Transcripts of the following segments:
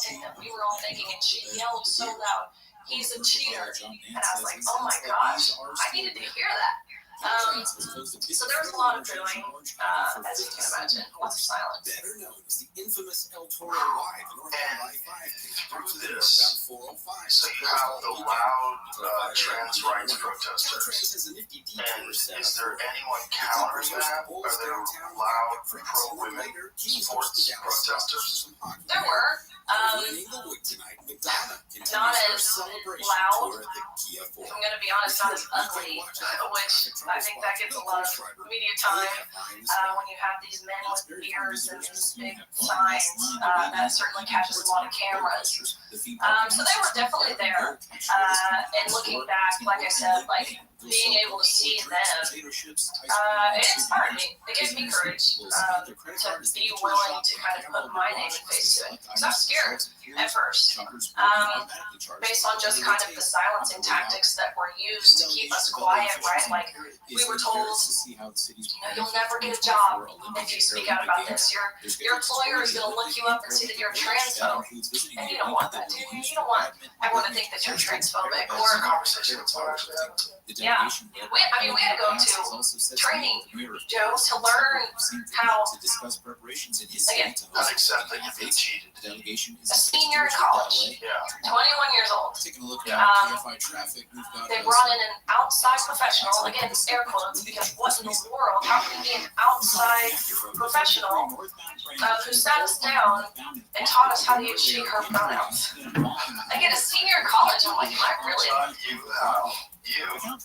taunting that we were all thinking, and she yelled so loud, "He's a cheater!" And I was like, "Oh my gosh, I needed to hear that." So there was a lot of booing, as you can imagine, lots of silence. Better known as the infamous El Toro Live, And through this, so you have the loud trans rights protesters. And is there anyone countering that? Are there loud pro-women sports protesters? There were. Not as loud, if I'm going to be honest, not as ugly, which I think that gets a lot of media time when you have these men with beards and these big signs. That certainly catches a lot of cameras. So they were definitely there. And looking back, like I said, like being able to see them, it inspired me. It gave me courage to be willing to kind of put my name and face to it. Because I was scared at first, based on just kind of the silencing tactics that were used to keep us quiet, right? Like we were told, you'll never get a job if you speak out about this. Your employer is going to look you up and see that you're a transphobe, and you don't want that, do you? You don't want everyone to think that you're transphobic or a conversation with someone. Yeah, we had to go to training, Joe, to learn how, again, Not accept that you've been cheated. a senior in college, Yeah. 21 years old, they brought in an outside professional, again, air quotes, because what in the world, how can you be an outside professional who sat us down and taught us how to use she, her pronouns? Again, a senior in college, I'm like, am I really? You, an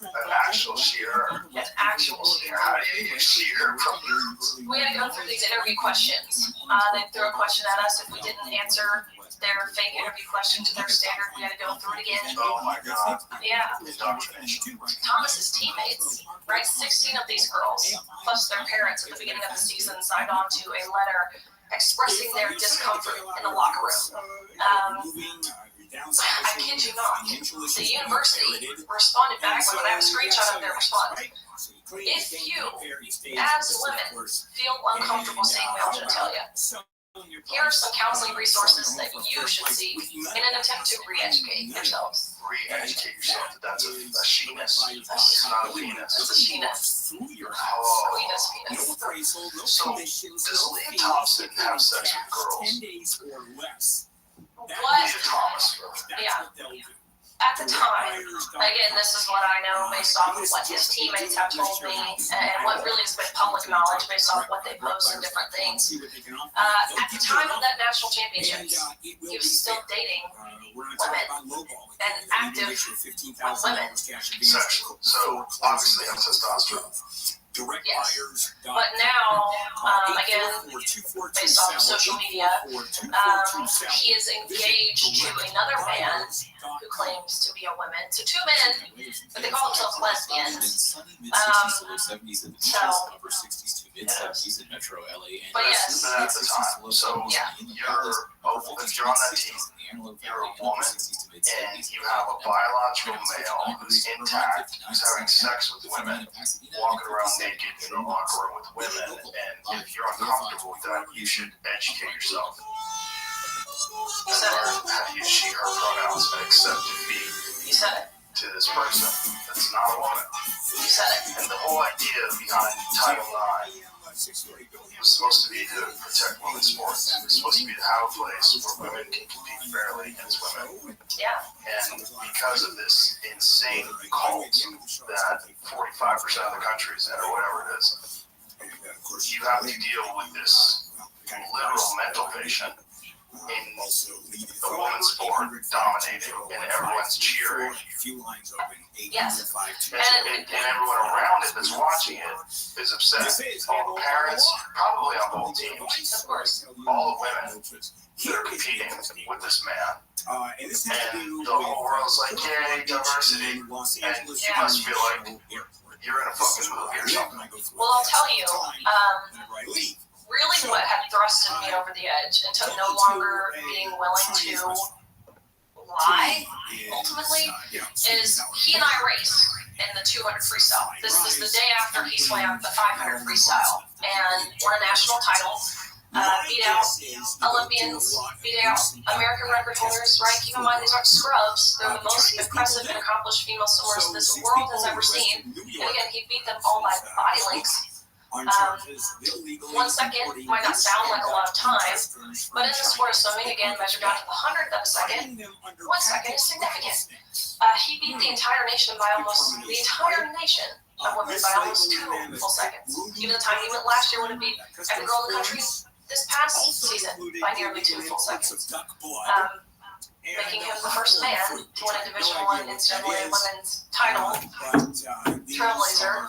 actual she, her. An actual she, her. How do you use she, her pronouns? We had to go through these interview questions. They threw a question at us. If we didn't answer their fake interview question to their standard, we had to go through it again. Oh my God. Yeah. Indoctrination. Thomas's teammates, right? 16 of these girls, plus their parents at the beginning of the season, signed on to a letter expressing their discomfort in the locker room. I kid you not. The university responded back with, I have a screenshot of their response. If you, as women, feel uncomfortable seeing male genitalia, here are some counseling resources that you should seek in an attempt to re-educate yourselves. Re-educate yourself that that's a she-ness. It's not a penis. It's a she-ness. Oh. Penis. So, does Leah Thompson have sex with girls? What? Leah Thomas. Yeah. At the time, again, this is what I know based off of what his teammates have told me and what really has been public knowledge based off what they post and different things. At the time of that national championships, he was still dating women and active women. Sexual. So, obviously, I'm testosterone. Yes. But now, again, based off of social media, he is engaged to another man who claims to be a woman, to two men, but they call themselves lesbians. But yes. But at the time, so if you're on that team, you're a woman, and you have a biological male who's intact, who's having sex with women, walking around naked in a locker room with women, and if you're uncomfortable with that, you should educate yourself. How to use she, her pronouns and accept defeat. You said it. To this person that's not a woman. You said it. And the whole idea behind Title IX was supposed to be to protect women's sports. It's supposed to be to have a place where women can compete fairly against women. Yeah. And because of this insane cult that 45% of the country is in, or whatever it is, you have to deal with this literal mental patient in a women's sport dominating, and everyone's cheering. Yes. And everyone around it that's watching it is upset. All the parents, probably on both teams. Of course. All the women that are competing with this man. And the whole world's like, yay, diversity. And you must feel like you're in a fucking movie or something. Well, I'll tell you, really what had thrusted me over the edge into no longer being willing to lie, ultimately, is he and I race in the 200 freestyle. This is the day after he swam the 500 freestyle and won a national title. beat out Olympians, beat out American record holders, right? Keep in mind, these aren't scrubs. They're the most impressive and accomplished female swimmers this world has ever seen. And again, he beat them all by body lengths. 1 second might not sound like a lot of time, but in the sport of swimming, again, measured down to the 100th of a second, 1 second is significant. He beat the entire nation by almost, the entire nation of women by almost 2 full seconds. Even the time he went last year would have beat every girl in the country this past season by nearly 2 full seconds. Making him the first man to win a Division I NCAA women's title, trailblazer.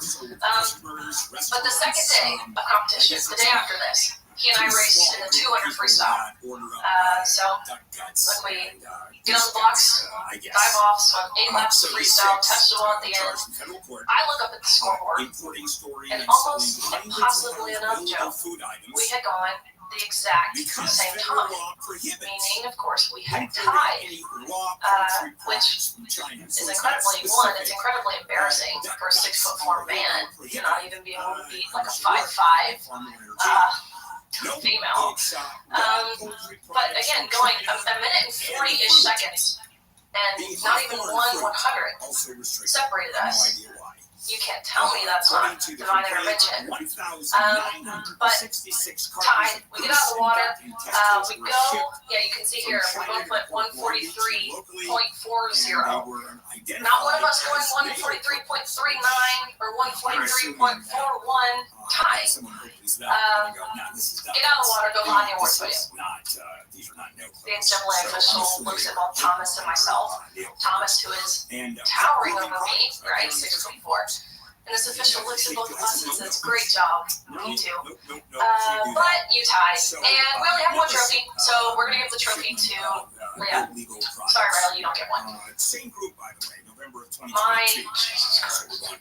But the second day of competition, the day after this, he and I raced in the 200 freestyle. So when we get on the blocks, dive off, swim 8 laps of freestyle, touch the wall at the end, I look up at the scoreboard, and almost impossibly enough, Joe, we had gone the exact same time, meaning, of course, we had tied, which is incredibly, it's incredibly embarrassing for a 6'4" man to not even be able to beat like a 5'5" female. But again, going a minute and 40-ish seconds, and not even 1/100 separated us. You can't tell me that's not divine intervention. But tied, we get out of the water, we go, yeah, you can see here, we both went 143.40. Not one of us going 143.39 or 143.41 tie. Get out of the water, go behind the awards podium. The NCAA official looks at both Thomas and myself. Thomas, who is towering over me, right, 6'4". And this official looks at both of us and says, "Great job, you two. But you tied, and we only have 1 trophy, so we're gonna give the trophy to Leah. Sorry, Riley, you don't get one." My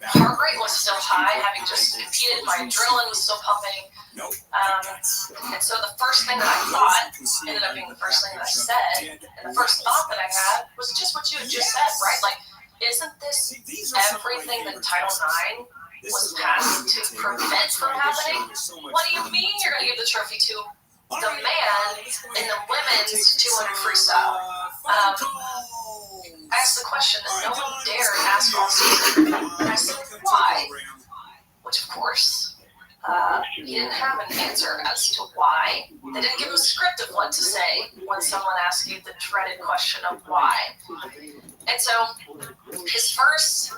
heart rate was still high, having just competed. My adrenaline was still pumping. And so the first thing that I thought ended up being the first thing that I said. And the first thought that I had was just what you had just said, right? Like, isn't this everything that Title IX was passed to prevent from happening? What do you mean you're going to give the trophy to the man in the women's 200 freestyle? I asked the question that no one dared ask all season. I said, why? Which, of course, he didn't have an answer as to why. They didn't give him a script of what to say when someone asked you the dreaded question of why. And so his first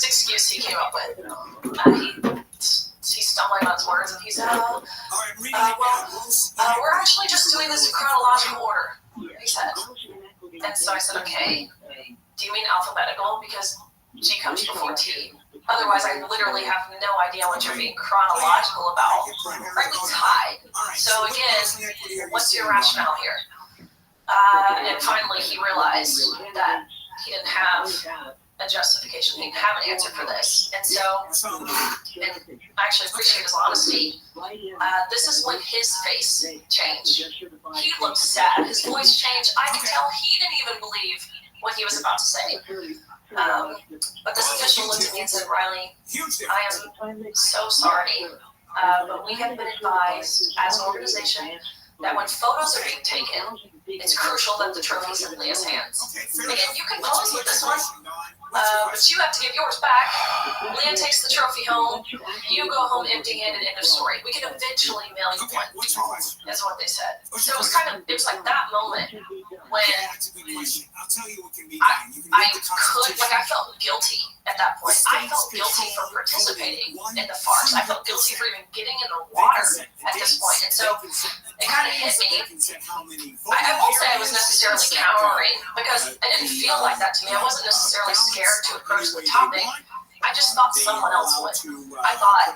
excuse he came up with, he's stumbling on his words, and he said, we're actually just doing this in chronological order, he said. And so I said, okay, do you mean alphabetical? Because G comes before T. Otherwise, I literally have no idea what you're being chronological about. Right, we tied. So again, what's your rationale here? And finally, he realized that he didn't have a justification. He didn't have an answer for this. And so, and I actually appreciate his honesty. This is when his face changed. He looked sad. His voice changed. I could tell he didn't even believe what he was about to say. But this official looked at me and said, "Riley, I am so sorry, but we have been advised as an organization that when photos are being taken, it's crucial that the trophy is in Leah's hands. Again, you can pose with this one, but you have to give yours back. Leah takes the trophy home. You go home empty-handed. End of story. We can eventually mail you one." Is what they said. So it was like that moment when I felt guilty at that point. I felt guilty for participating in the farce. I felt guilty for even getting in the water at this point. And so it kind of hit me. I won't say I was necessarily cowering, because it didn't feel like that to me. I wasn't necessarily scared to approach the topic. I just thought someone else would. I thought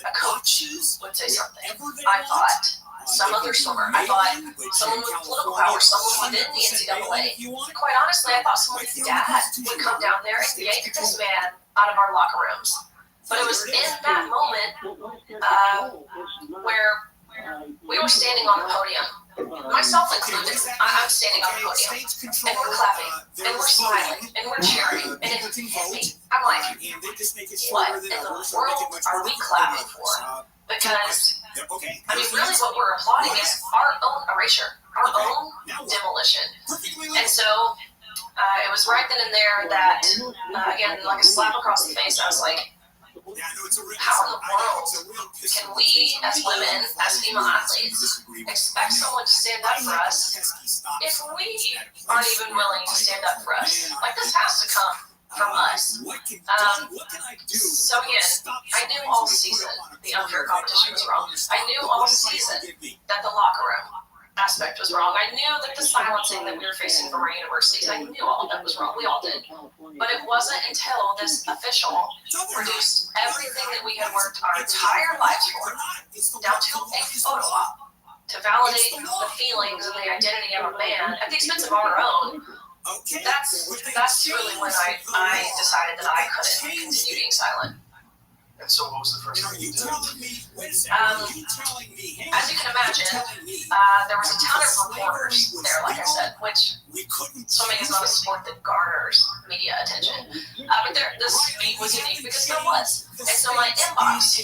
a coach would say something. I thought some other swimmer. I thought someone with political power, someone within the NCAA. Quite honestly, I thought someone's dad would come down there and yank this man out of our locker rooms. But it was in that moment where we were standing on the podium, myself included. I'm standing on the podium, and we're clapping, and we're smiling, and we're cheering, and it hit me. I'm like, what in the world are we clapping for? Because I mean, really what we're applauding is our own erasure, our own demolition. And so it was right then and there that, again, like a slap across the face, I was like, how in the world can we, as women, as female athletes, expect someone to stand up for us if we aren't even willing to stand up for us? Like, this has to come from us. So again, I knew all season the unfair competition was wrong. I knew all season that the locker room aspect was wrong. I knew that the silencing that we were facing from our universities, I knew all of that was wrong. We all did. But it wasn't until this official produced everything that we had worked our entire lives for, down to a photo op, to validate the feelings and the identity of a man at the expense of our own. That's really when I decided that I couldn't continue being silent. And so what was the first thing you did? As you can imagine, there was a ton of reporters there, like I said, which swimming is not a sport that garners media attention. But this meet was unique because there was. And so my inbox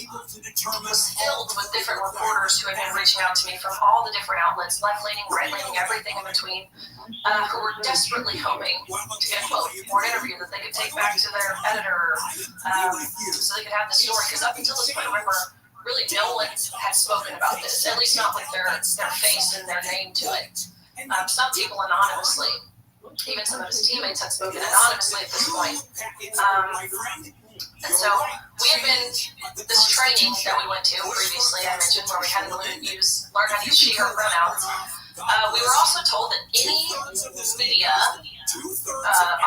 was filled with different reporters who had been reaching out to me from all the different outlets, left-leaning, right-leaning, everything in between, who were desperately hoping to get a quote or an interview that they could take back to their editor so they could have the story. Because up until this point, remember, really no one had spoken about this, at least not with their face and their name to it. Some people anonymously, even some of his teammates had spoken anonymously at this point. And so we had been, this training that we went to previously, I mentioned, where we had to learn how to use she, her pronouns. We were also told that any media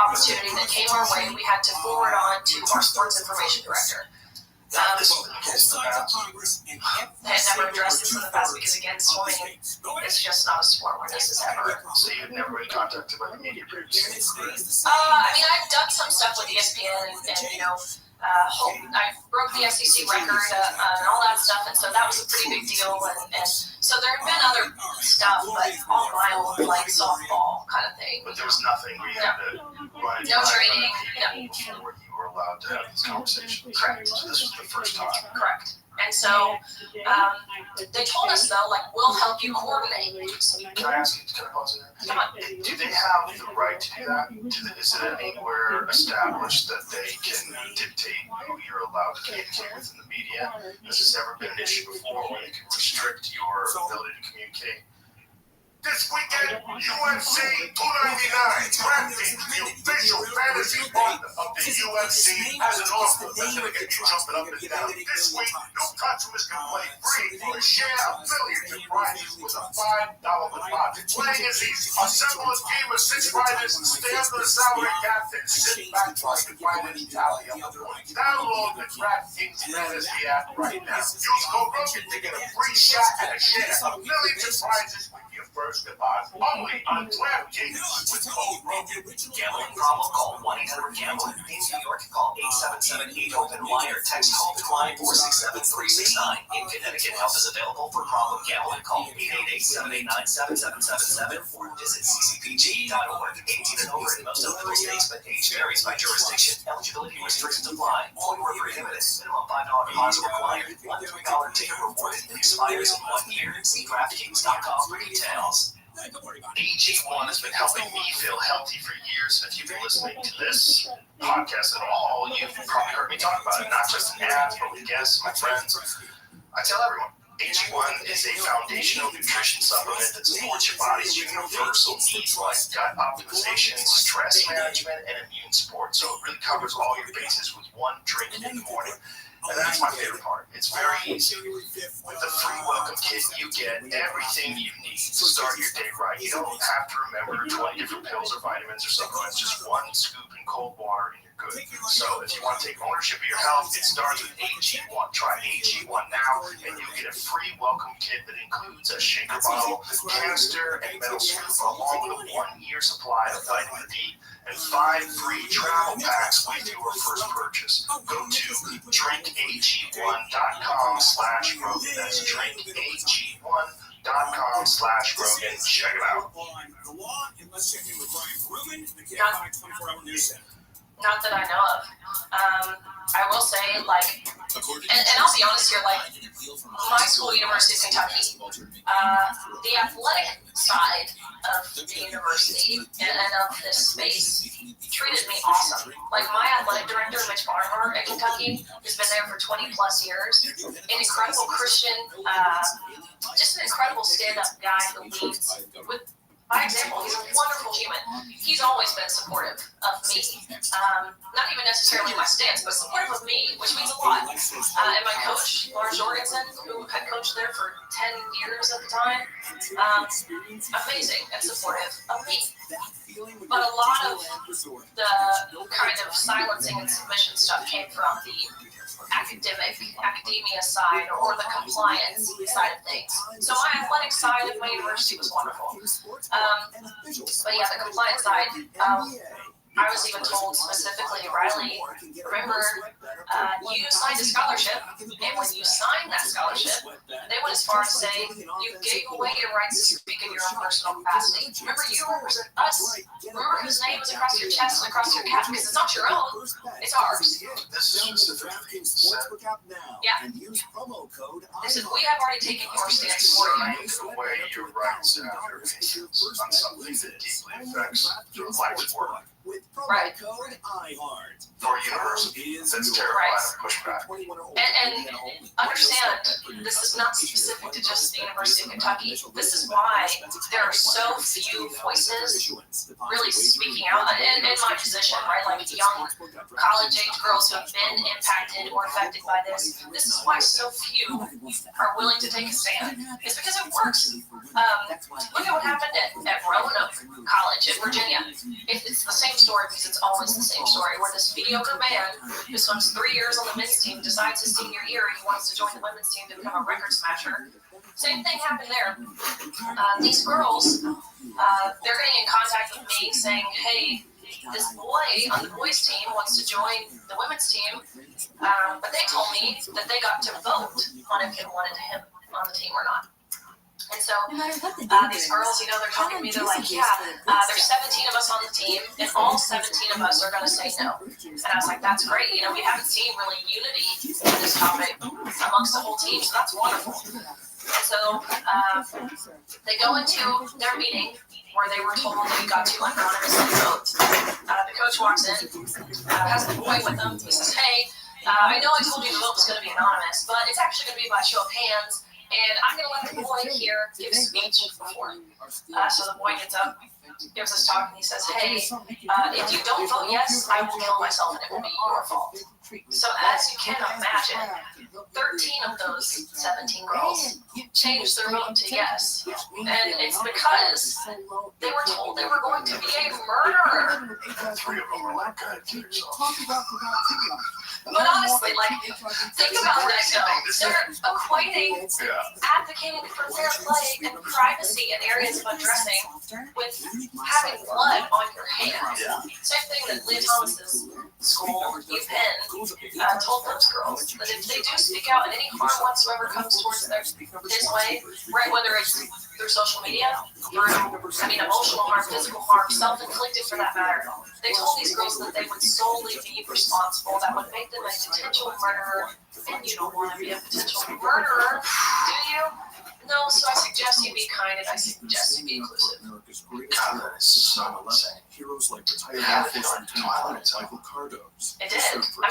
opportunity that came our way, we had to forward on to our sports information director. They had never addressed this in the past because, again, swimming is just not a sport where this is ever. So you'd never been contacted by the media previously? I mean, I've done some stuff with ESPN and you know, I broke the SEC record and all that stuff, and so that was a pretty big deal. And so there had been other stuff, but all my own, like, softball kind of thing. But there was nothing where you had to run No training, where you were allowed to have these conversations. Correct. So this was the first time. Correct. And so they told us, though, like, we'll help you coordinate. Can I ask you, can I pause there? Come on. Do they have the right to do that? Is it anywhere established that they can dictate who you're allowed to communicate with in the media? Has this ever been an issue before where they can restrict your ability to communicate? This weekend, UFC 299, DraftKings, the official fantasy partner of the UFC, has an offer that's going to get you jumping up and down. This week, new customers can play free for a share of millions in prizes with a $5 deposit. Playing is easy. Assemble a team of 6 fighters and stay under the salary cap, then sit back while the fighters tally up the points. Download the DraftKings fantasy app right now. Use code ROGAN to get a free shot at a share of millions in prizes with your first deposit. Only on DraftKings with code ROGAN. Gambling problem? Call 1-800-GAMBLER. In New York, call 877-8-OPEN-LINE or text HOPE-LINE 467-369. In Connecticut, help is available for problem gambling. Call 888-789-7777 or visit ccpg.org. 18 and over in most eligible states, but age varies by jurisdiction. Eligibility restrictions apply. All were prohibited. Minimum $5 deposit required. $1 $3 ticket rewarded. Expires in 1 year. See DraftKings.com for details. AG1 has been helping me feel healthy for years. And if you've been listening to this podcast at all, you've probably heard me talk about it, not just in ads, but with guests, my friends. I tell everyone, AG1 is a foundational nutrition supplement that supports your body's universal needs like gut optimization, stress management, and immune support. So it really covers all your bases with one drink in the morning. And that's my favorite part. It's very easy. With the free welcome kit, you get everything you need to start your day right. You don't have to remember 20 different pills or vitamins or supplements. Just one scoop in cold water and you're good. So if you want to take ownership of your health, it starts with AG1. Try AG1 now and you'll get a free welcome kit that includes a shaker bottle, canister, and metal scoop, along with a 1-year supply of vitamin D and 5 free travel packs with your first purchase. Go to drinkag1.com/Rogan. That's drinkag1.com/Rogan. Check it out. Not that I know of. I will say, like, and I'll be honest here, like, my school, University of Kentucky, the athletic side of the university and of this space treated me awesome. Like, my athletic director, Mitch Barnhart at Kentucky, who's been there for 20 plus years, an incredible Christian, just an incredible stand-up guy who leads with, by example. He's a wonderful human. He's always been supportive of me. Not even necessarily my stance, but supportive of me, which means a lot. And my coach, Lars Jorgensen, who had coached there for 10 years at the time, amazing and supportive of me. But a lot of the kind of silencing and submission stuff came from the academia side or the compliance side of things. So my athletic side of my university was wonderful. But yeah, the compliance side, I was even told specifically, Riley, remember, you signed a scholarship, and when you signed that scholarship, they went as far as saying you gave away your rights to speak in your own personal capacity. Remember, you represent us. Remember whose name is across your chest and across your cap, because it's not your own, it's ours. This is specifically said. Yeah. They said, we have already taken your stance for you. The way your rights and your opinions on something that deeply affects your life's work. Right. For university, that's terrifying pushback. And understand, this is not specific to just the University of Kentucky. This is why there are so few voices really speaking out in my position, right? Like young college-age girls who have been impacted or affected by this. This is why so few are willing to take a stand. It's because it works. Look at what happened at Roanoke College in Virginia. It's the same story because it's always the same story, where this mediocre man who swims 3 years on the men's team decides his senior year he wants to join the women's team to become a record smasher. Same thing happened there. These girls, they're getting in contact with me saying, hey, this boy on the boys team wants to join the women's team, but they told me that they got to vote on if they wanted him on the team or not. And so these girls, they're talking to me, they're like, yeah, there's 17 of us on the team, and all 17 of us are going to say no. And I was like, that's great. We haven't seen really unity in this topic amongst the whole team, so that's wonderful. And so they go into their meeting where they were told they got to anonymously vote. The coach walks in, has the boy with him. He says, hey, I know I told you the vote was going to be anonymous, but it's actually going to be by show of hands. And I'm going to let the boy here give a speech before. So the boy gets up, gives his talk, and he says, hey, if you don't vote yes, I will kill myself, and it will be your fault. So as you can imagine, 13 of those 17 girls changed their vote to yes. And it's because they were told they were going to be a murderer. 3 of them are like good too, so. But honestly, think about that though. They're equating advocating for fair play and privacy in areas of undressing with having blood on your hands. Same thing that Leah Thomas's school, UPenn, told those girls that if they do speak out and any harm whatsoever comes towards his way, right, whether it's through social media, through, emotional harm, physical harm, self-inflicted for that matter, they told these girls that they would solely be responsible, that would make them a potential murderer, and you don't want to be a potential murderer, do you? No, so I suggest you be kind and I suggest you be inclusive. God, that is so insane. Heroes like retired Air Force Lieutenant Michael Cardos. It did.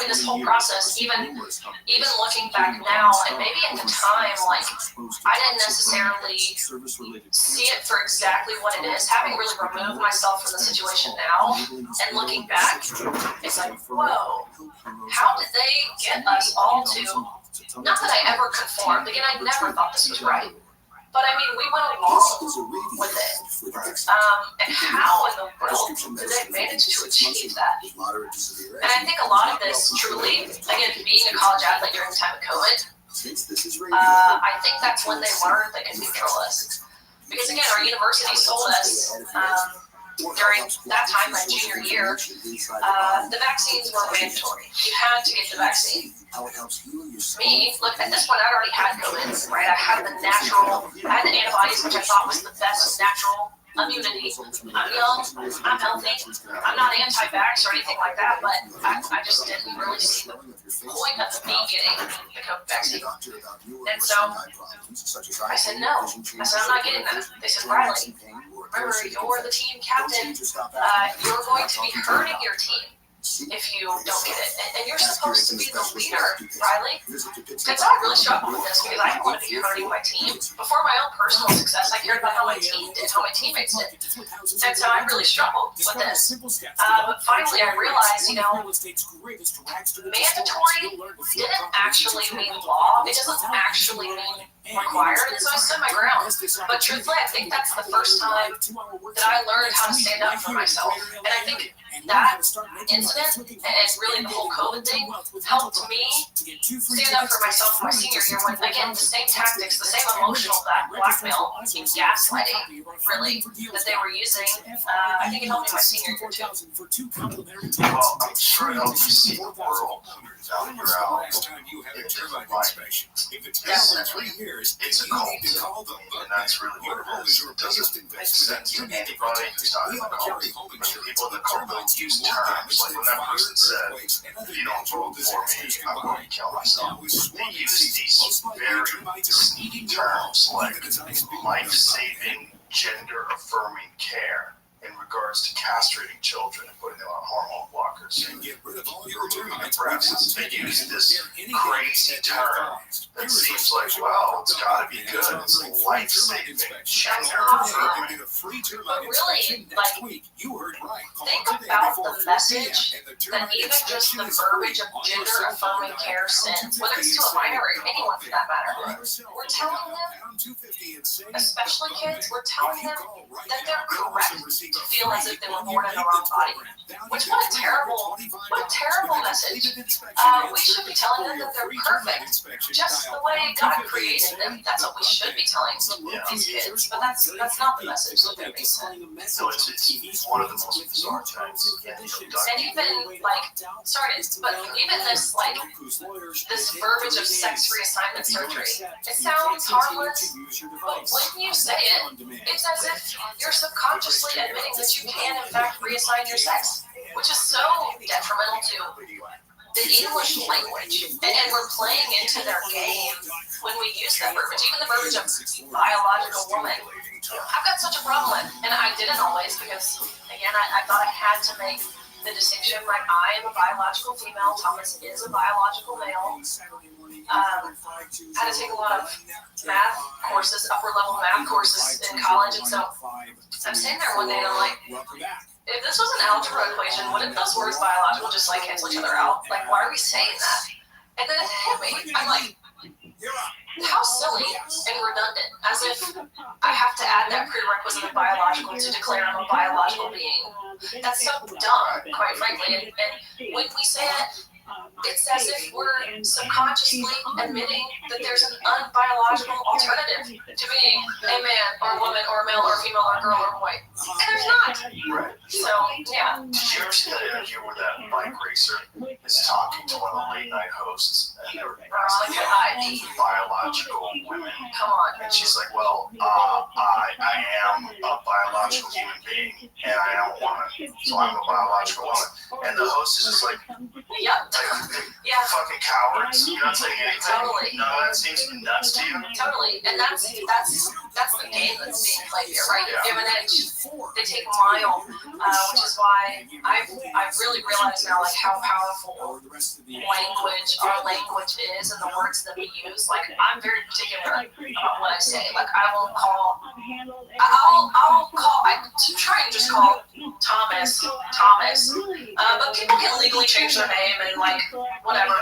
This whole process, even looking back now, and maybe at the time, I didn't necessarily see it for exactly what it is. Having really removed myself from the situation now, and looking back, it's like, whoa, how did they get us all to, not that I ever conformed, again, I never thought this was right. But we went along with it. And how in the world did they manage to achieve that? And I think a lot of this, truly, again, being a college athlete during the time of COVID, I think that's when they learned they can control us. Because again, our university told us during that time, my junior year, the vaccines were mandatory. You had to get the vaccine. Me, look, at this point, I already had COVID, right? I had the antibodies, which I thought was the best natural immunity. I'm young, I'm healthy, I'm not anti-vax or anything like that, but I just didn't really see the point of me getting the COVID vaccine. And so I said, no. I said, I'm not getting that. They said, Riley, remember, you're the team captain. You're going to be hurting your team if you don't get it. And you're supposed to be the leader, Riley. And so I really struggled with this because I didn't want to be hurting my team. Before my own personal success, I cared about how my team did, how my teammates did. And so I really struggled with this. But finally I realized, mandatory didn't actually mean law. It doesn't actually mean required. And so I stood my ground. But truthfully, I think that's the first time that I learned how to stand up for myself. And I think that incident and really the whole COVID thing helped me stand up for myself in my senior year when, again, the same tactics, the same emotional blackmail and gaslighting, really, that they were using. I think it helped me my senior year too. Well, I'm sure it helps you see the world now that you're out. It's a cult, and that's really what it is. It doesn't make sense to anybody who's not in the cult. The people in the cult don't use terms like when that person said, if you don't vote for me, I'm going to kill myself. They use these very sneaky terms like life-saving, gender-affirming care in regards to castrating children and putting them on hormone blockers and removing the breasts. They use this crazy term that seems like, well, it's got to be good. It's life-saving, gender-affirming. But really, think about the message that even just the verbiage of gender-affirming care sends, whether it's to a minor or anyone for that matter. We're telling them, especially kids, we're telling them that they're correct to feel as if they were born in the wrong body. Which, what a terrible message. We should be telling them that they're perfect, just the way God created them. That's what we should be telling these kids. But that's not the message that they're being sent. So it's one of the most bizarre things. And even even this this verbiage of sex reassignment surgery, it sounds harmless, but when you say it, it's as if you're subconsciously admitting that you can in fact reassign your sex, which is so detrimental to the English language. And we're playing into their game when we use that verbiage, even the verbiage of biological woman. I've got such a problem with, and I didn't always, because again, I thought I had to make the distinction, like I am a biological female, Thomas is a biological male. I had to take a lot of math courses, upper level math courses in college, and so I'm sitting there one day and I'm like, if this was an algebra equation, wouldn't those words biological just cancel each other out? Like, why are we saying that? And then it hit me. I'm like, how silly and redundant, as if I have to add that prerequisite of biological to declare I'm a biological being. That's so dumb, quite frankly. And when we say it, it's as if we're subconsciously admitting that there's an unbiological alternative to being a man or a woman or a male or a female or a girl or a boy. And there's not. Right. So, yeah. Did you ever see that interview where that bike racer is talking to one of the late night hosts? And they're Veronica ID. Biological women. Come on. And she's like, well, I am a biological human being, and I am a woman, so I'm a biological woman. And the host is just like, Yep. Yeah. fucking cowards. You're not saying anything. Totally. No, that seems nuts to you. Totally. And that's the game that's being played here, right? You give an inch, they take a mile, which is why I've really realized now how powerful our language is and the words that we use. I'm very particular about what I say. I try and just call Thomas, but people can legally change their name and whatever.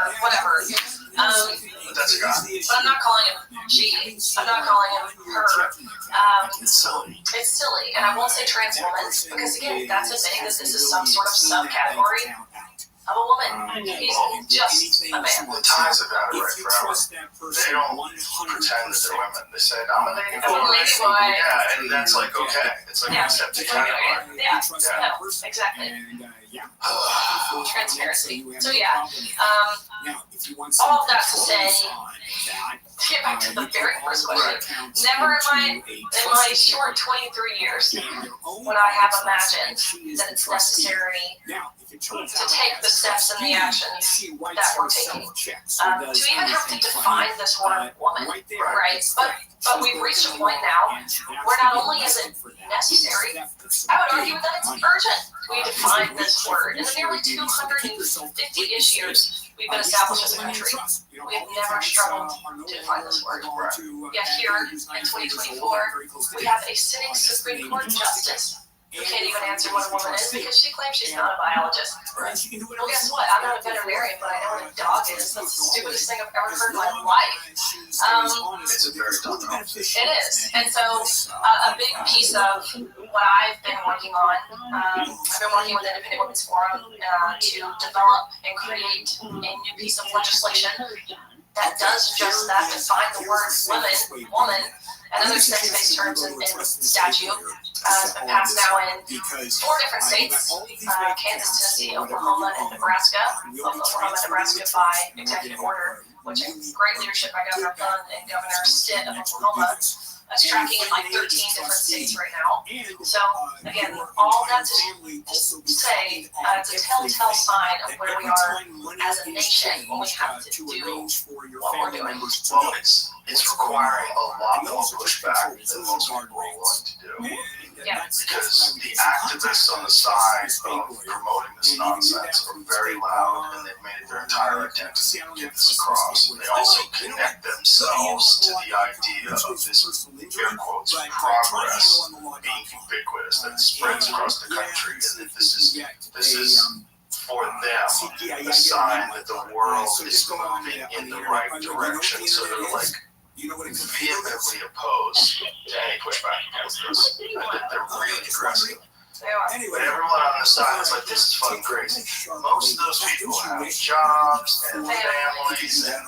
That's a guy. But I'm not calling him she. I'm not calling him her. It's silly. It's silly, and I won't say trans woman because again, that's admitting that this is some sort of subcategory of a woman. He's just a man. The ties have got it right forever. They don't pretend that they're women. They say, I'm a lady boy. Yeah, and that's okay. It's like accepting kind of like. Yeah, no, exactly. Transparency. So yeah, all of that to say, to get back to the very first question, never in my short 23 years would I have imagined that it's necessary to take the steps and the actions that we're taking. To even have to define this word woman, right? But we've reached a point now where not only is it necessary, I would argue that it's urgent. We define this word. In the nearly 250-ish years we've been established as a country, we have never struggled to define this word. Yet here in 2024, we have a sitting Supreme Court justice who can't even answer what a woman is because she claims she's not a biologist. Well, guess what? I'm not a veterinarian, but I know what a dog is. That's the stupidest thing I've ever heard in my life. It's a very tough topic. It is. And so a big piece of what I've been working on, I've been working with Independent Women's Forum to develop and create a new piece of legislation that does just that, define the word woman, and other sex-based terms in statute. It's been passed now in 4 different states, Kansas, Tennessee, Oklahoma, and Nebraska. Oklahoma, Nebraska by executive order, which is great leadership by Governor Thun and Governor Stitt of Oklahoma. It's tracking in like 13 different states right now. So, again, all that to say, it's a telltale sign of where we are as a nation when we have to do what we're doing. Well, it's requiring a lot more pushback than most people are willing to do. Yeah. Because the activists on the side of promoting this nonsense are very loud, and they've made it their entire identity to get this across. They also connect themselves to the idea of this, air quotes, progress being ubiquitous, that spreads across the country, and that this is for them the sign that the world is moving in the right direction. So they're like vehemently opposed to any pushback against this. They're really aggressive. They are. But everyone on the side is like, this is fucking crazy. Most of those people have jobs and families and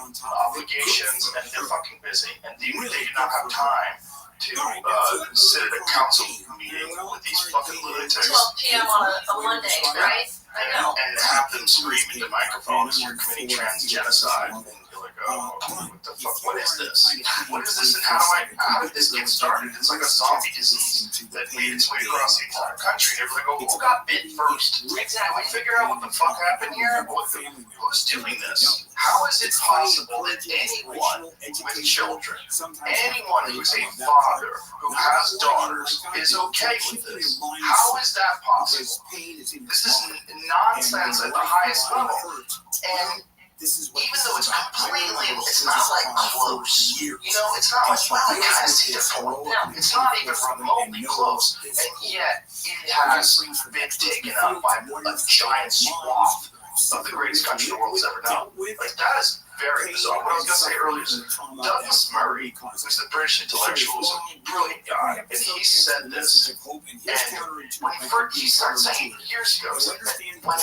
obligations, and they're fucking busy. And they do not have time to sit at a council meeting with these fucking lunatics. 12 p.m. on a Monday, right? I know. And have them scream into microphones, you're committing transgenocide. And you're like, oh, what the fuck, what is this? What is this, and how did this get started? It's like a zombie disease that made its way across the entire country. And everybody go, who got bit first? Can we figure out what the fuck happened here? Who's doing this? How is it possible that anyone with children, anyone who's a father who has daughters, is okay with this? How is that possible? This is nonsense at the highest level. And even though it's completely, it's not like close. You know, it's not like, well, I kind of see the point. No, it's not even remotely close. And yet, it has been taken up by a giant swath of the greatest country the world has ever known. Like, that is very bizarre. What I was going to say earlier is Douglas Murray, who's the British intellectual, is a brilliant guy, and he said this. And when he started saying it years ago, he's like,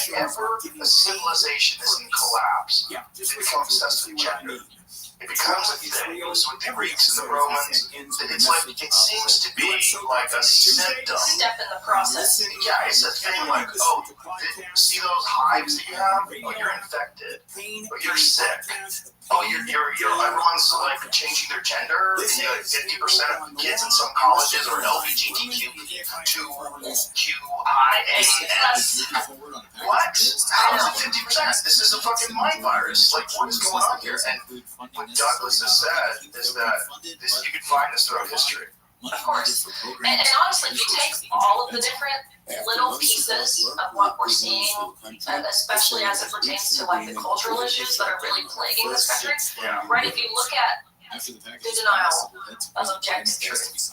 whenever a civilization is in collapse, it becomes obsessed with gender. It becomes a thing. It was with the Greeks and the Romans. It's like, it seems to be like a symptom. Step in the process. Yeah, it's a thing like, oh, see those hives that you have? Oh, you're infected. Oh, you're sick. Oh, you're everyone's like changing their gender. And you know, 50% of kids in some colleges are LGBTQ to QIAS. What? How is it 50%? This is a fucking mind virus. Like, what is going on here? And what Douglas has said is that this, you can find this throughout history. Of course. And honestly, if you take all of the different little pieces of what we're seeing, especially as it pertains to like the cultural issues that are really plaguing this country, right? If you look at the denial of objective truth,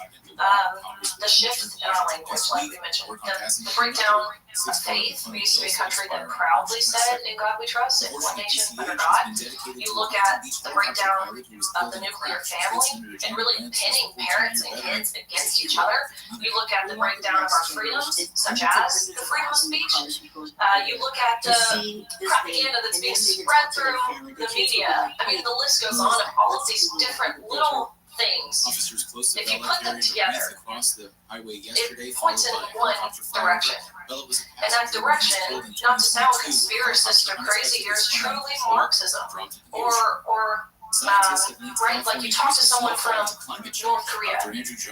the shift in our language, like we mentioned, the breakdown of faith. We used to be a country that proudly said, "In God we trust," in one nation under God. You look at the breakdown of the nuclear family and really pinning parents and kids against each other. You look at the breakdown of our freedoms, such as the freedom of speech. You look at the propaganda that's being spread through the media. I mean, the list goes on of all of these different little things. If you put them together, it points in one direction. And that direction, not to sound conspiracist or crazy here, is truly Marxism or right? Like you talk to someone from North Korea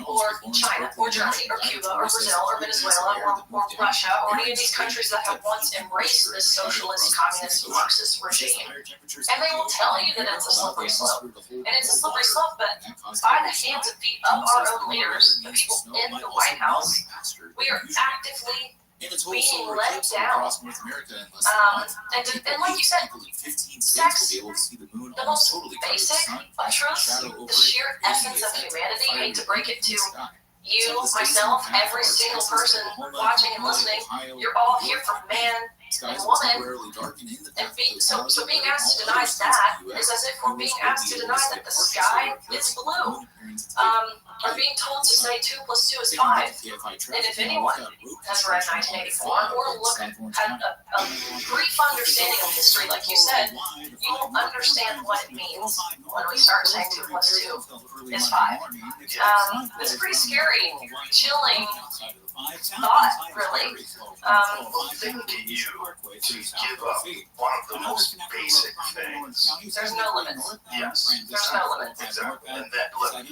or China or Germany or Cuba or Brazil or Venezuela or Russia or any of these countries that have once embraced this socialist, communist, Marxist regime, and they will tell you that it's a slippery slope. And it's a slippery slope, but by the hands and feet of our own leaders, the people in the White House, we are actively being let down. And like you said, sex, the most basic of truths, the sheer essence of humanity. I hate to break it to you, myself, every single person watching and listening. You're all here for man and woman. And so being asked to deny that is as if we're being asked to deny that the sky is blue. Or being told to say 2 + 2 is 5. And if anyone has read 1984 or look at a brief understanding of history, like you said, you will understand what it means when we start saying 2 + 2 is 5. It's a pretty scary, chilling thought, really. Well, they can get you to give up one of the most basic things. There's no limits. Yes. There's no limits. Exactly. And that, look, and I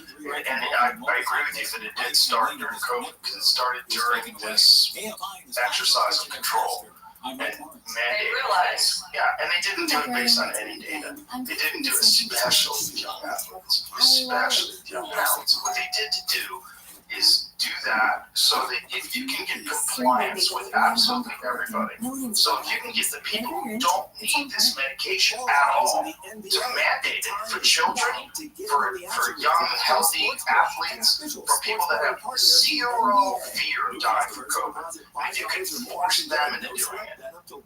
agree with you that it did start during COVID, because it started during this exercise of control and They mandate. realize. Yeah, and they didn't do it based on any data. They didn't do it especially with young athletes. Especially with young athletes. What they did to do is do that so that if you can get compliance with absolutely everybody, so if you can get the people who don't need this medication at all to mandate it for children, for young, healthy athletes, for people that have zero fear of dying from COVID, if you can force them into doing it,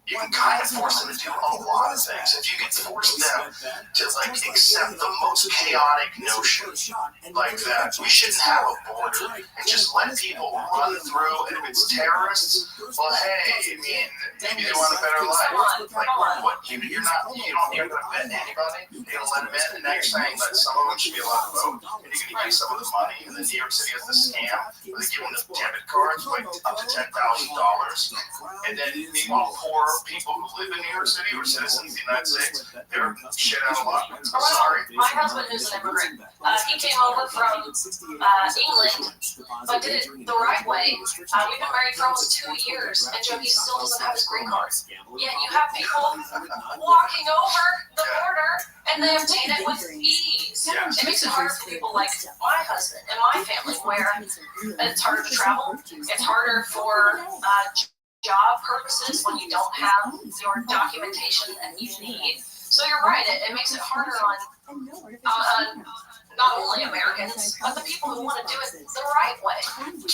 you can kind of force them to do a lot of things. If you can force them to accept the most chaotic notion like that, we shouldn't have a border and just let people run through, and if it's terrorists, well, hey, I mean, maybe they want a better life. Like, what? You're gonna bet anybody? You're gonna let them in, and now you're saying that some of them should be allowed to vote, and you're gonna give some of the money, and then New York City has the scam where they give them the debit cards, like up to $10,000, and then meanwhile, poor people who live in New York City or citizens of the United States, they're shit out of luck. Sorry. My husband, who's an immigrant, he came over from England, but did it the right way. We've been married for almost 2 years, and Joe, he still doesn't have his green card. Yet you have people walking over the border, and they obtain it with ease. It makes it harder for people like my husband and my family, where it's harder to travel. It's harder for job purposes when you don't have your documentation that you need. So you're right. It makes it harder on not only Americans, but the people who want to do it the right way. Do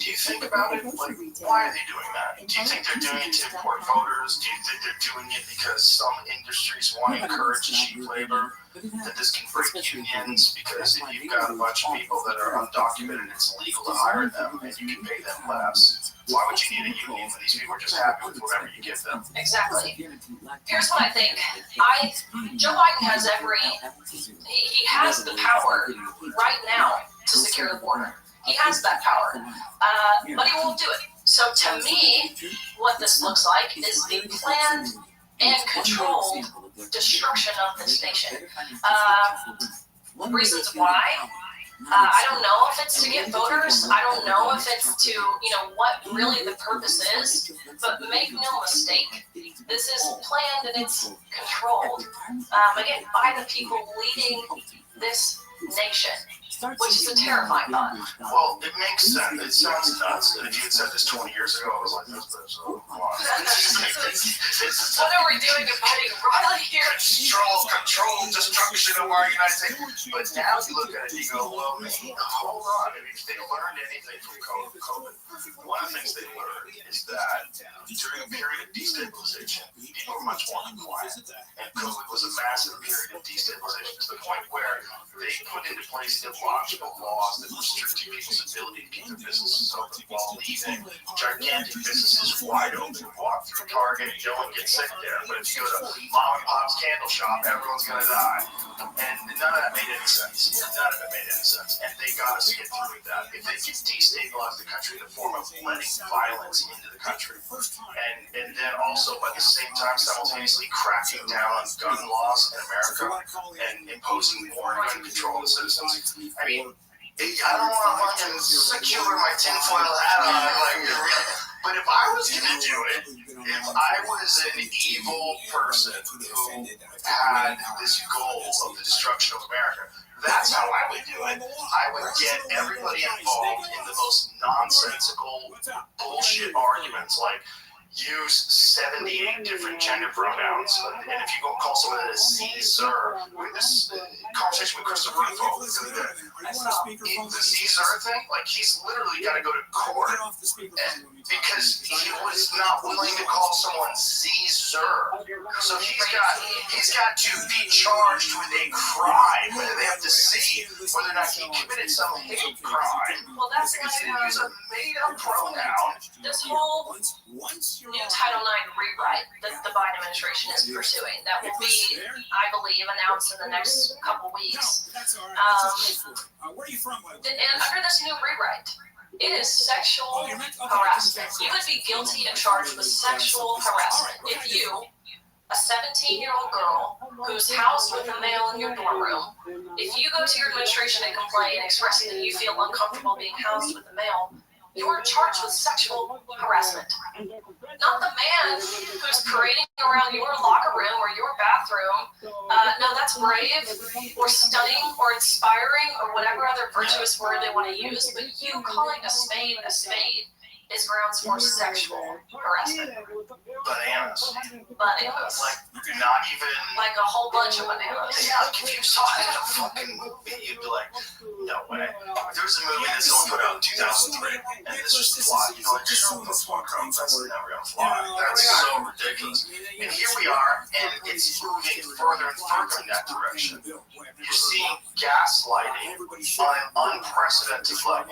you think about it? Like, why are they doing that? Do you think they're doing it to import voters? Do you think they're doing it because some industries want to encourage cheap labor? That this can break unions? Because if you've got a bunch of people that are undocumented, it's illegal to hire them, and you can pay them less. Why would you need a union when these people are just happy with whatever you give them? Exactly. Here's what I think. Joe Biden has he has the power right now to secure the border. He has that power, but he won't do it. So to me, what this looks like is the planned and controlled destruction of this nation. Reasons why? I don't know if it's to get voters. I don't know if it's to, what really the purpose is. But make no mistake, this is planned and it's controlled. Again, by the people leading this nation, which is a terrifying thought. Well, it makes sense. It sounds nuts. And if you had said this 20 years ago, I was like, this is so What are we doing about it right here? Control, destruction of our United States. But now you look at it and you go, well, maybe, hold on. I mean, if they learned anything from COVID, one of the things they learned is that during a period of destabilization, people were much more quiet. And COVID was a massive period of destabilization to the point where they put into place a lot ideological laws that restrict people's ability to keep their businesses open while leaving gigantic businesses wide open. Walk through Target and no one gets sick there. But if you go to mom and pop's candle shop, everyone's going to die. And none of that made any sense. None of it made any sense. And they got us to get through with that. If they can destabilize the country in the form of letting violence into the country, and then also at the same time simultaneously cracking down on gun laws in America and imposing more gun control on the citizens. I mean, I don't want to fucking secure my tinfoil hat on, but if I was gonna do it, if I was an evil person who had this goal of the destruction of America, that's how I would do it. I would get everybody involved in the most nonsensical bullshit arguments, like use 78 different gender pronouns, and if you go call someone a Caesar, with this conversation with Christopher Rutherford, the Caesar thing, like he's literally got to go to court because he was not willing to call someone Caesar. So he's got to be charged with a crime. They have to see whether or not he committed some hate crime. Well, that's because he why used a made-up pronoun. this whole new Title IX rewrite that the Biden administration is pursuing, that will be, I believe, announced in the next couple weeks. And under this new rewrite, it is sexual harassment. You would be guilty and charged with sexual harassment if you, a 17-year-old girl who's housed with a male in your dorm room, if you go to your administration and complain, expressing that you feel uncomfortable being housed with a male, you are charged with sexual harassment. Not the man who's parading around your locker room or your bathroom. No, that's brave or stunning or inspiring or whatever other virtuous word they want to use, but you calling a spade is grounds for sexual harassment. Bananas. Bananas. Like, not even... Like a whole bunch of bananas. Yeah, if you saw it in a fucking movie, you'd be like, no way. There was a movie that someone put out in 2003, and this was the plot. You know, like, shut the fuck up. That's never gonna fly. That's so ridiculous. And here we are, and it's moving further and further in that direction. You're seeing gaslighting on an unprecedented level.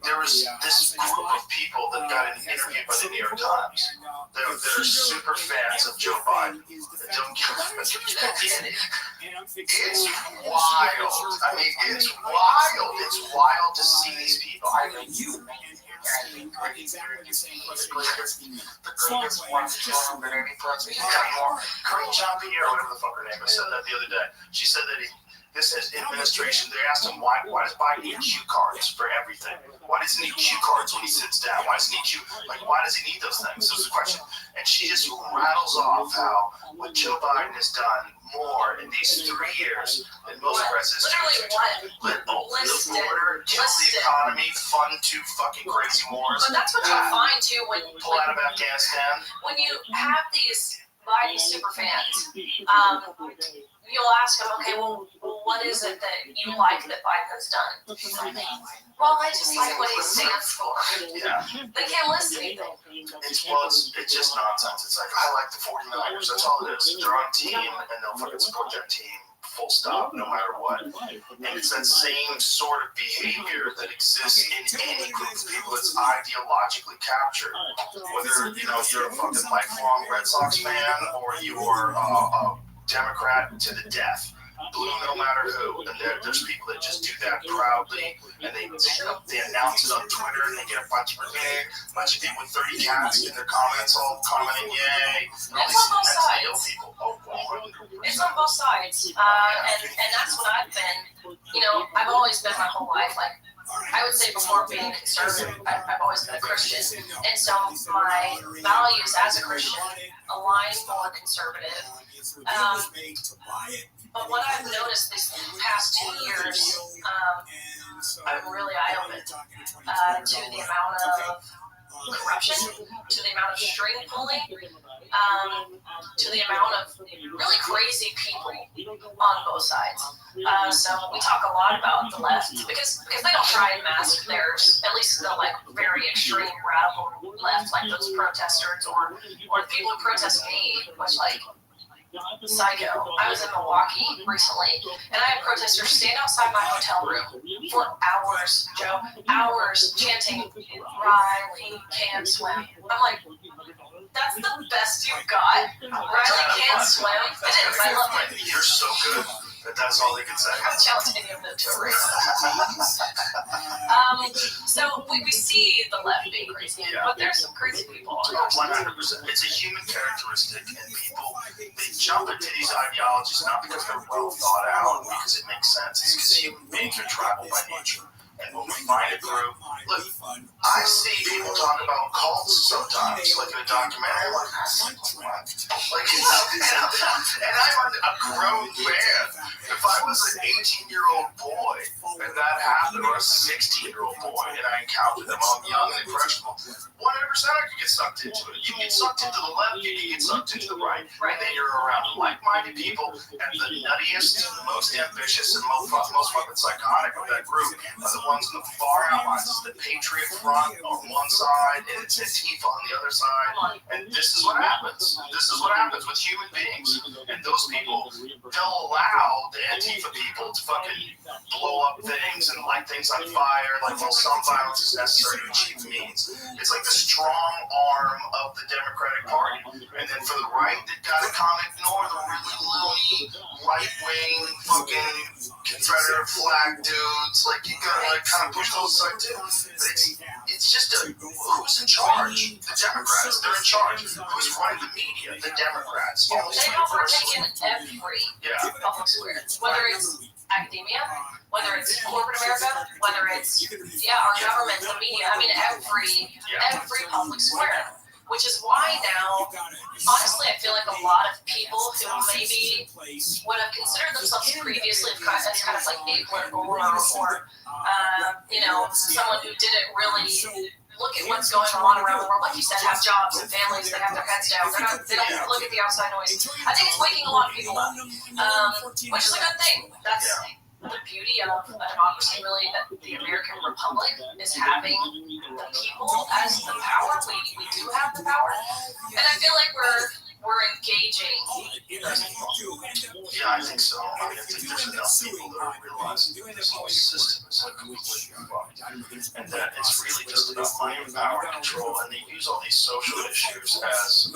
There was this group of people that got interviewed by the New York Times that are super fans of Joe Biden that don't give a shit. It's wild. I mean, it's wild. It's wild to see these people. I mean, you. The greatest one from any president. Corinne Jean-Pierre, whatever the fuck her name is, said that the other day. She said that this is administration. They asked him why does Biden need cue cards for everything? Why does he need cue cards when he sits down? Why does he need why does he need those things? This was the question. And she just rattles off how what Joe Biden has done more in these 3 years than most presidents. Literally what? The border, kill the economy, fund 2 fucking crazy wars. But that's what you find too when pull out of Afghanistan. When you have these Biden super fans, you'll ask them, okay, well, what is it that you like that Biden has done? Well, I just like what he stands for. Yeah. They can't list anything. It's just nonsense. It's like, I like the 49ers. That's all it is. They're on a team, and they'll fucking support that team. Full stop, no matter what. And it's that same sort of behavior that exists in any group of people that's ideologically captured. Whether, you're a fucking lifelong Red Sox fan or you're a Democrat to the death. Blue no matter who. And there's people that just do that proudly, and they announce it on Twitter, and they get a bunch of people with 30 cats in their comments all commenting, yay. It's on both sides. It's on both sides. And that's what I've been, I've always been my whole life, like, I would say before being conservative, I've always been a Christian. And so my values as a Christian align more conservative. But what I've noticed these past 2 years, I'm really eye-opened to the amount of corruption, to the amount of string pulling, to the amount of really crazy people on both sides. So we talk a lot about the left because they don't try and mask theirs, at least the very extreme radical left, like those protesters or the people who protest me, which psycho. I was in Milwaukee recently, and I had protesters stand outside my hotel room for hours, Joe, hours chanting, "Riley can't swim." I'm like, that's the best you got? Riley can't swim? It is. I love it. You're so good that that's all they can say. I haven't challenged any of them to a race. So we see the left being crazy, but there's some crazy people. 100%. It's a human characteristic, and people, they jump into these ideologies not because they're well thought out, because it makes sense. It's because human beings are tribal by nature. And when we find a group, look, I see people talk about cults sometimes, like in a documentary, like, and I'm a grown man. If I was an 18-year-old boy and that happened, or a 16-year-old boy, and I encountered them all young and impressionable, 100% I could get sucked into it. You get sucked into the left, you can get sucked into the right, and then you're around like-minded people, and the nuttiest, most ambitious, and most fucking psychotic of that group are the ones in the far outlines. It's the Patriot Front on one side, and it's Antifa on the other side, and this is what happens. This is what happens with human beings, and those people, they'll allow the Antifa people to fucking blow up things and light things on fire, like, well, some violence is necessary to achieve means. It's like the strong arm of the Democratic Party. And then for the right, they've got to ignore the really loony, right-wing, fucking Confederate flag dudes. Like, you gotta, like, kind of push those aside, too. But it's just who's in charge? The Democrats. They're in charge. Who's running the media? The Democrats. They overtake in every public square, whether it's academia, whether it's corporate America, whether it's our government, the media. I mean, every public square. Which is why now, honestly, I feel like a lot of people who maybe would have considered themselves previously as kind of like apolitical or someone who didn't really look at what's going on around the world. Like you said, have jobs and families, they have their heads down. They don't look at the outside noise. I think it's waking a lot of people up, which is a good thing. That's the beauty of a democracy, really, that the American Republic is having the people as the power. We do have the power, and I feel like we're engaging those people. Yeah, I think so. I mean, I think there's enough people that are realizing this whole system is like completely fucked, and that it's really just about money and power and control, and they use all these social issues as,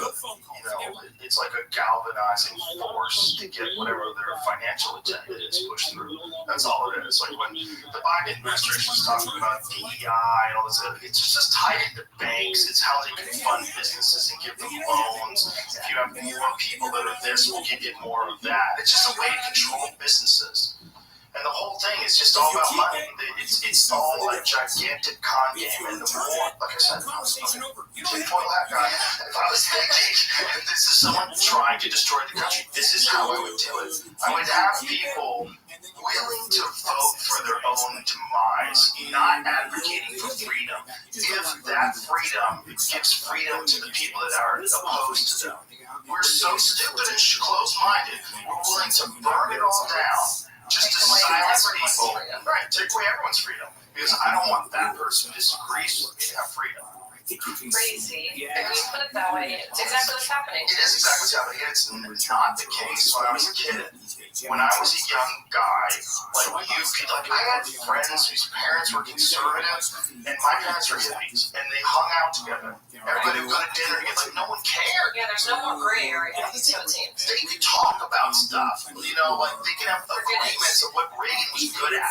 it's like a galvanizing force to get whatever their financial agenda is pushed through. That's all it is. Like when the Biden administration is talking about DEI and all this, it's just tied into banks. It's how they can fund businesses and give them loans. If you have more people that are this, we'll give you more of that. It's just a way to control businesses. And the whole thing is just all about money. It's all a gigantic con game. And the more, like I said, you can foil that guy. If I was thinking, if this is someone trying to destroy the country, this is how I would do it. I would have people willing to vote for their own demise, not advocating for freedom. If that freedom gives freedom to the people that are opposed to them. We're so stupid and close-minded, we're willing to burn it all down just to silence people. Right, take away everyone's freedom. Because I don't want that person who disagrees with me to have freedom. Crazy. If you put it that way, it's exactly what's happening. It is exactly what's happening. It's not the case when I was a kid. When I was a young guy, I had friends whose parents were conservative, and my parents were hippies, and they hung out together. Everybody would go to dinner together. Like, no one cared. Yeah, there's no more gray area. It seems. They could talk about stuff. They could have agreements of what Reagan was good at.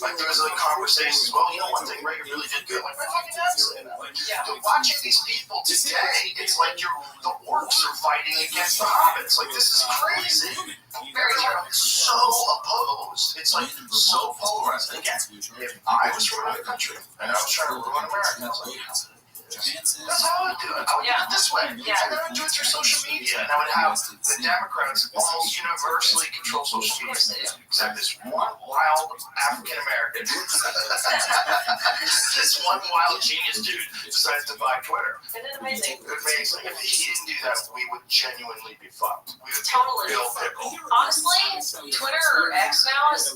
Like, there was conversations. Well, one thing Reagan really did good. Like, my fucking dad said that. But watching these people today, it's like the orcs are fighting against the hobbits. Like, this is crazy. Very true. So opposed. It's like so polarized. And again, if I was from another country and I was trying to ruin America, I was like, that's how I would do it. I would do it this way. Yeah. And then I would do it through social media. And I would have the Democrats almost universally control social media. Except this one wild African American, this one wild genius dude decides to buy Twitter. Isn't it amazing? Amazing. If he didn't do that, we would genuinely be fucked. We would Totally. be real pickle. Honestly, Twitter or X now is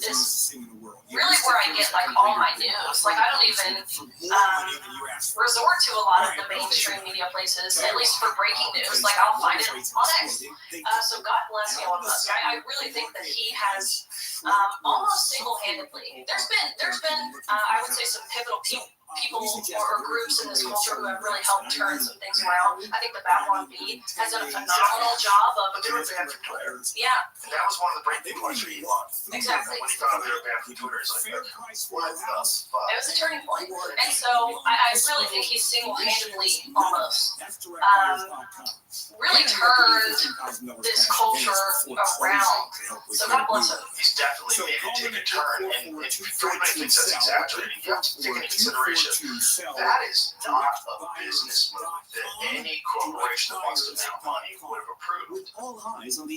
really where I get all my news. Like, I don't even resort to a lot of the mainstream media places, at least for breaking news. Like, I'll find it on X. So God bless Elon Musk. I really think that he has almost single-handedly. There's been I would say some pivotal people or groups in this culture who have really helped turn some things around. I think the Babylon Bee has done a phenomenal job of They were banned from Twitter. yeah, And that was one of the breaking points for Elon. exactly. When he found out they were banned from Twitter, it's like, what the fuck? It was a turning point. And so I really think he single-handedly almost really turned this culture around. So God bless him. He's definitely made it take a turn, and if everybody thinks that's exaggerating, you have to take into consideration that is not a business move that any corporation that wants to make money would have approved.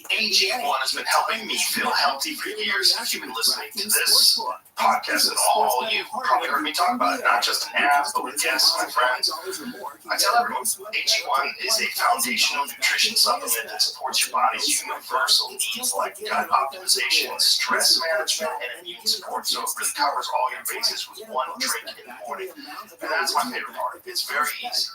AG1 has been helping me feel healthy for years. If you've been listening to this podcast at all, you've probably heard me talk about it, not just in ads, but with guests, my friends. I tell everyone, AG1 is a foundational nutrition supplement that supports your body's universal needs like gut optimization, stress management, and immune support. So it really covers all your bases with one drink in the morning. And that's my favorite part. It's very easy.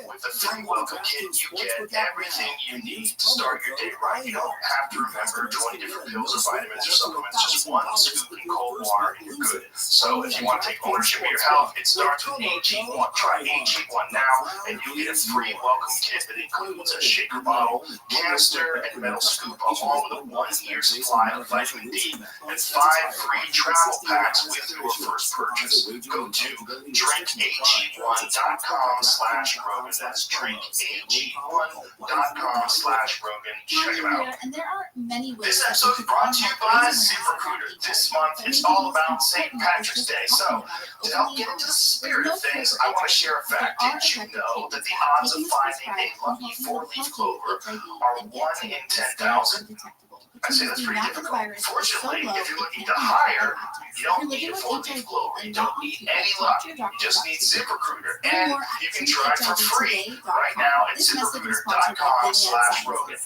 With the free welcome kit, you get everything you need to start your day right. You don't have to remember 20 different pills or vitamins or supplements. Just one scoop in cold water and you're good. So if you want to take ownership of your health, it starts with AG1. Try AG1 now and you'll get a free welcome kit that includes a shaker bottle, canister, and metal scoop, along with a 1-year supply of vitamin D and 5 free travel packs with your first purchase. Go to drinkag1.com/Rogan. That's drinkag1.com/Rogan. Check it out. And there are many ways. This episode is brought to you by ZipRecruiter. This month is all about St. Patrick's Day. So, to help get into the spirit of things, I want to share a fact. Did you know that the odds of finding a lucky 4-leaf clover are 1 in 10,000? I say that's pretty difficult. Fortunately, if you're looking to hire, you don't need a 4-leaf clover. You don't need any luck. You just need ZipRecruiter. And you can try it for free right now at ZipRecruiter.com/Rogan.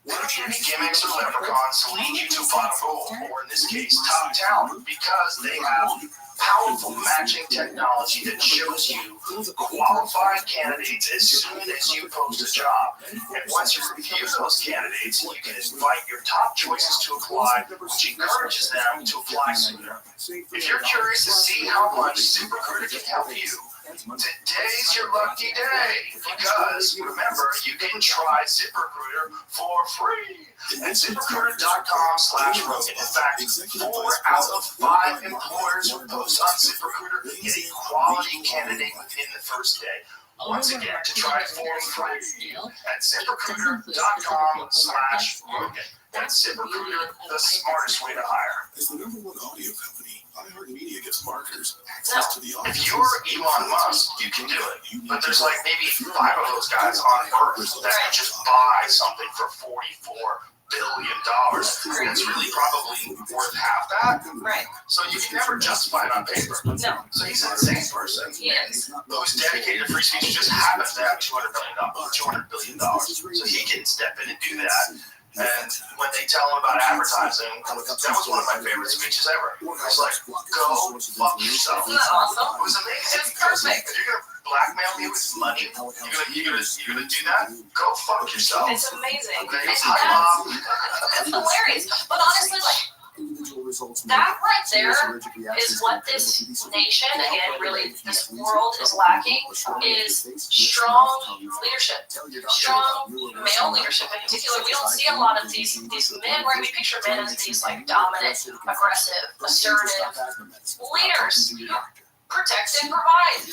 There are any gimmicks or leprechauns to lead you to a pot of gold, or in this case, top talent, because they have powerful matching technology that shows you qualified candidates as soon as you post a job. And once you review those candidates, you can invite your top choices to apply, which encourages them to apply sooner. If you're curious to see how much ZipRecruiter can help you, today's your lucky day, because remember, you can try ZipRecruiter for free at ZipRecruiter.com/Rogan. In fact, 4 out of 5 employers who post on ZipRecruiter get a quality candidate within the first day. Once again, to try it for free at ZipRecruiter.com/Rogan. That's ZipRecruiter, the smartest way to hire. As the #1 audio company, iHeartMedia gives marketers access to the audience. If you're Elon Musk, you can do it. But there's like maybe 5 of those guys on Earth that can just buy something for $44 billion. That's really probably worth half that. Right. So you can never justify it on paper. No. So he's an insane person. He is. Who's dedicated to free speech, just happens to have $200 billion. So he can step in and do that. And when they tell him about advertising, that was one of my favorite speeches ever. It was like, go fuck yourself. Isn't that awesome? It was amazing. It's perfect. If you're gonna blackmail me with money, you're gonna do that? Go fuck yourself. It's amazing. Then It's it's hilarious. But honestly, like, that right there is what this nation, again, really, this world is lacking, is strong leadership. Strong male leadership in particular. We don't see a lot of these men, right? We picture men as these, like, dominant, aggressive, assertive leaders who protect and provide.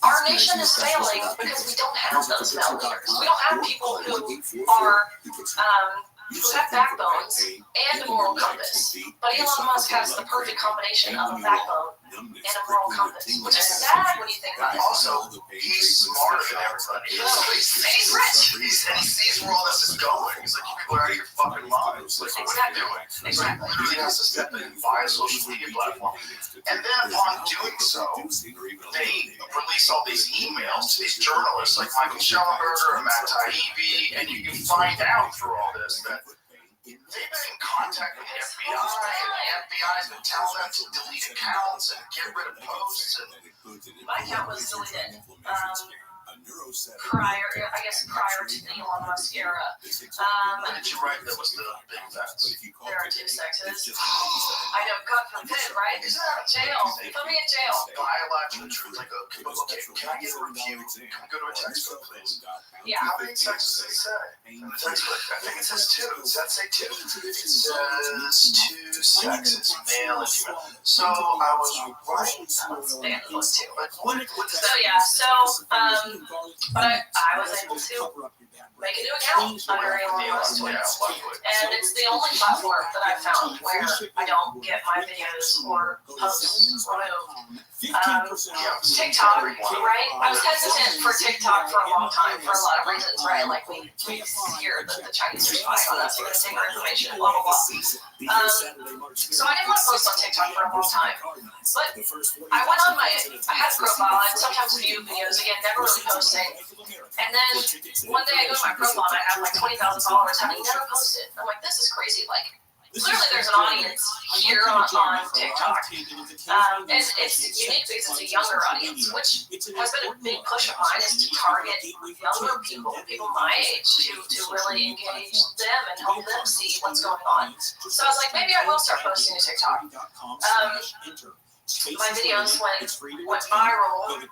Our nation is failing because we don't have those male leaders. We don't have people who are who have backbones and a moral compass. But Elon Musk has the perfect combination of a backbone and a moral compass, which is sad when you think about it. Also, he's smarter than everybody. He's rich. He sees where all this is going. He's like, you people are out of your fucking minds. Like, what are you doing? Exactly. He literally has to step in and buy a social media platform. And then upon doing so, they release all these emails to these journalists like Michael Schellenberger and Matt Taibbi, and you can find out through all this that they've been in contact with the FBI, and the FBI's been telling them to delete accounts and get rid of posts. And My account was deleted. prior to the Elon Musk era. What did you write that was the big facts? There are two sexes. I know, God forbid, right? Jail. Put me in jail. Biological truth. Like, okay, can I get a review? Can I go to a textbook, please? Yeah. How many sexes does it say? In the textbook, I think it says two. Does that say two? It says two sexes, male and female. So I was right. Stand those two. But what does So that yeah, but I was able to make a new account under Elon Musk tweets. And it's the only platform that I've found where I don't get my videos or posts removed. TikTok, right? I was hesitant for TikTok for a long time for a lot of reasons, right? Like we hear that the Chinese are spying on us, we're going to take our information, blah, blah, blah. So I didn't want to post on TikTok for a long time. But I went on I had a profile, I'd sometimes view videos, again, never really posting. And then one day I go to my profile and I have like 20,000 followers, having never posted. I'm like, this is crazy. Like, clearly there's an audience here on TikTok. And it's unique because it's a younger audience, which has been a big push of mine, is to target younger people my age, to really engage them and help them see what's going on. So I was like, maybe I will start posting to TikTok. My videos went viral, and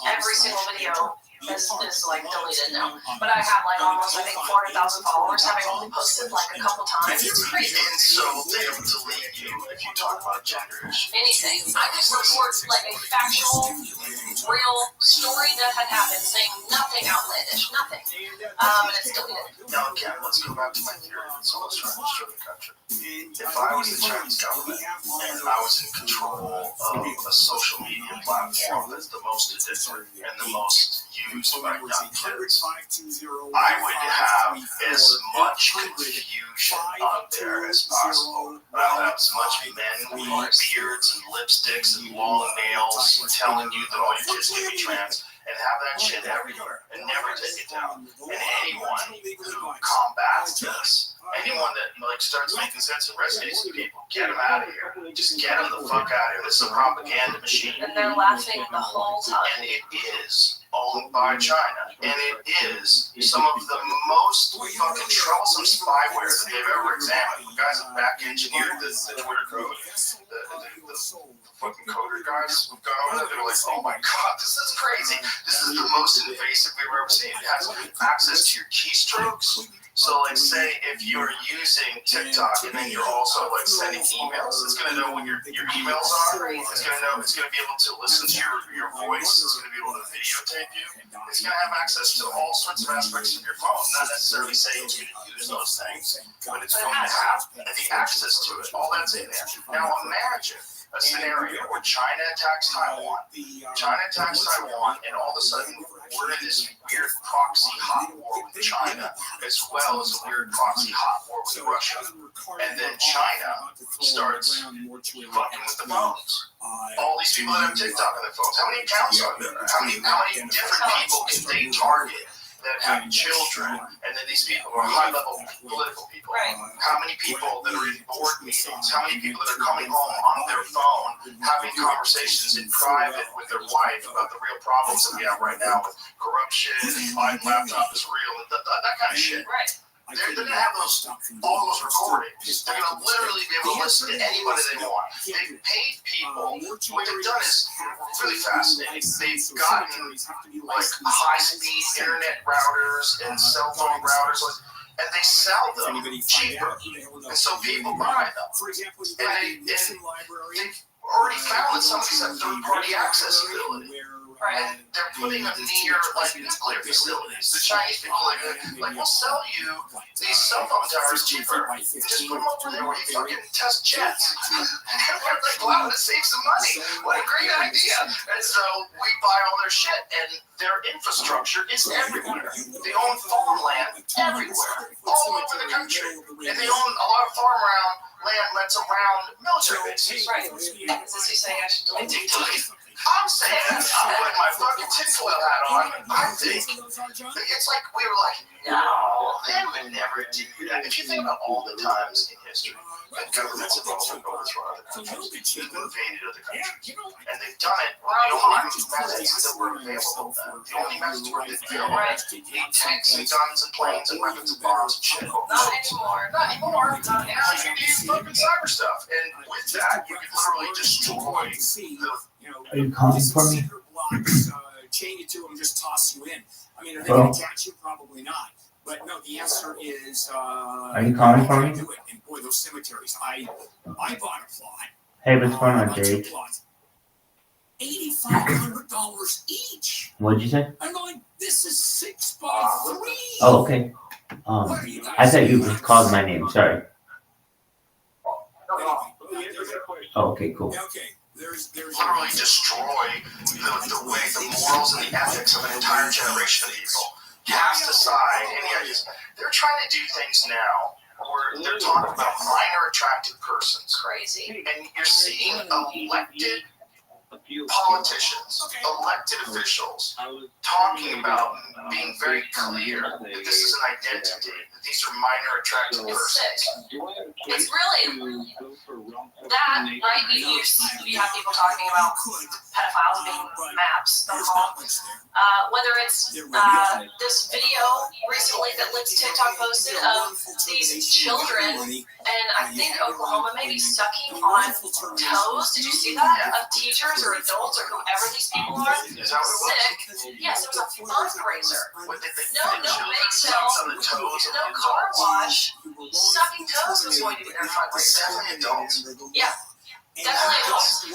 every single video is like deleted now. But I have like almost, I think, 400,000 followers, having only posted like a couple times. It's crazy. And so they don't delete you if you talk about gender issues. Anything. I just report like a factual, real story that had happened, saying nothing outlandish, nothing. And it's deleted. Now again, let's go back to my theory. It's almost trying to destroy the country. If I was the Chinese government and I was in control of a social media platform that's the most addictive and the most used by young kids, I would have as much confusion on there as possible. I would have as much men with beards and lipsticks and long nails telling you that all your kids can be trans, and have that shit everywhere and never take it down. And anyone who combats this, anyone that like starts making sense and resonates with people, get them out of here. Just get them the fuck out of here. This is a propaganda machine. And they're laughing the whole time. And it is owned by China. And it is some of the most fucking troublesome spyware that they've ever examined. The guys that back engineered the Twitter code, the fucking coder guys who've gone over there, they're like, oh my god, this is crazy. This is the most invasive we've ever seen. It has access to your keystrokes. So, like, say if you're using TikTok and then you're also like sending emails, it's gonna know what your emails are. It's gonna be able to listen to your voice. It's gonna be able to videotape you. It's gonna have access to all sorts of aspects of your phone. Not necessarily saying you use those things, but it's going to have the access to it. All that's in there. Now imagine a scenario where China attacks Taiwan. And all of a sudden we're in this weird proxy hot war with China, as well as a weird proxy hot war with Russia. And then China starts fucking with the phones. All these people that have TikTok on their phones. How many accounts are there? How many different people can they target that have children, and then these people are high-level political people? Right. How many people that are in board meetings? How many people that are coming home on their phone, having conversations in private with their wife about the real problems that we have right now with corruption, and Biden laptop is real, and that kind of shit. Right. They're going to have all those recordings. They're going to literally be able to listen to anybody they want. They've paid people. What they've done is really fascinating. They've gotten like high-speed internet routers and cell phone routers, and they sell them cheaper. And so people buy them. And they've already found that some of these have third-party accessibility. Right. And they're putting them near like nuclear facilities. The Chinese people are like, we'll sell you these cell phone towers cheaper. Just put them over there where you fucking test jets. And we're like, wow, this saves some money. What a great idea. And so we buy all their shit, and their infrastructure is everywhere. They own farmland everywhere, all over the country. And they own a lot of land that's around military bases. Right. Is this you saying I should delete TikTok? I'm saying, I'm putting my fucking tinfoil hat on. I think it's like we were like, no, they would never do that. If you think about all the times in history that governments have overthrown other countries, they've invaded other countries, and they've done it. The only methods that were available then, the only methods were available, tanks and guns and planes and weapons and bombs and shit. Not anymore. Not anymore. Now you use fucking cyber stuff, and with that, you can literally destroy the. Are you calling for me? Chain you to them, just toss you in. I mean, are they going to catch you? Probably not. But no, the answer is. Are you calling for me? Do it. And boy, those cemeteries. I bought a plot. Hey, what's going on, Jake? $8,500 each. What'd you say? I'm going. This is 6x3. Oh, okay. I thought you just called my name. Sorry. Oh, okay, cool. Okay. There's literally destroy the way, the morals and the ethics of an entire generation of people. Cast aside any ideas. They're trying to do things now where they're talking about minor attracted persons. Crazy. And you're seeing elected politicians, elected officials, talking about being very clear that this is an identity, that these are minor attracted persons. It's really that, right? You have people talking about pedophiles being maps, don't call them. Whether it's this video recently that Lips TikTok posted of these children, and I think Oklahoma maybe sucking on toes. Did you see that? Of teachers or adults or whoever these people are. Is that what it was? Sick. Yes, it was a fundraiser. What did they No bake sale, no car wash. Sucking toes was going to be their fundraiser. Definitely adults. Yeah. Definitely adults.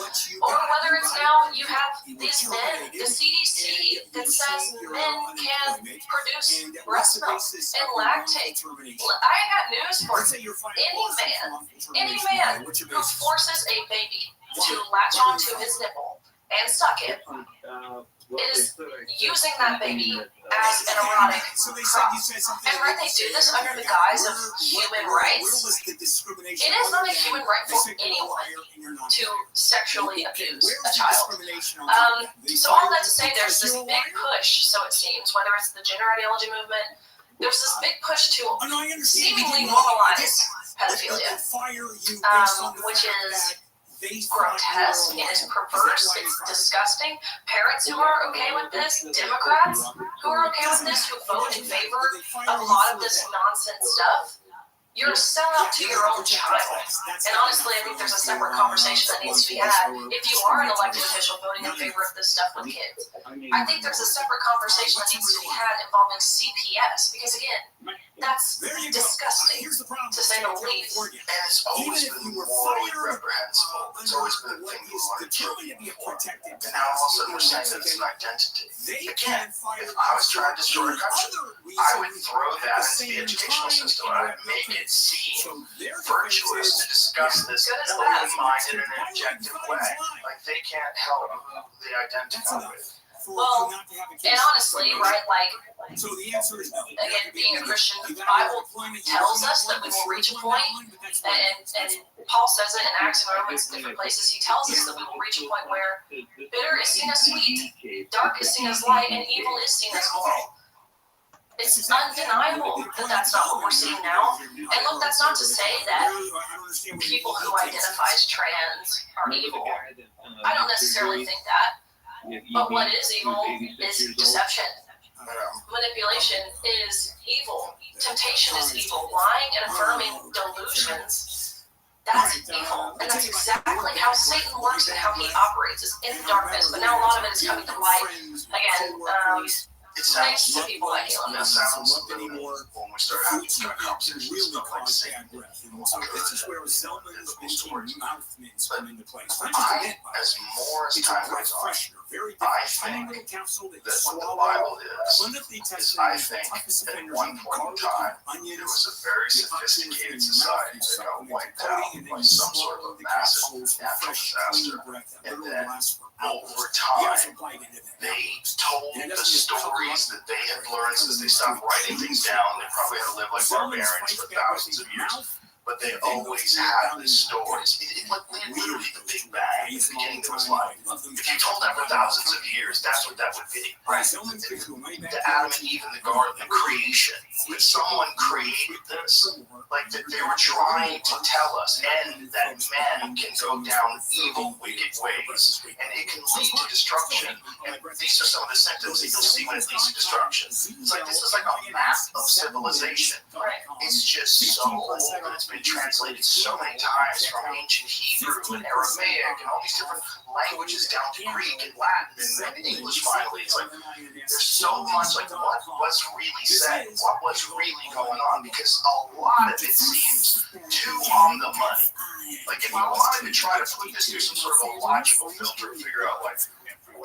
Or whether it's now you have these men, the CDC that says men can produce breast milk and lactate. I got news for you. Any man who forces a baby to latch onto his nipple and suck it is using that baby as an erotic prop. And right, they do this under the guise of human rights. It is not a human right for anyone to sexually abuse a child. So all that to say, there's this big push, so it seems, whether it's the gender ideology movement, there's this big push to seemingly normalize pedophilia, which is grotesque, it is perverse, it's disgusting. Parents who are okay with this, Democrats who are okay with this, who vote in favor of a lot of this nonsense stuff, you're selling out to your own child. And honestly, I think there's a separate conversation that needs to be had if you are an elected official voting in favor of this stuff with kids. I think there's a separate conversation that needs to be had involving CPS, because again, that's disgusting, to say the least. And it's always been morally reprehensible. It's always been a thing we want to kill people for. And now all of a sudden we're saying that it's an identity. Again, if I was trying to destroy a country, I would throw that into the educational system. I would make it seem virtuous to discuss this open-minded and objective way. Like they can't help who they identify with. Well, and honestly, right, like, again, being a Christian, the Bible tells us that we will reach a point, and Paul says it in Acts and Romans, different places, he tells us that we will reach a point where bitter is seen as sweet, dark is seen as light, and evil is seen as moral. It's undeniable that that's not what we're seeing now. And look, that's not to say that people who identify as trans are evil. I don't necessarily think that. But what is evil is deception. Manipulation is evil. Temptation is evil. Lying and affirming delusions, that's evil. And that's exactly how Satan works and how he operates, is in darkness. But now a lot of it is coming to light. Again, thanks to people like Elon Musk. Sounds anymore when we start having these kind of conversations about like Satan. This is where Zelma's mouth mints come into place. As more as time goes on, I think that what the Bible is I think at one point in time, it was a very sophisticated society that got wiped out by some sort of massive natural disaster. And then over time, they told the stories that they had learned since they stopped writing things down. They probably had to live like barbarians for thousands of years. And they told the stories that they had learned since they stopped writing things down. They probably had to live like barbarians for thousands of years. And but they always have the stories. Like literally the Big Bang. In the beginning, there was life. If you told that for thousands of years, that's what that would be. Right. The Adam and Eve in the garden, the creation. That someone created this. Like that they were trying to tell us, and that men can go down evil, wicked ways, and it can lead to destruction. And these are some of the symptoms that you'll see when it leads to destruction. It's like this is like a map of civilization. Right. It's just so old, and it's been translated so many times from ancient Hebrew and Aramaic and all these different languages down to Greek and Latin and English finally. It's like there's so much like what was really said, what was really going on, because a lot of it seems too on the money. Like if you wanted to try to put this through some sort of a logical filter and figure out like,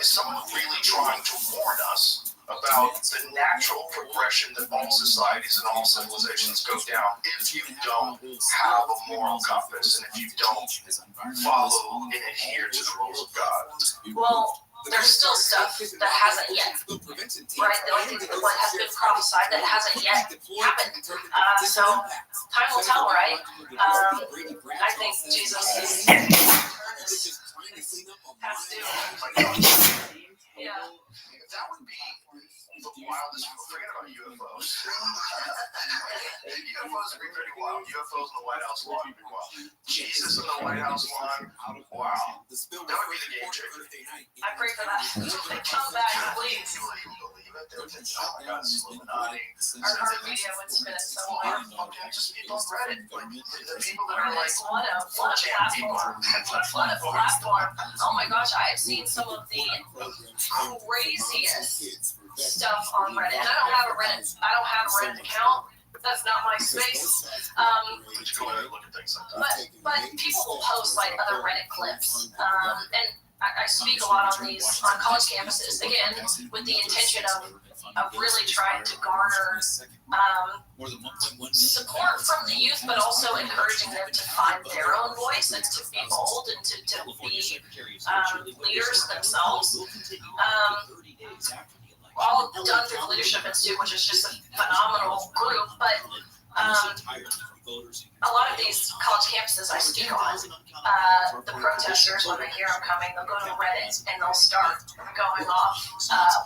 is someone really trying to warn us about the natural progression that all societies and all civilizations go down if you don't have a moral compass and if you don't follow and adhere to the rules of God? Well, there's still stuff that hasn't yet, right? What has been prophesied that hasn't yet happened. So time will tell, right? I think Jesus has to. Yeah. That would be the wildest. Forget about UFOs. UFOs would be pretty wild. UFOs in the White House lawn would be wild. Jesus in the White House lawn. Wow. That would be the game changer. I pray for that. Come back, please. People even believe it. They would think, oh my God, it's Illuminati. Our media would spin it somewhere. Okay, just people on Reddit. Like, the people that are like, What a platform. What a platform. Oh my gosh, I have seen some of the craziest stuff on Reddit. And I don't have a Reddit account. That's not my space. But people will post like other Reddit clips. And I speak a lot on college campuses, again, with the intention of really trying to garner support from the youth, but also encouraging them to find their own voice and to be bold and to be leaders themselves. All done through the Leadership Institute, which is just a phenomenal group, but a lot of these college campuses I speak on, the protesters, when they hear them coming, they'll go to Reddit and they'll start going off,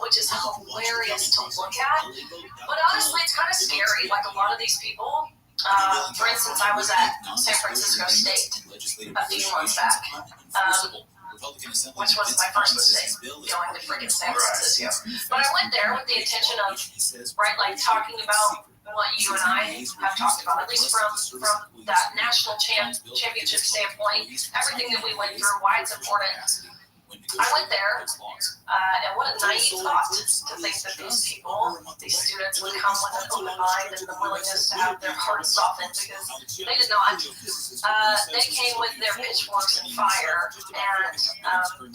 which is hilarious to look at. But honestly, it's kind of scary. Like a lot of these people, for instance, I was at San Francisco State a few months back, which was my first mistake, going to freaking San Francisco. But I went there with the intention of, right, like talking about what you and I have talked about, at least from that national championship standpoint, everything that we went through, why it's important. I went there, and what a naive thought to think that these people, these students, would come with an open mind and the willingness to have their hearts softened, because they did not. They came with their pitchforks and fire, and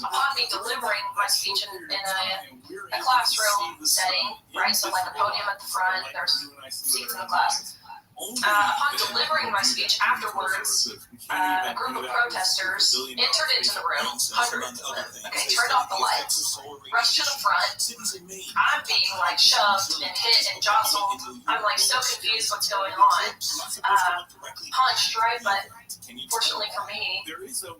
upon me delivering my speech in a classroom setting, right, so like a podium at the front, there's seats in the class. Upon delivering my speech afterwards, a group of protesters entered into the room, hundreds of them, turned off the lights, rushed to the front. I'm being like shoved and hit and jostled. I'm like so confused what's going on. Punched, right? But fortunately for me,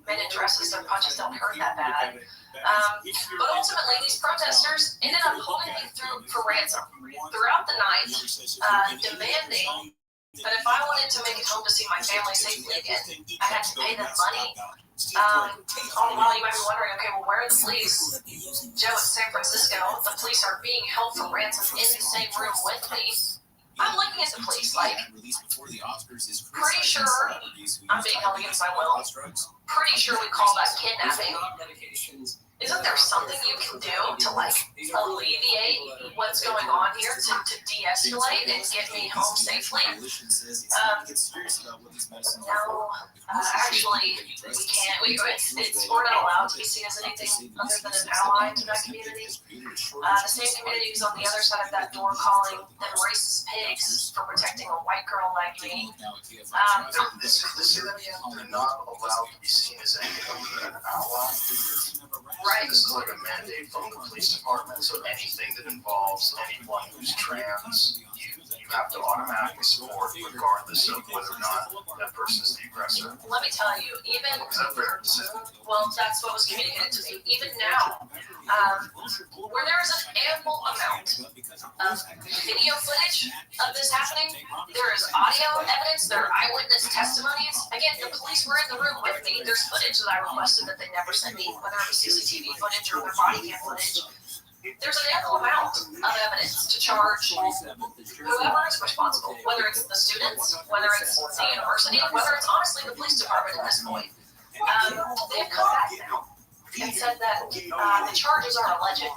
men in dresses, their punches don't hurt that bad. But ultimately, these protesters ended up holding me for ransom throughout the night, demanding that if I wanted to make it home to see my family safely again, I had to pay them money. All the while you might be wondering, okay, well, where are the police? Joe, at San Francisco, the police are being held for ransom in the same room with me. I'm looking at the police like, pretty sure I'm being held against my will. Pretty sure we call that kidnapping. Isn't there something you can do to like alleviate what's going on here, to de-escalate and get me home safely? No, actually, we can't. We're not allowed to be seen as anything other than an ally to that community. The same community who's on the other side of that door calling them racist pigs for protecting a white girl like me. They're not allowed to be seen as anything other than an ally. Right. This is like a mandate from the police department, so anything that involves anyone who's trans, you have to automatically support regardless of whether or not that person is the aggressor. Let me tell you, even, Is that fair to say? well, that's what was communicated to me. Even now, where there is an ample amount of video footage of this happening, there is audio evidence, there are eyewitness testimonies. Again, the police were in the room with me. There's footage that I requested that they never sent me, whether it was CCTV footage or their body cam footage. There's an ample amount of evidence to charge whoever is responsible, whether it's the students, whether it's the university, whether it's honestly the police department at this point. They've come back now and said that the charges are alleged.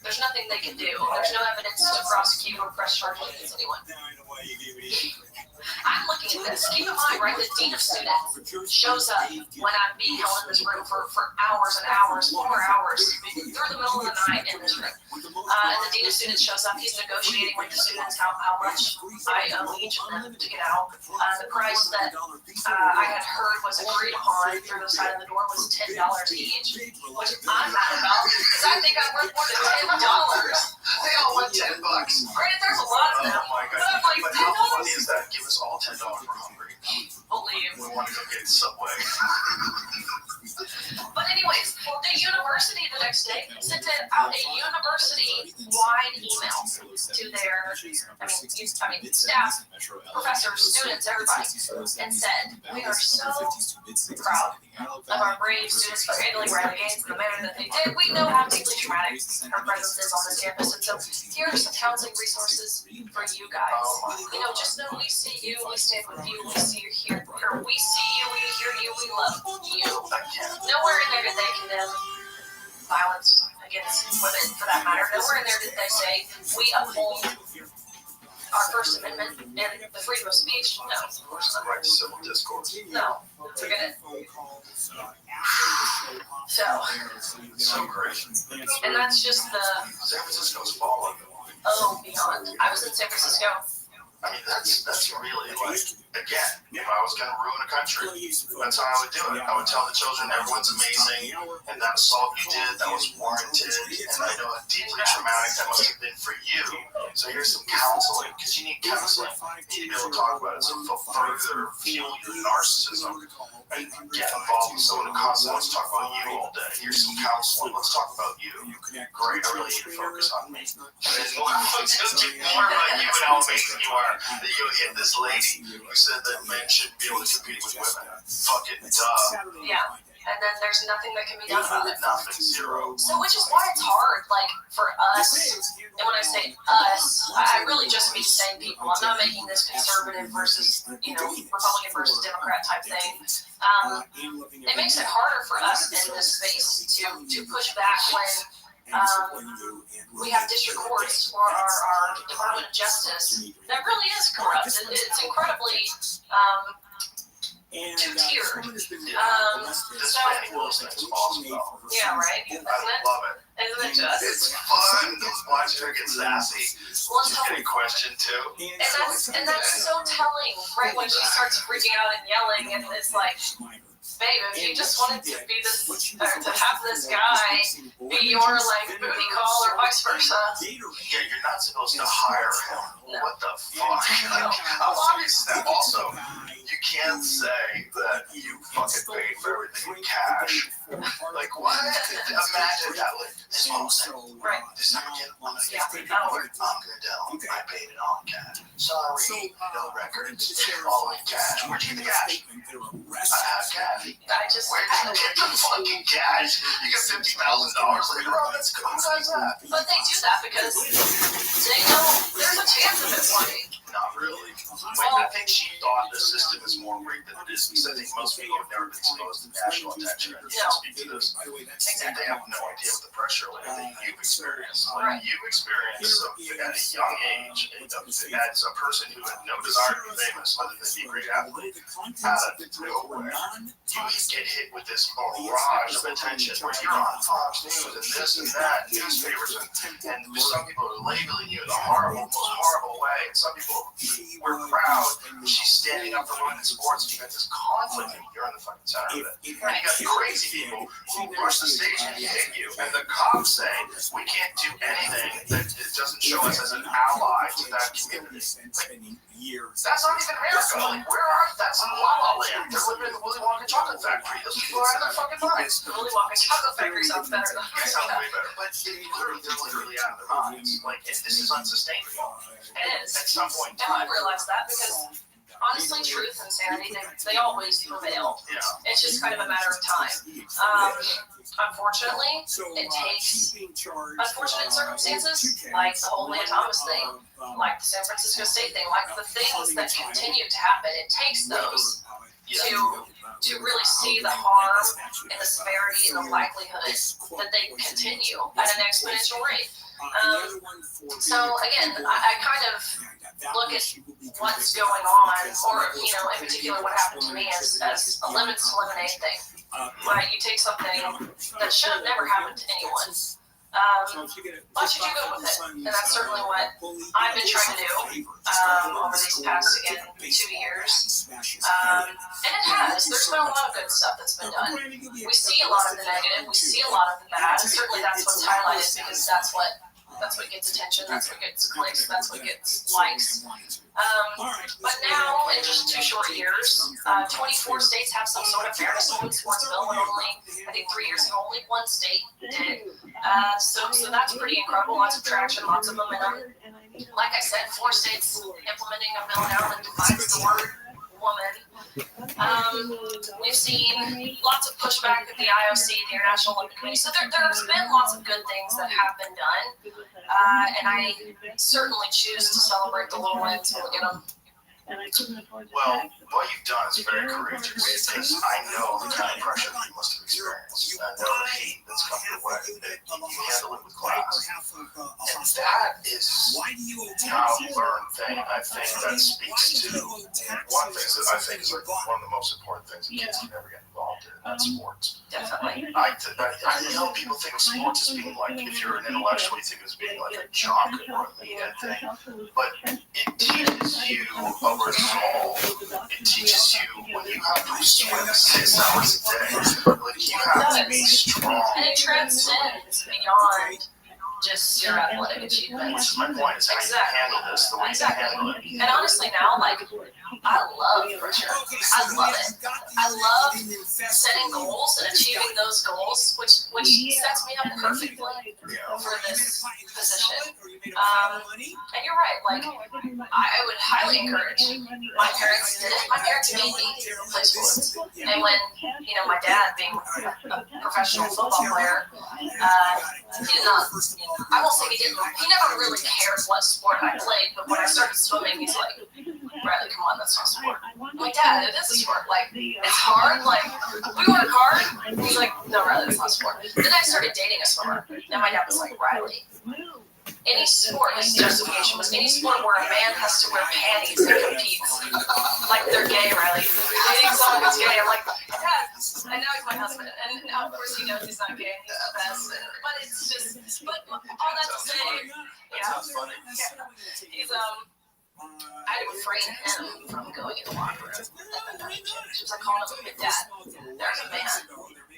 There's nothing they can do. There's no evidence to prosecute or press charges against anyone. I'm looking at this. Keep in mind, right, the dean of students shows up when I'm being held in this room for hours and hours, 4 hours, through the middle of the night in this room. And the dean of students shows up. He's negotiating with the students how much I owe each of them to get out. The price that I had heard was agreed upon through the side of the door was $10 each, which I'm mad about because I think I'm worth more than $10. They all want $10. Right? There's a lot of them. Oh my But God. I'm like, But how funny is that? Give us all $10. We're hungry. believe. We want to go get Subway. But anyways, the university the next day sent out a university-wide email to their, staff, professors, students, everybody, and said, we are so proud of our brave students for handling renegades in the manner that they did. We know how deeply traumatic our presence is on this campus, and so here are some counseling resources for you guys. Just know we see you, we stand with you, we see you here, or we see you, we hear you, we love you. Nowhere in there did they condemn violence against women, for that matter. Nowhere in there did they say we uphold our First Amendment and the freedom of speech. No, of course not. Right to civil discourse. No, forget it. So great. And that's just the San Francisco's fallen. beyond. I was in San Francisco. I mean, that's really like, again, if I was going to ruin a country, that's how I would do it. I would tell the children everyone's amazing, and that assault you did, that was warranted, and I know how deeply traumatic that must have been for you. So here's some counseling, because you need counseling. You need to be able to talk about it, so further fuel your narcissism, and get involved with someone who constantly wants to talk about you all day. Here's some counseling. Let's talk about you. Great, I really need to focus on me. And then just get more about you and how amazing you are. That you hit this lady who said that men shouldn't be able to compete with women. Fucking duh. Yeah. And then there's nothing that can be done about it. Nothing, zero. So which is why it's hard, like, for us, and when I say us, I really just mean sane people. I'm not making this conservative versus, Republican versus Democrat type thing. It makes it harder for us in this space to push back when we have district courts or our Department of Justice that really is corrupt. It's incredibly two-tiered. This Fannie Wilson is awesome though. Yeah, right? I love it. Isn't it just? It's fun to watch her get sassy. She's getting questioned too. And that's so telling, right? When she starts freaking out and yelling, and it's like, babe, if you just wanted to be this, or to have this guy be your booty call or vice versa. Yeah, you're not supposed to hire him. No. What the fuck? How long is that? Also, you can't say that you fucking paid for everything in cash. Like, what? Imagine that. This one was Right. this not again. I'm gonna Yeah, get that'll work. I'm gonna tell him I paid it all in cash. Sorry, no records. All in cash. Where'd you get the cash? I have cash. I just, Where'd you get the fucking cash? You get $50,000 later on. That's cool. Who does that? but they do that because they know there's a chance of it working. Not really. I think she thought the system is more rigged than it is, because I think most people have never been exposed to national attention and speak to this. And they have no idea what the pressure level that you've experienced. Like, you've experienced at a young age, as a person who had no desire to be famous, other than be a great athlete, out of nowhere, you get hit with this barrage of attention where you're on Fox News and this and that, newspapers, and some people are labeling you in the most horrible way, and some people were proud that she's standing up for women in sports, and you got this conflict, and you're in the fucking center of it. And you got crazy people who rush the stage and hit you, and the cops say, we can't do anything that doesn't show us as an ally to that community. Spending years. That's not even America. Like, where are that's La La Land? They're living in the Willy Wonka chocolate factory. Those people are out of their fucking minds. Willy Wonka chocolate factory sounds better though. It sounds way better, but they're literally out of their minds. Like, and this is unsustainable. It is. At some point in And time. we realize that because honestly, truth and sanity, they always prevail. Yeah. It's just kind of a matter of time. Unfortunately, it takes unfortunate circumstances, like the whole Leah Thomas thing, like the San Francisco State thing, like the things that continue to happen. It takes those to really see the harm and the severity and the likelihood that they continue at an exponential rate. So again, I kind of look at what's going on, or in particular, what happened to me as a lemons to lemonade thing. Right, you take something that should have never happened to anyone. Why should you go with it? And that's certainly what I've been trying to do over these past, 2 years. And it has. There's been a lot of good stuff that's been done. We see a lot of the negative. We see a lot of the bad. And certainly that's what's highlighted because that's what gets attention. That's what gets clicks. That's what gets likes. But now, in just 2 short years, 24 states have some sort of fairness in women's sports bill, and I think 3 years ago, only one state did. So that's pretty incredible. Lots of traction, lots of momentum. Like I said, 4 states implementing a bill now that defines the word woman. We've seen lots of pushback at the IOC, the International Olympic Committee. So there's been lots of good things that have been done. And I certainly choose to celebrate the little wins when we get them. Well, what you've done is very courageous because I know the kind of pressure that you must have experienced. I know the hate that's come your way. That you handle it with class. And that is how you learn thing. I think that speaks to one thing that I think is like one of the most important things that kids can ever get involved in. That's sports. Definitely. I know people think of sports as being like, if you're an intellectual, you think of it as being like a jock or a lead thing. But it teaches you a resolve. It teaches you when you have to swim 6 hours a day, like you have to be strong. And it transcends beyond just your athletic achievements. My point is how you handle this, the way you handle it. And honestly now, like, I love pressure. I love it. I love setting goals and achieving those goals, which sets me up perfectly for this position. And you're right, like, I would highly encourage. My parents did it. My parents made me play sports. And when, my dad, being a professional football player, he did not, I won't say he never really cared what sport I played, but when I started swimming, he's like, Riley, come on, that's not a sport. I'm like, Dad, it is a sport. Like, it's hard. Like, we work hard. He's like, no, Riley, it's not a sport. Then I started dating a swimmer. And my dad was like, Riley, any sport, his justification was any sport where a man has to wear panties and competes. Like, they're gay, Riley. Dating someone who's gay. I'm like, Dad, and now he's my husband. And now, of course, he knows he's not gay. He's the best. But it's just, but all that to say, That's funny. He's, I had to refrain him from going in the locker room. She was like, calling him a dad. There's a man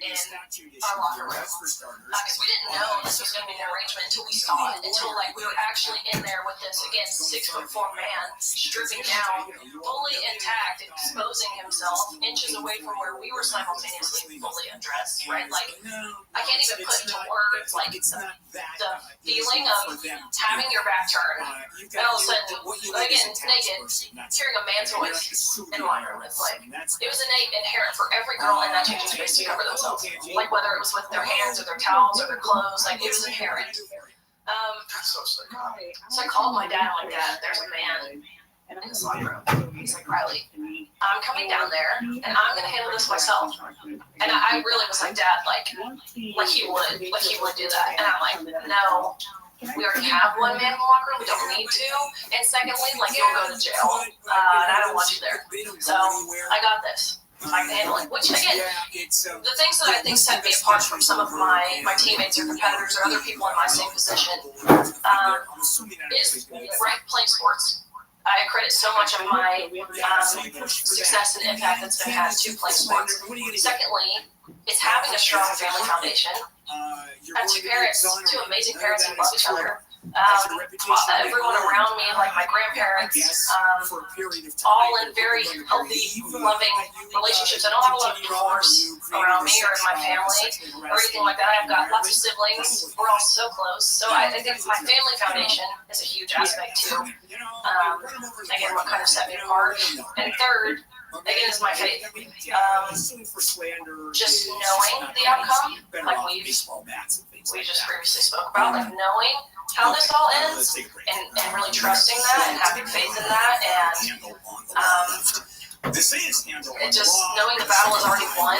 in our locker room. Because we didn't know this was going to be an arrangement until we saw it. Until, like, we were actually in there with this, again, 6'4" man, stripping down, fully intact, exposing himself inches away from where we were simultaneously fully undressed, right? Like, I can't even put into words, like, the feeling of having your back turned, and all of a sudden, again, naked, hearing a man's voice in the locker room. It's like, it was innate, inherent for every girl in that changing space to cover themselves. Like, whether it was with their hands or their towels or their clothes, like, it was inherent. That's so psychotic. So I called my dad. I'm like, Dad, there's a man in this locker room. He's like, Riley, I'm coming down there, and I'm gonna handle this myself. And I really was like, Dad, like he would do that. And I'm like, no. We already have one man in the locker room. We don't need to. And secondly, like, you'll go to jail, and I don't want you there. So I got this. I can handle it. Which, again, the things that I think set me apart from some of my teammates or competitors or other people in my same position is playing sports. I credit so much of my success and impact that's been had to play sports. Secondly, it's having a strong family foundation. I have 2 parents, 2 amazing parents who love each other. everyone around me, like my grandparents, all in very healthy, loving relationships. I don't have a lot of divorce around me or in my family or anything like that. I've got lots of siblings. We're all so close. So I think my family foundation is a huge aspect too. Again, what kind of set me apart. And third, again, is my faith. Just knowing the outcome, like we just previously spoke about, like knowing how this all ends and really trusting that and having faith in that, and just knowing the battle is already won.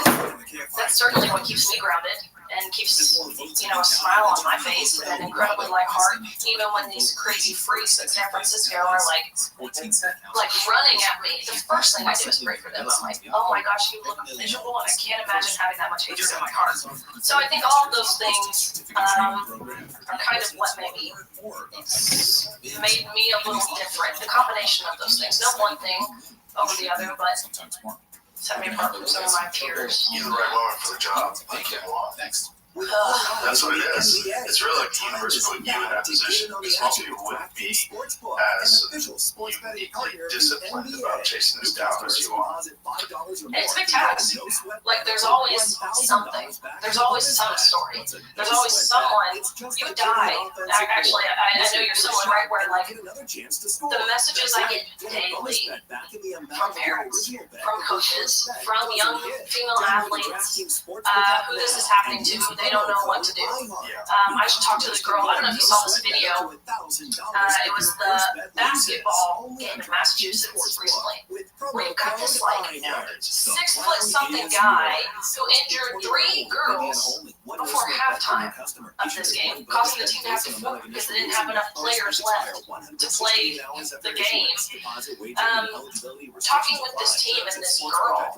That's certainly what keeps me grounded and keeps, a smile on my face and an incredibly light heart, even when these crazy freaks in San Francisco are like running at me. The first thing I do is pray for them. I'm like, oh my gosh, you look miserable, and I can't imagine having that much hatred in my heart. So I think all of those things are kind of what made me a little different. The combination of those things, no one thing over the other, but set me apart from some of my peers. You're the right woman for the job. Next. That's what it is. It's really like the universe put you in that position. Because most people wouldn't be as uniquely disciplined about chasing this down as you are. And it's a big task. Like, there's always something. There's always some story. There's always someone. You die. Actually, I know you're someone, right, where, like, the messages I get daily from parents, from coaches, from young female athletes, who this is happening to, they don't know what to do. I just talked to this girl. I don't know if you saw this video. It was the basketball game in Massachusetts recently, where you've got this like 6-foot-something guy who injured 3 girls before halftime of this game, causing the team to have to flip because they didn't have enough players left to play the game. Talking with this team and this girl,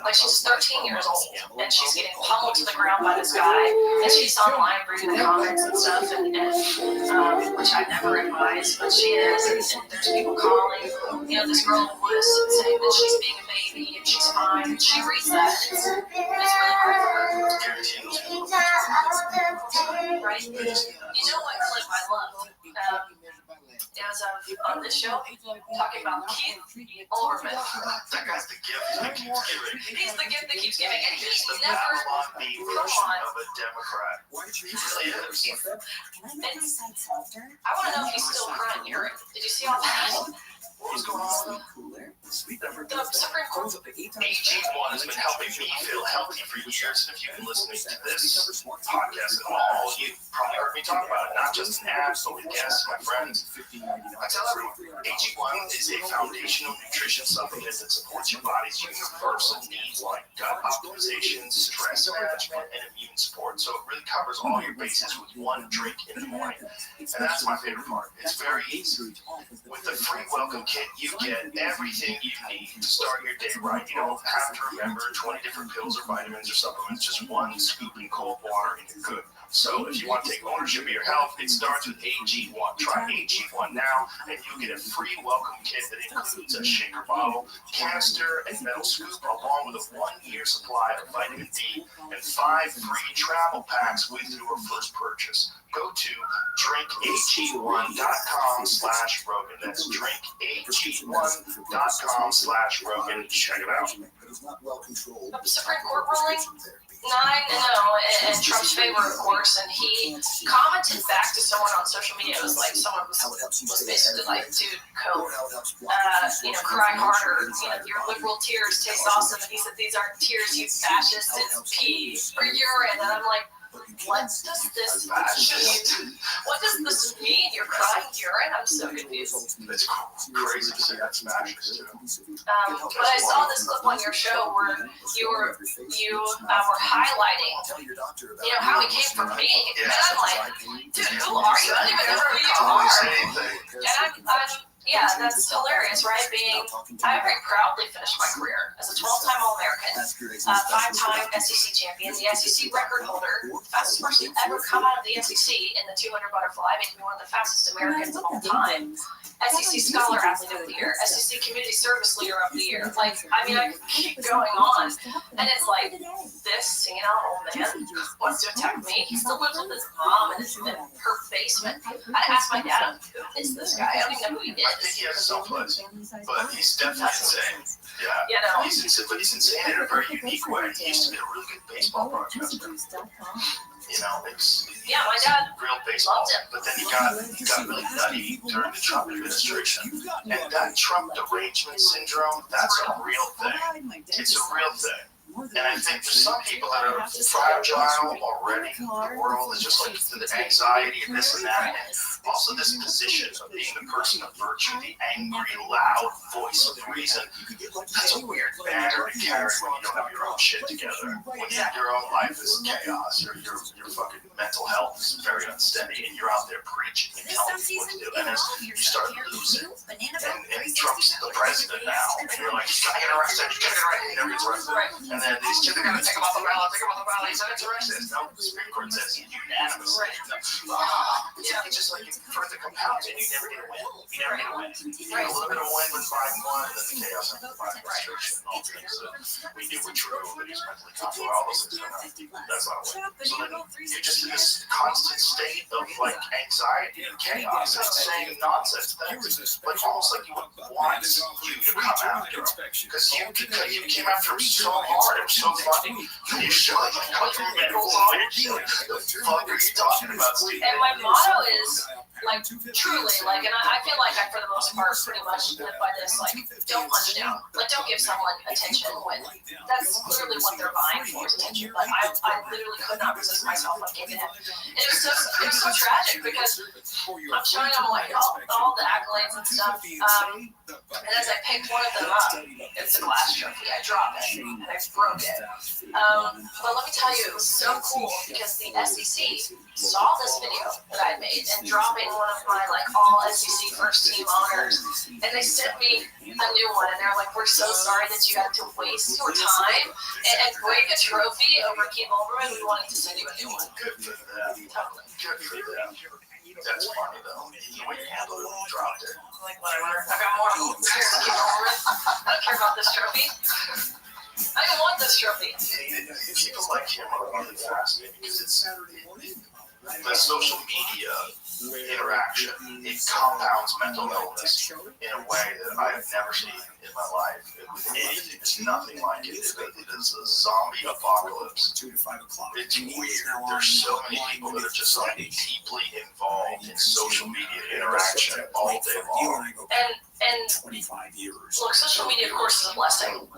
like she's 13 years old, and she's getting pummeled to the ground by this guy. And she's online reading the comments and stuff, and which I never advise, but she is, and there's people calling, this girl was saying that she's being a baby and she's fine, and she reads that, it's really hard for her. Right? You know what clip I love? It was on this show, talking about Keith Olbermann. That guy's the gift that keeps giving. He's the gift that keeps giving, and he's the never, version of a Democrat. He really is. I want to know if he's still crying urine. Did you see all that? What was going on? The Supreme Court. AG1 has been helping me feel healthy for years, and if you've been listening to this podcast at all, you've probably heard me talk about it, not just an app, but with guests, my friends. I tell everyone, AG1 is a foundational nutrition supplement that supports your body's universal needs like gut optimization, stress management, and immune support. So it really covers all your bases with one drink in the morning. And that's my favorite part. It's very easy. With the free welcome kit, you get everything you need to start your day right. You don't have to remember 20 different pills or vitamins or supplements, just one scoop in cold water and you're good. So if you want to take ownership of your health, it starts with AG1. Try AG1 now, and you'll get a free welcome kit that includes a shaker bottle, canister, and metal scoop, along with a 1-year supply of vitamin D and 5 free travel packs with your first purchase. Go to drinkag1.com/Rogan. That's drinkag1.com/Rogan. Check it out. Supreme Court ruling 9-0 in Trump's favor, of course, and he commented back to someone on social media. It was like someone was basically like, dude, Coke, cry harder. Your liberal tears taste awesome. And he said, these aren't tears, you fascist. It's pee or urine. And I'm like, what does this mean? What does this mean? You're crying urine? I'm so confused. It's crazy to see that fascist too. But I saw this clip on your show where you were highlighting, how he came from me. And I'm like, dude, who are you? I don't even know who you are. And that's hilarious, right? I very proudly finished my career as a 12-time All-American, 5-time SEC champion, the SEC record holder, fastest person ever come out of the SEC in the 200 butterfly, making me one of the fastest Americans of all time. SEC Scholar Athlete of the Year, SEC Community Service Leader of the Year. Like, I mean, I can keep going on. And it's like, this senile old man wants to attack me. He still lives with his mom in her basement. I asked my dad, who is this guy? I don't even know who he I think is. he has someplace, but he's definitely insane. Yeah. You know? He's insane in a very unique way. He used to be a really good baseball broadcaster. You know, it's Yeah, my dad real baseball. loved him. But then he got really nutty during the Trump administration. And that Trump derangement syndrome, that's a real thing. It's a real thing. And I think for some people that are fragile already, the world is just like the anxiety and this and that. And also this position of being the person of virtue, the angry, loud voice of reason. That's a weird banner to carry when you don't have your own shit together. When your own life is chaos, or your fucking mental health is very unsteady, and you're out there preaching and telling people what to do. And as you start losing, and Trump's the president now, and you're like, he's gonna get arrested, he never gets arrested. And then these kids are gonna take him off the ballot, he said it's racist. No, the Supreme Court says unanimously. It's just like for it to compound, and you never get a win. You never get a win. You get a little bit of a win with Biden won, and then the chaos of the Biden administration and all the things that we knew were true, that he's mentally comfortable, all those things. That's not a win. So then you're just in this constant state of like anxiety and chaos and saying nonsense things, like almost like you would want you to come after him because you came after him so hard. It was so funny. You showed like how your medals on your the fuck are you talking about? And my motto is, like, truly, like, and I feel like I, for the most part, pretty much live by this, like, don't punch down. Like, don't give someone attention when that's clearly what they're vying for is attention. But I literally could not resist myself from giving it. And it was so tragic because I'm showing them, like, all the accolades and stuff. And as I picked one of them up, it's a glass trophy. I dropped it, and I broke it. But let me tell you, it was so cool because the SEC saw this video that I made and dropping one of my like all SEC first team honors, and they sent me a new one, and they're like, "We're so sorry that you had to waste your time and break a trophy over Keith Olbermann. We wanted to send you a new one." Good for them. Totally. Good for them. That's funny though. The way you handled it when you dropped it. Like whatever. I got more hopes here to Keith Olbermann. I don't care about this trophy. I don't want this trophy. People like him are really fascinating because it's the social media interaction. It compounds mental illness in a way that I've never seen in my life. It's nothing like it. It is a zombie apocalypse. It's weird. There's so many people that are just like deeply involved in social media interaction all day long. And 25 years. Look, social media, of course, is a blessing.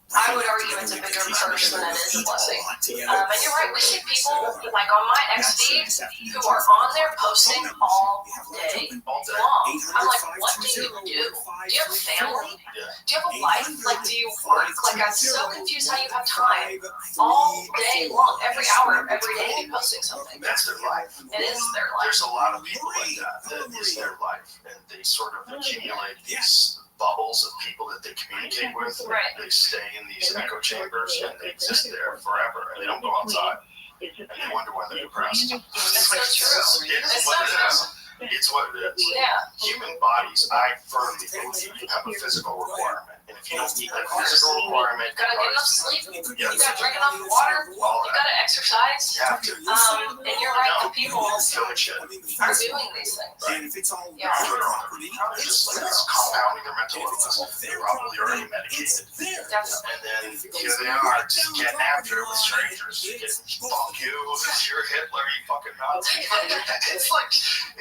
I would argue it's a bigger curse than it is a blessing. And you're right, we see people, like on my ex feed, who are on there posting all day long. I'm like, what do you do? Do you have a family? Do you have a life? Like, do you work? Like, I'm so confused how you have time all day long, every hour, every day, you're posting something. That's their life. It is their life. There's a lot of people like that. That is their life. And they sort of accumulate these bubbles of people that they communicate with. Right. They stay in these echo chambers and they exist there forever and they don't go outside. And they wonder why they're depressed. That's so true. It's what it is. It's what it is. Yeah. Human bodies, I firmly believe, you have a physical requirement. And if you don't meet that physical requirement, You gotta get enough sleep. Yeah. You gotta drink enough water. You gotta exercise. you have to. And you're right, the people are Killing shit. doing these things. Yeah. They're just like it's compounding their mental illness. They're probably already medicated. Definitely. And then here they are just getting after it with strangers. Getting, fuck you, you're Hitler, you fucking Nazi. It's like,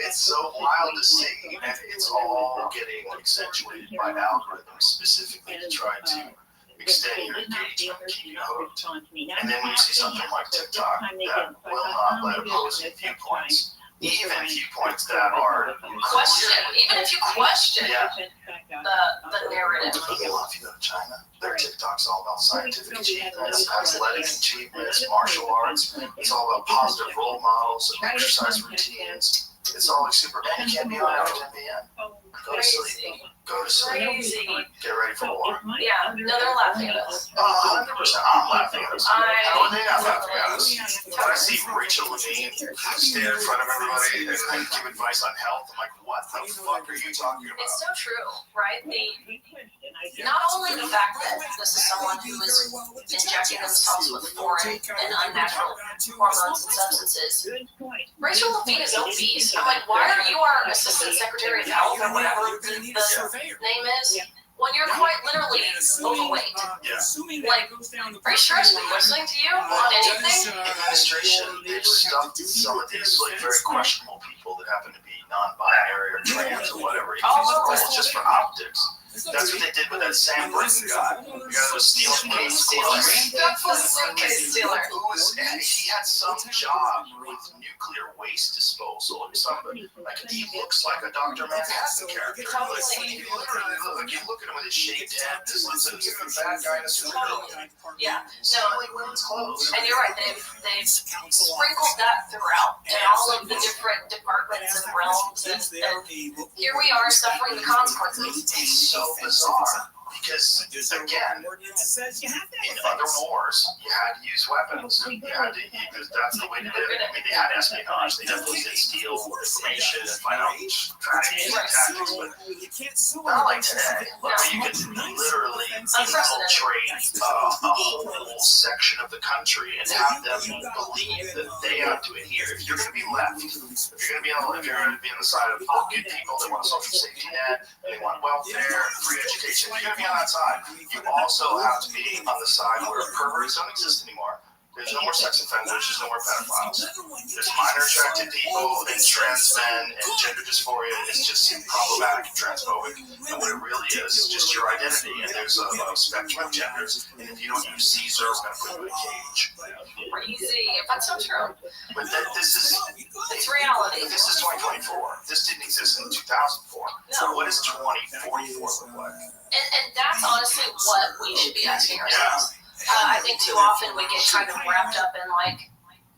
it's so wild to see. And it's all getting accentuated by algorithms specifically to try to extend your engagement, keep you hooked. And then when you see something like TikTok that will not let opposing viewpoints, even viewpoints that are Question. Even if you question Yeah. the narrative. If you go to China, their TikTok's all about scientific achievements, athletic achievements, martial arts. It's all about positive role models and exercise routines. It's all like super. And you can't be on MTN. Go to sleep. Go to sleep. Crazy. Get ready for war. Yeah, no, they're laughing at us. 100%. I'm laughing at us. How are they not laughing at us? When I see Rachel Levine stand in front of everybody and give advice on health, I'm like, what the fuck are you talking about? It's so true, right? Not only the fact that this is someone who is injecting themselves with foreign and unnatural hormones and substances. Rachel Levine is obese. I'm like, why are you our assistant secretary of health or whatever the name is? When you're quite literally overweight. Yeah. Like, are you sure I should be listening to you on anything? Administration, they've stuffed some of these like very questionable people that happen to be non-binary or trans or whatever. It's just for optics. That's what they did with that Sam Britton guy. The guy that was stealing case stealers. That was a case stealer. And he had some job with nuclear waste disposal and somebody. Like, he looks like a Dr. Manhattan character. Like, you look at him with his shaved head, this is the bad guy in a suit. Yeah, So no, like women's clothes. and you're right, they've sprinkled that throughout in all of the different departments and realms, and here we are suffering the consequences. It's so bizarre because, again, in other wars, you had to use weapons. You had to, that's the way to do it. I mean, they had espionage. They definitely did steal information and find out strategies and tactics, but not like today, where you could literally infiltrate a whole section of the country and have them believe that they have to adhere. If you're going to be left, if you're going to be on the side of all good people that want a social safety net, and they want welfare, free education, you're going to be on that side. You also have to be on the side where perverts don't exist anymore. There's no more sex offenders, there's no more pedophiles. There's minor attracted people and trans men and gender dysphoria is just problematic and transphobic. And what it really is just your identity. And there's a spectrum of genders. And if you don't use Caesar, we're going to put you in a cage. Crazy. That's so true. But this is It's reality. This is 2024. This didn't exist in 2004. So what does 2044 look like? And that's honestly what we should be asking ourselves. I think too often we get kind of wrapped up in like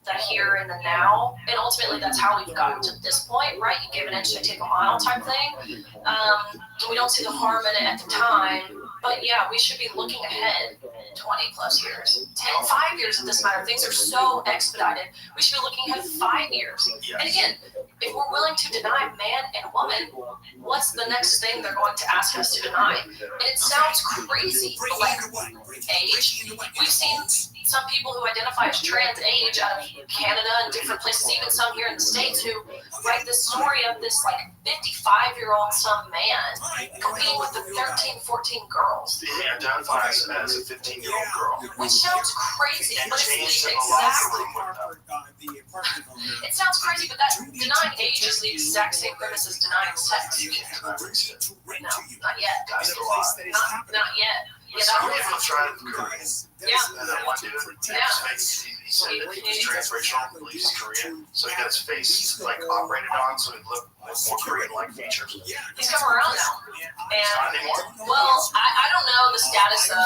the here and the now, and ultimately that's how we've gotten to this point, right? You give an inch, I take a mile type thing. We don't see the harm in it at the time, but yeah, we should be looking ahead 20 plus years, 5 years at this matter. Things are so expedited. We should be looking ahead 5 years. And again, if we're willing to deny man and woman, what's the next thing they're going to ask us to deny? And it sounds crazy, but like age, we've seen some people who identify as trans age out of Canada and different places, even some here in the States, who write this story of this like 55-year-old some man competing with the 13, 14 girls. He identifies as a 15-year-old girl. Which sounds crazy, And but it's changed the in the locker exact. room with them. It sounds crazy, but that denying age is the exact same premise as denying sex. You can't deny race yet. No, not yet. Guys still lie. Not yet. Yeah, Some that people was, tried it in Korea. yeah. And that one dude, Yeah. he said that he was transracial, but he's Korean. So he got his face like operated on so he looked more Korean-like features. He's come around now. Not And, anymore. well, I don't know the status of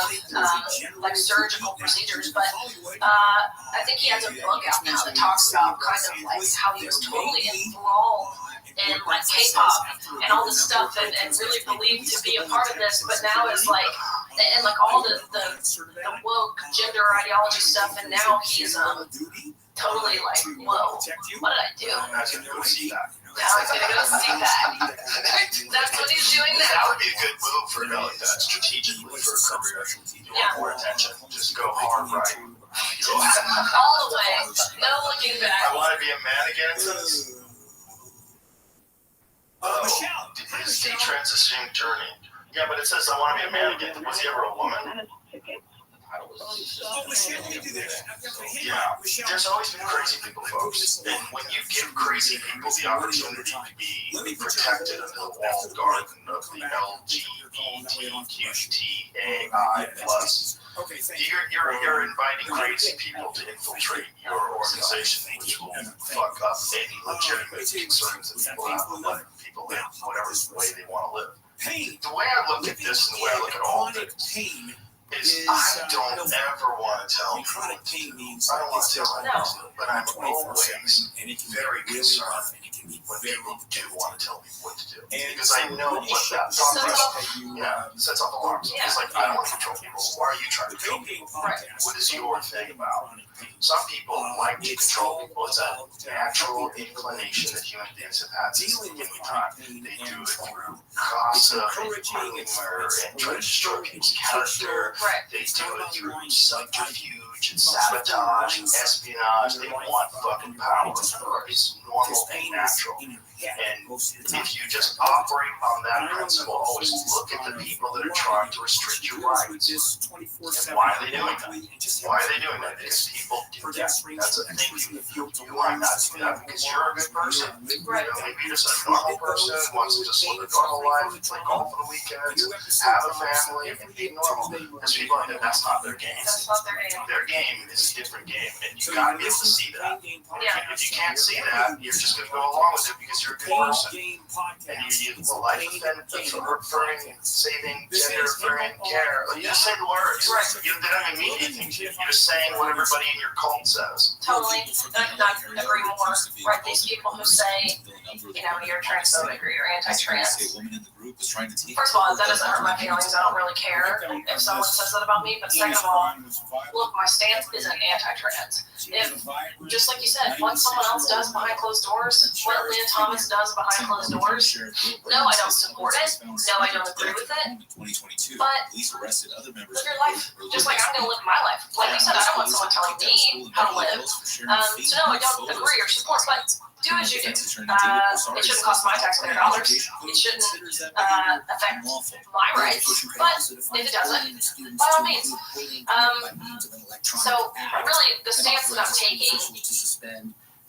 like surgical procedures, but I think he has a book out now that talks about kind of like how he was totally enthralled in like K-pop and all this stuff and really believed to be a part of this, but now is like, and like all the woke gender ideology stuff, and now he's totally like, whoa, what did I do? Imagine if you would see that. Now I'm gonna go see that. That's what he's doing That now. would be a good move for like that strategically for a career. You Yeah. want more attention. Just go hard right. All the way, no looking I back. want to be a man again. It says. His detransitioning journey. Yeah, but it says I want to be a man again. Was he ever a woman? Yeah, there's always been crazy people, folks. And when you give crazy people the opportunity to be protected under the walled garden of the LGBTQTAI+, you're inviting crazy people to infiltrate your organization, which will fuck up any legitimate concerns that people have with letting people live whatever way they want to live. The way I look at this and the way I look at all of it is I don't ever want to tell people what to do. I don't want to tell anyone, but I'm always very concerned when people do want to tell me what to do. Because I know what that thought process sets off alarms. It's like, I don't want to control people. Why are you trying to control people? What is your thing about? Some people like to control people. It's a natural inclination that human beings have had since the beginning of time. They do it through gossip and rumor and try to destroy people's character. They do it through subterfuge and sabotage and espionage. They want fucking power. It's normal and natural. And if you just operate on that principle, always look at the people that are trying to restrict your rights. And why are they doing that? Why are they doing that? Because people do that. That's a thing. You might not do that because you're a good person. You know, maybe you're just a normal person who wants to just live a normal life, play golf on the weekends, have a family, and be normal. There's people out there, that's not their game. That's not their game. Their game is a different game, and you gotta be able to see that. If you can't see that, you're just gonna go along with it because you're a good person. And you life affirming, saving, gender affirming, care. You just say the words. They don't even mean anything to you. You're just saying what everybody in your cult says. Totally. I could not agree more. Right, these people who say, you know, you're transphobic or you're anti-trans. First of all, that doesn't hurt my feelings. I don't really care if someone says that about me. But second of all, look, my stance isn't anti-trans. If, just like you said, what someone else does behind closed doors, what Leah Thomas does behind closed doors, no, I don't support it. No, I don't agree with it. But live your life just like I'm going to live my life. Like you said, I don't want someone telling me how to live. So no, I don't agree or support, but do as you do. It shouldn't cost my taxpayer dollars. It shouldn't affect my rights. But if it doesn't, by all means. So really, the stance that I'm taking,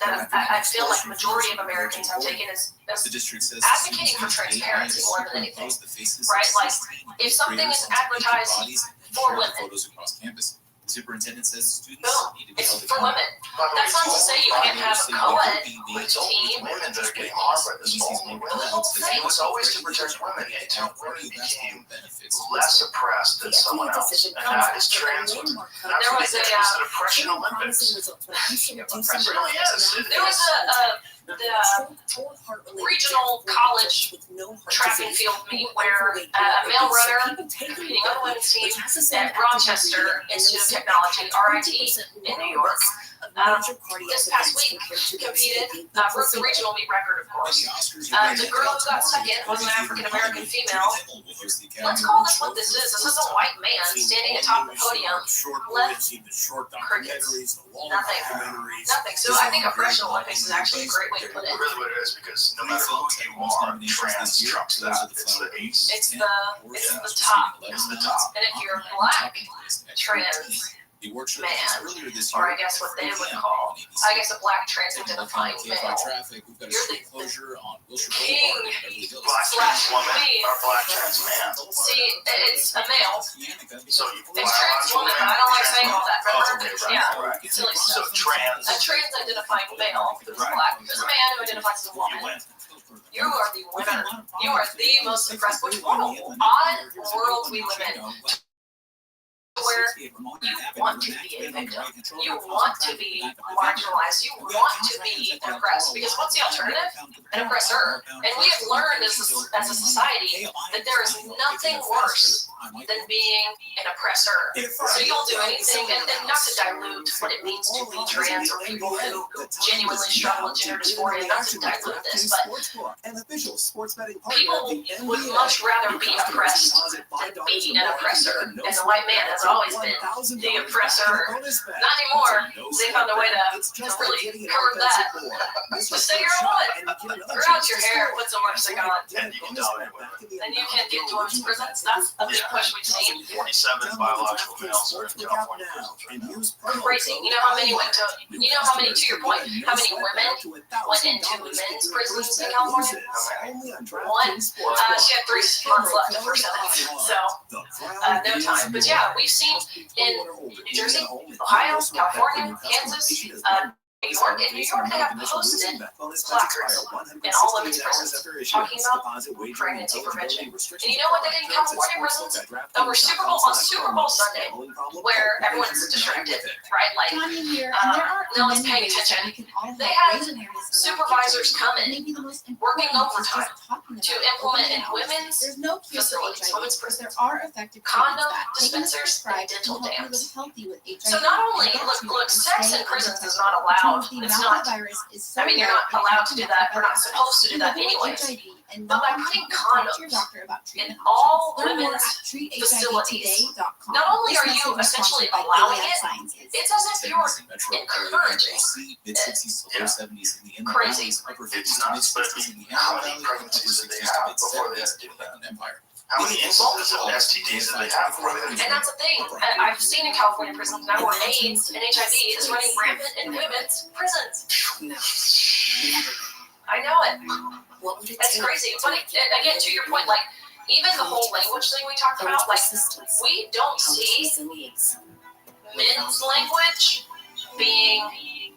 that I feel like the majority of Americans have taken is advocating for transparency more than anything. Right? Like, if something is advertised for women, Superintendent says students need to be it's for women. That's not to say you can't have a co-ed team. Women that are getting harmed by this. Only women. It was always to protect women until women became less oppressed than someone else, and that is trans women. That's what they did was the Oppression Olympics. It really is. There was the regional college track and field meet where a male runner competing on the women's team at Rochester Institute of Technology, RIT, in New York. This past week competed, broke the regional meet record, of course. The girl who got second was an African-American female. Let's call this what this is. This is a white man standing atop the podium. Crickets. Nothing. So I think Oppression Olympics is actually a great way to put it. Really what it is, because no matter who you are, trans trumps that. It's the ace. It's the top. It's the top. And if you're black, trans, man, or I guess what they would call, I guess a black trans-identifying male. You're the king Black trans woman or black trans man. See, it's a male. So It's trans woman, but I don't like saying all that. Remember? Right. Yeah, silly So stuff. trans. A trans-identifying male who's black, who's a man who identifies as a woman. You are the winner. You are the most oppressed. What an odd world we live in. Where you want to be a victim, you want to be marginalized, you want to be oppressed, because what's the alternative? An oppressor. And we have learned as a society that there is nothing worse than being an oppressor. So you'll do anything, and not to dilute what it means to be trans or people who genuinely struggle with gender dysphoria, not to dilute this, but people would much rather be oppressed than be an oppressor. And the white man has always been the oppressor. Not anymore. They found a way to really curb that. Just say you're a woman. Grow out your hair, put some lipstick on, And you can dominate women. and you can get into women's prisons. That's a big push we've seen. 47 biological males are in California prisons right now. Crazy. You know how many went to, to your point, how many women went into men's prisons in California? One. She had 3 months left of her sentence. So, no time. But yeah, we've seen in New Jersey, Ohio, California, Kansas, New York, they have posted placards in all of its prisons talking about pregnancy prevention. And you know what they did in California prisons? Over Super Bowl Sunday, where everyone's distracted, right? Like, no one's paying attention. They had supervisors come in, working overtime to implement in women's facilities, women's prisons, condom dispensers, and dental dams. So not only, look, sex in prisons is not allowed. It's not. I mean, you're not allowed to do that. We're not supposed to do that anyways. But by putting condoms in all women's facilities, not only are you essentially allowing it, it's as if you're encouraging it. Crazy. It's nuts, but how many pregnancies did they have before they had to do that? How many insults and STDs did they have before they had to do that? And that's the thing. I've seen in California prisons now where AIDS and HIV is running rampant in women's prisons. I know it. That's crazy. But again, to your point, like, even the whole language thing we talked about, like, we don't see men's language being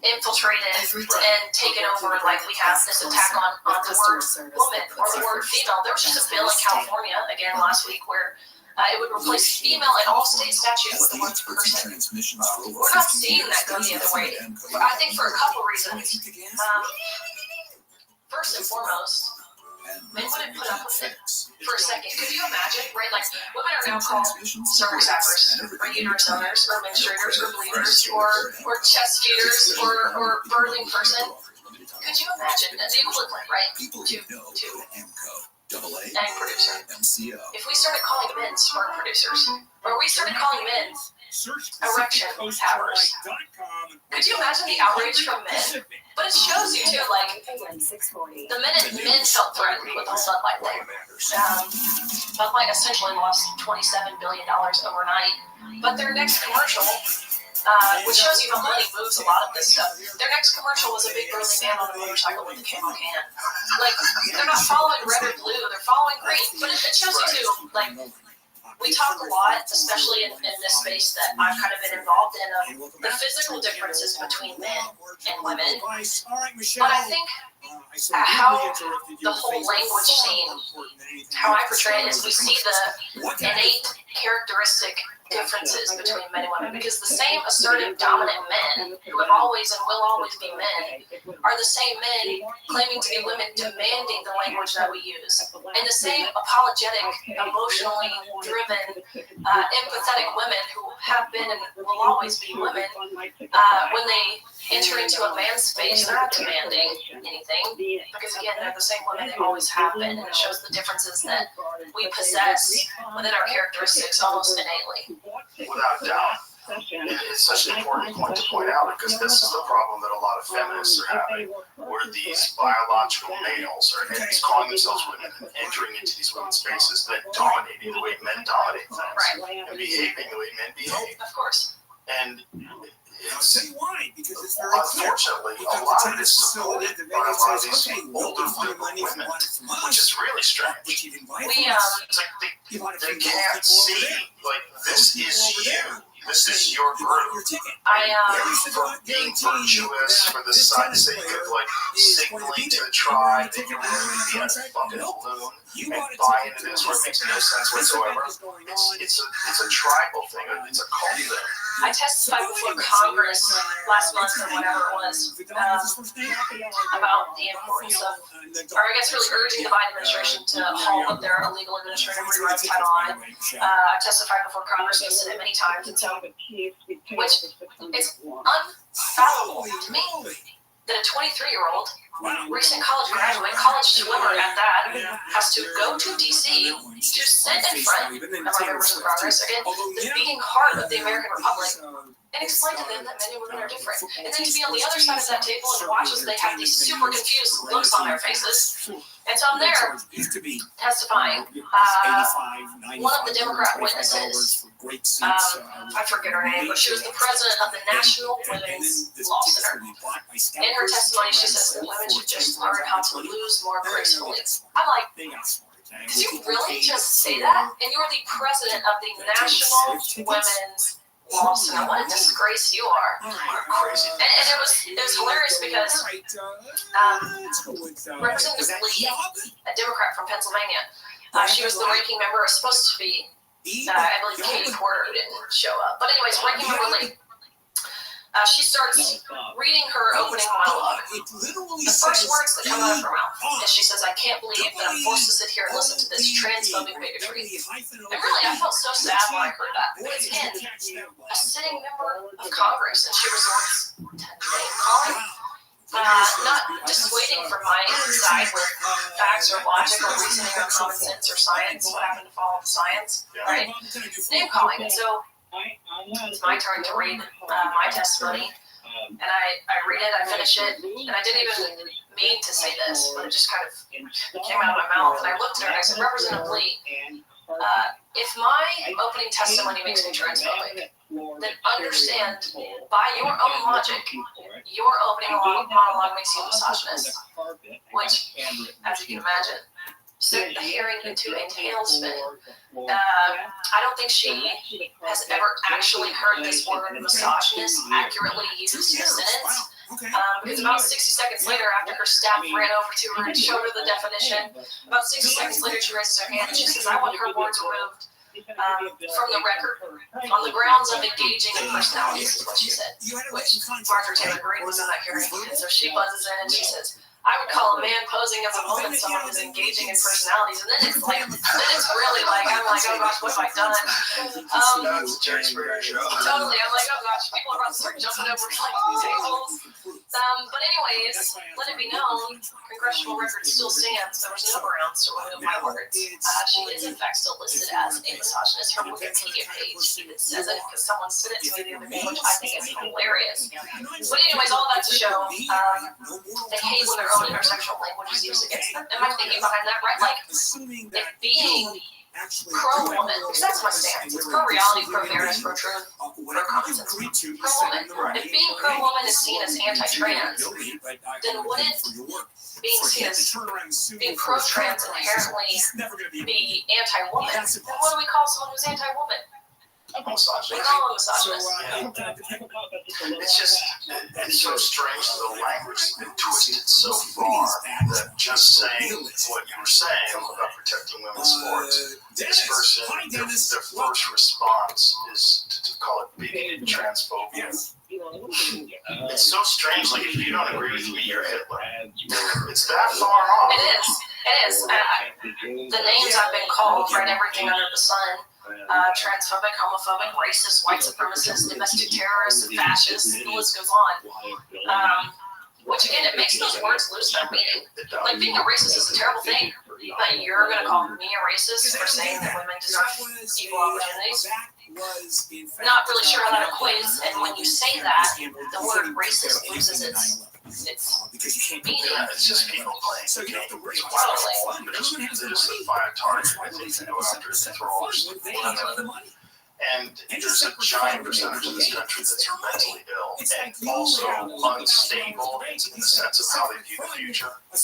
infiltrated and taken over like we have this attack on the word woman or the word female. There was just a bill in California, again, last week where it would replace female in all state statutes with the word person. We're not seeing that go the other way. I think for a couple reasons. First and foremost, men wouldn't put up with it for a second. Could you imagine, right? Like, women are now called stomach sappers, or uterus owners, or menstruators, or bleeders, or chest feeders, or birthing person. Could you imagine the equivalent, right, to egg producer? If we started calling men sperm producers, or we started calling men erection havers, could you imagine the outrage from men? But it shows you too, like, the minute men felt threatened with the whole Bud Light thing. Bud Light essentially lost $27 billion overnight. But their next commercial, which shows you how money moves a lot of this stuff, their next commercial was a big burly man on a motorcycle with a camo can. Like, they're not following red or blue, they're following green. But it shows you too, like, we talk a lot, especially in this space that I've kind of been involved in, of the physical differences between men and women. But I think how the whole language scene, how I portray it, is we see the innate characteristic differences between men and women, because the same assertive, dominant men who have always and will always be men are the same men claiming to be women, demanding the language that we use. And the same apologetic, emotionally driven, empathetic women who have been and will always be women, when they enter into a man's space, they're not demanding anything, because again, they're the same women they always have been, and it shows the differences that we possess within our characteristics almost innately. Without doubt. It's such an important point to point out, because this is the problem that a lot of feminists are having, where these biological males are calling themselves women and entering into these women's spaces, then dominating the way men dominate things, and behaving the way men behave. Of course. And I'll say why, because it's very clear. Unfortunately, a lot of it is supported by a lot of these older liberal women, which is really strange. It's like they can't see, like, this is you. This is your group. For being virtuous, for the sake of, like, signaling to the tribe, they can literally be a fucking balloon and buy into this where it makes no sense whatsoever. It's a tribal thing. It's a cult thing. I testified before Congress last month or whatever it was about the importance of, or I guess really urging the Biden administration to halt with their illegal administrative rewrite of Title IX. I testified before Congress and Senate many times, and so, which it's unfathomable to me that a 23-year-old, recent college graduate, college swimmer at that, has to go to D.C. to sit in front of my members of Congress, again, the beating heart of the American Republic, and explain to them that men and women are different. And then to be on the other side of that table and watch as they have these super confused looks on their faces. And so I'm there testifying. One of the Democrat witnesses, I forget her name, but she was the president of the National Women's Law Center. In her testimony, she says that women should just learn how to lose more gracefully. I'm like, did you really just say that? And you're the president of the National Women's Lawson, what a disgrace you are. Crazy. And it was hilarious because Representative Lee, a Democrat from Pennsylvania, she was the ranking member, was supposed to be. I believe Katie Porter didn't show up. But anyways, ranking member Lee. She starts reading her opening monologue. The first words that come out of her mouth is she says, "I can't believe that I'm forced to sit here and listen to this transphobic bigotry." And really, I felt so sad when I heard that. Because again, a sitting member of Congress, and she resorts to name-calling, not dissuading from my side with facts or logic or reasoning or common sense or science. What happened to follow the science, right? Name-calling. And so it's my turn to read my testimony, and I read it, I finish it, and I didn't even mean to say this, but it just kind of came out of my mouth, and I looked at her and I said, "Representative Lee, if my opening testimony makes me transphobic, then understand, by your own logic, your opening monologue makes you a misogynist," which, as you can imagine, sent the hearing into a tailspin. I don't think she has ever actually heard this word misogynist accurately used in a sentence. Because about 60 seconds later, after her staff ran over to her and showed her the definition, about 60 seconds later she raises her hand and she says, "I want her words removed from the record on the grounds of engaging in personalities," is what she said, which Margaret Taylor Greene was in that hearing. And so she buzzes in and she says, "I would call a man posing as a woman someone who's engaging in personalities." And then it's like, really like, I'm like, oh gosh, what have I done? That's Jerry Springer show. Totally, I'm like, oh gosh, people are about to start jumping over like tables. But anyways, let it be known, congressional record still stands. There was no grounds to remove my words. She is in fact still listed as a misogynist. Her Wikipedia page even says it because someone sent it to me the other day, which I think is hilarious. But anyways, all that to show, they hate when their own intersectional language is used against them. And my thinking behind that, right? Like, if being pro-woman, because that's my stance. It's pro-reality, pro-fairness, pro-truth, pro-common sense. Pro-woman. If being pro-woman is seen as anti-trans, then wouldn't being seen as being pro-trans inherently be anti-woman? Then what do we call someone who's anti-woman? We call them misogynist. It's so strange that the language has been twisted so far that just saying what you were saying about protecting women's sports, this person, their first response is to call it bigoted transphobia. It's so strange. Like, if you don't agree with me, you're Hitler. It's that far off. It is. The names I've been called, right? Everything under the sun. Transphobic, homophobic, racist, white supremacist, domestic terrorist, fascist, the list goes on. Which again, it makes those words lose their meaning. Like, being a racist is a terrible thing, but you're going to call me a racist for saying that women deserve equal opportunities? Not really sure how that equates, and when you say that, the word racist loses its meaning. Yeah, it's just people playing the game. It's wild. They're just a fine target. I think they go after it, they throw all their money. And there's a giant percentage of this country that's mentally ill and also unstable in the sense of how they view the future. They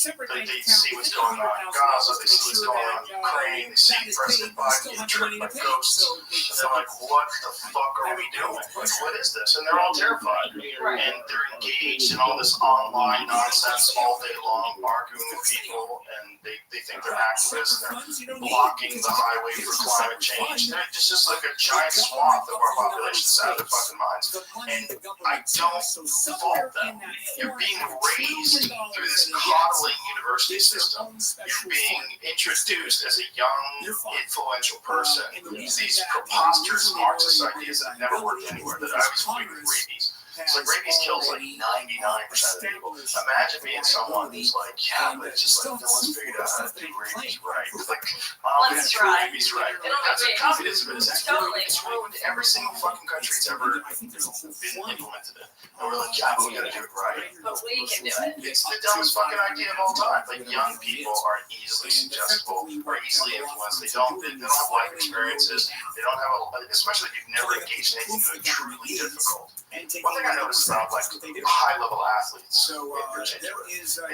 see what's going on in Gaza, they see what's going on in Ukraine, they see President Biden getting tricked by ghosts, and they're like, what the fuck are we doing? Like, what is this? And they're all terrified. And they're engaged in all this online nonsense all day long, arguing with people, and they think they're activists, they're blocking the highway for climate change. It's just like a giant swath of our population is out of their fucking minds. And I don't fault them. You're being raised through this coddling university system. You're being introduced as a young, influential person. These preposterous Marxist ideas that never worked anywhere, that I was viewed with rabies. It's like rabies kills like 99% of people. Imagine being someone who's like, yeah, but it's just like no one's figured out how to do rabies right. It's like, let's try. Rabies right. That's what communism is. It's ruined every single fucking country that's ever been implemented in. And we're like, yeah, we gotta do it right. But we can do it. It's the dumbest fucking idea of all time. Like, young people are easily suggestible, are easily influenced. They don't have life experiences. They don't have especially if you've never engaged in anything truly difficult. One thing I noticed about like high-level athletes in particular is that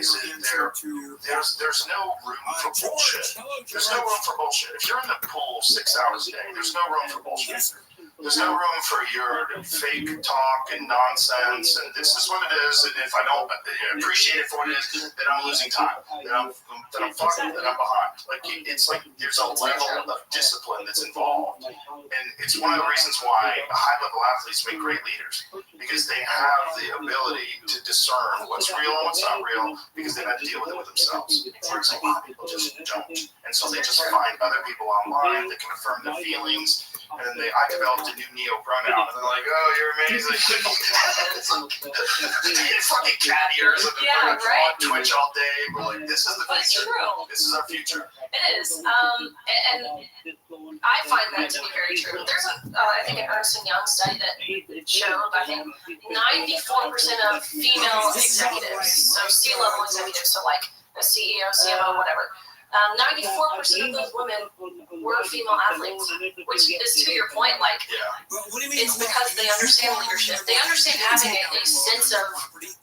there's no room for bullshit. There's no room for bullshit. If you're in the pool 6 hours a day, there's no room for bullshit. There's no room for your fake talk and nonsense, and this is what it is. And if I don't appreciate it for what it is, then I'm losing time. Then I'm fucking. Then I'm behind. Like it's like there's a level of discipline that's involved, and it's one of the reasons why high-level athletes make great leaders, because they have the ability to discern what's real and what's not real, because they've had to deal with it with themselves. Whereas a lot of people just don't, and so they just find other people online that can affirm their feelings. And then I developed a new neo pronoun, and they're like, "Oh, you're amazing." It's like, fucking cat ears, and they're on Twitch all day. But like, this is the future. This is our future. It is, and I find that to be very true. There's I think an Ernst & Young study that showed, I think, 94% of female executives, so C-level executives, so like a CEO, CMO, whatever. 94% of those women were female athletes, which is to your point, like, it's because they understand leadership. They understand having a sense of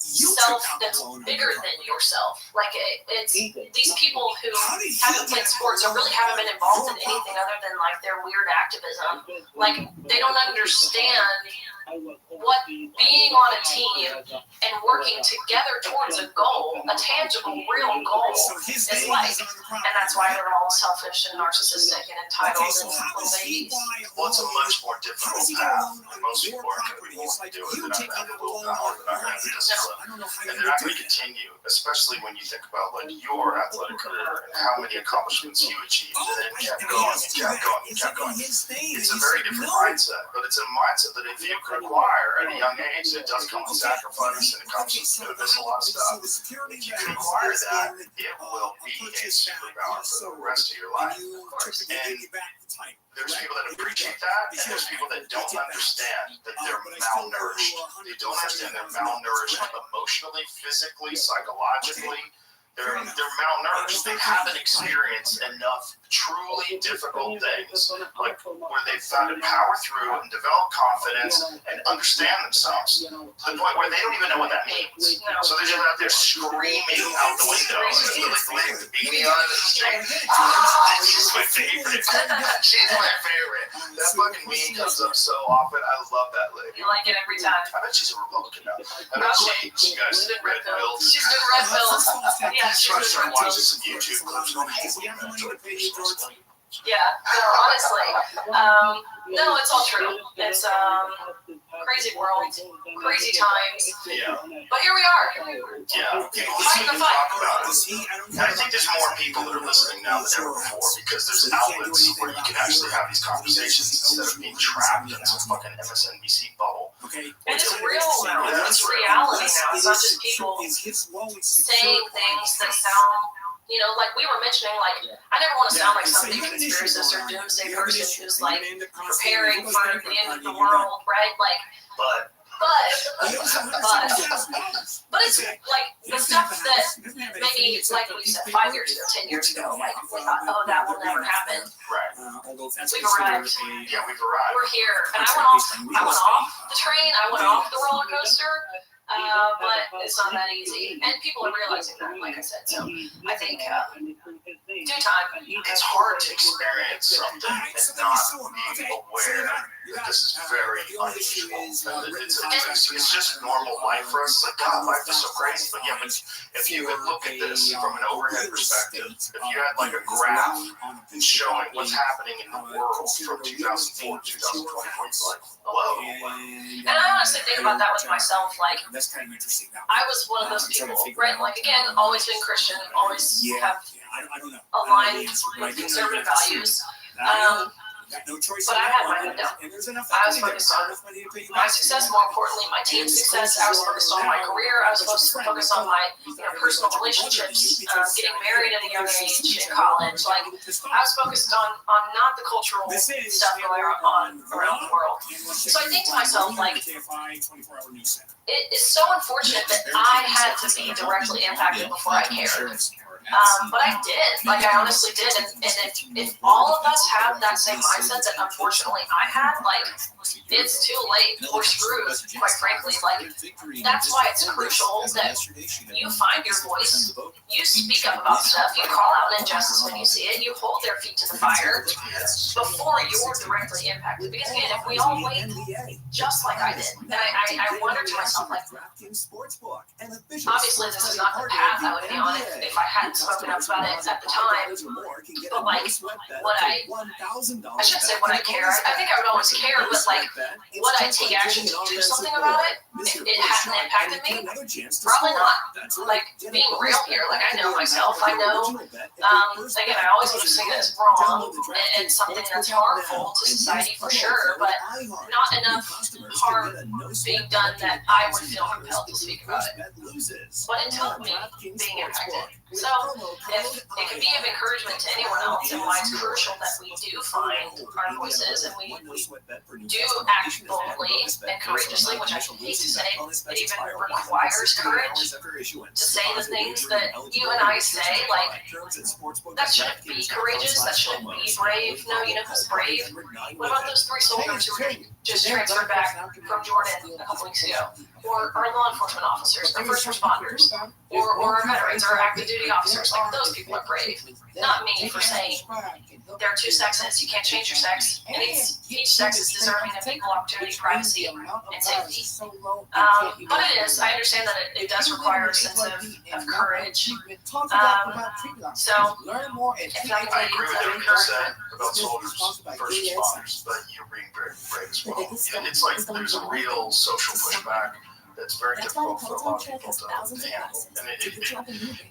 self that's bigger than yourself. Like, it's these people who haven't played sports or really haven't been involved in anything other than, like, their weird activism. Like, they don't understand what being on a team and working together towards a goal, a tangible, real goal, is like. And that's why they're all selfish and narcissistic and entitled and little babies. Well, it's a much more difficult path, and most people aren't going to be willing to do it. They're not going to have the willpower, they're not going to have the discipline, and they're not going to continue, especially when you think about like your athletic career and how many accomplishments you achieved, and then kept going and kept going and kept going. It's a very different mindset, but it's a mindset that if you can acquire at a young age, it does come with sacrifice and it comes with a lot of stuff. If you can acquire that, it will be a superpower for the rest of your life. And there's people that appreciate that, and there's people that don't understand that they're malnourished. They don't understand they're malnourished emotionally, physically, psychologically. They're malnourished. They haven't experienced enough truly difficult things, like where they've found to power through and develop confidence and understand themselves to the point where they don't even know what that means. So they're just out there screaming out the window, like the beanie on the street. She's my favorite. She's my favorite. That fucking meme comes up so often. I love that lady. You like it every time. I bet she's a Republican now. I bet she got red pills. She's been red pills. Yeah, she's been I'm red pills. watching some YouTube clips. Yeah, no, honestly. No, it's all true. It's crazy world, crazy times. Yeah. But here we are. Yeah. People Fighting the listening to fight. talk about it. And I think there's more people that are listening now than ever before, because there's outlets where you can actually have these conversations instead of being trapped in some fucking MSNBC bubble. And it's real now. It's reality now. It's not just people saying things that sound, you know, like we were mentioning, like, I never want to sound like some big conspiracist or doomsday person who's like preparing for the end of the world, right? Like, but it's like the stuff that maybe, like we said, 5 years ago, 10 years ago, like we thought, oh, that will never happen. Right. We've arrived. Yeah, we've arrived. We're here, and I went off the train. I went off the roller coaster. But it's not that easy, and people are realizing that, like I said. So I think due time. It's hard to experience something and not be aware that this is very unusual. It's just normal life for us. Like, God, life is so crazy. But yeah, but if you could look at this from an overhead perspective, if you had like a graph showing what's happening in the world from 2004 to 2024, it's like, whoa. And I honestly think about that with myself. Like, That's kind of interesting. I was one of those people, right? Like, again, always been Christian, always have I don't know. aligned with conservative values. But I had my head down. I was focused on my success, more importantly, my team's success. I was focused on my career. I was focused on my personal relationships, getting married at a young age in college. Like, I was focused on not the cultural stuff going on around the world. So I think to myself, like, it is so unfortunate that I had to be directly impacted before I cared. But I did. Like, I honestly did. And if all of us have that same mindset that unfortunately I had, like, it's too late. We're screwed, quite frankly. Like, that's why it's crucial that you find your voice, you speak up about stuff, you call out injustice when you see it, you hold their feet to the fire before you're directly impacted. Because again, if we all wait, just like I did, and I wonder to myself, like, obviously this is not the path I would be on if I hadn't spoken up about it at the time. But like, I shouldn't say what I care. I think I would always care, but like, would I take action to do something about it if it hadn't impacted me? Probably not. Like, being real here, like, I know myself. I know, again, I always want to say that it's wrong and something that's harmful to society for sure, but not enough harm being done that I would feel compelled to speak about it. But it took me being impacted. So if it could be of encouragement to anyone else, and why it's crucial that we do find our voices and we do act boldly and courageously, which I hate to say, it even requires courage to say the things that you and I say, like, that shouldn't be courageous, that shouldn't be brave. No, you know who's brave? What about those 3 soldiers who were just transferred back from Jordan a couple weeks ago? Or our law enforcement officers, or first responders, or our veterans, or active duty officers. Like, those people are brave. Not me for saying there are 2 sexes, you can't change your sex, and each sex is deserving of equal opportunity, privacy, and safety. But it is, I understand that it does require a sense of courage. So, if I agree with everything you said about soldiers, first responders, but you're being very brave as well. It's like there's a real social pushback that's very difficult for a lot of people to handle. And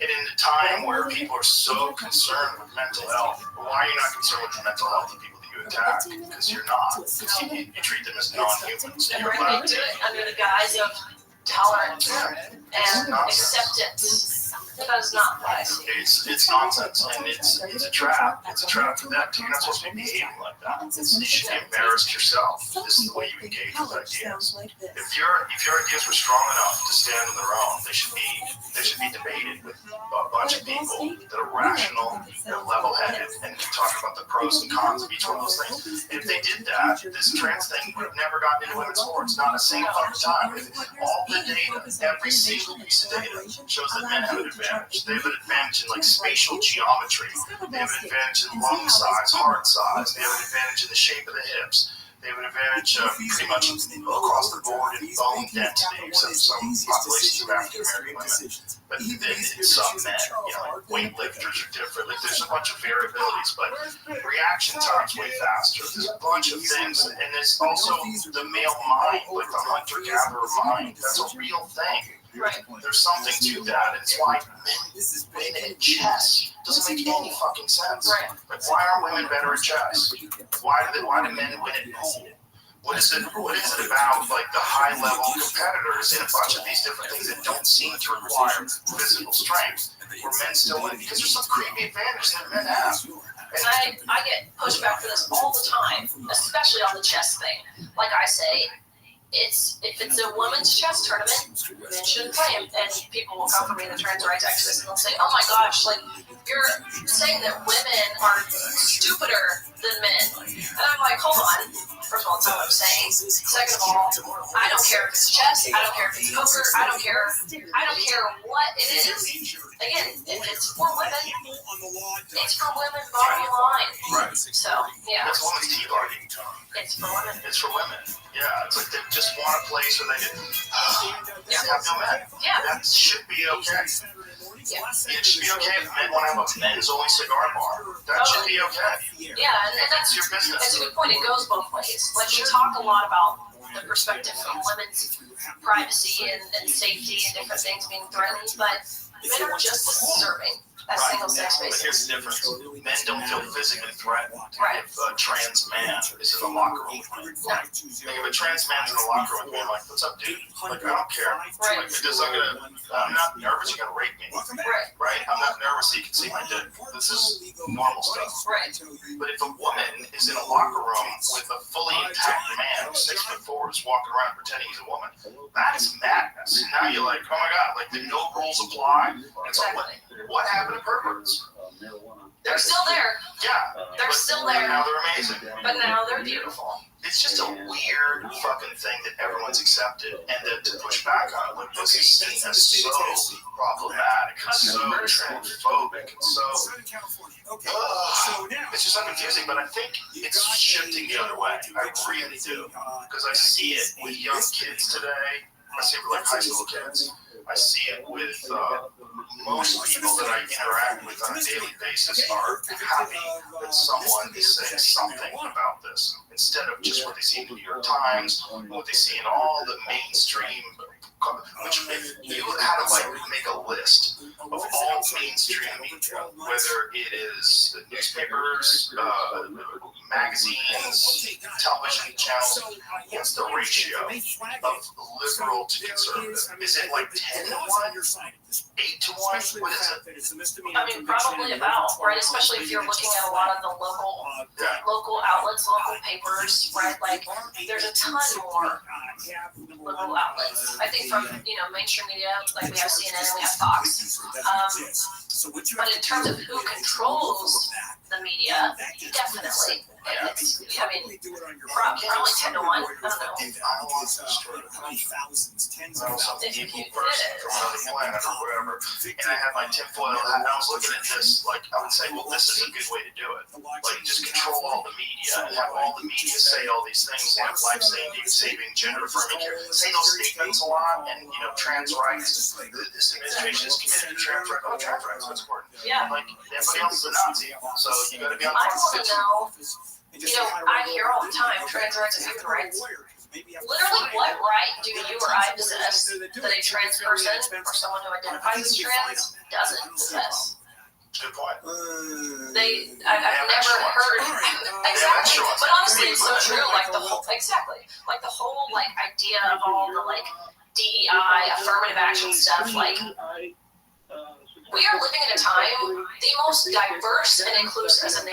in a time where people are so concerned with mental health, why are you not concerned with the mental health of people that you attack? Because you're not. You treat them as non-humans. And we're going to do it under the guise of tolerance and acceptance. That is not what I see. It's nonsense, and it's a trap. It's a trap to that. You're not supposed to be behaving like that. You should be embarrassed yourself. This is the way you engage with ideas. If your ideas were strong enough to stand on their own, they should be debated with a bunch of people that are rational, that are level-headed, and can talk about the pros and cons of each one of those things. If they did that, this trans thing would have never gotten into women's sports. Not a single fucking time. All the data, every single piece of data shows that men have an advantage. They have an advantage in like spatial geometry. They have an advantage in lung size, heart size. They have an advantage in the shape of the hips. They have an advantage pretty much across the board in bone density, except some populations of African American women. But then some men, like weightlifters are different. Like, there's a bunch of variabilities, but reaction time's way faster. There's a bunch of things, and there's also the male mind, like the hunter-gatherer mind. That's a real thing. Right. There's something to that. It's why men win at chess doesn't make any fucking sense. Right. Like, why are women better at chess? Why do men win at pool? What is it about, like, the high-level competitors in a bunch of these different things that don't seem to require physical strength, where men still win? Because there's some creepy advantage that men have. And I get pushback for this all the time, especially on the chess thing. Like I say, if it's a women's chess tournament, men shouldn't play them. And people will come for me, the trans rights activists, and they'll say, "Oh my gosh, like, you're saying that women are stupider than men." And I'm like, hold on. First of all, that's not what I'm saying. Second of all, I don't care if it's chess. I don't care if it's poker. I don't care what it is. Again, if it's for women, it's for women, bottom line. Right. So, yeah. That's women's tea party. It's for women. It's for women. Yeah, it's like they just want a place where they can have no men. Yeah. That should be okay. Yeah. It should be okay if men want to have a men's only cigar bar. That should be okay. Yeah, and that's your business. That's a good point. It goes both ways. Like, we talk a lot about the perspective from women's privacy and safety and different things being threatened, but men are just as deserving as single-sex But spaces. here's the difference. Men don't feel physically threatened Right. if a trans man is in the locker room with me. Like, if a trans man's in the locker room with me, I'm like, "What's up, dude?" Like, I don't care. Right. Like, because I'm not nervous you're gonna rape me. Right? I'm not nervous that you can see my dick. This is normal stuff. Right. But if a woman is in a locker room with a fully intact man who's 6'4", or is walking around pretending he's a woman. That is madness. Now you're like, oh my God, like the no rules apply. It's like, what happened to perverts? They're still there. Yeah. They're still there. Now they're amazing. But now they're beautiful. It's just a weird fucking thing that everyone's accepted, and then to push back on it, like this is seen as so problematic and so transphobic and so. It's just so confusing, but I think it's shifting the other way. I really do, because I see it with young kids today. I see it with like high school kids. I see it with most people that I interact with on a daily basis are happy that someone is saying something about this instead of just what they see in the New York Times, what they see in all the mainstream. Which if you had to like make a list of all mainstream media, whether it is the newspapers, magazines, television channels, what's the ratio of liberal to conservative? Is it like 10 to 1? 8 to 1? What is it? I mean, probably about, right? Especially if you're looking at a lot of the local outlets, local papers, right? Like, there's a ton more local outlets. I think from, mainstream media, like we have CNN and we have Fox. But in terms of who controls the media, definitely. I mean, probably 10 to 1. I don't know. If you did it. From another planet or whatever. And I had my tinfoil hat, and I was looking at this, like, I would say, well, this is a good way to do it. Like, just control all the media and have all the media say all these things like life-saving, gender-affirming care. Say those statements a lot, and, trans rights. This administration is committed to trans rights. Oh, trans rights, that's important. Yeah. Like, everybody else is a Nazi, so you gotta be on I top want of to it. know, I hear all the time, trans rights and human rights. Literally, what right do you or I possess that a trans person or someone who identifies as trans doesn't possess? Good point. I've never heard exactly, but honestly, it's so true. Like the whole idea of all the DEI affirmative action stuff. Like, we are living in a time, the most diverse and inclusive as a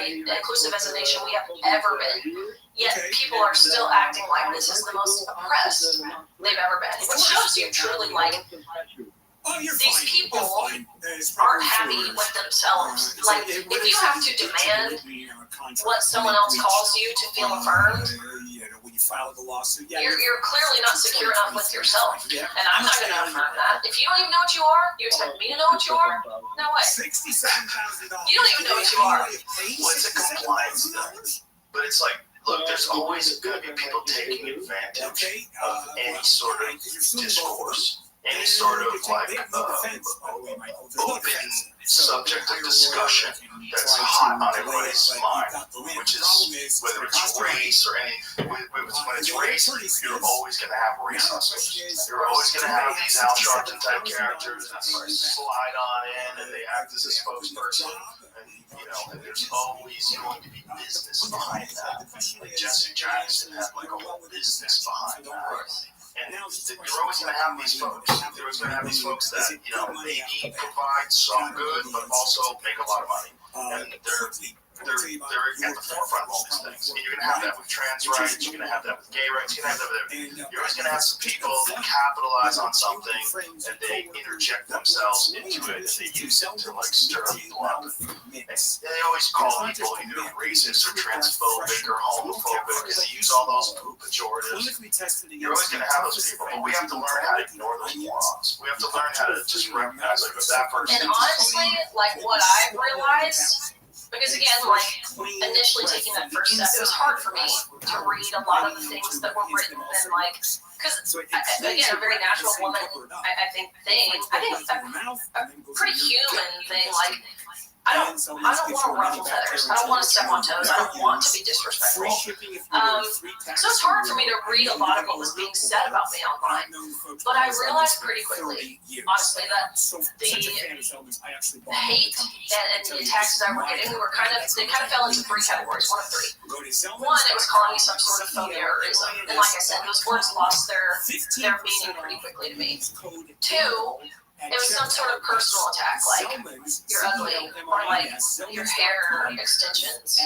nation we have ever been. Yet people are still acting like this is the most oppressed they've ever been, which shows you truly these people aren't happy with themselves. Like, if you have to demand what someone else calls you to feel affirmed, you're clearly not secure enough with yourself. And I'm not going to affirm that. If you don't even know what you are, you expect me to know what you are? No way. You don't even know what you are. Well, it's a compliance thing. But it's like, look, there's always going to be people taking advantage of any sort of discourse. Any sort of open subject of discussion that's hot on everybody's mind, which is whether it's race or when it's race, you're always going to have race hustlers. You're always going to have these Al Sharpton type characters that slide on in and they act as a spokesperson. And there's always going to be business behind that. Like Jesse Jackson had a whole business behind that. And you're always going to have these folks. You're always going to have these folks that, maybe provide some good, but also make a lot of money. And they're at the forefront of all these things. And you're going to have that with trans rights. You're going to have that with gay rights. You're going to have that with You're always going to have some people that capitalize on something and they interject themselves into it and they use it to stir up the blood. And they always call people either racist or transphobic or homophobic because they use all those pejoratives. You're always going to have those people, but we have to learn how to ignore those morons. We have to learn how to just recognize if that person. And honestly, what I've realized. Because again, initially taking that first step, it was hard for me to read a lot of the things that were written and because again, a very natural woman, I think a pretty human thing, I don't want to ruffle feathers. I don't want to step on toes. I don't want to be disrespectful. So it's hard for me to read a lot of what was being said about me online. But I realized pretty quickly, honestly, that the hate and the attacks that I were getting they kind of fell into three categories, one of three. One, it was calling me some sort of phobia-ism. And like I said, those words lost their meaning pretty quickly to me. Two, it was some sort of personal attack, like, you're ugly, or your hair extensions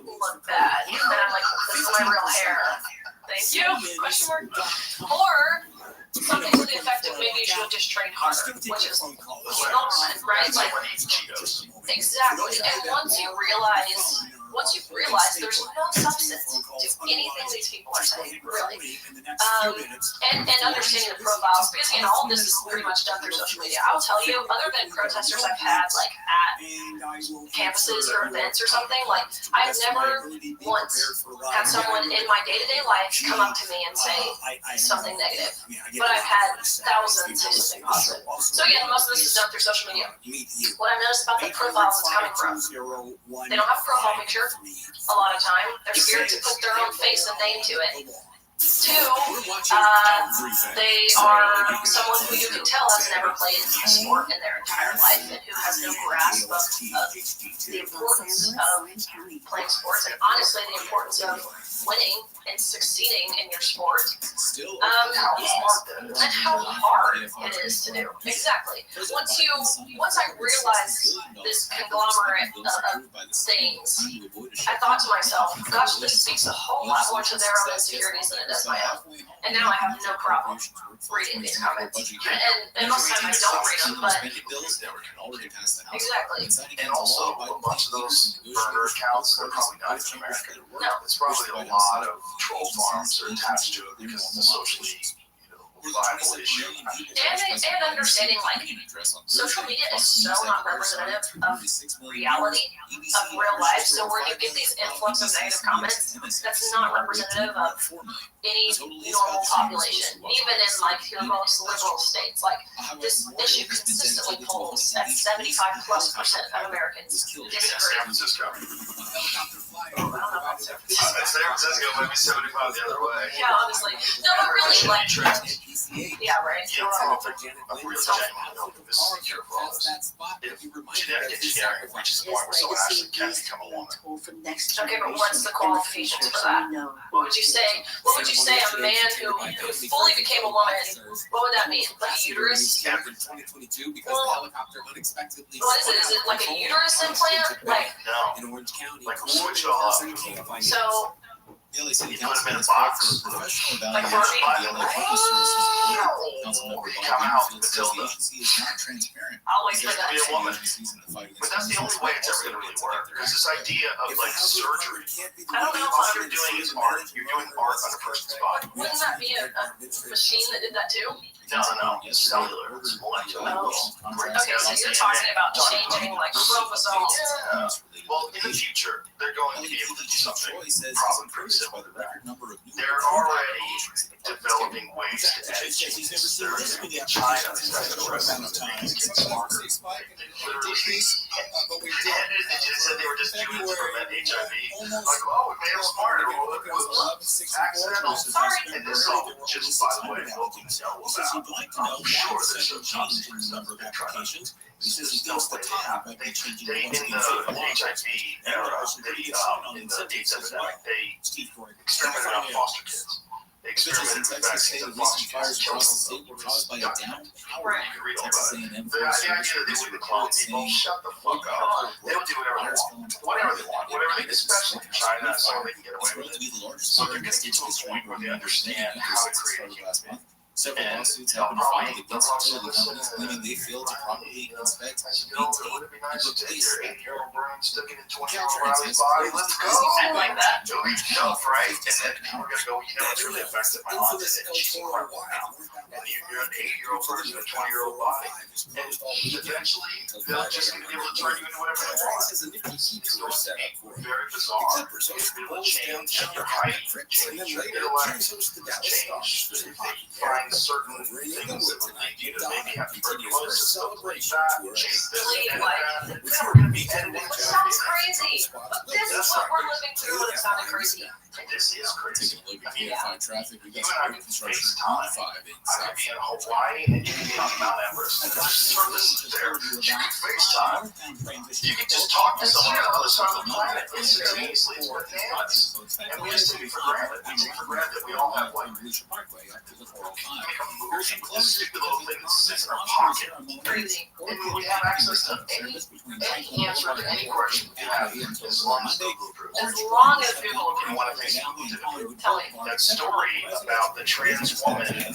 look bad. And I'm like, this is my real hair. thank you, question mark. Or something to the effect of maybe you should have just trained harder, which is normal, right? Like, exactly. And once you realize there's no substance to anything these people are saying, really. And understanding the profiles, because again, all this is pretty much done through social media. I'll tell you, other than protesters I've had like at campuses or events or something, like I've never once had someone in my day-to-day life come up to me and say something negative. But I've had thousands say something positive. So again, most of this is done through social media. What I've noticed about the profiles it's coming from, they don't have a profile picture a lot of time. They're scared to put their own face and name to it. Two, they are someone who you can tell has never played a sport in their entire life and who has no grasp of the importance of playing sports and honestly the importance of winning and succeeding in your sport. And how hard it is to do. Exactly. Once I realized this conglomerate of things, I thought to myself, gosh, this speaks a whole lot more to their own insecurities than it does my own. And now I have no problem reading these comments. And most of the time I don't read them, but exactly. And also, a bunch of those burner accounts, they're probably not even American. No. It's probably a lot of troll farms are attached to it because it's a socially viable issue. And understanding, like, social media is so not representative of reality, of real life. So where you get these influx of negative comments, that's not representative of any normal population, even in like your most liberal states. Like this issue consistently polls at 75+% of Americans disagree. San Francisco. I don't know about San Francisco. San Francisco might be 75 the other way. Yeah, honestly. No, but really, like, yeah, right. You know, I don't really genuinely don't think this is a cure for all this. If genetic engineering reaches a point where someone actually can become a woman. Okay, but what's the qualifications for that? What would you say? What would you say a man who fully became a woman? What would that mean? Like a uterus? Yeah, for 2022 because the helicopter unexpectedly. What is it? Is it like a uterus implant? Like No, in Orange County. like we'll switch it all up. so? You put them in a box. Like Barbie? Come out, Matilda. I'll wait You for have to be that. a woman. But that's the only way it's ever going to really work. There's this idea of like surgery. I don't know if All you're doing is art. You're doing art on a person's body. Wouldn't that be a machine that did that too? No. It's cellular. It's molecular. Oh. Okay, so you're talking about changing like chromosomes. Yeah. Well, in the future, they're going to be able to do something probably pretty similar to that. They're already developing ways to edit genes. There's in China, these guys are arresting them to make these kids smarter. Literally, they said they were just doing it to prevent HIV. Like, oh, we made them smarter. Whoops, accidental. Sorry. And this all just, by the way, what we know about. I'm sure there's some top secret stuff that they're trying to. This is no way to happen. They in the HIV era, in the AIDS epidemic, they experimented on foster kids. They experimented with vaccines on foster kids. Killed them. You can read all about it. The idea that they wouldn't clone people, shut the fuck up. They would do whatever they want. Whatever they, especially in China, so they can get away with it. So they're going to get to a point where they understand how to create a human being. Several lawsuits have been filed against utility companies claiming they failed to properly inspect, maintain, Would it be nice to take your replace 8-year-old brain, stick it in 20-year-old Riley's body? Let's go! I like that. You'll reach enough, right? And then we're going to go, you know, it's really affected my aunt, and she's incredible now. And you're an 8-year-old person in a 20-year-old body. And eventually, they're just going to be able to turn you into whatever they want. It's going to be very bizarre. You'll be able to change your height, change your intellect, change find certain things that would lead you to maybe have tuberculosis, stuff like that, change this and that. We're going to be editing. Which sounds crazy. But this is what we're living through and it sounded crazy. This is crazy. taking a look at unified traffic. We got You and I some can construction FaceTime. 5 I could be in Hawaii and you could be on Mount Everest. Just turn this there. You can FaceTime. You can just talk to someone on the other side of the planet instantaneously. It's bananas. And we just take it for granted. We take for granted that we all have like make a movie with this stupid little thing that sits in our pocket. Crazy. And we have access to any answer to any question you have as long as Google approves. As long as Google And one of the things Google did, tell me. that story about the trans woman who,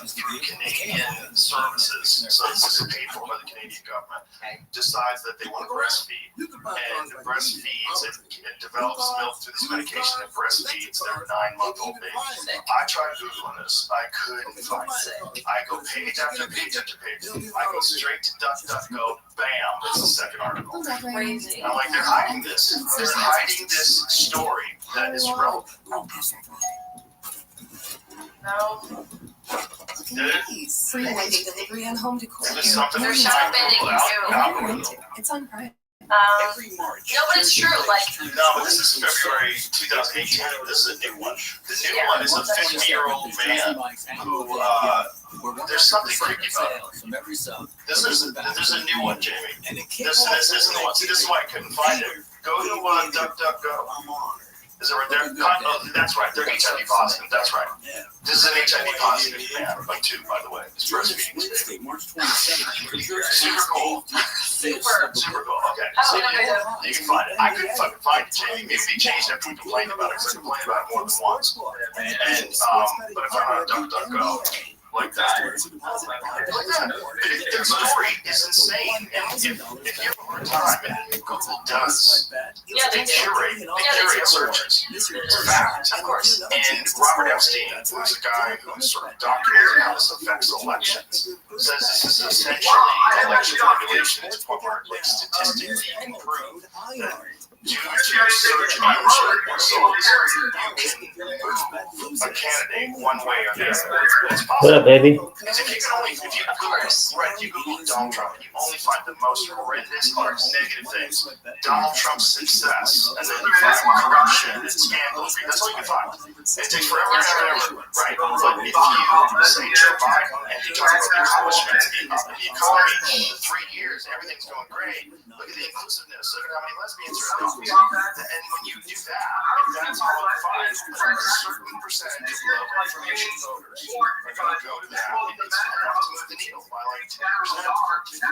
through Canadian services, so this is paid for by the Canadian government, decides that they want to breastfeed, and breastfeeds and develops milk through this medication that breastfeeds their 9-month-old baby. I tried Googling this. I couldn't find it. I go page after page after page. I go straight to DuckDuckGo. Bam! That's the second article. Crazy. I'm like, they're hiding this. They're hiding this story that is relevant. No. Free one-day delivery and home decor. If it's something They're that's shadow banning you. It's on Prime. No, but it's true. Like, No, but this is February 2018. This is a new one. The new one is a 50-year-old man who, there's something creepy about it. There's a new one, Jamie. This isn't the one. See, this is why I couldn't find it. Go to DuckDuckGo. Is it right there? Oh, that's right. They're HIV positive. That's right. This is an HIV positive man. Like 2, by the way. It's breastfeeding. Super cool. Super cool. Okay. So you can find it. I couldn't fucking find it, Jamie. Maybe they changed it after we complained about it, because I complained about it more than once. And but if I'm on DuckDuckGo, like that. Their story is insane. And if you have a hard time, and Google does, they curate searches. Fact, of course. And Robert Epstein, who's a guy who's sort of documented how this affects elections, says this is essentially election manipulation where, like, statistically you can prove that due to search engine results, you can move a candidate one way or the other. It's possible. What up, baby? Because if you Google Donald Trump, and you only find the most horrendous negative things, Donald Trump's success, and then you find corruption and scandal. That's all you can find. It takes forever and ever, right? But if you say Joe Biden and you talk about the accomplishments in the economy, the 3 years, everything's going great. Look at the inclusiveness. Look at how many lesbians are in office. And when you do that, that's all you find. A certain percentage of low information voters are going to go to that, and it's enough to move the needle by like 10%, 13%.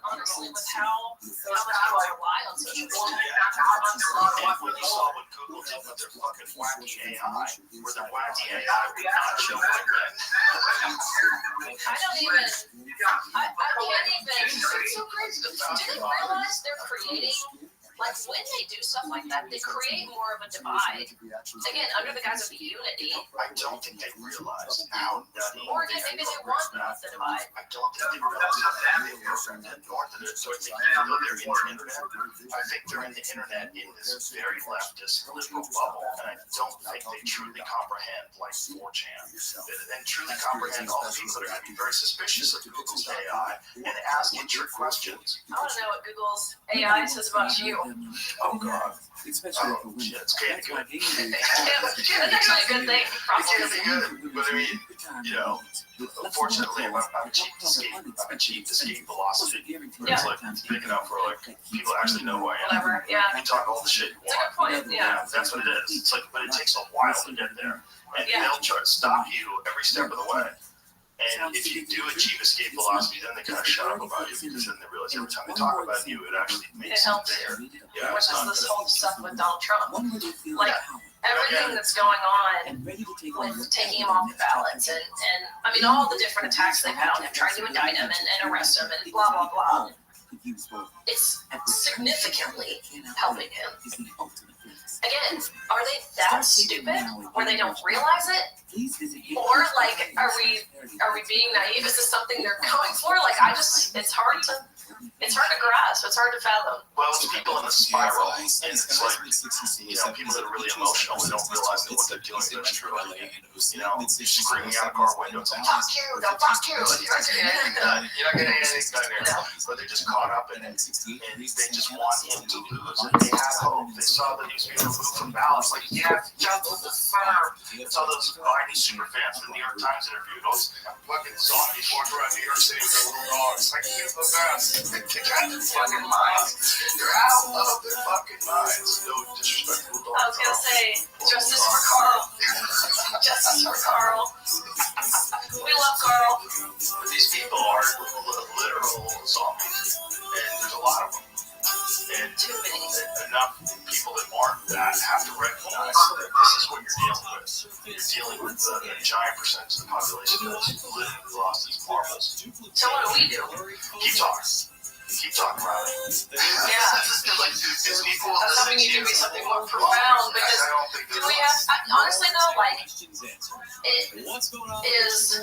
Honestly, with how much people rely on social media. And when you saw what Google did with their fucking wacky AI, where their wacky AI would not show white men. I can't even. It's so crazy. Do they realize they're creating? Like, when they do stuff like that, they create more of a divide. Again, under the guise of unity. I don't think they realize how nutty. Or maybe they want the divide. I don't think they realize how nutty they are north of it. So I think they're in the internet. I think they're in the internet in this very leftist liberal bubble, and I don't think they truly comprehend like 4chan, and truly comprehend all the people that are going to be very suspicious of Google's AI and ask it trick questions. I want to know what Google's AI says about you. Oh God. Shit, it's kind of good. That's actually a good thing. It can be good, but I mean, you know, unfortunately, I'm a cheap escape velocity. It's like big enough for like people actually know who I am. Whatever, yeah. You talk all the shit you It's a good want. point, yeah. That's what it is. It's like, but it takes a while to get there, and they'll try to stop you every step of the way. And if you do achieve escape velocity, then they kind of shut up about you, because then they realize every time they talk about you, it actually makes helps there. you. Yeah, Which it's is not this good. whole stuff with Donald Trump. Like, everything that's going on with taking him off the ballots, and I mean, all the different attacks they've had on him, trying to indict him and arrest him, and blah, blah, blah. It's significantly helping him. Again, are they that stupid where they don't realize it? Or like, are we being naive? Is this something they're going for? Like, it's hard to grasp. It's hard to fathom. Well, it's people in the spiral, and it's like, you know, people that are really emotional, they don't realize that what they're doing is true. You know, screaming out a car window, it's like, fuck you, no, fuck you. You're not getting anything done here. But they're just caught up in it, and they just want him to lose. And they have hope. They saw that he was being removed from ballots. Like, yeah, justice is fair. It's all those Biden super fans from the New York Times interviewed those fucking zombies walking around New York City with their little dogs. Like, he's the best. Get out of their fucking minds. You're out of their fucking minds. No disrespectful dogs. I was gonna say, justice for Carl. Justice for Carl. recognize that this is what you're dealing with. You're dealing with a giant percentage of the population that's literally lost these marbles. So what do we do? Keep talking. Keep talking about it. Yeah. Like, it's people. I was hoping you give me something more profound because I don't think do we have, honestly though, like, it is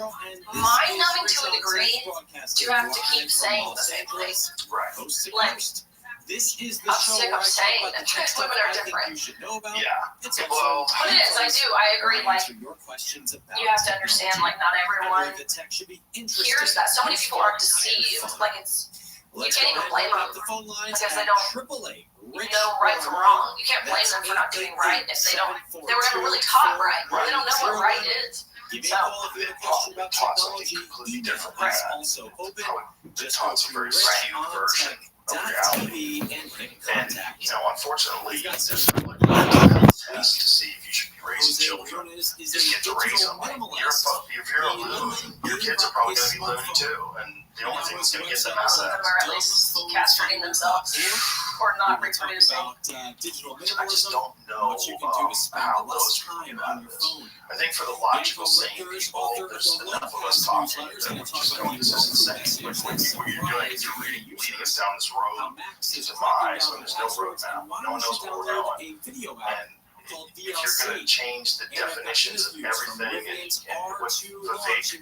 mind-numbing to a degree to have to keep saying the same thing. Right. Like, This is the I'm show sick where of I saying talk about that the tech women stuff are I think different. you should know about. Yeah. It's Well, But it is, I do, I agree, like, answer your questions about you have to understand, like, not I everyone believe the tech should be interesting. hears that. So many people are deceived, like, it's, you Let's can't go even blame ahead and them the phone lines because they at don't AAA. know right from wrong. You can't blame them for not doing right if they don't, they were never really taught right. They don't know what right is. Give me So- a call if you have a question about Taught something technology. completely Email different. is also open. The Just taught go a very to skewed version of reality. RedOnTV and hit And, contact. you know, unfortunately, We've got there's some no like test to see if you should be raising Jose children. Ramirez is Just a get to raise digital them. Like, minimalist. if you're a loon, your kids are probably going to be loony too. And the only thing that's going to get them out Most of of them that are at least castrating themselves or not reproducing. About digital I just minimalism, don't know what you can do to spend how less those time people on out your of this. phone. I think for the logical, sane people, there's enough of us talking that we just go, this is insane. What you're doing is you're leading us down this road to demise when there's no road now. No one knows where we're going. A video app And called if you're going to VLC. change the definitions of everything and what Vivek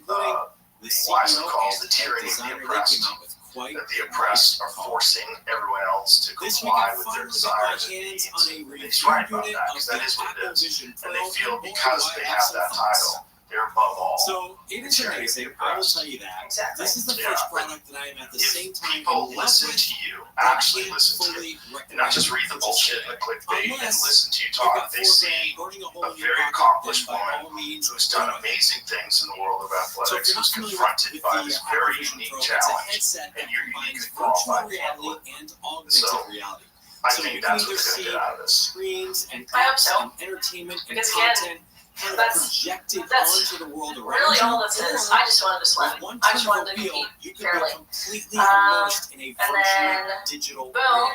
The Weiser CEO calls and the tyranny of the designer, they oppressed, came out with quite that the a oppressed are nice call. forcing everyone else to This week comply I with their finally got my desires and hands needs. on a And review he's right about unit that, of because the that is what it Apple is. Vision Pro. And they feel boy, because do I they have have some that thoughts. title, they're above all. So it is Tyranny of amazing. the I will oppressed. tell you that. Exactly. This is the Yeah, first but product that I am at the If same time people in love listen with, to you, I actually can't listen to fully you, recommend and not just read the it. bullshit and the clickbait and Unless listen to you You've talk, got they $4 see grand burning a hole a in your very pocket, accomplished then by all woman means, who's do done it. amazing things in the world of So if athletics, you're not who's familiar confronted with by the this Apple very Vision unique Pro, it's a challenge, headset that and you're combines uniquely virtual qualified to handle reality it. and augmented So, reality. I So think you that's can what either they're going to see get out of this. screens and I hope apps so. and entertainment and Because again, content kind of that's- projected that's onto the world around Really you. all this is, I just wanted to swim. With one I just turn of wanted a to wheel, compete you can fairly. be completely Um, immersed in a and virtual then, digital boom, world.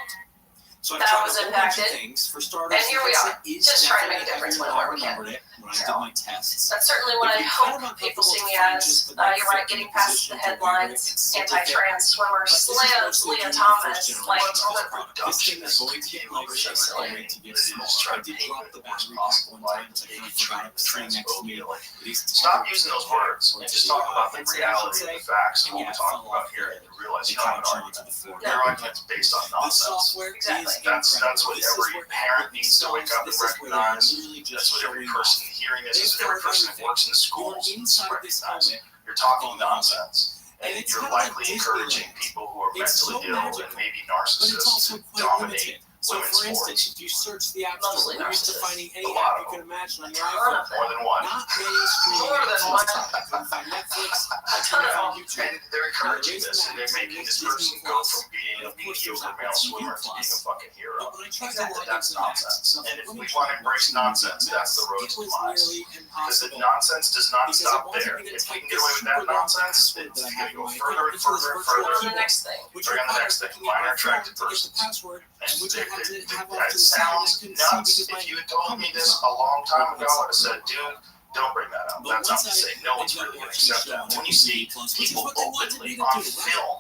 So I that tried was a whole bunch of impacted. things. For starters, And here we the are, headset is just trying to make a definitely difference heavier whenever than I we can. remembered it when I So, did my tests. That's certainly what I If you're kind of hope people uncomfortable see to me find as. just the right You're right, fit getting and past position the to wear it, headlines, it's simple fit. anti-trans swimmer, But this is slams, mostly Leah due to the Thomas, first like, generation of all this the product. This thing is going to get lighter, it's going to get smaller. I did drop the battery pack one time because I kind of forgot it was sitting next to me. It is Stop tethered using to those the words and head, just to talk the about the headset, I should reality say. of the facts of And what yeah, we're it talking fell about off here. the And you realize the you don't have an couch onto argument. the floor. Your argument's based on The nonsense. software Exactly. is That's incredible. what This is every where parent Apple needs to wake up and themselves- this is where they're recognize. literally just That's what every showing person off. hearing this They've is, every thought person that everything. works in the You're schools inside this recognize helmet. you're talking on the helmet. nonsense. And And it's you're kind of like likely Disneyland. encouraging people who are It's so mentally ill and magical, maybe but it's narcissists also to quite dominate limited. So, women's for instance, sports. if you search the App Mostly Store, you're used to narcissists. finding any A lot app of you can them. imagine on your Ton iPhone. of them. More than one. Not many streaming More than apps. one. I couldn't find Netflix. I ton couldn't of find them. YouTube. And they're encouraging this, and they're making this person go from being a Of course, there's mediocre Apple male TV swimmer to being a Plus. fucking hero. But when I tried Exactly. to log That's into Max, nonsense. so And if let me we try want to to embrace watch nonsense, Max. that's the road It to was demise. nearly Because the impossible. nonsense does not Because stop it wasn't there. gonna If we type can the get away with that super long nonsense, password it's that I going have to go in my further and account into this further and virtual Go to further. the next thing. which Bring on the required next thing, clicking on minor my phone attracted to get the persons. password, And which I had to have off that to the side. I sounds couldn't see nuts. because my If you had told me phone this was a on. long time ago, I would have said, dude, don't bring that up. But That's not once to I say no one's ended up really going to watching the accept show that. on When you Apple see TV Plus, which is people what they wanted openly me to on do, right? film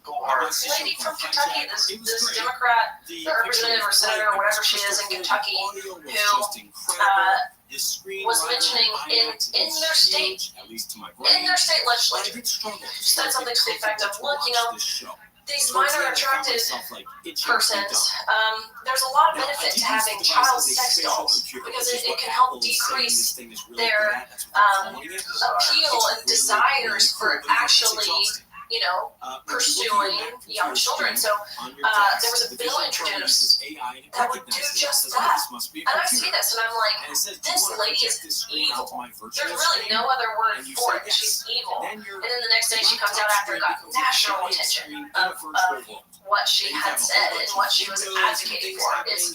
who I are watched the show Lady from called Kentucky, Hijack. this It was this great. Democrat, The the representative or senator, whatever she is in Kentucky, audio was who, just incredible. The screen was rider mentioning IMAX in is their state- huge, at least to my in brain. their state But I legislature, did struggle to said get something to the effect of, comfortable look, you to watch know, this show. these Towards the minor end, I found attracted myself, like, itching to be persons, done. there's a lot of Now, I benefit did to use having the child device as a sex spatial dolls computer, because which is it what can Apple help is saying decrease this thing is really their, good at. That's what they're calling it. appeal It's and really, desires really for cool, but it's actually, exhausting. you know, When you're pursuing looking at that young computer children. screen So on your desk, there was a the bill Vision Pro introduced uses AI and it that would do recognizes it. just It says, oh, that. this must be a And I computer. see this and I'm like, And it says, do you this want to lady project is this screen onto evil. my virtual There's really screen? no other word And you for say it. yes. She's evil. Then your And then the next day she comes out laptop after it screen got becomes a national giant attention screen in a of virtual world. what she had said and what she was advocating for is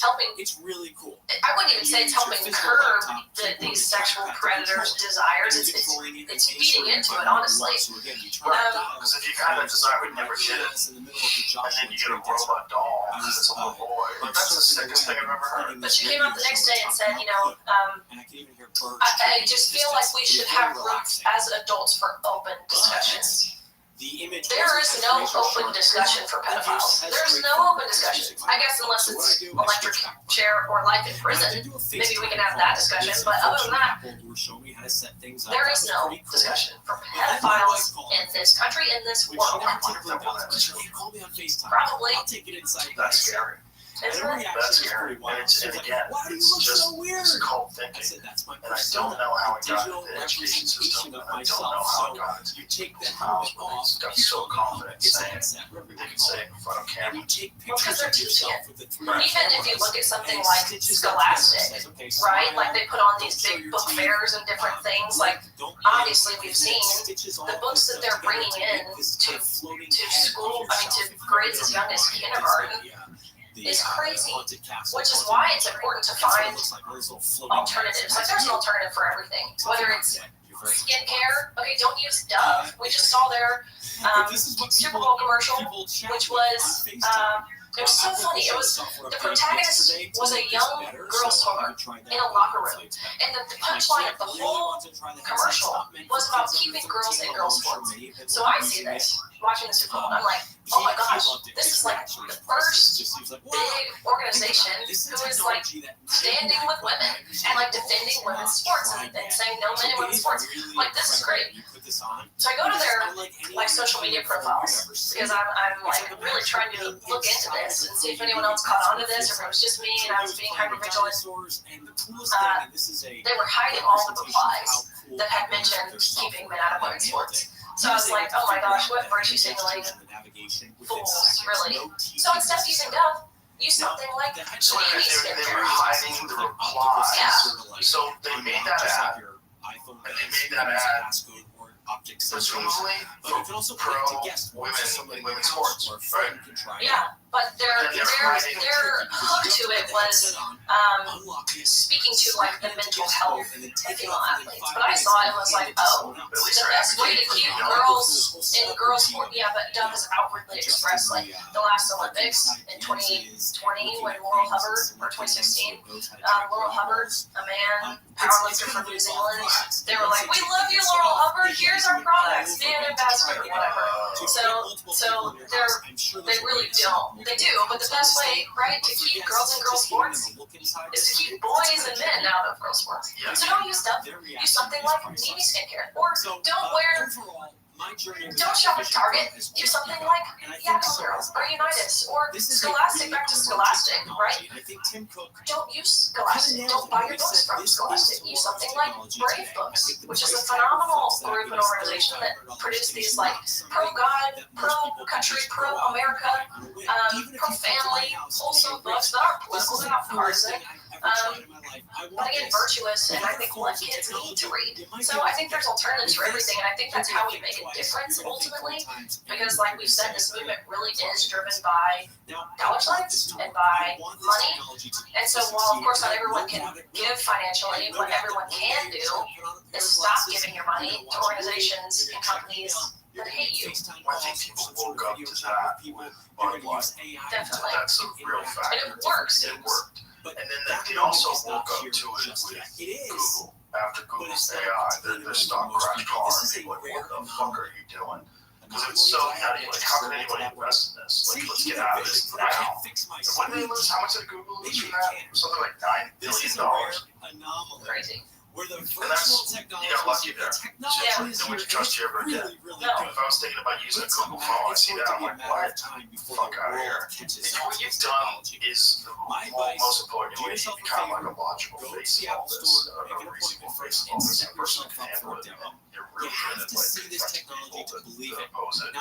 helping. It's really cool. I wouldn't even say it's helping curb these sexual predators' desires. It's feeding into it, honestly. Because if you kind of decide we never did it, and then you get a robot doll that's a little boy, like, that's the sickest thing I've ever heard. But she came out the next day and said, I just feel like we should have rooms as adults for open discussions. There is no open discussion for pedophiles. There's no open discussion. I guess unless it's electric chair or life in prison, maybe we can have that discussion. But other than that, there is no discussion for pedophiles in this country, in this world. Probably. That's scary. Isn't it? That's scary. And again, it's just it's cult thinking. And I don't know how it got into the education system. And I don't know how it got into people's mouths when they got so confident saying they can say it in front of camera. Well, because they're teaching it. Even if you look at something like Scholastic, right? Like they put on these big book fairs and different things. Like obviously we've seen the books that they're bringing in to school. I mean to grades as young as kindergarten. Is crazy, which is why it's important to find alternatives. Like there's an alternative for everything, whether it's skincare. Okay, don't use Dove. We just saw their Super Bowl commercial, which was it was so funny. It was the protagonist was a young girl swimmer in a locker room, and the punchline of the whole commercial was about keeping girls in girl sports. So I see this watching the Super Bowl, and I'm like, oh my gosh, this is like the first big organization who is like standing with women and like defending women's sports and saying no men in women's sports. Like this is great. So I go to their like social media profiles because I'm like really trying to look into this and see if anyone else caught on to this or if it was just me and I was being hyper vigilant. They were hiding all the replies that had mentioned keeping men out of women's sports. So I was like, oh my gosh, what virtue signaling fools, really. So instead of using Dove, use something like So they were hiding the replies. Yeah. So they made that ad. And they made that ad presumably for pro-women in women's sports, right? Yeah, but their hook to it was speaking to like the mental health of female athletes. But I saw it and was like, oh, the best way to keep girls in girls' sport. Yeah, but Dove has outwardly expressed like the last Olympics in 2020 when Laurel Hubbard, or 2016, Laurel Hubbard, a man powerlifter from New Zealand, they were like, we love you, Laurel Hubbard. Here's our products, be an ambassador, whatever. So they really don't. They do, but the best way, right, to keep girls in girls' sports is to keep boys and men out of girls' sports. So don't use stuff. Use something like Mimi skincare, or don't shop at Target. Do something like Yakima Girls or Unitas or Scholastic. Back to Scholastic, right? Don't use Scholastic. Don't buy your books from Scholastic. Use something like Brave Books, which is a phenomenal group and organization that produce these like pro-God, pro-country, pro-America, pro-family, wholesome books that aren't political, they're not partisan. But again, virtuous, and I think what kids need to read. So I think there's alternatives for everything, and I think that's how we make a difference ultimately. Because, like we've said, this movement really is driven by dollar signs and by money. And so, while of course not everyone can give financially, what everyone can do is stop giving your money to organizations and companies that hate you. I think people woke up to that with Bud Light. Definitely. That's a real fact. And it works. It worked. And then they also woke up to it with Google. After Google's AI, their stock crashed hard. Like, what the fuck are you doing? Because it's so nutty. Like, how can anybody invest in this? Like, let's get out of this now. And when did they lose? How much did Google lose from that? Something like $9 billion. Crazy. And that's, you got lucky there. Yeah. No one to trust you ever again. No. If I was thinking about using a Google phone, I see that, I'm like, what? Fuck out of here. What you've done is most importantly, you become like a logical face of all this, a reasonable face of all this, a person can handle it. You're really good at like confronting people that oppose it.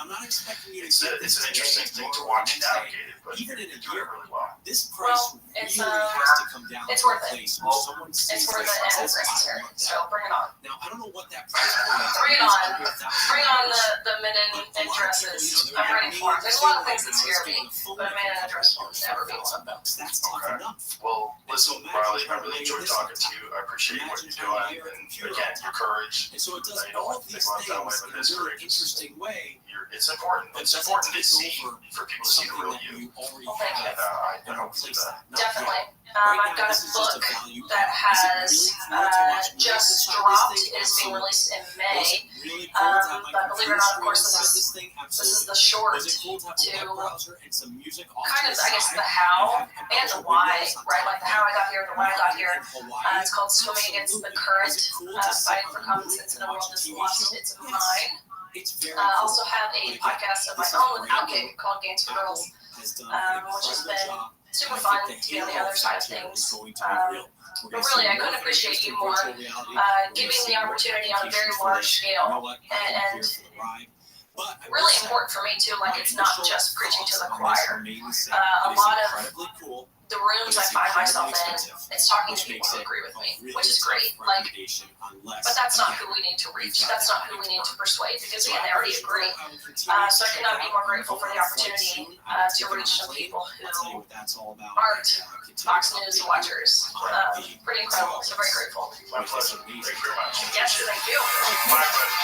It's an interesting thing to watch navigate it, but you do it really well. This price it's, really has to come down it's to a worth it. place where someone sees It's worth this it and and it's says, I necessary. want So that. bring it on. Now, I don't know what that price point is. Bring it on. Bring on $1,000. the men in dresses. I'm ready for it. There's a lot of things that scare me, but a man in a dress will never be one. That's tough Okay. enough. Well, listen, Riley, I really enjoyed talking to you. I appreciate what you're doing, and again, your courage. And so it does You don't all like to these think about it that way, things but in a it's really courageous. interesting way. It's important. It's important to see for people to see the Something real that you. you already Well, thank you. have. I hope you do that. Definitely. Right I've now, got this a is just book value that add. Is it has really cool to watch me just inside dropped. this thing? It is being released in Was May. it really cool to have my But believe it or computer not, of course, screen this inside is thing? this is Absolutely. the short Was it cool to have a web to browser and some music off kind to of, the I guess, side the how and have a and bunch the of why, windows on right? top Like the of how I it? got here, the why I got here. In Hawaii? It's called Swimming Against the Absolutely. Current. Was it cool to sit Fighting on for a common movie sense in and a world watch a that's TV lost show? its Yes. mind. It's very I cool. also have a podcast of my own outgig called Games for Girls, Has done an which has incredible been job. super And I fun think to be on the halo other side of effect here things. is going to be real. We're But gonna see really, I more couldn't appreciate interest you in more virtual reality. We're gonna giving see the more opportunity on a very applications for large this. You scale. know what? I'm here And for the ride. But I will really say, important for me too, like it's not just preaching to the thoughts on this choir. remain the same. A It is lot of incredibly cool. the rooms I find myself in, it's talking to Which people makes who it agree with a me, really which is tough great. Like, recommendation unless, but that's not again, who we need to reach. you've got That's that not who we money need to to persuade because So again, they already agree. I will continue So I check could not be out more my grateful for the Flight opportunity soon. I will to take it reach on some plane. people I'll tell you who what that's all about. aren't Continue Fox to News update watchers. the Pretty incredible. So very grateful. My pleasure. Thank you very much. Yes, thank you. Bye, buddy.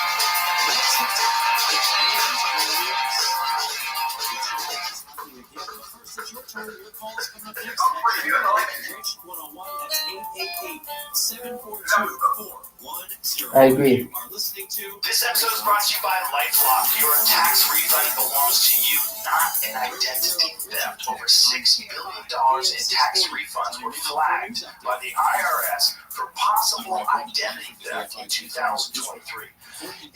It's your turn. Your call is coming up next. Rich 101. That's 888-742-4110. I agree. You are listening to This episode is brought to you by LifeLock. Your tax refund belongs to you, not an identity theft. Over $6 billion in tax refunds were flagged by the IRS for possible identity theft in 2023.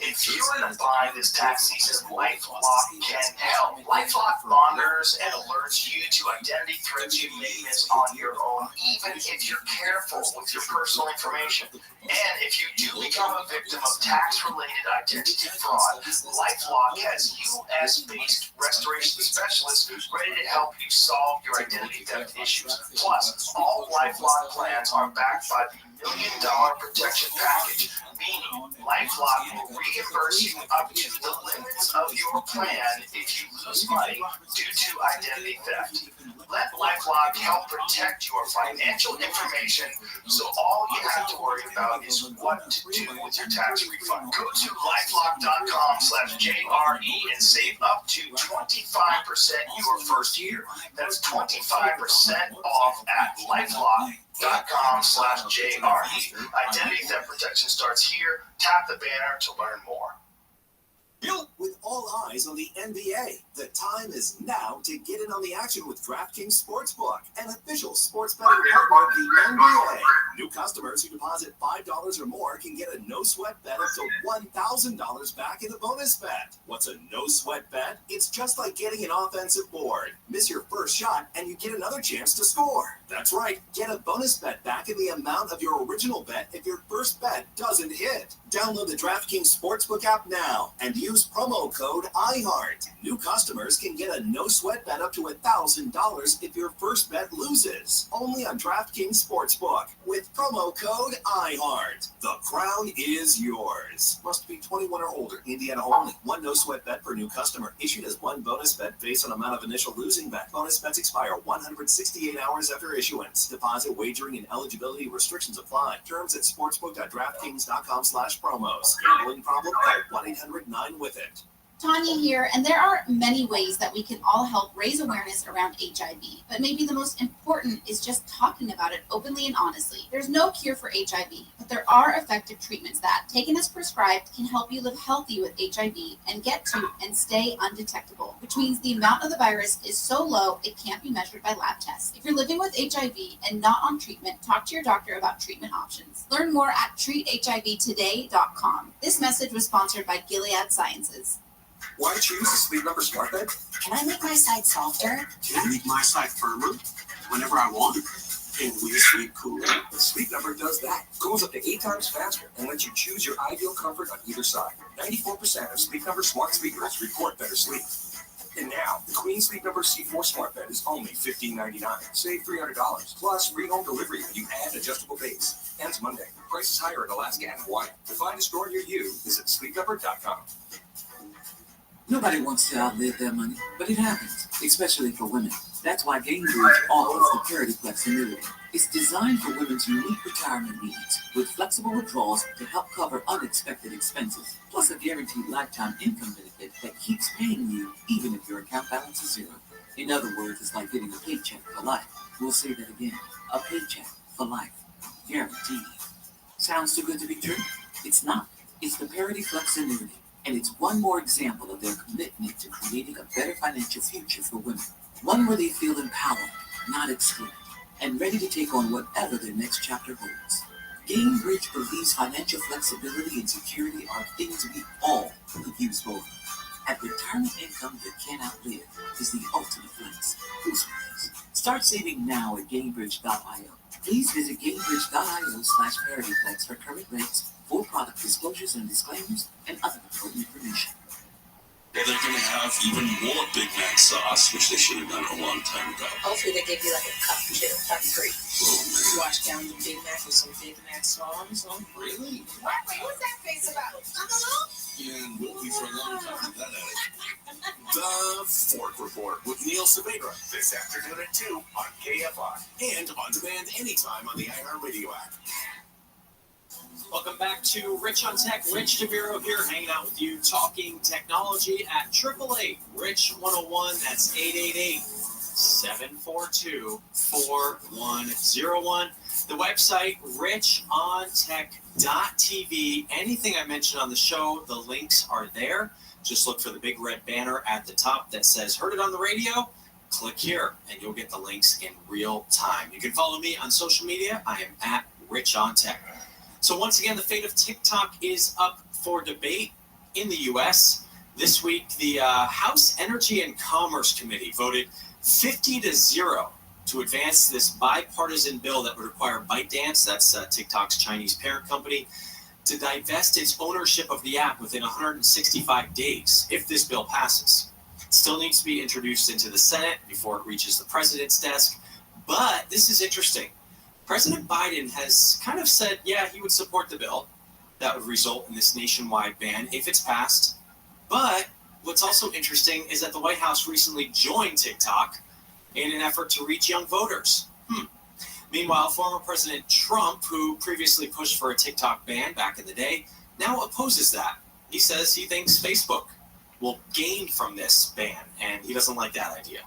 If you're in a bind this tax season, LifeLock can help. LifeLock monitors and alerts you to identity threats you may miss on your own, even if you're careful with your personal information. And if you do become a victim of tax-related identity fraud, LifeLock has US-based restoration specialists ready to help you solve your identity theft issues. Plus, all LifeLock plans are backed by the $1 Million Protection Package, meaning LifeLock will reimburse you up to the limits of your plan if you lose money due to identity theft. Let LifeLock help protect your financial information, so all you have to worry about is what to do with your tax refund. Go to lifelock.com/JRE and save up to 25% your first year. That's 25% off at lifelock.com/JRE. Identity theft protection starts here. Tap the banner to learn more. With all eyes on the NBA, the time is now to get in on the action with DraftKings Sportsbook, an official sports betting partner of the NBA. New customers who deposit $5 or more can get a no-sweat bet up to $1,000 back in the bonus bet. What's a no-sweat bet? It's just like getting an offensive board. Miss your first shot and you get another chance to score. That's right, get a bonus bet back in the amount of your original bet if your first bet doesn't hit. Download the DraftKings Sportsbook app now and use promo code IHEART. New customers can get a no-sweat bet up to $1,000 if your first bet loses. Only on DraftKings Sportsbook with promo code IHEART. The crown is yours. Must be 21 or older. Indiana only. One no-sweat bet per new customer. Issued as one bonus bet based on amount of initial losing bet. Bonus bets expire 168 hours after issuance. Deposit, wagering, and eligibility restrictions apply. Terms at sportsbook.draftkings.com/promos. Gambling problem? Call 1-800-9-WITH-IT. Tanya here, and there are many ways that we can all help raise awareness around HIV, but maybe the most important is just talking about it openly and honestly. There's no cure for HIV, but there are effective treatments that, taken as prescribed, can help you live healthy with HIV and get to and stay undetectable, which means the amount of the virus is so low it can't be measured by lab tests. If you're living with HIV and not on treatment, talk to your doctor about treatment options. Learn more at treathivtoday.com. This message was sponsored by Gilead Sciences. Why choose the Sleep Number Smart Bed? Can I make my side softer? Can I make my side firmer whenever I want? Can we sleep cooler? The Sleep Number does that. Cools up to 8 times faster and lets you choose your ideal comfort on either side. 94% of Sleep Number smart speakers report better sleep. And now, the Queen Sleep Number C4 smart bed is only $15.99. Save $300. Plus, free home delivery when you add adjustable base. Ends Monday. Prices higher in Alaska and Hawaii. To find a store near you, visit sleepnumber.com. Nobody wants to outlive their money, but it happens, especially for women. That's why Gainbridge offers the Parity Flex annuity. It's designed for women's unique retirement needs, with flexible withdrawals to help cover unexpected expenses, plus a guaranteed lifetime income benefit that keeps paying you even if your account balance is zero. In other words, it's like getting a paycheck for life. We'll say that again. A paycheck for life. Guaranteed. Sounds too good to be true? It's not. It's the Parity Flex annuity. And it's one more example of their commitment to creating a better financial future for women. One where they feel empowered, not excluded, and ready to take on whatever their next chapter holds. Gainbridge believes financial flexibility and security are things we all could use more of. At retirement income that can't outlive is the ultimate flex. Who's flex? Start saving now at Gainbridge.io. Please visit Gainbridge.io/ParityFlex for current rates, full product disclosures and disclaimers, and other important information. They're going to have even more Big Mac sauce, which they should have done a long time ago. Hopefully they give you like a cup too. That's great. Oh, Wash down your Big Mac with some Big Mac sauce. Oh, really? What? Wait, what's that face about? I don't know. Yeah, and will be for a long time with that attitude. The Fork Report with Neil Saavedra this afternoon at 2 on KFI and on demand anytime on the iHeartRadio app. Welcome back to Rich on Tech. Rich DeViro here, hanging out with you, talking technology at 888-RICH-101. That's 888-742-4101. The website, richontech.tv. Anything I mentioned on the show, the links are there. Just look for the big red banner at the top that says, heard it on the radio? Click here, and you'll get the links in real time. You can follow me on social media. I am at Rich on Tech. So once again, the fate of TikTok is up for debate in the U.S. This week, the House Energy and Commerce Committee voted 50-0 to advance this bipartisan bill that would require ByteDance, that's TikTok's Chinese parent company, to divest its ownership of the app within 165 days if this bill passes. It still needs to be introduced into the Senate before it reaches the president's desk. But this is interesting. President Biden has kind of said, yeah, he would support the bill that would result in this nationwide ban if it's passed. But what's also interesting is that the White House recently joined TikTok in an effort to reach young voters. Meanwhile, former President Trump, who previously pushed for a TikTok ban back in the day, now opposes that. He says he thinks Facebook will gain from this ban, and he doesn't like that idea.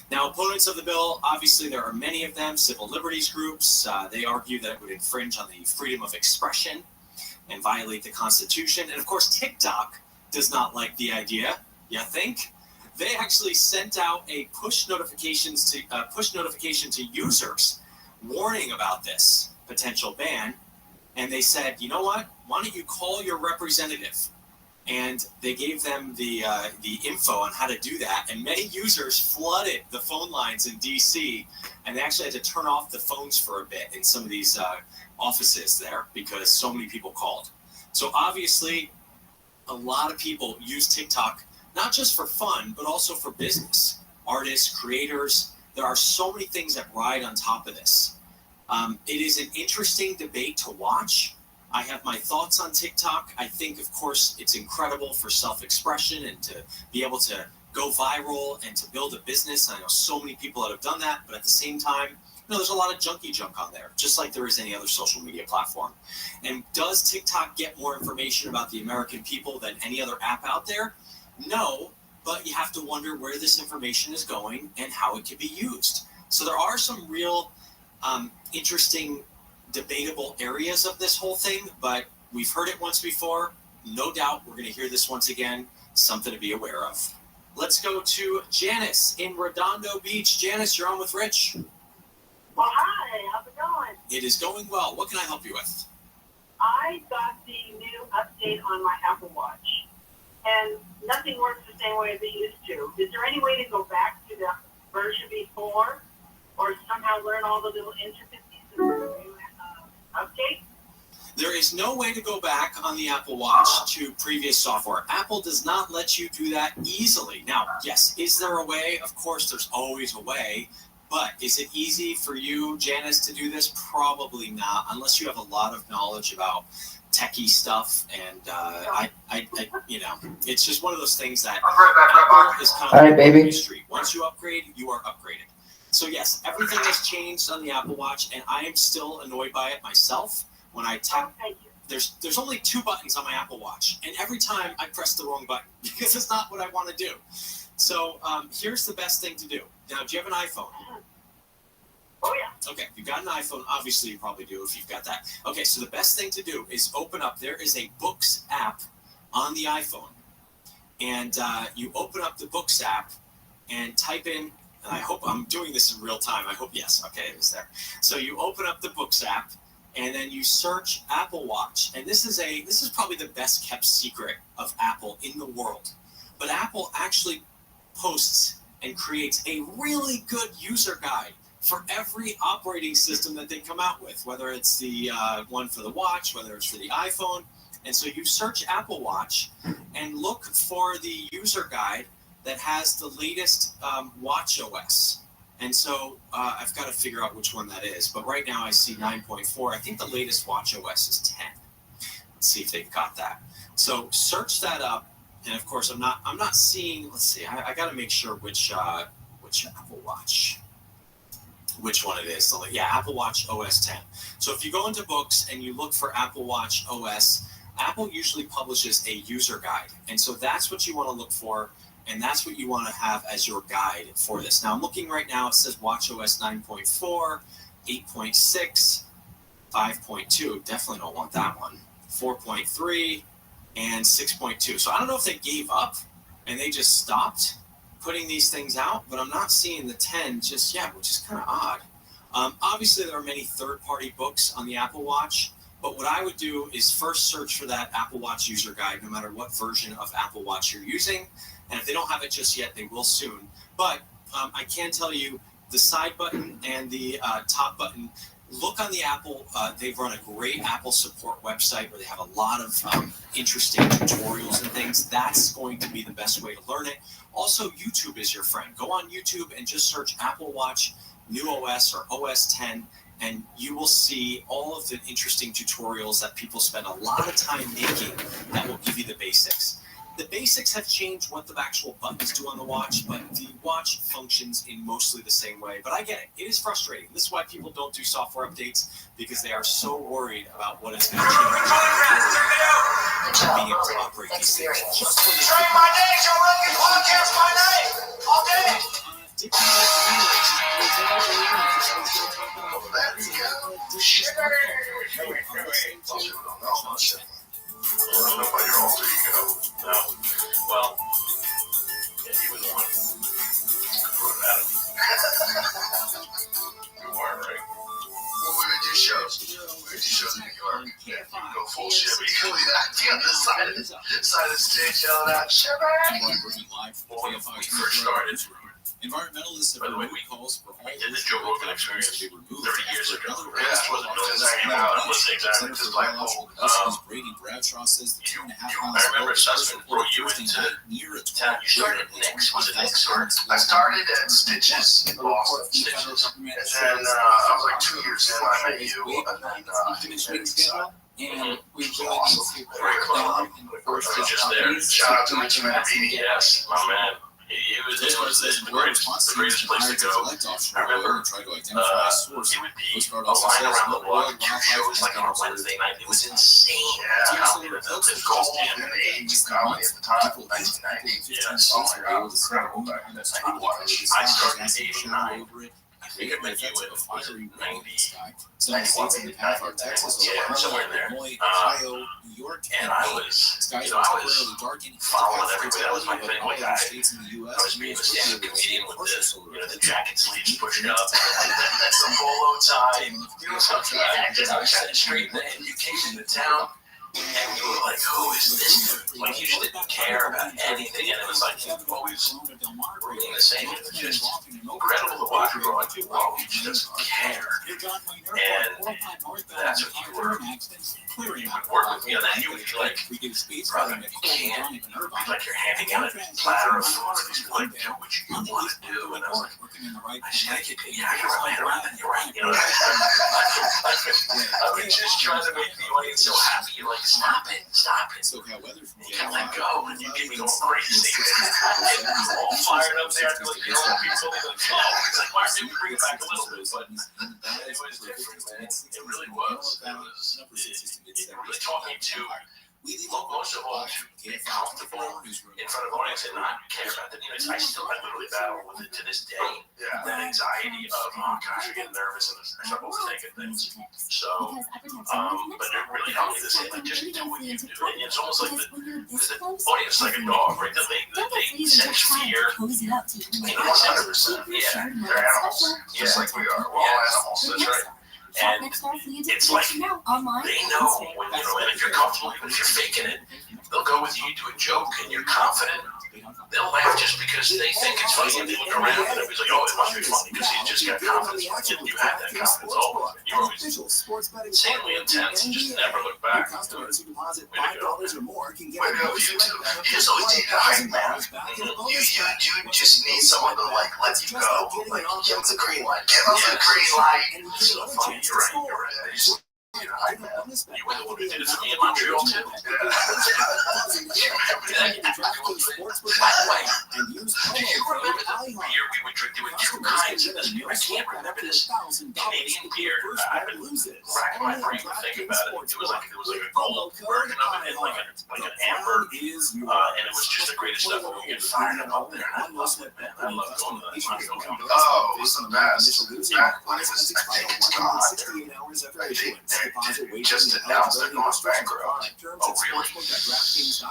Now, opponents of the bill, obviously there are many of them, civil liberties groups. They argue that it would infringe on the freedom of expression and violate the Constitution. And of course, TikTok does not like the idea, you think? They actually sent out a push notification to users warning about this potential ban. And they said, you know what? Why don't you call your representative? And they gave them the info on how to do that. And many users flooded the phone lines in D.C. And they actually had to turn off the phones for a bit in some of these offices there because so many people called. So obviously, a lot of people use TikTok, not just for fun, but also for business. Artists, creators, there are so many things that ride on top of this. It is an interesting debate to watch. I have my thoughts on TikTok. I think, of course, it's incredible for self-expression and to be able to go viral and to build a business. I know so many people that have done that, but at the same time, there's a lot of junky junk on there, just like there is any other social media platform. And does TikTok get more information about the American people than any other app out there? No, but you have to wonder where this information is going and how it can be used. So there are some real interesting debatable areas of this whole thing, but we've heard it once before. No doubt we're going to hear this once again. Something to be aware of. Let's go to Janice in Redondo Beach. Janice, you're on with Rich. Well, hi. How's it going? It is going well. What can I help you with? I got the new update on my Apple Watch, and nothing works the same way as it used to. Is there any way to go back to the version before or somehow learn all the little intricacies of the new update? There is no way to go back on the Apple Watch to previous software. Apple does not let you do that easily. Now, yes, is there a way? Of course, there's always a way. But is it easy for you, Janice, to do this? Probably not, unless you have a lot of knowledge about techie stuff. And it's just one of those things that Apple is kind of All right, baby. street. Once you upgrade, you are upgraded. So yes, everything has changed on the Apple Watch, and I am still annoyed by it myself. When I tap, there's only 2 buttons on my Apple Watch, and every time I press the wrong button because it's not what I want to do. So here's the best thing to do. Now, do you have an iPhone? Oh, yeah. Okay, you've got an iPhone. Obviously, you probably do if you've got that. Okay, so the best thing to do is open up. There is a Books app on the iPhone, and you open up the Books app and type in. And I hope I'm doing this in real time. I hope yes. Okay, it was there. So you open up the Books app, and then you search Apple Watch. And this is probably the best kept secret of Apple in the world. But Apple actually posts and creates a really good user guide for every operating system that they come out with, whether it's the one for the watch, whether it's for the iPhone. And so you search Apple Watch and look for the user guide that has the latest watch OS. And so I've got to figure out which one that is. But right now I see 9.4. I think the latest watch OS is 10. Let's see if they've got that. So search that up. And of course I'm not seeing, let's see, I got to make sure which Apple Watch, which one it is. So yeah, Apple Watch OS 10. So if you go into Books and you look for Apple Watch OS, Apple usually publishes a user guide. And so that's what you want to look for. And that's what you want to have as your guide for this. Now, I'm looking right now. It says watchOS 9.4, 8.6, 5.2. Definitely don't want that one. 4.3 and 6.2. So I don't know if they gave up and they just stopped putting these things out, but I'm not seeing the 10 just yet, which is kind of odd. Obviously, there are many third-party books on the Apple Watch. But what I would do is first search for that Apple Watch user guide, no matter what version of Apple Watch you're using. And if they don't have it just yet, they will soon. But I can tell you the side button and the top button, look on the Apple. They've run a great Apple support website where they have a lot of interesting tutorials and things. That's going to be the best way to learn it. Also, YouTube is your friend. Go on YouTube and just search Apple Watch New OS or OS 10. And you will see all of the interesting tutorials that people spend a lot of time making that will give you the basics. The basics have changed what the actual buttons do on the watch, but the watch functions in mostly the same way. But I get it. It is frustrating. This is why people don't do software updates, because they are so worried about what it's going to change. Being able to operate these things. Train my day, Joe Rogan podcast my name. All day. Nobody else, there you go. No. Well, yeah, you were the one who wrote at him. You weren't, right? Well, we would do shows. We would do shows in New York. Yeah, you go full Chevy. You on the side of the stage yelling out, Chevy! Well, when we first started, Environmentalists have removed calls for all we did the Joe Rogan Experience 30 years ago. Yeah, this wasn't just hanging out and listening exactly to Black Hole. Brady Bradshaw says the 2.5 I remember Sussman brought you into town. You started at Nick's. Was it Nick's? Or I started at Stitches in Boston. Stitches. And then I was like 2 years in, I met you. And then and we really awesome. need to Very clever. Just there. Shout out to Rich Mancini. Yes, my man. It was the greatest place to go. I remember he would be a line around the block, 2 shows like on a Wednesday night. It was insane. Yeah, the golden age of comedy at the time, 1990. Yes, oh my God, it was incredible back then. I started in 89. I think I met you in 90, yeah, somewhere in there. And I was following everybody. That was my thing. Like I was being a stand-up comedian with the jacket sleeves pushed up, the polo tie. I was trying to straighten the education in the town. And we were like, who is this dude? Like, he just didn't care about anything, and it was like always reading the same. It was just incredible to watch. We were like, whoa, he just cared. And that's what you were. You would work with me on that. You would be like, brother, you can't. Like, you're handing out a platter of food, and you're like, do what you want to do. And I was like, I just gotta keep it. Yeah, you're right. You're right. You know, I would just try to make the audience so happy. You're like, stop it. You can't let go, and you get me going crazy. All fired up there. Like, you know, people are like, oh, it's like, why didn't we bring it back a little bit? But it was different, man. It really was. It really taught me to, most of all, to get comfortable in front of an audience and not care about the news. I literally battle with it to this day. That anxiety of, oh gosh, I get nervous and I start overthinking things. So, but it really helped me to say, like, just do what you do. And it's almost like the audience is like a dog, right? They sense fear. 100%. Yeah, they're animals, just like we are. We're all animals. That's right. And it's like, they know when, you know, and if you're comfortable, even if you're faking it, they'll go with you, do a joke, and you're confident. They'll laugh just because they think it's funny, and they look around and everybody's like, oh, it must be funny because he's just got confidence. You have that confidence always. You're always insanely intense and just never look back. Way to go. Here's always need a hype man. You just need someone to like let you go. Like, give us the green light. Give us the green light. So funny. You're right. You were the one who did it for me in Montreal too. By the way, do you remember the beer we would drink? There were two kinds of this beer. I can't remember this Canadian beer. I've been racking my brain to think about it. It was like a gold version of it, and like an amber, and it was just the greatest stuff. We would get fired up there. I loved it, man. I loved going to the Montreal Comic. Oh, it was the best. Back when it was, I think it's gone. I think they just announced they're going bankrupt. Oh, really?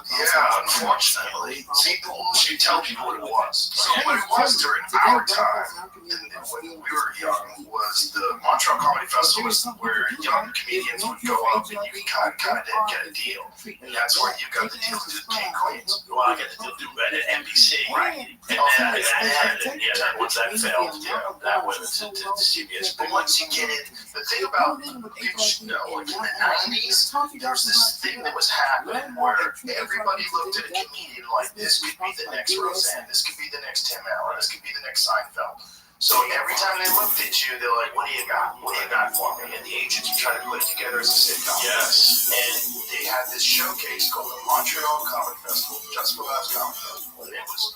Yeah, unfortunately. People should tell people what it was. So what it was during our time, and when we were young, was the Montreal Comedy Festival was where young comedians would go up and you kind of didn't get a deal. And that's where you got the deal to do King Queens. Well, I got the deal to do it at NBC. Right. And then once that failed, that went to CBS. But once you get it, the thing about people should know, like in the 90s, there was this thing that was happening where everybody looked at a comedian like, this could be the next Roseanne, this could be the next Tim Allen, this could be the next Seinfeld. So every time they looked at you, they're like, what do you got? What do you got for me? And the agents would try to put it together as a sitcom. Yes. And they had this showcase called the Montreal Comedy Festival, just for Labs Comedy Festival. And it was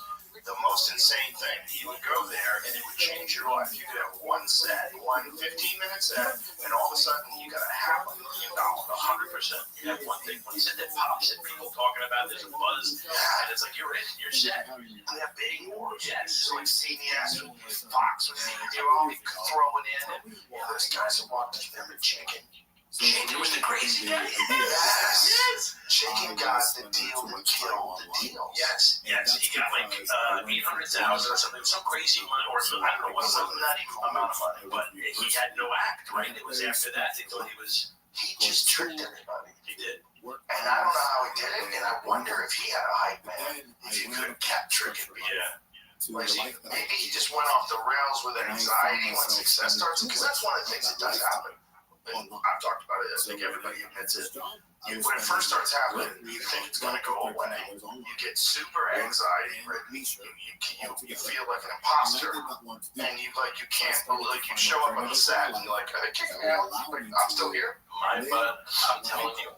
the most insane thing. You would go there and it would change your life. You could have one set, one 15-minute set, and all of a sudden you got $500,000, 100%. You have one thing. When you said that pops and people talking about there's a buzz, and it's like you're in, you're set. They have bidding wars. Yes. So like CBS and Fox, they were all throwing in. And those guys that walked in, remember Chicken? Chicken was the crazy guy. Yes. Chicken got the deal to kill the deal. Yes. He got like 800,000 or something, some crazy money, or I don't know what it was, not even amount of money, but he had no act, right? It was after that they thought he just tricked everybody. He did. And I don't know how he did it, and I wonder if he had a hype man, if you could have kept tricking me. Maybe he just went off the rails with anxiety when success starts, because that's one of the things that does happen. And I've talked about it, I think everybody admits it. When it first starts happening, you think it's going to go away. You get super anxiety, right? You feel like an imposter, and you can't, you show up on the set, and you're like, are they kicking me out? I'm still here. My butt, I'm telling you,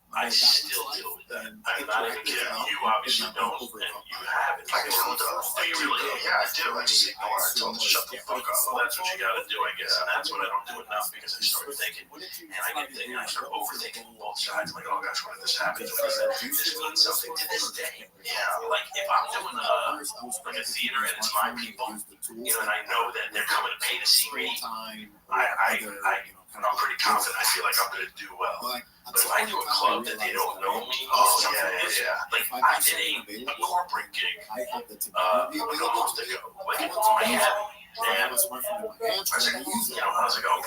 I still deal with that. I'm not even kidding. You obviously don't, and you haven't. I do, though. Do you really? Yeah, I do. I just ignore it. I tell them to shut the fuck up. Well, that's what you got to do, I guess, and that's what I don't do enough because I start thinking, and I start overthinking both sides. I'm like, oh gosh, what if this happens? This means something to this day. Yeah, like if I'm doing like a theater and it's my people, you know, and I know that they're coming to pay to see me, I'm pretty confident. I feel like I'm going to do well. But if I do a club that they don't know me, like I did a corporate gig a month ago, like in Miami. And I was like, oh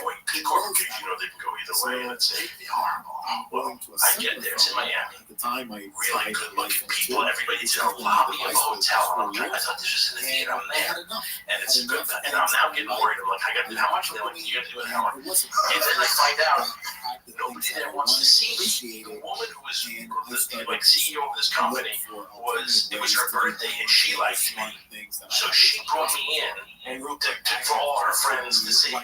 boy, corporate gigs, they can go either way, and it's horrible. Well, I get there, it's in Miami. Really good looking people, everybody's in a lobby of a hotel. I thought this was in the theater, I'm there. And it's a good, and I'm now getting worried. I'm like, how much? They're like, you got to do an hour. And then I find out nobody there wants to see me. The woman who was the CEO of this company it was her birthday, and she liked me. So she brought me in for all her friends to see.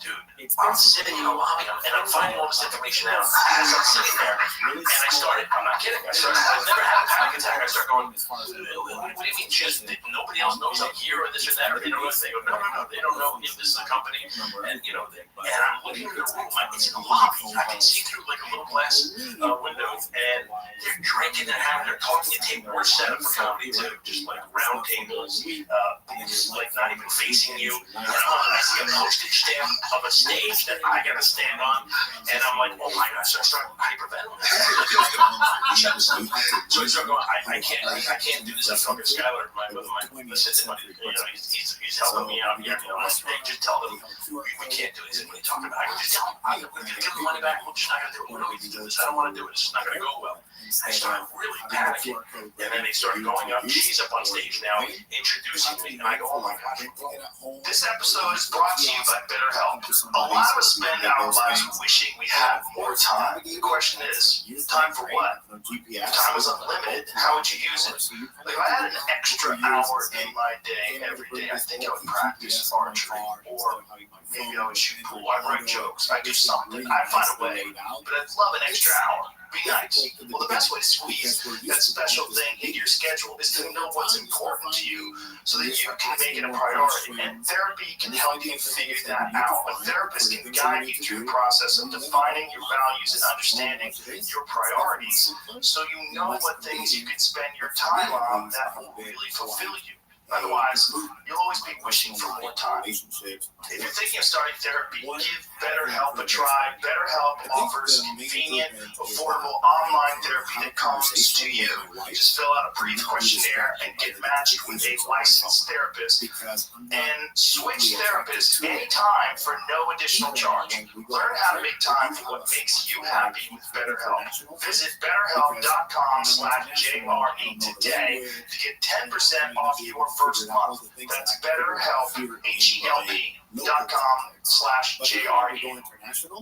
Dude, I'm sitting in the lobby, and I'm finding all this information out. As I'm sitting there, and I'm not kidding, I've never had a panic attack. I start going, what do you mean, just nobody else knows I'm here, or this or that, or they don't know? They go, no, they don't know if this is a company. And, and I'm looking at the room, it's in the lobby. I can see through like a little glass window, and they're drinking, they're talking, and table were set up for comedy too, just like round tables, like not even facing you. And I see a postage stamp of a stage that I gotta stand on, and I'm like, oh my gosh, I start hyperventilating. So I start going, I can't do this. I'm talking to Skylar, my assistant, he's helping me out here. They just tell them we can't do this. What are you talking about? I can just tell them, I'm gonna give the money back. We're just not gonna do it. We're not gonna do this. I don't want to do it. It's not gonna go well. I started really panicking, and then they started going up. She's up on stage now, introducing me, and I go, oh my gosh. This episode is brought to you by BetterHelp. A lot of us spend our lives wishing we had more time. The question is, time for what? If time is unlimited, how would you use it? Like if I had an extra hour in my day every day, I think I would practice archery, or maybe I would shoot pool. I'd write jokes. I'd do something. I'd find a way. But I'd love an extra hour. Be nice. Well, the best way to squeeze that special thing in your schedule is to know what's important to you so that you can make it a priority. And therapy can help you figure that out. A therapist can guide you through the process of defining your values and understanding your priorities so you know what things you can spend your time on that will really fulfill you. Otherwise, you'll always be wishing for more time. If you're thinking of starting therapy, give BetterHelp a try. BetterHelp offers convenient, affordable online therapy that comes to you. Just fill out a brief questionnaire and get matched with a licensed therapist. And switch therapists anytime for no additional charge. Learn how to make time for what makes you happy with BetterHelp. Visit BetterHelp.com/JRE today to get 10% off your first month. That's BetterHelp, HELP.com/JRE.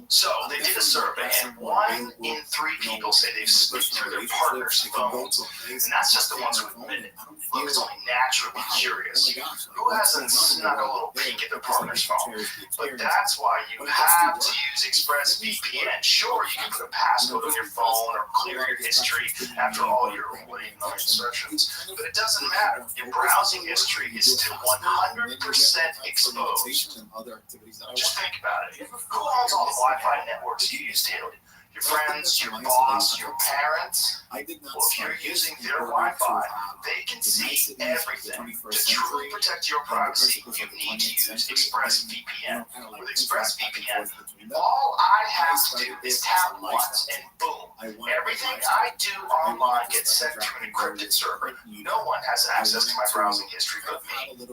So they did a survey, and 1 in 3 people say they've slipped through their partner's phones, and that's just the ones who admit it. Look, it's only naturally curious. Who hasn't snuck a little peek at their partner's phone? But that's why you have to use ExpressVPN. Sure, you can put a passcode on your phone or clear your history after all your insertions, but it doesn't matter. Your browsing history is still 100% exposed. Just think about it. Who owns all the Wi-Fi networks you use daily? Your friends, your boss, your parents? Well, if you're using their Wi-Fi, they can see everything. To truly protect your privacy, you need to use ExpressVPN. With ExpressVPN, all I have to do is tap once, and boom, everything I do online gets sent to an encrypted server. No one has access to my browsing history but me.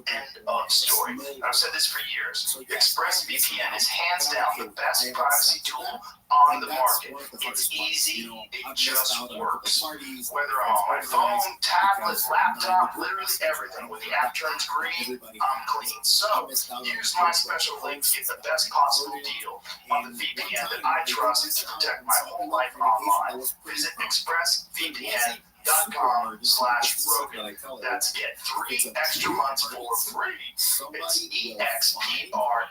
End of story. I've said this for years. ExpressVPN is hands down the best privacy tool on the market. It's easy, it just works. Whether I'm on my phone, tablet, laptop, literally everything. When the app turns green, I'm clean. So, use my special link to get the best possible deal on the VPN that I trust to protect my whole life online. Visit ExpressVPN.com/Rogan. That's get 3 extra months for free. It's ExpressVPN.com/ROGAN.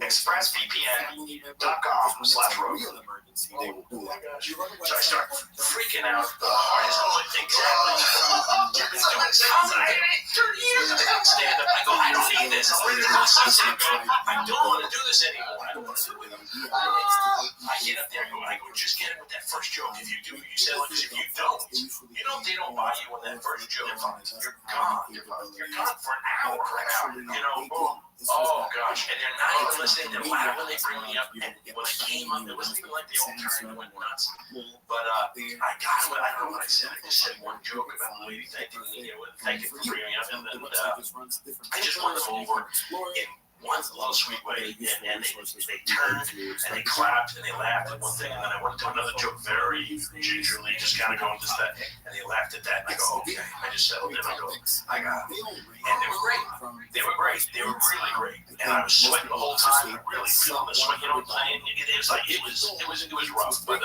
ExpressVPN.com/Rogan. Oh my gosh. So I start freaking out. Exactly. I've been doing this for 30 years. I didn't stand up. I go, I don't need this. I'm ready to go. I don't want to do this anymore. I don't want to do it. I get up there and I go, just get it with that first joke. If you do, you say, look, if you don't, if they don't buy you on that first joke, you're gone. You're gone for an hour. Boom. Oh gosh, and they're not even listening. They're loud when they bring me up, and when I came up, it wasn't even like they all turned and went nuts. But I got what I don't know what I said. I just said one joke about the lady thank you for bringing me up, and then I just won them over in one little sweet way, and they turned and they clapped and they laughed at one thing, and then I went to another joke very gingerly, just kind of going just that, and they laughed at that, and I go, okay, I just settled in, I go, I got it, and they were great, they were really great, and I was sweating the whole time, I really feeling the sweat, it was like, it was rough, but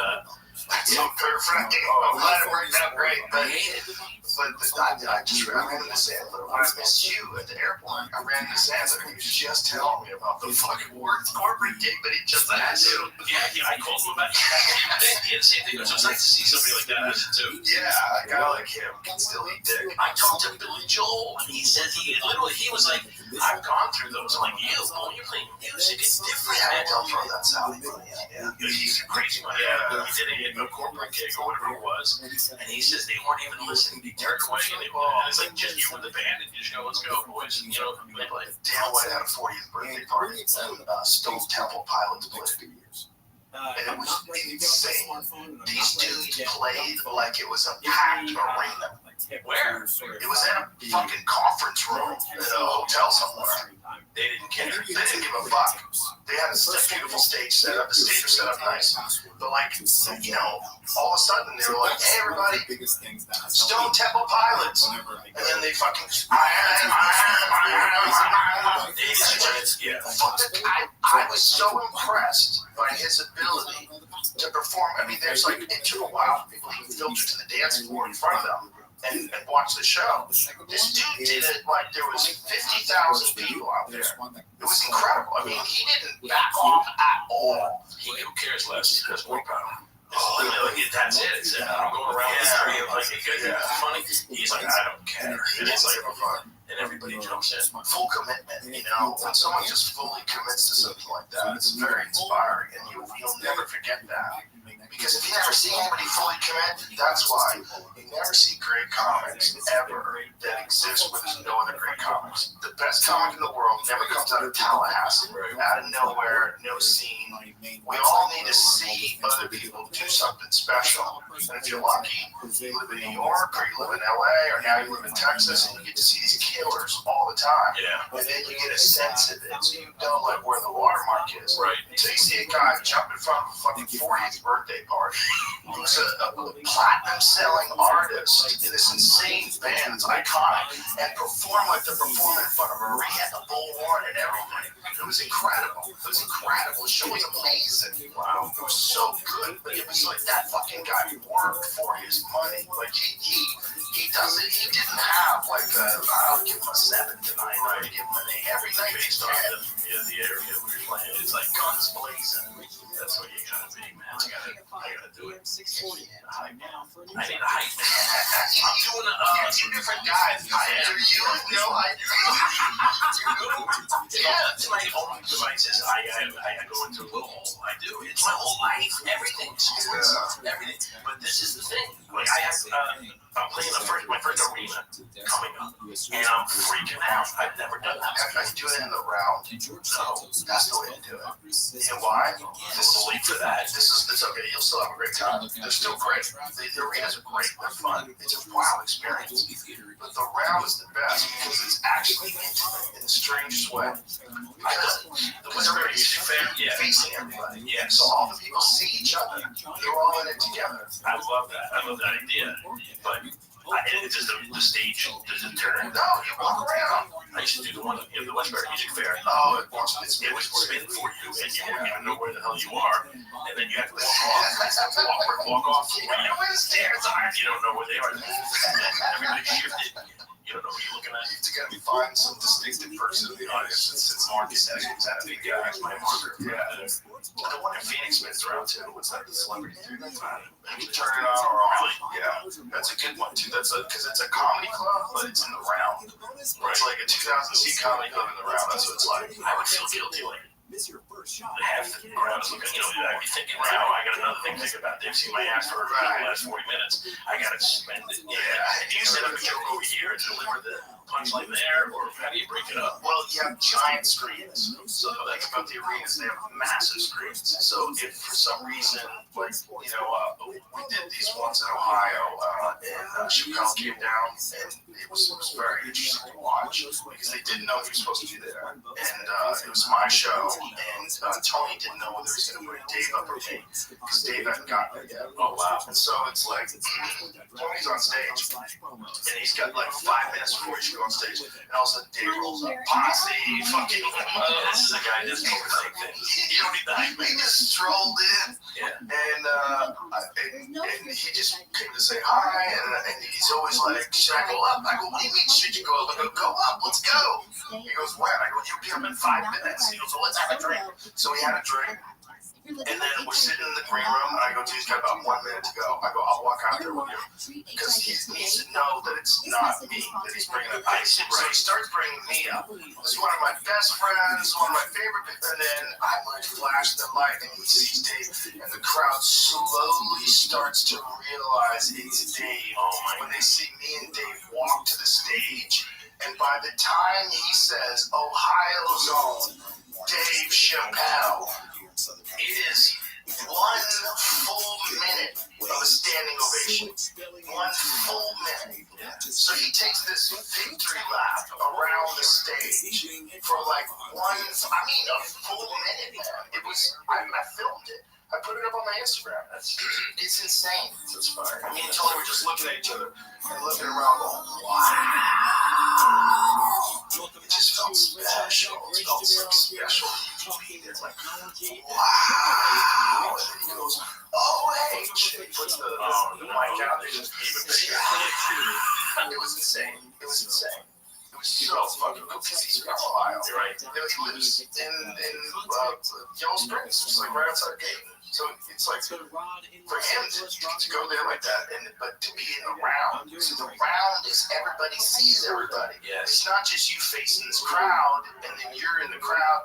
that's so perfect. I'm glad it worked out great, but I just ran into Sandler. When I missed you at the airport, I ran into Sandler. He was just telling me about the fucking worst corporate gig, but he just had to. Yeah, I called him about it. He had the same thing. So it's nice to see somebody like that too. Yeah, a guy like him can still eat dick. I talked to Billy Joel, and he said he was like, I've gone through those. I'm like, when you're playing music, it's different. Yeah, don't throw that sound. Yeah. He's a crazy one. Yeah, he did a corporate gig or whatever it was, and he says they weren't even listening. They turned away, and it's like just you and the band, and you just go, let's go, boys, and they play. Dan White had a 40th birthday party, and Stone Temple Pilots played. And it was insane. These dudes played like it was a packed arena. Where? It was in a fucking conference room at a hotel somewhere. They didn't care. They didn't give a fuck. They had a beautiful stage set up. The stage was set up nice. But all of a sudden they were like, hey everybody, Stone Temple Pilots. And then they fucking I was so impressed by his ability to perform. I mean, there's like, it took a while for people to filter to the dance floor in front of them and watch the show. This dude did it like there was 50,000 people out there. It was incredible. I mean, he didn't back off at all. Who cares less? He has more power. That's it. It's, I'm going around the street. I'm like, it's funny. He's like, I don't care. And it's like, and everybody jumps in. Full commitment, when someone just fully commits to something like that, it's very inspiring, and you'll never forget that. Because if you never see anybody fully commit, that's why you never see great comics ever that exist where there's no other great comics. The best comic in the world never comes out of Tallahassee, out of nowhere, no scene. We all need to see other people do something special. And if you're lucky, you live in New York, or you live in LA, or now you live in Texas, and you get to see these killers all the time. Yeah. And then you get a sense of it, so you know like where the watermark is. Right. So you see a guy jump in front of a fucking 40th birthday party, who's a platinum-selling artist in this insane band that's iconic, and perform like they're performing in front of a Rihanna, Bullhorn, and everything. It was incredible. The show was amazing. Wow. It was so good. But it was like that fucking guy worked for his money. Like he does it. He didn't have like I'll give him a 7 tonight. Right? Give him an 8 every night. Based on the area where you're playing, it's like guns blazing. That's what you gotta be, man. I gotta do it. 640 now for a new I need a height. I'm doing two different guys. I do you know I do. Yeah, to my home devices, I go into a little hole. I do. It's my whole life. Everything. Everything. But this is the thing. Like I'm playing my first arena coming up, and I'm freaking out. I've never done that. I do it in the round. No, that's the way to do it. You know why? This is late for that. It's okay. You'll still have a great time. They're still great. The arenas are great. They're fun. It's a wild experience. But the round is the best because it's actually intimate in the strangest way. The Westbury Music Fair, facing everybody. Yeah. So all the people see each other. They're all in it together. I love that. I love that idea. But it's just the stage doesn't turn. No, you walk around. I used to do the one at the Westbury Music Fair. Oh, it was spin for you, and you don't even know where the hell you are. And then you have to walk off. You don't know where the stairs are. You don't know where they are. Everybody shifted. You don't know what you're looking at. You got to find some distinctive person in the audience that sits more consecutive. That big guy, my marker. Yeah. The one in Phoenix spins around too. What's that? The celebrity dude. That's you turn it on or off. Yeah, that's a good one too. That's because it's a comedy club, but it's in the round. It's like a 2,000 seat comedy club in the round. That's what it's like. I would feel guilty like miss your first shot. Half the crowd's looking, I'd be thinking, wow, I got another thing to think about. They've seen my ass for the last 40 minutes. I gotta spend it. Yeah. Do you set up a joke over here and deliver the punchline there, or how do you break it up? Well, you have giant screens. So the thing about the arenas, they have massive screens. So if for some reason, like, we did these ones in Ohio, and Chappelle came down, and it was very interesting to watch because they didn't know he was supposed to be there. And it was my show, and Tony didn't know whether he was going to bring Dave up or me because Dave hadn't gotten there yet. Oh, wow. And so it's like, Tony's on stage, and he's got like 5 minutes before he should go on stage, and all of a sudden Dave rolls up, posse, fucking, this is a guy that's overthink things. You don't need that. He just strolled in, and he just came to say hi, and he's always like, should I go up? I go, what do you mean should you go up? I go, go up, let's go. He goes, when? I go, you'll be up in 5 minutes. He goes, well, let's have a drink. So we had a drink. And then we're sitting in the green room, and I go, he's got about 1 minute to go. I go, I'll walk out there with you. Because he needs to know that it's not me, that he's bringing up ice. So he starts bringing me up. He's one of my best friends, one of my favorite people. And then I like flash the light, and he sees Dave, and the crowd slowly starts to realize it's Dave. When they see me and Dave walk to the stage, and by the time he says, Ohio's own Dave Chappelle, it is 1 full minute of a standing ovation. 1 full minute. So he takes this victory lap around the stage for like a full minute, man. It was, I filmed it. I put it up on my Instagram. It's insane. It's fire. Me and Tony were just looking at each other and looking around going, wow. It just felt special. It felt so special. It's like, wow. And then he goes, OH. And he puts the mic out. They just even bigger. It was insane. It was insane. It was so fucking cool because he's from Ohio, right? He lives in Yellow Springs, just like right outside Dayton. So it's like for him to go there like that, but to be in the round. So the round is everybody sees everybody. Yes. It's not just you facing this crowd, and then you're in the crowd.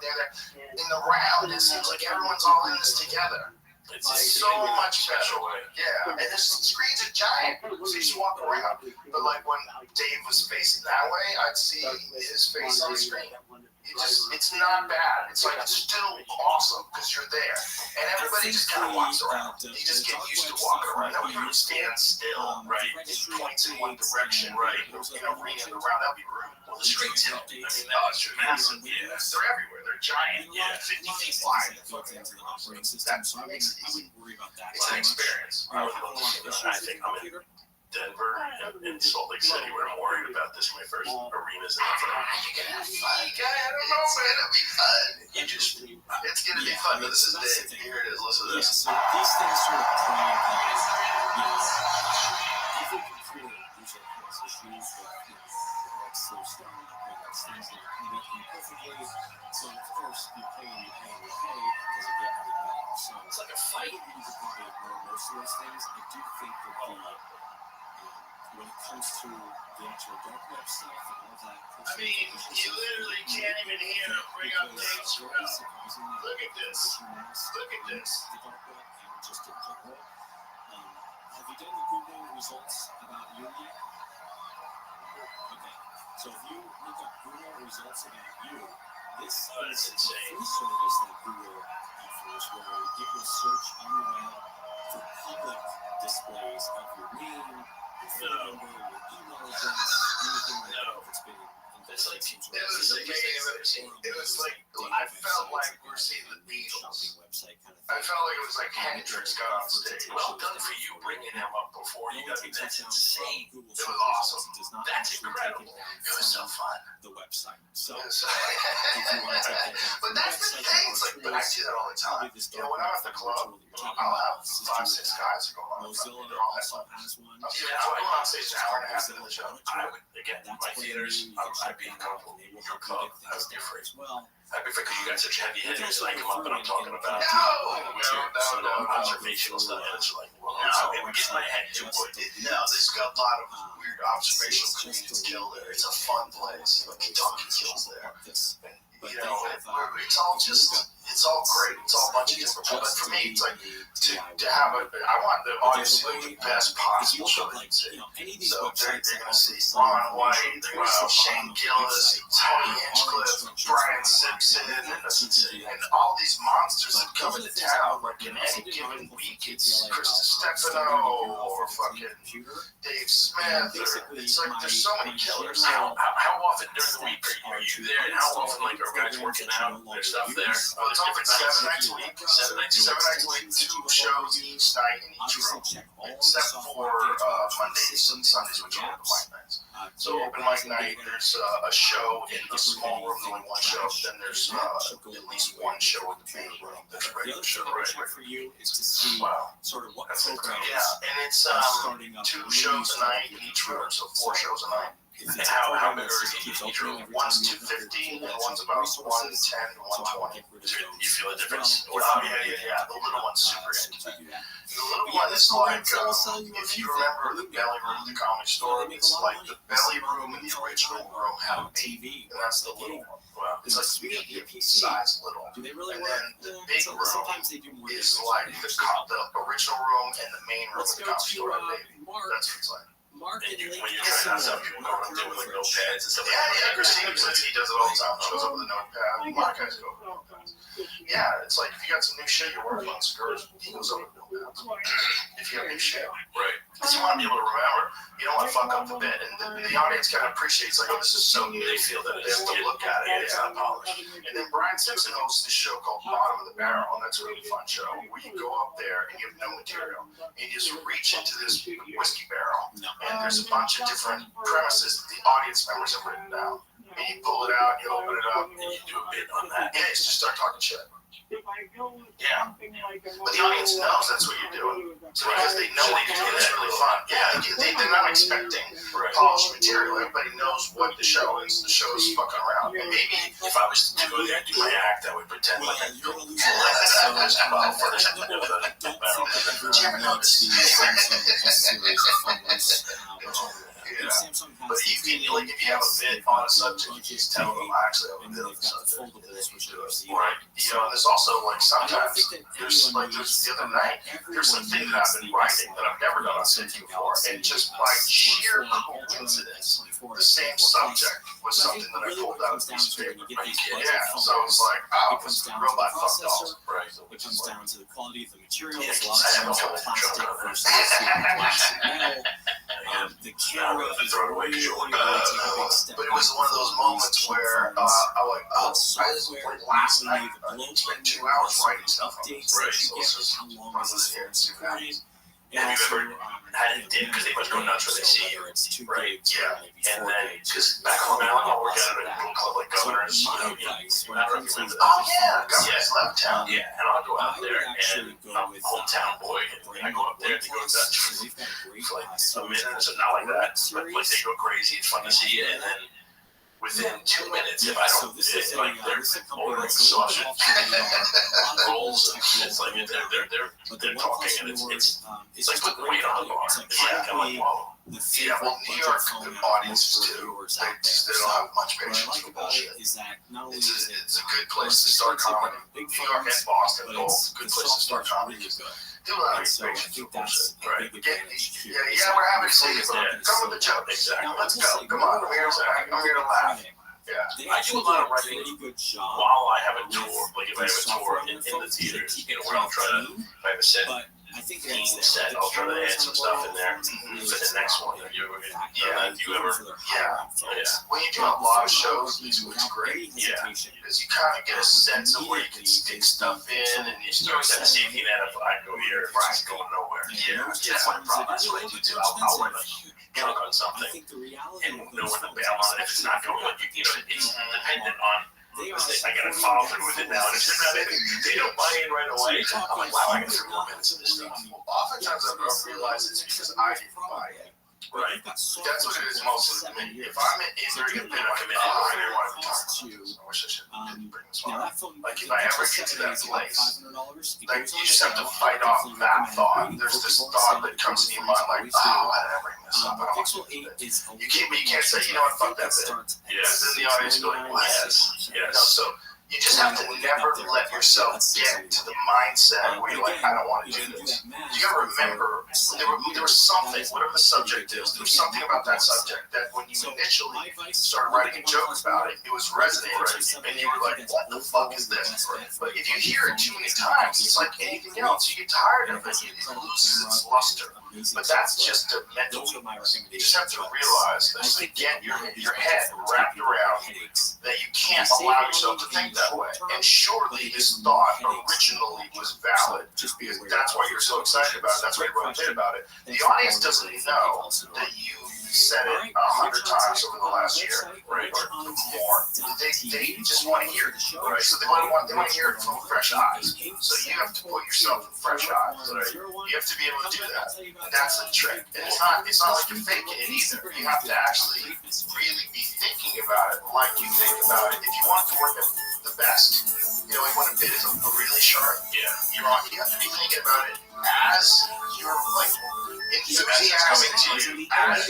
In the round, it seems like everyone's all in this together. It's so much better. Yeah, and the screens are giant, so you just walk around. But like when Dave was facing that way, I'd see his face on the screen. It's not bad. It's like it's still awesome because you're there, and everybody just kind of walks around. You just get used to walking around. Nobody really stands still, right? It points in one direction, right? In an arena around, that'd be rude. Well, the streets help. I mean, they're massive. Yeah, they're everywhere. They're giant. Yeah, 50 feet wide. That makes it easy. It's an experience. I think I'm in Denver and Salt Lake City where I'm worried about this. My first arenas, and it's like, you're gonna have fun. I don't know, man. It'll be fun. It's gonna be fun. But this is Dave. Here it is. Listen to this. So these things sort of play every computer usually has issues with slow start, things that are working perfectly. So of course you pay, it doesn't get any better. So it's like a fight. You need to probably ignore most of those things. I do think that when it comes to the actual dark web stuff and all that. I mean, you literally can't even hear him bring up Dave Chappelle. Look at this. Look at this. The dark web and just in general. Have you done the Google results about you yet? Okay. So if you look up Google results about you, this is a free service that Google offers where it will search on the web for public displays of your name, your phone number, your email address, anything like that that's been It's like, it was like I've ever seen. It was like, I felt like we were seeing the Beatles. I felt like it was like Hendrix got on stage. Well done for you bringing him up before you got me. That's insane. It was awesome. That's incredible. It was so fun. The website. So, but that's the thing. It's like, but I see that all the time. You know, when I'm at the club, I'll have 5, 6 guys who go on. They're all headphones. I'll go on stage an hour and a half into the show. I would, again, my theaters, I'd be comfortable. Your club has different. I'd be because you got such heavy hitters, and I come up and I'm talking about no, observational stuff, and it's like, well, no, it would get my head to it. No, there's got a lot of weird observational comedians kill there. It's a fun place. Kentucky kills there. And you know, it's all just, it's all great. It's all a bunch of different, but for me, it's like to have I want the audience to like the best possible show they can see. So they're going to see Ron White, they're going to see Shane Gillis, Tony Hinchcliffe, Brian Simpson, and all these monsters that come into town. Like in any given week, it's Chris Stefano or fucking Dave Smith. It's like there's so many killers. How often during the week are you there, and how often like are guys working out their stuff there? Well, it's open 7 nights a week. 7 nights a week, 2 shows each night in each room, except for Mondays and Sundays, which are open mic nights. So open mic night, there's a show in the small room, only one show. Then there's at least one show in the main room. There's a regular show, right? For you is to see sort of what program. Yeah, and it's 2 shows a night in each room, so 4 shows a night. And how big are each room? One's 215 and one's about 110 to 120. Do you feel a difference? Oh, yeah. The little one's super intimate. The little one is like, if you remember the belly room of the Comedy Store, it's like the belly room in the original room had a TV, and that's the little one. Wow. It's like medium size little. And then the big room is like the original room and the main room of the Comedy Store had a baby. That's what it's like. And when you're trying to have people going up there with like notepads and stuff like Yeah, Christina Blazinski does it all the time. Shows up with a notepad. Mark has to go with a notepad. Yeah, it's like if you got some new shit you're working on, scores, he goes over with notepads. If you have new shit. Right. Because you want to be able to remember. You don't want to fuck up the bit. And the audience kind of appreciates, like, oh, this is so new. They feel that they have to look at it. It's not polished. And then Brian Simpson hosts this show called Bottom of the Barrel, and that's a really fun show where you go up there and you have no material. And you just reach into this whiskey barrel. And there's a bunch of different premises that the audience members have written down. And you pull it out, you open it up, and you do a bit on that. Yeah, you just start talking shit. Yeah. But the audience knows that's what you're doing. So because they know they can do it, it's really fun. Yeah, they're not expecting polished material. Everybody knows what the show is. The show is fucking around. And maybe if I was to go there and do my act, I would pretend like I'm doing Did you ever notice? But you can, like, if you have a bit on a subject, you just tell them, I actually have a bit on the subject. Right. You know, there's also, like, sometimes, there's the other night, there's something that I've been writing that I've never done on stage before, and just by sheer coincidence, the same subject was something that I pulled out of a piece of paper. Yeah, so it was like, oh, it was robot fuck dolls. Right. It comes down to the quality of the materials, Yeah, lots of plastic versus plastic metal. The camera is really but it was one of those moments where I like, oh, like last night, I spent 2 hours writing stuff on this. Right. So it's just how long is this here. Have you ever had it dip because they must go nuts when they see you? Right. Yeah. And then, because back home now, I work at a little club like Governors. I don't know if you remember that. Oh, yeah. Governors left town. Yeah. And I'll go out there, and I'm a hometown boy. And I go up there, and they go nuts for like a minute. So not like that. But like they go crazy. It's fun to see you. And then within 2 minutes, if I don't, it's like they're ordering sausage rolls, and it's like they're talking, and it's like putting weight on the bar. Yeah, I'm like, whoa. Yeah, well, New York, the audiences too, they don't have much patience for bullshit. It's a good place to start comedy. New York and Boston, both good places to start comedy. People don't have any patience for bullshit. Right. Yeah, we're happy to see you, but come with the joke. Exactly. Let's go. Come on, I'm here to laugh. Yeah. I do a lot of writing while I have a tour. Like if I have a tour in the theaters, where I'll try to, if I have a set, set, I'll try to add some stuff in there for the next one. You ever? Yeah. When you do a lot of shows, it's great. Yeah. Because you kind of get a sense of where you can stick stuff in, and you start to see that if I go here, it's going nowhere. Yeah. That's my problem. That's what I do too. I'll write a chunk on something and know when to bail on it. If it's not going, you know, it's dependent on. I gotta follow through with it now, and if they don't buy in right away, I'm like, wow, I got 3 more minutes of this stuff. Well, oftentimes I don't realize it's because I didn't buy it. Right. That's what it is mostly to me. If I'm entering a bit, I really want to talk about this. I wish I should bring this one up. Like, if I ever get to that place, like, you just have to fight off that thought. There's this thought that comes to your mind, like, oh, why did I bring this up? I don't want to do it. You can't say, you know what, fuck that bit. Yeah. Then the audience will be like, well, yes. Yes. No, So you just have to never let yourself get to the mindset where you're like, I don't want to do this. You gotta remember, there was something, whatever the subject is, there was something about that subject that when you initially started writing a joke about it, it was resonating, and you were like, what the fuck is this? But if you hear it too many times, it's like anything else. You get tired of it, it loses its luster. But that's just a mental weakness. You just have to realize that to get your head wrapped around that you can't allow yourself to think that way. And surely this thought originally was valid, just because that's why you're so excited about it. That's why you wrote a bit about it. The audience doesn't know that you said it 100 times over the last year, right, or more. They just want to hear it, right? So they want to hear it from fresh eyes. So you have to put yourself in fresh eyes, right? You have to be able to do that. And that's the trick. And it's not like you're faking it either. You have to actually really be thinking about it like you think about it. If you want it to work at the best, you know, when a bit is a really sharp, you have to be thinking about it as you're like enthusiastic, as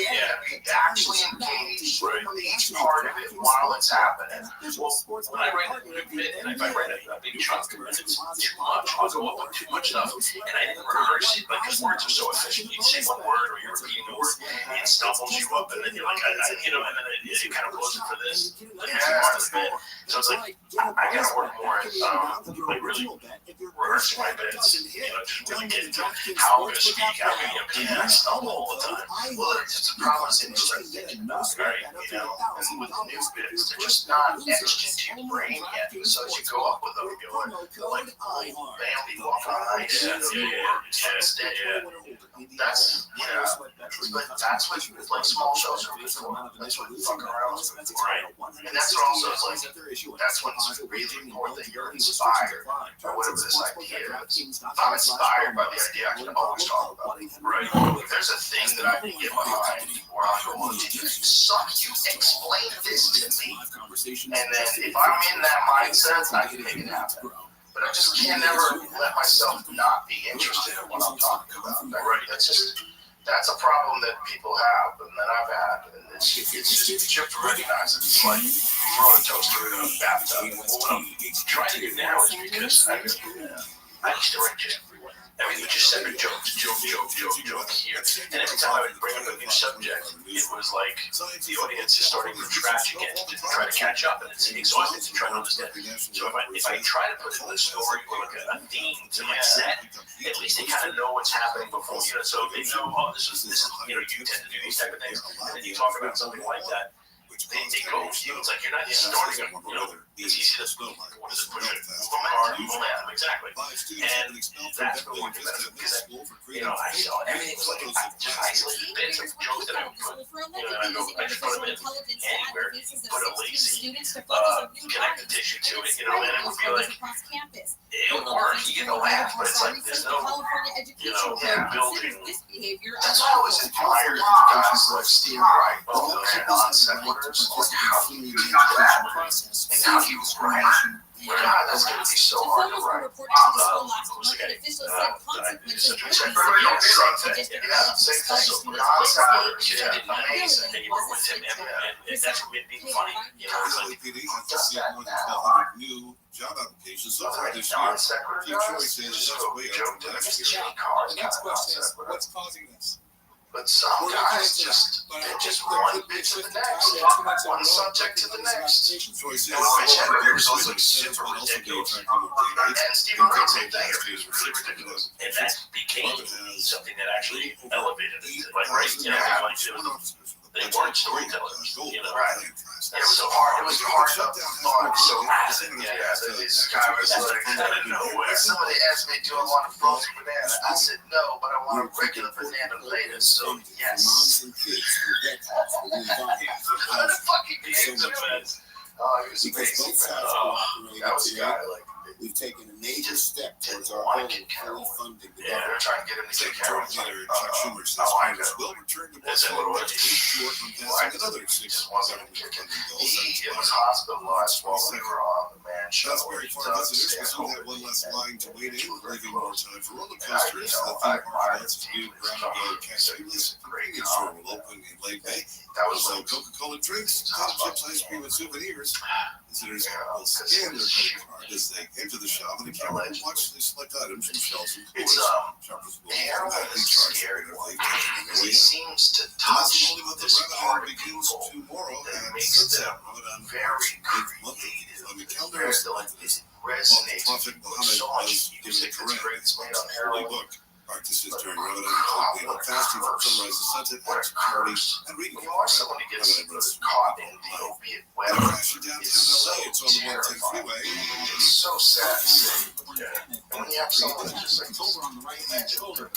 actually engaged in each part of it while it's happening. Well, when I write a bit, and if I write a big chunk and it's too much, I'll go up with too much stuff, and I didn't rehearse it, because words are so efficient. You say one word, or you're repeating the word, and it stumbles you up, and then you're like, and then it kind of blows it for this, part of the bit. So it's like, I gotta work more at, like, really rehearsing my bits, just really get into how I'm gonna speak, because I stumble all the time. Well, it's the problem is that you start thinking about it, right? And with the new bits, they're just not etched into your brain yet. So as you go up with them, you're like Bambi walking on ice. That's but that's what like small shows are for. That's what fucking around is for, right? And that's also like that's what's really important, that you're inspired by whatever this idea is. If I'm inspired by the idea, I can always talk about it. Right. If there's a thing that I can get behind, where I'm going to you explain this to me, and then if I'm in that mindset, I can make it happen. But I just can never let myself not be interested in what I'm talking about. Right. That's a problem that people have, and that I've had. And it's just you have to recognize it. It's like throwing a toaster in a bathtub. Well, what I'm trying to do now is because I used to write just everywhere. I mean, we just said a joke here. And every time I would bring up a new subject, it was like the audience is starting from scratch again to try to catch up, and it's exhausting to try to understand. So if I try to put in a story or like a theme to my set, at least they kind of know what's happening before, so they know, oh, this is you tend to do these type of things, and then you talk about something like that. They go, it's like you're not just starting, it's easy to, what is it, push it, momentum, exactly. And that's the one thing because, I saw everything was like, just isolated bits of jokes that I would put, I just put them in anywhere, put a lazy, connective tissue to it, and it would be like, it would work, you get a laugh, but it's like, there's no, building. That's why I was admired guys like Steve Wright, all those non-sequiturs. How do you do that? And how do you write? God, that's going to be so hard to write. Who's the guy? Amazing. And you work with him, and that's what made me funny. New job applications so far this year. Few choices way up to The next question is, what's causing this? But some guys just one bit to the next, one subject to the next. And Mitch Hedberg was always like super ridiculous. And Stephen Ray, same thing. It was really ridiculous. And that became something that actually elevated it. Like, they weren't storytellers, right? It was so hard. It was hard to thought so acid. This guy was like out of nowhere. Somebody asked me, "Do I want a frozen banana?" I said, "No, but I want a regular banana later." So yes. Fucking games of it. Oh, he was amazing. That was a guy like. We've taken a major step towards our goal of funding. Yeah, they're trying to get him to take care of Chuck Schumer says Congress will return to Washington. short on passing another Just wasn't kicking. He was hospitalized while we were on the Man Show. That's very far visitors will still have one less line to wait in, leaving more time for roller coasters. The theme park events new roundabout Cascadas convenience store will open in late May. That was also Coca-Cola drinks, potato chips, ice cream, and souvenirs. Visitors will scan their credit card as they enter the shop, and the camera will watch the select items from shelves and It's floors. Shoppers will heroin automatically is charge scary their one way because it seems to touch this part of people tomorrow that and makes sunset. them Ramadan very creative. On the calendar is it resonates Prophet with Muhammad so much was given music the that's Quran. great. It's made on Holy heroin. book. Practices during Ramadan include fasting from sunrise to sunset, acts of charity, and reading. When you watch someone who gets caught in the opiate web, it's so terrifying. It's so sad to see. And when you have someone that just like Mitch Hedberg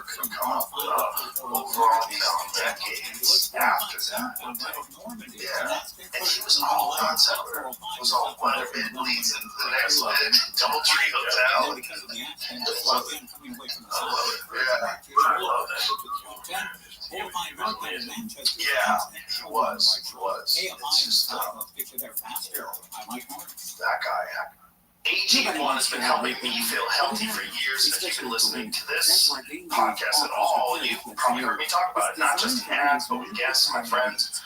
could have come up overall, decades after that. Yeah, and he was all nuts out there. It was all what if it leads into the next Doubletree Hotel. I love it. I love that. Yeah, he was. It's just, that guy. AG1 has been helping me feel healthy for years. If you've been listening to this podcast at all, you've probably heard me talk about it, not just in ads, but with guests and my friends.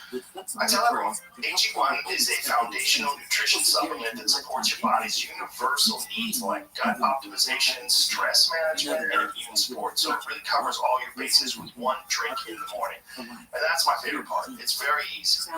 I tell everyone, AG1 is a foundational nutrition supplement that supports your body's universal needs like gut optimization, stress management, and immune support. So it really covers all your bases with one drink in the morning. And that's my favorite part. It's very easy.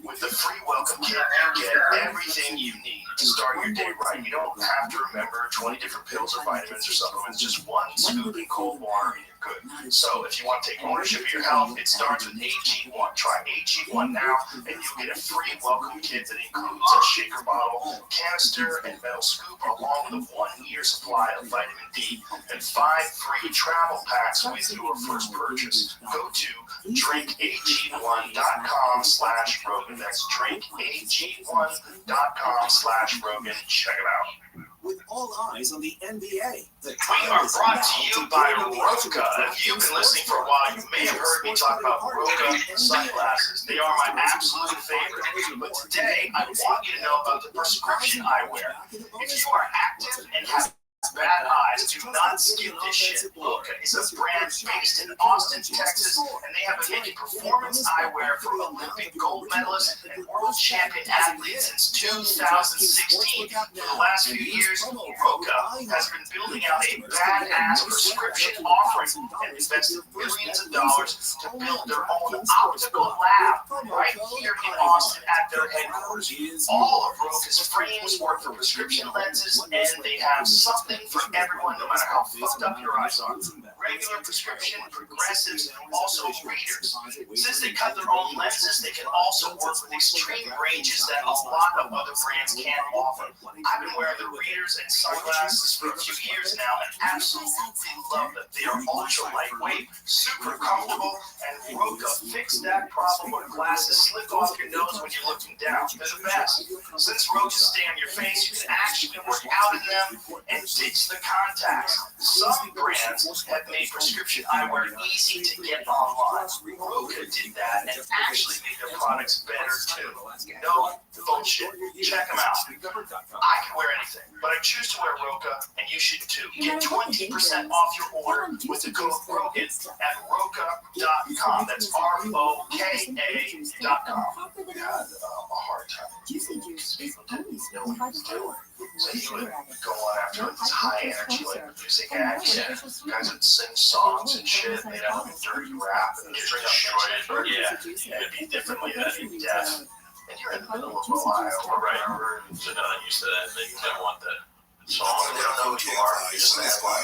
With the free welcome kit, you get everything you need to start your day right. You don't have to remember 20 different pills or vitamins or supplements, just one scoop in cold water and you're good. So if you want to take ownership of your health, it starts with AG1. Try AG1 now and you'll get a free welcome kit that includes a shaker bottle, canister, and metal scoop along with a 1-year supply of vitamin D and 5 free travel packs with your first purchase. Go to drinkag1.com/Rogan. That's drinkag1.com/Rogan. Check it out. With all eyes on the NBA. We are brought to you by Roka. If you've been listening for a while, you may have heard me talk about Roka sunglasses. They are my absolute favorite. But today, I want you to know about the prescription eyewear. If you are active and have bad eyes, do not skip this shit. Roka is a brand based in Austin, Texas, and they have been making performance eyewear for Olympic gold medalists and world champion athletes since 2016. For the last few years, Roka has been building out a badass prescription offering and invested millions of dollars to build their own optical lab right here in Austin at their headquarters. All of Roka's frames work for prescription lenses, and they have something for everyone, no matter how fucked up your eyes are. Regular prescription, progressives, and also readers. Since they cut their own lenses, they can also work with extreme ranges that a lot of other brands can't offer. I've been wearing the readers and sunglasses for a few years now and absolutely love them. They are ultra lightweight, super comfortable, and Roka fixed that problem where glasses slip off your nose when you're looking down. They're the best. Since Rokas stay on your face, you can actually work out in them and ditch the contacts. Some brands have made prescription eyewear easy to get online. Roka did that and actually made their products better too. No bullshit. Check them out. I can wear anything, but I choose to wear Roka, and you should too. Get 20% off your order with the code Rogan at Roka.com. That's ROKA.com. We had a hard time. People didn't know what he was doing. So he would go on after this high energy, like music acts. Guys would sing songs and shit. They'd have like dirty rap and destroy it. Yeah, it'd be differently than in death. And you're in the middle of Ohio, right? We're not used to that. They don't want that. So they don't know who you are. You just ask, oh,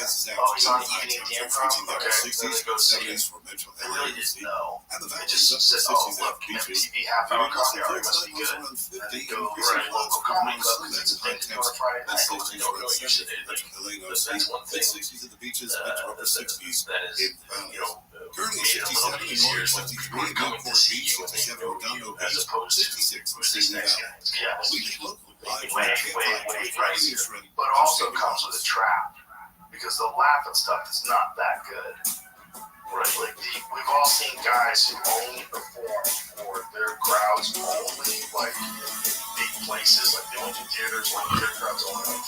he's on Evening Game From? Okay, so they go see it. They really didn't know. They just said, oh, look, MTV half-hour comedy hour must be good. And they go to a local comedy club because it's a thing to go on Friday night. But they don't know used to it. That's one thing that is, you know, made it a little bit easier when people are coming to see you and they know you as opposed to who's these next guys. Yeah, way pricier. But it also comes with a trap because the laughing stuff is not that good. Right? Like we've all seen guys who only perform for their crowds only, like in big places, like they went to theaters when their crowds only.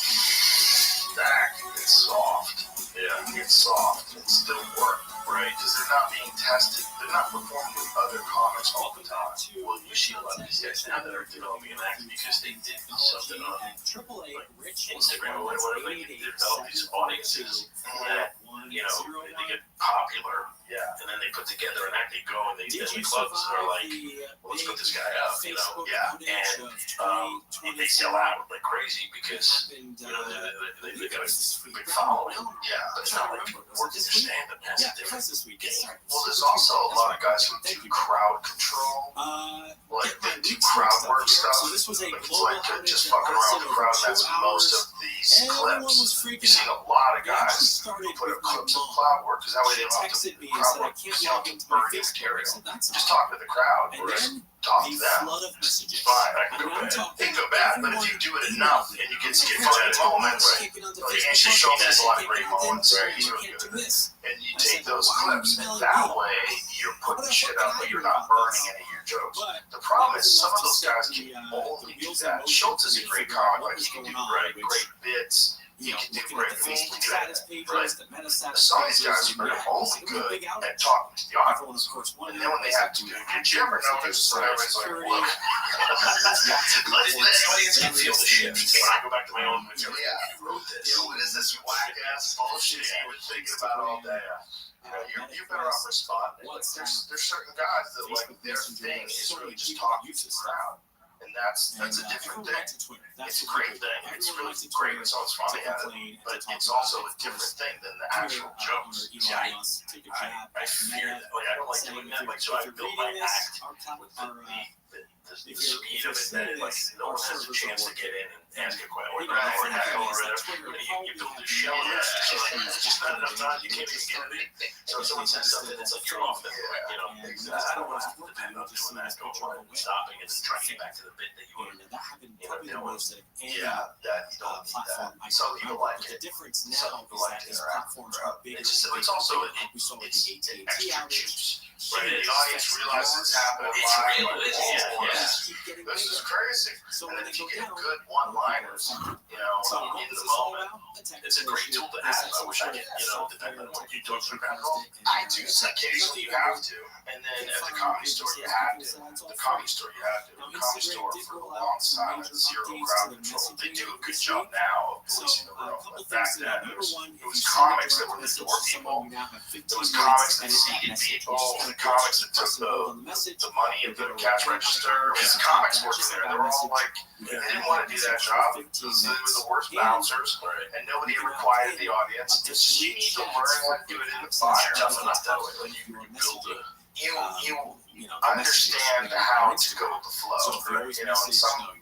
That can get soft. Yeah, it can get soft and still work. right? Because they're not being tested. They're not performing with other comics all the time. Well, you see a lot of these guys now that are developing an act because they did something on like Instagram or whatever. They develop these audiences that, you know, they get popular. Yeah. And then they put together an act. They go and they the clubs are like, well, let's put this guy up, you know. Yeah. And they sell out like crazy because, you know, they got a big following. Yeah. But it's not like working your stand-up. That's a different game. Well, there's also a lot of guys who do crowd control. Like they do crowd work stuff. It's like they're just fucking around with the crowd. That's most of these clips. You've seen a lot of guys who put up clips of crowd work because that way they don't have to crowd work. You don't have to burn the material. Just talk to the crowd or talk to them. Fine, I can go bad. It can go bad, but if you do it enough and you get to get funny moments, like Anthony Schultz has a lot of great moments, right? He's really good at it. And you take those clips, and that way you're putting shit up, but you're not burning any of your jokes. The problem is some of those guys can only do that. Schultz is a great comic, like he can do great bits. You can do great things to get it. But some of these guys are only good at talking to the audience. And then when they have to do it, did you ever notice that everybody's like, look, Let the audience can feel the shit. When I go back to my own material, you wrote this. What is this whack ass bullshit you've been thinking about all day? You know, you're better off responding. Like, there's certain guys that like their thing is really just talking to the crowd. And that's a different thing. It's a great thing. It's really great. It's always funny at it, but it's also a different thing than the actual jokes. Yeah, I fear that. Like, I don't like doing that. Like, so I build my act with the speed of it that like no one has a chance to get in and ask a question or whatever. You build the show so like it's just not enough time. You can't even get it in. So if someone says something, it's like you're off the hook. You know, I don't want to depend on doing that. Go on stopping and trying to get back to the bit that you were, doing. Yeah, that you don't need that. Some people like it. Some people like to interact with the crowd. It's also an extra juice. Right? The audience realizes it's happening live. This is crazy. And then if you get good one-liners, you know, in the moment, it's a great tool to have. I wish I could, you know, depending on what you do for control. I do. Occasionally you have to. And then at the Comedy Store you have to. The Comedy Store you have to. The Comedy Store for a long time had zero crowd control. They do a good job now of policing the room. But back then it was comics that were the door people. It was comics that seated people. The comics that took the money at the cash register. It was comics working there. They were all like, they didn't want to do that job. They were the worst bouncers. And nobody ever quieted the audience. It's just you need to learn how to do it in the fire. Tough enough that way. Like you build a. You understand how to go with the flow, you know,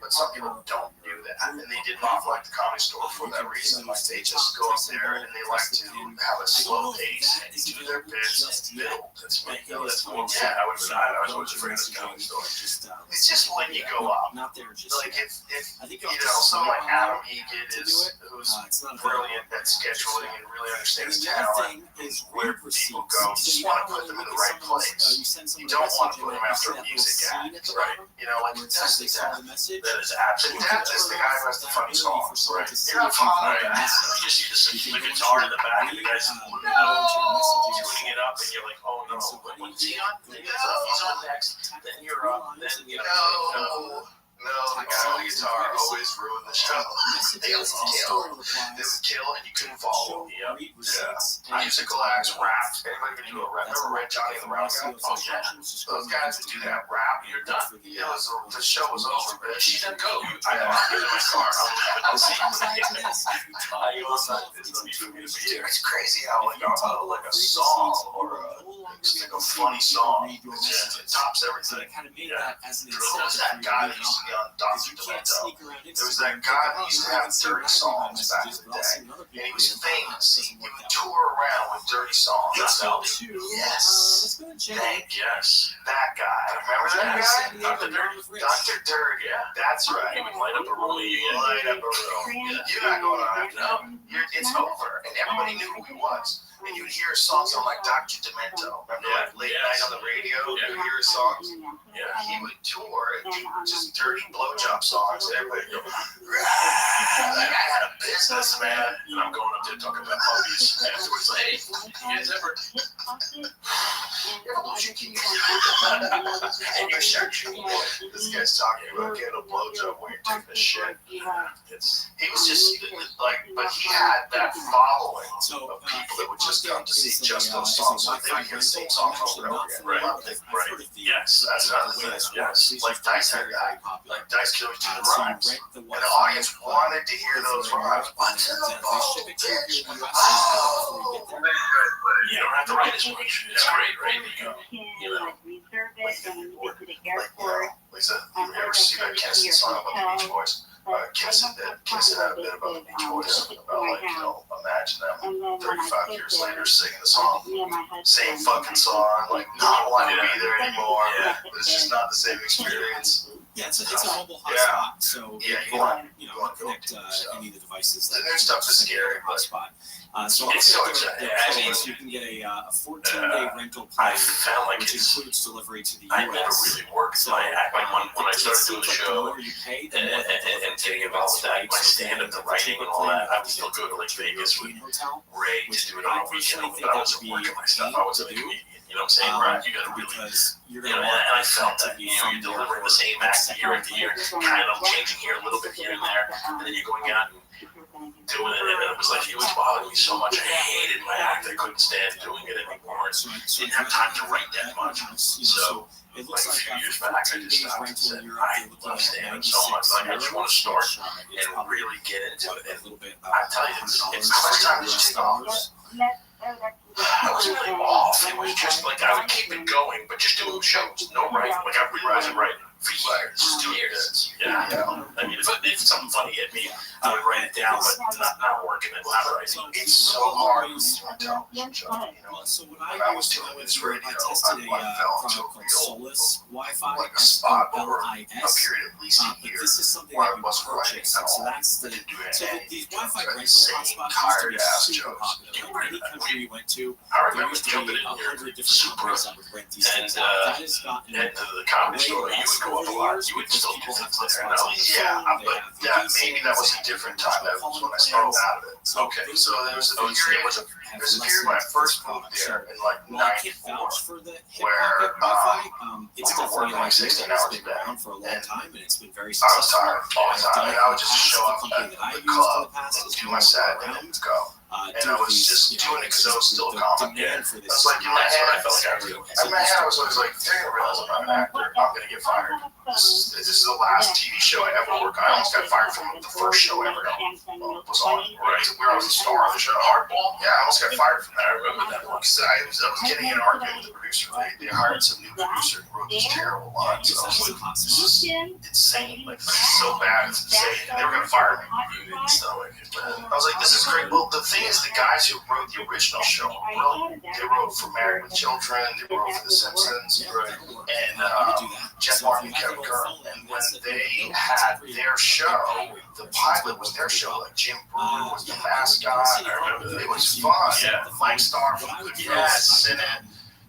but some people don't do that, and they did not like the Comedy Store for that reason. Like they just go up there and they like to have a slow pace and do their bits and build. That's what, you know, that's what. Yeah, I was always afraid of the Comedy Store. It's just when you go up, like if you know someone like Adam Egan who's brilliant at scheduling and really understands talent, where people go, you just want to put them in the right place. You don't want to put them after a music act, right? You know, like that's the death. That is absolutely the death is the guy who has the funny songs, right? You're not following that. You just see the guitar in the back, and the guy's tuning it up, and you're like, oh no, when's he on? He's on next. Then you're up. Then you know. No, the guy on the guitar always ruined the show. They would kill, and you couldn't follow. Yeah. Musical acts, rap. Anybody can do a rap. Remember Red Johnny and the Rap Guy? Oh yeah. Those guys that do that rap, you're done. The show was over, bitch. She didn't go. I know. I'm in my car. It's crazy how like a song or like a funny song it tops everything. Yeah. There was that guy that used to be on Dr. Demento. There was that guy that used to have dirty songs back in the day. And he was famous. He would tour around with dirty songs. Yes. Yes. That guy. Remember that guy? Dr. Dirt. Yeah. That's right. He would light up a room. Light up a room. You're not going on after that. It's over. And everybody knew who he was. And you'd hear songs on like Dr. Demento. Remember like late night on the radio? You'd hear his songs. Yeah. He would tour and do just dirty blowjob songs. And everybody would go, I had a business, man. And I'm going up there talking about puppies. Afterwards, like, hey, you guys ever lose your keys? And your shirt. This guy's talking about getting a blowjob when you're taking a shit. He was just like, but he had that following of people that would just come to see just those songs. So they would hear the same songs over and over again. Right. Yes, that's another thing. Yes. Like Dice had that. Like Dice Killer to the rhymes. And the audience wanted to hear those rhymes. What's in the bowl, bitch? Oh! You don't have to write as much. It's great, right? You know. Lisa, you ever see that Kinnison song about the Beach Boys? Kinnison had a bit about the Beach Boys, about like, you know, imagine them 35 years later singing the song, same fucking song, like not wanting to be there anymore. But it's just not the same experience. Yeah, it's a mobile hotspot, so you want to connect any of the devices. The new stuff is scary, hotspot. So it's so exciting. I mean, you can get a 14-day rental plan, which includes delivery to the U.S. I never really worked my act. Like when I started doing the show and getting involved with that, my stand-up, the writing, and all that, I would still go to like Vegas with Ray to do it on a weekend. But I wasn't working my stuff. I wasn't a comedian. You know what I'm saying? Right? You got to really, and I felt that you're delivering the same act year after year, kind of changing here a little bit here and there, and then you're going out and doing it, and it was like it was bothering me so much. I hated my act. I couldn't stand doing it anymore. Didn't have time to write that much. So it looks like a few years back, I just stopped and said, I love stand-up so much. Like I just want to start and really get into it. And I tell you, it's how much time did you take off? I wasn't really off. It was just like I would keep it going, but just doing shows, no writing. Like I wasn't writing for years, 2 years. Yeah. I mean, if something funny hit me, I would write it down, but not working it, not writing. It's so hard when you're doing television. You know, so what when I was doing this radio, I tested a product called Solus Wi-Fi, like a spot over a period of at least a year. This is something where that I wasn't writing at all. So that's the these Wi-Fi rental hotspots tired used to ass be super jokes. popular. Any country we went to, I there remember used to be jumping in 100 different companies that would rent these things out. That has gotten and the comedy store, you would go up a lot. You would still use it there. But maybe that was a different time. That was when I started out of it. Okay, so there's a period when I first moved there in like '94, where we were working like 16 hours a day, and for a long time, and it's been very I was tired all the time, and I would just show up at the club and do my set and then go. And I was just doing it because I was still a comic. I was like, in my head, I felt like I was. In my head, I was always like, they're gonna realize I'm not an actor. I'm gonna get fired. This is the last TV show I ever worked on. I almost got fired from the first show I ever was on. Where I was a star on the show, Hardball. Yeah, I almost got fired from that. I remember that one because I was getting in an argument with the producer. They hired some new producer who wrote these terrible lines. I was like, this is insane. Like, this is so bad. It's insane. And they were gonna fire me. I was like, this is great. Well, the thing is, the guys who wrote the original show were brilliant. They wrote for Married with Children. They wrote for The Simpsons. And Jeff Martin and Kevin Kern. And when they had their show, the pilot was their show. Like Jim Brewer was the mascot. I remember it was fun. Yeah, Mike Starr from Goodfellas in it.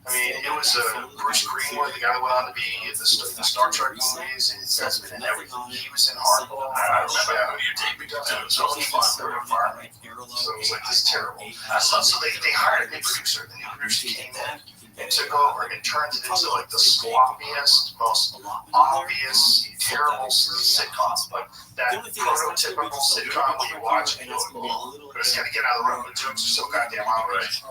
I mean, it was Bruce Greenwood, the guy that went on to be in the Star Trek movies, and he's been in everything. He was in Hardball. I remember that movie. It was so much fun. They were environment. So it was like this terrible. So they hired a new producer. The new producer came in and took over and turned it into like the sloppiest, most obvious, terrible sitcom. Like that prototypical sitcom where you watch and you go, oh, I just gotta get out of the room. The jokes are so goddamn outrageous.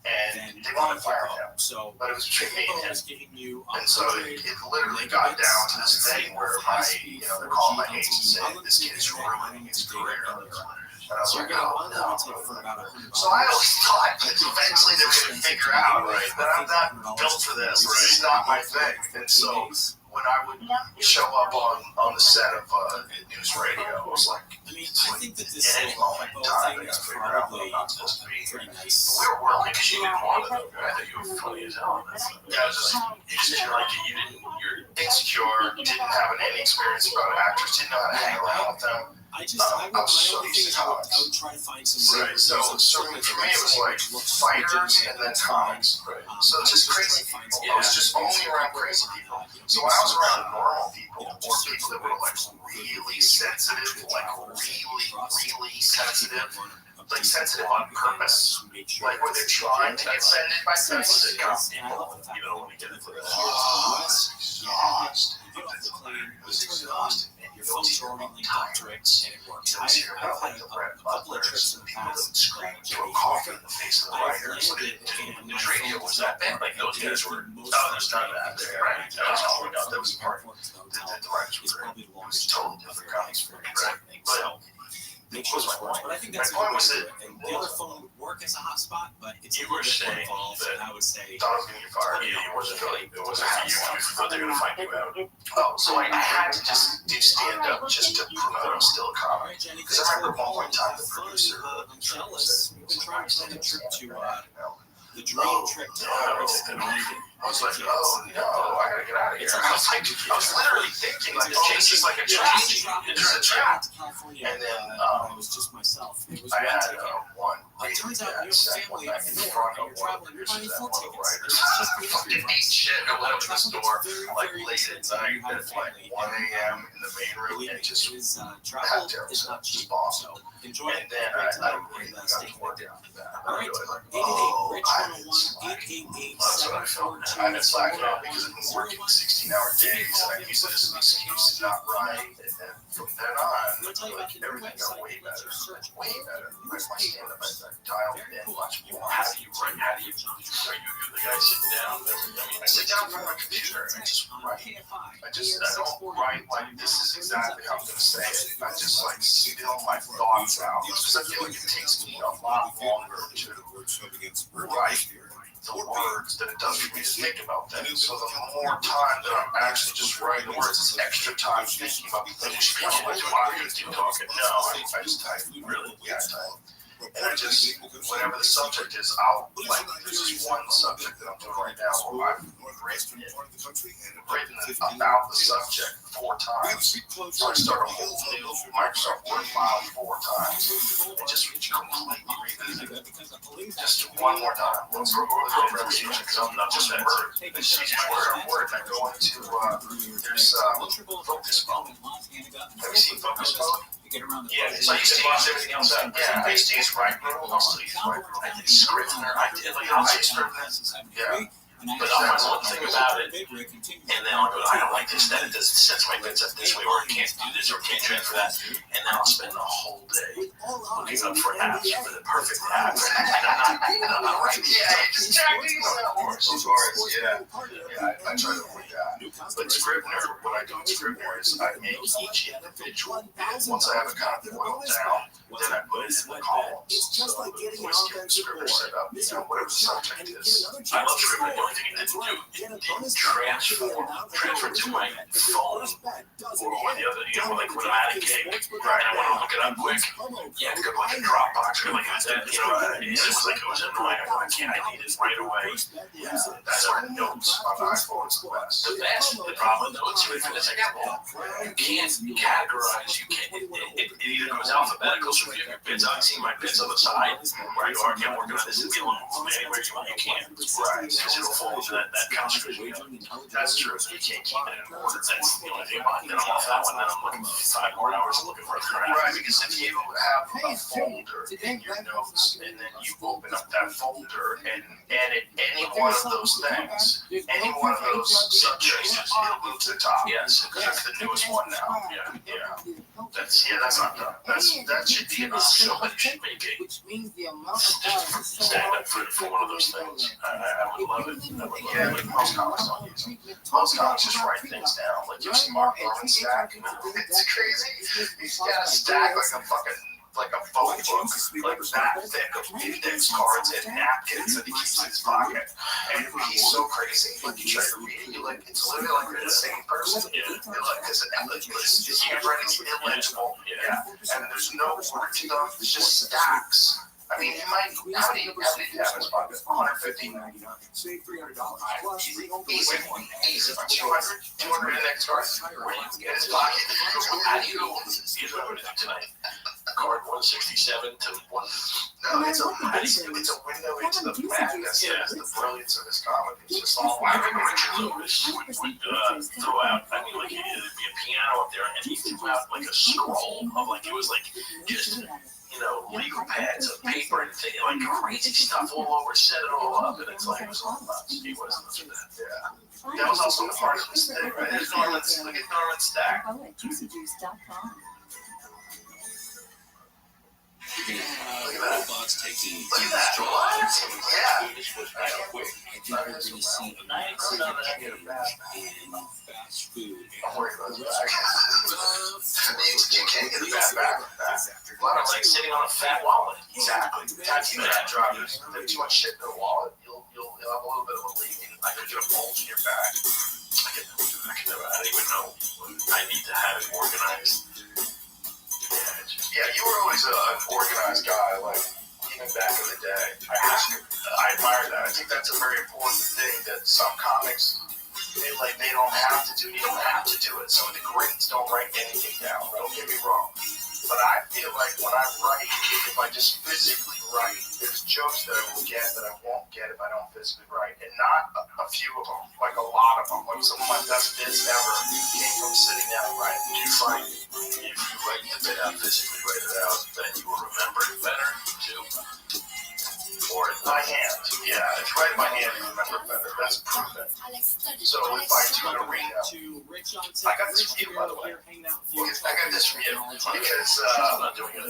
And they wanted to fire him. But it was between me and him. And so it literally got down to this thing where they're calling my agent and saying, this kid is ruining his career. And I was like, oh, no. So I always thought that eventually they were going to figure out, right, that I'm not built for this. It's not my thing. And so when I would show up on the set of news radio, I was like, I think that this at any moment in time, I got to figure out what I'm not supposed to be here. But we were working because you didn't want to. I thought you were funny as hell. Yeah, you just feel like you're insecure, didn't have any experience about actors, didn't know how to hang around with them. I would try to find some. Right. So for me, it was like fighters and then comics. Right. So just crazy people. I was just only around crazy people. So when I was around normal people, or people that were like really sensitive, really sensitive. Like sensitive on purpose, like where they're trying to get offended by sensitive people. You know, when we get it for It was exhausting. Your phone's already linked up to it, and it works. I've had a couple of trips in the past. Throw coffee in the face of the writers. The radio was that bad. Like those guys were. There's none of that there. Right. That was part. The writers were great. It was totally different comics for me. Right. Make sure it's works. But I think that's my point was that the other phone would work as a hotspot, but it's you were saying that I would say. Thought I was gonna get fired. Yeah, it wasn't for you. Thought they were gonna find you out. Oh, so I had to just do stand up just to prove that I'm still a comic. Because I remember one point in time the producer. I'm jealous. We've been trying to plan a trip to the dream trip to Paris and London. I was like, oh no, I gotta get out of here. I was literally thinking, like, oh, this is like a change. There's a trap. And then it was just myself. It was I had one. It turns out you have a family of four, and you're traveling. You're buying 4 tickets. It's just the fucking ate shit. I went up to the store like late at night at like 1 a.m. in the main room and just travel is not cheap. So enjoy it. And then I really got to work after that. All right, 888-RICH-101, 888-742. I've been slacking off because I've been working 16-hour days and I use it as an excuse to not write. And then from then on, like, everything got way better. Way better. Like my stand-up, I dialed in much more. How do you write? Are you the guy sitting down? I sit down from my computer and I just write. I don't write like this is exactly how I'm going to say it. I just like spill my thoughts out because I feel like it takes me a lot longer to write the words than it does for me to think about them. So the more time that I'm actually just writing the words, it's extra time thinking about the things. I'm going to do talking. No, I just type. Really? Yeah, I type. And I just, whatever the subject is, I'll, like, there's this one subject that I'm doing right now where I've written about the subject 4 times. So I start a whole new Microsoft Word file 4 times and just completely revisit it. Just one more time. Let's go over the program section because I'm not just a word. It's each word. I go into, there's focus mode. Have you seen focus mode? Yeah, so I used to use everything else out. Yeah, I used to use right rule. I used to use right rule. I did Scrivener. I did Scrivener. Yeah. But I'll find one thing about it, and then I'll go, I don't like this, that it doesn't sense my bits up this way, or I can't do this, or can't transfer that, and then I'll spend the whole day looking up for apps, for the perfect app, and I'm not right. Yeah, just checking of course, yeah. I try to avoid that. But Scrivener, what I do in Scrivener is I make each individual, once I have it kind of boiled down, then I put it in the columns. So the voice getting Scrivener set up, whatever the subject is. I love Scrivener. The only thing it didn't do, it transfer to my phone, or on the other, like when I'm at a gig, and I want to look it up quick, you have to go to like a Dropbox or like that, it's just like it was annoying. I need it right away. Yeah, that's where notes on the iPhone is the best. The problem with notes is it's like, well, you can't categorize, it either goes alphabetical, so if you have your bits, I see my bits on the side, where I go, I can't work on this, it's going anywhere you can't. Right, because it'll fall into that kind of situation. That's true, so you can't keep it in order. That's the only thing about it. Then I'm off that one, then I'm looking for 5 more hours looking for a correct. Right, because if you have a folder in your notes, and then you open up that folder and edit any one of those things, any one of those subjects, it'll move to the top. Yes, because it's the newest one now. Yeah. That's not done. That should be an option. Somebody should make it. Which means the amount of time Stand up for one of those things. I would love it. Yeah, like most comics don't use them. Most comics just write things down. Like you see Mark Norman's stack. It's crazy. He's got a stack like a phone book, like that thick of index cards and napkins that he keeps in his pocket. And he's so crazy. Like you try to read it, it's literally like you're the same person. Because his handwriting's illegible. Yeah. And there's no word stuff. It's just stacks. I mean, it might. How many do you have in his pocket? 150. Save $300. Easy. 200 index cards. In his pocket. How do you go? Here's what I'm gonna do tonight. Card 167 to 1. No, it's a window into the madness. Yeah. The brilliance of his comedy. It's just all I remember Richard Lewis would throw out, I mean, like, it'd be a piano up there, and he threw out, like, a scroll of, like, it was, like, just, legal pads of paper and thing, like, crazy stuff all over, set it all up, and it's like, it was all nuts. He wasn't for that. Yeah. That was also part of his thing, right? There's Norman's, look at Norman's stack. Juicyjuice.com. Look at that. Look at that. What? Yeah. I think we're going to see a massive change in fast food. I'm worried about the back. You can't get the back. A lot of, like, sitting on a fat wallet. Exactly. That's you that drivers. There's too much shit in the wallet. You'll have a little bit of a leak. I could get a bulge in your back. I don't even know. I need to have it organized. Yeah, you were always an organized guy, like, even back in the day. I admire that. I think that's a very important thing that some comics, they don't have to do. You don't have to do it. Some of the greats don't write anything down. Don't get me wrong. But I feel like when I write, if I just physically write, there's jokes that I will get that I won't get if I don't physically write. And not a few of them, like a lot of them. Like some of my best bits ever came from sitting down and writing. Do you find if you write the bit out, physically write it out, that you will remember it better, too? Or by hand. Yeah, if you write by hand, you remember it better. That's proven. So if I do an arena, I got this for you, by the way. I got this for you because I'm not doing it.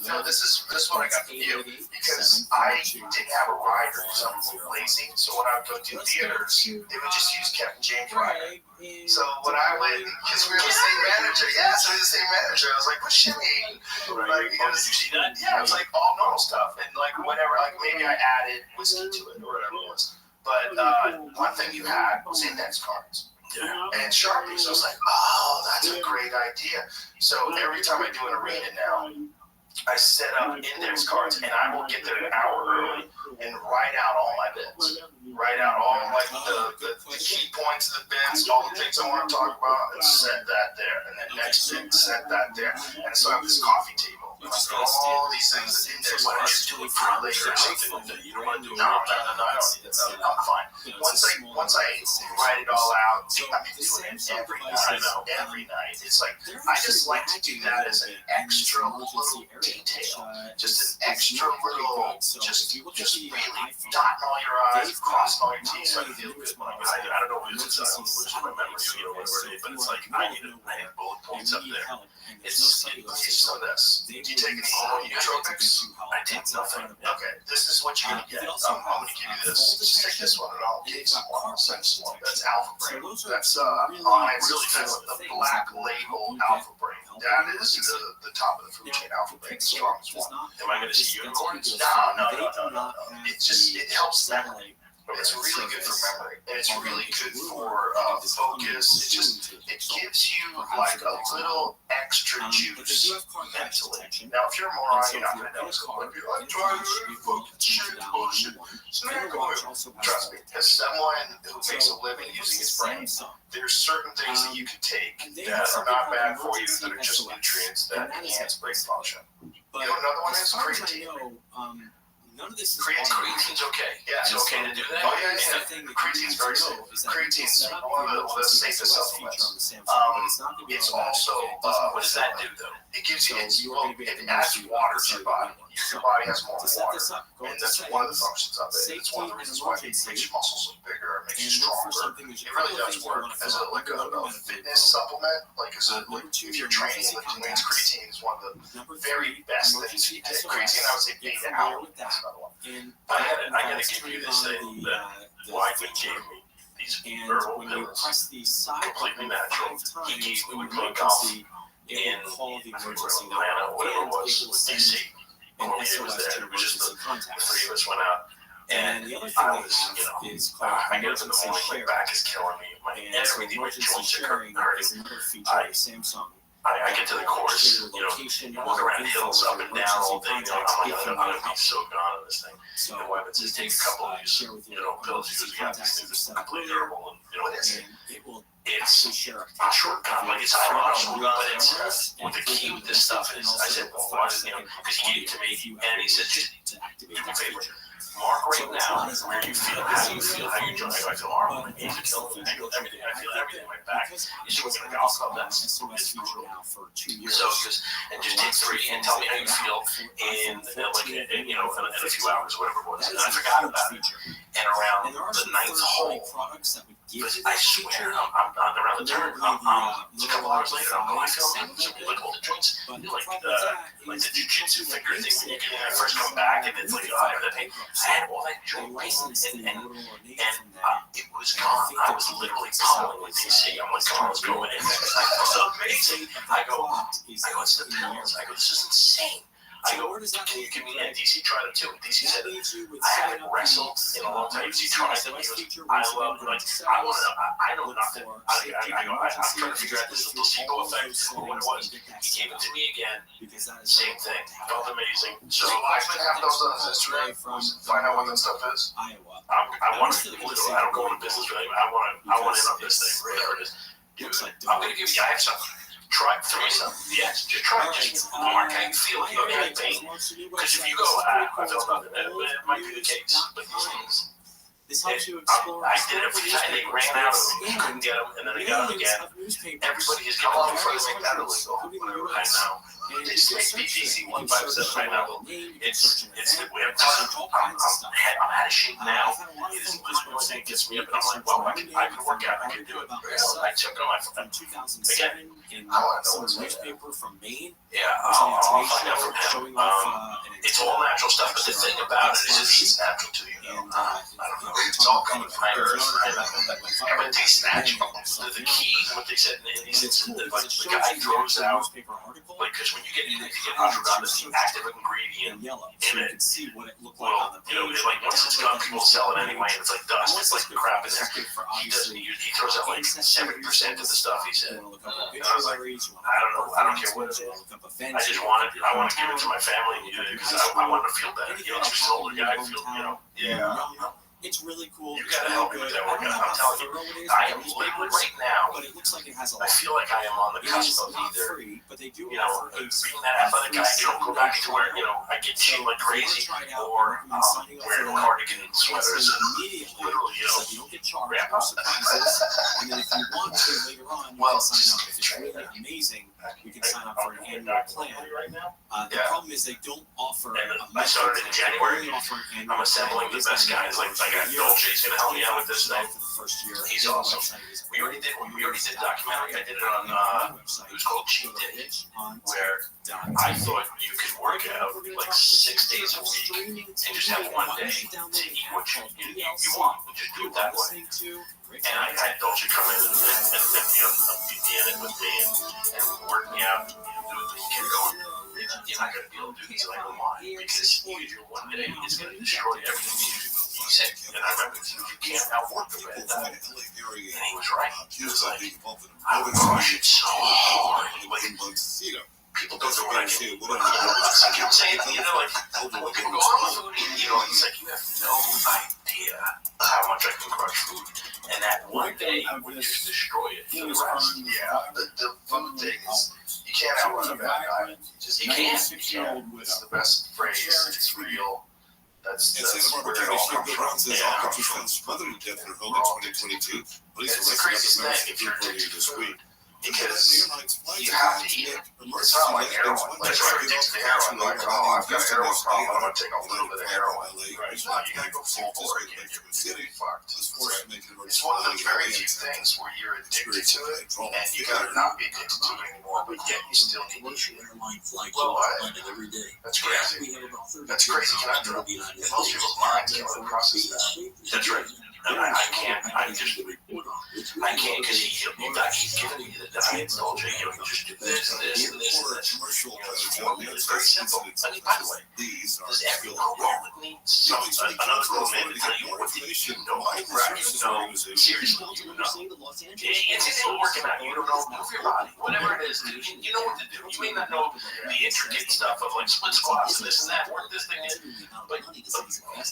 no, this is what I got for you because I didn't have a rider because I'm lazy. So when I would go do theaters, they would just use Kevin James rider. So when I went, because we were the same manager, so we were the same manager. I was like, what's Shimmy? Like, it was like all normal stuff and like whatever. Like maybe I added whiskey to it or whatever it was. But one thing you had was index cards. And Sharpies. So I was like, oh, that's a great idea. So every time I do an arena now, I set up index cards and I will get there an hour early and write out all my bits. Write out all like the key points of the bits, all the things I want to talk about, and set that there. And then next bit, set that there. And so I have this coffee table. And I throw all these things in index cards to do it for later or something. You don't want to do it. No, I'm fine. Once I write it all out, I've been doing it every night. Every night. It's like, I just like to do that as an extra little detail. Just an extra little, just really dotting all your I's, crossing all your T's, so I feel good. I don't know what it is, my memory or whatever it is, but it's like, I need bullet points up there. It's so this. Do you take any nootropics? I take nothing. Okay, this is what you're going to get. I'm going to give you this. Just take this one and I'll give you some more. I'll send some more. That's Alpha Brain. That's the black label Alpha Brain. That is the top of the food chain. Alpha Brain, the strongest one. Am I going to see unicorns? No. It helps memory. It's really good for memory. And it's really good for focus. It gives you like a little extra juice mentally. Now, if you're a moron, you're not going to know it's going to be like, bullshit. So trust me, as someone who makes a living using his brain, there's certain things that you can take that are not bad for you, that are just nutrients that enhance brain function. You know what another one is? Creatine. None of this is creatine's okay. Yeah, it's okay to do that. Oh yeah. Creatine's very safe. Creatine's one of the safest supplements. It's also what does that do though? It gives you it adds water to your body. Your body has more water, and that's one of the functions of it. It's one of the reasons why it makes your muscles look bigger, it makes you stronger. It really does work as a fitness supplement. Like if you're training, lifting weights, creatine is one of the very best things you can take. Creatine, I would say beta out. That's another one. I gotta give you this thing that Wyman gave me. These herbal pills, completely natural. He gave me with my coffee in Atlanta, whatever it was, with DC. And it was there. It was just the three of us went out. And I was, I get up in the morning, my back is killing me. Everything, my joints are hurting. I get to the course, information. You walk around hills up and down all day. I'm gonna be so gone on this thing. So and Weapons just take a couple of these, pills because you have these things that are completely herbal and it will it's share a shortcut. Like it's ironic, but it's what the key with this stuff is. I said, well, why does because he gave it to me, and he said, just do me a favor. Mark right now where you feel, how you feel, how you enjoy. I feel horrible. My knees are killing me. I feel everything. I feel everything in my back. It's just like golf club. That's it's brutal. So just take 3 and tell me how you feel in in a few hours, whatever it was. And I forgot about it. And around the 9th hole, I swear, I'm around the turn. A couple hours later, I'm going, I feel like all the joints, like the jiu-jitsu finger thing when you first come back, and it's like, I have the pain. I had all that joint pain, and it was gone. I was literally pummeling with DC. I'm like, come on, let's go in. It was so amazing. I go, it's the pills. I go, this is insane. I go, can you give me that? DC tried it too. DC said, I haven't wrestled in a long time. DC tried it. He goes, I love it. I know nothing. I'm trying to figure out this placebo effect or what it was. He gave it to me again. Same thing. Felt amazing. So I should have those on his Instagram. Find out what that stuff is. I want to, I don't go into business with anyone. I want in on this thing. Whatever it is. Dude, I'm going to give you, I have something. Try 3 something. Yes, just try. Just Mark, how you feel? You have pain? Because if you go, I feel nothing. It might be the case. But these things, this helps you explore. I did every time they ran out of them. Couldn't get them, and then they got them again. Everybody is getting them before they make that illegal. I know. They make BTC 157 right now. It's we have I'm out of shape now. It is literally one thing that gets me up, and I'm like, well, I can work out. I can do it. I took it on my phone. 2007 in some newspaper from Maine. Yeah, I'll find out from him. It's all natural stuff, but the thing about it is it's natural to you. I don't know. It's all coming from earth. But it's natural. The key, what they said in these instances, like the guy throws out, because when you get ashwagandha, the active ingredient in it, well, like once it's gone, people sell it anyway, and it's like dust. It's like crap in there. He doesn't use. He throws out like 70% of the stuff. He said. And I was like, I don't know. I don't care what it is. I just want it. I want to give it to my family because I want to feel better. Just an older guy feel. Yeah. It's really cool. You gotta help me with that workout. I'm telling you, I am liquid right now. But it looks like it has a I feel like I am on the cusp of either, being being that athletic guy, go back to where, I get shit like crazy, or wearing cardigan sweaters and literally, wrap up. And then if you want to later on, you can sign up. If it's really amazing, you can sign up for an annual plan. The problem is they don't offer. I started in January. I'm assembling the best guys. Like Dolce's gonna help me out with this thing. He's awesome. We already did a documentary. I did it on it was called Cheat Day, where I thought you could work out like 6 days a week and just have one day to eat what you want. Just do it that way. And I had Dolce come in and be in it with me and work me out. Keep going. You're not gonna be able to do these like a lot because you do one day, it's gonna destroy everything. He said, and I remember you can't outwork the bed. And he was right. He was like, I would crush it so hard. People don't know what I can do. I kept saying, like, when people go, oh, food, he's like, you have no idea how much I can crush food. And that one day would just destroy it for the rest. Yeah, the food thing is, you can't outrun a bad guy. You can't. It's the best phrase. It's real. That's where it all comes from. Mother to death in her home in 2022. It's the craziest thing if you're addicted to food. Because you have to eat it. It's not like heroin. Like, if you're addicted to heroin, like, oh, I've got a heroin problem, I'm going to take a little bit of heroin. Right? No, you got to go full for it. You're fucked. It's one of the very few things where you're addicted to it, and you got to not be addicted to it anymore, but yet you still need to eat it. Blow by it. That's crazy. That's crazy conundrum. And most people's minds can't really process that. That's right. and I can't. I can't because he's giving me the diet told you, just do this and this and this and this. It's very simple. I mean, by the way, does every little moment need another little man to tell you what you know? Right? No, seriously, you know. It's working out. You don't know, move your body, whatever it is. You know what to do. You may not know the intricate stuff of like split squats and this and that, where this thing is, but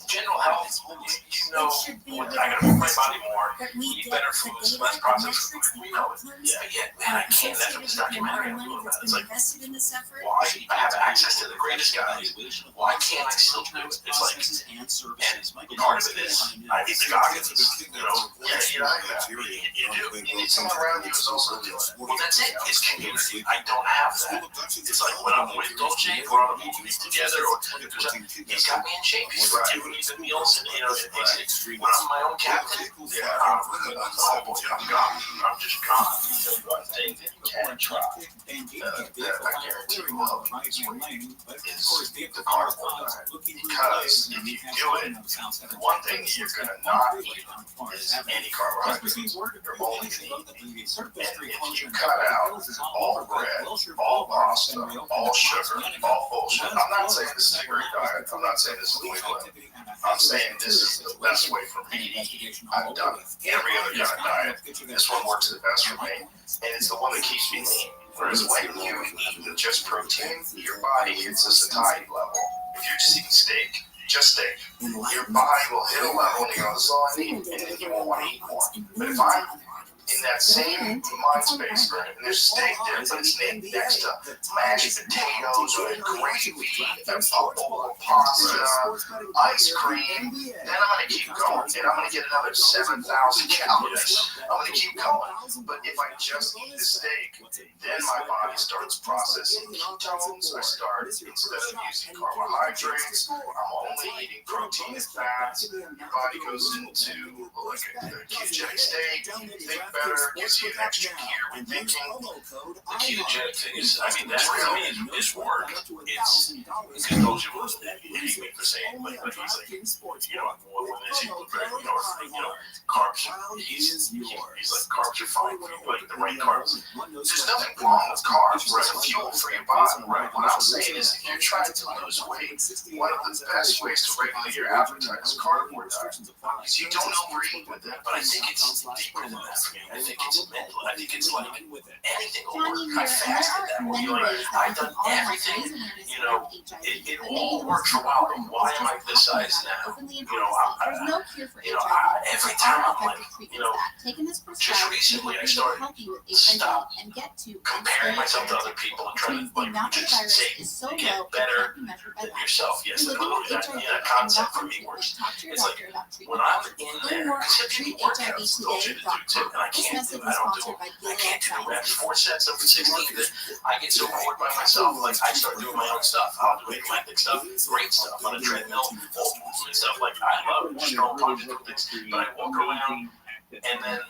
general health, you know, I gotta move my body more, eat better foods, less processed food. We know it. Yeah, man, I can't. That's what this documentary I'm doing about. It's like, why I have access to the greatest guys? Why can't I still do it? It's like, and part of it is I need the goggins. You know, you do. You need someone around you who's also doing it. Well, that's it. It's community. I don't have that. It's like when I'm with Dolce, we're on a movie together, or he's got me in shape. He's giving me the meals, and when I'm my own captain, I'm gone. I'm just gone. One thing that you can try, that I guarantee will help you lose weight, is the carnivore diet. Because if you do it, one thing that you're going to not eat is any carbohydrates. You're only going to eat. And if you cut out all bread, all pasta, all sugar, all bullshit, I'm not saying this is a great diet. I'm not saying this is the way to live. I'm saying this is the best way for me to eat. I've done every other kind of diet. This one works the best for me, and it's the one that keeps me lean. Whereas when you eat just protein, your body hits a satiety level. If you're just eating steak, just steak, your body will hit a level and you go, this is all I need, and then you won't want to eat more. But if I'm in that same mind space, right, and there's steak there, but it's next to mashed potatoes or gravy, a bowl of pasta, ice cream, then I'm going to keep going, and I'm going to get another 7,000 calories. I'm going to keep going. But if I just eat the steak, then my body starts processing ketones. I start, instead of using carbohydrates, I'm only eating protein and fats. Your body goes into like a ketogenic state. Think better, gives you an extra gear when thinking. The ketogenic thing is, I mean, that really is work. It's because those who hate me for saying, like he's like, when they say carbs, he's like, carbs are fine for you, like the right carbs. There's nothing wrong with carbs, right? Fuel for your body, right? What I'm saying is, if you're trying to lose weight, one of the best ways to regulate your appetite is carnivore diet. Because you don't overeat with it, but I think it's deeper than that for me. I think it's mental. I think it's like anything will work. I fasted that way. I've done everything. It all works for a while. But why am I this size now? Every time I'm like, just recently I started stop comparing myself to other people and trying to just say get better than yourself. Yes, that concept for me works. It's like when I'm in there, because you have workouts told you to do too, and I can't do it. I don't do it. I can't do the reps. 4 sets of 16. I get so bored by myself. Like I start doing my own stuff. I'll do eclectic stuff, great stuff on a treadmill, all movement stuff. Like I love it. Strong punches and things. But I walk around and then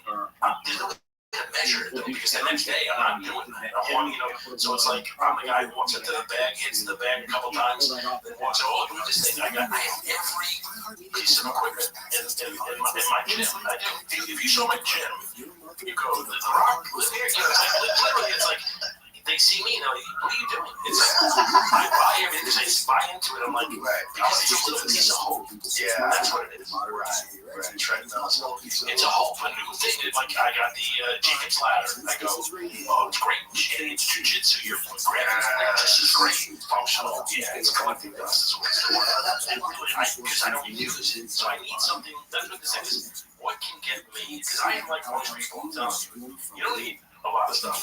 there's no measure it though, because the next day I'm not doing that. So it's like I'm the guy who walks into the bag, hits the bag a couple times, then walks out, do this thing. I have every piece of equipment in my gym. I do. If you show my gym, you go, the Rock live here. Literally, it's like they see me and they're like, what are you doing? It's like, I buy everything because I just buy into it. I'm like, because it's just a little piece of hope. Yeah, that's what it is. Right. It's a whole new thing. Like I got the Jacob's ladder. I go, oh, it's great. It's jujitsu. Your grabbing just is great. Functional. Yeah, it's collecting dust as well. Because I don't use it, so I need something. That's what this is. What can get me? Because I am like most people. I'm telling you, you don't need a lot of stuff,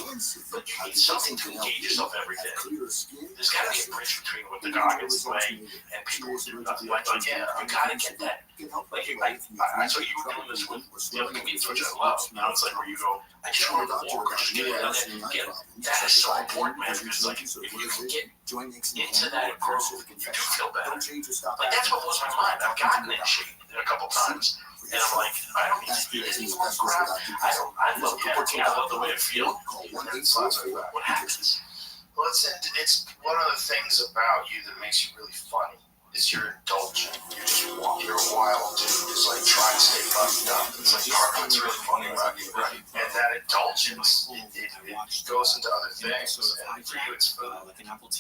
but you need something to engage yourself every day. There's got to be a bridge between what the goggins play and people who do nothing. Like yeah, you got to get that. Like I saw you were doing this with the other comedians, which I love. Now it's like where you go, I just want to walk or just get it done and get it. That is so important, man, because like if you can get into that groove, you do feel better. Like that's what blows my mind. I've gotten in shape a couple times. And I'm like, I don't need to eat any more crap. I love working. I love the way I feel. What happens? Well, it's one of the things about you that makes you really funny. is you're indulgent. You're a wild dude. It's like trying to stay buttoned up. It's like part of it's really funny about you, right? And that indulgence, it goes into other things. And for you, it's food.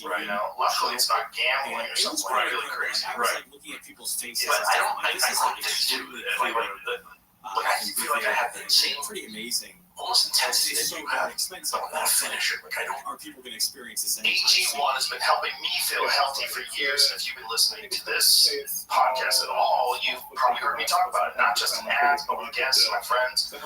Right now, luckily it's not gambling or something like really crazy. Right. Looking at people's faces. But I don't. I like this too. Like I feel like I have the same pretty amazing. Almost intensity that you have, but I'm not a finisher. Like I don't. Are people going to experience this? AG1 has been helping me feel healthy for years, and if you've been listening to this podcast at all, you've probably heard me talk about it, not just in ads, but with guests and my friends. I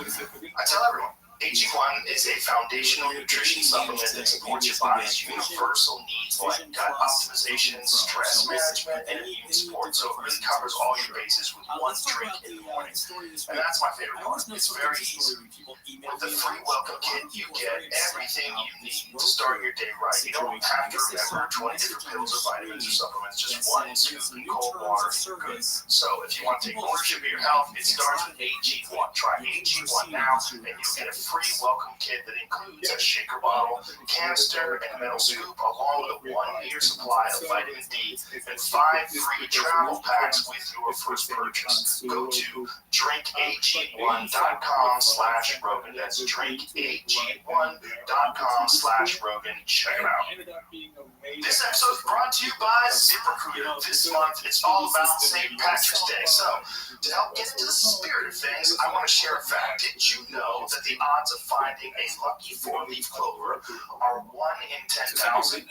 tell everyone, AG1 is a foundational nutrition supplement that supports your body's universal needs like gut optimization, stress management, and immune support. So it really covers all your bases with one drink in the morning. And that's my favorite part. It's very easy. With the free welcome kit, you get everything you need to start your day right. You don't have to remember 20 different pills or vitamins or supplements, just one scoop in cold water and you're good. So if you want to take ownership of your health, it starts with AG1. Try AG1 now, and you'll get a free welcome kit that includes a shaker bottle, canister, and a metal scoop, along with a 1-year supply of vitamin D and 5 free travel packs with your first purchase. Go to drinkag1.com/Rogan. That's drinkag1.com/Rogan. Check it out. This episode is brought to you by ZipRecruiter. This month, it's all about St. Patrick's Day. So, to help get into the spirit of things, I want to share a fact. Did you know that the odds of finding a lucky 4-leaf clover are 1 in 10,000?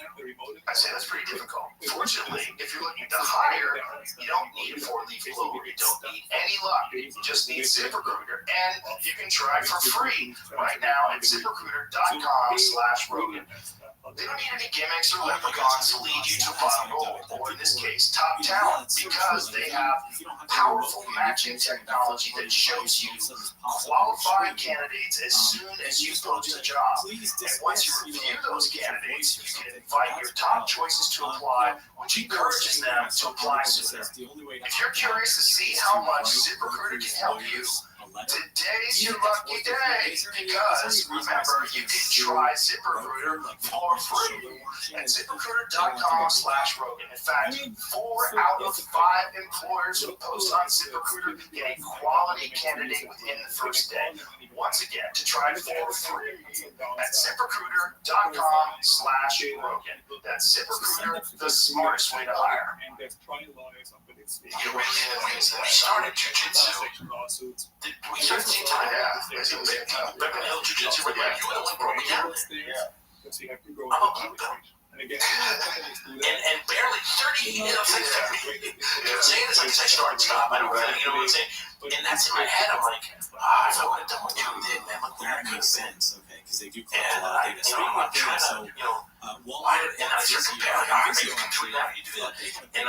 I say that's pretty difficult. Fortunately, if you're looking to hire, you don't need a 4-leaf clover. You don't need any luck. You just need ZipRecruiter. And you can try for free right now at ZipRecruiter.com/Rogan. They don't need any gimmicks or leprechauns to lead you to a bottom goal, or in this case, top talent, because they have powerful matching technology that shows you qualified candidates as soon as you post a job. And once you review those candidates, you can invite your top choices to apply, which encourages them to apply sooner. If you're curious to see how much ZipRecruiter can help you, today's your lucky day, because remember, you can try ZipRecruiter for free at ZipRecruiter.com/Rogan. In fact, 4 out of 5 employers who post on ZipRecruiter get a quality candidate within the first day. Once again, to try for free at ZipRecruiter.com/Rogan. That's ZipRecruiter, the smartest way to hire. You really started jiu-jitsu. We started seeing time. Yeah. As you Beverly Hills Jiu-Jitsu, where you were the one broke me down. Yeah. I'm a blue belt. And barely 30, you know, saying this like I started stop. I don't really, you know what I'm saying? And that's in my head. I'm like, if I would have done what you did, man, look where it makes sense. Okay, because they do collect a lot of data. So I'm trying to, you know, and I just compare, like, maybe you can do that, you do that. And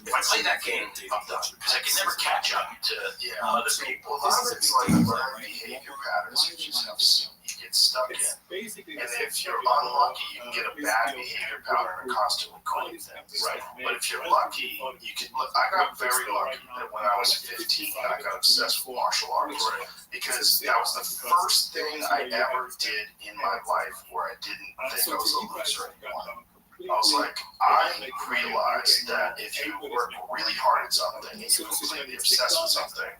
if I play that game, I'm done. Because I can never catch up to other people. A lot of it's like learned behavior patterns you just have to get stuck in. And if you're unlucky, you can get a bad behavior pattern and constantly quitting things. Right. But if you're lucky, you can look. I got very lucky that when I was 15, I got obsessed with martial arts. Right. Because that was the first thing I ever did in my life where I didn't think I was a loser anymore. I was like, I realized that if you work really hard at something and you're completely obsessed with something,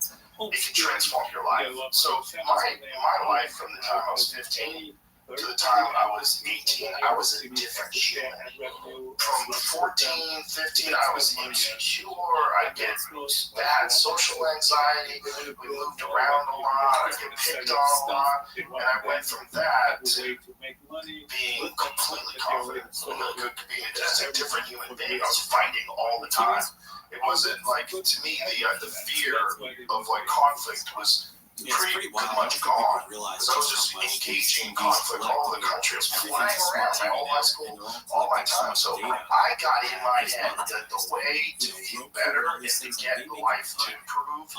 it can transform your life. So my life from the time I was 15 to the time I was 18, I was a different human. From 14, 15, I was insecure. I get bad social anxiety. We moved around a lot. I get picked on a lot. And I went from that to being completely confident. Being just a different human being. I was fighting all the time. It wasn't like, to me, the fear of like conflict was pretty much gone. Because I was just engaging in conflict all over the country. I was flying around my whole high school, all my time. So I got in my head that the way to feel better and to get life to improve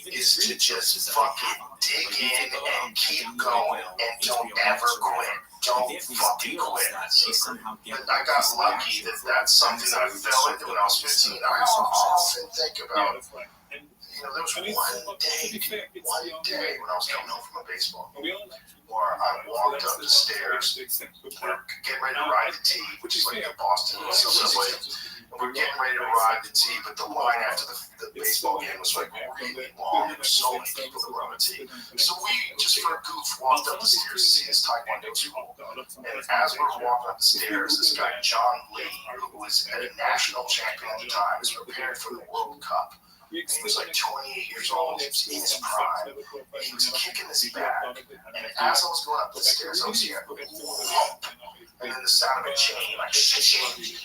is to just fucking dig in and keep going and don't ever quit. Don't fucking quit. I got lucky that that's something that I fell into when I was 15. I often think about, you know, there was one day when I was coming home from a baseball game where I walked up the stairs, getting ready to ride the T, which is like the Boston subway. we're getting ready to ride the tee, but the line after the baseball game was like really long. There were so many people that were on the tee. So we, just for a goof, walked up the stairs to see this Taekwondo school. And as we were walking up the stairs, this guy, John Lee, who was a national champion at the time, was preparing for the World Cup. And he was like 28 years old, he was in his prime, and he was kicking his back. And as I was going up the stairs, I was hearing a whoop, and then the sound of a chain, like shit.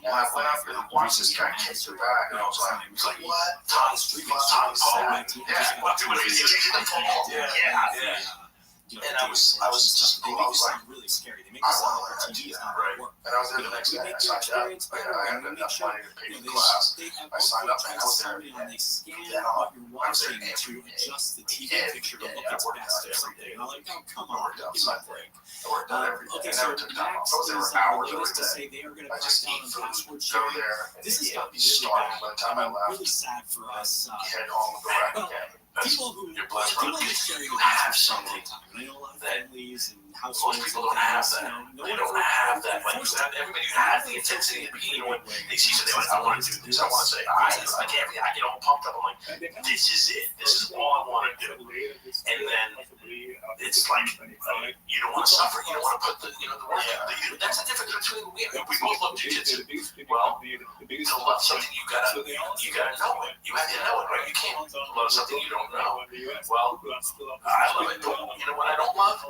And I went up and watched this guy kick her back, and I was like, what? Tom Paul? Yeah, what? Yeah. And I was just, I was like, really scary. They make I it sound want like to TV is that. not Right. work. And I was there the next day, I signed up, and I had enough money to pay for the class. I signed up, and I was there every day. They scan Then what you're I was there watching to every day. adjust the TV Yeah, picture to yeah, look I its worked best out or something. every And I'm like, oh, come I on, worked out give me a Sunday. break. I worked out every day. Okay, I so never took time Max off. I was there is for hours every latest to day. say they are going to I crack just down eat on food, password go sharing. there, and This has then got to be really starting bad. by the time I left. Really sad for us. Head home and go back Well, again. people who You're blessed, people brother. who sharing You a have password something time. And I know a lot of that families and households. most people don't have that. No They one don't ever- have that. Like everybody has the intensity at the beginning when they see something like, I want to do this. I want to say, I get all pumped up. I'm like, this is it. This is all I want to do. And then it's like you don't want to suffer. You don't want to put the work. That's the difference between we both love jiu-jitsu. Well, to love something you gotta know it. You have to know it, right? You can't love something you don't know. Well, I love it, but what I don't love?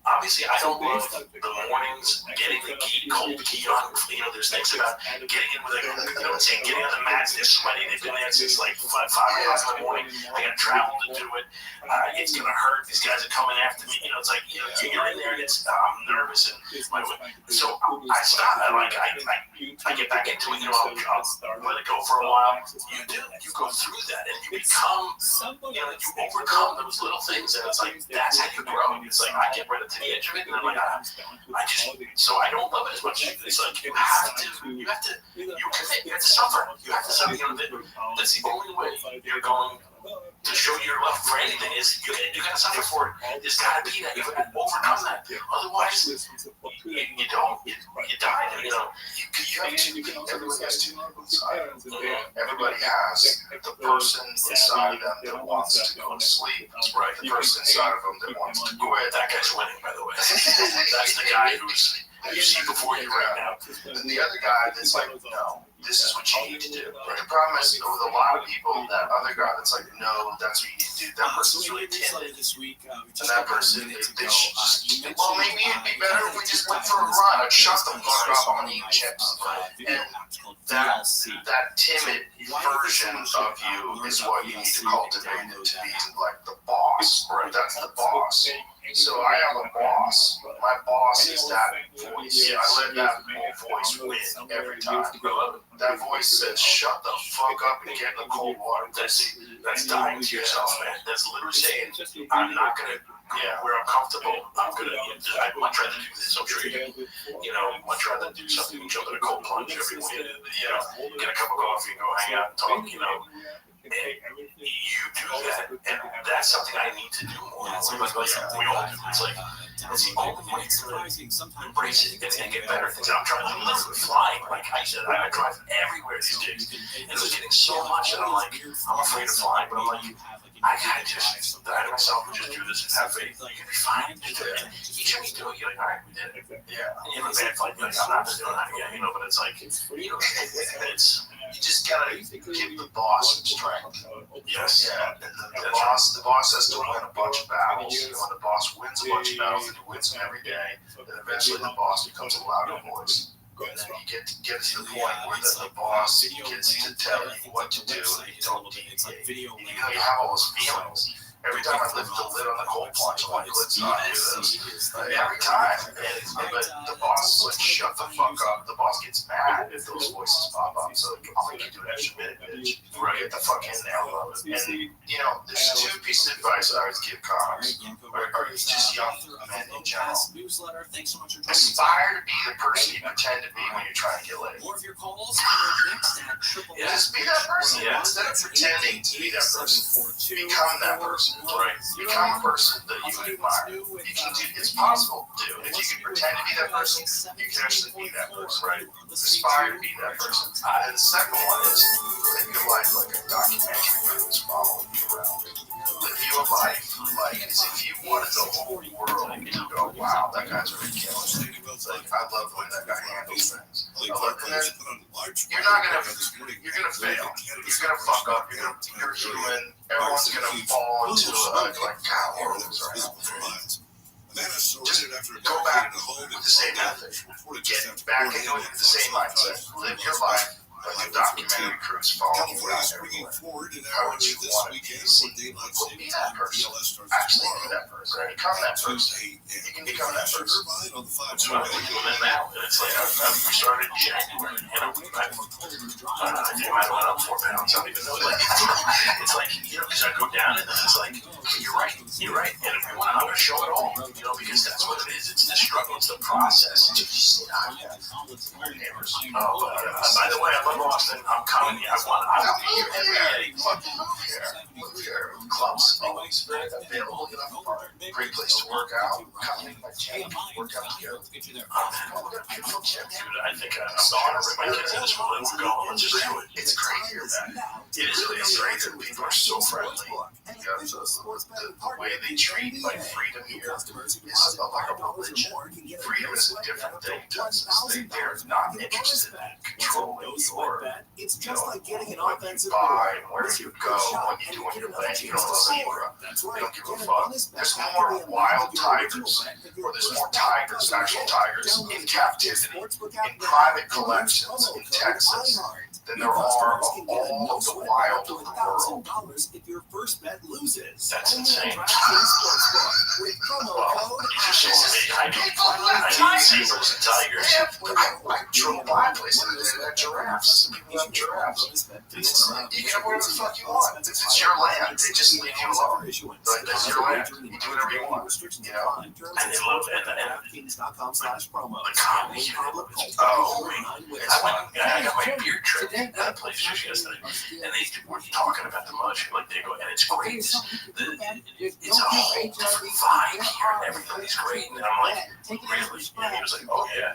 Obviously, I don't love the mornings, getting the cold key on. There's things about getting in with getting on the mats. They're sweaty. They've been there since like 5 o'clock in the morning. I got to travel to do it. It's gonna hurt. These guys are coming after me. It's like you're in there, and I'm nervous, and so I stop. I get back into it. I'll let it go for a while. You go through that, and you become. You overcome those little things, and it's like that's how you grow. It's like I get rid of to the edge of it, and I'm like, so I don't love it as much. It's like you have to commit, you have to suffer. You have to suffer. That's the only way you're going to show your love for anything is you got to suffer for it. There's got to be that. You have to overcome that. Otherwise, you don't. You die. You have to. Everybody has to. Everybody has the person inside of them that wants to go to sleep. Right. The person inside of them that wants to quit. That guy's winning, by the way. That's the guy who's you see before you right now. And the other guy that's like, no, this is what you need to do. But the problem is with a lot of people, that other guy that's like, no, that's what you need to do. That person's really timid. And that person, they should just, well, maybe it'd be better if we just went for a run. I'd shut the fuck up. I'm gonna eat chips. And that timid version of you is what you need to cultivate to be like the boss. Right? That's the boss. So I have a boss. My boss is that voice. I let that voice win every time. That voice says, "Shut the fuck up and get in the cold water." That's dying to yourself, man. That's literally saying, "I'm not gonna." Yeah, where I'm comfortable, I'm gonna. I'd much rather do this. I'm sure much rather do something than jump in a cold plunge every week. Get a cup of coffee and go hang out and talk. And you do that, and that's something I need to do more. We all do. It's like that's the only way to embrace it and get better things. I'm trying to literally flying. Like I said, I drive everywhere these days, and it was getting so much, and I'm like, I'm afraid of flying, but I'm like, I gotta just die to myself and just do this and have faith. You'll be fine. Just do it. Each time you do it, you're like, all right, we did it. Yeah. And you have a bad flight, you're like, I'm not doing that again, but it's like, it's. You just gotta give the boss some strength. Yes. Yeah. The boss has to win a bunch of battles. When the boss wins a bunch of battles, and he wins them every day, then eventually the boss becomes a louder voice. And then you get to the point where the boss gets to tell you what to do, and you don't deviate. Even though you have all those feelings. Every time I lift the lid on the cold plunge, I'm like, let's not do this. Every time. But the boss is like, shut the fuck up. The boss gets mad if those voices pop up. So I'll make you do an extra minute, bitch. Get the fuck in there. I love it. And, there's 2 pieces of advice I always give comics, or just young men in general. Aspire to be the person you pretend to be when you're trying to get laid. Just be that person. Instead of pretending to be that person, become that person. person. Right. Become a person that you admire. It's possible to do. If you can pretend to be that person, you can actually be that person. Right. Aspire to be that person. And the second one is live your life like a documentary crew is following you around. Live your life like as if you wanted the whole world to go, wow, that guy's really killing it. Like, I love the way that guy handles things. You're gonna fail. You're gonna fuck up. You're human. Everyone's gonna fall into like, God, horribles are happening. Just go back with the same method. Get back into it with the same mindset. Live your life like a documentary crews following you around everywhere. How would you want to be that person? Actually be that person. Become that person. You can become that person. That's what I'm doing it now. And it's like, I've started in January. I went up 4 pounds. I don't even know. It's like, because I go down and then it's like, you're right. And if you want, I'm going to show it all. Because that's what it is. It's the struggle. It's the process. By the way, I'm in Boston. I'm coming. I'll be here every day. Look here. Clubs always available. Great place to work out. Come in my gym. Work out together. I think I saw it. My kids in this one. We're going. Let's just do it. It's great here, man. It's great that people are so friendly. The way they treat freedom here is like a religion. Freedom is a different thing to us. They're not interested in controlling your, it's just like getting an what you buy, where you go, what you do on your land. You don't see they don't give a fuck. There's more wild tigers, or there's more tigers, actual tigers, in captivity, in private collections in Texas, than there are of all of the wild of the world. If your first bet loses. That's insane. With promo code I need zebras and tigers. I drove by a place and they had giraffes. People have giraffes. You can have whatever the fuck you want. It's your land. They just leave you alone. That's your land. You do whatever you want. And they love Kings.com/promo. the comedy. I got my beard trimmed at a place just yesterday, and they were talking about the mush. Like they go, and it's great. It's a whole different vibe here, and everybody's great. And I'm like, really? And he was like, oh yeah.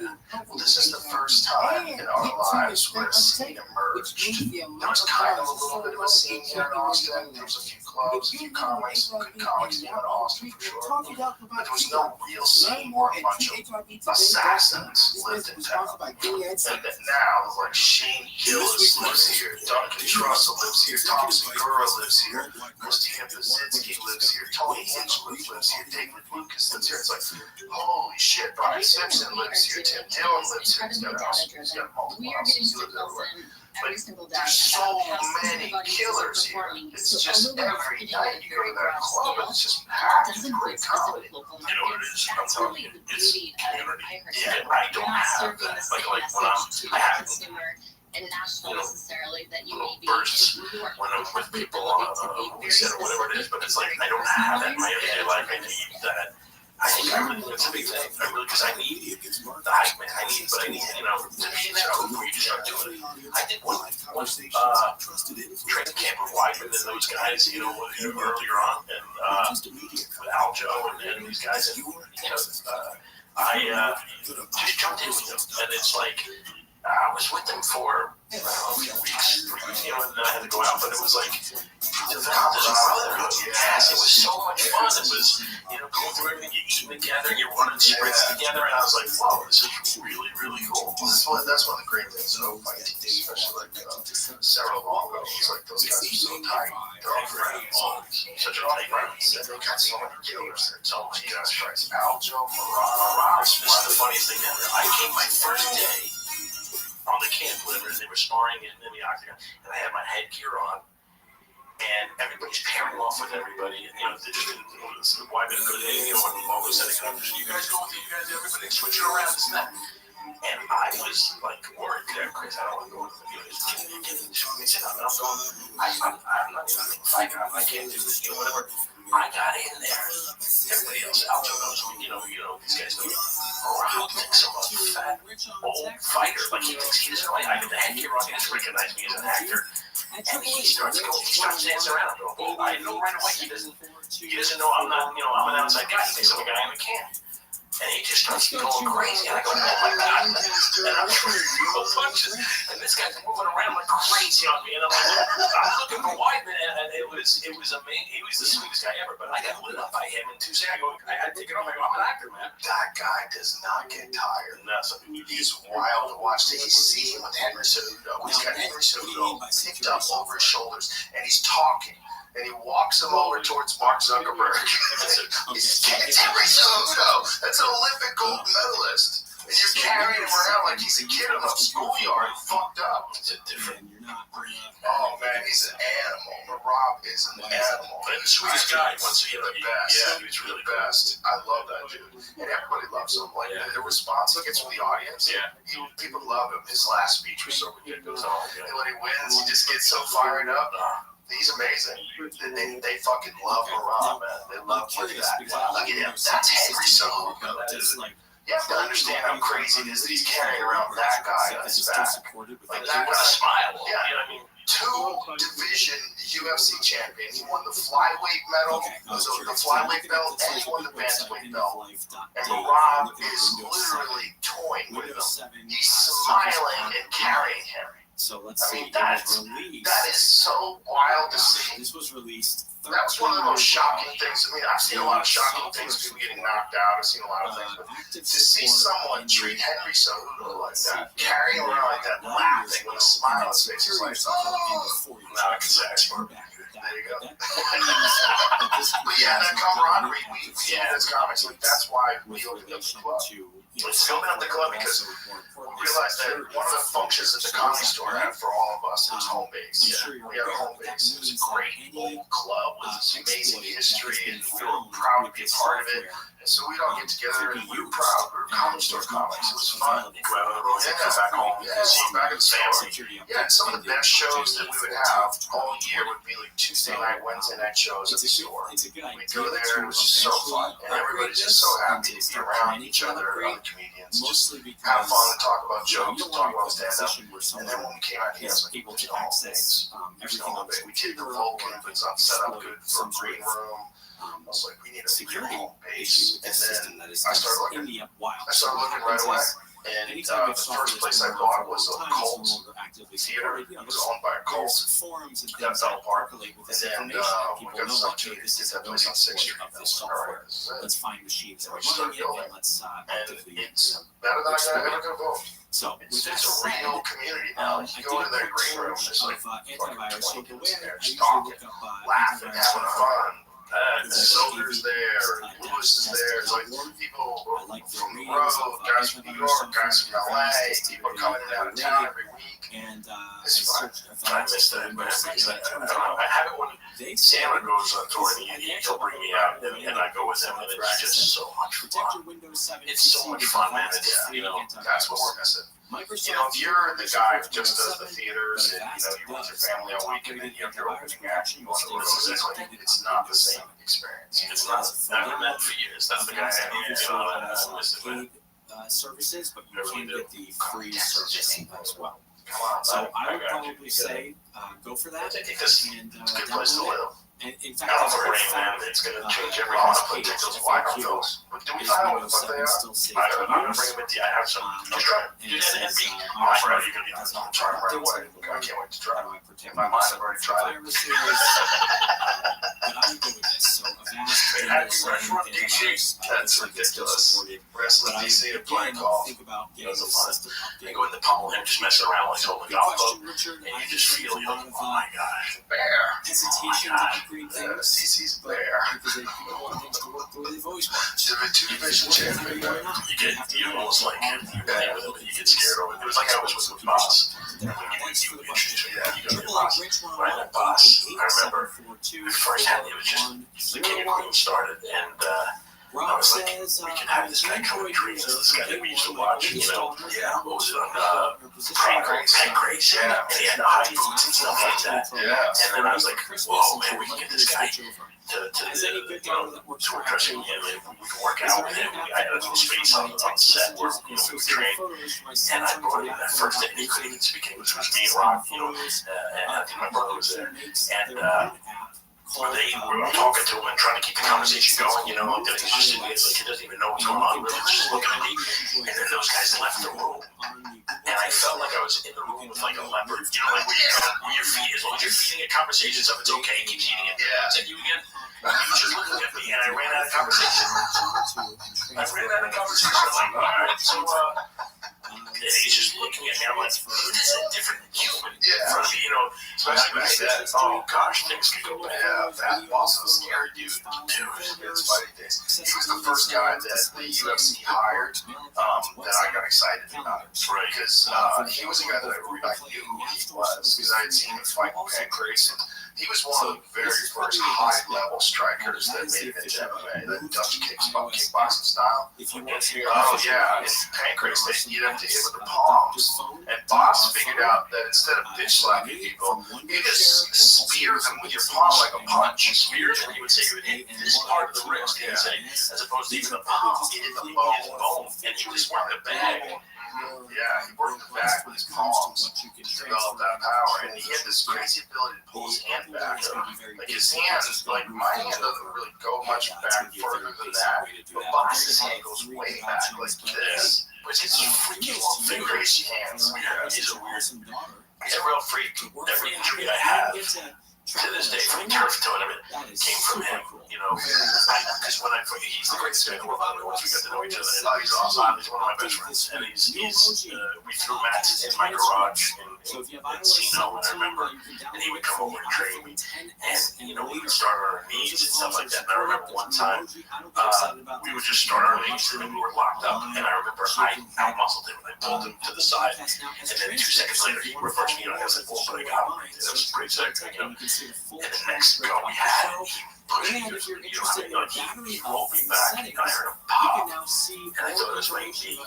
Well, this is the first time in our lives where a scene emerged. There was kind of a little bit of a scene here in Austin. There was a few clubs, a few comics, good comics in Austin for sure. But there was no real scene where a bunch of assassins lived in town. And now, like Shane Gillis lives here, Duncan Trussell lives here, Tom Segura lives here, Christina Pazitsky lives here, Tony Hinchcliffe lives here, David Lucas lives here. It's like, holy shit, Brian Simpson lives here, Tim Dillon lives here. He's got a house, he's got multiple houses, he lives everywhere. But there's so many killers here. It's just every night you go to that club and it's just packed with great comedy. You know what it is? I'm telling you, it's community. Yeah, I don't have that. Like when I have in Nashville necessarily that you may be bursts when I'm with people on weekend or whatever it is, but it's like I don't have that in my everyday life. I need that. I think it's a big thing. I really, because I need the hype, man. I need to be in that group where you just start doing it. I did one training camp with Wyman and those guys, earlier on, and with Aljo and these guys, and I just jumped in with them, and it's like I was with them for a few weeks, and then I had to go out, but it was like developed as a brotherhood. Yes, it was so much fun. It was, going through everything, you eating together, you're running sprints together, and I was like, whoa, this is really, really cool. Well, that's one of the great things about my team, especially several long ago. It's like those guys are so tight. They're all friends. Such a tight round. They got so many killers there. Oh my gosh, Christ. Aljo, Morano. This is the funniest thing ever. I came my first day on the camp, whatever, and they were sparring in the octagon, and I had my headgear on, and everybody's pairing off with everybody, and they just didn't know why they couldn't, when the ball was setting up, you guys go with it, everybody switch it around, this and that. And I was like worried there, Chris, I don't want to go with it, I'm not even fighting, I can't do this, whatever. I got in there. Everybody else, Aljo knows me, these guys know. Rob thinks I'm a fat, old fighter. Like, he thinks he doesn't like, I get the headgear on, he doesn't recognize me as an actor. And he starts dancing around. I know right away he doesn't know I'm not, I'm an outside guy. He thinks I'm a guy in a can. And he just starts going crazy. And I go, oh my God. And I'm punches. And this guy's moving around like crazy on me. And I'm looking for Weidman. And it was amazing. He was the sweetest guy ever. But I got lit up by him in 2 seconds. I had to take it off. I go, I'm an actor, man. That guy does not get tired. He's wild to watch. He's seen with Henry Cejudo. He's got Henry Cejudo picked up over his shoulders, and he's talking. And he walks him over towards Mark Zuckerberg. It's Henry Cejudo. That's an Olympic gold medalist. And you're carrying him around like he's a kid in a schoolyard, fucked up. It's a different. Oh man, he's an animal. Rob is an animal. And the sweetest guy. The best. Yeah, he was really the best. I love that dude. And everybody loves him. Like the response he gets from the audience. Yeah. People love him. His last speech was so ridiculous. And when he wins, he just gets so fired up. He's amazing. They fucking love Rob, man. They love that. Look at him. That's Henry Cejudo. You have to understand how crazy it is that he's carrying around that guy on his back. Like that guy. Smile. Yeah. You know what I mean? 2-division UFC champion. He won the flyweight medal, the flyweight belt, and he won the bantamweight belt. And Rob is literally toying with him. He's smiling and carrying him. So let's see. That is so wild to see. This was released. That was one of the most shocking things. I mean, I've seen a lot of shocking things, people getting knocked out. I've seen a lot of things. But to see someone treat Henry Cejudo like that, carrying around like that, laughing with a smile on his face, is like, oh, not a concession. There you go. But yeah, that camaraderie, we had as comics, like, that's why we opened up the club. We opened up the club because we realized that one of the functions that the comedy store had for all of us was home base. Yeah. We had a home base. It was a great old club with this amazing history, and we were proud to be a part of it. And so we'd all get together, and we were proud. We were comedy store comics. It was fun. Go out on the road, back home. Yeah, back in the store. Yeah, and some of the best shows that we would have all year would be like Tuesday night, Wednesday night shows at the store. We'd go there, and it was just so fun. And everybody's just so happy to be around each other, other comedians, just have fun and talk about jokes, talk about stand-up. And then when we came out here, it's like, able to access everything on it. We did the Vulcan, but it's not set up good for a green room. I was like, we need a security base. And then I started looking right away. And the first place I bought was a cult theater. It was owned by a cult. That fell apart. And then we got this opportunity to get that place on 6th Street. Let's find machines that we are started running building. it, and let's actively And it's better than I ever could have hoped. So It's a real community now. You go into that green room, there's like antivirus. So 20 the people way there I just usually talking, look up laughing, antivirus having fun. Soldier's there, Lewis is there. It's like people from the road, guys from New York, guys from LA, people coming in and out of town every week. And It's fun. I missed that, man. I have it when Sandler goes on tour, and he'll bring me out, and I go with him, and it's just so much fun. It's so much fun, man. It's, That's what we're missing. You know, if you're the guy who just does the theaters and, you're with your family all week and then you have your opening act and you want to go to the it's not the same experience. It's not. I've been that for years. That's the guy I missed it. Services, but you can get the free service as well. Come on, So I would probably say go for that. It's And a good place to live. And in Now fact, the rain, man, it's going to change everything. I'm going to take those wide on those. But do we find out what they are? I'm going to bring them with you. I have some. I'm trying. Dude, and be. I'm trying to get this. I'm trying right away. I can't wait to try. In my mind, I've already tried it. But I would go with this. So Happy restaurant DC. That's ridiculous. Wrestling DC to play golf. Think about It was a fun. You go in the pummel and just messing around like holding a golf club. And you just feel, you're like, oh my gosh, bear. Hesitation to upgrade things. CC's bear. Because they want things to work the way they've always wanted. The 2-division champion. You almost like, you get scared over it. It was like I was with the boss. When you go to the boss. When that boss, I remember, the first time it was just, the King of Queens started, and I was like, we can have this guy come in dreams of this guy that we used to watch, what was it on Pancrase, yeah. And he had the high boots and stuff like that. Yeah. And then I was like, whoa, man, we can get this guy to work dressing him, and we can work out with him. I had a little space on the set where we would train. And I brought him that first day, he couldn't even speak English. It was me and Rock, and I think my brother was there. And they were talking to him and trying to keep the conversation going, and he's just like he doesn't even know what's going on, really, just looking at me. And then those guys left the room, and I felt like I was in the room with like a leopard, like where your feet, as long as you're feeding it conversation stuff, it's okay, he keeps eating it. Yeah. It's at you again. He was just looking at me, and I ran out of conversation. I'm like, all right, so and he's just looking at me. I'm like, this is a different human. Yeah. Especially back then. Oh gosh, things could go bad. Yeah, that also scary dude. It's fighting days. He was the first guy that the UFC hired that I got excited about. Right. Because he was a guy that I knew who he was because I had seen him fight Pancrase. He was one of the very first high-level strikers that made it into MMA, that Dutch kickboxing style. Oh, yeah. In Pancrase, you'd have to hit with the palms. And Boss figured out that instead of bitch slapping people, you just spear them with your palm like a punch. Spear them, he would say you would hit this part of the wrist, he would say, as opposed to even the palm. He hit the bone, and he just worked the bag. Yeah, he worked the back with his palms to develop that power, and he had this crazy ability to pull his hand back. Like his hands, like my hand doesn't really go much back further than that, but Boss's hand goes way back like this, which is freaking long, crazy hands. Yeah, he's a real freak. Every injury I have to this day, from turf toe and everything, came from him. Because he's the greatest guy in the world. Once we got to know each other, and he's awesome. He's one of my best friends, and we threw mats in my garage in Encino, and I remember, and he would come over and train me, and we would start on our knees and stuff like that. And I remember one time we would just start our knees, and then we were locked up, and I remember I out-muscled him, and I pulled him to the side, and then 2 seconds later he reversed me, and I was like, "Whoa, but I got him!" That was a great second, And the next go we had, he pushed me, he rolled me back, and I heard him pop, and I thought it was my knee,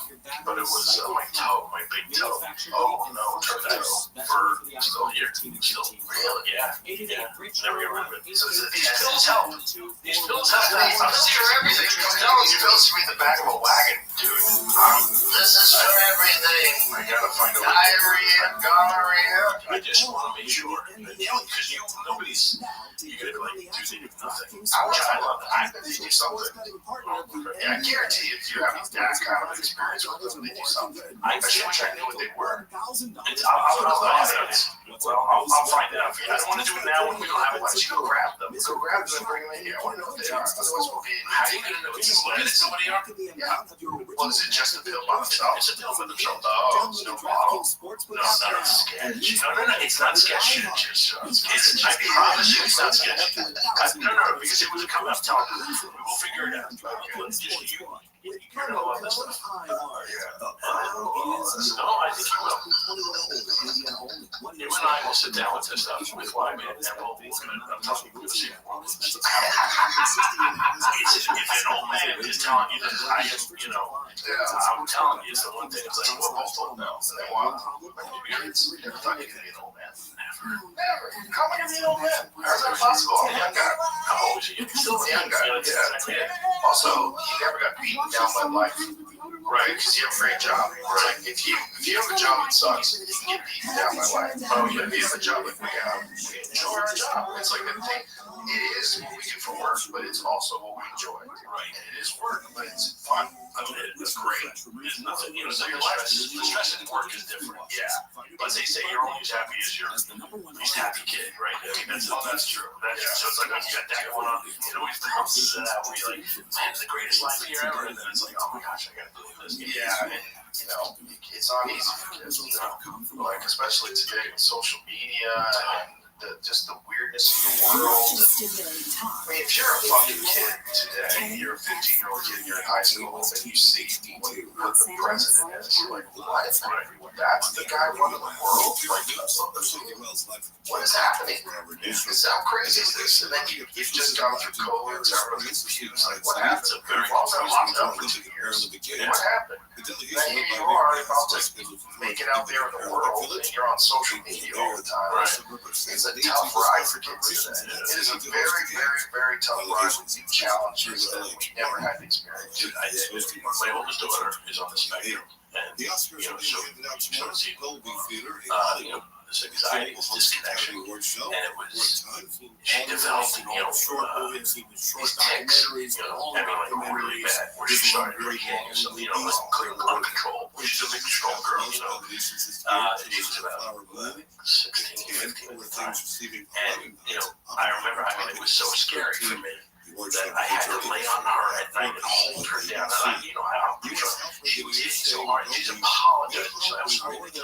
but it was my toe, my big toe. Oh no, turned out for still here, still really, yeah, never get rid of it. So these pills help. These pills help. I'm for everything. These pills for me the back of a wagon, dude. This is for everything. I gotta find a way. Diarrhea, gonorrhea. I just want to make sure, because nobody's, you gotta do nothing. I love that. I bet they do something. Yeah, I guarantee if you're having that kind of experience with them, they do something. I wish I knew what they were. I'll find out for you. I don't want to do it now when we don't have it. Why don't you go grab them? Go grab them and bring them in here. I want to know what they are. Otherwise, we'll be. How are you going to know it's what they are? Yeah. Well, is it just a pill by themselves? It's a pill by themselves. Oh, it's no bottle. No, it's not sketch. No, it's not sketch. I promise you, it's not sketch. No, because it was a come up talk. We'll figure it out. You're gonna love this stuff. No, I think you will. You and I will sit down with this stuff with Wyman, and we'll I'm talking to you. If an old man is telling you that I'm telling you, it's the one thing. It's like, well, both told them. And then, well, never thought you could be an old man. Never. How am I gonna be an old man? How's that possible? I'm a young guy. How old is he? Still a young guy. Yeah. Also, he never got beaten down by life, right? Because you have a great job, right? If you have a job that sucks, you can get beaten down by life. Oh, you have a job that we enjoy our job. It's like everything. It is what we do for work, but it's also what we enjoy, right? And it is work, but it's fun. I mean, it's great. There's nothing, so your life is, the stress at work is different. Yeah. But they say you're only as happy as your least happy kid, right? I mean, that's true. So it's like, you got that going on. It always brings that where you're like, man, it's the greatest life year ever. And then it's like, oh my gosh, I got to do this. Yeah. And, it's not easy for kids, like, especially today with social media and just the weirdness of the world. I mean, if you're a fucking kid today, you're a 15-year-old kid, you're in high school, and you see what the president is, you're like, what? That's the guy running the world? Like, what is happening? Because how crazy is this? And then you've just gone through COVID, so everyone's confused. Like, what happened? We've all been locked down for 2 years. What happened? And then here you are about to make it out there in the world, and you're on social media all the time. It's a tough ride for kids today. It is a very, very, very tough ride with new challenges that we never had to experience. Dude, my oldest daughter is on the spectrum, and this anxiety, this disconnection, and it was, she developed, these tics, like really bad, where she started hurting herself, like uncontrollable. She's a big, strong girl, she was about 16, 15 at the time, and, I remember, it was so scary for me that I had to lay on her at night and hold her down. And she was hitting so hard, and she's apologizing. So I was really done.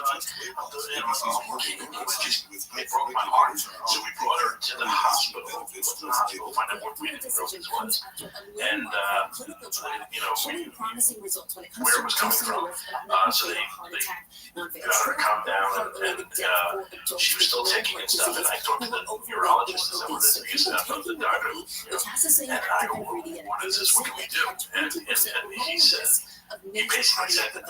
It broke my heart. So we brought her to the hospital. Find out what we didn't know this was. And, where it was coming from. So they got her to calm down, and she was still taking and stuff. And I talked to the neurologist, and what is it? Because I talked to the doctor. And I go, what is this? What can we do? And he said, he basically said that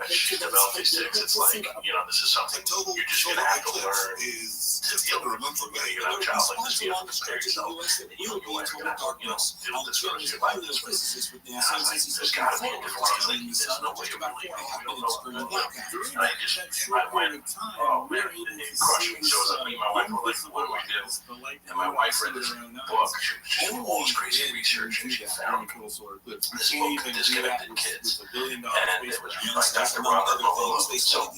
she developed these tics. It's like, this is something you're just going to have to learn to deal with. You're going to have a child like this, you have to prepare yourself. And your wife are going to have to, deal with this for the rest of your life this way. And I was like, there's got to be a different way. There's no way of really, we don't know. And I went, oh man, it crushed me. So me and my wife were like, what do we do? And my wife read this book. She did all this crazy research, and she found this book, Disconnected Kids. And it was by Dr. Robert Rothschild. So,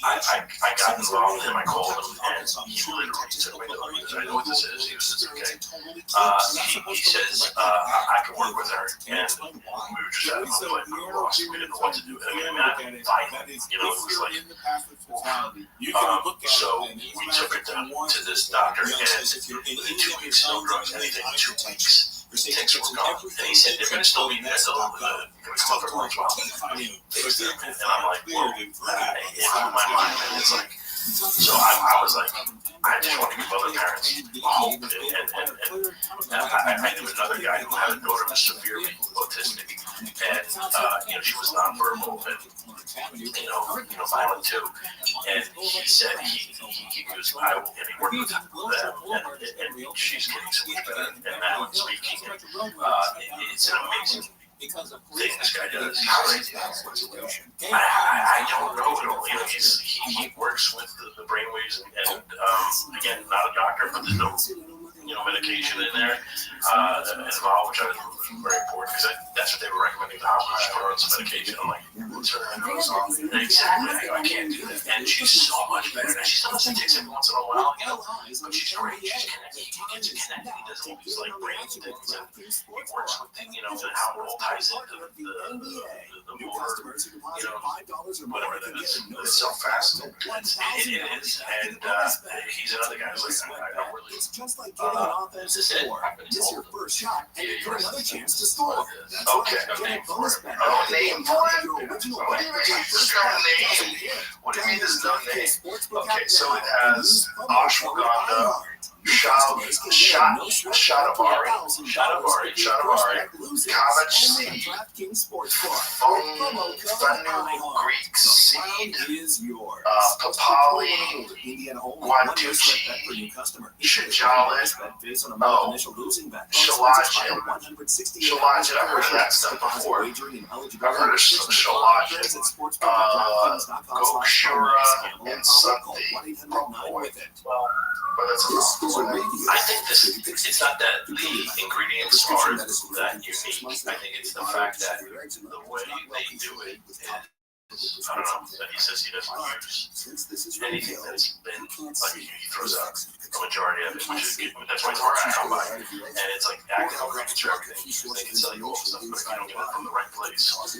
I got involved with him. I called him, and he literally said, wait a minute, I know what this is. He was okay. He says, I can work with her, and we were just at a point we were lost. We didn't know what to do. And it was like, so we took her down to this doctor, and within 2 weeks, no drugs, anything, 2 weeks. Tics were gone. And he said, they're going to still be there, so they're going to still for once while. And I'm like, whoa, it blew my mind. And it's like, so I was like, I just want to give other parents hope. And I knew another guy who had a daughter who was severely autistic, and she was nonverbal and violent too. And he said he goes, I will, and he worked with them, and she's getting so much better. And now I'm speaking, and it's an amazing thing this guy does. I don't know. He works with the brainwaves, and again, not a doctor, but there's no medication in there involved, which I was very important because that's what they were recommending to hospitals for on some medication. I'm like, what's her name? Exactly, I can't do that. And she's so much better. And she still takes every once in a while, but she's great. She's connected. He gets connected. He does all these brain things, and he works with and how it all ties into the motor, whatever that is. It's so fascinating. It is, and he's another guy who's like, I don't really. This is it. It's your first shot, and you get another chance to score. Okay, name for it. Oh, name for it? What do you mean there's no name? What do you mean there's no name? Okay, so it has ashwagandha, shatavari, cabbage seed, fenugreek seed, papali, guanduchi, shajalit, shilajit. I've heard of that stuff before. I've heard of some shilajit, gokshura, and something. But that's a lot. I think it's not that the ingredients are that unique. I think it's the fact that the way they do it is, I don't know, that he says he doesn't use anything that's been, like he throws out the majority of it, which is good. That's why it's hard to come by. And it's like active ingredients for everything. They can sell you all the stuff, but if you don't get it from the right place, it's just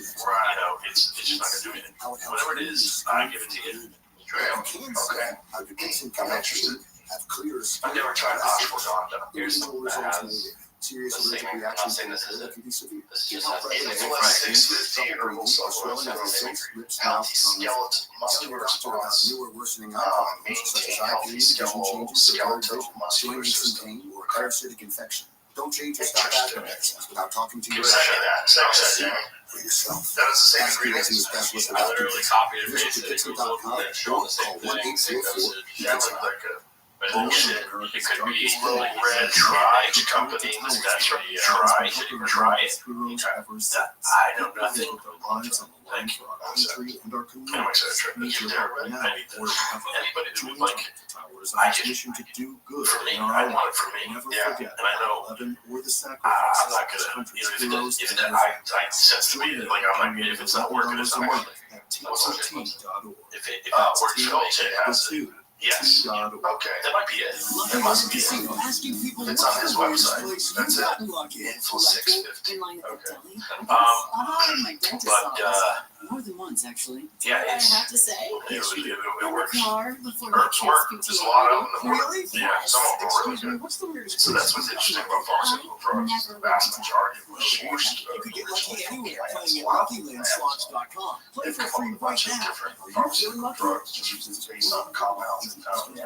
not going to do anything. Whatever it is, I give it to you. Okay. I'm interested. have clear skin. I've never tried ashwagandha. Here's Irritable that results has needed. Serious the same. allergic I'm not reactions saying this is it. can be severe. This Can just help has regulate Influence trouble 650 breathing, herbal swelling of the supplements. face, lips, Healthy mouth, tongue. skeletal Tell muscular your doctor about response. new or worsening eye problems such Maintain as eye healthy pain, vision changes, or blurred skeletal vision, muscular joint aches and system. pain, or parasitic infection. Don't change your stock acne medicines without talking to You your sent me doctor that. Send me that. for yourself. That is the same Ask your ingredients. nursing specialist I about literally Dupixent. copied and Visit pasted it. It was Dupixent.com looking at showing the same or thing. Same 1-844 message. That looked like a But bullshit. it could be Little like red Try company. That's right. Try it. Try it. I know nothing. Thank you. I'm excited. Anybody who would like it. I just, for me, I want it for me. Yeah. And I know I'm not gonna, if I sense to me that like I'm not, if it's not working, it's not working. If it works, it has it. Yes. Okay. That might be it. That must be it. It's on his website. That's it. Info 650. Okay. More than once, actually. Yeah, I it's. have to say. It works. Car before Herbs work. There's a lot of them. Really? Yeah, some of them are really good. What's the weirdest So that's what's interesting about pharmaceutical drugs. The vast majority of them are sourced. You could get lucky anywhere playing at LuckyLandSlots.com. Play for free right now. Are you feeling lucky? Drugs based on compounds and Southland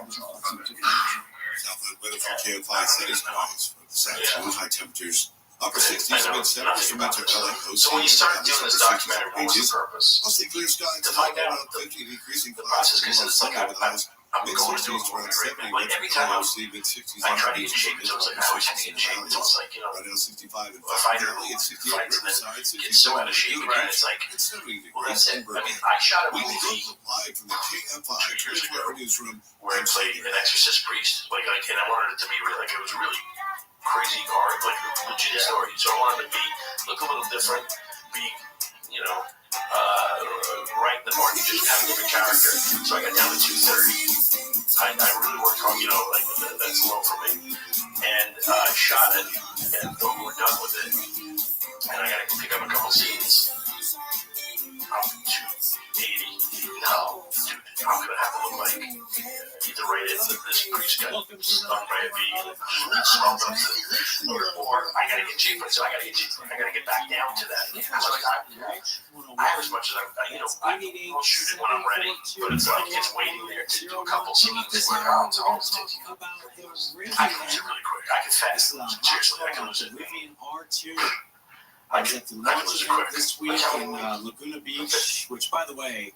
weather from KFI City's skies for this afternoon. High temperatures. Upper 60s and mid-70s for Metro LA coast. So when you start doing this documentary, what was the purpose? Mostly clear skies To find out around 50 and increasing the process, because it's like I'm going to do it for mid-60s me. Like every time I mid-60s. try to get in shape, it's always like I always have to get in shape. It's almost like, you know, Right now 65 and if I do valley and 68 fights and then sides, get so out of shape again, it's like, it's 70 well, degrees that's it. in I mean, Berkeley. I shot a We will movie look live from the KFI 24-hour newsroom. where I played an exorcist priest, and I wanted it to be really, like, it was really crazy hard, like legit story. So I wanted to look a little different, be, you know, right the market, just have a different character. So I got down to 230. I really worked hard, you know, like that's low for me. And I shot it, and when we were done with it, and I got to pick up a couple scenes. I'm 280. No, dude, I'm gonna have to look like either rated this priest got stung by a bee and smelled up or I gotta get cheaper, so I gotta get back down to that. So like I have as much as I will shoot it when I'm ready, but it's like it's waiting there to do a couple scenes where I'm almost taking. I can lose it really quick. I can fast lose it. Seriously, I can lose it. I was at the launch event this week in Laguna Beach, which, by the way,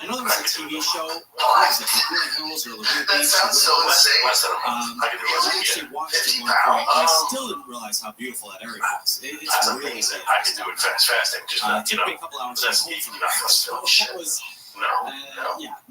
I know there was a TV show. Was it Laguna Hills or Laguna That Beach? sounds so insane. Less than a month. I can do I less actually than watched it 50 one point. pounds. I still didn't realize how beautiful that area was. It's That's really amazing. good. I can do it fasting, just not, Took you know. me a couple hours to That's get easy. home Not from less that. than So shit. that was, No.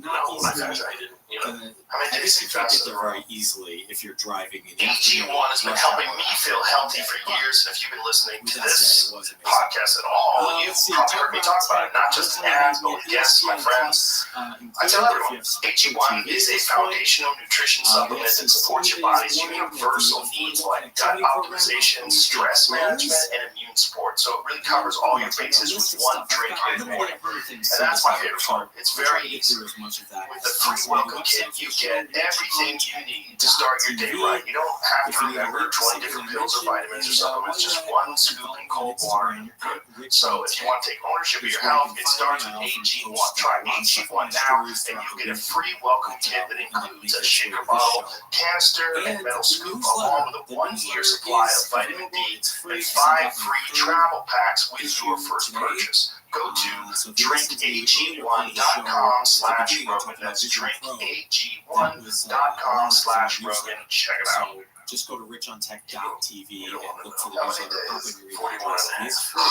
not I easy. didn't. You know. I guess you can't get there very easily if you're driving in the AG1 afternoon. has been helping me feel healthy for years, and if you've been listening to this podcast at all, you've probably heard me talk about it, not just in ads, but with guests, my friends. I tell everyone, AG1 is a foundational nutrition supplement that supports your body's universal needs like gut optimization, stress management, and immune support. So it really covers all your bases with one drink in the morning. And that's my favorite part. It's very easy. With the free welcome kit, you get everything you need to start your day right. You don't have to remember 20 different pills or vitamins or supplements, just one scoop in cold water and you're good. So if you want to take ownership of your health, it starts with AG1. Try AG1 now, and you'll get a free welcome kit that includes a shaker bottle, canister, and metal scoop, along with a 1-year supply of vitamin D and 5 free travel packs with your first purchase. Go to drinkag1.com/Rogan. That's drinkag1.com/Rogan. Check it out. Just go to richontech.tv and look for the newsletter up in your email address. It is free.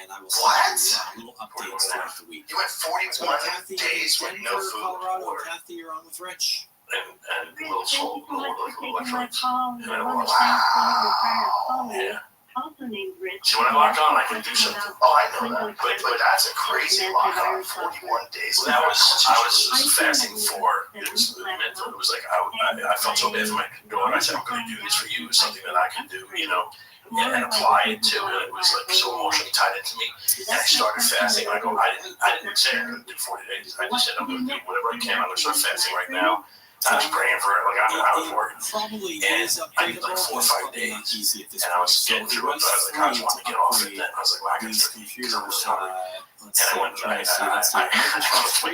And I will send you little updates throughout the week. You went 41 days with no food. Colorado. Kathy, you're on with Rich. And little soul, Thank you so much for taking my electrodes. call. And I I want was, to thank you for your yeah. also named Rich. See, when I lock on, I can do something. Oh, I know that. But that's a crazy lock on. 41 days. Well, I was fasting for. It was mental. It was like I felt so bad for my daughter. I said, I'm going to do this for you. It's something that I can do, you know, and apply it to. And it was like so emotionally tied into me. And I started fasting. I didn't say I'm going to do 40 days. I just said I'm going to do whatever I can. I'm going to start fasting right now. I was praying for it. Like I was working. Probably And is I did like 4 or 5 days. And I was getting through it, but I was like, I just want to get off it. Then I was like, well, I can these just computers. and I went, I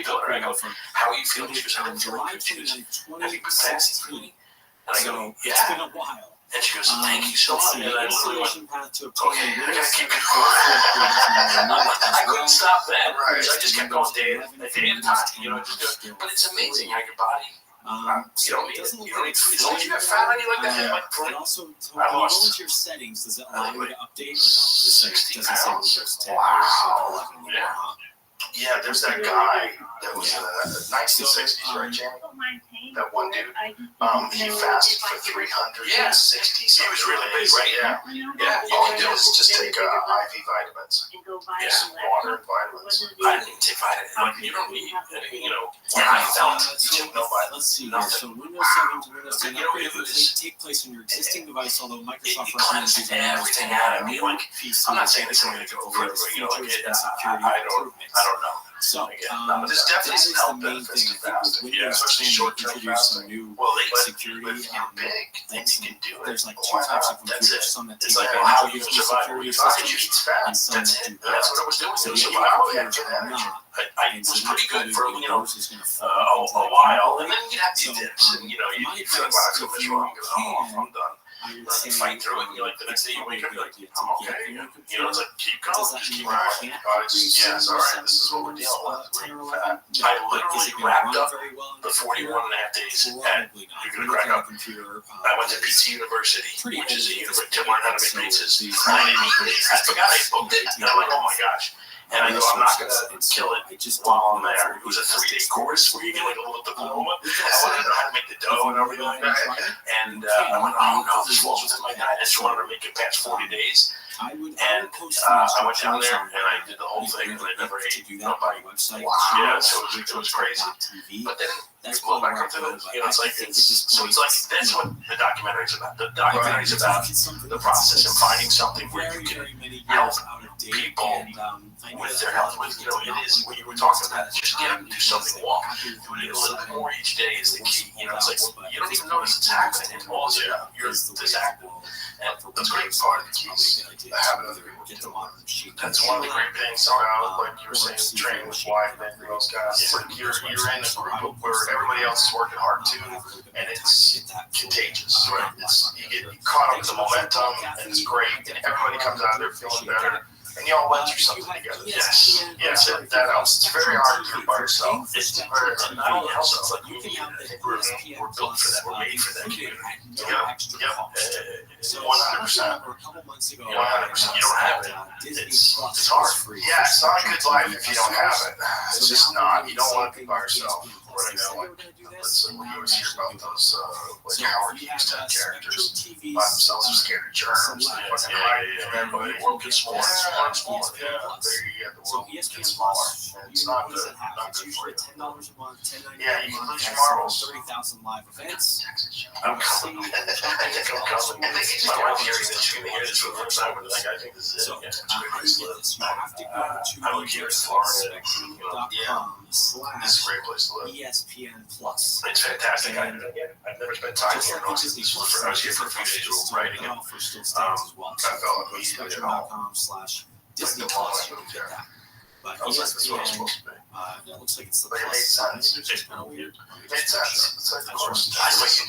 told her, I go, how are you feeling? She goes, I'm July feeling good. 29, Have you been vaccinated? And I go, so yeah. it's been a while. And she goes, thank you so much. And I literally went, path to okay, I gotta keep going. I couldn't stop that. Right. So I just kept going day at a time. You know, just do it. But it's amazing how your body. You don't need it. You don't need it. Don't you get fat on you like that? Like, and also, when you go into your settings, does it allow you to update or no? This doesn't say Windows 10 or 11 anymore, huh? Yeah, there's that guy that was 1960s, right, Jamie? That one dude. He fasted for 360 He was really big, right? Yeah. All he did was just take IV vitamins. Just water and vitamins. I didn't take vitamins. Like, you don't need anything, you know. I felt you took no vitamins. Let's see here. So Windows 7 to Windows 10 upgrades take place on your existing device, although Microsoft recommends using Windows 10 out of me. Like, PC. I'm not saying it's going to go further, but you know, like, I don't know. So, but there's definitely some health the main benefits thing. to I think fasting. with Windows 10, short-term introduced some fasting. new security. If you're big, then you can do it. There's like two types of That's computers. it. Some that It's take like, well, how advantage you of the survive when security you try to systems, eat fat. and some That's that it. do That's what that. I was doing. So It was the survival. You had computers good are energy. not. I was pretty good for, you know, is going to a while. And then you have these dips, and, you know, you feel like, wow, I feel miserable. You go, oh, I'm done. I would You say fight through it, and you're like, the next day you wake up, you're like, I'm okay. You know, it's like, keep going. Does that Just mean keep you going. can't Yes, all right. This is what we're dealing with. 10 or We're 11? fat. I Like, is literally it gonna wrapped run up very well on the your 41 and a half days at Probably not. You're If going to you crack look at up. a computer, I went to PT University, pretty which is a old university to learn how to make pizzas. these I forgot I booked it, and I'm like, oh my gosh. And I go, I'm not going to kill it while I'm there. It was a 3-day course where you get like a little diploma. I wanted to know how to make the dough and everything like that. And I went, oh no, this falls within my diet. I just wanted to make it past 40 days. I went down there and I did the whole thing, and I never ate nobody. Yeah, so it was crazy. But then you pull back up to the, you know, it's like, so it's like, that's what the documentary is about. The documentary is about the process of finding something where you can help people with their health. With, you know, it is what you were talking about. Just get them to do something wrong. Doing it a little bit more each day is the key. You know, it's like, you don't even notice it's happening. It's all you're this active. And that's great part of the key is the habit of that's one of the great things about, like you were saying, training with Weidman and those guys. It's like you're in a group where everybody else is working hard too, and it's contagious. Right? You get caught up with the momentum, and it's great, and everybody comes out of there feeling better. And you all went through something together. Yes, that helps. It's very hard to do it by yourself. It's very, not only helps, it's like you need it. I think we're built for that. We're made for that community. Yep. 100%. 100%. You don't have it. It's hard. Yeah, it's not a good life if you don't have it. It's just not. You don't want to be by yourself. Right now, like, when you always hear about those, like Howard Hughes type characters by themselves are scared of germs. They fucking hide it from everybody. The world gets smaller. Yeah, the world gets smaller. And it's not good for you. Yeah, you can lose your marbles. 30,000 live events. I'm coming. I think I'm coming. I think it's my wife hearing this. She's going to hear this for the first time. But I think this is it. Yeah, it's a great place to live. You have to go to I live here in Florida. Spectrum.com/. This is a great place to live. ESPN Plus. It's fantastic. I've never spent time here. I was here for a few days writing it. Still stands as well. I felt like Spectrum.com/Disney Plus. You get that. But ESPN, it looks like it's the But it made sense. It's kind of weird. It made sense. It's like, of course. I thought you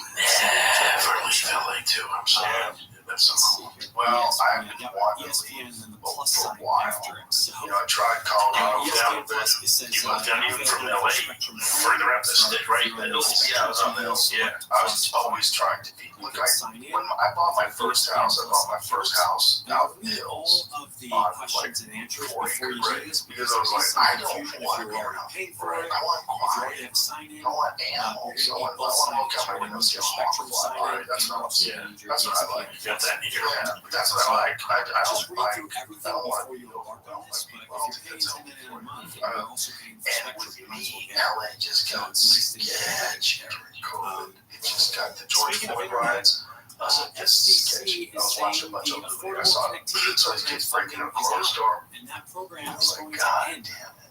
never leave LA too. I'm sorry. That's so cool. Well, I haven't wanted to ESPN leave and the plus for a sign while. after it. So You know, I tried Colorado down a bit. You went down even from LA further up the stick, right? The hills. Yeah, I was on the hills. Yeah. I was always trying to be. Look, when I bought my first house, out in the hills all of the on questions like and answers 4 before acre you do grade this, because I was like, I don't want to go around. paying for it. I want If you quiet. already have sign in, I want animals. I want to look out my window and see a hawk fly by. That's what I'm saying. That's what I like. You got that in your Yeah, but that's what I like. I just don't read like. through I everything don't want before to you go embark on around this. like But people. if you're paying $10 a month, and you're also paying for And with Spectrum, you might as well me, get it. LA just got So it's nice to sketch during COVID. It just got the George Speaking of Floyd internet, riots. I was like, this is sketchy. I was watching a bunch of movies. I saw some kids breaking a closed door. and that program I is was going like, to God end. damn it.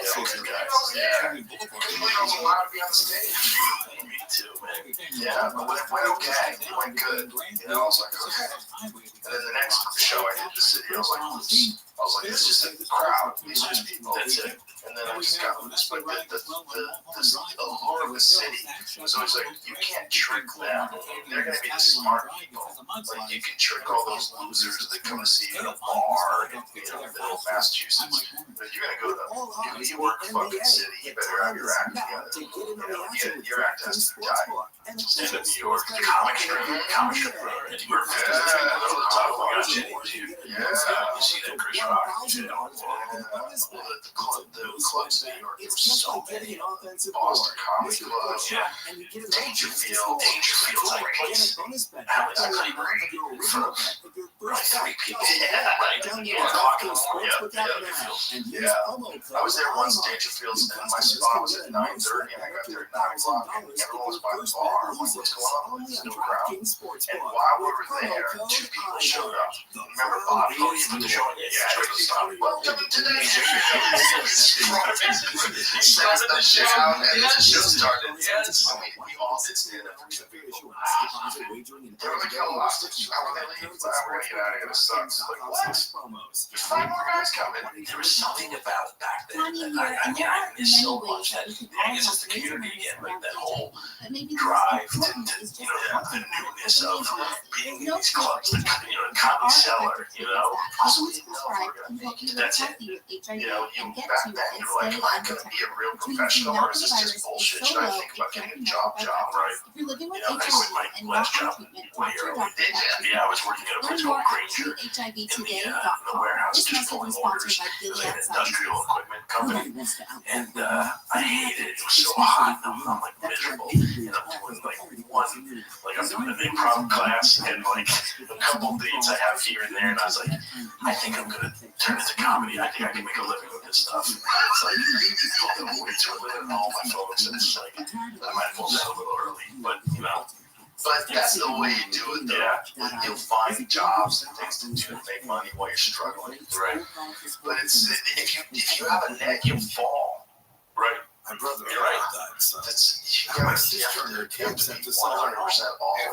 also okay, there. guys. Yeah. Boulevard. He doesn't want to be on stage. too, man. Yeah, but it went okay. It went good. You know, I was like, okay. And then the next show I did the city, I was like, this is a crowd. These are just people. That's it. And then I just got this, but the allure of the city was always like, you can't trick them. They're going to be the smart people. Like, you can trick all those losers that come to see you at a bar in, Middle Massachusetts. But you're going to go to New York fucking city, you better have your act together. Your act has to be tight. And in New York, comic strip, Eddie Murphy. Yeah. You see that Chris Rock? The clubs in New York, there were so many. Boston Comedy Club. Yeah. Dangerfield. Dangerfield's like a place. That was actually great for like 3 people. Yeah, like 1 o'clock in the morning. Yeah. I was there once, Dangerfield's, and my spot was at 9:30, and I got there at 9 o'clock, and everyone was by the bar. I'm like, what's going on? There's no crowd. And while we were there, 2 people showed up. Remember Bobby? Oh, you put the show on? Yeah. Welcome to today's show. Sets the show down, and the show started. So we all did stand up for 2 people. They were like, oh, how are they leaving? We're going to get out of here. This sucks. Like, what? There's 5 more guys coming. There was something about it back then that I miss so much. That I guess it's the community again, like that whole drive to the newness of being in these clubs, the Comedy Cellar, Also, we didn't know if we were going to make it. That's it. You back then, you were like, am I going to be a real professional, or is this just bullshit? Should I think about getting a job, right? If you're living with I quit my HIV and last not job on treatment, way talk to your early. doctor about Yeah, I was working at a place Learn more called at Granger in treathivtoday.com. the warehouse, This just message pulling was sponsored orders. by It was Gilead like an industrial Sciences. equipment company, Nobody wants to outlive and their I hated it. It was so hot. I'm like miserable, and I'm doing like I'm doing an improv class, and like a couple dates I have here and there, and I was like, I think I'm gonna turn it to comedy. I think I can make a living with this stuff. And it's like all the way to a living, all my folks, and it's like I might pull that a little early, but But that's the way you do it, though. Yeah. You'll find jobs and things to do to make money while you're struggling. Right. But it's if you have a net, you'll fall. Right. My brother You're right. That's You have to be 100% all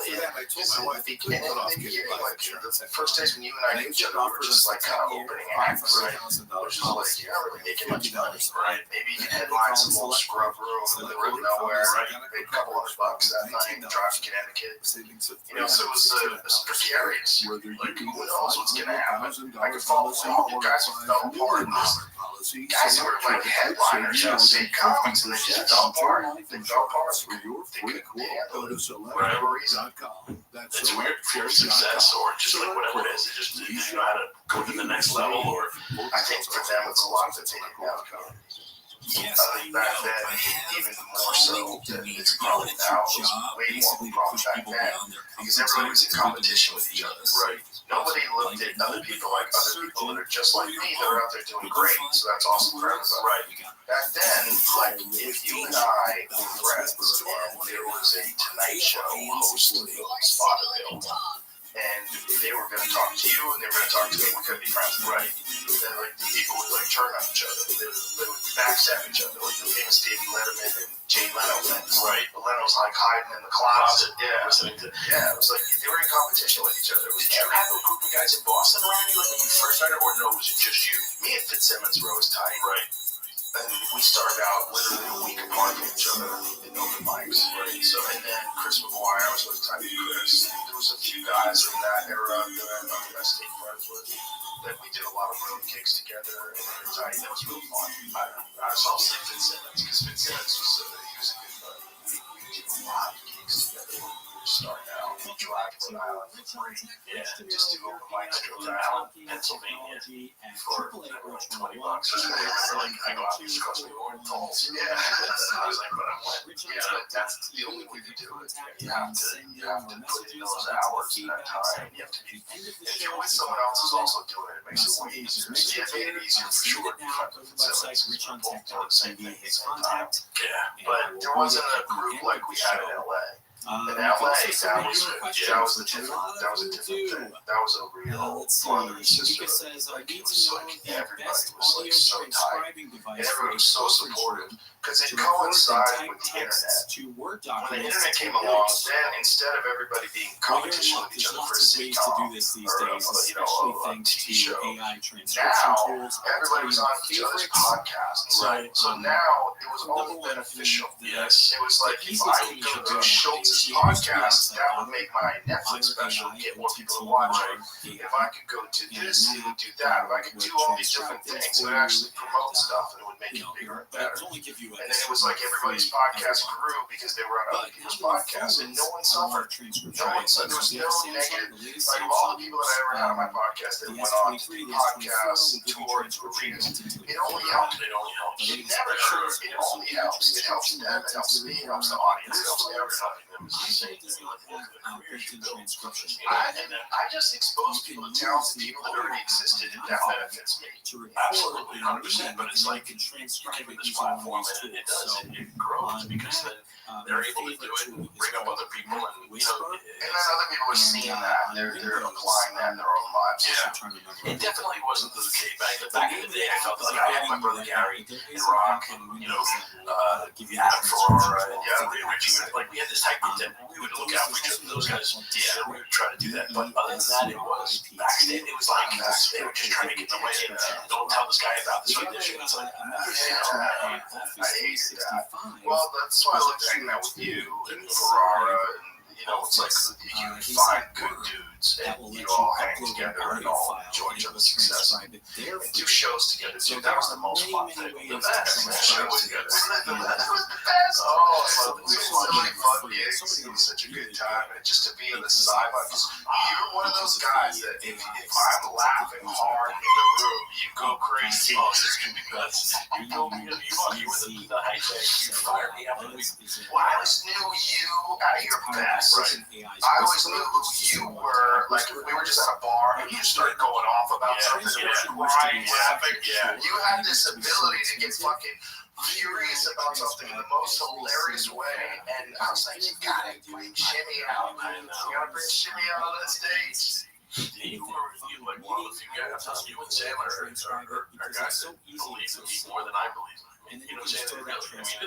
in. I told my wife, And then maybe the first days when you and I knew each other, we were just like kind of opening acts, right? Which is like, you're not really making much money, right? Maybe you can headline some little scrub room in the middle of nowhere, right? Made a couple $100 that night, drive to Connecticut. So it was precarious. Like, who knows what's going to happen? I could follow all the guys who fell apart. Guys who were like headliners at state comics, and they just fell apart. They fell apart. They couldn't handle it for whatever reason. It's weird for success or just like whatever it is. It just you know how to go to the next level, or I think for them it's a lot that they didn't have. Yes, I think back then, even more so than it's probably now, it was way more of a problem back then, because everybody was in competition with each other. Right. Nobody looked at other people like other people that are just like me. They're out there doing great, so that's awesome for everybody. Right. Back then, like, if you and I were friends, and there was a Tonight Show host spot available, and they were going to talk to you, and they were going to talk to me, we couldn't be friends, right? Then, like, people would, like, turn on each other. They would backstab each other, like the famous David Letterman and Jay Leno. Right. But Leno's, like, hiding in the closet. Yeah. It was like, they were in competition with each other. Did you have a group of guys in Boston around you, like, when you first started, or no, was it just you? Me and Fitzsimmons were always tight. Right. And we started out literally a week apart from each other in open mics. Right. So, and then Chris McGuire, I was always tight with Chris. There was a few guys in that era that I stayed friends with. That we did a lot of road gigs together, and we were tight. That was real fun. I was also Fitzsimmons, because Fitzsimmons was he was a good buddy. We did a lot of gigs together. We were starting out. We drive to Rhode Island for free. Yeah, just do open mics. Drove to Allen, Pennsylvania for $20. I go out just because we were in tolls. Yeah, I was like, but I'm like, yeah, that's the only way to do it. You have to put in those hours and that time. You have to be. If you're with someone else who's also doing it, it makes it way easier. So yeah, it made it easier for sure. Yeah, but there wasn't a group like we had in LA. In LA, that was a different thing. That was a real brother and sister. Like, it was like everybody was like so tight, and everybody was so supportive. because it coincided with the internet. When the internet came along, then instead of everybody being in competition with each other for a sitcom or a TV show, now everybody was on each other's podcasts. Right. So now it was only beneficial. Yes. It was like if I could go to Schultz's podcast, that would make my Netflix special get more people to watch it. If I could go to this, it would do that. If I could do all these different things, it would actually promote stuff and it would make it bigger and better. And then it was like everybody's podcast grew because they were on other people's podcasts, and no one suffered. No one suffered. There was no negative. Like all the people that I ever had on my podcast, they went on to do podcasts and tours, arenas. It only helped. It never hurt. It only helps. It helps them. It helps me. It helps the audience. It helps everybody. I just expose people to talented people that already existed, and that benefits me. Absolutely, 100%. But it's like you give it this platform, and it grows because then they're able to do it and bring up other people, and and then other people are seeing that, and they're applying that in their own lives. Yeah, it definitely wasn't the case. Back in the day, I felt like I had my brother Gary and Rock, and Adam Ferrara, and Richie. Like we had this type of that we would look out for each other. Those guys, we would try to do that. But other than that, it was backstage. It was like they were just trying to get in the way and don't tell this guy about this audition. It's like, I hated that. Well, that's why I looked at hanging out with you and Ferrara, and it's like you find good dudes and you all hang together and all enjoy each other's success and do shows together too. That was the most fun thing. The best shows together. That was the best. Oh, I love it. We had so many fun gigs. It was such a good time. And just to be on the sideline, because you're one of those guys that if I'm laughing hard in the room, you go crazy. oh, this can be good. You were the high tech. You fired me up. Well, I always knew you at your best. Right. I always knew who you were. Like, if we were just at a bar and you started going off about something, crying, laughing. You had this ability to get fucking furious about something in the most hilarious way. And I was like, you gotta bring Shimmy out. You gotta bring Shimmy out on that stage. You were like one of the few guys. You and Sam are guys that believe in me more than I believe in me. And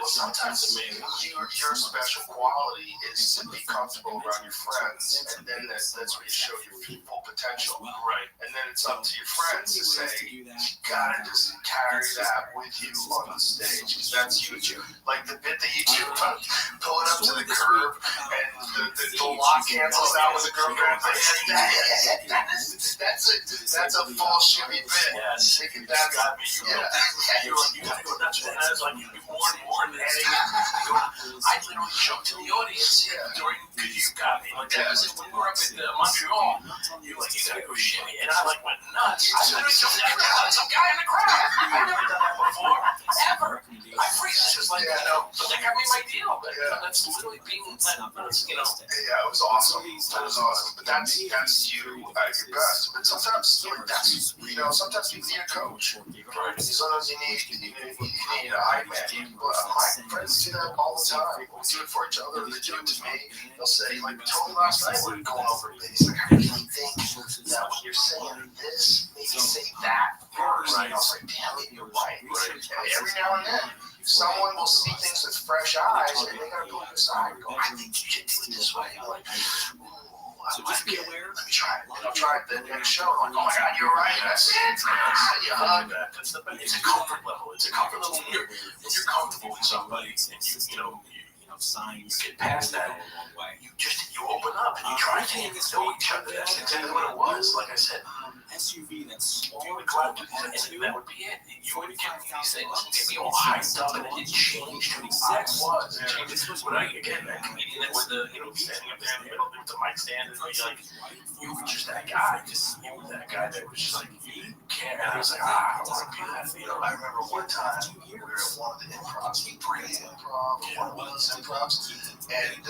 Sometimes your special quality is to be comfortable around your friends, and then that's where you show your full potential. Right. And then it's up to your friends to say, you gotta just carry that with you on the stage, because that's you. Like the bit that you do, pull it up to the curb, and the lock cancels out with the girl going, that's a full shimmy bit. Yes. That got me. You gotta go nuts. And I was like, you more and more, and I literally jumped to the audience during you got me. Like that was it. When we were up in Montreal, you like, you gotta go shimmy, and I like went nuts. I literally jumped out and some guy in the crowd. I've never done that before, ever. I freaked just like but that got me my deal. But that's literally being nuts, Yeah, it was awesome. That was awesome. But that's you at your best. But sometimes sometimes you need a coach. Right. Sometimes you need a hype man. My friends do that all the time. We do it for each other. They do it to me. They'll say, like Tony last night, we're going over bass. Like, I really think that when you're saying this, maybe say that first. Right. I was like, damn it, you're right. And every now and then, someone will see things with fresh eyes, and they gotta go inside and go, I think you should do it this way. I'm like, so just be aware. Let me try it. And I'll try it the next show. I'm like, oh my God, you're right. That's it. You hug that. It's a comfort level. It's a comfort level. When you're comfortable with somebody, and signs get past that. You open up and you try to know each other. That's exactly what it was. Like I said, SUV that's small. You would glad to and that would be it. You would give me these things, get me all hyped up, and it changed who I was. It changed when that comedian that was standing up there in the middle with the mic stand, and you were just that guy. You were that guy that was just like, you care. And I was like, I want to be that. I remember one time we were at one of the improvs, one of those improvs, and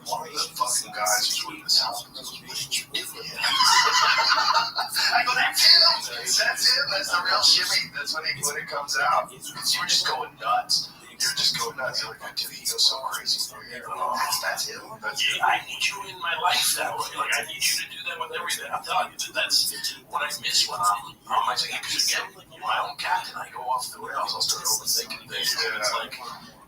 one of the fucking guys was with this house. I go, that's him. That's the real shimmy. That's when it comes out. Because you were just going nuts. You're just going nuts. You're like, dude, he goes so crazy for you. That's him. I need you in my life that way. Like, I need you to do that with everything. I'm telling you, that's what I miss when I'm on my thing. Because again, my own captain, I go off off the rails. I'll start overthinking things. And it's like,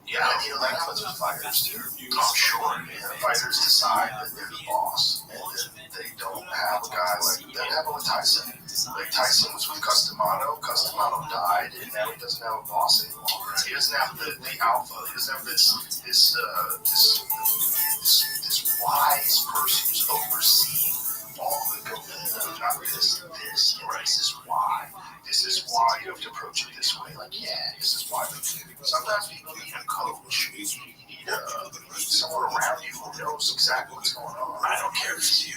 yeah, that comes with fighters too. I'm sure. The fighters decide that they're the boss, and that they don't have a guy like that happened with Tyson. Like Tyson was with Customato. Customato died, and now he doesn't have a boss anymore. He doesn't have the alpha. He doesn't have this wise person who's overseeing all the good. Not this. Right. This is why you have to approach it this way. Like, this is why. Sometimes people need a coach. You need someone around you who knows exactly what's going on. I don't care if it's you,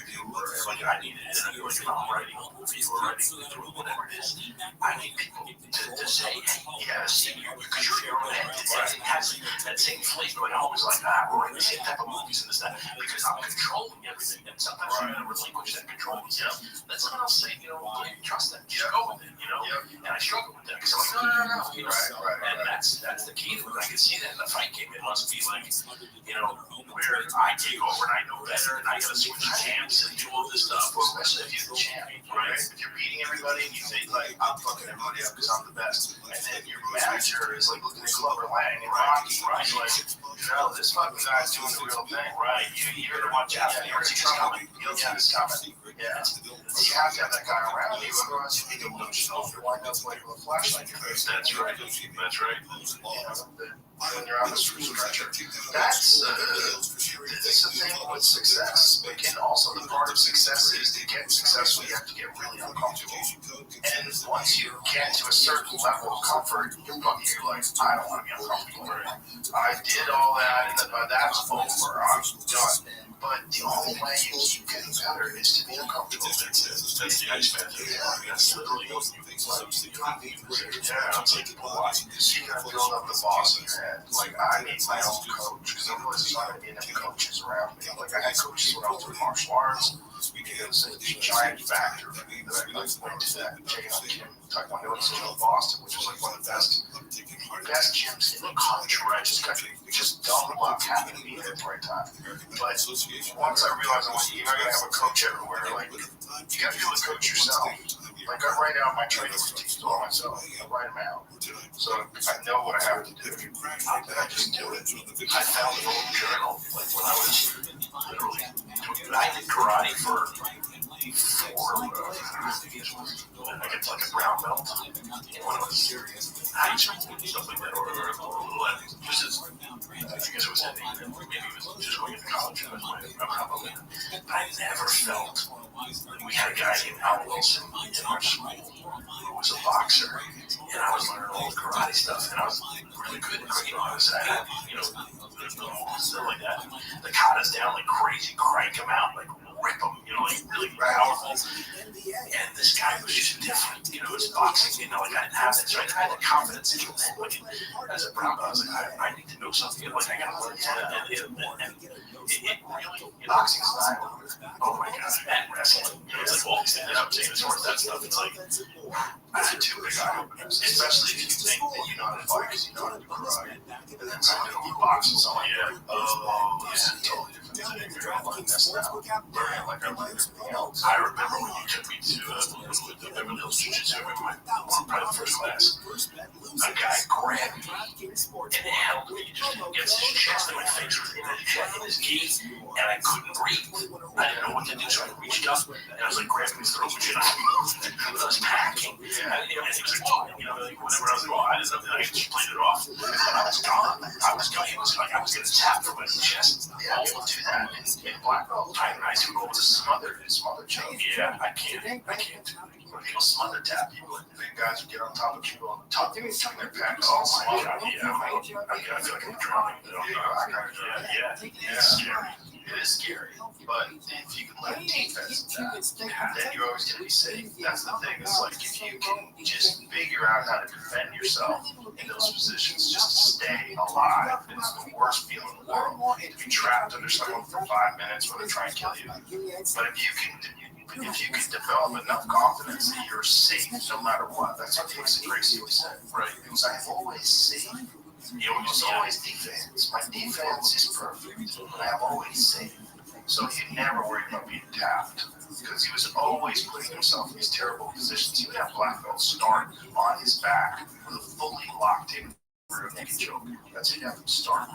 like I need it. Like if I'm writing a movie or writing whatever it is, I need people to say, hey, see you because you're your own head. It has that same flavor. Like I always like, we're writing the same type of movies and this that because I'm controlling everything. And sometimes you gotta relinquish that control. Let someone else say, don't trust them. Just go with it. And I struggle with that because I'm like, no. And that's the key to it. I can see that in the fight game. It must be like, where I take over and I know better and I gotta switch champs and do all this stuff. Especially if you're the champ, right? If you're beating everybody and you think like I'm fucking everybody up because I'm the best, and then your manager is like looking at Clubber Lang and Rocky, right? Like, this fucking guy's doing the real thing, right? You better watch out. You'll see this coming. Yeah. You have to have that guy around you, otherwise you become delusional. You wind up like with a flashlight in your face. That's right. When you're on the stretcher. That's the thing with success. And also the part of success is to get successful, you have to get really uncomfortable. And once you get to a certain level of comfort, you're like, I don't want to be uncomfortable. I did all that, and that's over. I'm done. But the only way you keep getting better is to be uncomfortable. That's the ice method. That's literally what you think. So you gotta build up the boss in your head. Like, I need my own coach, because otherwise there's not going to be enough coaches around me. Like, I had coaches when I was in martial arts. It was a giant factor for me that I went to that Taekwondo Institute in Boston, which was like one of the best gyms in the country. Right? Just dumb luck happened to be there at the right time. But once I realized you're not going to have a coach everywhere, like, you got to be able to coach yourself. Like, I write out my training routines all myself. I write them out. So I know what I have to do. I just do it. I found an old journal, like when I was literally, I did karate for 4, I get like a brown belt when I was high school and stuff like that, or just as, I guess it was maybe it was just going into college, probably. But I never felt, we had a guy named Al Wilson in our school who was a boxer, and I was learning all the karate stuff, and I was really good at it. I had, stuff like that. The katas down like crazy, crank them out, like rip them, like really powerful. And this guy was just different, it's boxing, like I didn't have that. So I had the confidence in it. Like, as a brown belt, I was like, I need to know something, like I gotta learn something. And it really, boxing style, oh my god, and wrestling, it's like all these things that I'm saying as far as that stuff, it's like, that's a two big eye openers, especially if you think that you know how to fight because you know how to do karate. And then someone who boxes, so totally different thing. You're all like messed out. Like I learned everything else. I remember when you took me to the Beverly Hills Jiu-Jitsu, probably the first class. A guy grabbed me and held me just against his chest in my face with his knee, and I couldn't breathe. I didn't know what to do, so I reached up and I was like grabbing his throat, which I was packing. I didn't even think like whatever. I was like, I didn't know that I just played it off. But I was gone. It was like I was getting tapped from my chest. Yeah, people do that in black belt. I used to go to smother choke. Yeah, I can't. People smother tap people. Big guys who get on top of people on the top. Give me something their packs. Oh my god, I feel like I'm drowning. It's scary. It is scary. But if you can learn defense in that, then you're always going to be safe. That's the thing. It's like if you can just figure out how to defend yourself in those positions, just to stay alive. It's the worst feeling in the world to be trapped under someone for 5 minutes when they're trying to kill you. But if you can develop enough confidence that you're safe no matter what, that's what Dixon Tracy always said, right? It was, I'm always safe. It was always defense. My defense is perfect, but I'm always safe. So he never worried about being tapped because he was always putting himself in these terrible positions. He would have black belts start on his back with a fully locked in rear naked choke. That's it. You have to start.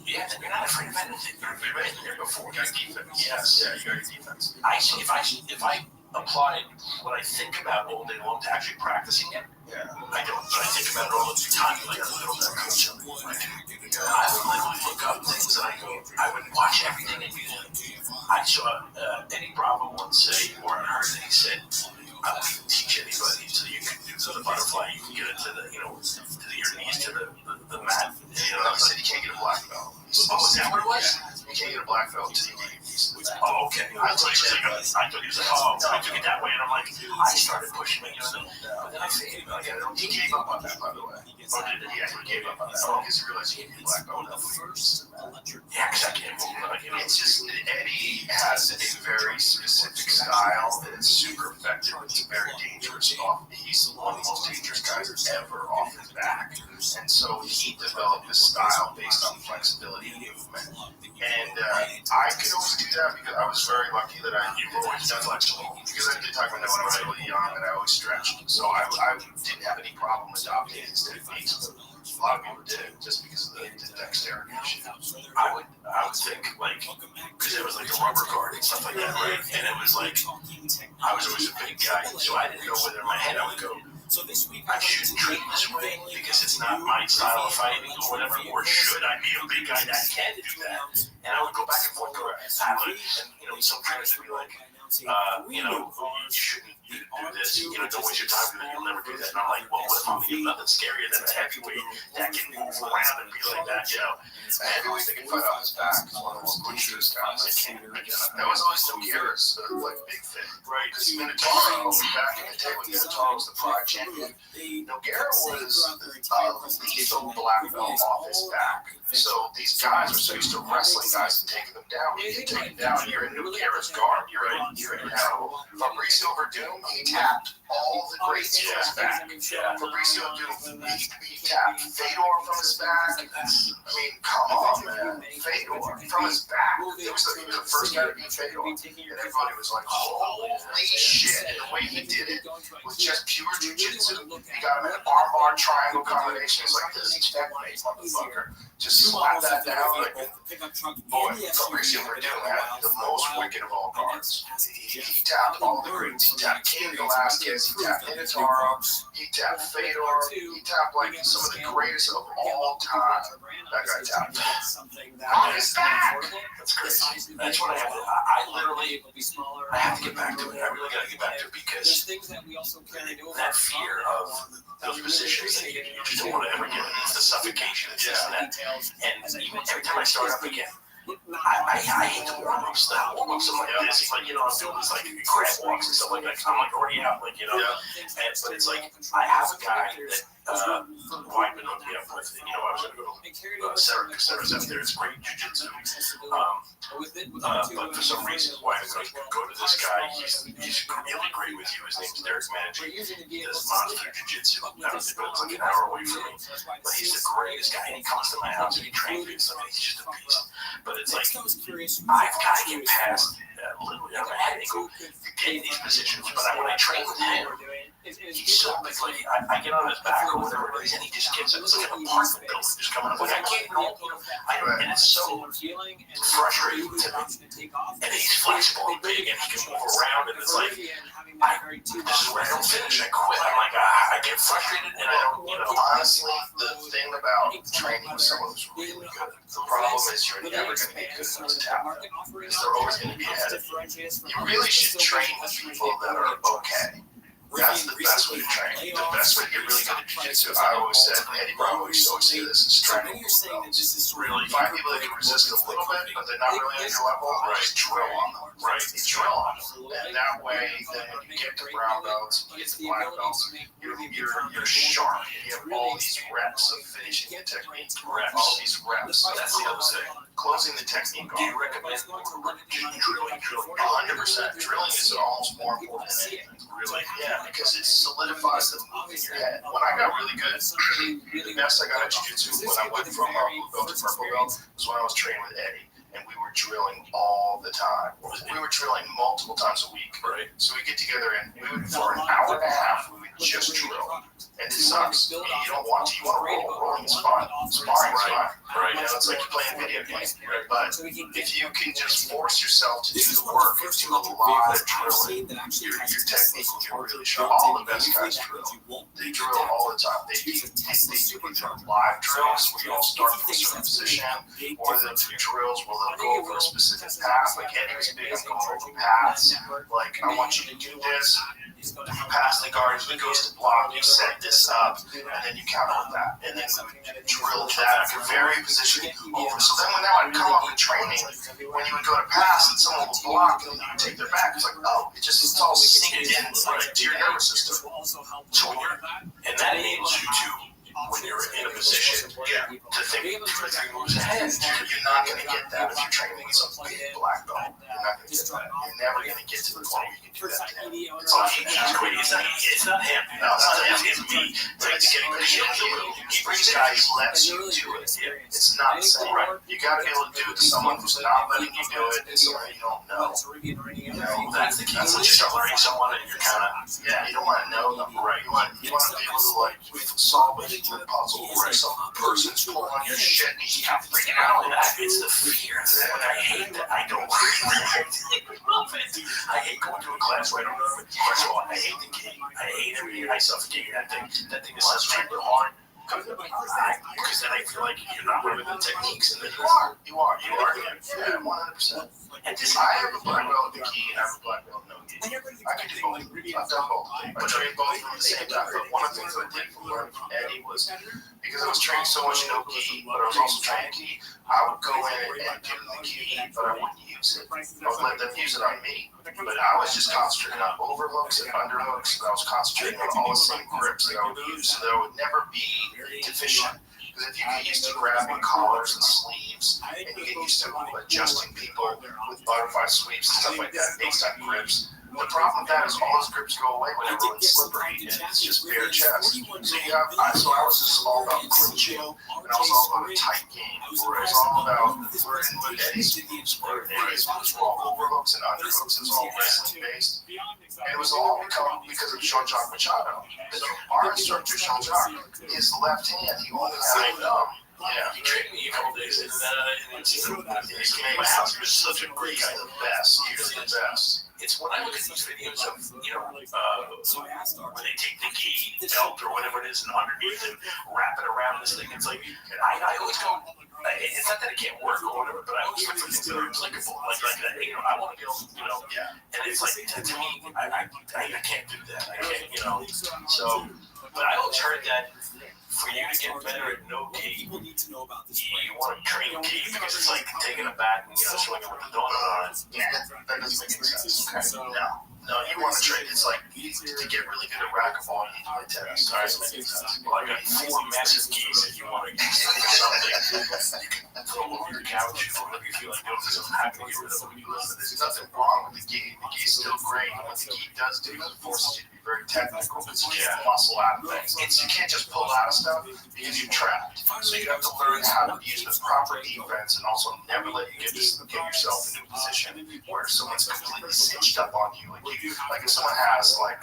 Yeah, you're not afraid of anything. You've been there before. You got defense. Yes, yeah, you got your defense. If I applied what I think about all day long to actually practicing it, I don't. But I think about it all the time, like a little bit of coaching. I would literally look up things and I would watch everything that you do. I saw Eddie Bravo once say, or I heard that he said, I don't even teach anybody so you can do the butterfly. You can get it to the, your knees to the mat. He said you can't get a black belt. Oh, is that what it was? You can't get a black belt until you get your knees. Oh, okay. I thought he was like, oh, I took it that way, and I'm like, I started pushing it, but then I figured, he gave up on that, by the way. Oh, did he? Yeah, he gave up on that. Oh, because he realized he needed a black belt. Yeah, because I can't move. It's just that Eddie has a very specific style that is super effective. It's very dangerous off. He's one of the most dangerous guys ever off his back. And so he developed this style based on flexibility and movement. And I could always do that because I was very lucky that you've always done flexible. Because I did Taekwondo when I was really young and I always stretched. So I didn't have any problem adopting his techniques. But a lot of people did just because of the dexterity issue. I would think, like, because it was like a rubber guard and stuff like that, right? And it was like, I was always a big guy, so I didn't know whether in my head I would go, I shouldn't train this way because it's not my style of fighting or whatever, or should I be a big guy that can do that? And I would go back and forth, and some trainers would be like, you shouldn't do this, don't waste your time because you'll never do that. And I'm like, well, what if I'm getting nothing scarier than a heavyweight that can move around and be like that, A heavyweight that can fight off his back is one of the most quickest guys. That was always Nogueira's like big thing, right? Because Minotauro, back in the day when Minotauro was the Pride champion, Nogueira was lethal black belt off his back. So these guys are so used to wrestling guys and taking them down. When you take them down, you're in Nogueira's guard. You're in hell. Fabricio Verdun, he tapped all the greats from his back. Fabricio Verdun, he tapped Fedor from his back. I mean, come on, man. Fedor from his back. He was the first guy to beat Fedor. And everybody was like, holy shit. And the way he did it was just pure jiu-jitsu. He got him in an armbar triangle combination. It's like this checkmate, motherfucker. Just slap that down. Like, boy, Fabricio Verdun had the most wicked of all guards. He tapped all the greats. He tapped King Velasquez. He tapped Minotauro. He tapped Fedor. He tapped like some of the greatest of all time. That guy tapped. How is that? That's crazy. That's what I have to. I literally, I have to get back to it. I really got to get back to it because that fear of those positions that you just don't want to ever get in. It's the suffocation. It's just that. And even every time I start up again, I hate the warm-ups. The warm-ups are like this. It's like, I'm doing these like crab walks and stuff like that. I'm like already out, but it's like I have a guy that who I've been hooking up with. I was going to go to Sarah's out there. It's great jiu-jitsu. But for some reason, why I'm going to go to this guy. He's really great with you. His name's Derek Managing. He does monster jiu-jitsu. It's like an hour away from me. But he's the greatest guy. And he comes to my house and he trains me and stuff. And he's just a beast. But it's like, I've got to get past literally, I'm having to get in these positions. But when I train with him, he's so like I get on his back or whatever it is, and he just gets it. It's like an apartment building just coming up. Like I can't help him. And it's so frustrating to me. And he's flexible and big, and he can move around, and it's like, this is where I don't finish. I quit. I'm like, I get frustrated, and I don't, Honestly, the thing about training with someone who's really good, the problem is you're never going to be good enough to tap them, because they're always going to be ahead of you. You really should train with people that are okay. That's the best way to train. The best way to get really good at jiu-jitsu, I always said, Eddie Bravo used to always say this, is training with really find people that can resist a little bit, but they're not really on your level, just drill on them. Right, drill on them. And that way, then when you get to brown belts, you get to black belts, you're sharp. You have all these reps of finishing the technique. All these reps. That's the other thing. Closing the technique off. Do you recommend drilling? 100%. Drilling is almost more important than anything. Really? Yeah, because it solidifies the move in your head. When I got really good, the best I got at jiu-jitsu when I went from blue belt to purple belt was when I was training with Eddie. and we were drilling all the time. We were drilling multiple times a week. Right. So we get together and we would, for an hour and a half, we would just drill. And it sucks. You don't want to. You want to roll. Rolling is fun. Sparring is fun. Right. You know, it's like you're playing video games. But if you can just force yourself to do the work and do a lot of drilling, your technique will get really sharp. All the best guys drill. They drill all the time. They do either live drills where you all start from a certain position, or they'll do drills where they'll go over a specific path. Like Eddie was big on going over paths. Like, I want you to do this. You pass the guard, he goes to block, you set this up, and then you counter with that. And then we would drill that at your very position over. So then when that would come up in training, when you would go to pass and someone would block and you would take their back, it's like, oh, it's all synced in right to your nervous system. So when you're, and that enables you to, when you're in a position to think 2 or 3 moves ahead, You're not going to get that if you're training as a big black belt. You're not going to get that. You're never going to get to the point where you can do that. it's all it's not him. No, It's me. It's like getting These guys lets you do it. It's not the same. You got to be able to do it to someone who's not letting you do it and someone you don't know. You know, that's the key. That's when you start learning someone and you're kind of, you don't want to know them. Right. You want to be able to like solve a puzzle where some person's pulling on your shit and he's kind of freaking out. It's the fear. I hate that. I don't like that. I hate going to a class where I don't know. First of all, I hate the game. I hate everything. I suffocate that thing. That thing is so super hard. Because then I feel like you're not learning the techniques, and then you are. Yeah, 100%. And this, I have a black belt in the key, and I have a black belt in no key. I can do both. I've done both. But I did both at the same time. But one of the things I did learn from Eddie was, because I was training so much no key, but I was also training key, I would go in and give them the key, but I wouldn't use it. I would let them use it on me. But I was just concentrating on overhooks and underhooks, and I was concentrating on all the same grips that I would use, so that I would never be deficient. Because if you get used to grabbing collars and sleeves, and you get used to adjusting people with butterfly sweeps and stuff like that based on grips, the problem with that is all those grips go away when everyone's slippery and it's just bare chest. So I was just all about clinching, and I was all about a tight game, where it's all about learning what Eddie's sport is. It was all overhooks and underhooks, it was all wrestling based. And it was all because of Jean-Jacques Machado. Our instructor, Jean-Jacques, his left hand, he only had he trained me a couple days in my house. He was such a great guy, the best. Usually the best. It's when I look at these videos of, when they take the key belt or whatever it is and underneath and wrap it around this thing, it's like, I always go, it's not that it can't work or whatever, but I always look for things that are applicable. Like that, I want to be able to, and it's like, to me, I can't do that. I can't, so, but I always heard that for you to get better at no key, you want to train key because it's like taking a bat and swinging with a donut on it. Yeah, that doesn't make any sense. Okay. No, you want to train. It's like to get really good at racquetball, you need to play tennis. All right, that makes sense. Well, I got 4 massive keys if you want to get something. You can throw them over your couch or whatever you feel like doing because I'm happy to get rid of them. There's nothing wrong with the key. The key's still great. And what the key does do is it forces you to be very technical. It's muscle out of things. You can't just pull out of stuff because you're trapped. So you have to learn how to use the proper defense and also never let you get yourself into a position where someone's completely cinched up on you. Like if someone has like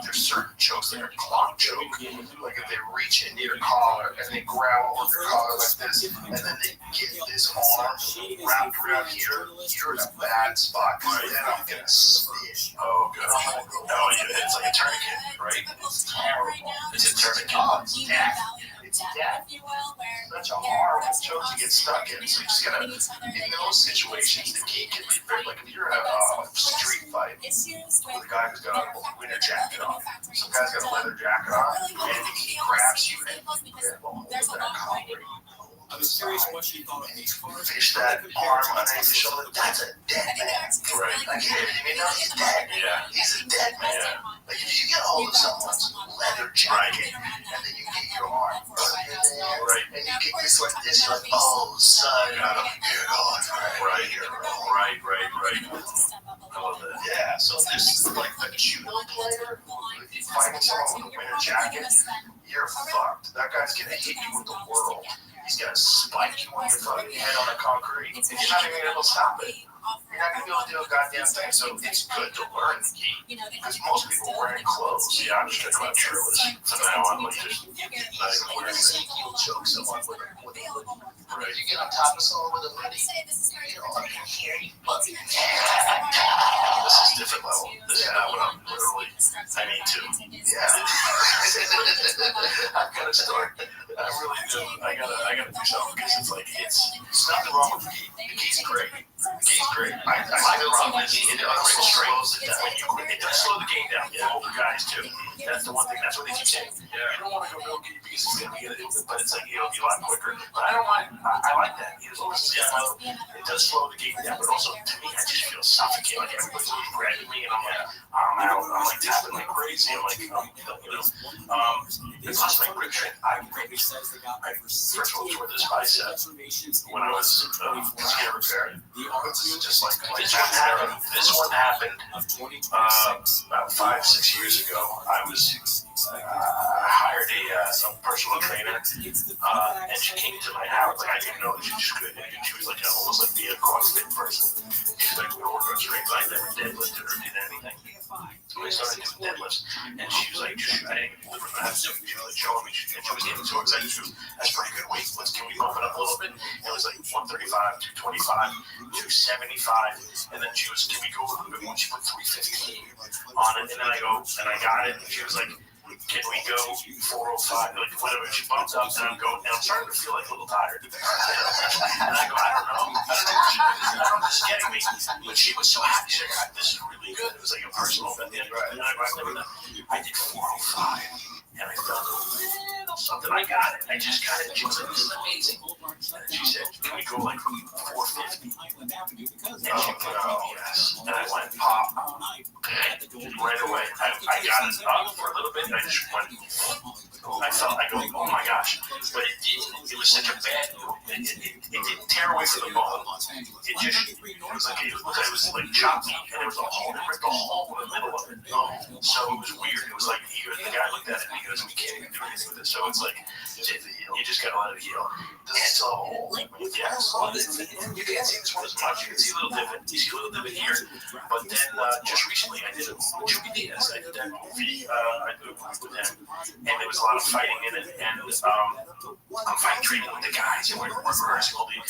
there's certain chokes like a clock choke, like if they reach into your collar and they grab over your collar like this, and then they get this arm wrapped around here, you're in a bad spot because then I'm gonna spit. Oh, good. Oh, yeah, it's like a tourniquet, right? It's terrible. It's a tourniquet. Oh, it's death. It's death. Such a horrible choke to get stuck in. So you just gotta, in those situations, the key can be very, like if you're in a street fight with a guy who's got a winter jacket on, some guy's got a leather jacket on, and he grabs you and with that collar. I was curious what she thought of these cars. Fish that arm underneath the shoulder. That's a dead man. Right. Like, he didn't even know he's dead. Yeah. He's a dead man. Yeah. Like, if you get a hold of someone's leather jacket, and then you get your arm in there, right, and you get this like this, you're like, oh, son, you're going right here. Right. I love that. Yeah, so this is like a judo player. If you find someone with a winter jacket, you're fucked. That guy's gonna hit you with the world. He's gonna spike you on your fucking head on the concrete, and you're not even gonna be able to stop it. You're not gonna be able to do a goddamn thing. So it's good to learn the key because most people wearing clothes. Yeah, I'm just talking about shirtless from now on. Like just not even wearing anything. You'll choke someone with a right. You get on top of someone with a hoodie. You know, like but this is different level. This is not what I'm literally. I need to. Yeah. I've got a story. I really do. I gotta do something because it's like it's nothing wrong with the key. The key's great. The key's great. I like the problem is it slows it down. It does slow the game down. Yeah, older guys too. That's the one thing. That's what they keep saying. Yeah. You don't want to go real key because it's gonna be but it's like it'll be a lot quicker. But I don't mind. I like that. As long as it's slow, it does slow the game down. But also to me, I just feel suffocating. Like everybody's like grabbing me, and I'm like, I'm out. I'm like tapping like crazy. I'm like, it's just like grip strength. I first of all tore this bicep when I was skin repaired. This is just like this one happened about 5-6 years ago. I hired a personal trainer, and she came to my house. Like I didn't know that she was good. She was like almost like the CrossFit person. She's like, we're working on strength. I never deadlifted or did anything. So I started doing deadlifts, and she was like, I didn't even know how to do it. She was like showing me, and she was getting so excited. She was, that's pretty good weight. Can we bump it up a little bit? And it was like 135, 225, 275, and then she was, can we go a little bit more? She put 315 on it, and then I go, and I got it, and she was like, can we go 405, like whatever? She bumped up, and I'm going, and I'm starting to feel like a little tired. And I go, I don't know. I don't know if this is getting me. But she was so happy. She's like, this is really good. It was like a personal thing. And I did 405. And I felt a little something. I got it. I just got it. She was like, this is amazing. And she said, can we go like 450? And she put, oh, yes. And I went, pop. Right away. I got it up for a little bit. And I just went, I go, oh my gosh. But it didn't, it was such a bad move. It didn't tear away from the bone. It just, it was like choppy. And there was a hole, it ripped a hole in the middle of it. So it was weird. It was like, the guy looked at it and he goes, we can't even do anything with it. So it's like, you just gotta let it heal. And it's a hole. Yeah, so you can't see this one as much. You can see a little divot. You see a little divot here. But then just recently I did a movie with Guinness. I did that movie. I did a movie with him. And there was a lot of fighting in it. And I'm fighting training with the guys. And we're rehearsing all the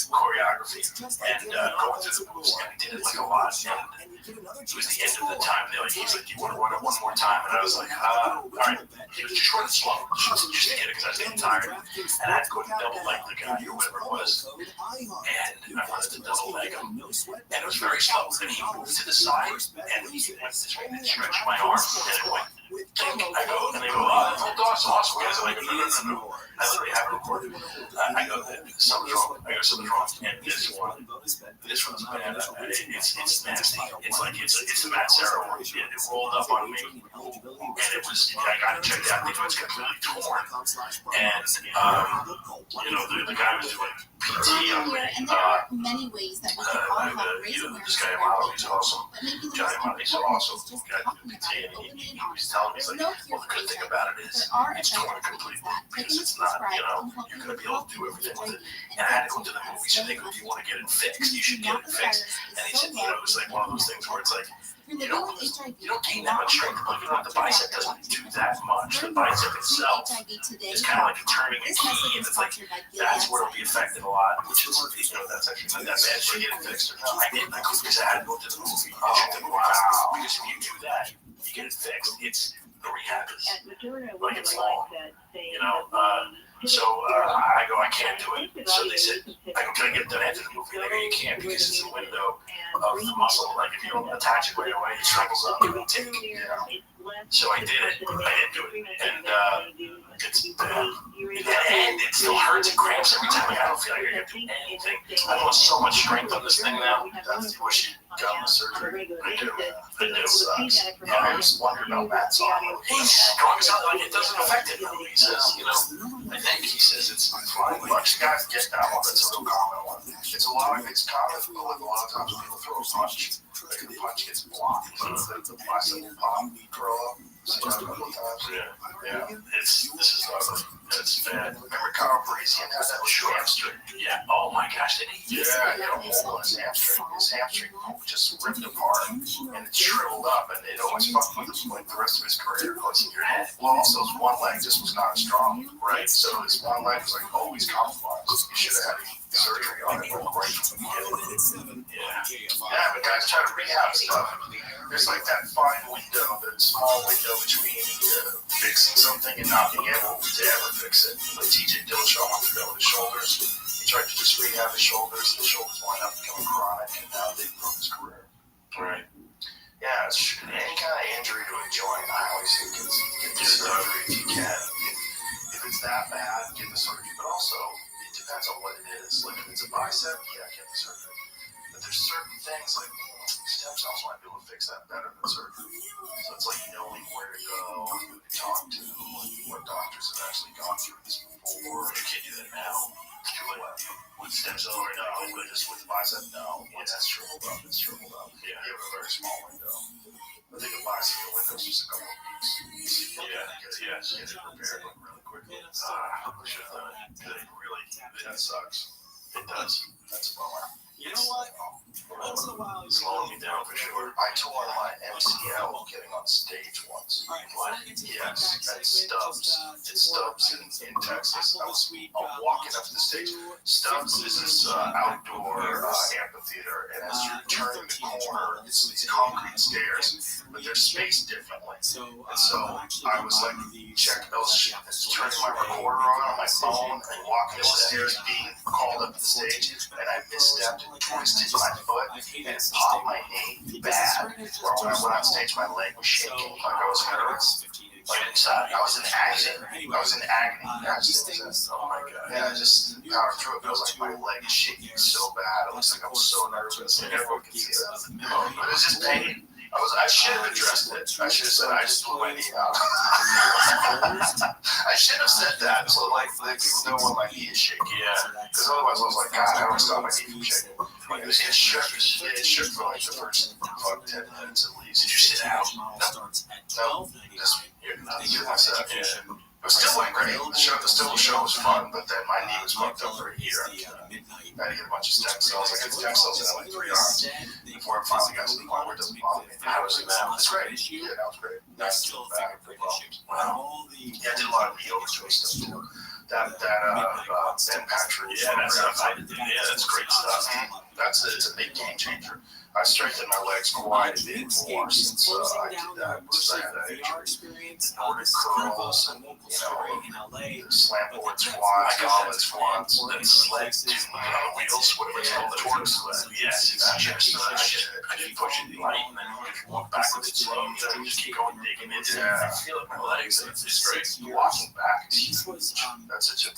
choreography. And going through the moves. And we did it like a lot. And it was the end of the time. He's like, you want to run it one more time? And I was like, all right. He was just short and slow. Just to get it because I was getting tired. And I had to go double leg the guy or whatever it was. And I wanted to double leg him. And it was very slow. And he moved to the side and he went this way and stretched my arm. And it went. I go, and they go, oh, that's awesome. Guys, I'm like, no. I literally have it recorded. I go, something's wrong. Something's wrong. And this one's bad. It's nasty. It's like, it's a Matt Serra one. It rolled up on me. And it was, I got it checked out. It's completely torn. And, the guy was doing PT on me. And there are many ways that we can all help raise awareness. This guy, Molly, he's awesome. Johnny Molly, he's awesome. He was telling me, he's like, well, the good thing about it is it's torn completely. Because it's not, you're going to be able to do everything with it. And I had to go to the movie, so they go, if you want to get it fixed, you should get it fixed. And he said, it was like one of those things where it's like, you don't gain that much strength, but the bicep doesn't do that much. The bicep itself is kind of like a turning a key, and it's like, that's where it'll be affected a lot, which is, that's actually not that bad. Should I get it fixed or not? I didn't, because I had to go to the movie. Wow. Because if you do that, you get it fixed. It's, the rehab is like it's long, so I go, I can't do it. So they said, I go, can I get it done after the movie? They go, you can't because it's a window of the muscle. Like if you don't attach it right away, it shrivels up and it'll tick. So I did it. I didn't do it, and it's bad. And it still hurts and cramps every time. Like, I don't feel like I can do anything. I lost so much strength on this thing now. That's the wish you got the surgery. I do. It sucks. I was wondering about Matt Song. He's strong as hell. Like it doesn't affect him. He says, I think he says it's fine. A bunch of guys get that one. It's a real common one. It's a lot of it's common. A lot of times people throw a punch. Like the punch gets blocked. The bicep will pop, curl up. See that a couple times? Yeah. This is ugly. It's bad. Remember Kyle Parisian had that hamstring? Yeah. Oh my gosh, did he? Yeah, he had a hole in his hamstring. His hamstring just ripped apart and it shriveled up, and it always fucked with him like the rest of his career. Close in your head. Well, also his one leg just was not as strong, right? So his one leg was like always compromised. You should have had surgery on it right from the beginning. Yeah, but guys try to rehab stuff. There's like that fine window, that small window between fixing something and not being able to ever fix it. Like TJ Dillashaw wanted to go with his shoulders. He tried to just rehab his shoulders. The shoulders wound up becoming chronic, and now they've ruined his career. Right. Yeah, it's any kind of injury to a joint, I always think get the surgery if you can. If it's that bad, get the surgery. But also, it depends on what it is. Like if it's a bicep, yeah, get the surgery. But there's certain things like stem cells might be able to fix that better than surgery. So it's like knowing where to go, who to talk to, what doctors have actually gone through this before. You can't do that now. With stem cells right now, with the bicep, no. Yeah, that's shriveled up. It's shriveled up. Yeah. You have a very small window. I think a bicep window is just a couple of weeks. Yeah. Get it repaired like really quickly. We should have done it. That sucks. It does. That's a bummer. You know what? Once in a while, Slowing me down for sure. I tore my MCL getting on stage once. What? Yes, at Stubbs. It's Stubbs in Texas. I was walking up to the stage. Stubbs is this outdoor amphitheater, and as you're turning the corner, it's these concrete stairs, but they're spaced differently. And so I was like, I was turning my recorder on my phone and walking up the stairs, being called up to the stage, and I misstepped and twisted my foot and popped my knee bad. Where when I went on stage, my leg was shaking like I was nervous. Like inside, I was in agony. Oh my god. Yeah, I just powered through it. It was like my leg is shaking so bad. It looks like I'm so nervous. And everyone can see that. But it was just pain. I should have addressed it. I should have said I just blew my knee out. I should have said that so like people know when my knee is shaking. Yeah. Because otherwise I was like, God, I don't stop my knee from shaking. It shook for like the first 10 minutes at least. Did you sit out? No. You're myself. Yeah. It still went great. The show was fun, but then my knee was fucked up for a year. I had to get a bunch of stem cells. I got stem cells in like 3 hours before it finally got to the point where it doesn't bother me. How was it? It's great. Yeah, that was great. That's still a fingerprint issue. Wow. Yeah, I did a lot of yoga stuff too. That Ben Patrick. Yeah, that's great stuff. It's a big game changer. I strengthened my legs quite a bit more since I did that. I had that injury. Ordered curls and, slam board squats, goblet squats, then sled wheels, whatever it's called, the torque sled. Yes, I did push it light and then walk backwards and slow. Then just keep going, digging into it. I feel it in my legs. It's great. Walking back, that's such a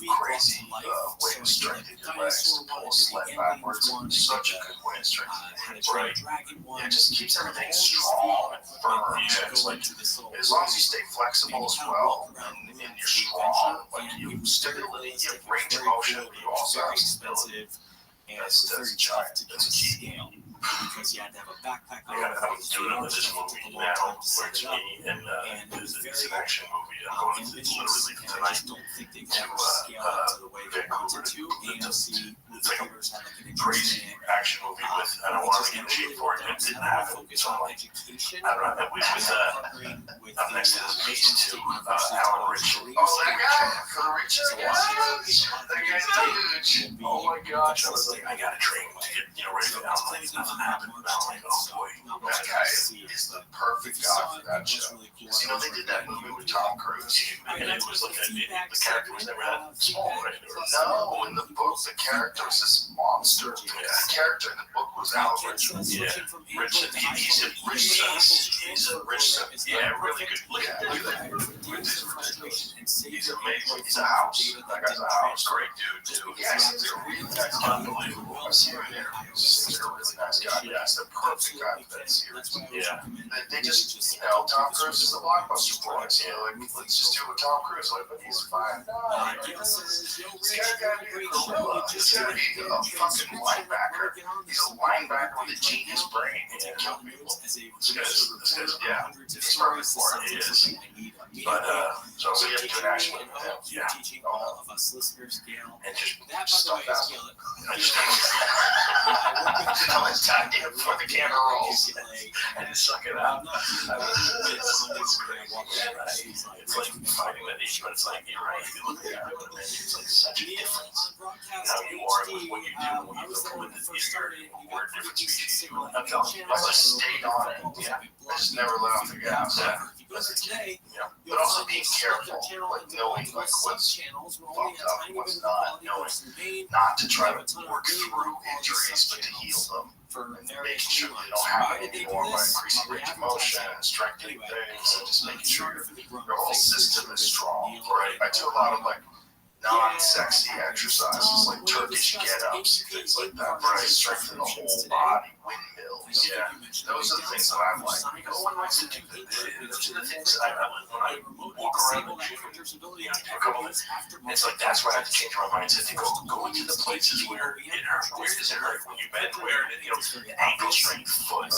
crazy way to strengthen your legs. To pull a sled backwards, such a good way to strengthen. Right. Yeah, it just keeps everything strong and firm. Yeah, it's like as long as you stay flexible as well, and you're strong, like you have stability, you have range of motion, but you also have stability. That's giant. That's a key. Because you had to have a backpack. Yeah, I was doing it with this movie now, where it's me, and it's an action movie. I'm going to literally tonight to Vancouver to it's like a crazy action movie with, I don't want to get cheap for it, but it didn't happen. So I'm like, I don't know, I'm next to this beach too, Alan Richard. Oh, that guy? For the Richard? Yes! That guy's huge. Oh my gosh. I was like, I gotta train to get, ready to go down. Nothing happened. I'm like, oh boy. That guy is the perfect guy for that show. Because, they did that movie with Tom Cruise. And it was like, the character was never that small, right? No, in the book, the character was this monster. The character in the book was Alan Richard. Yeah, Richard. He's a rich son. Yeah, really good. Look at that. He's amazing. amazing. He's a house. That guy's a house. Great dude, too. Yeah, he seems like a really nice guy. Unbelievable. I've seen him in interviews. He seems like a really nice guy. Yeah, it's the perfect guy for that series. Yeah. They just, Tom Cruise is the blockbuster boys. Let's just do it with Tom Cruise. But he's fine. This guy gotta be a gorilla. He's gotta be a fucking linebacker. He's a linebacker with a genius brain. He can kill people. This guy's, yeah, it's perfect for it. He is. But, so we have to do an action with him. Yeah. And just stuff out. I just tell his time before the camera rolls and just suck it out. It's great. It's like fighting that issue. It's like, you're right. You look at it, it's like such a difference. How you are with what you do when you look with it. We're a different species. I'm telling you, I just stayed on it. Yeah. I just never let off the gas. But also being careful, like knowing like what's fucked up, what's not, knowing not to try to work through injuries, but to heal them. And making sure they don't happen anymore by increasing range of motion and strengthening things and just making sure your whole system is strong. Right? I do a lot of like non-sexy exercises like Turkish get-ups, things like that, where I strengthen the whole body, windmills. Yeah, those are the things that I like. Because when I sit, those are the things that when I walk around the gym, for a couple minutes, it's like that's where I have to change my mindset to go into the places where it hurts. Where does it hurt when you bend? Where ankle strength, foot,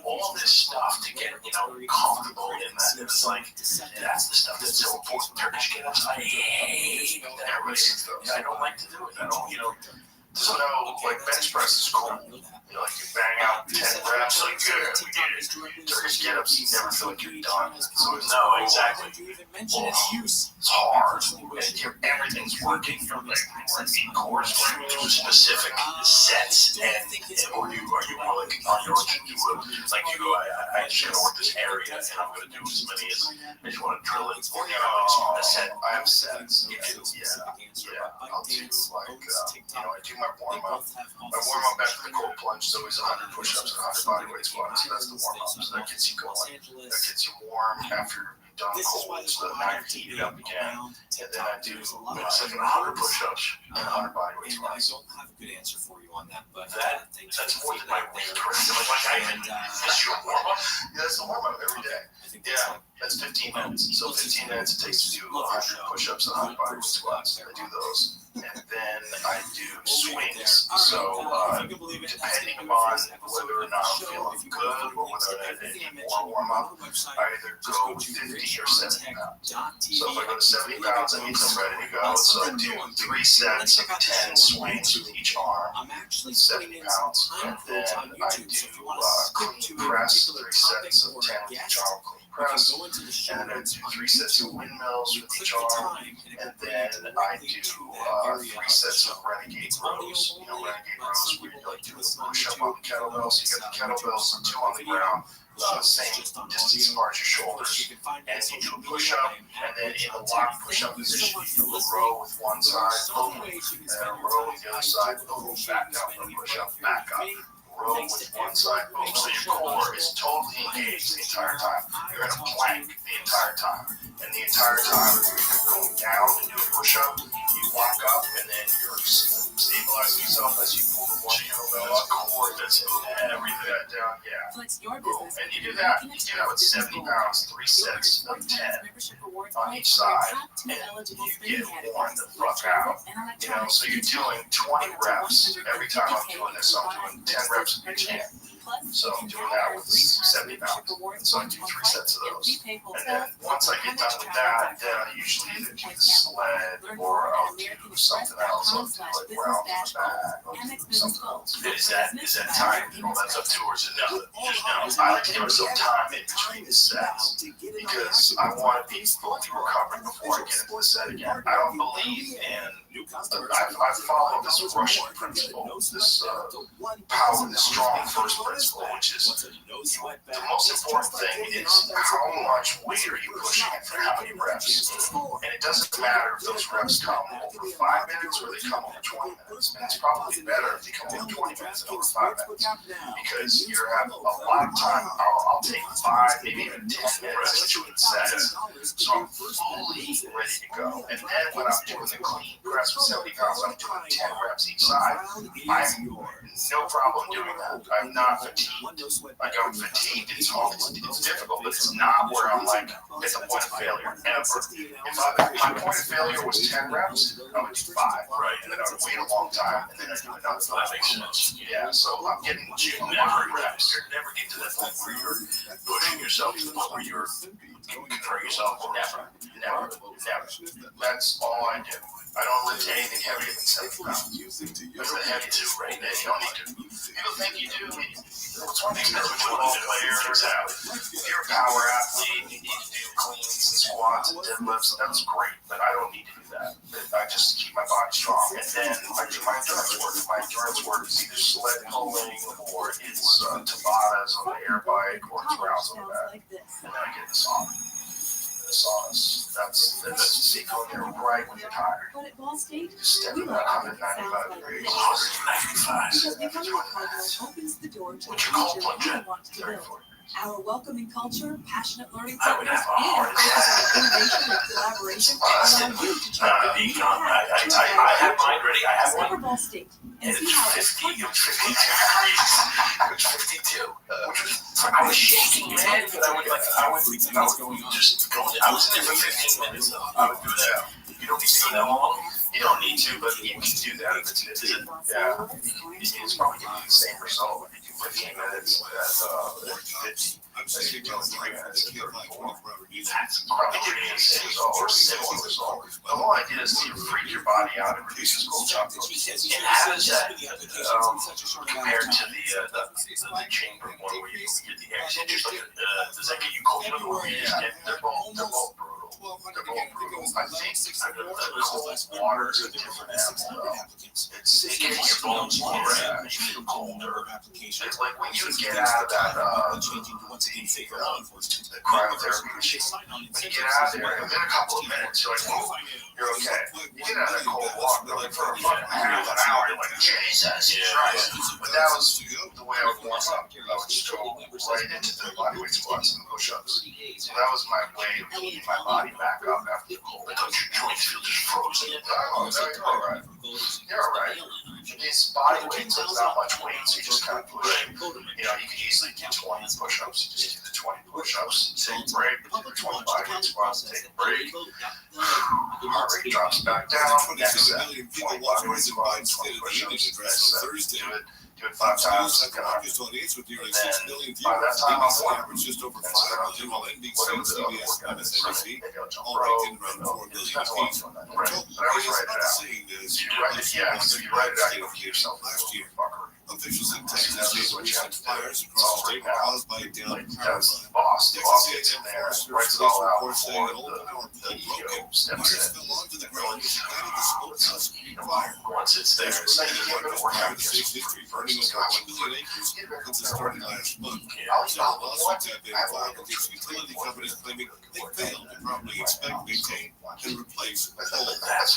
all this stuff to get comfortable in that. And it's like that's the stuff that's so important. Turkish get-ups, I hate. Everybody sees those. I don't like to do it. I don't, so like bench press is cool. Like you bang out 10 reps, like good, we did it. Turkish get-ups, you never feel like you're done. So exactly. It's hard. And everything's working. You're like working cores, doing specific sets, or you more like on your own. Like you go, I just gotta work this area, and I'm gonna do as many as I just want to drill it. Or a set. I have sets. Yeah. I'll do like I do my warm up. My warm up after the cold plunge is always 100 push-ups and 100 body weight squats. So that's the warm up. So that gets you going. That gets you warm after you're done cold. So now you heat it up again. And then I do it's like 100 push-ups and 100 body weight squats. I don't have a good answer for you on that, but that's more than my weight crazy. That's your warm up. Yeah, that's the warm up every day. Yeah, that's 15 minutes. So 15 minutes it takes to do 100 push-ups and 100 body weight squats. I do those. And then I do swings. So depending upon whether or not I'm feeling good or whether I need more warm up, I either go 50 or 70 pounds. So if I go to 70 pounds, that means I'm ready to go. So I do 3 sets of 10 swings with each arm, 70 pounds. And then I do clean press, 3 sets of 10 with each arm, clean press. And then I do 3 sets of windmills with each arm. And then I do 3 sets of renegade rows. Renegade rows where you like do a push-up on the kettlebells. You got the kettlebells, 2 on the ground, same distance apart as your shoulders. And you do a push-up, and then in the lock push-up position, you do a row with one side, boom, and then a row with the other side, boom, back down for a push-up, back up. Row with one side, boom. So your core is totally engaged the entire time. You're in a plank the entire time. And the entire time, you're going down to do a push-up, you walk up, and then you're stabilizing yourself as you pull the one kettlebell up, core that's everything down, yeah. Boom. And you do that with 70 pounds, 3 sets of 10 on each side, and you get worn the fuck out. So you're doing 20 reps every time I'm doing this. So I'm doing 10 reps of each hand. So I'm doing that with 70 pounds. So I do 3 sets of those. And then once I get done with that, then I usually either do the sled or I'll do something else. I'll do like round on the back or something else. Is that time? That's up to or is it no? I like to give myself time in between the sets because I want to be fully recovered before I get into the set again. I don't believe in I follow this Russian principle, this power, this strong first principle, which is the most important thing is how much weight are you pushing and for how many reps. And it doesn't matter if those reps come over 5 minutes or they come over 20 minutes. And it's probably better if they come over 20 minutes than over 5 minutes. Because you're having a lot of time. I'll take 5, maybe even 10 minutes between sets. So I'm fully ready to go. And then when I'm doing the clean press with 70 pounds, I'm doing 10 reps each side. I'm no problem doing that. I'm not fatigued. Like I'm fatigued, it's hard, it's difficult, but it's not where I'm like at the point of failure ever. If my point of failure was 10 reps, I would do 5, right? And then I would wait a long time, and then I'd do another 5. That makes sense. Yeah, so I'm getting to 100 reps. You're never get to that point where you're pushing yourself to the point where you're comparing yourself. Never. That's all I do. I don't lift anything heavier than 70 pounds. That's the heavy too, right? You don't need to. People think you do. It's one thing that we're football players. If you're a power athlete, you need to do cleans and squats and deadlifts. That's great, but I don't need to do that. I just keep my body strong, and then I do my endurance work. My endurance work is either sled pulling or it's Tabatas on the air bike or it's rounds on the back, and then I get in the sauna. The saunas. That's you go in there right when you're tired. But at Ball State, Just step we in love that how 195 it degrees. sounds like this. Because becoming a partner opens the door to the future we want to build. Our welcoming culture, passionate learning partners, and focus on innovation and collaboration allow you to check out I have mine ready. I have one. Ball State. And it's 50, it was 52 degrees. It was 52. I was shaking, man, but I would just go in. I was in there for 15 minutes, though. I would do that. You don't need to go that long. You don't need to, but you can do that if it's it's probably giving you the same result when you do 15 minutes at 50. As you're doing 3 minutes at 34. That's probably giving you the same result or similar result. The whole idea is to freak your body out and reduce cold chocolate. And how does that compare to the chamber one where you get the exit? Just like does that get you cold? They're both brutal. They're both brutal. I think the cold water is a different animal. It gets your bones warm. You feel colder. It's like when you get out of that the cryotherapy machine. When you get out there, within a couple of minutes, you're like, oh, you're okay. You get out of that cold water, like for a half an hour, you're like, Jesus Christ. But that was the way I would warm up. I would just go right into the bodyweight squats and push-ups. So that was my way of heating my body back up after the cold. But don't your joints feel just frozen? Oh, you're all right. You're all right. It's body weight, so it's not much weight, so you just kind of push it. You know, you can easily do 20 push-ups. You just do the 20 push-ups, take a break, do the 20 bodyweight squats, take a break. Heart rate drops back down. Next set, 20 bodyweight squats, 20 push-ups. Next set, do it 5 times. And then by that time, I'm warm. And so then I'll do whatever the other workout is. Maybe I'll jump rope. Depends on what I'm doing that day. But I always write it out. So you write it, yeah. So you write it out, you don't give yourself last year, fucker. Officials in Texas Texas what you have to do. fires It's all across the right state now. caused by a down Like, power that's line. the boss. The boss gets in there, writes it all out Reports before saying an old the power pole EO broke. steps Fires in. fell onto the ground and ignited the smoke house fire. Once it's there, it's like you can't go to work out. The station history burning over 1 million acres since it started last month. I'll Several lawsuits have been filed against utility companies claiming they failed to properly inspect, maintain, and replace the pole. That's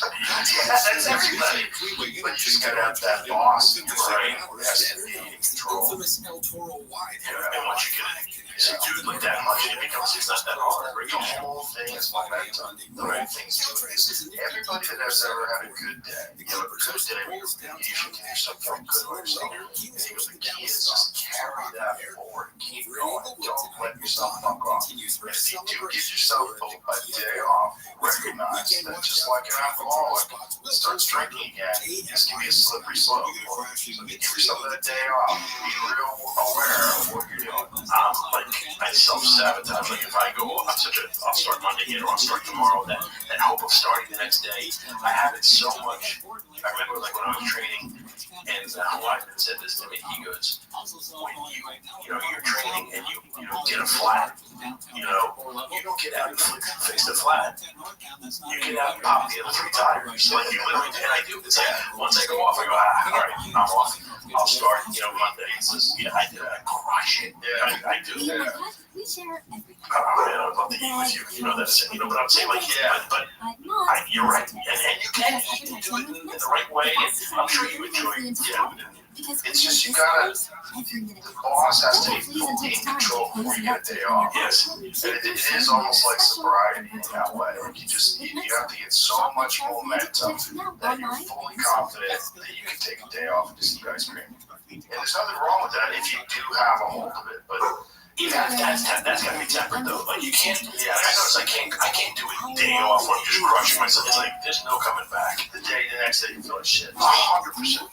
everybody. But you just gotta have that boss, right? Has to be in control. El Toro wide. And once you get it, you do it like that much, it becomes it's not that hard. The whole thing is momentum. The whole thing's everybody that has ever had a good day, you have a good day where you should do something good for yourself. And the key is just carry that forward. Keep going. Don't let yourself fuck off. And if you do give yourself a day off, recognize that just like an alcoholic starts drinking again, this can be a slippery slope. So you give yourself a day off. Be real aware of what you're doing. I self-sabotage. Like if I go, I'll start Monday here, or I'll start tomorrow, that hope of starting the next day, I have it so much. I remember like when I was training, and Wyman said this to me, he goes, when you're training and you get a flat, you don't get out and fix the flat. You get out and pop the other 3 tires. Like you literally, and I do. It's like, once I go off, I go, all right, I'm off. I'll start, Monday. It's just, I crush it. I do. We share everything. I'd love to eat with you. You know that's it. You know, but I'm saying like, yeah, but you're right, and you can eat and do it in the right way. And I'm sure you enjoy food. It's just you gotta. The boss has to be fully in control before you get a day off. Yes, And it is almost like sobriety in that way. Like you have to get so much momentum that you're fully confident that you can take a day off and just eat ice cream. And there's nothing wrong with that if you do have a hold of it, but. Yeah, that's gotta be tempered though. Like you can't. Yeah, I notice I can't do a day off where I'm just crushing myself. It's like there's no coming back. The next day you feel like shit. 100%.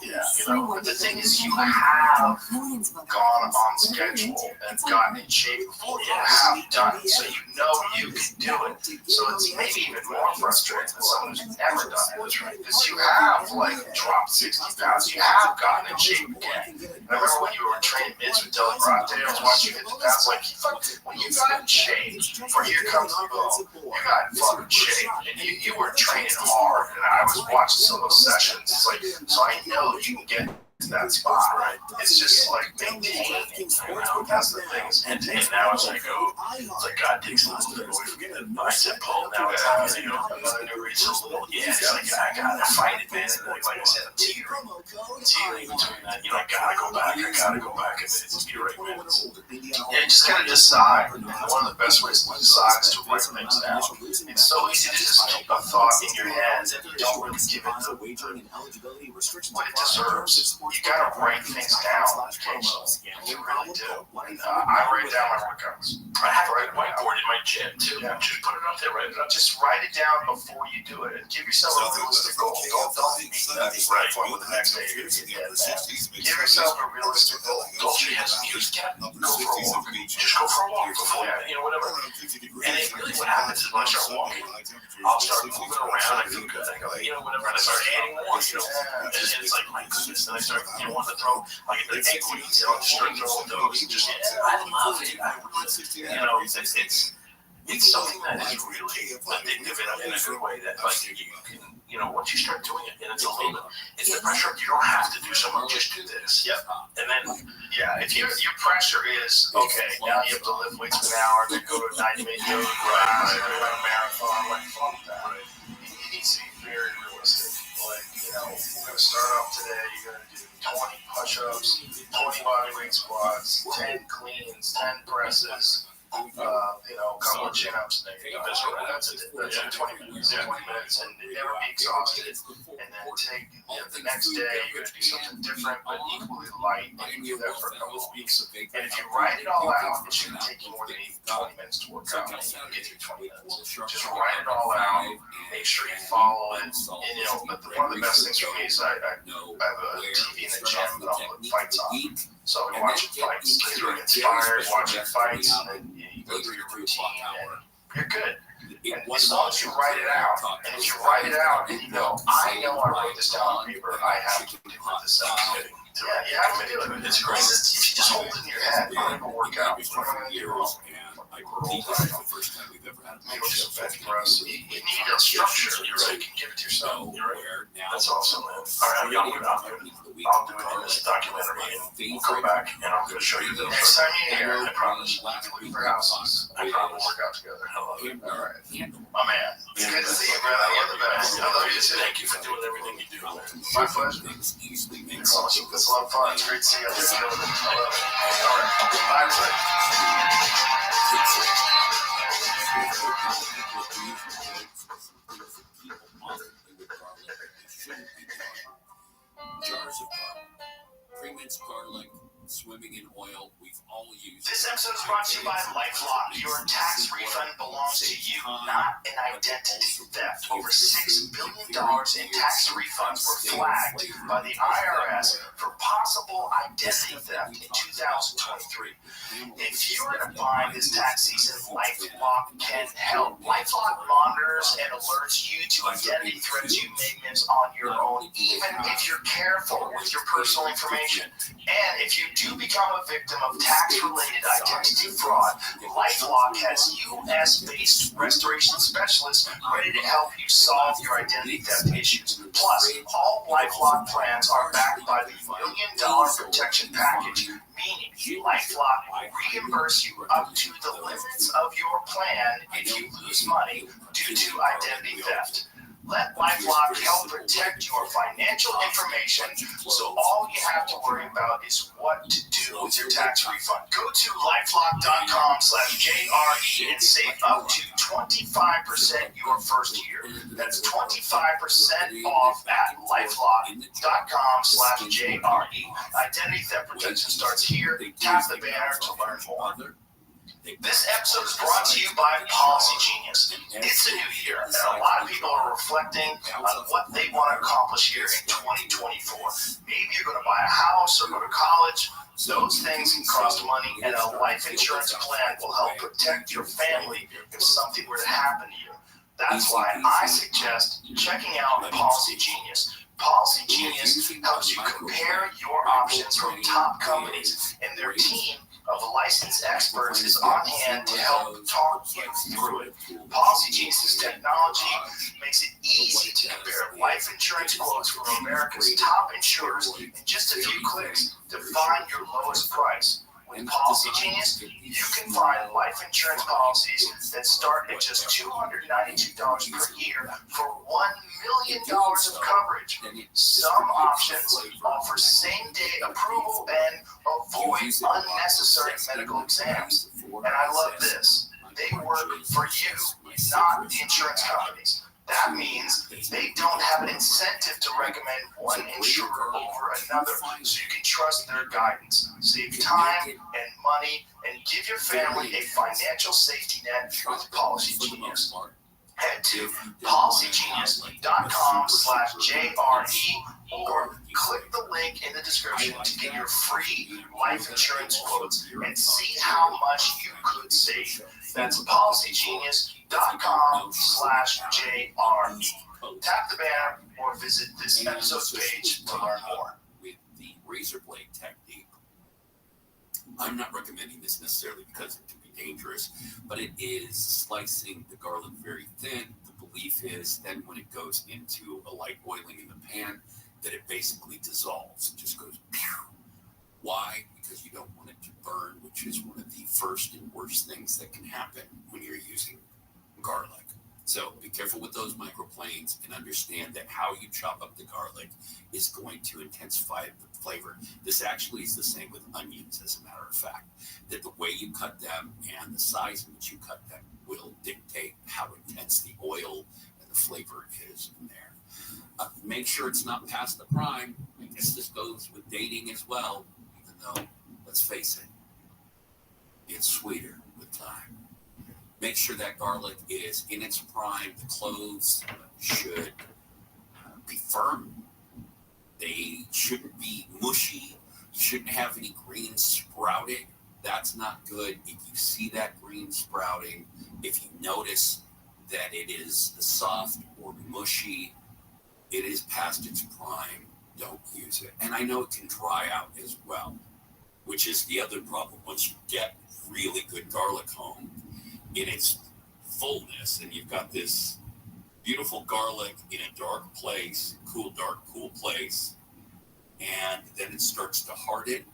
Yeah, you know. But the thing is, you have gone on schedule and gotten in shape before you have done it, so you know you can do it. So it's maybe even more frustrating than someone who's never done it, because you have like dropped 60 pounds. You have gotten in shape again. And I remember when you were training mids with Dylan Brote, I was watching you hit the pounds. Like, when you got in shape for Here Comes the Boom, you got in fucking shape, and you were training hard, and I was watching some of those sessions. It's like, so I know you can get to that spot, right? It's just like maintaining it, you know, that's the thing. And now as I go, it's like God takes a little bit away from the bicep pull. Now it's happening, you know, another new reach a little. Yeah, it's like I gotta fight it, man. And like I said, I'm teetering between that. You know, I gotta go back. And it's you're right, man. Yeah, you just gotta decide. And one of the best ways to decide is to write things down. It's so easy to just keep a thought in your head and you don't really give it what it deserves. You gotta write things down occasionally. You really do. And I write down my workouts. I have a whiteboard in my gym too. Yeah. Just put it up there, right? Just write it down before you do it and give yourself a realistic goal. Don't meet that right one with the next day you're gonna get that. Give yourself a realistic goal. Culture has views, go for a walk. Just go for a walk before you know, whatever. And it really what happens is when I start walking, I'll start moving around. I feel good. I go, you know, whatever. And I start adding more, you know. And it's like, my goodness. And I start, you know, wanting to throw like the egg queens, you know, just start throwing those. Just, I love it. You know, it's something that is really addictive in a good way. That like you can, you know, once you start doing it, and it's a little bit, it's the pressure. You don't have to do something. Just do this. Yep. And then, yeah, if your pressure is okay, now you have to lift weights for an hour, then go to a 90-minute yoga class, or run a marathon. Like fuck that. Right? You need to be very realistic. Like, you know, we're gonna start off today. You're gonna do 20 push-ups, 20 bodyweight squats, 10 cleans, 10 presses. You know, a couple of chin-ups, and then that's 20 minutes. 20 minutes, and never be exhausted. And then take the next day, you're going to do something different, but equally light, and you do that for a couple of weeks. And if you write it all out, it shouldn't take you more than 20 minutes to work out. And you can get through 20 minutes. Just write it all out. Make sure you follow it. And you know, but one of the best things for me is I have a TV in the gym that I'll put fights on. So I'm watching fights, get inspired, watching fights, and then you go through your routine, and you're good. And as long as you write it out, and if you write it out and you go, I know I wrote this down on paper, I have to do this. Yeah, you have to do it. It's great. If you just hold it in your head, you're going to work out. You're going to get wrong. Maybe just a bench press. You need a structure so you can give it to yourself. That's awesome, man. All right, I'll do it in this documentary, and we'll come back, and I'm going to show you the next time you're here. I promise. Leave for houses. I promise. We'll work out together. I love you. All right. My man. It's good to see you, brother. You're the best. I love you too. Thank you for doing everything you do, man. My pleasure. It's awesome. It's a lot of fun. It's great to see you. I love it. All right. Bye, everybody. Jars of garlic, pre-minced garlic, swimming in oil. We've all used. This episode is brought to you by LifeLock. Your tax refund belongs to you, not an identity theft. Over $6 billion in tax refunds were flagged by the IRS for possible identity theft in 2023. If you're in a bind this tax season, LifeLock can help. LifeLock monitors and alerts you to identity threats you may miss on your own, even if you're careful with your personal information. And if you do you become a victim of tax-related identity fraud, LifeLock has U.S.-based restoration specialists ready to help you solve your identity theft issues. Plus, all LifeLock plans are backed by the $1 Million Protection Package, meaning LifeLock will reimburse you up to the limits of your plan if you lose money due to identity theft. Let LifeLock help protect your financial information, so all you have to worry about is what to do with your tax refund. Go to lifelock.com/JRE and save up to 25% your first year. That's 25% off at lifelock.com/JRE. Identity theft protection starts here. Tap the banner to learn more. This episode is brought to you by Policy Genius. It's a new year, and a lot of people are reflecting on what they want to accomplish here in 2024. Maybe you're going to buy a house or go to college. Those things can cost money, and a life insurance plan will help protect your family if something were to happen to you. That's why I suggest checking out Policy Genius. Policy Genius helps you compare your options from top companies, and their team of licensed experts is on hand to help talk you through it. Policy Genius's technology makes it easy to compare life insurance quotes from America's top insurers in just a few clicks to find your lowest price. With Policy Genius, you can find life insurance policies that start at just $292 per year for $1 million of coverage. Some options offer same-day approval and avoid unnecessary medical exams. And I love this. They work for you, not the insurance companies. That means they don't have an incentive to recommend one insurer over another, so you can trust their guidance. Save time and money and give your family a financial safety net with Policy Genius. Head to policygenius.com/JRE or click the link in the description to get your free life insurance quotes and see how much you could save. That's policygenius.com/JRE. Tap the banner or visit this episode's page to learn more. With the razor blade technique, I'm not recommending this necessarily because it can be dangerous, but it is slicing the garlic very thin. The belief is then when it goes into a light boiling in the pan, that it basically dissolves. It just goes pew. Why? Because you don't want it to burn, which is one of the first and worst things that can happen when you're using garlic. So be careful with those microplanes and understand that how you chop up the garlic is going to intensify the flavor. This actually is the same with onions, as a matter of fact, that the way you cut them and the size in which you cut them will dictate how intense the oil and the flavor is in there. Make sure it's not past the prime. I guess this goes with dating as well, even though, let's face it, it's sweeter with time. Make sure that garlic is in its prime. The cloves should be firm. They shouldn't be mushy. You shouldn't have any green sprouting. That's not good. If you see that green sprouting, if you notice that it is soft or mushy, it is past its prime. Don't use it. And I know it can dry out as well, which is the other problem. Once you get really good garlic home in its fullness, and you've got this beautiful garlic in a dark place, cool place, and then it starts to harden,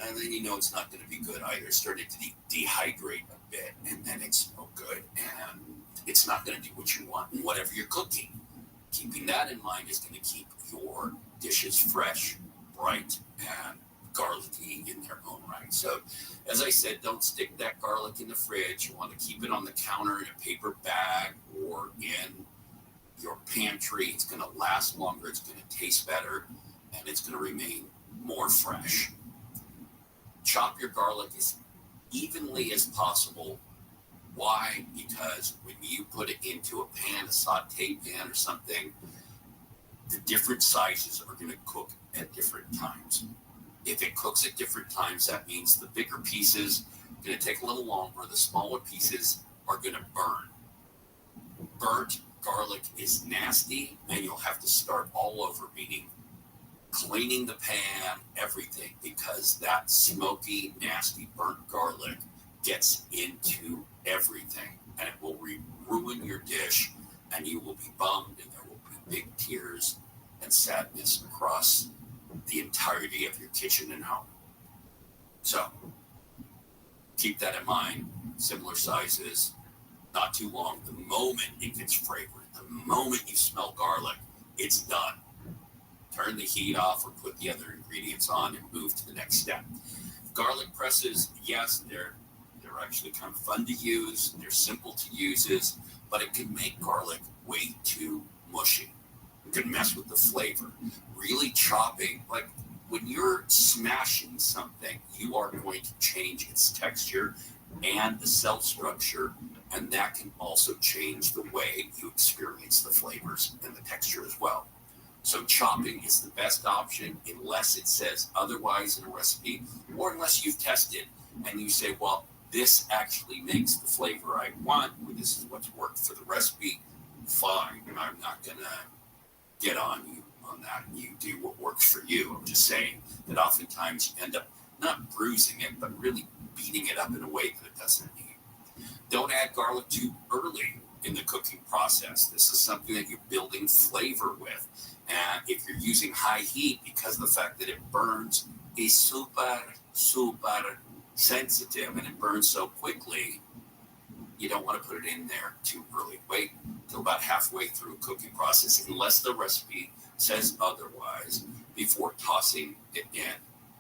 and then you know it's not going to be good either. It's starting to dehydrate a bit, and then it's no good, and it's not going to do what you want in whatever you're cooking. Keeping that in mind is going to keep your dishes fresh, bright, and garlicky in their own right. So, as I said, don't stick that garlic in the fridge. You want to keep it on the counter in a paper bag or in your pantry. It's going to last longer. It's going to taste better, and it's going to remain more fresh. Chop your garlic as evenly as possible. Why? Because when you put it into a pan, a saute pan or something, the different sizes are going to cook at different times. If it cooks at different times, that means the bigger pieces are going to take a little longer. The smaller pieces are going to burn. Burnt garlic is nasty, and you'll have to start all over, meaning cleaning the pan, everything, because that smoky, nasty, burnt garlic gets into everything, and it will ruin your dish, and you will be bummed, and there will be big tears and sadness across the entirety of your kitchen and home. So keep that in mind. Similar sizes, not too long. The moment it gets fragrant, the moment you smell garlic, it's done. Turn the heat off or put the other ingredients on and move to the next step. Garlic presses, yes, they're actually kind of fun to use. They're simple to use, but it can make garlic way too mushy. It can mess with the flavor. Really chopping, like when you're smashing something, you are going to change its texture and the cell structure, and that can also change the way you experience the flavors and the texture as well. So chopping is the best option unless it says otherwise in a recipe, or unless you've tested and you say, well, this actually makes the flavor I want, or this is what's worked for the recipe. Fine, I'm not going to get on you on that. You do what works for you. I'm just saying that oftentimes you end up not bruising it, but really beating it up in a way that it doesn't need. Don't add garlic too early in the cooking process. This is something that you're building flavor with. And if you're using high heat, because of the fact that it burns, is super, super sensitive and it burns so quickly, you don't want to put it in there too early. Wait till about halfway through a cooking process, unless the recipe says otherwise, before tossing it in.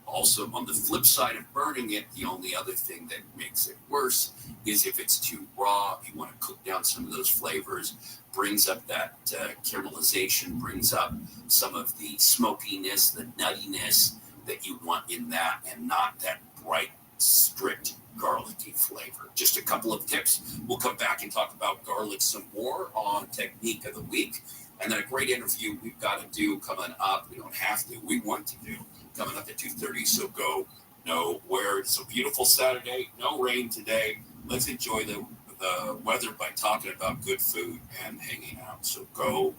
Also, on the flip side of burning it, the only other thing that makes it worse is if it's too raw. You want to cook down some of those flavors, brings up that caramelization, brings up some of the smokiness, the nuttiness that you want in that, and not that bright, strict, garlicky flavor. Just a couple of tips. We'll come back and talk about garlic some more on Technique of the Week. And then a great interview we've got to do coming up. We don't have to. We want to do. Coming up at 2:30, so go nowhere. It's a beautiful Saturday. No rain today. Let's enjoy the weather by talking about good food and hanging out. So go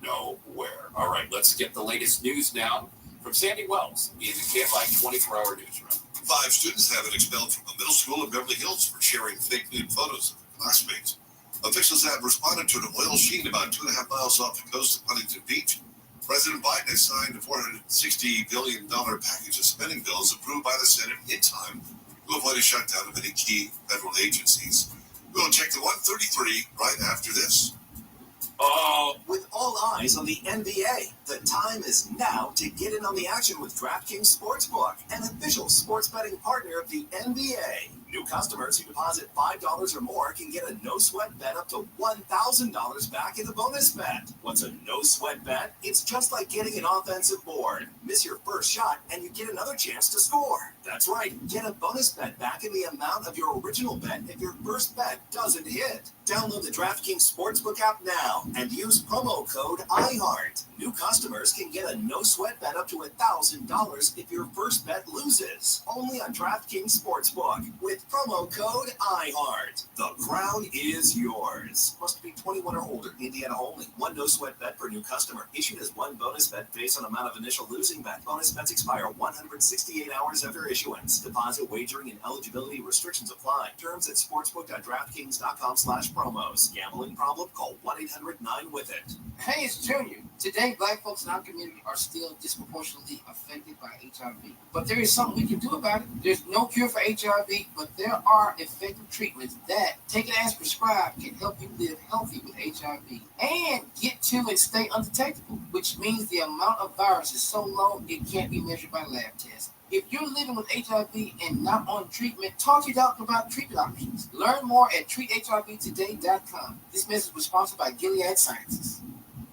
nowhere. All right, let's get the latest news now from Sandy Wells in the KFI 24-hour newsroom. 5 students have been expelled from the middle school in Beverly Hills for sharing fake nude photos of their classmates. Officials have responded to an oil sheen about 2.5 miles off the coast of Huntington Beach. President Biden has signed a $460 billion package of spending bills approved by the Senate in time to avoid a shutdown of many key federal agencies. We'll check the 133 right after this. With all eyes on the NBA, the time is now to get in on the action with DraftKings Sportsbook, an official sports betting partner of the NBA. New customers who deposit $5 or more can get a no-sweat bet up to $1,000 back in the bonus bet. What's a no-sweat bet? It's just like getting an offensive board. Miss your first shot and you get another chance to score. That's right, get a bonus bet back in the amount of your original bet if your first bet doesn't hit. Download the DraftKings Sportsbook app now and use promo code IHEART. New customers can get a no-sweat bet up to $1,000 if your first bet loses. Only on DraftKings Sportsbook with promo code IHEART. The crown is yours. Must be 21 or older. Indiana only. One no-sweat bet per new customer. Issued as one bonus bet based on amount of initial losing bet. Bonus bets expire 168 hours after issuance. Deposit, wagering, and eligibility restrictions apply. Terms at sportsbook.draftkings.com/promos. Gambling problem? Call 1-800-9-WITH-IT. Hey, it's Junior. Today, black folks in our community are still disproportionately affected by HIV. But there is something we can do about it. There's no cure for HIV, but there are effective treatments that, taken as prescribed, can help you live healthy with HIV and get to and stay undetectable, which means the amount of virus is so low it can't be measured by lab tests. If you're living with HIV and not on treatment, talk to your doctor about treatment options. Learn more at treathivtoday.com. This message was sponsored by Gilead Sciences.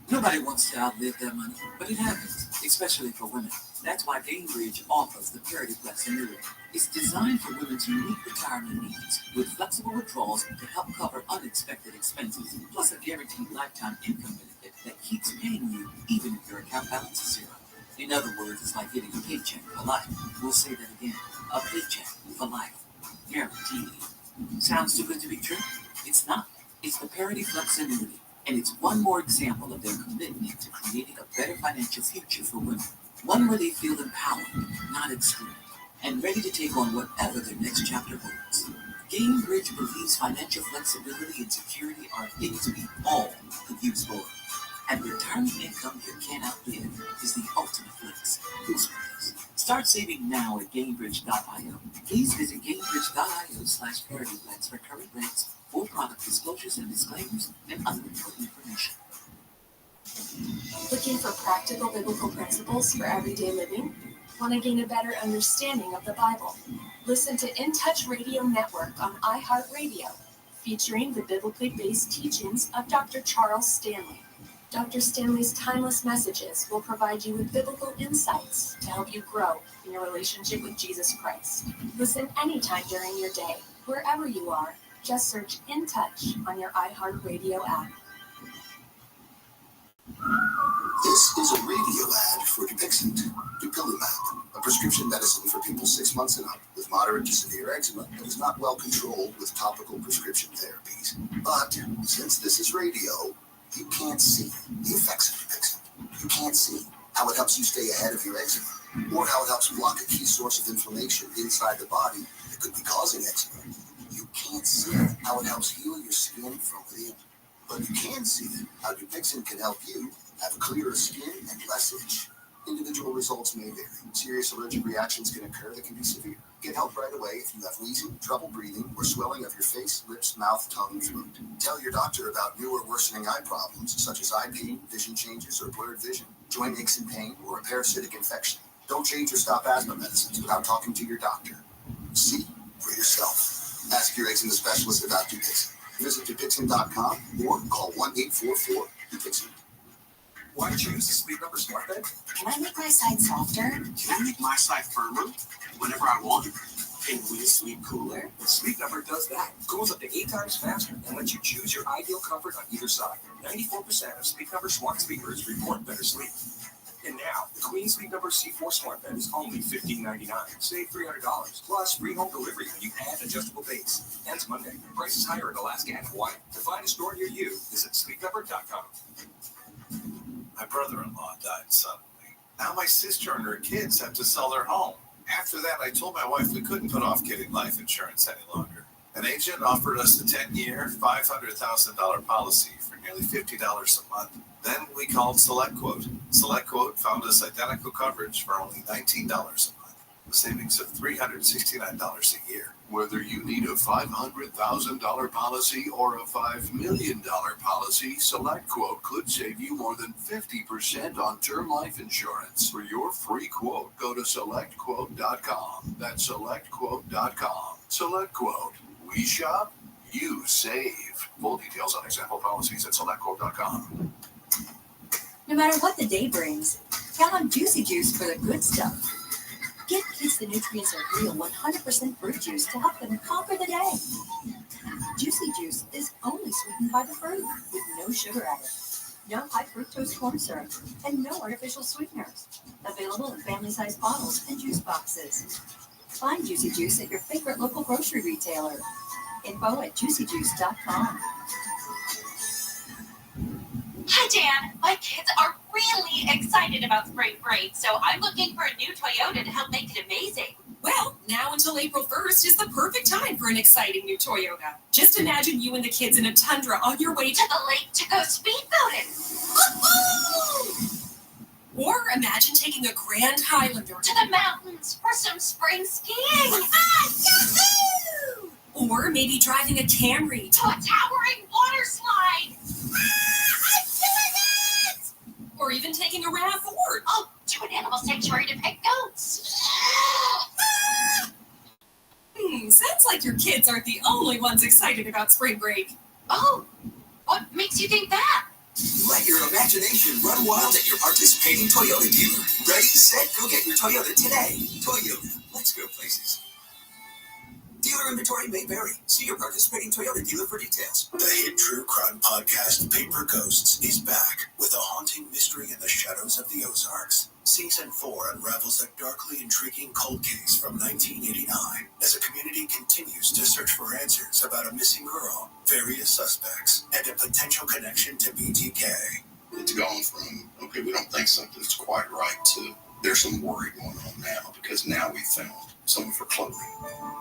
Nobody wants to outlive their money, but it happens, especially for women. That's why Gainbridge offers the Parity Flex annuity. It's designed for women's unique retirement needs, with flexible withdrawals to help cover unexpected expenses, plus a guaranteed lifetime income benefit that keeps paying you even if your account balance is zero. In other words, it's like getting a paycheck for life. We'll say that again. A paycheck for life. Guaranteed. Sounds too good to be true? It's not. It's the Parity Flex annuity. And it's one more example of their commitment to creating a better financial future for women. One where they feel empowered, not excluded, and ready to take on whatever their next chapter holds. GameBridge believes financial flexibility and security are things we all could use more. And retirement income you can't outlive is the ultimate flex. Who's flex? Start saving now at GameBridge.io. Please visit GameBridge.io/ParityFlex for current rates, full product disclosures and disclaimers, and other important information. Looking for practical biblical principles for everyday living? Want to gain a better understanding of the Bible? Listen to In Touch Radio Network on iHeartRadio, featuring the biblically based teachings of Dr. Charles Stanley. Dr. Stanley's timeless messages will provide you with biblical insights to help you grow in your relationship with Jesus Christ. Listen anytime during your day, wherever you are. Just search In Touch on your iHeartRadio app. This is a radio ad for Dupixent, Dupilumab, a prescription medicine for people 6 months and up with moderate to severe eczema that is not well controlled with topical prescription therapies. But since this is radio, you can't see the effects of Dupixent. You can't see how it helps you stay ahead of your eczema, or how it helps block a key source of inflammation inside the body that could be causing eczema. You can't see how it helps heal your skin from within. But you can see how Dupixent can help you have clearer skin and less itch. Individual results may vary. Serious allergic reactions can occur that can be severe. Get help right away if you have wheezing, trouble breathing, or swelling of your face, lips, mouth, tongue, and throat. Tell your doctor about new or worsening eye problems, such as eye pain, vision changes, or blurred vision, joint aches and pain, or a parasitic infection. Don't change or stop asthma medicines without talking to your doctor. See for yourself. Ask your eczema specialist about Dupixent. Visit Dupixent.com or call 1-844-DUPIXENT. Why choose the Sleep Number Smart Bed? Can I make my side softer? Can I make my side firmer whenever I want? Can we sleep cooler? Sleep Number does that. Cools up to 8 times faster and lets you choose your ideal comfort on either side. 94% of Sleep Number smart speakers report better sleep. And now, the Queen Sleep Number C4 Smart Bed is only $15.99. Save $300. Plus, free home delivery when you add adjustable base. Ends Monday. Prices higher in Alaska and Hawaii. To find a store near you, visit sleepnumber.com. My brother-in-law died suddenly. Now my sister and her kids have to sell their home. After that, I told my wife we couldn't put off getting life insurance any longer. An agent offered us a 10-year, $500,000 policy for nearly $50 a month. Then we called SelectQuote. SelectQuote found us identical coverage for only $19 a month, a savings of $369 a year. Whether you need a $500,000 policy or a $5 million policy, SelectQuote could save you more than 50% on term life insurance. For your free quote, go to SelectQuote.com. That's SelectQuote.com. SelectQuote. We shop, you save. Full details on example policies at SelectQuote.com. No matter what the day brings, count on Juicy Juice for the good stuff. Give kids the nutrients of real 100% fruit juice to help them conquer the day. Juicy Juice is only sweetened by the fruit, with no sugar added, no high fructose corn syrup, and no artificial sweeteners. Available in family-sized bottles and juice boxes. Find Juicy Juice at your favorite local grocery retailer. Info at juicyjuice.com. Hi, Dan. My kids are really excited about spring break, so I'm looking for a new Toyota to help make it amazing. Well, now until April 1st is the perfect time for an exciting new Toyota. Just imagine you and the kids in a Tundra on your way To the lake to go speedboating. Or imagine taking a Grand Highlander To the mountains for some spring skiing. Yahoo! Or maybe driving a Camry To a towering water slide. Or even taking a RAV4. Oh, to an animal sanctuary to pet goats. Sounds like your kids aren't the only ones excited about spring break. Oh, what makes you think that? Let your imagination run wild at your participating Toyota dealer. Ready, set, go get your Toyota today. Toyota, let's go places. Dealer inventory may vary. See your participating Toyota dealer for details. The hit true crime podcast Paper Ghosts is back with a haunting mystery in the shadows of the Ozarks. Season 4 unravels a darkly intriguing cold case from 1989 as a community continues to search for answers about a missing girl, various suspects, and a potential connection to BTK. It's gone from, okay, we don't think something's quite right, to There's some worry going on now because now we found some of her clothing.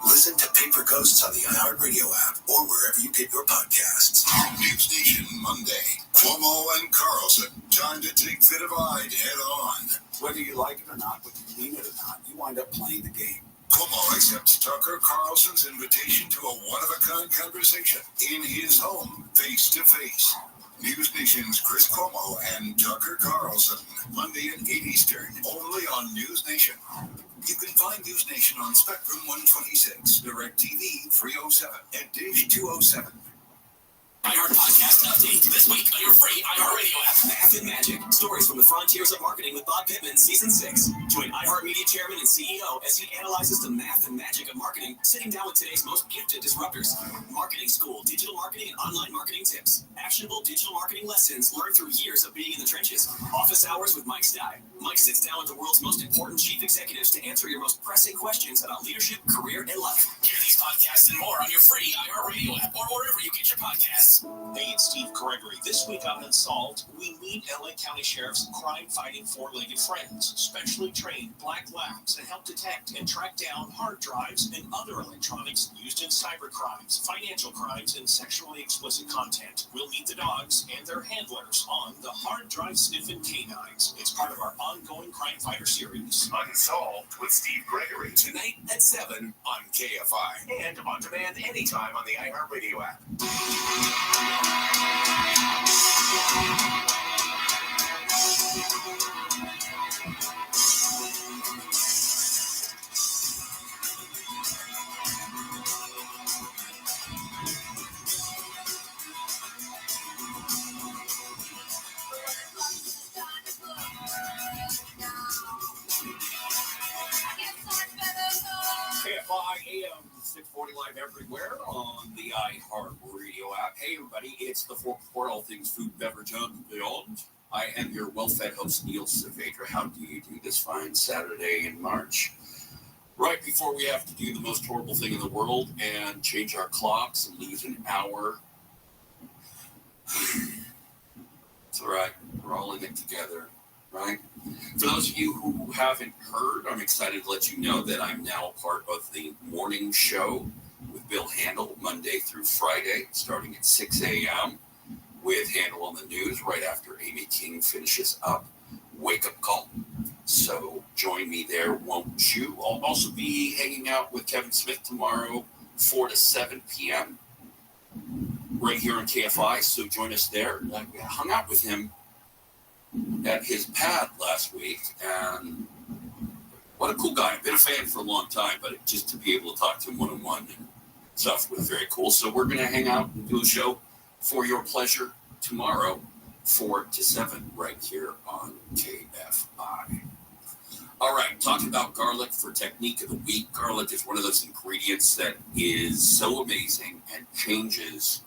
Listen to Paper Ghosts on the iHeartRadio app or wherever you get your podcasts. News Nation Monday. Cuomo and Carlson. Time to take Fit of Ide head on. Whether you like it or not, whether you mean it or not, you wind up playing the game. Cuomo accepts Tucker Carlson's invitation to a one-of-a-kind conversation in his home, face-to-face. News Nation's Chris Cuomo and Tucker Carlson. Monday at 8 Eastern. Only on News Nation. You can find News Nation on Spectrum 126, DirecTV 307, and Dish 207. iHeart Podcast Update. This week on your free iHeartRadio app. Math and Magic. Stories from the frontiers of marketing with Bob Pittman, Season 6. Join iHeartMedia Chairman and CEO as he analyzes the math and magic of marketing, sitting down with today's most gifted disruptors. Marketing School, digital marketing and online marketing tips. Actionable digital marketing lessons learned through years of being in the trenches. Office Hours with Mike Stye. Mike sits down with the world's most important chief executives to answer your most pressing questions about leadership, career, and life. Hear these podcasts and more on your free iHeartRadio app or wherever you get your podcasts. Hey, it's Steve Gregory. This week on Unsolved, we meet LA County Sheriff's crime-fighting four-legged friends, specially trained black labs that help detect and track down hard drives and other electronics used in cyber crimes, financial crimes, and sexually explicit content. We'll meet the dogs and their handlers on the Hard Drive Sniffing Canines. It's part of our ongoing Crime Fighter series. Unsolved with Steve Gregory. Tonight at 7 on KFI. And on demand anytime on the iHeartRadio app. KFI AM 640 live everywhere on the iHeartRadio app. Hey everybody, it's the Fork Report, all things food, beverage, and beyond. I am your well-fed host, Neil Saavedra. How do you do this fine Saturday in March? Right before we have to do the most horrible thing in the world and change our clocks and lose an hour. It's all right. We're all in it together, right? For those of you who haven't heard, I'm excited to let you know that I'm now a part of the morning show with Bill Handel, Monday through Friday, starting at 6 a.m. with Handel on the News right after Amy King finishes up Wake Up Call. So join me there, won't you? I'll also be hanging out with Kevin Smith tomorrow, 4 to 7 p.m. right here on KFI, so join us there. I hung out with him at his pad last week, and what a cool guy. I've been a fan for a long time, but just to be able to talk to him one-on-one and stuff was very cool. So we're going to hang out and do a show for your pleasure tomorrow, 4 to 7, right here on KFI. All right, talking about garlic for Technique of the Week. Garlic is one of those ingredients that is so amazing and changes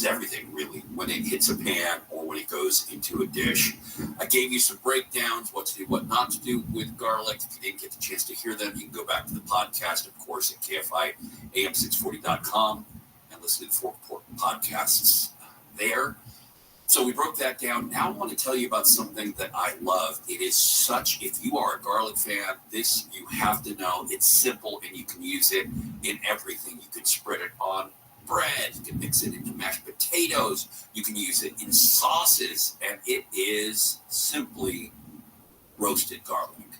everything, really, when it hits a pan or when it goes into a dish. I gave you some breakdowns, what to do, what not to do with garlic. If you didn't get the chance to hear them, you can go back to the podcast, of course, at KFIAM640.com and listen to the Fork Report podcasts there. So we broke that down. Now I want to tell you about something that I love. It is such, if you are a garlic fan, this you have to know. It's simple and you can use it in everything. You can spread it on bread, you can mix it into mashed potatoes, you can use it in sauces, and it is simply roasted garlic.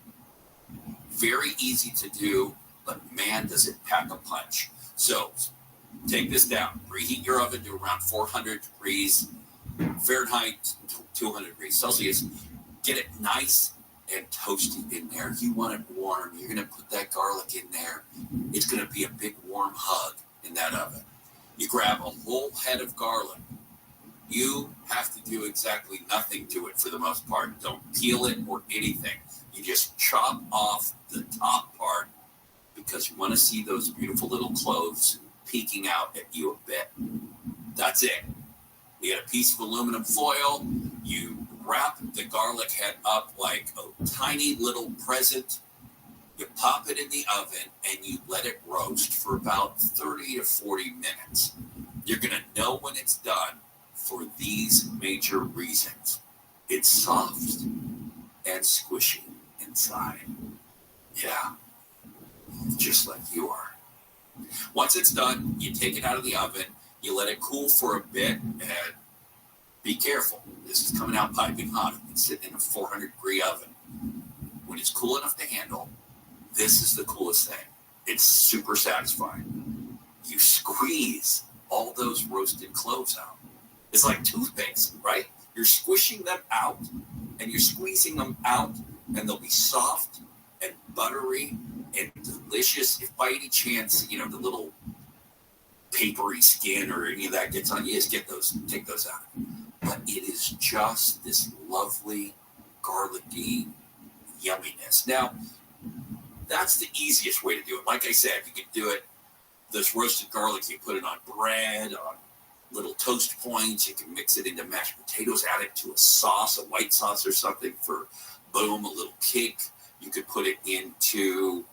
Very easy to do, but man, does it pack a punch. So take this down, reheat your oven to around 400 degrees Fahrenheit, 200 degrees Celsius. Get it nice and toasty in there. You want it warm, you're going to put that garlic in there. It's going to be a big warm hug in that oven. You grab a whole head of garlic. You have to do exactly nothing to it for the most part. Don't peel it or anything. You just chop off the top part because you want to see those beautiful little cloves peeking out at you a bit. That's it. You get a piece of aluminum foil. You wrap the garlic head up like a tiny little present. You pop it in the oven and you let it roast for about 30 to 40 minutes. You're going to know when it's done for these major reasons. It's soft and squishy inside. Yeah, just like you are. Once it's done, you take it out of the oven, you let it cool for a bit, and be careful. This is coming out piping hot. It's sitting in a 400-degree oven. When it's cool enough to handle, this is the coolest thing. It's super satisfying. You squeeze all those roasted cloves out. It's like toothpaste, right? You're squishing them out, and you're squeezing them out, and they'll be soft and buttery and delicious. If by any chance, the little papery skin or any of that gets on you, just take those out. But it is just this lovely garlicky yumminess. Now, that's the easiest way to do it. Like I said, you can do it, this roasted garlic, you put it on bread, on little toast points. You can mix it into mashed potatoes, add it to a sauce, a white sauce or something for, boom, a little kick. You could put it into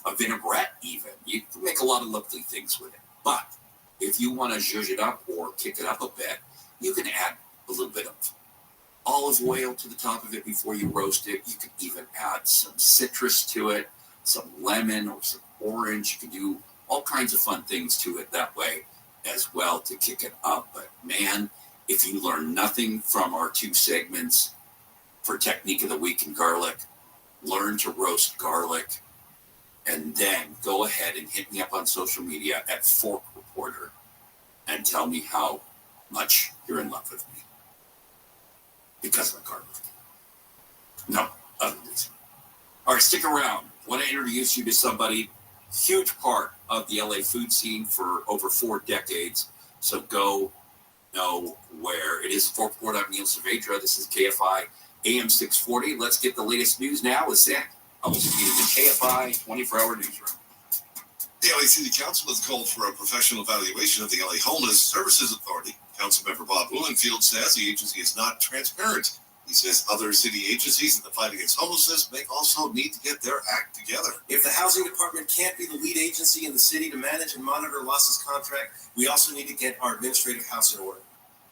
a vinaigrette even. You can make a lot of lovely things with it. But if you want to zhuzh it up or kick it up a bit, you can add a little bit of olive oil to the top of it before you roast it. You can even add some citrus to it, some lemon or some orange. You can do all kinds of fun things to it that way as well to kick it up. But man, if you learn nothing from our 2 segments for Technique of the Week in garlic, learn to roast garlic, and then go ahead and hit me up on social media at Fork Reporter and tell me how much you're in love with me. Because of the garlic. No, other reason. All right, stick around. I want to introduce you to somebody, huge part of the LA food scene for over 4 decades. So go know where. It is Fork Report. I'm Neil Saavedra. This is KFI AM 640. Let's get the latest news now with Sam. I'll be in the KFI 24-hour newsroom. The LA City Council has called for a professional evaluation of the LA Homeless Services Authority. Councilmember Bob Blumenfield says the agency is not transparent. He says other city agencies in the fight against homelessness may also need to get their act together. If the housing department can't be the lead agency in the city to manage and monitor losses contract, we also need to get our administrative house in order.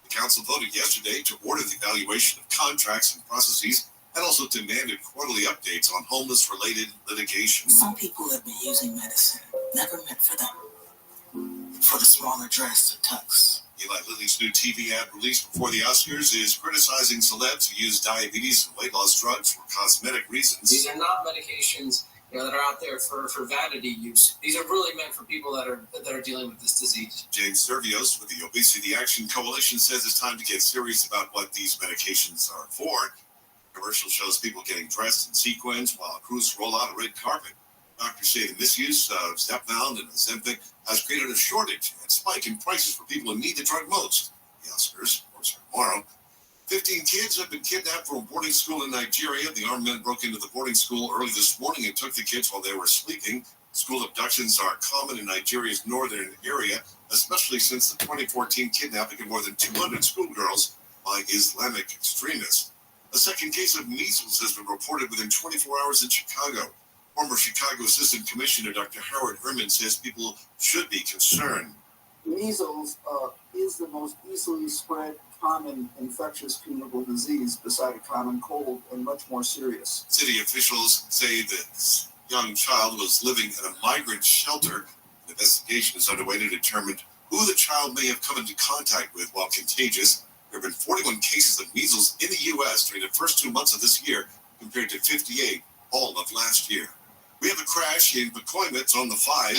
The council voted yesterday to order the evaluation of contracts and processes and also demanded quarterly updates on homeless-related litigation. Some people have been using medicine never meant for them, for the smaller dress or tux. Eli Lilly's new TV ad released before the Oscars is criticizing celebs who use diabetes and weight loss drugs for cosmetic reasons. These are not medications that are out there for vanity use. These are really meant for people that are dealing with this disease. James Servios with the Obesity Action Coalition says it's time to get serious about what these medications are for. Commercial shows people getting dressed in sequins while crews roll out a red carpet. Doctors say the misuse of Zepbound and Ozempic has created a shortage and spike in prices for people who need the drug most. The Oscars, of course, are tomorrow. 15 kids have been kidnapped from a boarding school in Nigeria. The armed men broke into the boarding school early this morning and took the kids while they were sleeping. School abductions are common in Nigeria's northern area, especially since the 2014 kidnapping of more than 200 schoolgirls by Islamic extremists. A second case of measles has been reported within 24 hours in Chicago. Former Chicago Assistant Commissioner Dr. Howard Herman says people should be concerned. Measles is the most easily spread common infectious communicable disease beside a common cold and much more serious. City officials say that young child was living in a migrant shelter. An investigation is underway to determine who the child may have come into contact with while contagious. There have been 41 cases of measles in the U.S. during the first 2 months of this year, compared to 58 all of last year. We have a crash in Pacoima on the 5.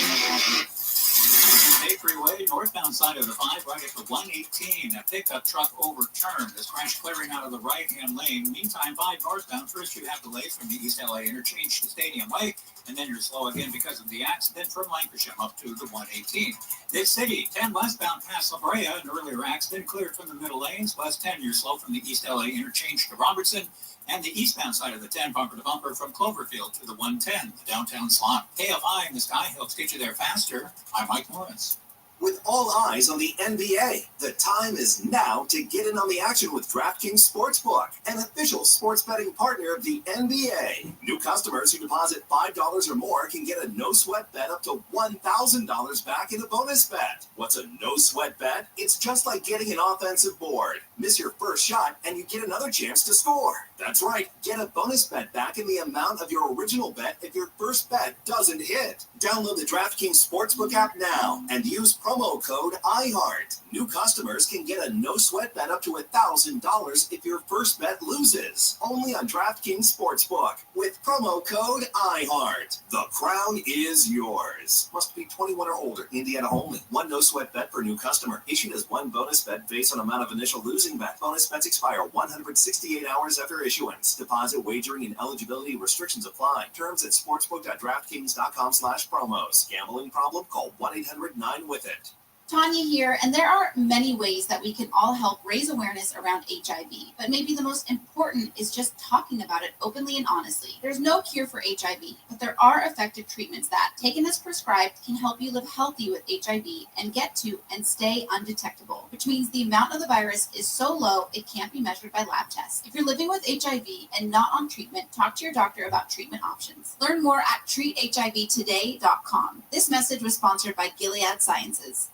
Bay Freeway, northbound side of the 5, right at the 118. A pickup truck overturned. This crash clearing out of the right-hand lane. Meantime, 5 northbound. First, you have delays from the East LA interchange to Stadium Way, and then you're slow again because of the accident from Lancashire up to the 118. This city, 10 westbound past La Brea, an earlier accident cleared from the middle lanes. West 10, you're slow from the East LA interchange to Robertson, and the eastbound side of the 10, bumper to bumper from Cloverfield to the 110, the downtown slot. KFI in the Sky helps get you there faster. I'm Mike Morris. With all eyes on the NBA, the time is now to get in on the action with DraftKings Sportsbook, an official sports betting partner of the NBA. New customers who deposit $5 or more can get a no-sweat bet up to $1,000 back in a bonus bet. What's a no-sweat bet? It's just like getting an offensive board. Miss your first shot and you get another chance to score. That's right, get a bonus bet back in the amount of your original bet if your first bet doesn't hit. Download the DraftKings Sportsbook app now and use promo code IHEART. New customers can get a no-sweat bet up to $1,000 if your first bet loses. Only on DraftKings Sportsbook with promo code IHEART. The crown is yours. Must be 21 or older. Indiana only. One no-sweat bet per new customer. Issued as one bonus bet based on amount of initial losing bet. Bonus bets expire 168 hours after issuance. Deposit, wagering, and eligibility restrictions apply. Terms at sportsbook.draftkings.com/promos. Gambling problem? Call 1-800-9-WITH-IT. Tanya here, and there are many ways that we can all help raise awareness around HIV, but maybe the most important is just talking about it openly and honestly. There's no cure for HIV, but there are effective treatments that, taken as prescribed, can help you live healthy with HIV and get to and stay undetectable, which means the amount of the virus is so low it can't be measured by lab tests. If you're living with HIV and not on treatment, talk to your doctor about treatment options. Learn more at treathivtoday.com. This message was sponsored by Gilead Sciences.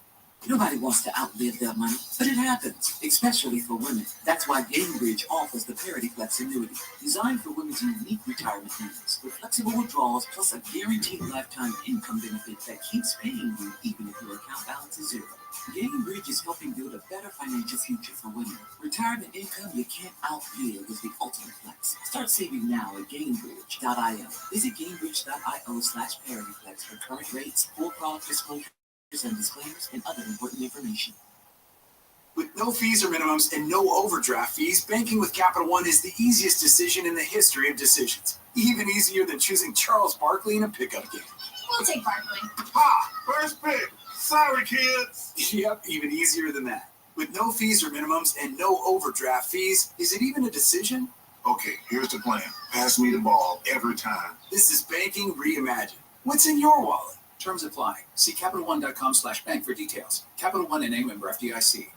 Nobody wants to outlive their money, but it happens, especially for women. That's why GameBridge offers the Parity Flex annuity, designed for women's unique retirement needs, with flexible withdrawals plus a guaranteed lifetime income benefit that keeps paying you even if your account balance is zero. GameBridge is helping build a better financial future for women. Retirement income you can't outlive is the ultimate flex. Start saving now at GameBridge.io. Visit GameBridge.io/ParityFlex for current rates, full product disclosure, and disclaimers, and other important information. With no fees or minimums and no overdraft fees, banking with Capital One is the easiest decision in the history of decisions. Even easier than choosing Charles Barkley in a pickup game. We'll take Barkley. First pick. Sorry, kids. Yep, even easier than that. With no fees or minimums and no overdraft fees, is it even a decision? Okay, here's the plan. Pass me the ball every time. This is banking reimagined. What's in your wallet? Terms apply. See CapitalOne.com/bank for details. Capital One and a member FDIC.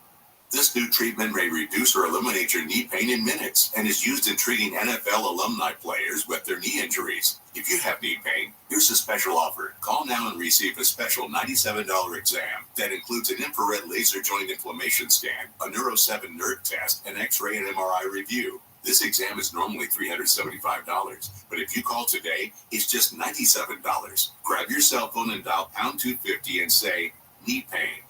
This new treatment may reduce or eliminate your knee pain in minutes and is used in treating NFL alumni players with their knee injuries. If you have knee pain, here's a special offer. Call now and receive a special $97 exam that includes an infrared laser joint inflammation scan, a Neuro 7 nerve test, an X-ray and MRI review. This exam is normally $375, but if you call today, it's just $97. Grab your cell phone and dial pound 250 and say, knee pain.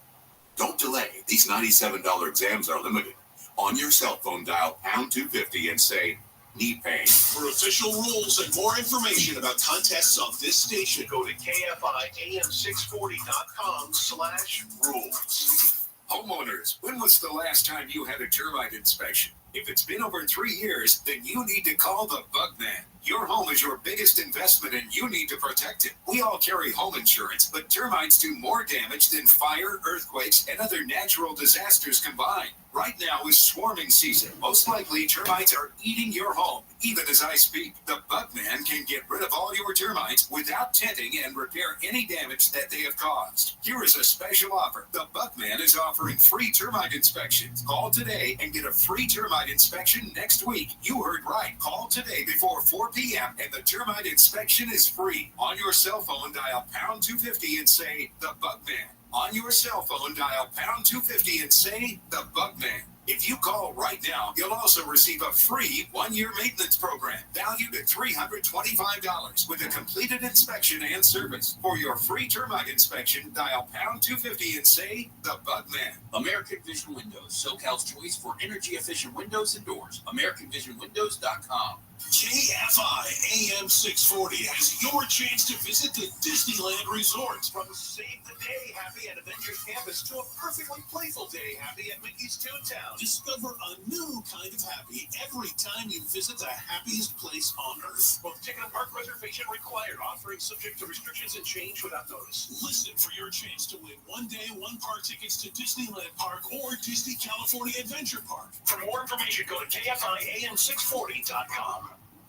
Don't delay. These $97 exams are limited. On your cell phone, dial pound 250 and say, knee pain. For official rules and more information about contests on this station, go to KFIAM640.com/rules. Homeowners, when was the last time you had a termite inspection? If it's been over 3 years, then you need to call the Bug Man. Your home is your biggest investment and you need to protect it. We all carry home insurance, but termites do more damage than fire, earthquakes, and other natural disasters combined. Right now is swarming season. Most likely, termites are eating your home. Even as I speak, the Bug Man can get rid of all your termites without tenting and repair any damage that they have caused. Here is a special offer. The Bug Man is offering free termite inspections. Call today and get a free termite inspection next week. You heard right. Call today before 4 p.m. and the termite inspection is free. On your cell phone, dial pound 250 and say, the Bug Man. On your cell phone, dial pound 250 and say, the Bug Man. If you call right now, you'll also receive a free 1-year maintenance program valued at $325 with a completed inspection and service. For your free termite inspection, dial pound 250 and say, the Bug Man. American Vision Windows, SoCal's choice for energy-efficient windows and doors. AmericanVisionWindows.com. KFI AM 640 has your chance to visit the Disneyland Resort. From Save the Day Happy at Avengers Campus to a perfectly playful day happy at Mickey's Toontown. Discover a new kind of happy every time you visit the happiest place on Earth. Both ticket and park reservation required. Offering subject to restrictions and change without notice. Listen for your chance to win one-day, one-park tickets to Disneyland Park or Disney California Adventure Park. For more information, go to KFIAM640.com.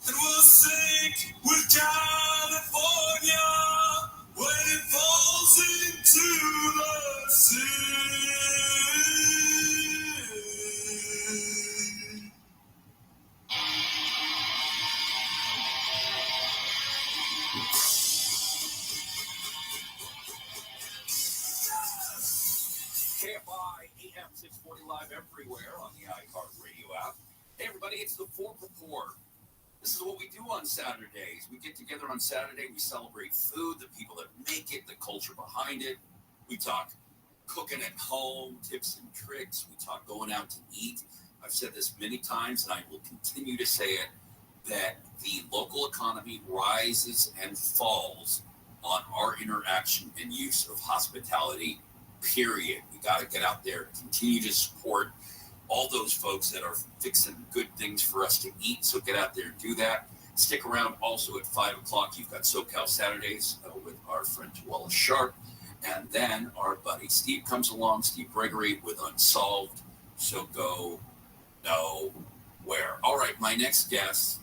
And we'll sing with California when it falls into the sea. KFI AM 640 live everywhere on the iHeartRadio app. Hey everybody, it's the Fork Report. This is what we do on Saturdays. We get together on Saturday, we celebrate food, the people that make it, the culture behind it. We talk cooking at home, tips and tricks. We talk going out to eat. I've said this many times, and I will continue to say it, that the local economy rises and falls on our interaction and use of hospitality, period. We got to get out there, continue to support all those folks that are fixing good things for us to eat. So get out there and do that. Stick around also at 5 o'clock. You've got SoCal Saturdays with our friend Tuala Sharp. And then our buddy Steve comes along, Steve Gregory with Unsolved. So go nowhere. All right, my next guest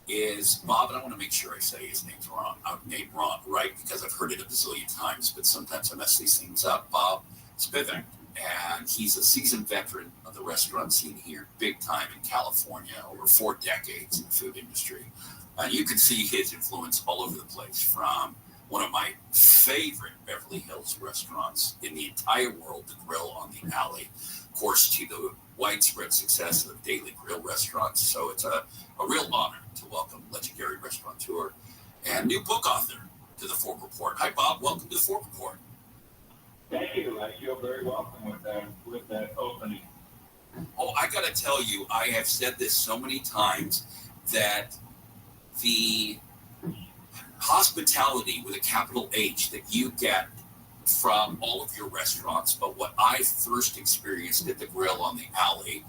is Bob, and I want to make sure I say his name wrong, right? Because I've heard it a bazillion times, but sometimes I mess these things up. Bob Spivak. And he's a seasoned veteran of the restaurant scene here, big time in California, over 4 decades in the food industry. And you can see his influence all over the place, from one of my favorite Beverly Hills restaurants in the entire world, the Grill on the Alley, of course, to the widespread success of daily grill restaurants. So it's a real honor to welcome legendary restaurateur and new book author to the Fork Report. Hi, Bob. Welcome to the Fork Report. Thank you. I feel very welcome with that opening. Oh, I got to tell you, I have said this so many times that the hospitality with a capital H that you get from all of your restaurants, but what I first experienced at the Grill on the Alley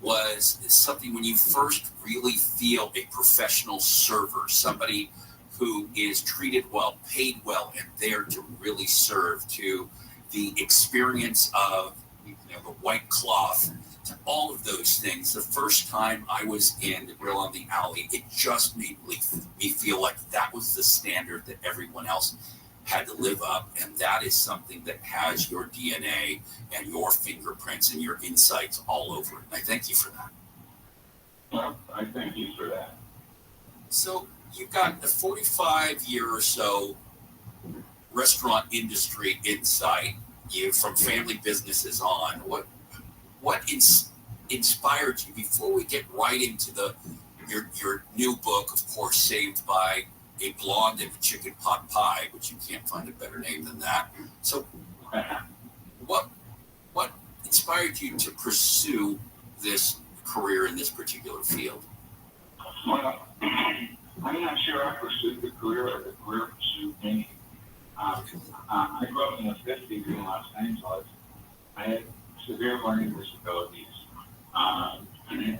was something when you first really feel a professional server, somebody who is treated well, paid well, and there to really serve, to the experience of the white cloth, to all of those things. The first time I was in the Grill on the Alley, it just made me feel like that was the standard that everyone else had to live up. And that is something that has your DNA and your fingerprints and your insights all over it. And I thank you for that. Well, I thank you for that. So you've got a 45-year or so restaurant industry insight. You from family businesses on. What inspired you, before we get right into your new book, of course, Saved by a Blonde and a Chicken Pot Pie, which you can't find a better name than that. So what inspired you to pursue this career in this particular field? Well, I'm not sure I pursued the career or the career pursued me. I grew up in the 50s in Los Angeles. I had severe learning disabilities. And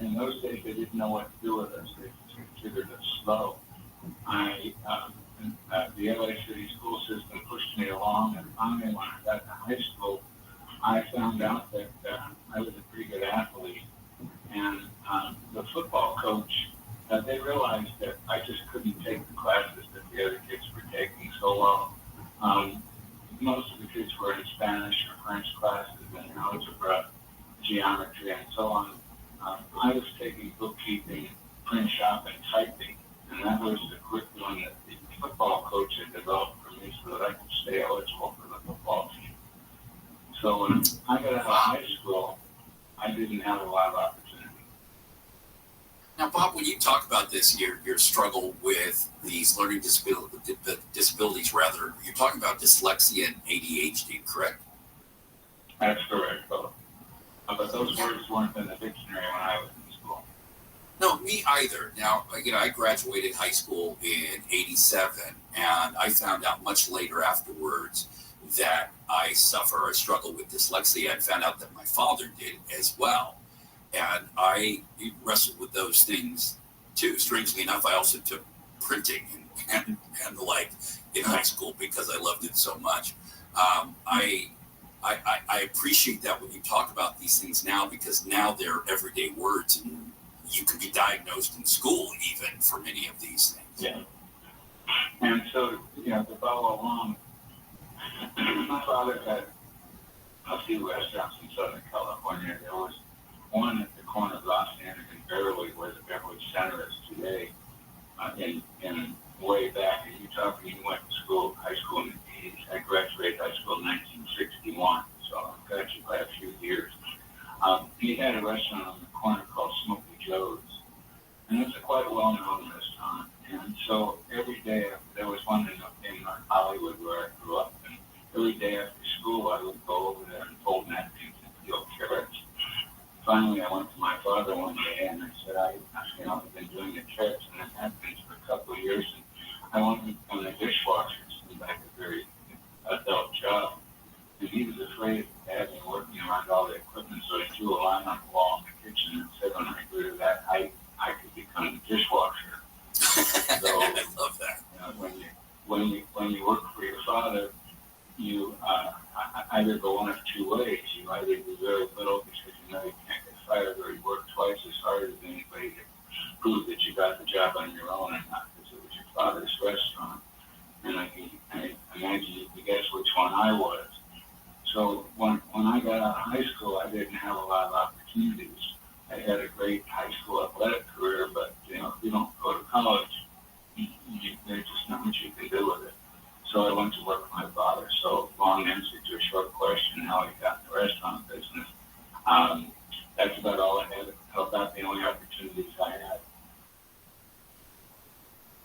in those days, they didn't know what to do with us. They considered us slow. The LA City school system pushed me along, and finally, when I got to high school, I found out that I was a pretty good athlete. And the football coach, they realized that I just couldn't take the classes that the other kids were taking so well. Most of the kids were in Spanish or French classes and algebra, geometry, and so on. I was taking bookkeeping, print shop, and typing, and that was the curriculum that the football coach had developed for me so that I could stay eligible for the football team. So when I got out of high school, I didn't have a lot of opportunity. Now, Bob, when you talk about this, your struggle with these learning disabilities, rather, you're talking about dyslexia and ADHD, correct? That's correct, Bob. But those words weren't in the dictionary when I was in school. No, me either. Now, I graduated high school in '87, and I found out much later afterwards that I struggle with dyslexia. I found out that my father did as well. And I wrestled with those things too. Strangely enough, I also took printing and the like in high school because I loved it so much. I appreciate that when you talk about these things now, because now they're everyday words, and you can be diagnosed in school even for many of these things. Yeah. And so, to follow along, my father had a few restaurants in Southern California. There was one at the corner of Los Angeles and Beverly, where the Beverly Center is today. In way back, and you went to school, high school in the 80s. I graduated high school in 1961, so I've got you by a few years. He had a restaurant on the corner called Smoky Joe's, and it's a quite well-known restaurant. And so every day, there was one in Hollywood where I grew up, and every day after school, I would go over there and fold napkins and peel carrots. Finally, I went to my father one day, and I said, I've been doing the carrots and the napkins for a couple of years, and I wanted to become a dishwasher. It seemed like a very adult job. And he was afraid to have me working around all the equipment, so he drew a line on the wall in the kitchen and said when I grew to that height, I could become a dishwasher. So, I love that. When you work for your father, you either go one of two ways. You either do very little because you know you can't get fired, or you work twice as hard as anybody to prove that you got the job on your own and not because it was your father's restaurant. And I imagine you can guess which one I was. So when I got out of high school, I didn't have a lot of opportunities. I had a great high school athletic career, but if you don't go to college, there's just not much you can do with it. So I went to work for my father. So long answer to a short question, how I got in the restaurant business. That's about all I had. About the only opportunities I had.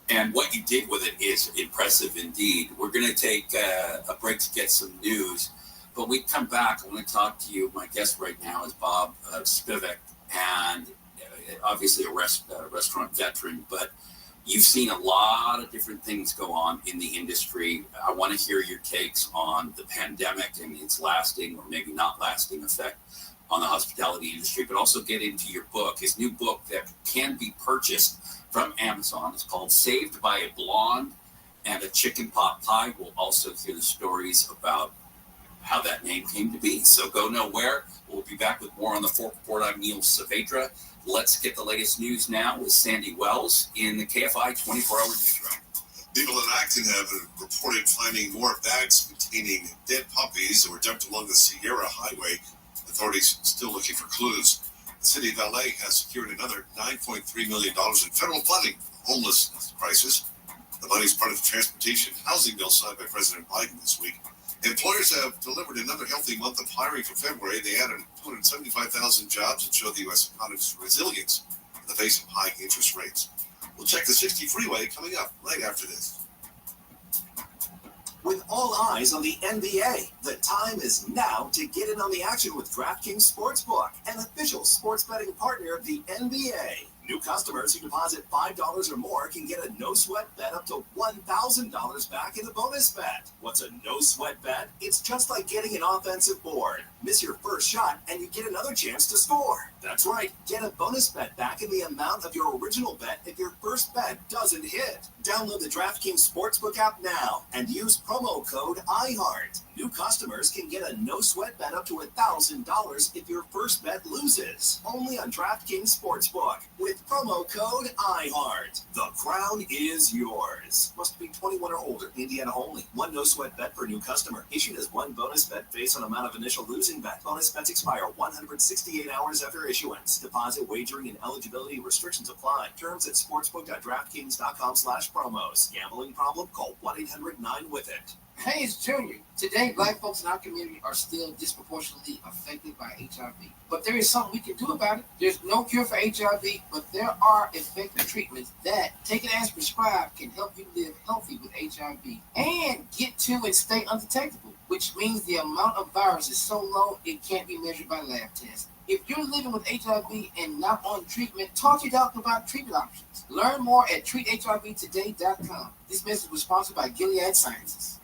And what you did with it is impressive indeed. We're going to take a break to get some news. But we come back, I want to talk to you. My guest right now is Bob Spivak, and obviously a restaurant veteran, but you've seen a lot of different things go on in the industry. I want to hear your takes on the pandemic and its lasting or maybe not lasting effect on the hospitality industry, but also get into your book, his new book that can be purchased from Amazon. It's called Saved by a Blonde and a Chicken Pot Pie. We'll also hear the stories about how that name came to be. So go nowhere. We'll be back with more on the Fork Report. I'm Neil Saavedra. Let's get the latest news now with Sandy Wells in the KFI 24-hour newsroom. People in Acton have reported finding more bags containing dead puppies that were dumped along the Sierra Highway. Authorities still looking for clues. The city of LA has secured another $9.3 million in federal funding for the homelessness crisis. The money is part of the transportation housing bill signed by President Biden this week. Employers have delivered another healthy month of hiring for February. They added 275,000 jobs and showed the U.S. economy's resilience in the face of high interest rates. We'll check the 60 freeway coming up right after this. With all eyes on the NBA, the time is now to get in on the action with DraftKings Sportsbook, an official sports betting partner of the NBA. New customers who deposit $5 or more can get a no-sweat bet up to $1,000 back in a bonus bet. What's a no-sweat bet? It's just like getting an offensive board. Miss your first shot and you get another chance to score. That's right. Get a bonus bet back in the amount of your original bet if your first bet doesn't hit. Download the DraftKings Sportsbook app now and use promo code IHEART. New customers can get a no-sweat bet up to $1,000 if your first bet loses. Only on DraftKings Sportsbook with promo code IHEART. The crown is yours. Must be 21 or older. Indiana only. One no-sweat bet per new customer. Issued as one bonus bet based on amount of initial losing bet. Bonus bets expire 168 hours after issuance. Deposit, wagering, and eligibility restrictions apply. Terms at sportsbook.draftkings.com/promos. Gambling problem? Call 1-800-9-WITH-IT. Hey, it's Junior. Today, Black folks in our community are still disproportionately affected by HIV. But there is something we can do about it. There's no cure for HIV, but there are effective treatments that, taken as prescribed, can help you live healthy with HIV and get to and stay undetectable, which means the amount of virus is so low it can't be measured by lab tests. If you're living with HIV and not on treatment, talk to your doctor about treatment options. Learn more at treathivtoday.com. This message was sponsored by Gilead Sciences.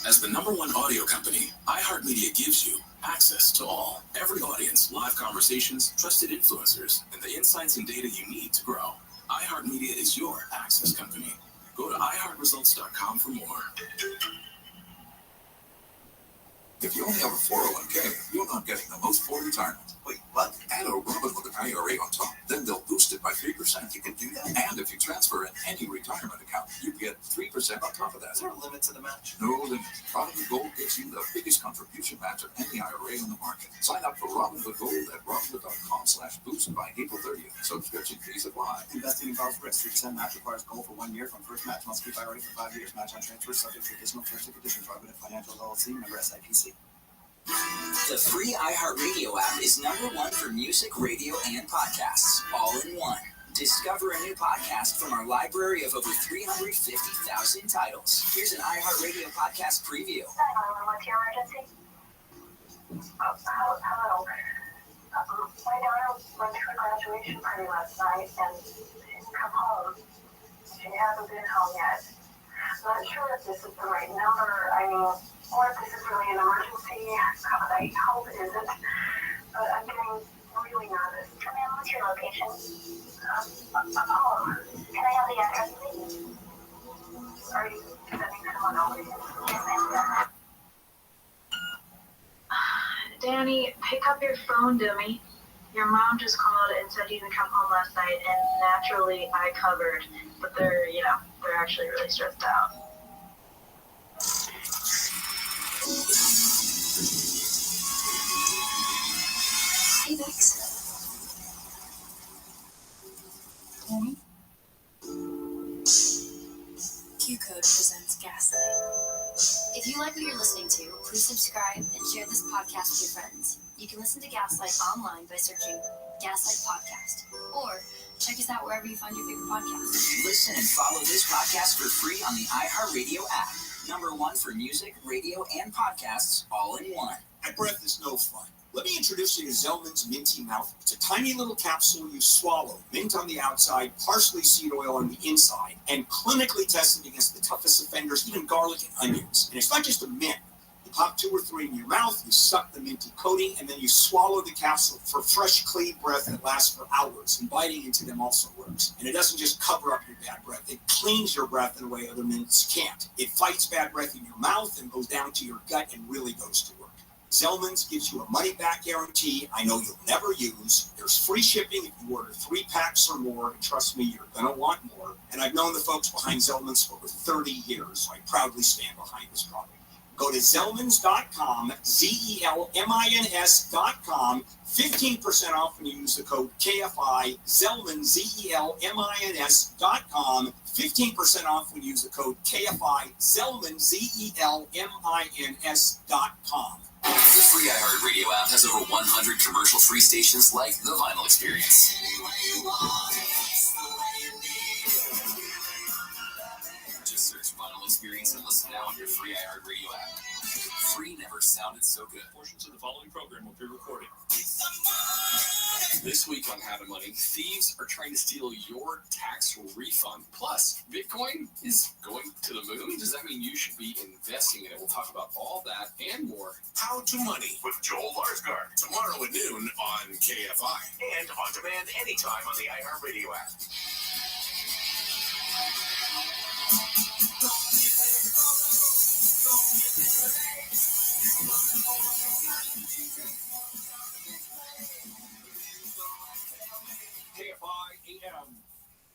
As the #1 audio company, iHeartMedia gives you access to all, every audience, live conversations, trusted influencers, and the insights and data you need to grow. iHeartMedia is your access company. Go to iHeartResults.com for more. If you only have a 401k, you're not getting the most for retirement. Wait, what? Add a Robinhood IRA on top. Then they'll boost it by 3%. You can do that? And if you transfer in any retirement account, you get 3% on top of that. Is there a limit to the match? No limit. Robinhood Gold gives you the biggest contribution match of any IRA on the market. Sign up for Robinhood Gold at Robinhood.com/boost by April 30th. Subscription fees apply. Investing involves risk. 3% match requires gold for 1 year from first match. Must keep IRA for 5 years. Match on transfers subject to additional terms and conditions. Robinhood Financial LLC, member SIPC. The free iHeartRadio app is #1 for music, radio, and podcasts, all in one. Discover a new podcast from our library of over 350,000 titles. Here's an iHeartRadio podcast preview. What's your emergency? Hello. My daughter went to a graduation party last night and didn't come home. She hasn't been home yet. I'm not sure if this is the right number. Or if this is really an emergency. I hope it isn't. But I'm getting really nervous. Ma'am, what's your location? Home. Can I have the address, please? Are you sending someone over here? Yes, ma'am. Danny, pick up your phone, dummy. Your mom just called and said you didn't come home last night, and naturally I covered. But they're actually really stressed out. Hey, Bex. Danny? Q-Code presents Gaslight. If you like what you're listening to, please subscribe and share this podcast with your friends. You can listen to Gaslight online by searching Gaslight Podcast, or check us out wherever you find your favorite podcasts. Listen and follow this podcast for free on the iHeartRadio app. #1 for music, radio, and podcasts, all in one. That breath is no fun. Let me introduce you to Zellman's Minty Mouth. It's a tiny little capsule you swallow, mint on the outside, parsley seed oil on the inside, and clinically tested against the toughest offenders, even garlic and onions. And it's not just a mint. You pop 2 or 3 in your mouth, you suck the minty coating, and then you swallow the capsule for fresh, clean breath that lasts for hours. And biting into them also works. And it doesn't just cover up your bad breath. It cleans your breath in a way other mints can't. It fights bad breath in your mouth and goes down to your gut and really goes to work. Zellman's gives you a money-back guarantee I know you'll never use. There's free shipping if you order 3 packs or more. And trust me, you're going to want more. And I've known the folks behind Zellman's for over 30 years, so I proudly stand behind this product. Go to Zellmans.com, Zellmins.com, 15% off when you use the code KFI, Zellmans, Zellmins.com, 15% off when you use the code KFI, Zellmans, Zellmins.com. The free iHeartRadio app has over 100 commercial-free stations like The Vinyl Experience. Just search Vinyl Experience and listen now on your free iHeartRadio app. Free never sounded so good. Portions of the following program will be recorded. This week on Having Money, thieves are trying to steal your tax refund. Plus, Bitcoin is going to the moon. Does that mean you should be investing in it? We'll talk about all that and more. How to Money with Joel Larsgaard. Tomorrow at noon on KFI. And on demand anytime on the iHeartRadio app. KFI AM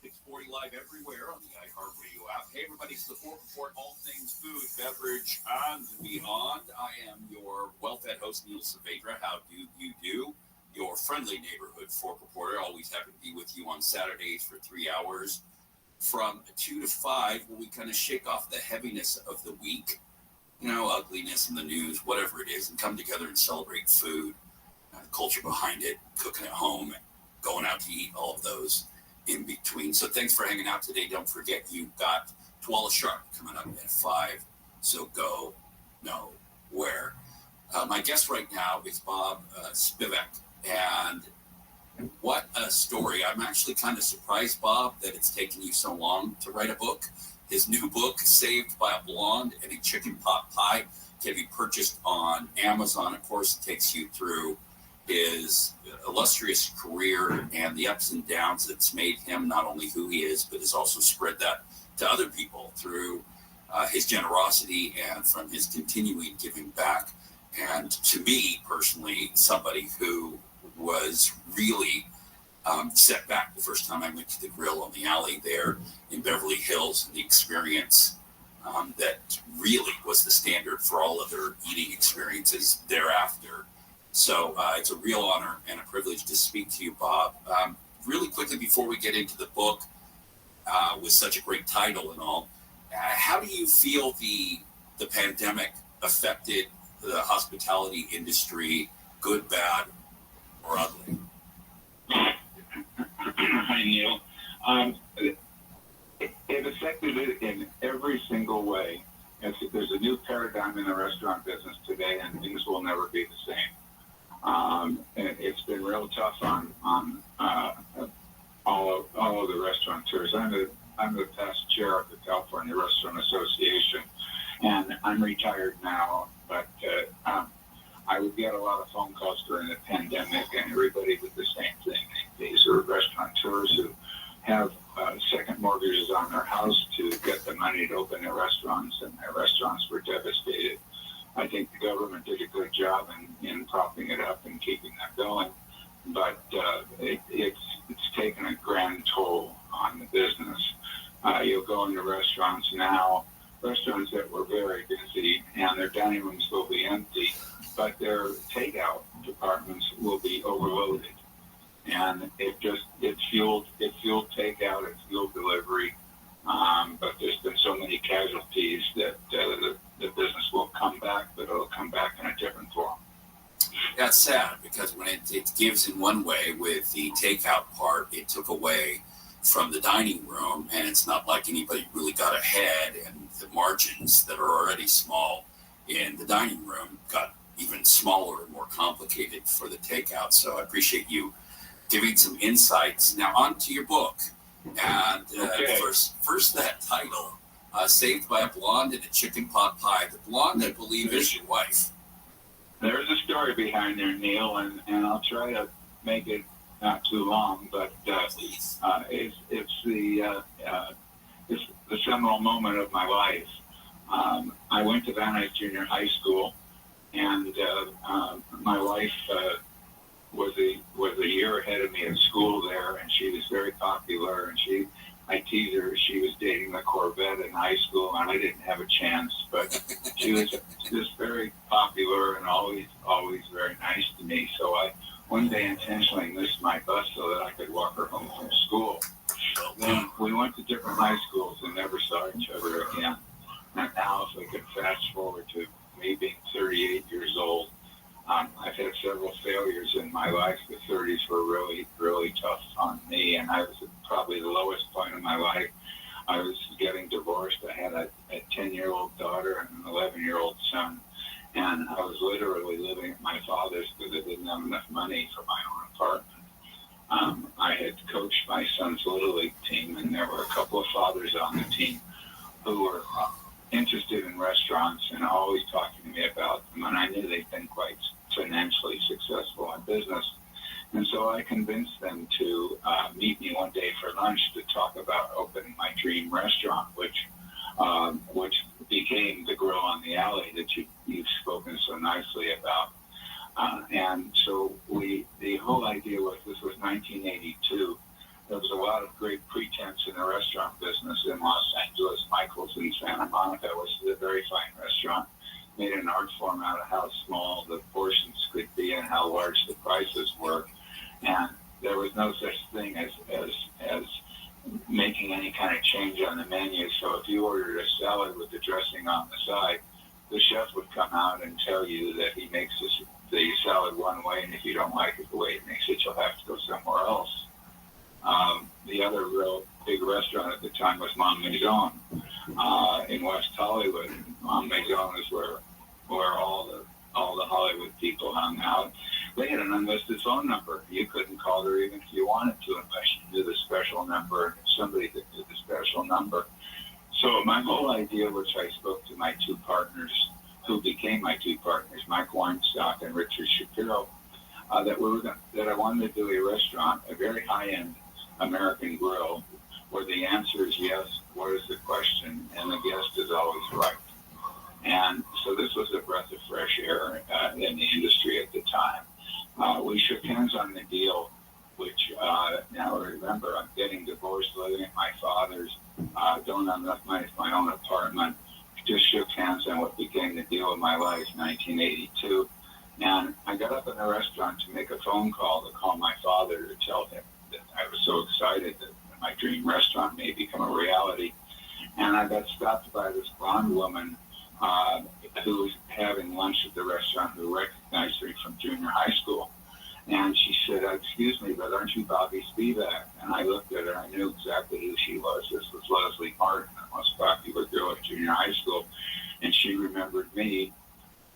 640 live everywhere on the iHeartRadio app. Hey, everybody, it's the Fork Report, all things food, beverage, and beyond. I am your well-fed host, Neil Saavedra. How do you do? Your friendly neighborhood Fork Reporter. Always happy to be with you on Saturdays for 3 hours from 2 to 5, where we kind of shake off the heaviness of the week, ugliness in the news, whatever it is, and come together and celebrate food, the culture behind it, cooking at home, going out to eat, all of those in between. So thanks for hanging out today. Don't forget, you've got Twala Sharp coming up at 5, so go nowhere. My guest right now is Bob Spivak, and what a story. I'm actually kind of surprised, Bob, that it's taken you so long to write a book. His new book, Saved by a Blonde and a Chicken Pot Pie, can be purchased on Amazon. Of course, it takes you through his illustrious career and the ups and downs that's made him not only who he is, but has also spread that to other people through his generosity and from his continuing giving back. And to me personally, somebody who was really set back the first time I went to the grill on the alley there in Beverly Hills, and the experience that really was the standard for all other eating experiences thereafter. So it's a real honor and a privilege to speak to you, Bob. Really quickly, before we get into the book, with such a great title and all, how do you feel the pandemic affected the hospitality industry, good, bad, or ugly? Hi, Neil. It affected it in every single way. There's a new paradigm in the restaurant business today, and things will never be the same. It's been real tough on all of the restaurateurs. I'm the past chair of the California Restaurant Association, and I'm retired now, but I would get a lot of phone calls during the pandemic, and everybody did the same thing. These are restaurateurs who have second mortgages on their house to get the money to open their restaurants, and their restaurants were devastated. I think the government did a good job in propping it up and keeping that going, but it's taken a grand toll on the business. You'll go into restaurants now, restaurants that were very busy, and their dining rooms will be empty, but their takeout departments will be overloaded. And it fueled takeout, it fueled delivery, but there's been so many casualties that the business will come back, but it'll come back in a different form. That's sad, because when it gives in one way with the takeout part, it took away from the dining room, and it's not like anybody really got ahead, and the margins that are already small in the dining room got even smaller and more complicated for the takeout. So I appreciate you giving some insights. Now on to your book, and first that title, Saved by a Blonde in a Chicken Pot Pie. The blonde, I believe, is your wife. There's a story behind there, Neil, and I'll try to make it not too long, but it's the seminal moment of my life. I went to Van Nuys Junior High School, and my wife was a year ahead of me at school there, and she was very popular. And I teased her, she was dating the Corvette in high school, and I didn't have a chance. But she was just very popular and always very nice to me. So I one day intentionally missed my bus so that I could walk her home from school. Then we went to different high schools and never saw each other again. And now, if we could fast forward to me being 38 years old, I've had several failures in my life. The 30s were really, really tough on me, and I was at probably the lowest point of my life. I was getting divorced. I had a 10-year-old daughter and an 11-year-old son, and I was literally living at my father's because I didn't have enough money for my own apartment. I had coached my son's Little League team, and there were a couple of fathers on the team who were interested in restaurants and always talking to me about them, and I knew they'd been quite financially successful in business. And so I convinced them to meet me one day for lunch to talk about opening my dream restaurant, which became the Grill on the Alley that you've spoken so nicely about. And so the whole idea was, this was 1982. There was a lot of great pretense in the restaurant business in Los Angeles. Michael's in Santa Monica was a very fine restaurant. Made an art form out of how small the portions could be and how large the prices were. And there was no such thing as making any kind of change on the menu. So if you ordered a salad with the dressing on the side, the chef would come out and tell you that he makes the salad one way, and if you don't like it the way he makes it, you'll have to go somewhere else. The other real big restaurant at the time was Mom Maison in West Hollywood. Mom Maison is where all the Hollywood people hung out. They had an unlisted phone number. You couldn't call her even if you wanted to unless you knew the special number, and somebody that knew the special number. So my whole idea, which I spoke to my two partners, who became my two partners, Mike Weinstock and Richard Shapiro, that I wanted to do a restaurant, a very high-end American grill, where the answer is yes, what is the question, and the guest is always right. And so this was a breath of fresh air in the industry at the time. We shook hands on the deal, which now remember, I'm getting divorced, living at my father's, don't have my own apartment. Just shook hands on what became the deal of my life, 1982. And I got up in the restaurant to make a phone call to call my father to tell him that I was so excited that my dream restaurant may become a reality. And I got stopped by this blonde woman who was having lunch at the restaurant, who recognized me from junior high school. And she said, "Excuse me, but aren't you Bobby Spivak?" And I looked at her, I knew exactly who she was. This was Leslie Martin, the most popular girl at junior high school. And she remembered me.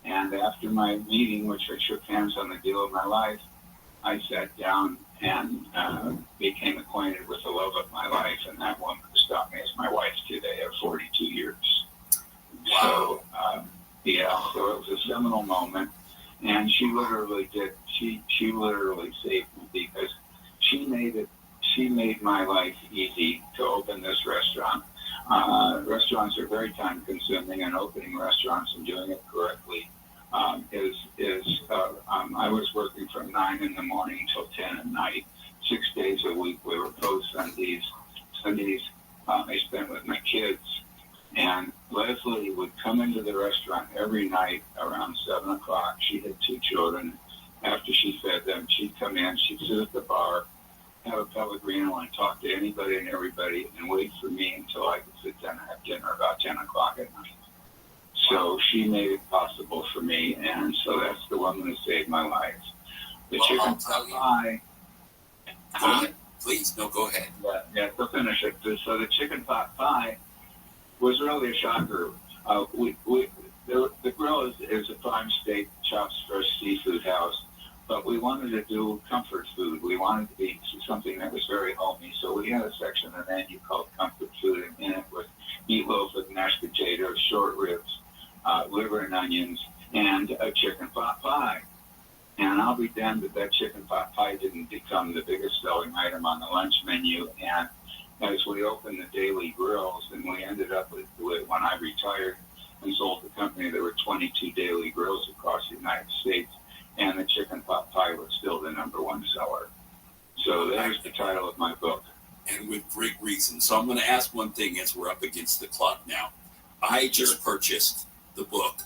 And after my meeting, which I shook hands on the deal of my life, I sat down and became acquainted with the love of my life. And that woman who stopped me as my wife today of 42 years. Wow. So, so it was a seminal moment. And she literally did. She literally saved me because she made my life easy to open this restaurant. Restaurants are very time consuming, and opening restaurants and doing it correctly I was working from 9 in the morning till 10 at night, 6 days a week. We were closed Sundays. I spent with my kids. And Leslie would come into the restaurant every night around 7 o'clock. She had 2 children. After she fed them, she'd come in, she'd sit at the bar, have a Pellegrino, and talk to anybody and everybody, and wait for me until I could sit down and have dinner about 10 o'clock at night. So she made it possible for me, and so that's the woman who saved my life. The chicken pot pie. Go ahead. Please, no, go ahead. Yeah, to finish it. So the chicken pot pie was really a shocker. The grill is a prime steak, chops, fresh seafood house, but we wanted to do comfort food. We wanted to be something that was very homey, so we had a section of the menu called comfort food, and in it was meatloaf with mashed potatoes, short ribs, liver and onions, and a chicken pot pie. And I'll be damned if that chicken pot pie didn't become the biggest selling item on the lunch menu. And as we opened the daily grills, and we ended up with when I retired and sold the company, there were 22 daily grills across the United States, and the chicken pot pie was still the #1 seller. So there's the title of my book. And with great reason. So I'm going to ask one thing as we're up against the clock now. I just purchased the book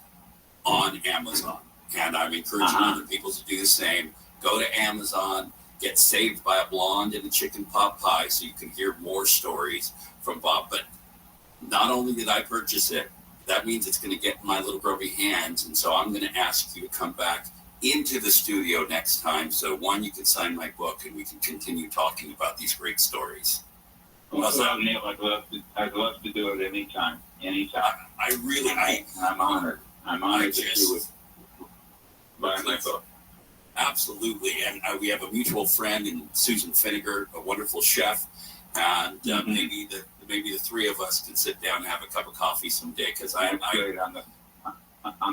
on Amazon, and I'm encouraging other people to do the same. Go to Amazon, get Saved by a Blonde and a Chicken Pot Pie so you can hear more stories from Bob. But not only did I purchase it, that means it's going to get in my little grubby hands. And so I'm going to ask you to come back into the studio next time. So one, you can sign my book and we can continue talking about these great stories. Well, Neil, I'd love to do it anytime. I'm honored. I'm honored that you would buy my book. Absolutely. And we have a mutual friend in Susan Finnegar, a wonderful chef. And maybe the three of us can sit down and have a cup of coffee someday. Because on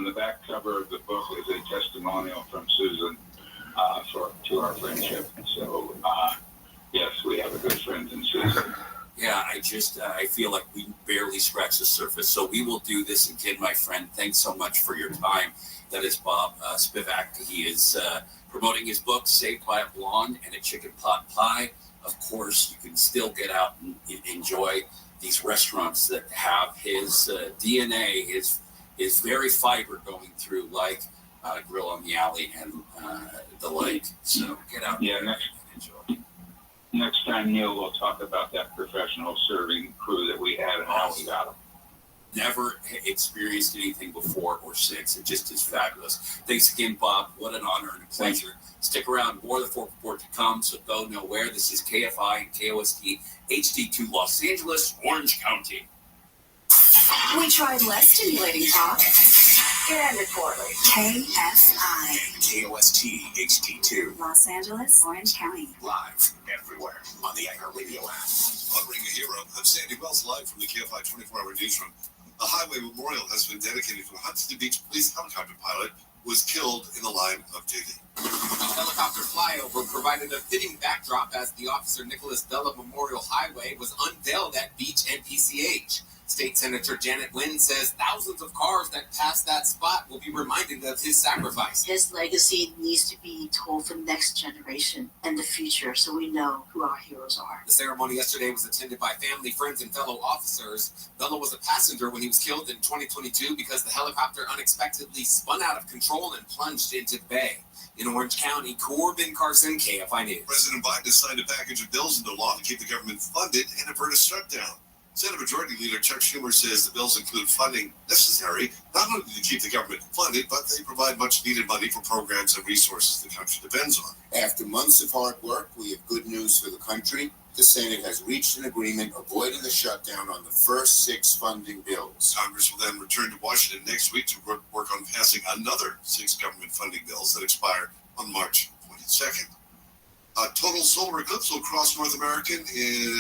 the back cover of the book is a testimonial from Susan to our friendship. So, yes, we have a good friend in Susan. Yeah, I feel like we barely scratched the surface. So we will do this again, my friend. Thanks so much for your time. That is Bob Spivak. He is promoting his book, Saved by a Blonde and a Chicken Pot Pie. Of course, you can still get out and enjoy these restaurants that have his DNA, his very fiber going through, like Grill on the Alley and the like. So get out there and enjoy. Next time, Neil, we'll talk about that professional serving crew that we had and how we got them. Never experienced anything before or since. It just is fabulous. Thanks again, Bob. What an honor and a pleasure. Stick around. More of the Fork Report to come, so go nowhere. This is KFI and KOST HD2 Los Angeles, Orange County. We tried less stimulating talk. It ended poorly. KFI. KOST HD2. Los Angeles, Orange County. Live everywhere on the iHeartRadio app. Honoring a hero, I'm Sandy Wells, live from the KFI 24-hour newsroom. A highway memorial has been dedicated to a Huntington Beach police helicopter pilot who was killed in the line of duty. A helicopter flyover provided a fitting backdrop as the Officer Nicholas Della Memorial Highway was unveiled at Beach and PCH. State Senator Janet Wynn says thousands of cars that pass that spot will be reminded of his sacrifice. His legacy needs to be told for the next generation and the future so we know who our heroes are. The ceremony yesterday was attended by family, friends, and fellow officers. Bello was a passenger when he was killed in 2022 because the helicopter unexpectedly spun out of control and plunged into the bay. In Orange County, Corbin Carson, KFI News. President Biden has signed a package of bills into law to keep the government funded and avert a shutdown. Senate Majority Leader Chuck Schumer says the bills include funding necessary not only to keep the government funded, but they provide much needed money for programs and resources the country depends on. After months of hard work, we have good news for the country. The Senate has reached an agreement avoiding the shutdown on the first 6 funding bills. Congress will then return to Washington next week to work on passing another 6 government funding bills that expire on March 22nd. A total solar eclipse will cross North America in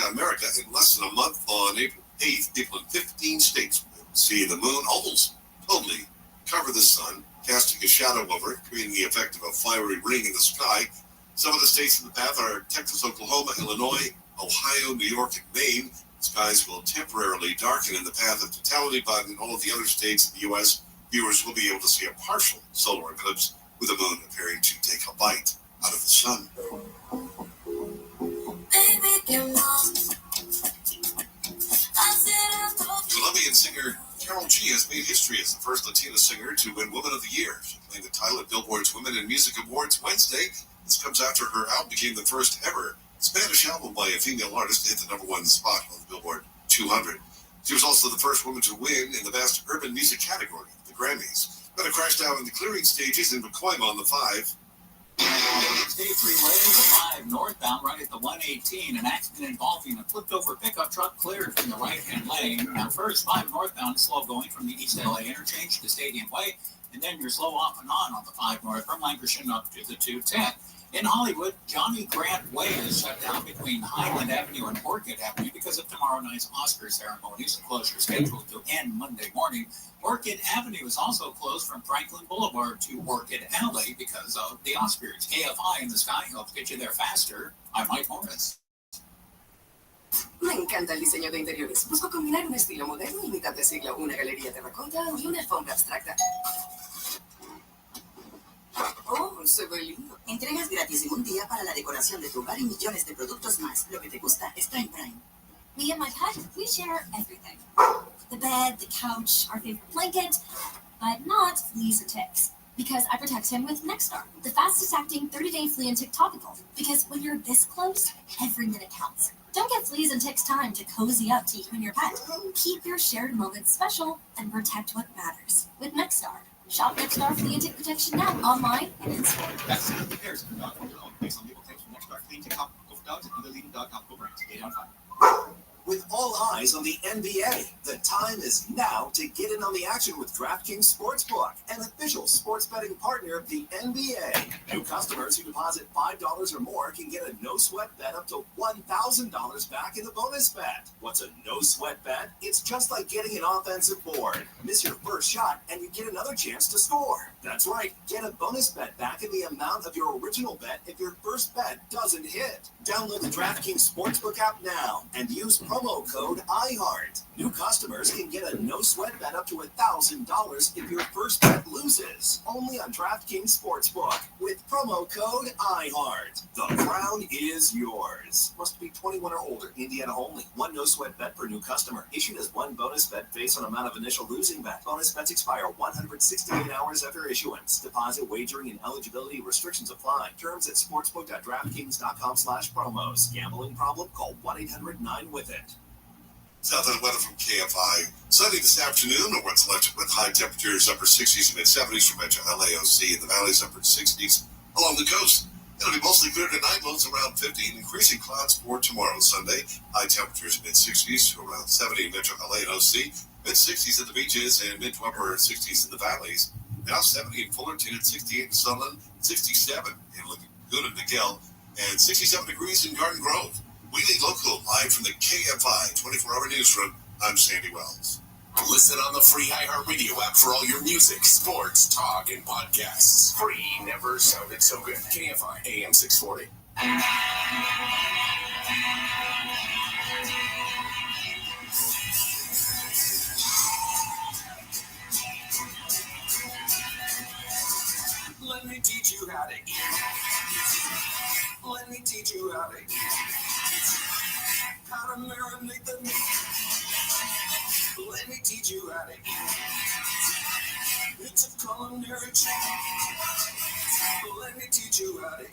less than a month on April 8th. People in 15 states will see the moon almost totally cover the sun, casting a shadow over it, creating the effect of a fiery ring in the sky. Some of the states in the path are Texas, Oklahoma, Illinois, Ohio, New York, and Maine. Skies will temporarily darken in the path of totality, but in all of the other states in the U.S., viewers will be able to see a partial solar eclipse with the moon appearing to take a bite out of the sun. Colombian singer Carol G has made history as the first Latina singer to win Woman of the Year. She claimed the title at Billboard's Women in Music Awards Wednesday. This comes after her album became the first ever Spanish album by a female artist to hit the #1 spot on the Billboard 200. She was also the first woman to win in the Best Urban Music category, the Grammys. But it crashed down in the clearing stages in Pacoima on the 5. State Freeway, the 5 northbound, right at the 118. An accident involving a flipped-over pickup truck cleared from the right-hand lane. Now, first, 5 northbound is slow going from the East LA interchange to Stadium Way, and then you're slow off and on the 5 north from Lankershim up to the 210. In Hollywood, Johnny Grant Way is shut down between Highland Avenue and Orchid Avenue because of tomorrow night's Oscar ceremonies. The closure is scheduled to end Monday morning. Orchid Avenue is also closed from Franklin Boulevard to Orchid Alley because of the Oscars. KFI in the Sky helps get you there faster. I'm Mike Morris. Me encanta el diseño de interiores. Busco combinar un estilo moderno y mitad de siglo, una galería terracota y una alfombra abstracta. Oh, se ve lindo. Entregas gratis en un día para la decoración de tu hogar y millones de productos más. Lo que te gusta está en Prime. Me and my pet, we share everything. The bed, the couch, our favorite blanket, but not fleas and ticks. Because I protect him with Nexstar, the fastest acting 30-day flea and tick topical. Because when you're this close, every minute counts. Don't get fleas and ticks time to cozy up to you and your pet. Keep your shared moments special and protect what matters with Nexstar. Shop Nexstar Flea and Tick Protection now, online and in store. That's the comparison of dog on your own based on label text from Nexstar Flea and Tick topical for dogs and other leading dog topical brands. 8 out of 5. With all eyes on the NBA, the time is now to get in on the action with DraftKings Sportsbook, an official sports betting partner of the NBA. New customers who deposit $5 or more can get a no-sweat bet up to $1,000 back in the bonus bet. What's a no-sweat bet? It's just like getting an offensive board. Miss your first shot and you get another chance to score. That's right, get a bonus bet back in the amount of your original bet if your first bet doesn't hit. Download the DraftKings Sportsbook app now and use promo code IHEART. New customers can get a no-sweat bet up to $1,000 if your first bet loses. Only on DraftKings Sportsbook with promo code IHEART. The crown is yours. Must be 21 or older. Indiana only. One no-sweat bet per new customer. Issued as one bonus bet based on amount of initial losing bet. Bonus bets expire 168 hours after issuance. Deposit, wagering, and eligibility restrictions apply. Terms at sportsbook.draftkings.com/promos. Gambling problem? Call 1-800-9-WITH-IT. Southern weather from KFI. Sunny this afternoon, or what's left with high temperatures upper 60s and mid-70s for Metro LAOC in the valleys, upper 60s along the coast. It'll be mostly clear tonight, lows around 50, increasing clouds for tomorrow, Sunday. High temperatures mid-60s to around 70 in Metro LAOC, mid-60s at the beaches, and mid to upper 60s in the valleys. Now 70 in Fullerton, and 68 in Sunland, 67 in Laguna Niguel, and 67 degrees in Garden Grove. We lead local live from the KFI 24-hour newsroom. I'm Sandy Wells. Listen on the free iHeartRadio app for all your music, sports, talk, and podcasts. Free never sounded so good. KFI AM 640. how to eat. Let me teach you how to eat. How to marinate the meat. Let me teach you how to eat. It's a culinary treat. Let me teach you how to eat.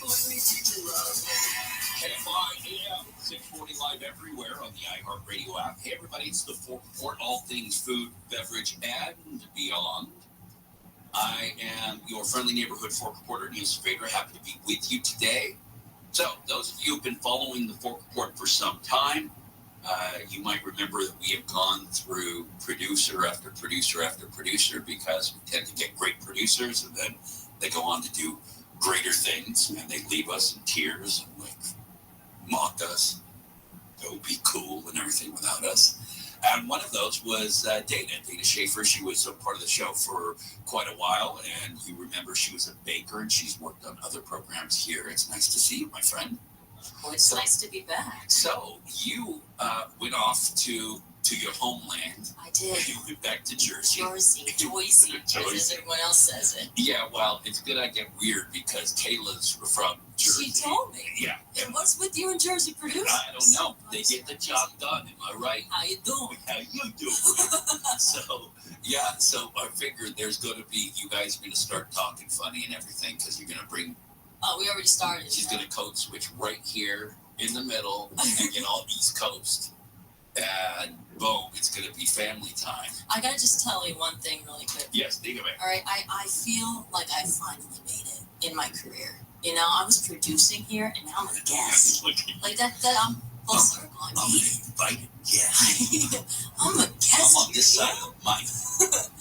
Let me teach you how to eat. KFI AM, 640 live everywhere on the iHeartRadio app. Hey, everybody, it's the Fork Report, all things food, beverage, and beyond. I am your friendly neighborhood Fork reporter, Neil Saavedra. Happy to be with you today. So, those of you who've been following the Fork Report for some time, you might remember that we have gone through producer after producer after producer because we tend to get great producers and then they go on to do greater things and they leave us in tears and mock us, go be cool and everything without us. And one of those was Dana Schaefer. She was a part of the show for quite a while, and you remember she was a baker and she's worked on other programs here. It's nice to see you, my friend. Well, it's nice to be back. So you went off to your homeland. I did. You went back to Jersey. Joyce, as everyone else says it. Yeah, well, it's good I get weird because Kayla's from Jersey. She told me. Yeah. And what's with you and Jersey producers? I don't know. They get the job done. Am I right? How you doing? How you doing? So I figured there's going to be, you guys are going to start talking funny and everything because you're going to bring. Oh, we already started. She's going to code switch right here in the middle and get all East Coast. And boom, it's going to be family time. I got to just tell you one thing really quick. Yes, think of it. All right, I feel like I finally made it in my career. You know, I was producing here, and now I'm a guest. Like that I'm full circle. I'm an invited guest. I'm a guest. I'm on this side of the mic.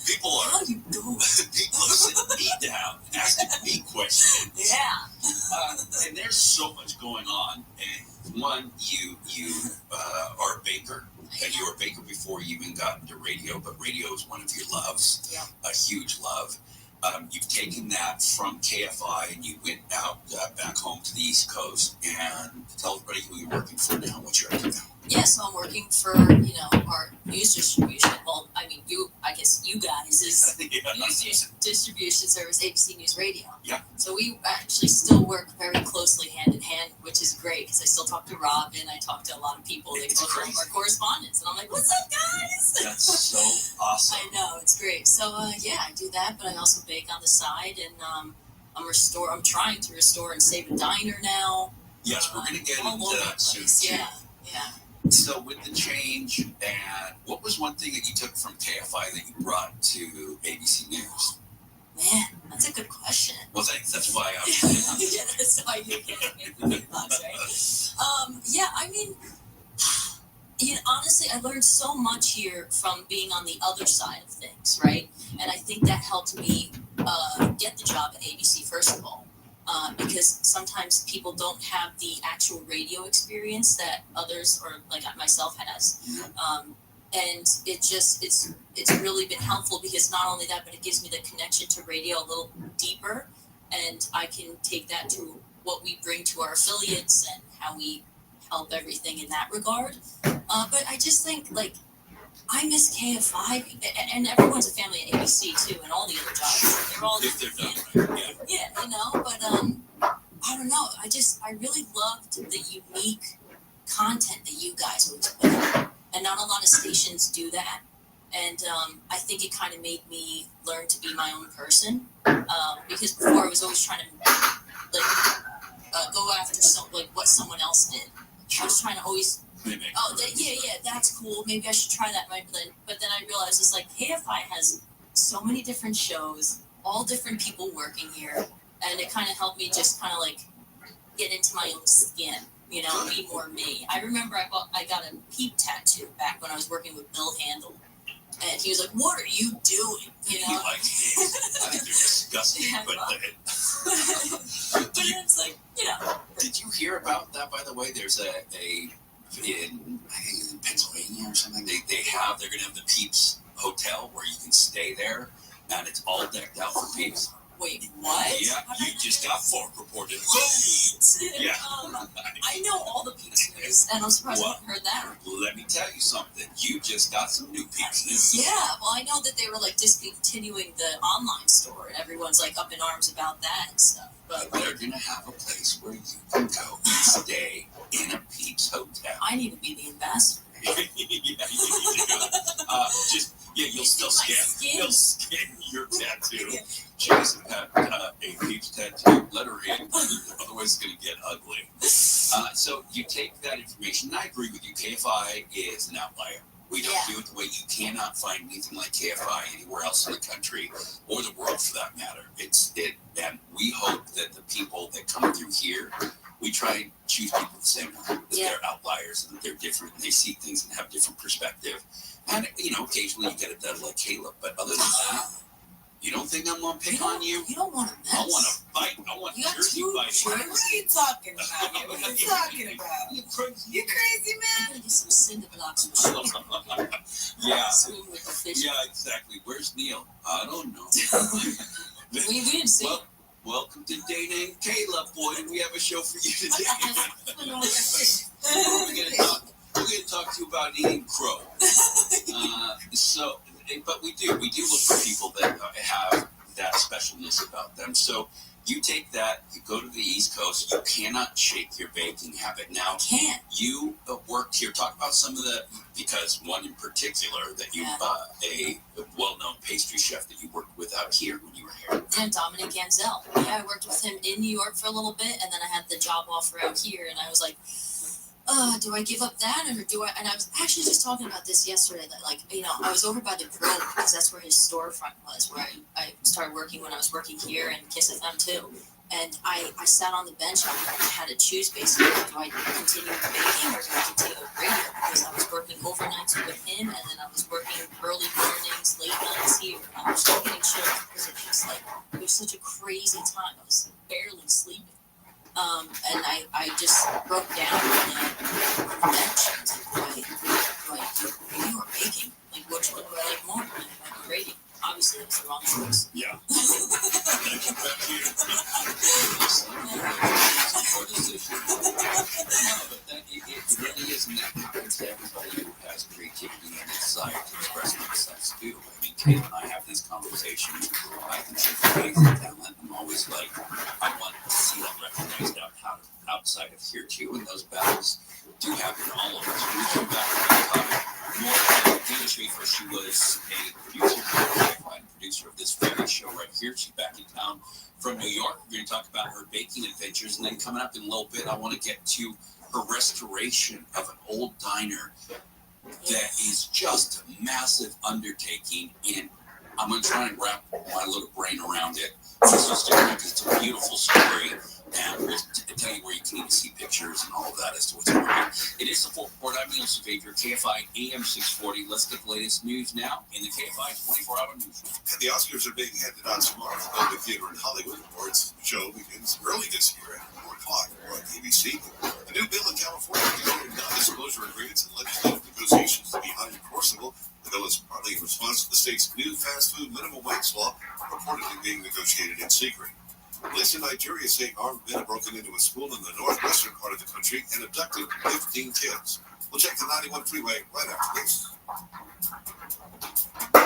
People are. How you doing? People are sitting me down, asking me questions. Yeah. And there's so much going on. And one, you are a baker. And you were a baker before you even got into radio, but radio is one of your loves, a huge love. You've taken that from KFI and you went out back home to the East Coast. And tell everybody who you're working for now, what you're up to now. Yeah, so I'm working for, our news distribution. Well, I mean, I guess you guys is news distribution service, ABC News Radio. Yeah. So we actually still work very closely hand in hand, which is great because I still talk to Robin. I talk to a lot of people. They both are our correspondents. And I'm like, what's up, guys? That's so awesome. I know, it's great. So, I do that, but I also bake on the side. And I'm trying to restore and save a diner now. Yes, we're going to get into that soon, too. Yeah. So with the change, and what was one thing that you took from KFI that you brought to ABC News? Man, that's a good question. Well, thanks. That's why I was yeah, that's why you get me thoughts, right? I mean, honestly, I learned so much here from being on the other side of things, right? And I think that helped me get the job at ABC, first of all. Because sometimes people don't have the actual radio experience that others or like myself has. And it's really been helpful because not only that, but it gives me the connection to radio a little deeper. And I can take that to what we bring to our affiliates and how we help everything in that regard. But I just think I miss KFI, and everyone's a family at ABC too, and all the other jobs. They're all but I don't know. I really loved the unique content that you guys would put out, and not a lot of stations do that. And I think it kind of made me learn to be my own person, because before I was always trying to go after what someone else did. I was trying to always. That's cool. Maybe I should try that. But then I realized it's like KFI has so many different shows, all different people working here, and it kind of helped me just kind of get into my own skin, be more me. I remember I got a peep tattoo back when I was working with Bill Handel, and he was like, "What are you doing?" I think they're disgusting. But it's like, Did you hear about that? By the way, there's in Pennsylvania or something. They're going to have the Peeps Hotel where you can stay there, and it's all decked out for Peeps. Wait, what? Yeah, you just got fork reported. Yeah. I know all the Peeps news, and I'm surprised I haven't heard that. Let me tell you something. You just got some new Peeps news. Yeah, well, I know that they were like discontinuing the online store, and everyone's like up in arms about that and stuff. But they're gonna have a place where you can go and stay in a Peeps hotel. I need to be the ambassador. Yeah, you need to do. You'll still scan your tattoo. Jason had a Peeps tattoo. Let her in. Otherwise, it's going to get ugly. So you take that information. And I agree with you. KFI is an outlier. We don't do it the way you cannot find anything like KFI anywhere else in the country or the world, for that matter. And we hope that the people that come through here, we try and choose people the same way. That they're outliers and that they're different and they see things and have different perspective. And, occasionally you get a dud like Caleb. But other than that, you don't think I'm going to pick on you? You don't want to mess. I want to fight. I want jersey fight. What are you talking about? What are you talking about? You crazy. You crazy, man? I'm going to get some cinder blocks for sure. Yeah. Swim with the fish. Yeah, exactly. Where's Neil? I don't know. we didn't see. Well, welcome to Dana and Caleb, boy. We have a show for you today. We're going to talk to you about eating crow. But we do look for people that have that specialness about them. So you take that, you go to the East Coast, you cannot shake your baking habit. Now, you worked here. Talk about some of because one in particular that you, a well-known pastry chef that you worked with out here when you were here. And Dominic Ganzel. Yeah, I worked with him in New York for a little bit, and then I had the job offer out here, and I was like, do I give up that or do I? And I was actually just talking about this yesterday that I was over by the grill because that's where his storefront was, where I started working when I was working here and Kiss FM too. And I sat on the bench and I had to choose basically, do I continue baking or do I continue with radio? Because I was working overnights with him and then I was working early mornings, late nights here. I was just getting chilled because it was such a crazy time. I was barely sleeping. And I just broke down the connections. You are baking. Like, which one do I like more? Like, radio. Obviously, that's the wrong choice. Yeah. It really isn't that happens to everybody who has creativity and desire to express themselves too. I mean, Kate and I have these conversations. I can see amazing talent. I'm always like, I want to see them recognized outside of here too, and those battles do happen to all of us. When we come back to more about Dana Schaefer, she was a producer of this very show right here. She's back in town from New York. We're going to talk about her baking adventures, and then coming up in a little bit, I want to get to her restoration of an old diner that is just a massive undertaking, and I'm going to try and wrap my little brain around it. Because it's a beautiful story, and we'll tell you where you can even see pictures and all of that as to what's going on. It is the Full Report. I'm Neil Saavedra, KFI AM 640. Let's get the latest news now in the KFI 24-hour newsroom. And the Oscars are being handed out tomorrow. The Dolby Theater in Hollywood Awards show begins early this year at 4 o'clock on ABC. A new bill in California regarding non-disclosure agreements and legislative negotiations to be unenforceable. The bill is partly in response to the state's new fast food minimum wage law, reportedly being negotiated in secret. Police in Nigeria say armed men have broken into a school in the northwestern part of the country and abducted 15 kids. We'll check the 91 freeway right after this.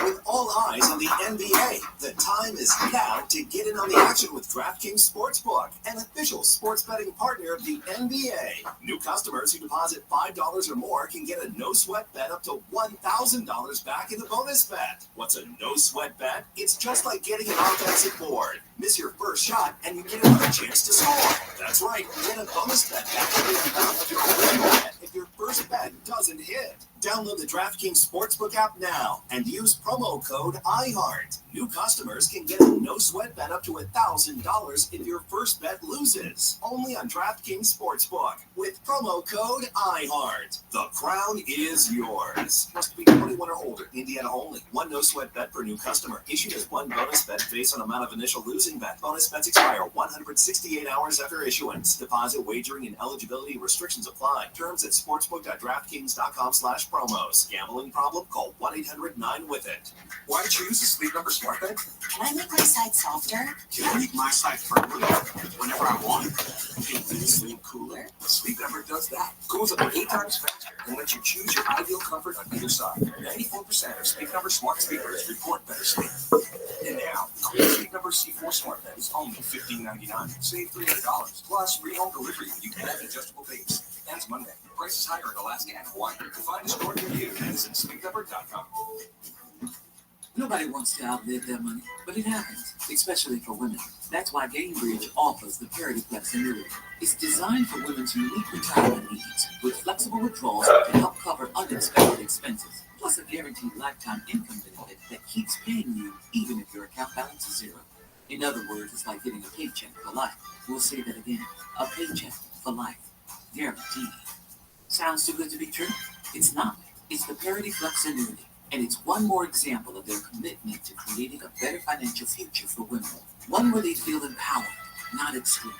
With all eyes on the NBA, the time is now to get in on the action with DraftKings Sportsbook, an official sports betting partner of the NBA. New customers who deposit $5 or more can get a no-sweat bet up to $1,000 back in the bonus bet. What's a no-sweat bet? It's just like getting an offensive board. Miss your first shot and you get another chance to score. That's right, get a bonus bet back to the amount of your original bet if your first bet doesn't hit. Download the DraftKings Sportsbook app now and use promo code IHEART. New customers can get a no-sweat bet up to $1,000 if your first bet loses. Only on DraftKings Sportsbook with promo code IHEART. The crown is yours. Must be 21 or older. Indiana only. One no-sweat bet per new customer. Issued as one bonus bet based on amount of initial losing bet. Bonus bets expire 168 hours after issuance. Deposit, wagering, and eligibility restrictions apply. Terms at sportsbook.draftkings.com/bonus. promos. Gambling problem? Call 1-800-9-WITH-IT. Why choose a Sleep Number smart bed? Can I make my side softer? Can I make my side firmer whenever I want? Can you sleep cooler? Sleep Number does that. Cools up to 8 times faster and lets you choose your ideal comfort on either side. 94% of Sleep Number smart sleepers report better sleep. And now, the Sleep Number C4 smart bed is only $15.99. Save $300 plus free home delivery when you add adjustable base. Ends Monday. Prices higher in Alaska and Hawaii. To find a store near you, visit sleepnumber.com. Nobody wants to outlive their money, but it happens, especially for women. That's why Gainbridge offers the Parity Flex annuity. It's designed for women's unique retirement needs, with flexible withdrawals to help cover unexpected expenses, plus a guaranteed lifetime income benefit that keeps paying you even if your account balance is zero. In other words, it's like getting a paycheck for life. We'll say that again, a paycheck for life. Guaranteed. Sounds too good to be true? It's not. It's the Parity Flex annuity. And it's one more example of their commitment to creating a better financial future for women. One where they feel empowered, not excluded,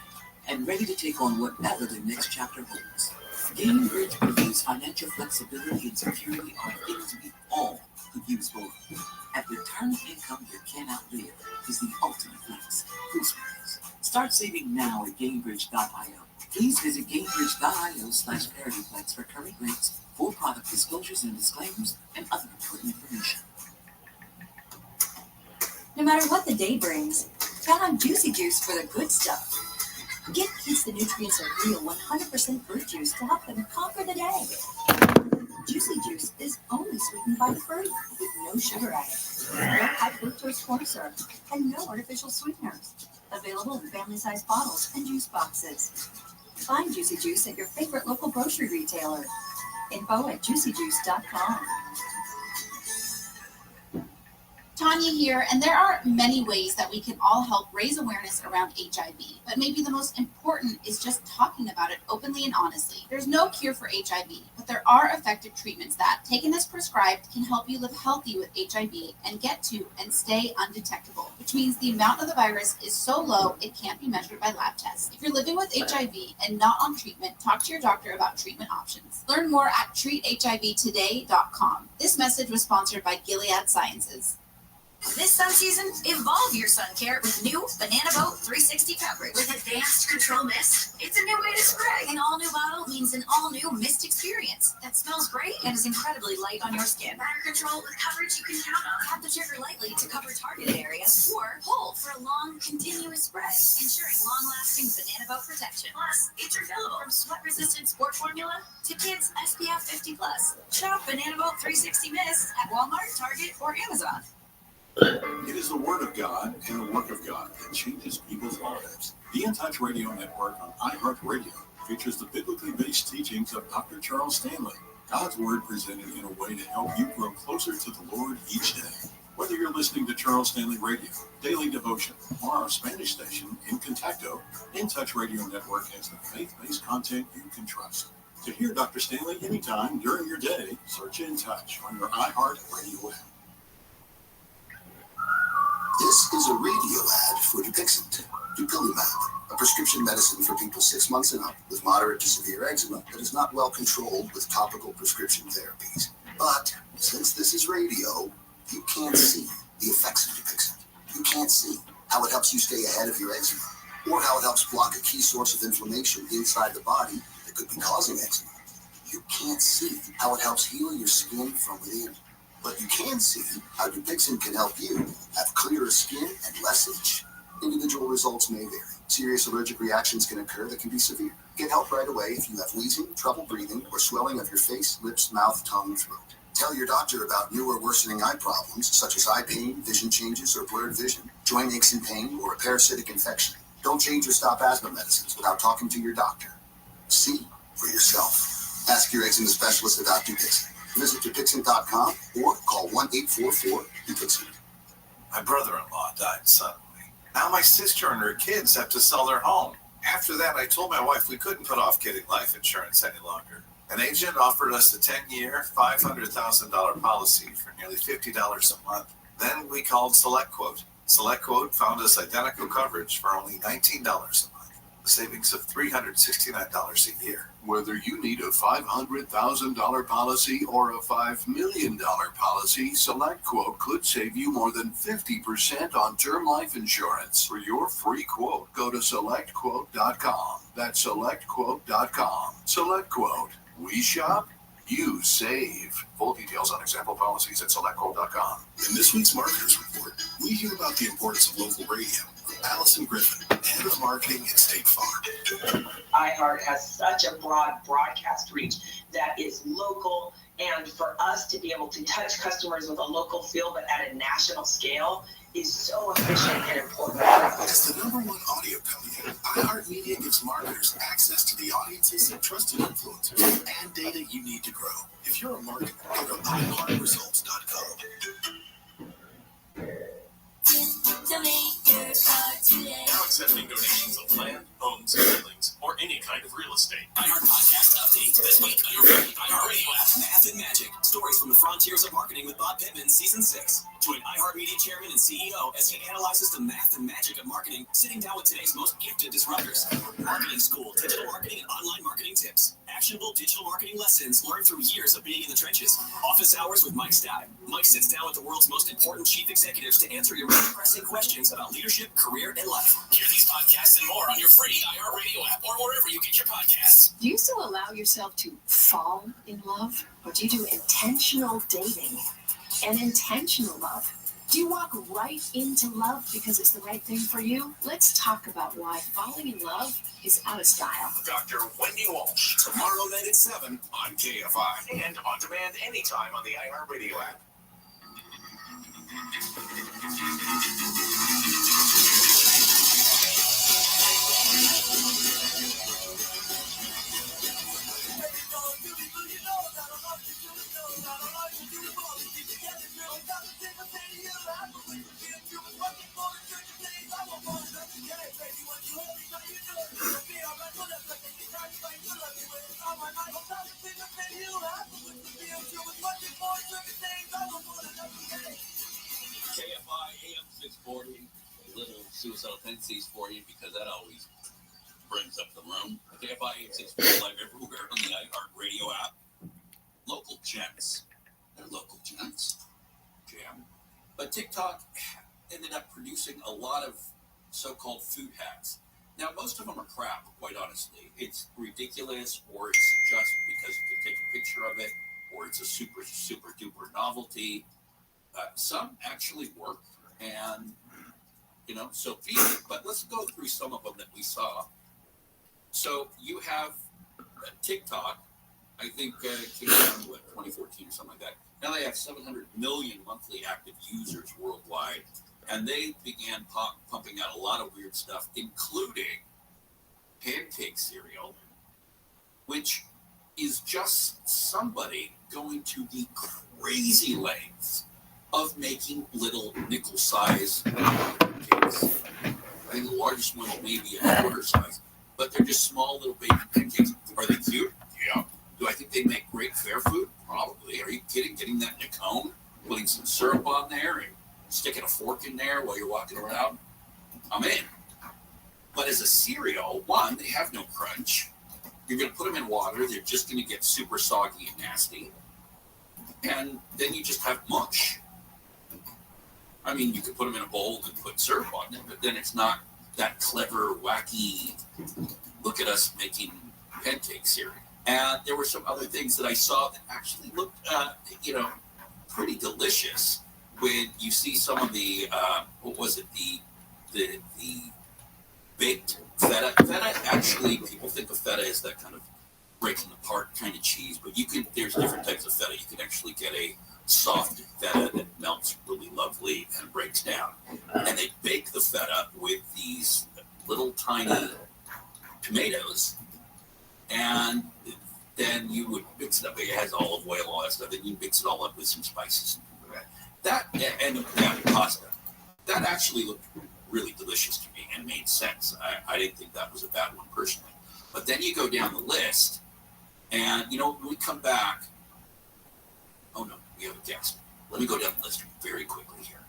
and ready to take on whatever the next chapter holds. Gainbridge believes financial flexibility and security are things we all could use more of. At retirement income you can outlive is the ultimate flex. Who's flex? Start saving now at Gainbridge.io. Please visit Gainbridge.io/ParityFlex for current rates, full product disclosures and disclaimers, and other important information. No matter what the day brings, count on Juicy Juice for the good stuff. Give kids the nutrients of real 100% fruit juice to help them conquer the day. Juicy Juice is only sweetened by the fruit, with no sugar added, no high fructose corn syrup, and no artificial sweeteners. Available in family-sized bottles and juice boxes. Find Juicy Juice at your favorite local grocery retailer. Info at juicyjuice.com. Tanya here, and there are many ways that we can all help raise awareness around HIV, but maybe the most important is just talking about it openly and honestly. There's no cure for HIV, but there are effective treatments that, taken as prescribed, can help you live healthy with HIV and get to and stay undetectable, which means the amount of the virus is so low it can't be measured by lab tests. If you're living with HIV and not on treatment, talk to your doctor about treatment options. Learn more at treathivtoday.com. This message was sponsored by Gilead Sciences. This sun season, evolve your sun care with new Banana Boat 360 coverage. With advanced control mist, it's a new way to spray. An all-new bottle means an all-new mist experience that smells great and is incredibly light on your skin. Better control with coverage you can count on. Tap the trigger lightly to cover targeted areas, or pull for a long, continuous spray, ensuring long-lasting Banana Boat protection. Plus, it's refillable from sweat-resistant sport formula to kids SPF 50+. Shop Banana Boat 360 Mist at Walmart, Target, or Amazon. It is the Word of God and the work of God that changes people's lives. The In Touch Radio Network on iHeartRadio features the biblically based teachings of Dr. Charles Stanley. God's Word presented in a way to help you grow closer to the Lord each day. Whether you're listening to Charles Stanley Radio, Daily Devotion, or our Spanish station in Contacto, In Touch Radio Network has the faith-based content you can trust. To hear Dr. Stanley anytime during your day, search In Touch on your iHeartRadio app. This is a radio ad for Dupixent, Dupilumab, a prescription medicine for people 6 months and up with moderate to severe eczema that is not well controlled with topical prescription therapies. But since this is radio, you can't see the effects of Dupixent. You can't see how it helps you stay ahead of your eczema, or how it helps block a key source of inflammation inside the body that could be causing eczema. You can't see how it helps heal your skin from within. But you can see how Dupixent can help you have clearer skin and less itch. Individual results may vary. Serious allergic reactions can occur that can be severe. Get help right away if you have wheezing, trouble breathing, or swelling of your face, lips, mouth, tongue, and throat. Tell your doctor about new or worsening eye problems, such as eye pain, vision changes, or blurred vision, joint aches and pain, or a parasitic infection. Don't change or stop asthma medicines without talking to your doctor. See for yourself. Ask your eczema specialist about Dupixent. Visit Dupixent.com or call 1-844-DUPIXENT. My brother-in-law died suddenly. Now my sister and her kids have to sell their home. After that, I told my wife we couldn't put off getting life insurance any longer. An agent offered us a 10-year, $500,000 policy for nearly $50 a month. Then we called SelectQuote. SelectQuote found us identical coverage for only $19 a month. a savings of $369 a year. Whether you need a $500,000 policy or a $5 million policy, SelectQuote could save you more than 50% on term life insurance. For your free quote, go to SelectQuote.com. That's SelectQuote.com. SelectQuote. We shop, you save. Full details on example policies at SelectQuote.com. In this week's Marketers Report, we hear about the importance of local radio from Allison Griffin, head of marketing at State Farm. iHeart has such a broad broadcast reach that is local, and for us to be able to touch customers with a local feel but at a national scale is so efficient and important. As the #1 audio company, iHeartMedia gives marketers access to the audiences of trusted influencers and data you need to grow. If you're a marketer, go to iHeartResults.com. Donate your card today. Now accepting donations of land, homes, buildings, or any kind of real estate. iHeart Podcast Update. This week on your free iHeart Radio app, Math and Magic. Stories from the frontiers of marketing with Bob Pittman, Season 6. Join iHeartMedia Chairman and CEO as he analyzes the math and magic of marketing, sitting down with today's most gifted disruptors. Marketing School, digital marketing and online marketing tips. Actionable digital marketing lessons learned through years of being in the trenches. Office Hours with Mike Stout. Mike sits down with the world's most important chief executives to answer your most pressing questions about leadership, career, and life. Hear these podcasts and more on your free iHeart Radio app or wherever you get your podcasts. Do you still allow yourself to fall in love? Or do you do intentional dating and intentional love? Do you walk right into love because it's the right thing for you? Let's talk about why falling in love is out of style. Dr. Wendy Walsh. Tomorrow night at 7 on KFI. And on demand anytime on the iHeartRadio app. KFI AM 640, little suicidal tendencies for you because that always brings up the room. KFI AM 640 live everywhere on the iHeart Radio app. Local gems. They're local gems. Jam. But TikTok ended up producing a lot of so-called food hacks. Now, most of them are crap, quite honestly. It's ridiculous, or it's just because you can take a picture of it, or it's a super, super duper novelty. Some actually work, and, so be it. But let's go through some of them that we saw. So you have TikTok, I think came out in 2014 or something like that. Now they have 700 million monthly active users worldwide, and they began pumping out a lot of weird stuff, including pancake cereal, which is just somebody going to the crazy lengths of making little nickel-size pancakes. I think the largest one may be a quarter size, but they're just small little baby pancakes. Are they cute? Yeah. Do I think they make great fair food? Probably. Are you kidding? Getting that in a cone, putting some syrup on there, and sticking a fork in there while you're walking around? I'm in. But as a cereal, one, they have no crunch. You're going to put them in water. They're just going to get super soggy and nasty. And then you just have mush. I mean, you could put them in a bowl and put syrup on them, but then it's not that clever, wacky, look at us making pancake cereal. And there were some other things that I saw that actually looked, pretty delicious. When you see some of the, the baked feta. Feta, actually, people think of feta as that kind of breaking apart kind of cheese, but there's different types of feta. You can actually get a soft feta that melts really lovely and breaks down. And they bake the feta with these little tiny tomatoes, and then you would mix it up. It has olive oil, all that stuff, and you mix it all up with some spices. That and pasta. That actually looked really delicious to me and made sense. I didn't think that was a bad one personally. But then you go down the list, and when we come back, oh no, we have a guest. Let me go down the list very quickly here.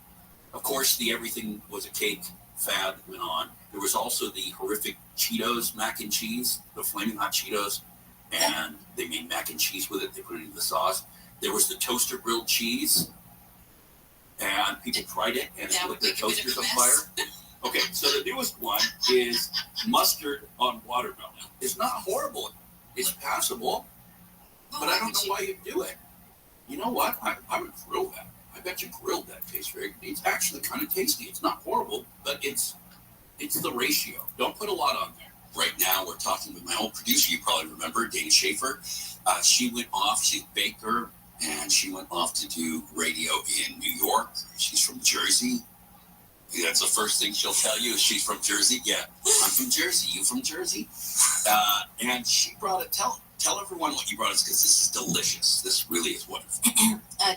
Of course, the everything was a cake fad went on. There was also the horrific Cheetos mac and cheese, the flaming hot Cheetos, and they made mac and cheese with it. They put it in the sauce. There was the toaster grilled cheese, and people tried it and lit their toasters on fire. Okay, so the newest one is mustard on watermelon. It's not horrible. It's passable, but I don't know why you do it. You know what? I would grill that. I bet you grilled that tastes very good. It's actually kind of tasty. It's not horrible, but it's the ratio. Don't put a lot on there. Right now, we're talking with my old producer. You probably remember, Dana Schaefer. She went off. She's a baker, and she went off to do radio in New York. She's from Jersey. That's the first thing she'll tell you is she's from Jersey. Yeah, I'm from Jersey. You from Jersey? And she brought it. Tell everyone what you brought us, because this is delicious. This really is wonderful.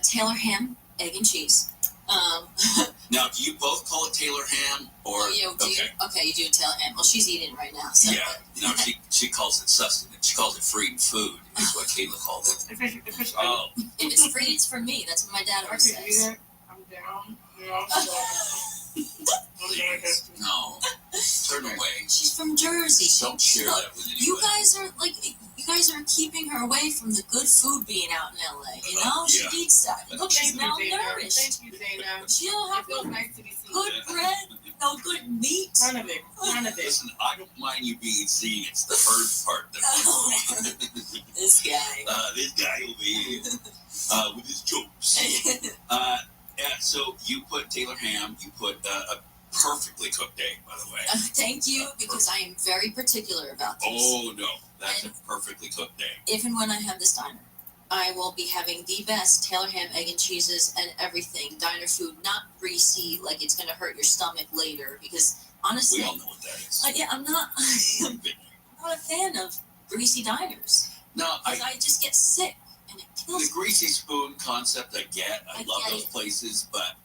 Taylor ham, egg and cheese. Now, do you both call it Taylor ham, or okay, you do Taylor ham. Well, she's eating it right now. So. Yeah, no, she calls it sustenance. She calls it freedom food. Is what Kayla called it. If it's free, it's for me. That's what my dad always says. I'm down. No, turn away. She's from Jersey. Don't share that with anyone. You guys are keeping her away from the good food being out in LA. You know, she needs that. Look, she's malnourished. Thank you, Dana. She don't have no nice to be seen. good bread, no good meat. None of it. Listen, I don't mind you being seen. It's the herd part that. This guy. This guy over here with his jokes. Yeah, so you put Taylor ham. You put a perfectly cooked egg, by the way. Thank you, because I am very particular about this. Oh, no. That's a perfectly cooked egg. If and when I have this diner, I will be having the best Taylor ham, egg and cheeses, and everything. Diner food, not greasy, like it's going to hurt your stomach later, because honestly... We all know what that is. I'm not a fan of greasy diners. No, I just get sick, and it kills me. The greasy spoon concept I get. I love those places, but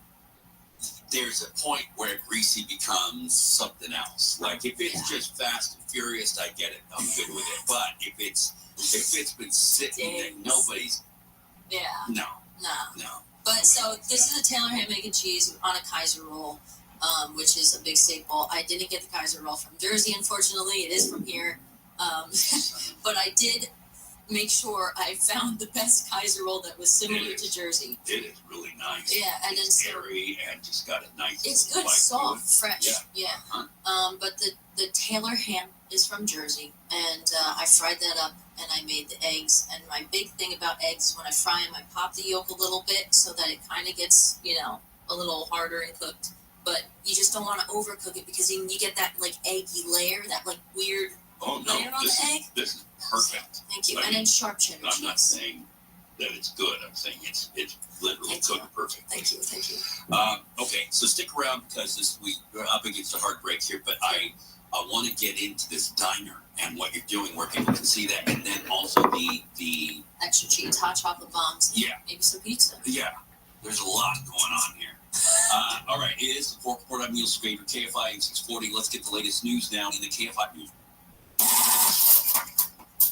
there's a point where greasy becomes something else. Like if it's just fast and furious, I get it. I'm good with it. But if it's been sitting there, nobody's. Yeah. No. But so this is a Taylor ham, egg and cheese on a Kaiser roll, which is a big staple. I didn't get the Kaiser roll from Jersey, unfortunately. It is from here, but I did make sure I found the best Kaiser roll that was similar to Jersey. It is really nice. Yeah, and it's airy and just got a nice. It's good, soft, fresh. Yeah. Uh-huh. But the Taylor ham is from Jersey, and I fried that up, and I made the eggs. And my big thing about eggs is when I fry them, I pop the yolk a little bit so that it kind of gets, a little harder and cooked. But you just don't want to overcook it, because then you get that eggy layer, that weird layer on the egg. This is perfect. Thank you. And then sharp cheddar cheese. I'm not saying that it's good. I'm saying it's literally cooked perfect. Thank you. Okay, so stick around, because we're up against a hard break here, but I want to get into this diner and what you're doing, where people can see that, and then also the extra cheese, hot chocolate bombs. Yeah. Maybe some pizza. Yeah. There's a lot going on here. All right, it is the 4th Report. I'm Neil Savader, KFI 640. Let's get the latest news now in the KFI News.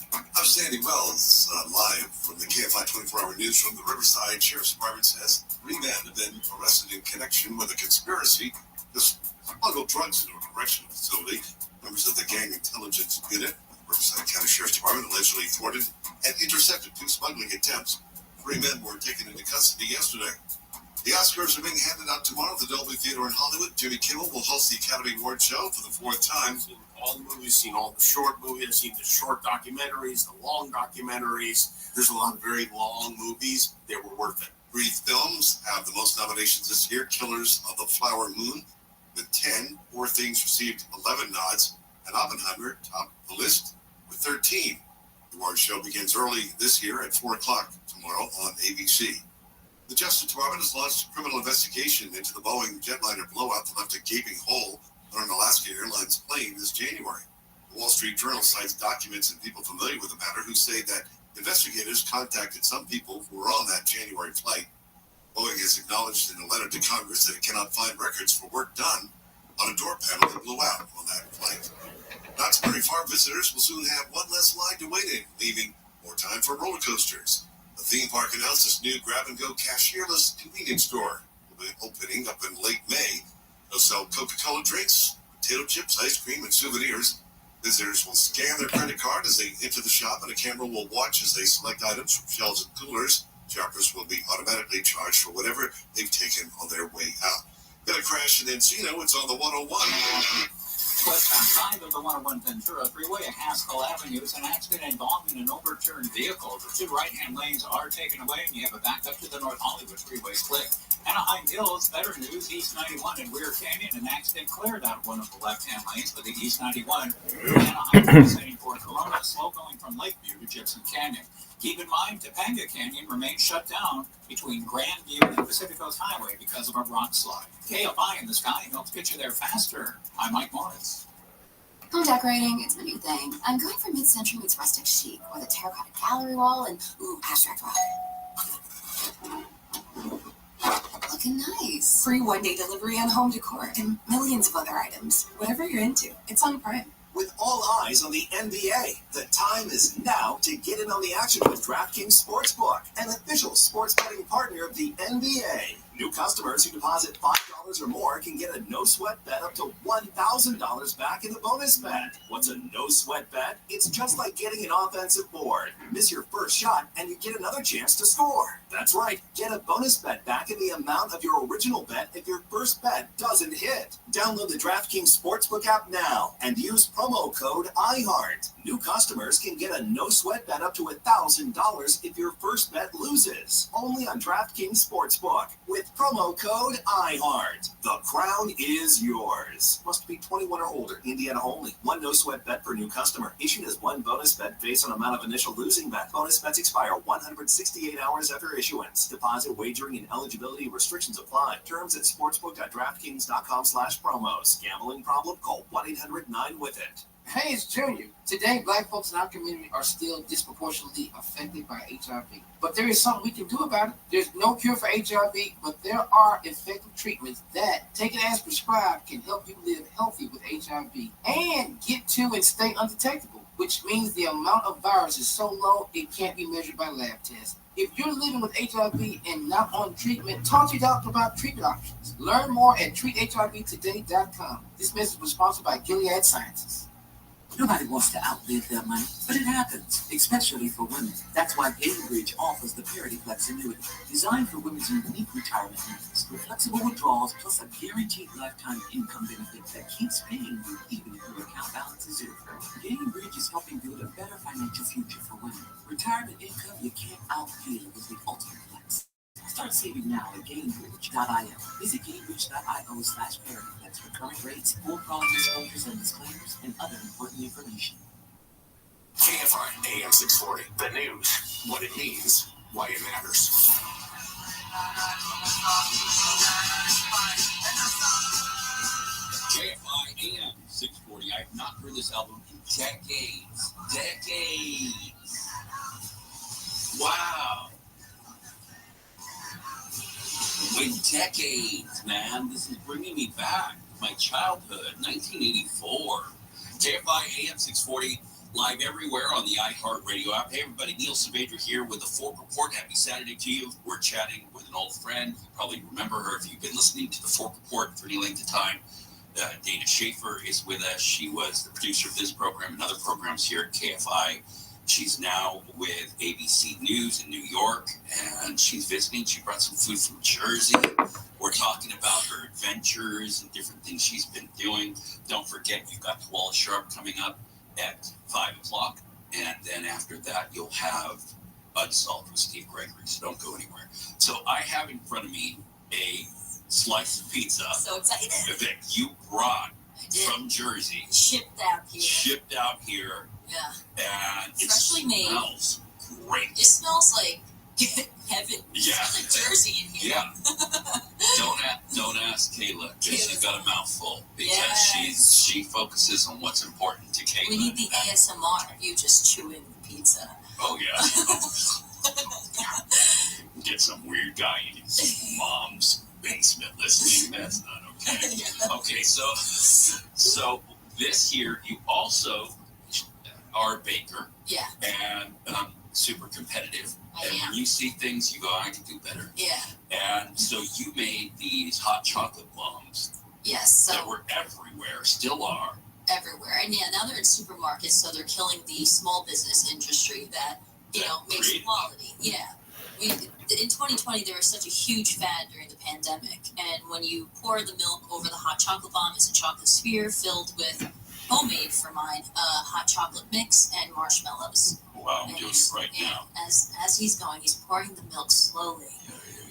I'm Sandy Wells, live from the KFI 24-hour newsroom. The Riverside Sheriff's Department says 3 men have been arrested in connection with a conspiracy to smuggle drugs into a correctional facility. Members of the Gang Intelligence Unit, Riverside County Sheriff's Department, allegedly thwarted and intercepted 2 smuggling attempts. 3 men were taken into custody yesterday. The Oscars are being handed out tomorrow at the Dolby Theater in Hollywood. Jimmy Kimmel will host the Academy Award show for the 4th time. All the movies, seen all the short movies, seen the short documentaries, the long documentaries. There's a lot of very long movies. They were worth it. Brief films have the most nominations this year. Killers of the Flower Moon with 10. Poor Things received 11 nods. And Oppenheimer topped the list with 13. The award show begins early this year at 4 o'clock tomorrow on ABC. The Justice Department has launched a criminal investigation into the Boeing jetliner blowout that left a gaping hole on an Alaska Airlines plane this January. The Wall Street Journal cites documents and people familiar with the matter who say that investigators contacted some people who were on that January flight. Boeing has acknowledged in a letter to Congress that it cannot find records for work done on a door panel that blew out on that flight. Not very far, visitors will soon have one less line to wait in, leaving more time for roller coasters. The theme park announced its new grab-and-go cashierless convenience store will be opening up in late May. They'll sell Coca-Cola drinks, potato chips, ice cream, and souvenirs. Visitors will scan their credit card as they enter the shop, and a camera will watch as they select items from shelves and coolers. Shoppers will be automatically charged for whatever they've taken on their way out. Gonna crash in Encino, it's on the 101. Westbound side of the 101 Ventura Freeway at Haskell Avenue is an accident involving an overturned vehicle. The two right-hand lanes are taken away, and you have a backup to the North Hollywood Freeway split. Anaheim Hills, better news, East 91 and Weir Canyon, an accident cleared out of one of the left-hand lanes for the East 91. Anaheim Hills heading for Corona, slow going from Lakeview to Gypsum Canyon. Keep in mind, Topanga Canyon remains shut down between Grandview and Pacific Coast Highway because of a rock slide. KFI in the sky helps get you there faster. I'm Mike Morris. Home decorating, it's my new thing. I'm going for mid-century meets rustic chic with a terracotta gallery wall and, abstract rock. Looking nice. Free one-day delivery on home decor and millions of other items. Whatever you're into, it's on Prime. With all eyes on the NBA, the time is now to get in on the action with DraftKings Sportsbook, an official sports betting partner of the NBA. New customers who deposit $5 or more can get a no-sweat bet up to $1,000 back in the bonus bet. What's a no-sweat bet? It's just like getting an offensive board. Miss your first shot and you get another chance to score. That's right. Get a bonus bet back in the amount of your original bet if your first bet doesn't hit. Download the DraftKings Sportsbook app now and use promo code IHEART. New customers can get a no-sweat bet up to $1,000 if your first bet loses. Only on DraftKings Sportsbook with promo code IHEART. The crown is yours. Must be 21 or older. Indiana only. One no-sweat bet per new customer. Issued as one bonus bet based on amount of initial losing bet. Bonus bets expire 168 hours after issuance. Deposit, wagering, and eligibility restrictions apply. Terms at sportsbook.draftkings.com/promos. Gambling problem? Call 1-800-9-WITH-IT. Hey, it's Junior. Today, Black folks in our community are still disproportionately affected by HIV. But there is something we can do about it. There's no cure for HIV, but there are effective treatments that, taken as prescribed, can help you live healthy with HIV and get to and stay undetectable, which means the amount of virus is so low it can't be measured by lab tests. If you're living with HIV and not on treatment, talk to your doctor about treatment options. Learn more at treathivtoday.com. This message was sponsored by Gilead Sciences. Nobody wants to outlive their money, but it happens, especially for women. That's why Gainbridge offers the Parity Flex annuity, designed for women's unique retirement needs, with flexible withdrawals plus a guaranteed lifetime income benefit that keeps paying you even if your account balance is zero. Gainbridge is helping build a better financial future for women. Retirement income you can't outlive with the ultimate flex. Start saving now at Gainbridge.io. Visit Gainbridge.io/ParityFlex for current rates, full product disclosures and disclaimers, and other important information. KFI AM 640. The news. What it means. Why it matters. KFI AM 640. I have not heard this album in decades. Wow. In decades, man. This is bringing me back to my childhood, 1984. KFI AM 640, live everywhere on the iHeartRadio app. Hey, everybody, Neil Saavedra here with the Fork Report. Happy Saturday to you. We're chatting with an old friend. You probably remember her if you've been listening to the Fork Report for any length of time. Dana Schaefer is with us. She was the producer of this program and other programs here at KFI. She's now with ABC News in New York, and she's visiting. She brought some food from Jersey. We're talking about her adventures and different things she's been doing. Don't forget, you've got Koala Sharp coming up at 5 o'clock, and then after that, you'll have Unsolved with Steve Gregory, so don't go anywhere. So I have in front of me a slice of pizza. So excited. That you brought from Jersey. Shipped out here. Yeah. And freshly made. It smells great. It smells like heaven. Yeah. It smells like Jersey in here. Yeah. Don't ask Kayla because she's got a mouthful because she focuses on what's important to Kayla. We need the ASMR. You just chewing the pizza. Oh yeah. Get some weird guy in his mom's basement listening. That's not okay. Okay, so this here you also are a baker. Yeah. And super competitive. And when you see things, you go, I can do better. Yeah. And so you made these hot chocolate bombs. Yes. That were everywhere, still are. everywhere. And yeah, now they're in supermarkets, so they're killing the small business industry that, makes quality. Yeah. In 2020, there was such a huge fad during the pandemic. And when you pour the milk over the hot chocolate bomb, it's a chocolate sphere filled with homemade for mine, hot chocolate mix and marshmallows. Wow, I'm doing it right now. As he's going, he's pouring the milk slowly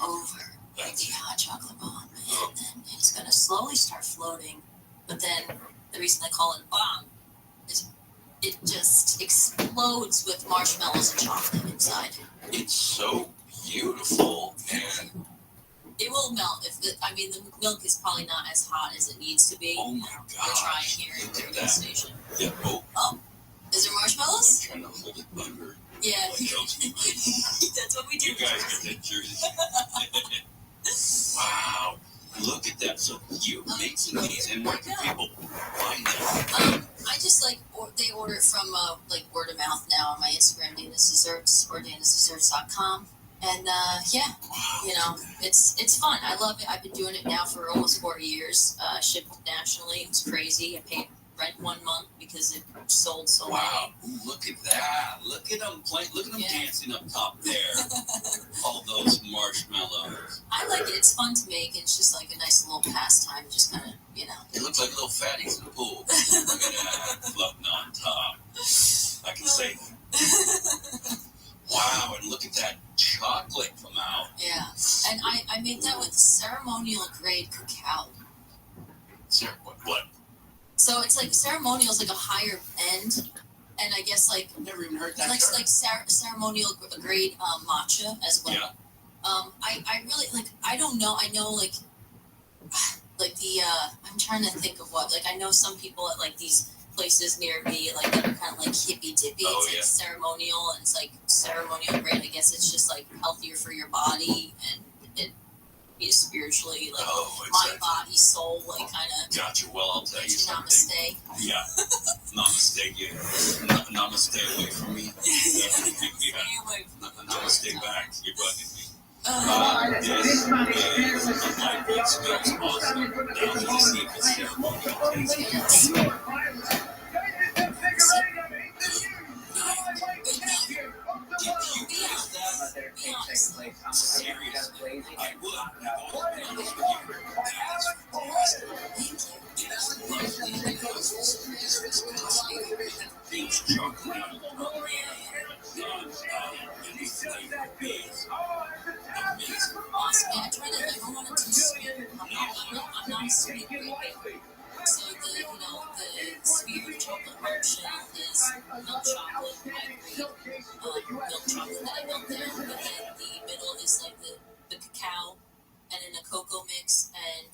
over the hot chocolate bomb. And then it's going to slowly start floating. But then the reason they call it a bomb is it just explodes with marshmallows and chocolate inside. It's so beautiful, and it will melt. The milk is probably not as hot as it needs to be. Oh my God! We're trying here at the radio station. Yeah. Oh, is there marshmallows? I'm trying to hold it under. Yeah. That's what we do. You guys get that jersey. Wow. Look at that. So you're making these, and where can people find them? I just they order it from word of mouth now on my Instagram, Dana's Desserts or danasdesserts.com. And it's fun. I love it. I've been doing it now for almost 4 years. Shipped nationally. It was crazy. I paid rent 1 month because it sold so well. Wow. Ooh, look at that. Look at them playing. Look at them dancing up top there. All those marshmallows. I like it. It's fun to make. It's just like a nice little pastime. Just kind of, It looks like little fatties in the pool. Look at that. Floating on top. I can say that. Wow, and look at that chocolate come out. Yeah. And I made that with ceremonial grade cacao. What? So it's like ceremonial is like a higher end, and I guess I've never even heard that. Like ceremonial grade matcha as well. Yeah. I really I don't know. I know I'm trying to think of what I know some people at these places near me that are kind of hippy dippy. It's ceremonial, and it's ceremonial grade. I guess it's just healthier for your body and it is spiritually mind, body, soul, kind of. Gotcha. Well, I'll tell you something. Namaste. Yeah. Namaste. You. Namaste away from me. Namaste back. You're bugging me. This smells awesome. Now let's see if it's ceremonial. Did you use that? Seriously, I would. I'll be honest with you. That is fantastic. It is lovely because it's concentrated and things chocolate out of the amazing. Awesome. I try to. I don't want it too sweet. I'm not a sweet baby. So the sphere of chocolate milk shell is milk chocolate. I grade milk chocolate that I melt down, but then the middle is the cacao, and then a cocoa mix, and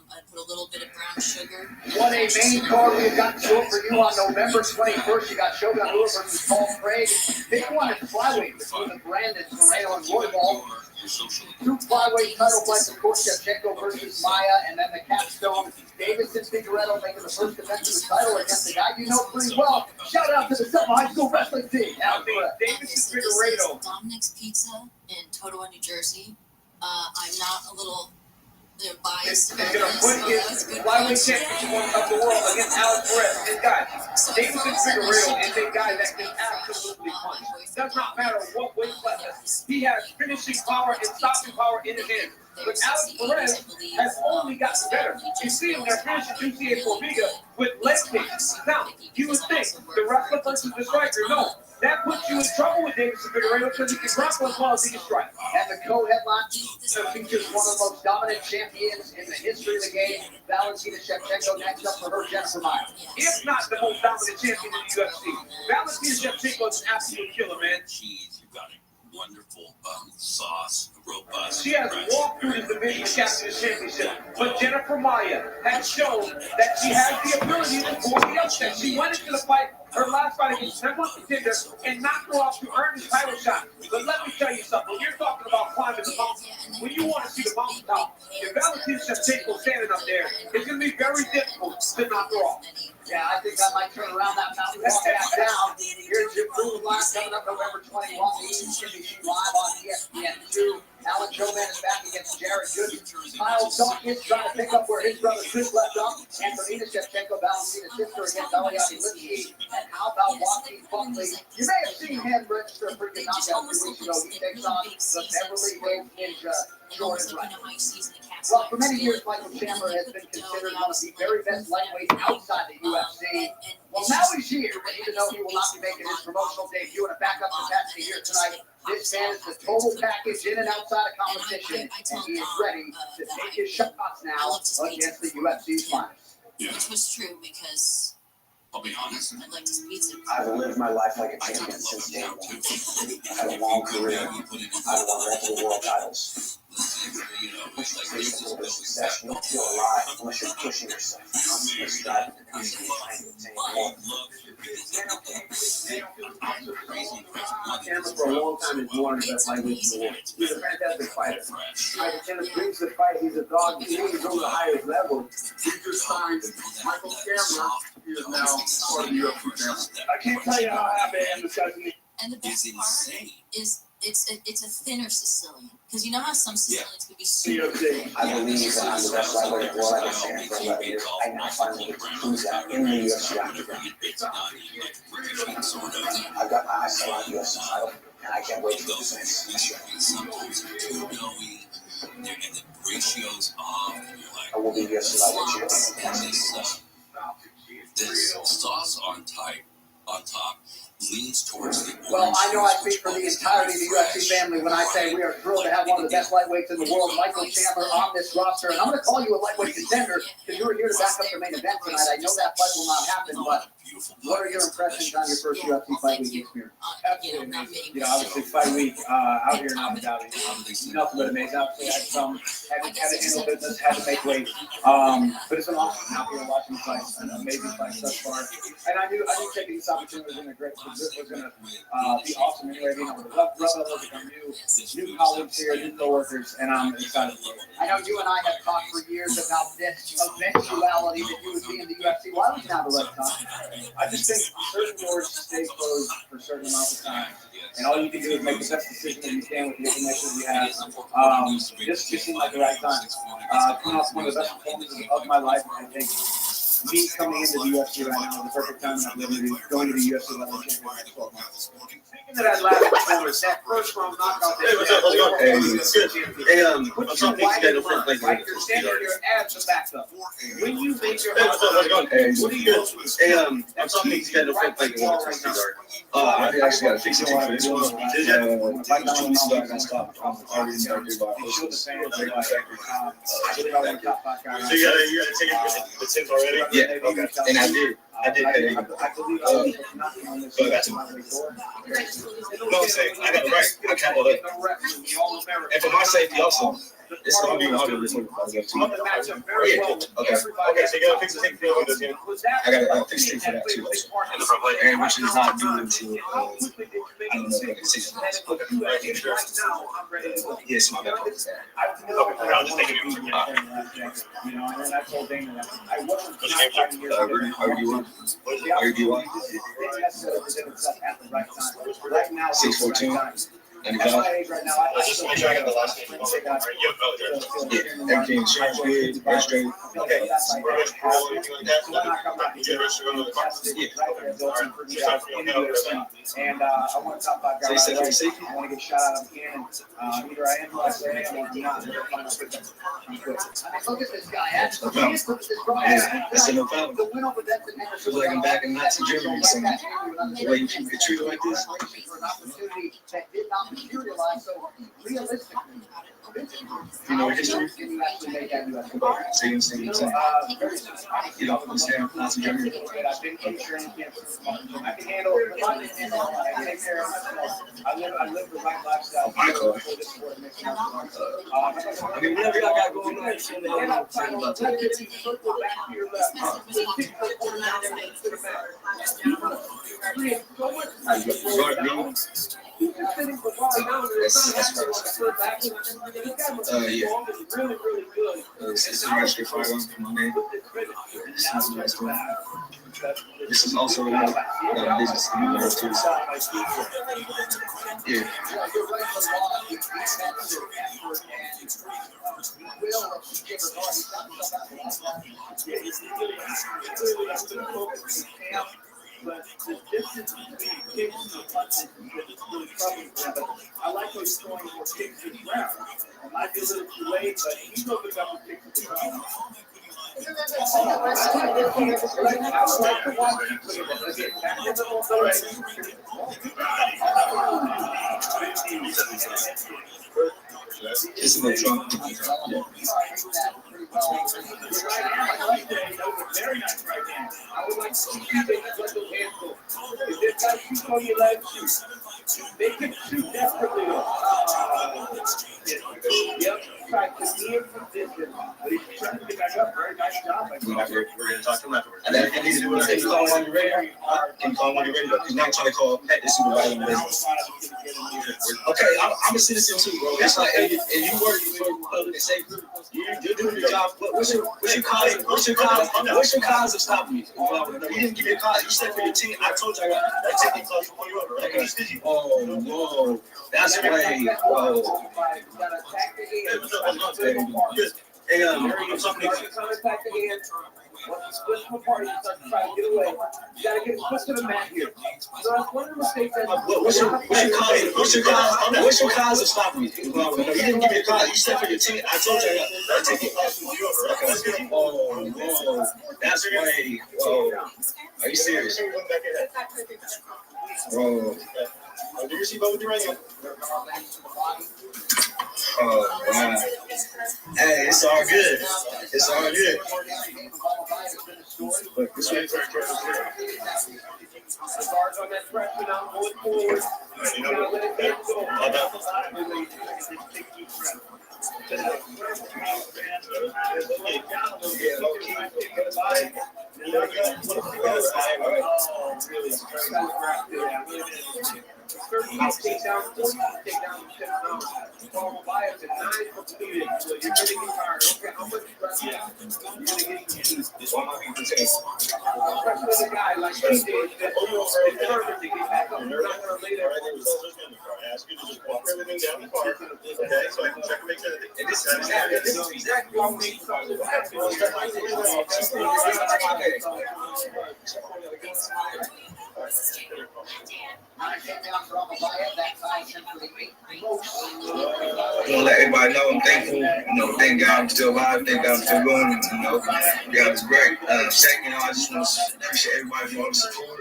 I put a little bit of brown sugar. What a main card we've got show for you on November 21st. You got Shogun Lua versus Paul Craig. Big one is flyweight between Brandon Moreno and Roybal. 2 flyweight title fights, of course, Shevchenko versus Maya, and then the capstone, Davidson Figueredo making the first defense of the title against the guy you know pretty well. Shout out to the Selma High School wrestling team. Davidson Figueredo. Dominick's Pizza in Totowa, New Jersey. I'm not a little biased about He's going to put his flyweight championship of the world against Alex Perez. This guy, Davidson Figueredo, is a guy that can absolutely punch. Does not matter what weight class. He has finishing power and stopping power in his hand. But Alex Perez has only gotten better. You see him there finishing UCA Formiga with leg kicks. Now, you would think the wrestler versus the striker, no. That puts you in trouble with Davidson Figueredo because he can grapple as well as he can strike. And the co-headline features one of the most dominant champions in the history of the game, Valentina Shevchenko, next up for her, Jennifer Maya. If not the most dominant champion in the UFC, Valentina Shevchenko is an absolute killer, man. Cheese, you got a wonderful sauce, robust. She has walked through the division and captured the championship, but Jennifer Maya has shown that she has the ability to pull the upset. She went into the fight, her last fight against number one contender, and knocked her off to earn this title shot. But let me tell you something. When you're talking about climbing the mountain, when you want to see the mountaintop, if Valentina Shevchenko standing up there, it's going to be very difficult to knock her off. Yeah, I think I might turn around that mountain and walk back down. Here's your Blue Live coming up November 21. The East can be seen live on ESPN2. Alan Jovan is back against Jared Goody. Kyle Dawkins trying to pick up where his brother Chris left off. Antonina Shevchenko balancing his sister against Elias Lipsky. And how about Joaquin Buckley? You may have seen him register a pretty good knockout 2 weeks ago. He takes on the Beverly Hills Ninja, Jordan Wright. Well, for many years, Michael Chandler has been considered one of the very best lightweights outside the UFC. Well, now he's here, and even though he will not be making his promotional debut in a backup capacity here tonight, this man is the total package in and outside of competition, and he is ready to take his shots now against the UFC's finest. Which was true because, I'll be honest, I'd like to meet him. I've lived my life like a champion since day one. I've had a long career. I've won multiple world titles. Success, you don't feel alive unless you're pushing yourself. You're striving to constantly trying to attain more. Chandler for a long time is one of the best lightweights in the world. He's a fantastic fighter. Michael Chandler brings the fight. He's a dog. He needs to go to the highest level. He just signed Michael Chandler. He is now part of the UFC family. I can't tell you how happy I am to start the. And the best part is it's a thinner Sicilian. Because you know how some Sicilians could be super thin. I believe that I'm the best lightweight in the world. I've been saying for 11 years. I now finally get to prove that in the UFC octagon. I've got my eyes set on the UFC title, and I can't wait to defend it. Sometimes they're too doughy, and the ratios off, and you're like, I will be UFC lightweight champion. This sauce on top leans towards the. Well, I know I speak for the entirety of the UFC family when I say we are thrilled to have one of the best lightweights in the world, Michael Chandler, on this roster. And I'm going to call you a lightweight contender because you were here to back up the main event tonight. I know that fight will not happen, but what are your impressions on your first UFC fight week experience? Absolutely amazing. You know, obviously fight week out here in Abu Dhabi, nothing but amazing. Obviously, had to handle business, had to make weight. But it's been awesome out here watching fights, an amazing fight thus far. And I knew taking this opportunity was going to be awesome anyway. You know, rub elbows with new colleagues here, new coworkers, and I'm excited for it. I know you and I have talked for years about this eventuality that you would be in the UFC. Why was now the right time? I just think certain doors stay closed for a certain amount of time, and all you can do is make the best decision that you can with the information you have. This just seemed like the right time. Coming off one of the best performances of my life, I think me coming into the UFC right now is the perfect time I'm going to the UFC level championship. Speaking of that last performance, that first round knockout. Hey, what's up? Hey, I'm talking to you guys for like you're standing here, abs are backed up. When you make your hey, what's up? How's it going? Hey, what are you doing? Hey, I'm talking to you guys for like I actually got a fix it for this one. So you gotta take the tip already? Yeah, okay. And I did pay him. But I got to. No, I'm saying, I got it right. I counted it up. And for my safety also, it's going to be harder this one. Okay, so you got to fix the thing for this game. I got to fix the thing for that too. And which is not due until, I don't know, like 6 months. Yes, my bad. I was just thinking it was RD1. 614. And just make sure I got the last name. Yeah, everything insurance good, registered. Okay. And I want to top 5 guys. I want to get shot out of Cannon. Either I am who I say I am or I'm not. Look at this guy. That's no problem. I feel like I'm back in Nazi Germany. So the way you can get treated like this. So realistically, you know history? So you know, Nazi Germany. I've been insurance camps. I can handle it. I can take care of myself. I live the right lifestyle. I mean, whatever y'all got going on, This is also a business to be learned too. So, yeah. But the distance between kicks and punches is really troubling for him. But I like how he's throwing more kicks to the ground. It might be a little too late, but he's opened up with kicks to the ground. It's a little drunk. Very nice right hand. I would like to see you let those hands go. If this guy shoots on your leg, shoot. They can shoot desperately. Yep. Try to be in position, but he's trying to get back up. Very nice job. We're going to talk to him afterwards. And then can you call when you're ready? Can you call when you're ready? He's not trying to call Pat the supervisor. Okay, I'm a citizen too, bro. It's like, if you work for public and safety, you're doing your job. What's your cause of stopping me? You didn't give me a cause. You said for your team. I told you I got a ticket cause before you over. Okay. Oh, whoa. That's way. Whoa. Hey, I'm talking to Once you split them apart, you start to try to get away. You gotta get split to the mat here. So that's one of the mistakes that what's your cause of stopping me? You didn't give me a cause. You said for your team. I told you I got a ticket cause before you over. Okay. Oh, whoa. That's way. Whoa. Are you serious? Whoa. Do you see what we're doing? Oh, wow. Hey, it's all good. It's all good. Look, this way. The guards on that freshman out going forward. You gotta let it go. Take down 40, take down 10 pounds. Formal bias at 9 completed. So you're getting tired. Okay, how much stress? Yeah. You're going to get especially a guy like he did that's determined to get back up sooner or later. Ask you to just walk everything down the car. Okay, so I can check and make sure that this is exactly what we need something to happen. Let everybody know I'm thankful. Thank God I'm still alive. Thank God I'm still going. God is great. Second, I just want to appreciate everybody for all the support.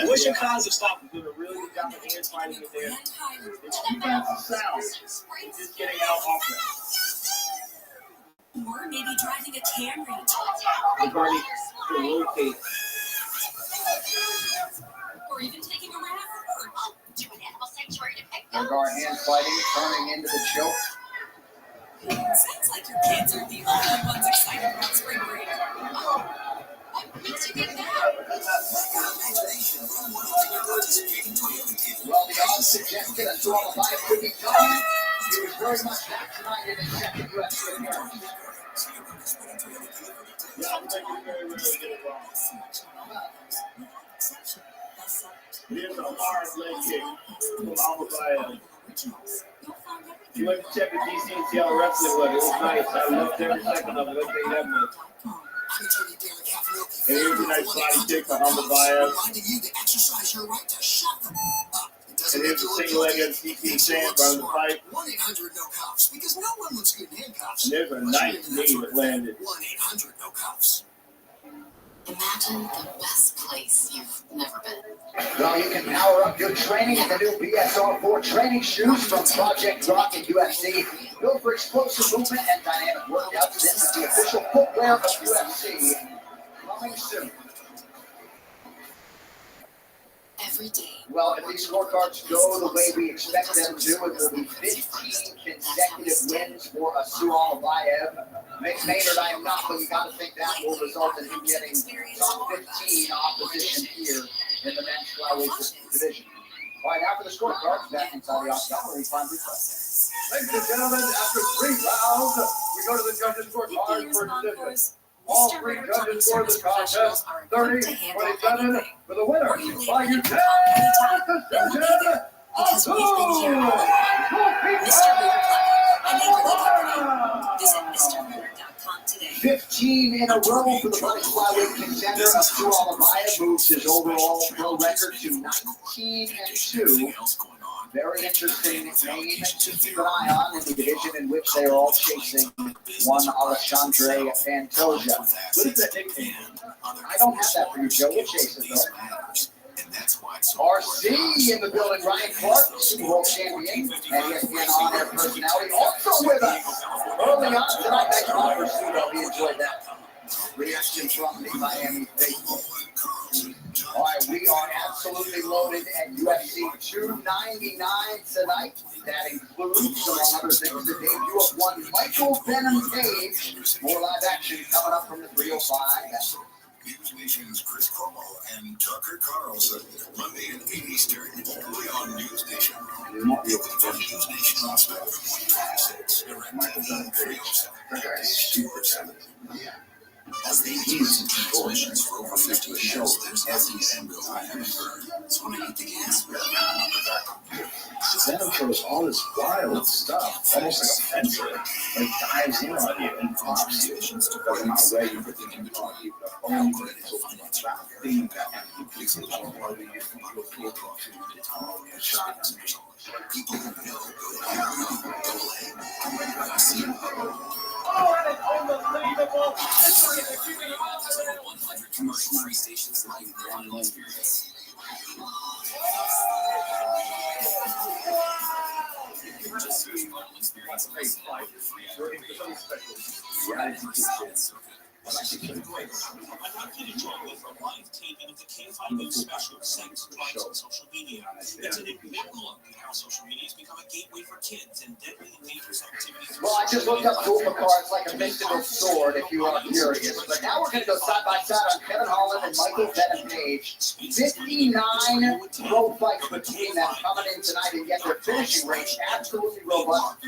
What's your cause of stopping? Doing a really good job of hand fighting it there. It's defensive sound. It's just getting out offense. Or maybe driving a Camry. Regarding to rotate. Or even taking a raft to an animal sanctuary to pick up. Guard hand fighting, turning into the choke. Sounds like your kids are the only ones excited about spring break. What makes you think that? Well, the odds suggested a draw of life could be coming. He was very much vaccinated in second U.S. Here's a hard leg kick from Alabama. You went to check the DC and see how wrestling was. It was nice. I loved every second of it. Let's say that much. And here's a nice body kick for Alabama. And here's a single leg at DC Sand around the pipe. 1-800-NO-COPS because no one looks good in handcuffs. And there's a nice knee that landed. 1-800-NO-COPS. Imagine the best place you've never been. Well, you can power up your training with the new BSR4 training shoes from Project Rock and UFC. Built for explosive movement and dynamic workouts. This is the official footwear of UFC. Coming soon. Every day. Well, if these scorecards go the way we expect them to, it will be 15 consecutive wins for Asur Albayev. Mixed Maynard, I am not, but you got to think that will result in him getting top 15 opposition here in the men's flyweight division. All right, now for the scorecards, back inside the octagon where we find results. Ladies and gentlemen, after 3 rounds, we go to the judges' scorecard for decision. All three judges scored the contest 30-27 for the winner by unanimous decision. Because we've been here all along. Mr. Hoover Club, a neighborly company. Visit MrHoover.com today. 15 in a row for the British flyweight contender. Abdul Alamaya moves his overall pro record to 19-2. Very interesting name to keep an eye on in the division in which they are all chasing one Alexandre Pantoja. What is that nickname? I don't have that for you, Joe. We'll chase it, though. RC in the building. Ryan Clark, Super Bowl champion, and ESPN on-air personality, also with us. Early on tonight, thanks a lot for Sudo. We enjoyed that reaction from the Miami faithful. All right, we are absolutely loaded at UFC 299 tonight. That includes, among other things, the debut of one Michael Venom Page. More live action coming up from the 305. News Nation's Chris Cuomo and Tucker Carlson, Monday at 8 Eastern, only on News Nation. News Nation on Spectrum 126, direct video 7, yeah. As the teams and coalitions for over 50 years, there's nothing Venom I haven't heard. It's when I eat the gas. Venom shows all this wild stuff, almost like a fencer. Like dives in on you and pops you. Doesn't not way you put them in between you. The phone credits will find out about thing that can be fixed. People who know go ahead. I see Oh, and it's unbelievable. 100 commercial-free stations like the one experience. Just search Vinyl Experience and listen to your free I'd like you to join me for a live taping of the K5 News special, Sex, Drugs, and Social Media. It's an admitted look at how social media has become a gateway for kids and deadly and dangerous activities. Well, I just looked up Google cards like a mystical sword, if you are curious. But now we're going to go side by side on Kevin Holland and Michael Venom Page. 59 pro fights between them coming in tonight, and yet their finishing range absolutely robust.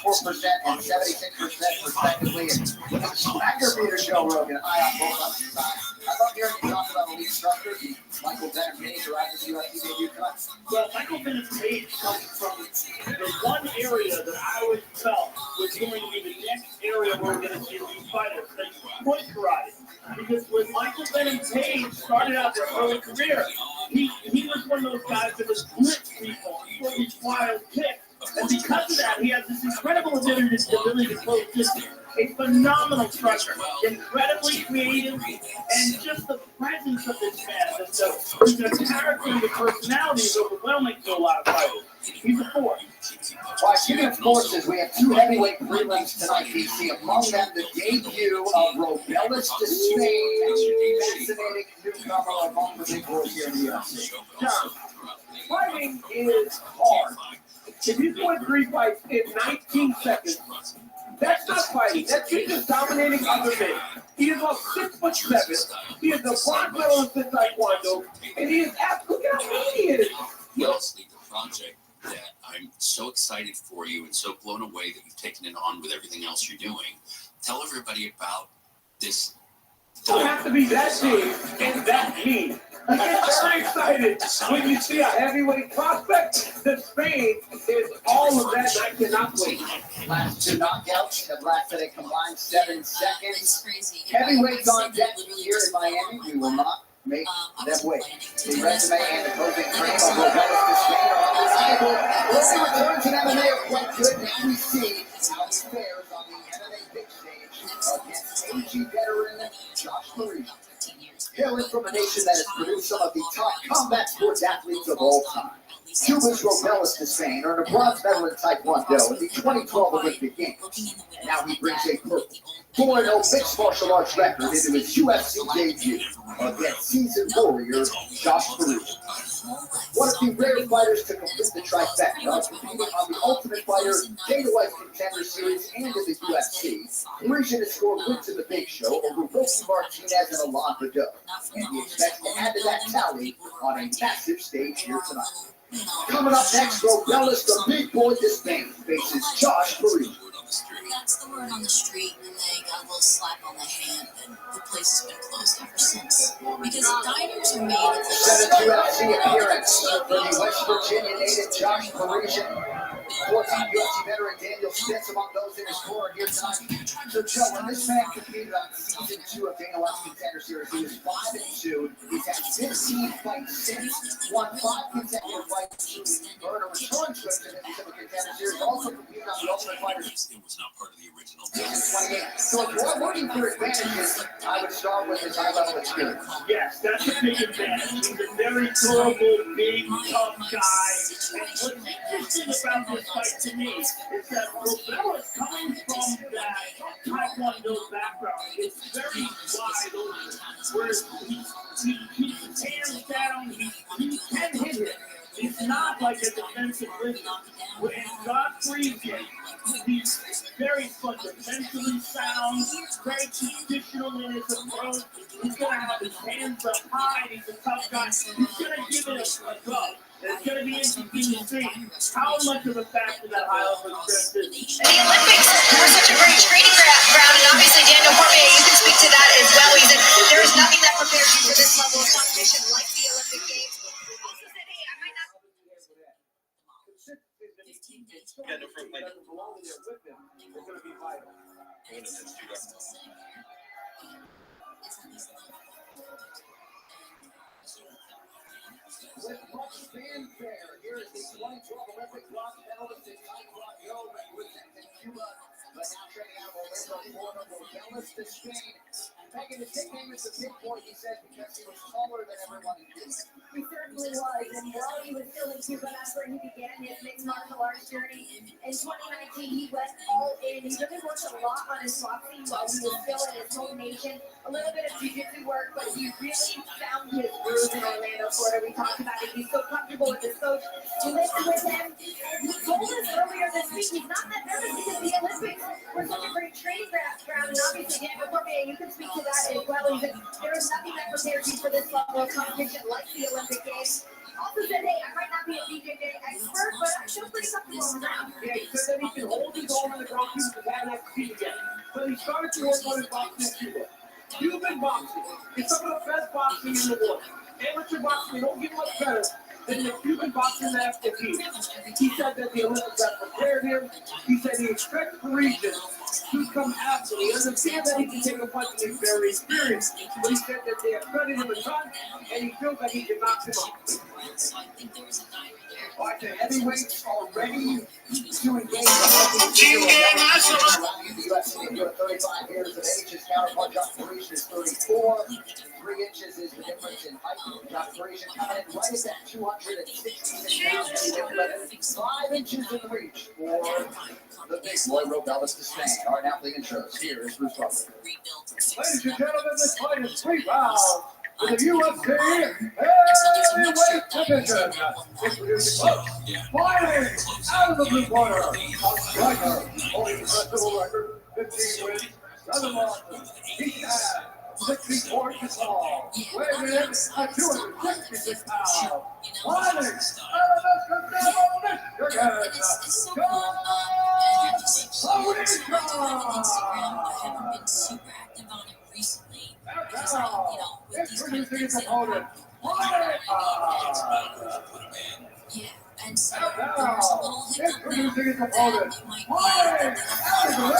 84% and 76% respectively. And with a swagger beater, Joe Rogan, high on both on the side. I love hearing you talk about elite structures. Michael Venom Page arrived at the UFC debut tonight. Well, Michael Venom Page comes from the one area that I always felt was going to be the next area where we're going to see new fighters, like foot karate. Because when Michael Venom Page started out their early career, he was one of those guys that was blitz people, these wild kicks. And because of that, he has this incredible ability to close distance. A phenomenal striker, incredibly creative, and just the presence of this man. And the character and the personality is overwhelming to a lot of fighters. He's a force. Well, speaking of forces, we have two heavyweight prelims tonight, DC. Among them, the debut of Robelis de Spain, fascinating newcomer among the big boys here in the UFC. John, fighting is hard. If you win 3 fights in 19 seconds, that's not fighting. That's just dominating other men. He is about 6'7". He is the black belt in Taekwondo, and he is look at how mean he is. Honestly, the project that I'm so excited for you and so blown away that you've taken it on with everything else you're doing. Tell everybody about this. You have to be that big and that mean. I get very excited when you see a heavyweight prospect. The Spain is all of that, and I cannot wait. Last two knockouts have lasted a combined 7 seconds. It's crazy. Heavyweights on deck here in Miami. We will not make them wait. The resume and opposing frame of Robelis de Spain are undeniable. Early returns in MMA are quite good. Now we see how he fares on the MMA big stage against AG veteran Josh Marie. Hailing from a nation that has produced some of the top combat sports athletes of all time, Cuba's Robelis de Spain earned a bronze medal in Taekwondo at the 2012 Olympic Games. And now he brings a purple 4-0 mixed martial arts record into his UFC debut against seasoned warrior Josh Marie. One of the rare fighters to complete the trifecta, competing on the Ultimate Fighter, Dana White Contender Series, and in the UFC. Parisian has scored wins in the Big Show over Rocky Martinez and Alain Badeau, and he expects to add to that tally on a massive stage here tonight. Coming up next, Robelis, the big boy de Spain, faces Josh Marie. the street. That's the word on the street, and they got a little slap on the hand, and the place has been closed ever since. Because diners are made of Seventh UFC appearance for the West Virginia native Josh Parisian. Four-time UFC veteran Daniel Spitz among those in his corner here tonight. So, Joe, when this man competed on season 2 of Dana White's Contender Series, he was 5-2. He's had 15 fights since, won 5 consecutive fights, including earned a return trip to the Contender Series. Also competed on the Ultimate Fighter. It was not part of the original. Season 28. So, if you're looking for advantages, I would start with his high-level experience. Yes, that's a big advantage. He's a very durable, big, tough guy. And what's interesting about this fight to me is that Robel is coming from that Taekwondo background. It's very wide open. Whereas he keeps his hands down, he can hit him. He's not like a defensive lifter. When God frees him, he's very fundamentally sound, very traditional in his approach. He's going to have his hands up high. He's a tough guy. He's going to give it a go. It's going to be interesting to see how much of a factor that high-level experience is. The Olympics were such a great training ground, and obviously Daniel Cormier, you can speak to that as well. There is nothing that prepares you for this level of competition like the Olympic Games. Also said, hey, I might not. Yeah, no, from like. With much fanfare, here is the 2012 Olympic bronze medalist in Taekwondo representing Cuba, but now training out of Orlando, Florida, Morales to Spain. Megan, his nickname is the Big Boy, he said, because he was taller than everyone in Cuba. He certainly was, and while he was still in Cuba, that's where he began his mixed martial arts journey. In 2019, he went all in. He really worked a lot on his boxing while he was still in his home nation. A little bit of jiu-jitsu work, but he really found his groove in Orlando, Florida. We talked about it. He's so comfortable with his coach. We listened with him, and he told us earlier this week he's not that nervous because the Olympics were such a great training ground, and obviously Daniel Cormier, you can speak to that as well. He said there is nothing that prepares you for this level of competition like the Olympic Games. Also said, hey, I might not be a BJJ expert, but I feel pretty comfortable on the ground. Yeah, he said that he can hold his own in the ground because he hasn't competed yet. So he started to work on his boxing in Cuba. Cuban boxing is some of the best boxing in the world. Amateur boxing, they don't get much better than the Cuban boxing that competes. He said that the Olympics have prepared him. He said he expects Parisians to come after him. He understands that he can take a punch and he's very experienced. But he said that they have studied him a ton, and he feels that he can knock him off. All right, the heavyweights are ready to engage the UFC into 35 years of age. His counterpart, Josh Parisian, is 34. 3 inches is the difference in height. Josh Parisian coming in right at that 266 pounds. 5 inches in reach for the big boy, Robel to Spain. All right, now the intros. Here is Bruce Butler. Ladies and gentlemen, this fight is 3 rounds. For the UFC heavyweight division, introducing first, fighting out of the blue corner, a striker, holding the festival record, 15 wins, 7 losses. He has 64 inches tall, weighing in at 266 pounds. Fighting out of the Canelo, Michigan, Instagram, I haven't been super active on it recently because with these kind of things that happen, yeah, and so there's a little hiccup now that it might be that they don't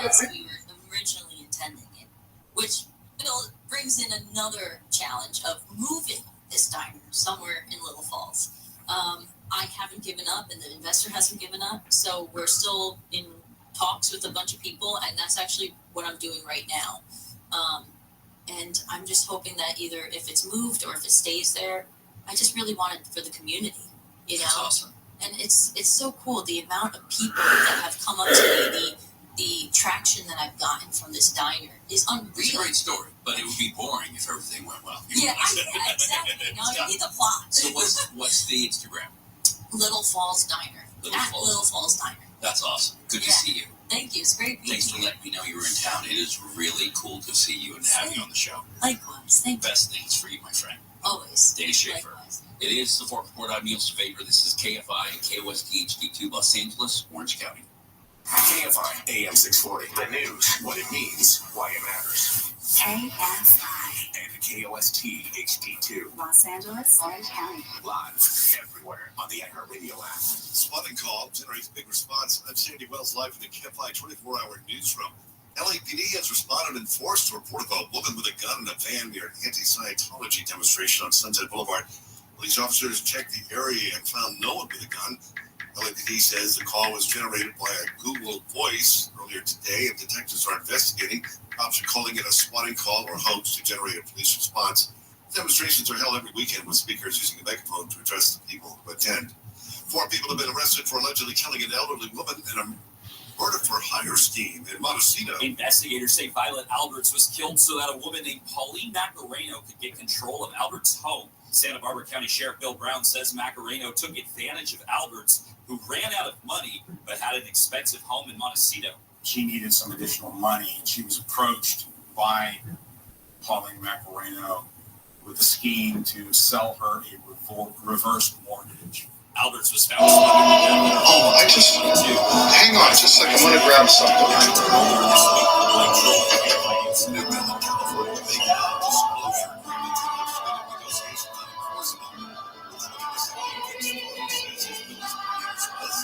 as we were originally intending it, which brings in another challenge of moving this diner somewhere in Little Falls. I haven't given up, and the investor hasn't given up, so we're still in talks with a bunch of people, and that's actually what I'm doing right now. And I'm just hoping that either if it's moved or if it stays there, I just really want it for the community, That's awesome. And it's so cool, the amount of people that have come up to me, the traction that I've gotten from this diner is unreal. It's a great story, but it would be boring if everything went well. Exactly. You need the plot. So what's the Instagram? Little Falls Diner. Little Falls Diner. That's awesome. Good to see you. Thank you. It's great being Thanks for letting me know you were in town. It is really cool to see you and have you on the show. Likewise. Thank you. Best things for you, my friend. Always. Dana Schaefer. Likewise. It is the Fork Report. I'm Neil Saavedra. This is KFI and KOST HD2 Los Angeles, Orange County. KFI AM 640. The news, what it means, why it matters. KFI. And KOST HD2. Los Angeles, Orange County. Live everywhere on the iHeartRadio app. Spotting call generates big response. I'm Sandy Wells live in the KFI 24-hour newsroom. LAPD has responded in force to a report of a woman with a gun in a van near an anti-Scientology demonstration on Sunset Boulevard. Police officers checked the area and found no one with a gun. LAPD says the call was generated by a Google Voice earlier today, and detectives are investigating. Cops are calling it a spotting call or hoax to generate a police response. Demonstrations are held every weekend with speakers using a megaphone to address the people who attend. 4 people have been arrested for allegedly killing an elderly woman in a murder for hire scheme in Montecito. Investigators say Violet Alberts was killed so that a woman named Pauline Macareno could get control of Alberts' home. Santa Barbara County Sheriff Bill Brown says Macareno took advantage of Alberts, who ran out of money but had an expensive home in Montecito. She needed some additional money, and she was approached by Pauline Macareno with a scheme to sell her a reverse mortgage. Alberts was found smoking. Hang on just a second. I want to grab something.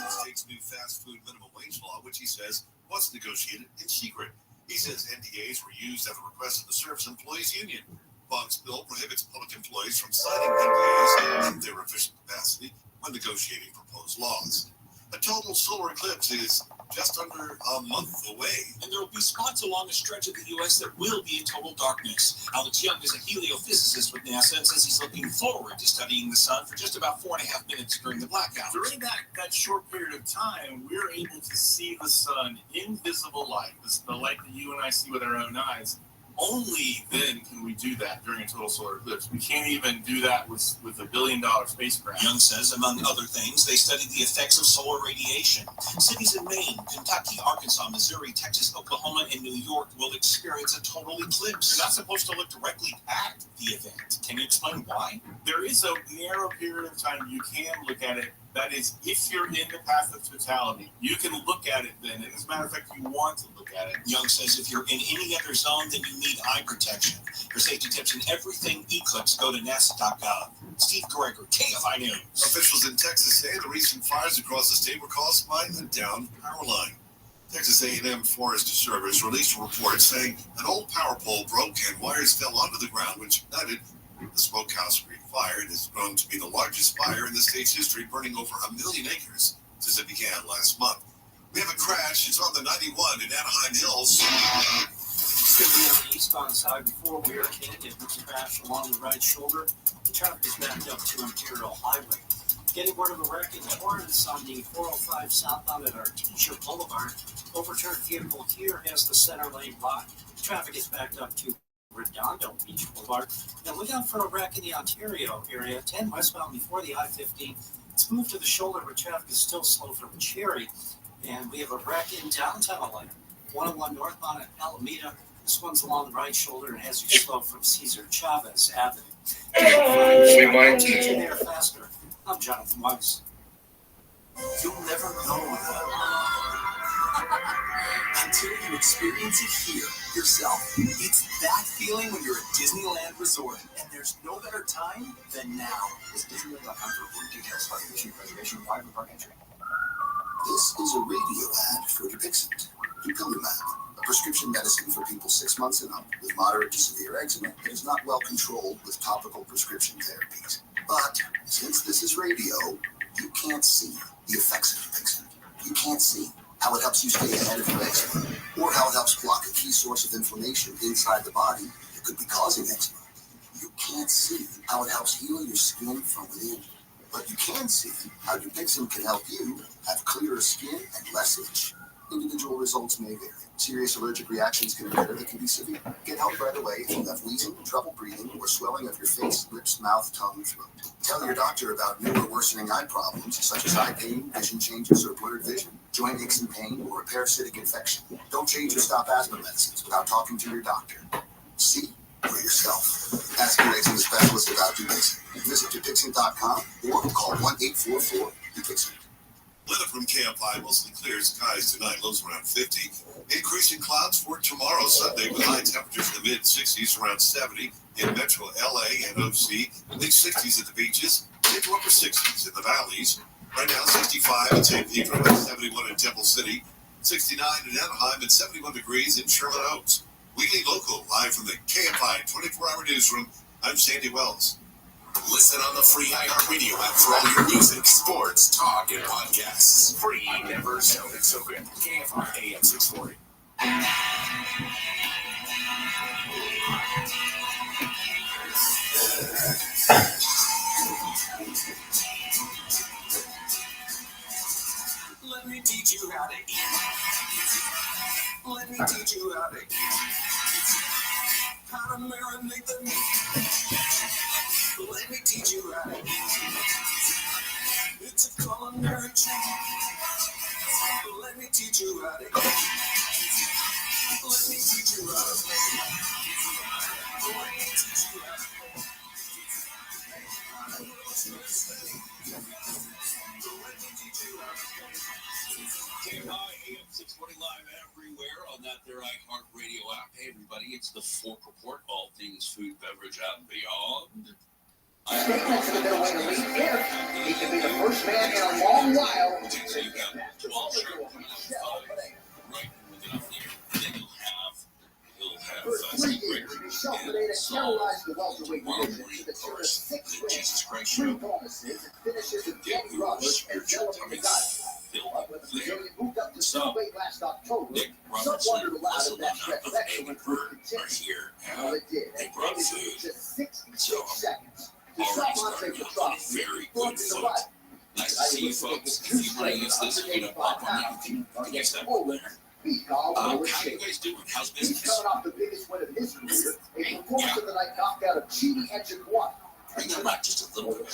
State's new fast food minimum wage law, which he says was negotiated in secret. He says NDAs were used at the request of the Service Employees Union. Bong's bill prohibits public employees from signing NDAs in their official capacity when negotiating proposed laws. A total solar eclipse is just under a month away. And there will be spots along a stretch of the U.S. that will be in total darkness. Alex Young is a heliophysicist with NASA and says he's looking forward to studying the sun for just about 4.5 minutes during the blackout. During that short period of time, we're able to see the sun in visible light, the light that you and I see with our own eyes. Only then can we do that during a total solar eclipse. We can't even do that with $1 billion spacecraft. Young says, among other things, they studied the effects of solar radiation. Cities in Maine, Kentucky, Arkansas, Missouri, Texas, Oklahoma, and New York will experience a total eclipse. You're not supposed to look directly at the event. Can you explain why? There is a narrow period of time you can look at it. That is, if you're in the path of totality, you can look at it then. And as a matter of fact, you want to look at it. Young says if you're in any other zone, then you need eye protection. For safety tips and everything eclipse, go to nasa.gov. Steve Greger, KFI News. Officials in Texas say the recent fires across the state were caused by a downed power line. Texas A&M Forest Service released a report saying an old power pole broke and wires fell onto the ground, which ignited the Smokehouse Creek fire. It has grown to be the largest fire in the state's history, burning over 1 million acres since it began last month. We have a crash. It's on the 91 in Anaheim Hills. It's going to be on the eastbound side before Weir Canyon. There's a crash along the right shoulder. The traffic is backed up to Imperial Highway. Getting word of a wreck in Torrance on the 405 southbound at Artesia Boulevard. Overturned vehicle here has the center lane blocked. Traffic is backed up to Redondo Beach Boulevard. Now look out for a wreck in the Ontario area, 10 westbound before the I-15. It's moved to the shoulder where traffic is still slow from Cherry. And we have a wreck in downtown Atlanta, 101 northbound at Alameda. This one's along the right shoulder and has you slow from Cesar Chavez Avenue. Good morning. Get there faster. I'm Jonathan Weiss. You'll never know until you experience it here yourself. It's that feeling when you're at Disneyland Resort, and there's no better time than now. Visit Disneyland.com for important details. Parking issue, reservation required, and park entry. This is a radio ad for Dupixent, Dupilumab, a prescription medicine for people 6 months and up with moderate to severe eczema that is not well controlled with topical prescription therapies. But since this is radio, you can't see the effects of Dupixent. You can't see how it helps you stay ahead of your eczema, or how it helps block a key source of inflammation inside the body that could be causing eczema. You can't see how it helps heal your skin from within. But you can see how Dupixent can help you have clearer skin and less itch. Individual results may vary. Serious allergic reactions can occur that can be severe. Get help right away if you have wheezing, trouble breathing, or swelling of your face, lips, mouth, tongue, and throat. Tell your doctor about new or worsening eye problems such as eye pain, vision changes, or blurred vision, joint aches and pain, or a parasitic infection. Don't change or stop asthma medicines without talking to your doctor. See for yourself. Ask your eczema specialist about Dupixent. Visit Dupixent.com or call 1-844-DUPIXENT. Weather from KFI, mostly clear skies tonight, lows around 50. Increasing clouds for tomorrow, Sunday, with high temperatures in the mid-60s, around 70 in metro LA and OC, mid-60s at the beaches, mid to upper 60s in the valleys. Right now, 65 in San Pedro, 71 in Temple City, 69 in Anaheim, and 71 degrees in Sherman Oaks. Weekly Local, live from the KFI 24-hour newsroom. I'm Sandy Wells. Listen on the free iHeartRadio app for all your music, sports, talk, and podcasts. Free, never sounded so good. KFI AM 640. Let me teach you how to eat. Let me teach you how to eat. How to marinate the meat. Let me teach you how to eat. It's a culinary treat. Let me teach you how to eat. Let me teach you how to eat. Let me teach you how to eat. KFI AM 640 live everywhere on that there iHeartRadio app. Hey everybody, it's the Fork Report, all things food, beverage, and beyond. Statements in the middle way to lead here. He can be the first man in a long while. So you got 12 shirts coming out right within a year. Then he'll have First 3 games in himself today to terrorize the welterweight division to the tune of 6 wins, 3 bonuses, and finishes with Danny Roberts and Bellamy Gonzalez. But when the Brazilian moved up to middleweight last October, some wondered aloud if that stretch of excellence would continue. Well, it did. And Davis in just 66 seconds. To stop Monte Petrov, very good foot. Nice to see you folks. If you want to use this, up on you can use that one there. How you guys doing? How's business? He's coming off the biggest win of his career, a performance of the night knocked out of Chidi Njoku. Bring that back just a little bit.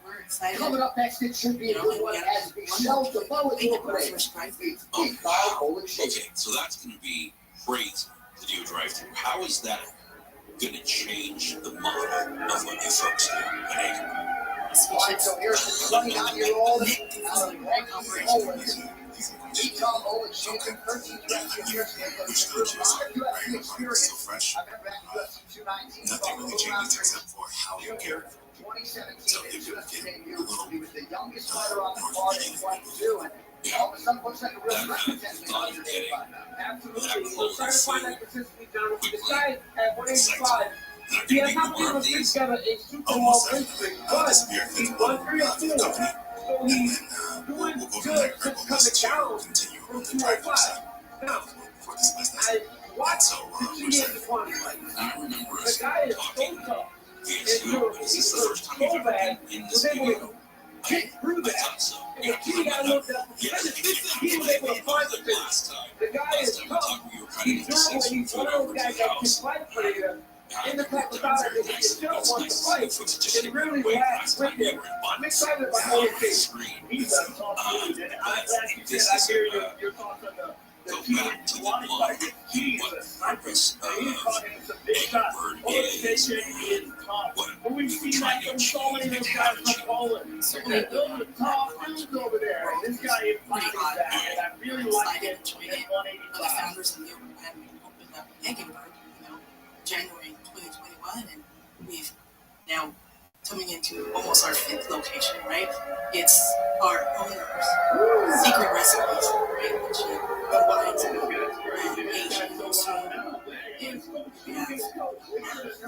We're excited. Coming up next, it should be a good one as Michelle DeBow is Okay, so that's going to be crazy to do a drive-through. How is that going to change the model of what you folks do at Aiken? So here's the 29-year-old out of Poland. Tom Owens, champion 13 years UFC experience. I've been back in UFC 219. Nothing really changes except for how you care. 2017 his UFC debut. He was the youngest fighter on the card at 22, and all of a sudden looks like a real threat potentially at 185 now. Absolutely. We're trying to find that consistency, Jonathan. This guy at 185, he has not been able to put together a super long win streak, but he's 1-3-4. So he's doing good just coming down from 205. Now, I watched the 2 years of one fight. The guy is so tough. He's so bad, was able to get through that. And the key guy looked up, he was able to find the finish. The guy is tough, he's durable, he's one of those guys that can fight for you. In the type of battle that he still wants to fight, it really lasts with him. I'm excited about how he takes. He's a tough dude, and I'm glad you said I hear your thoughts on the key. Why fight the key is a sniper. He's caught him some big shots. Organization is tough. But we've seen that from so many of those guys from Poland. They're the top dudes over there. And this guy is fighting that, and I really like it at 185. Founders of the Open opened up in Eggenberg, January 2021, and we've now coming into almost our 5th location, right? It's our owner's secret recipes, right? Which combines Asian, Muslim, and we have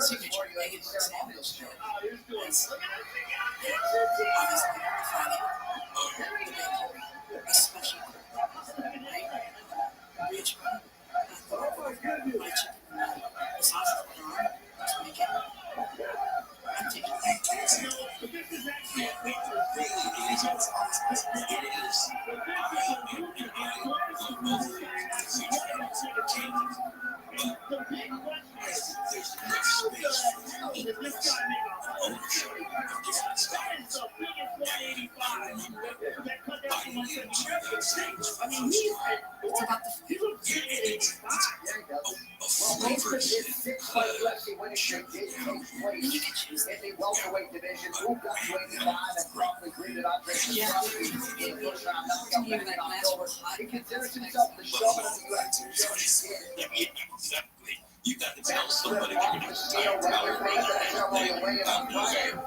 signature Eggenberg sandwich that's obviously defining the bacon, especially right? Rich bread, white chicken. The sauces are on, let's make it. I'm taking Well, Rothschild is 6-fight UFC winning streak did take place in the welterweight division. Moved up to 85 and promptly greeted Andre Petrosky in the first round knockout back in October. He considers himself the showman of the UFC. Yeah, exactly. You got to tell somebody you're going to retire power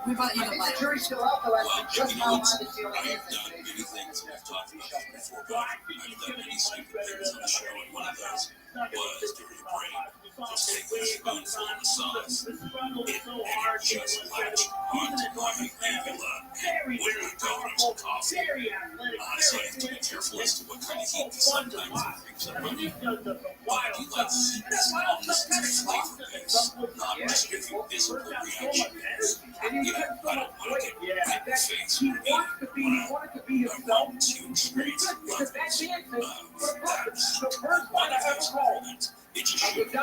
We bought you the The jury's still out though, as we just now on the seal of I've his done many things we've talked about before, but I've done many stupid things on the show, and one of those was during a break, just taking a spoonful of the sauce, and it just latched onto my uvula and wouldn't let go when I was coughing. So I have to be careful as to what kind of heat, because sometimes it creeps up on you. But I do like the sweetness and almost the flavor base, not just giving you visible reactions. You know, I don't want to get right in the face when I want to experience levels. That's one of those moments. It just should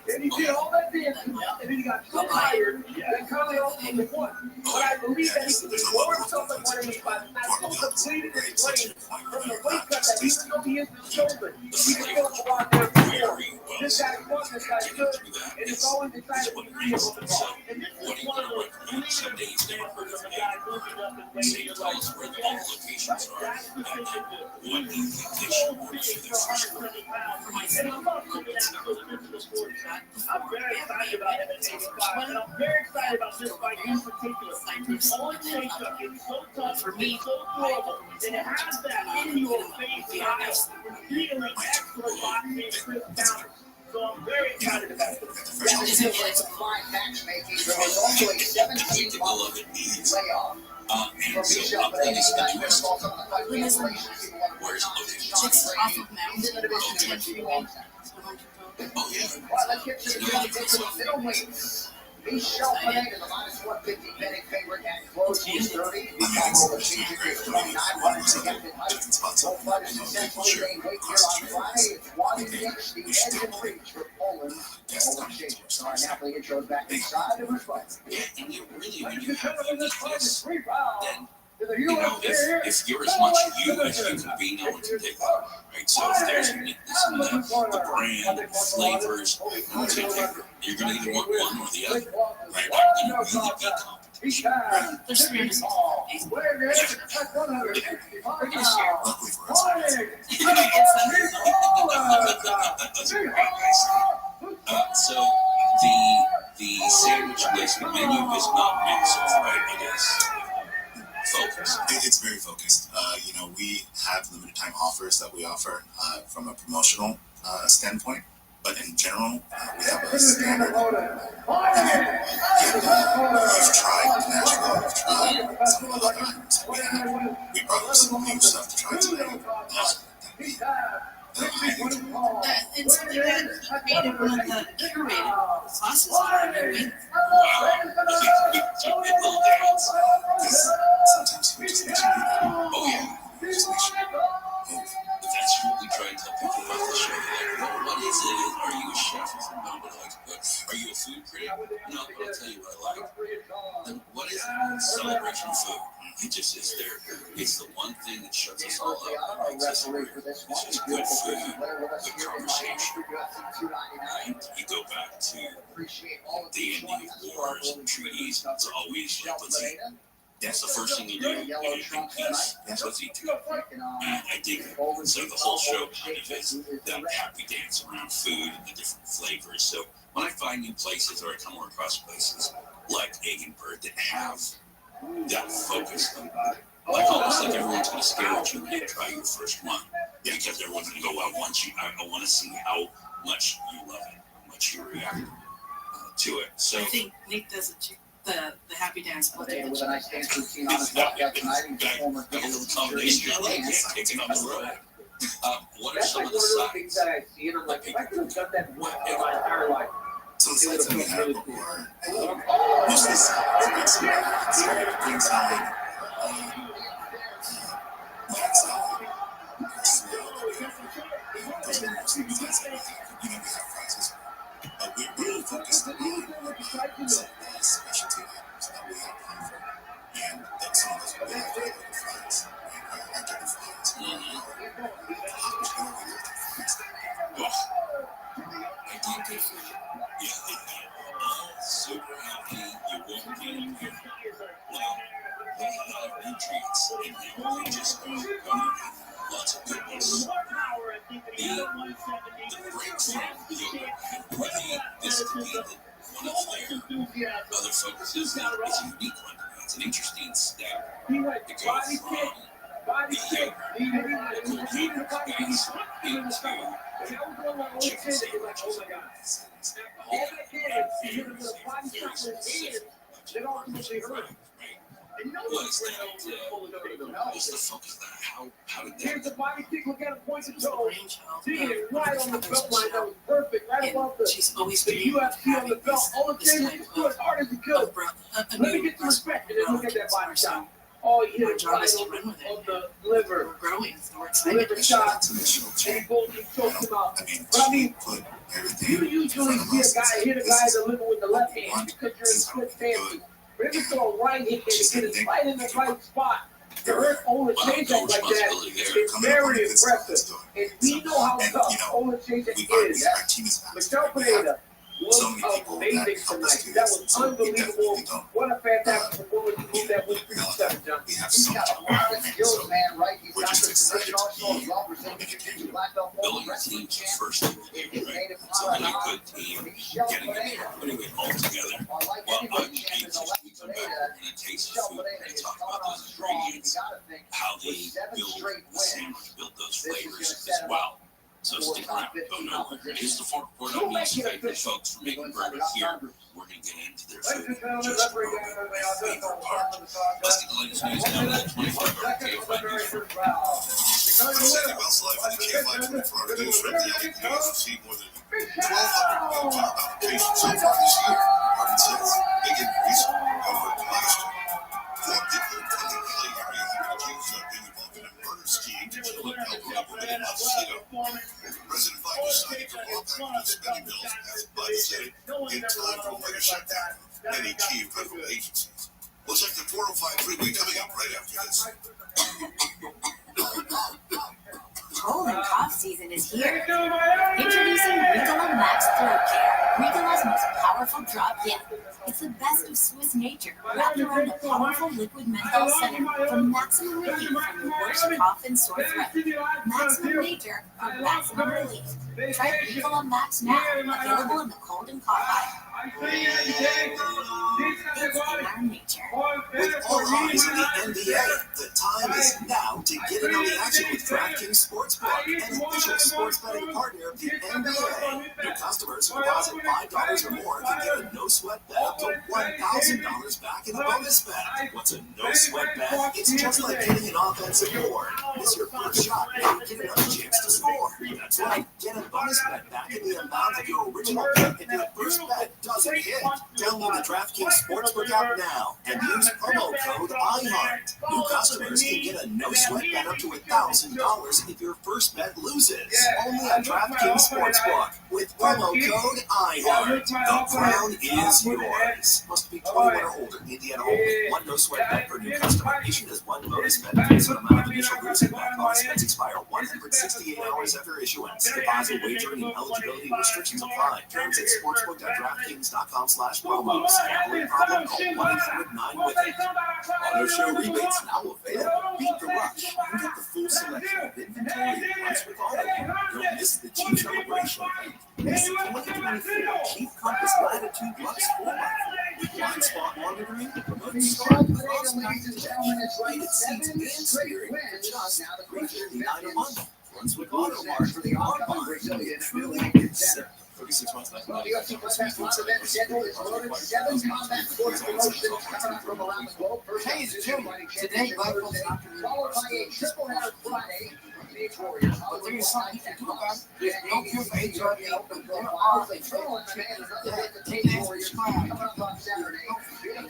And he did all that dancing, and then he got so tired that Conley ultimately won. But I believe that he could lower himself at 185, and so completed his range from the weight cut that even though he is the shoulder, he can still go out there before. This guy won, this guy's good, and it's always decided to be able to ball. And this is one of the leading examples of a guy moving up and weighing your right. where the all locations are, and what you think they should work for their future. And I love looking at those physical sports. I'm very excited about him at 85, and I'm very excited about this fight in particular. His own makeup is so tough, for me, so durable, and it has that in-your-face style, feeling excellent boxing Chris Counter. So I'm very excited about it. That was a fine matchmaking. There was also a 17-month layoff. And so up in this Midwest, where's the location? It's off of Mountain. Oh, yeah. Let's get to the middleweights. Michel Pineda, the minus 150 betting favorite at close. He's 30. Combo Strategic is 29. Runners against in height. Both fighters successfully gained weight here on Friday. It's 1 inch the edge and reach for Poland. Poland Shaker. So our Napoli intros back inside of his fight. Yeah, and you really, when you have uniqueness, then, you know, if you're as much you as you can be, no one can take that, right? So if there's uniqueness in the brand, the flavors, you're going to either want one or the other, right? You're going to really be competition, right? There's 300. We're going to share. Luckily for us, that's very nice. So the sandwich list, the menu is not massive, right? It is focused. It's very focused. You know, we have limited time offers that we offer from a promotional standpoint, but in general, we have a standard. We've tried Nashville, we've tried some of the other items. We brought up some new stuff to try today. And something that made it one of the curated sauces on our week. Sometimes we just need to do that. Oh, yeah. Just make sure. That's what we try and tell people about the show. Like, well, what is it? Are you a chef? Nobody likes it. Are you a food critic? No, but I'll tell you what I like. Then what is it? Celebration food. It just is there. It's the one thing that shuts us all up and makes us agree. It's just good food, good conversation. Right? You go back to the ending of wars and treaties. It's always like, let's eat. That's the first thing you do. You make peace. Let's eat together. And I dig it. So the whole show kind of is that happy dance around food and the different flavors. So when I find new places or I come across places like Egg and Bird that have that focus, like almost like everyone's going to stare at you when you try your first one, because everyone's going to go, I want to see how much you love it, how much you react to it. So I think Nick does it. The happy dance. With a nice dance routine on his walkout tonight. He's a former combination of taking on the road. What are some of the sides that I see, and I'm like, if I could have done that my entire life. So the sides that we have are mostly green salad, green salad, white salad, those are mostly the sides that we have. You know, we have fries as well. But we're really focused on some specialty items that we have to offer. And some of those we have fries, our dirty fries. I did good for you. Yeah. Super healthy. You won't gain weight. Well, they have nutrients in there. They just go lots of goodness. The breakthrough yogurt had really this to be that one of their other focuses is a unique one. It's an interesting step. It goes from the yogurt, the cold yogurt base, into chicken sandwiches. All that flavors and very specific. Was the focus there? How did Here's the that? body kick. Look at it, points and toes. Brainchild See it of right on the belt line. That was perfect. Right above the she's always the been UFC on the belt. All the things you do as hard as you could. Let me get some respect and then look at that body shot. Oh, you hit it right on the liver. We're growing, so we're excited. Liver shot. And he choked him out. But I mean, you usually see a guy hit a guy in the liver with the left hand because you're in split stances. But if you throw a right hit and you hit it right in the right spot, to hurt Ola Chayek like that is very impressive. And we know how tough Ola Chayek is. Michelle Pineda was amazing tonight. That was unbelievable. What a fantastic performance to move that win for yourself, John. He's got a lot of skills, man, right? He's got the position also as well, presenting to black belt Building wrestling teams champ. first, right? It's a really good team, getting it there, putting it all together. Well, I'm anxious to eat some better and a taste of food and talk about those ingredients, how they build the sandwich, build those flavors as well. So stick around, go nowhere. Here's the Fork Report on News. Thank the folks for making burgers here. We're going to get into their food in just a moment. My favorite part. Let's get the latest news now with the 24-hour KFI News. Presented Wells Life and the KFI 24-hour news from the LA News received more than 1,200 new job applications so far this year. Martin says big increase over last year. 4 people in the LA area have been accused of being involved in a murder scheme to kill an elderly woman in Montecito. President Biden decided to roll back new spending bills as Biden said in time for a later shutdown of many key federal agencies. We'll check the 405 freeway coming up right after this. Cold and cough season is here. Introducing Ricola Max Throat Care, Ricola's most powerful drop yet. It's the best of Swiss nature, wrapped around a powerful liquid menthol center for maximum relief from your worst cough and sore throat. Maximum nature for maximum relief. Try Ricola Max now, available in the cold and cough aisle. It's in our nature. With all eyes on the NBA, the time is now to get in on the action with DraftKings Sportsbook, an official sports betting partner of the NBA. New customers who deposit $5 or more can get a no-sweat bet up to $1,000 back in a bonus bet. What's a no-sweat bet? It's just like hitting an offensive board. It's your first shot, and you get another chance to score. That's right, get a bonus bet back in the amount of your original bet if your first bet doesn't hit. Download the DraftKings Sportsbook app now and use promo code IHEART. New customers can get a no-sweat bet up to $1,000 if your first bet loses. Only at DraftKings Sportsbook with promo code IHEART. The crown is yours. Must be 21 or older. Indiana only. One no-sweat bet per new customer. Issued as one bonus bet based on amount of initial losing bet. Bonus bets expire 168 hours after issuance. Deposit wagering and eligibility restrictions apply. Terms at sportsbook.draftkings.com/promos. Gambling problem? Call 1-800-9-WITH-IT. Auto show rebates now available. Beat the rush and get the full selection of inventory at once with auto. Don't miss the Chief celebration event. This 2024 Chief Compass Latitude Lux 4x4. Blind spot monitoring, remote start, cross-match detection, heated seats, and steering for just $359 a month. Brunswick Auto Mart for the online. Truly consider. 36 months left. Well, the UFC Climax Live event schedule is loaded. 7 combat sports promotions coming up from around the globe. First Hey, up, Jim, today, Thursday, followed by a triple header Friday. Teenage Warriors, But there's something you can do about it. and Don't give HRV open. They're all they Teenage Warriors coming up on Saturday. And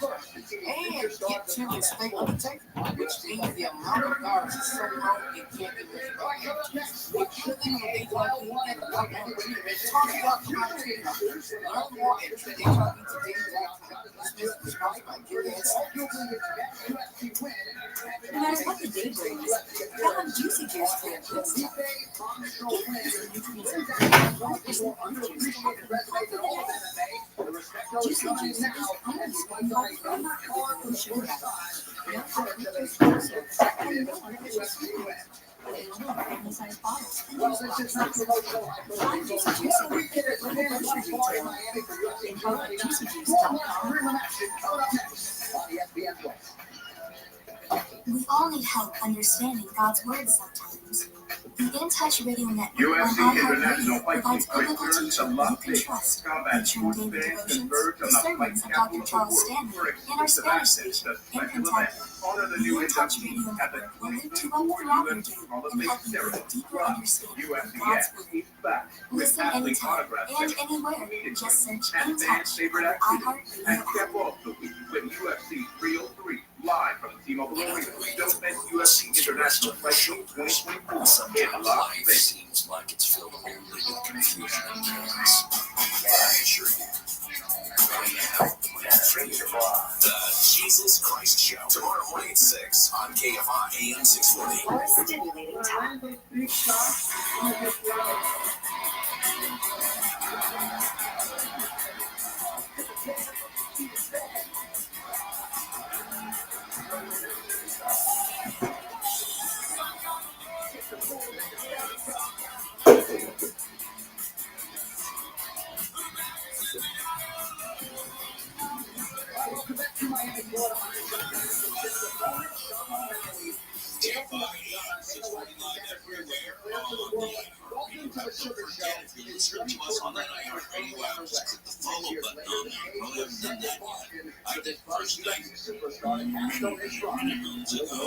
get to the state of the table, which means the amount of guards is so low it can't be measured by hands. What you think of HRV, talk about learn more at HRV today. This is sponsored by Guinness. No matter what the day brings, grab Juicy Juice for your good stuff. Juicy Juice is unsweetened by artificial sugar. No fructose corn syrup, and no artificial sweeteners. Available in family-sized bottles and juice boxes. Find Juicy Juice at your favorite local grocery retailer. Info at juicyjuice.com. We all need help understanding God's word sometimes. The In Touch Radio Network on iHeartRadio provides biblical teaching you can trust, featuring daily devotions, the sermons of Dr. Charles Stanley, and our Spanish station in Kentucky. The In Touch Radio Network will lift you up throughout your day and help you get a deeper understanding of God's word. Listen anytime and anywhere. Just search In Touch on iHeartRadio app. With UFC 303 live from the T-Mobile Arena. Don't miss UFC International Fight Show 2024 in Las Vegas. Seems like it's filled only with confusion and chaos. I assure you, we have a plan for you. The Jesus Christ Show, tomorrow morning at 6 on KFI AM 640. More stimulating time. If you're listening to us on that iHeartRadio app, just click the follow button on there. You probably haven't done that yet. I did first night many moons ago,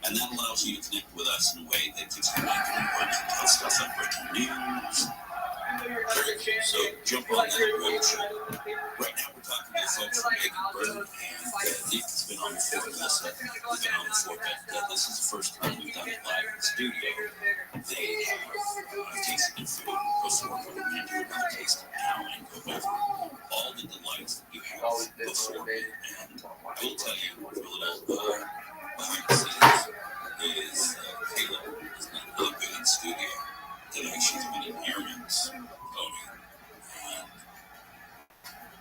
and that allows you to connect with us in a way that gives you breaking news, tell stuff like breaking news. So jump on that show. Right now we're talking to folks from Eggenberg, and Nick's been on before, Melissa. We've been on before, but this is the first time we've done it live in the studio. They have tasted food before coming in, do another tasting now, and go over all the delights that you have before me. And I will tell you, a little behind the scenes is Caleb is not really good in studio today. She's been in errands, Tony, and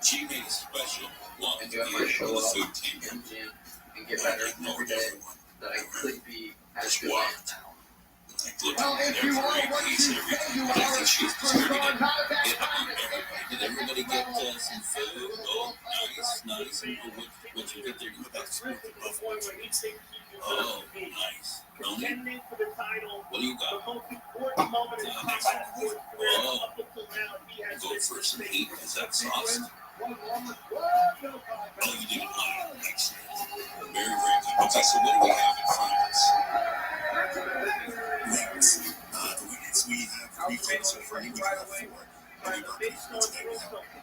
she made a special one to the food team and get better every day that I could be as good as now. Well, if you want what you think you are, she's distributed it among everybody. Did everybody get some food? Oh, nice. What you get there? You got some oh, nice. Tony? What do you got? Nice. Oh, go for some heat. Is that sauce? Oh, you did it live. Excellent. Very, very good. Okay, so what do we have in front of us? Wings. We have three things so far. We have four. We have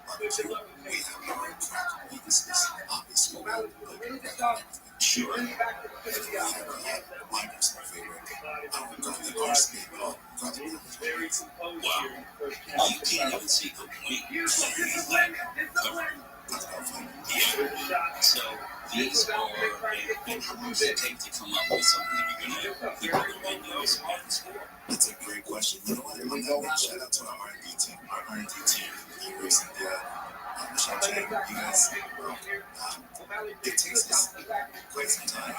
barbecue. We have our cracked wings. Obviously, sure. We have my personal favorite. Garlic arsenic. Wow. You can't even see the wings. Yeah. So these are, and how long does it take to come up with something that you're going to put on the windows and store? That's a great question. You know what? On that note, shout out to our R&D team. Our R&D team, Grace and Michelle J. You guys, it takes us quite some time.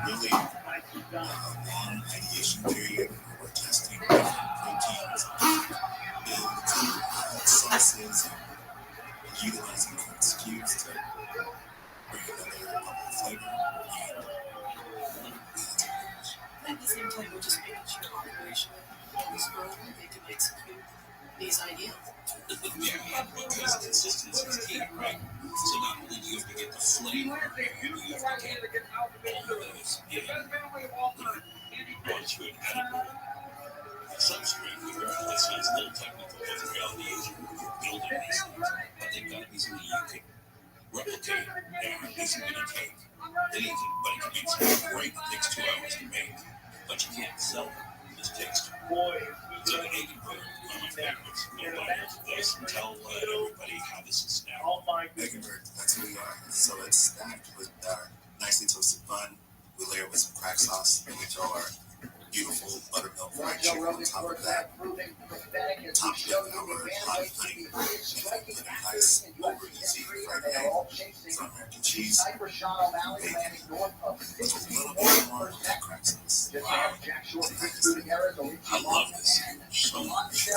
Really long ideation period where we're testing different proteins, sauces, and utilizing current SKUs to bring another flavor. At the same time, we're just making sure operationally is growing and they can execute these ideas. Yeah, because consistency is key, right? So not only do you have to get the flavor, you have to get all of those in once you adequate substrate. This sounds a little technical, but the reality is you're building these things, but they've got to be something you can replicate and isn't going to take anything, but it can make something great that takes 2 hours to make, but you can't sell it. It just takes 2. So the Eggenberg, one of my favorites, nobody else does, and tell everybody how this is stacked. Eggenberg, that's who we are. So it's stacked with our nicely toasted bun, We layer it with some crack sauce, and we throw our beautiful buttermilk fried chicken on top of that. Top it with our hot honey, and then nice over easy fried egg, some American cheese, bacon, with a little bit more of that crack sauce. Wow. I love this so much.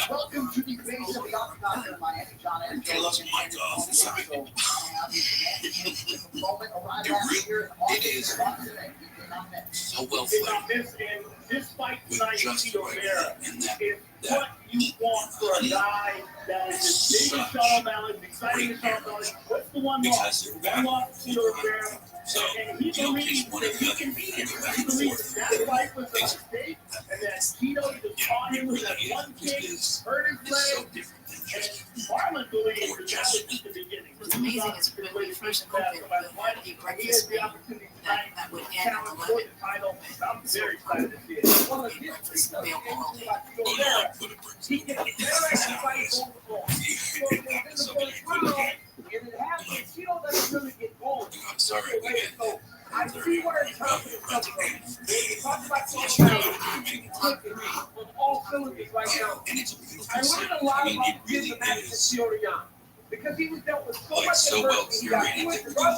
Welcome to the base of the Octagon in Miami. John and Okay, let's mic off. Sorry. It is so well flavored. This fight With tonight, just Tito right Vera, and that is what you want for a guy that is as big as Sean O'Malley, exciting as Sean O'Malley. What's the one loss? One loss, Tito Vera. So And he believes that he can beat him. He believes that fight was a mistake, and that Tito just caught him with that one kick, hurt his leg. And Marlon believes that that was just the beginning. What's amazing is when we first opened the breakfast menu that would end at 11. I'm very excited to see it. Well, it's available all day. Oh, no, I put a brick. He can I'm sorry. I see where it's coming from. You talk about on all cylinders right now. I learned a lot about his match with Fioriano because he was dealt with so much so well curated that we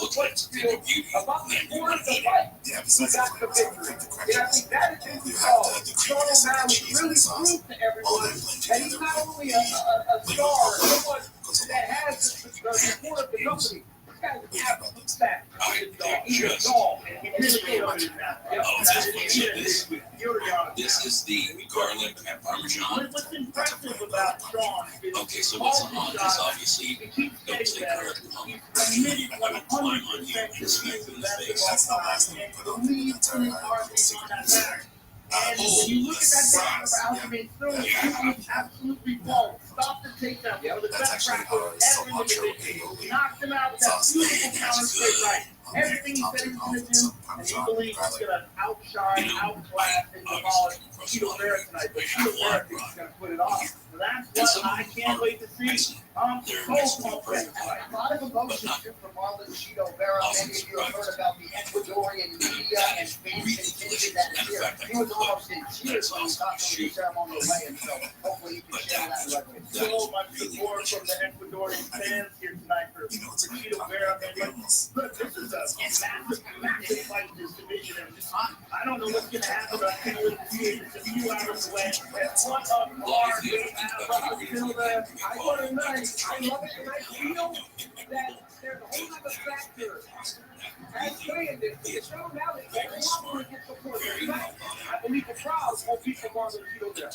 look like it's in a beauty. about the quarter of the fight. Yeah, He got the victory. And I think that is his call. Sean O'Malley really proved to everyone that he's not only a star or someone that has the support of the company. This guy is an absolute fact. He's a dog. And he really is. This is the garlic and parmesan. What's impressive about Sean is Okay, so what's on this? Obviously, don't say garlic and parmesan. I'm gonna climb on you and smack you in the face. That's the last thing we put on the entire secret. And when you look at that down for Alchemy, he's absolutely wrong. Stop the takedown. Yeah, the best rapper ever in the division. Knocked him out with that beautiful counter straight right. Everything he said he was going to do, and he believes he's going to outshine, outclass, and demolish Tito Vera tonight. But Tito Vera thinks he's going to put it off. So that's what I can't wait to see. I'm so pumped for this fight. A lot of emotion too from Marlon Tito Vera. Many of you have heard about the Ecuadorian media and fans contingent that is here. He was almost in tears when he talked about the ceremonial weigh-in, so hopefully he can share that with us. So much support from the Ecuadorian fans here tonight for Tito Vera. Look, this is a massive fight in this division. I don't know what's going to happen. I can't wait to see it. It's a few hours away. It's one of our I want to know. I love it, and I feel that there's a whole other factor at play in this. It's Sean O'Malley. I believe the crowd will be for Marlon Tito there.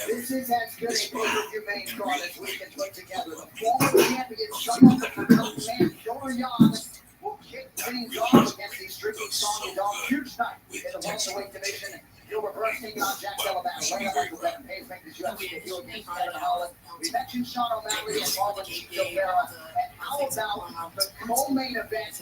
This is as good a pay-per-view main card as we can put together. The former champion, someone from man Dorian, will kick things off against the streaky Sonny Dog. Huge night in the welterweight division. Gilbert Burns taking on Jack Delavan. Way up with that pacemakers UFC heel against Kevin Holland. We mentioned Sean O'Malley and Marlon Tito Vera. And how about the co-main event?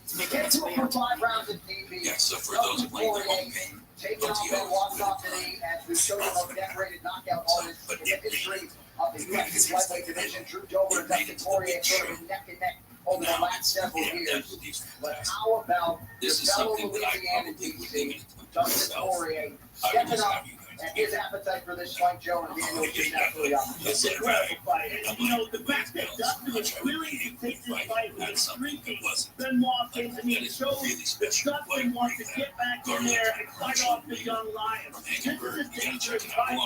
Scheduled for 5 rounds at TV. Yeah, so for those playing at home game, taking on Ben Watson today as we show you the most decorated knockout artist in the history of the UFC lightweight division. Drew Dober and Dustin Poirier sort of neck and neck over the last several years. But how about the fellow Louisiana DC, Dustin Poirier, stepping up and his appetite for this fight, Joe, and Daniel is absolutely up. It's an incredible fight. And, you know, the fact that Dustin was willing to take this fight with a streaky Benoit came to me and showed that Dustin wants to get back in there and fight off the young lion. This is a dangerous fight.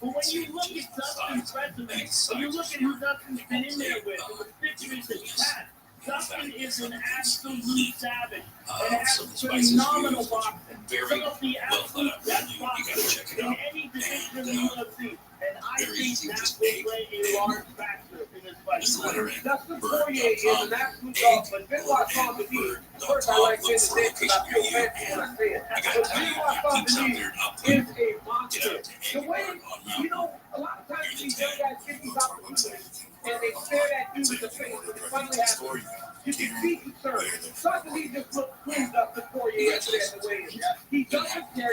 But when you look at Dustin's resume, when you look at who Dustin's been in there with, and the victories that he's had, Dustin is an absolute savage and has phenomenal boxing. Some of the absolute best boxers in any division in the UFC. And I think that will play a large factor in this fight. Dustin Poirier is an absolute dog, but Benoit Saint-Denis, first I like to say this because I feel fancy when I say it. But Benoit Saint-Denis is a monster. The way, you know, a lot of times these young guys get these opportunities and they stare that dude in the face when it finally happens. You can see concern. Saint-Denis just looked pleased up to Poirier yesterday at the weigh-in. He doesn't care.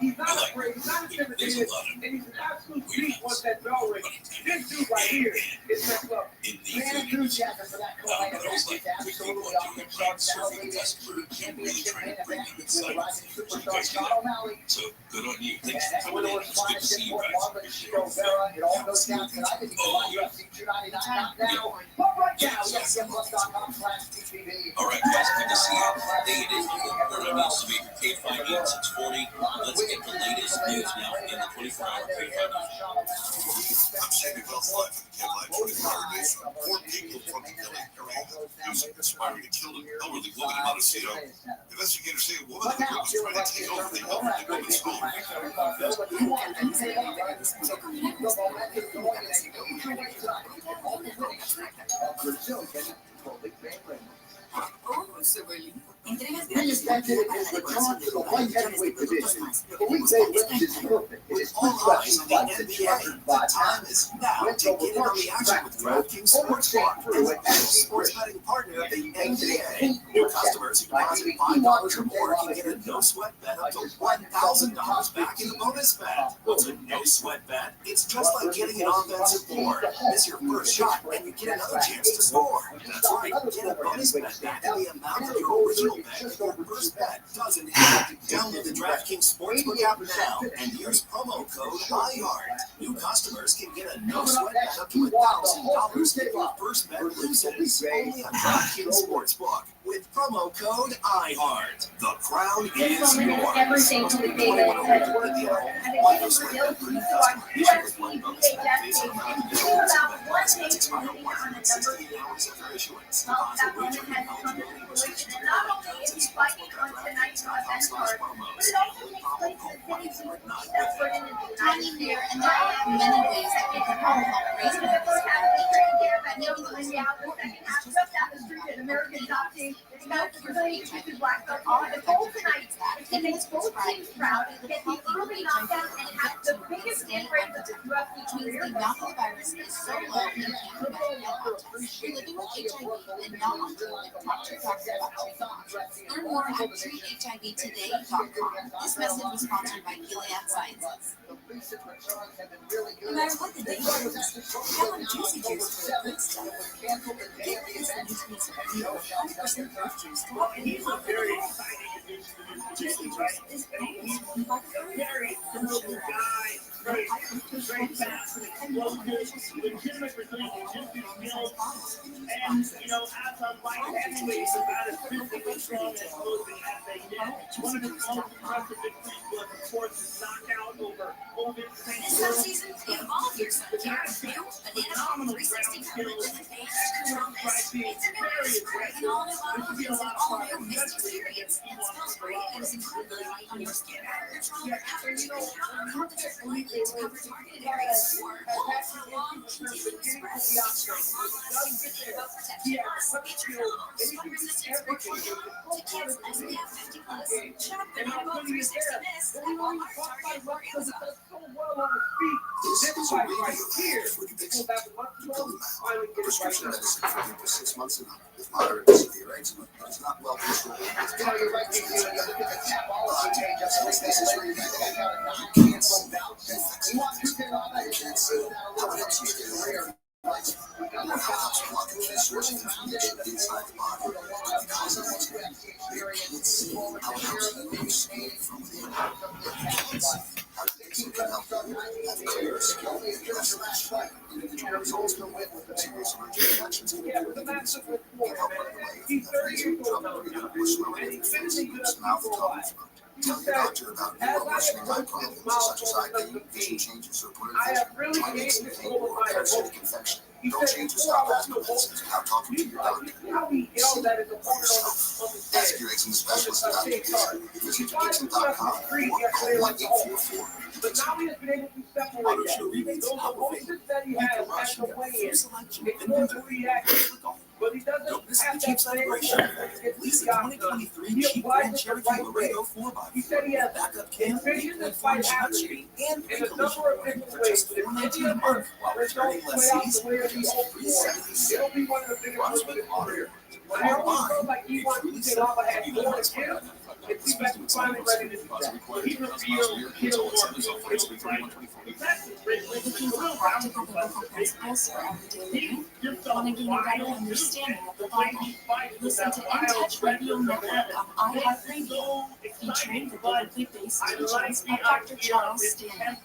He's not afraid. He's not intimidated. And he's an absolute beast once that bell rings. This dude right here is next level. Man, enthusiasm for that co-main event is absolutely off the charts. serving the customer and really trying to bring them inside of things. You guys do that. So good on you. Thanks for coming in. It's good to see you guys. All right, guys, good to see you. Hey, it is the report on News Savior K58640. Let's get the latest news now in the 24-hour K5 news. I'm Sammy Wells live from the K5 24-hour news. 4 people from the LA area using conspiring to kill an elderly woman in Montecito. Investigators say a woman was trying to take over the elderly woman's home. Entregas He's standing in the return to the light heavyweight division. The weekday list is perfect. It is All eyes on the NBA. The time is now to get in on the action with DraftKings Sportsbook, the official sports betting partner of the NBA. New customers who deposit $5 or more can get a no-sweat bet up to $1,000 back in the bonus bet. What's a no-sweat bet? It's just like getting an offensive board. Miss your first shot and you get another chance to score. That's right, get a bonus bet back in the amount of your original bet if your first bet doesn't hit. Download the DraftKings Sportsbook app now and use promo code IHEART. New customers can get a no-sweat bet up to $1,000 if your first bet loses. Only on DraftKings Sportsbook with promo code IHEART. The crown is yours. Everything to the day that works for. And it is Brazil to UFC KJFK. About 1 day to moving on a number of things. That woman has come to fruition, and not only is he fighting on tonight's event card, but it also takes place in the city that's put in the United States. And there are many ways that we can all help raise The first half of the training camp at Neil Lewis out, the second half just down the street at American Top Team. It's about the Brazilian Chicken Black Belt on the goal tonight. It makes both teams proud, get the early knockdown, and have the biggest win rate of the UFC career. The knockout virus is so low in Canada. You're living with HIV and not on tour with Dr. Learn more at treathivtoday.com. This message was sponsored by Gilead Sciences. No matter what the day is, have a juicy juice for good stuff. Get this nutrients of real 100% fruit juice. He's a very exciting addition to this division, right? He's a very durable guy, very fast and explosive, legitimate Brazilian jiu-jitsu skills, and, you know, as a light heavyweight, he's about as physically strong and explosive as they get. One of his most impressive victories was, of course, his knockout over This offseason, evolve your sun care with new Banana 360 coverage with advanced control mist. It's a new way to spray, and all new bottle means an all-new mist experience. It smells great and is incredibly light on your skin. Control your efforts to competent lightly to cover targeted areas or hold for a long, continuous spread. It's like long-lasting Banana protection plus HPL, sweat-resistant sport formula to kids as they have 50 plus. Shop Banana 360 mist at Walmart, Target, or Amazon. This is a radio ad for Dupixent, Dupilumab, a prescription medicine for people 6 months and up with moderate to severe eczema that is not well controlled. This is radio ad. You can't see that. You can't see how it is used. Perhaps blocking the source of inflammation inside the body because of eczema. You can't see how it helps you escape from within. You can't see how Dupixent can help you have clear skin and less rash. Individual results can win with serious allergic reactions can occur even in severe. Can help run away from freezing, trouble breathing, or swelling in face, ears, mouth, tongue, throat. Tell your doctor about neuromuscular eye problems such as eye pain, vision changes, or blurred vision, joint and pain, or parasitic infection. Don't change or stop asthma medicines without talking to your doctor. See for yourself. Ask your eczema specialist about Dupixent. Visit Dupixent.com or call 1-844. But now he has been able to separate that. Those emotions that he has at the weigh-in, it knows who he actually, but he doesn't have that celebration. Release the 2023 Jeep Grand Cherokee Laredo 4x4. He said he has backup cam, envisioned this fight happening and in a number of different ways. But if any of them results play out the way that he hoped for, it'll be one of the biggest moves of his career. When everyone felt like he wanted to say Lava had more to give, It's the best finally ready to do that. He revealed Looking for practical biblical principles for everyday living? Want to gain a better understanding of the Bible? Listen to In Touch Radio Network on iHeartRadio, featuring the biblically based teachings of Dr. Charles Stanley.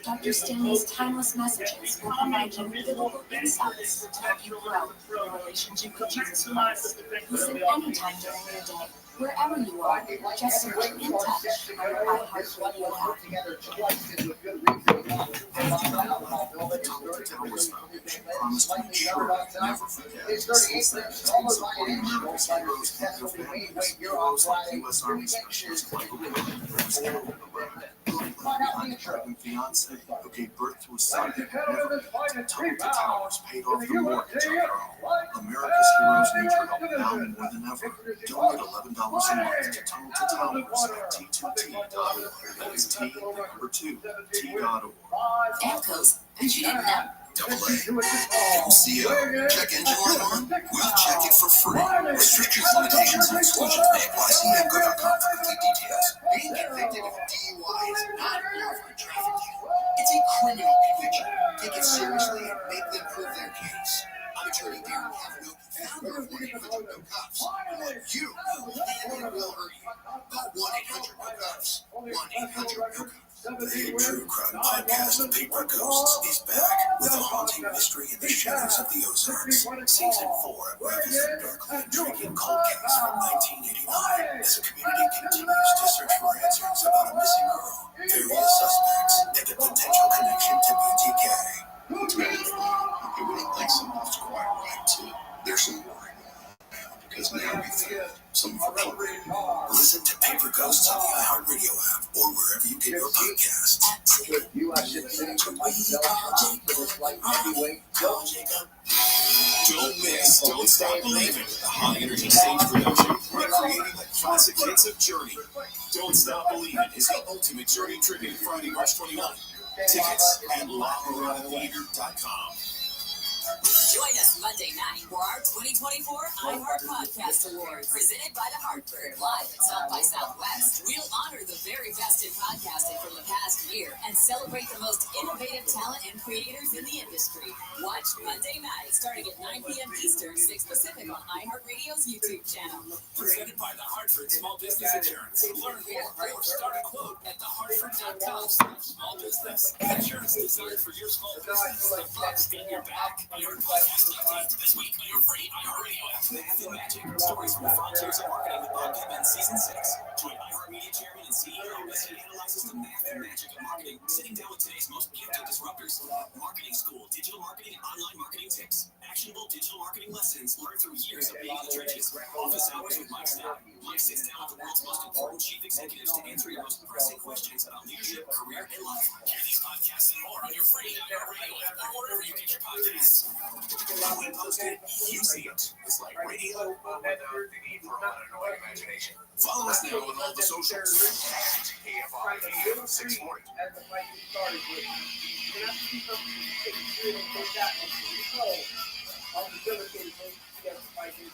Dr. Stanley's timeless messages will provide you with biblical insights to help you grow in your relationship with Jesus Christ. Listen anytime during your day, wherever you are. Just search In Touch on your iHeartRadio app. The Total Towers Foundation promised to ensure never forget. Since then, it's been supporting America's heroes and their families. Heroes like U.S. Army Specialist Michael Cohen, who's killed in Iraq. Behind a pregnant fiance who gave birth to a son who never met. Total Towers paid off the mortgage on her home. America's heroes need your help now more than ever. Donate $11 a month to Total Towers at T2T.org. That is T, the number 2, T.org. Echoes, but you didn't know. Double A. MCO. Check engine light on? We'll check it for free. Restrictions, limitations, and exclusions may apply. See AMCO.com for complete details. Being convicted of a DUI is not enough for a traffic ticket. It's a criminal conviction. Take it seriously and make them prove their case. I'm attorney Darren Kavanaugh, founder of 1-800-NO-COPS. I want you who can and will hurt you. Call 1-800-NO-COPS. 1-800-NO-COPS. The True Crime Podcast of Paper Ghosts is back with a haunting mystery in the shadows of the Ozarks. Season 4 unravels a darkly intriguing cold case from 1989 as a community continues to search for answers about a missing girl, various suspects, and a potential connection to BTK. Okay, we don't think something's quite right, too. There's some worry now because now we feel some of our children. Listen to Paper Ghosts on the iHeartRadio app or wherever you get your podcasts. Don't miss Don't Stop Believing, the high energy stage production recreating the classic hits of Journey. Don't Stop Believing is the ultimate Journey tribute Friday, March 21. Tickets at LaMoradaTheater.com. Join us Monday night for our 2024 iHeart Podcast Awards, presented by the Hartford, live at South by Southwest. We'll honor the very best in podcasting from the past year and celebrate the most innovative talent and creators in the industry. Watch Monday night starting at 9 p.m. Eastern, 6 Pacific on iHeartRadio's YouTube channel. Presented by the Hartford Small Business Insurance. Learn more or start a quote at thehartford.com/smallbusiness. Insurance designed for your small business. The bugs in your back. Your podcast update this week on your free iHeartRadio app. Math and Magic. Stories from the frontiers of marketing with Bob Pittman, Season 6. Join iHeartMedia Chairman and CEO as he analyzes the math and magic of marketing, sitting down with today's most gifted disruptors. Marketing School, digital marketing and online marketing tips. Actionable digital marketing lessons learned through years of being in the trenches. Office hours with Mike Stout. Mike sits down with the world's most important chief executives to answer your most pressing questions about leadership, career, and life. Hear these podcasts and more on your free iHeartRadio app or wherever you get your podcasts. When posted, you see it. It's like radio without the need for annoying imagination. Follow us now on all the socials. AFR 640. As the fight started with, you have to do something to take it serious and take that one. So, I'll be devastated when you get the fight is.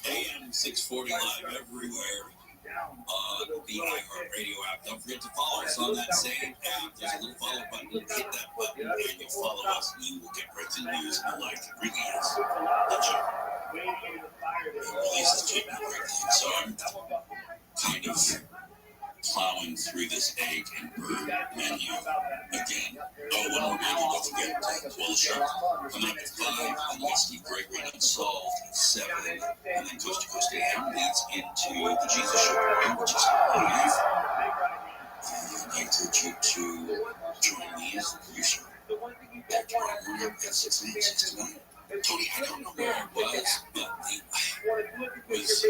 AM 640 live everywhere on the iHeartRadio app. Don't forget to follow us on that same app. There's a little follow button. Hit that button and you'll follow us. You will get breaking news and like reviews. Legit. Releases Jake McGregor. So I'm kind of plowing through this egg and bird menu again. Oh, one more menu, don't forget. Well, sure. Coming up at 5, and we got Steve Gregory Unsolved at 7, and then Coast to Coast AM leads into the Jesus Show, which is live. And I encourage you to join me as the producer back tomorrow morning at 6 a.m., 6 to 9. Tony, I don't know where I was, but it was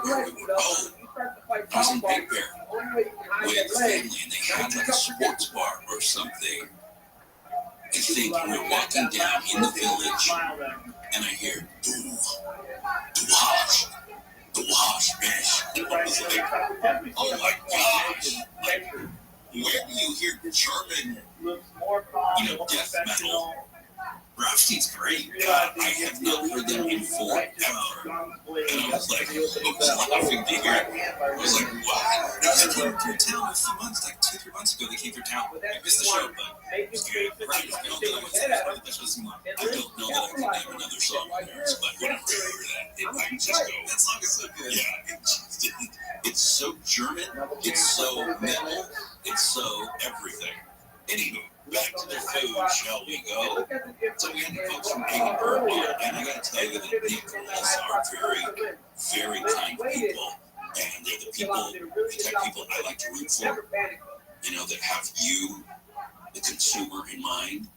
where we were. Oh, I was in Big Bear with family, and they had like a sports bar or something. I think we're walking down in the village, and I hear, Duwash, bitch. And I was like, oh my gosh. Like, where do you hear German, death metal? Rothschild's great. I have not heard them in forever. And I was like, laughing to hear it. I was like, what? They came through town a few months, like 2-3 months ago. They came through town. I missed the show, but it was good. I don't know that I can name another song of theirs, but whenever I hear that, I just go, that song is so good. Yeah, it's so German, it's so metal, it's so everything. Anywho, back to the food, shall we go? So we had the folks from Egg Bird on, and I gotta tell you that the girls are very, very kind people, and they're the type of people I like to root for, that have you, the consumer, in mind,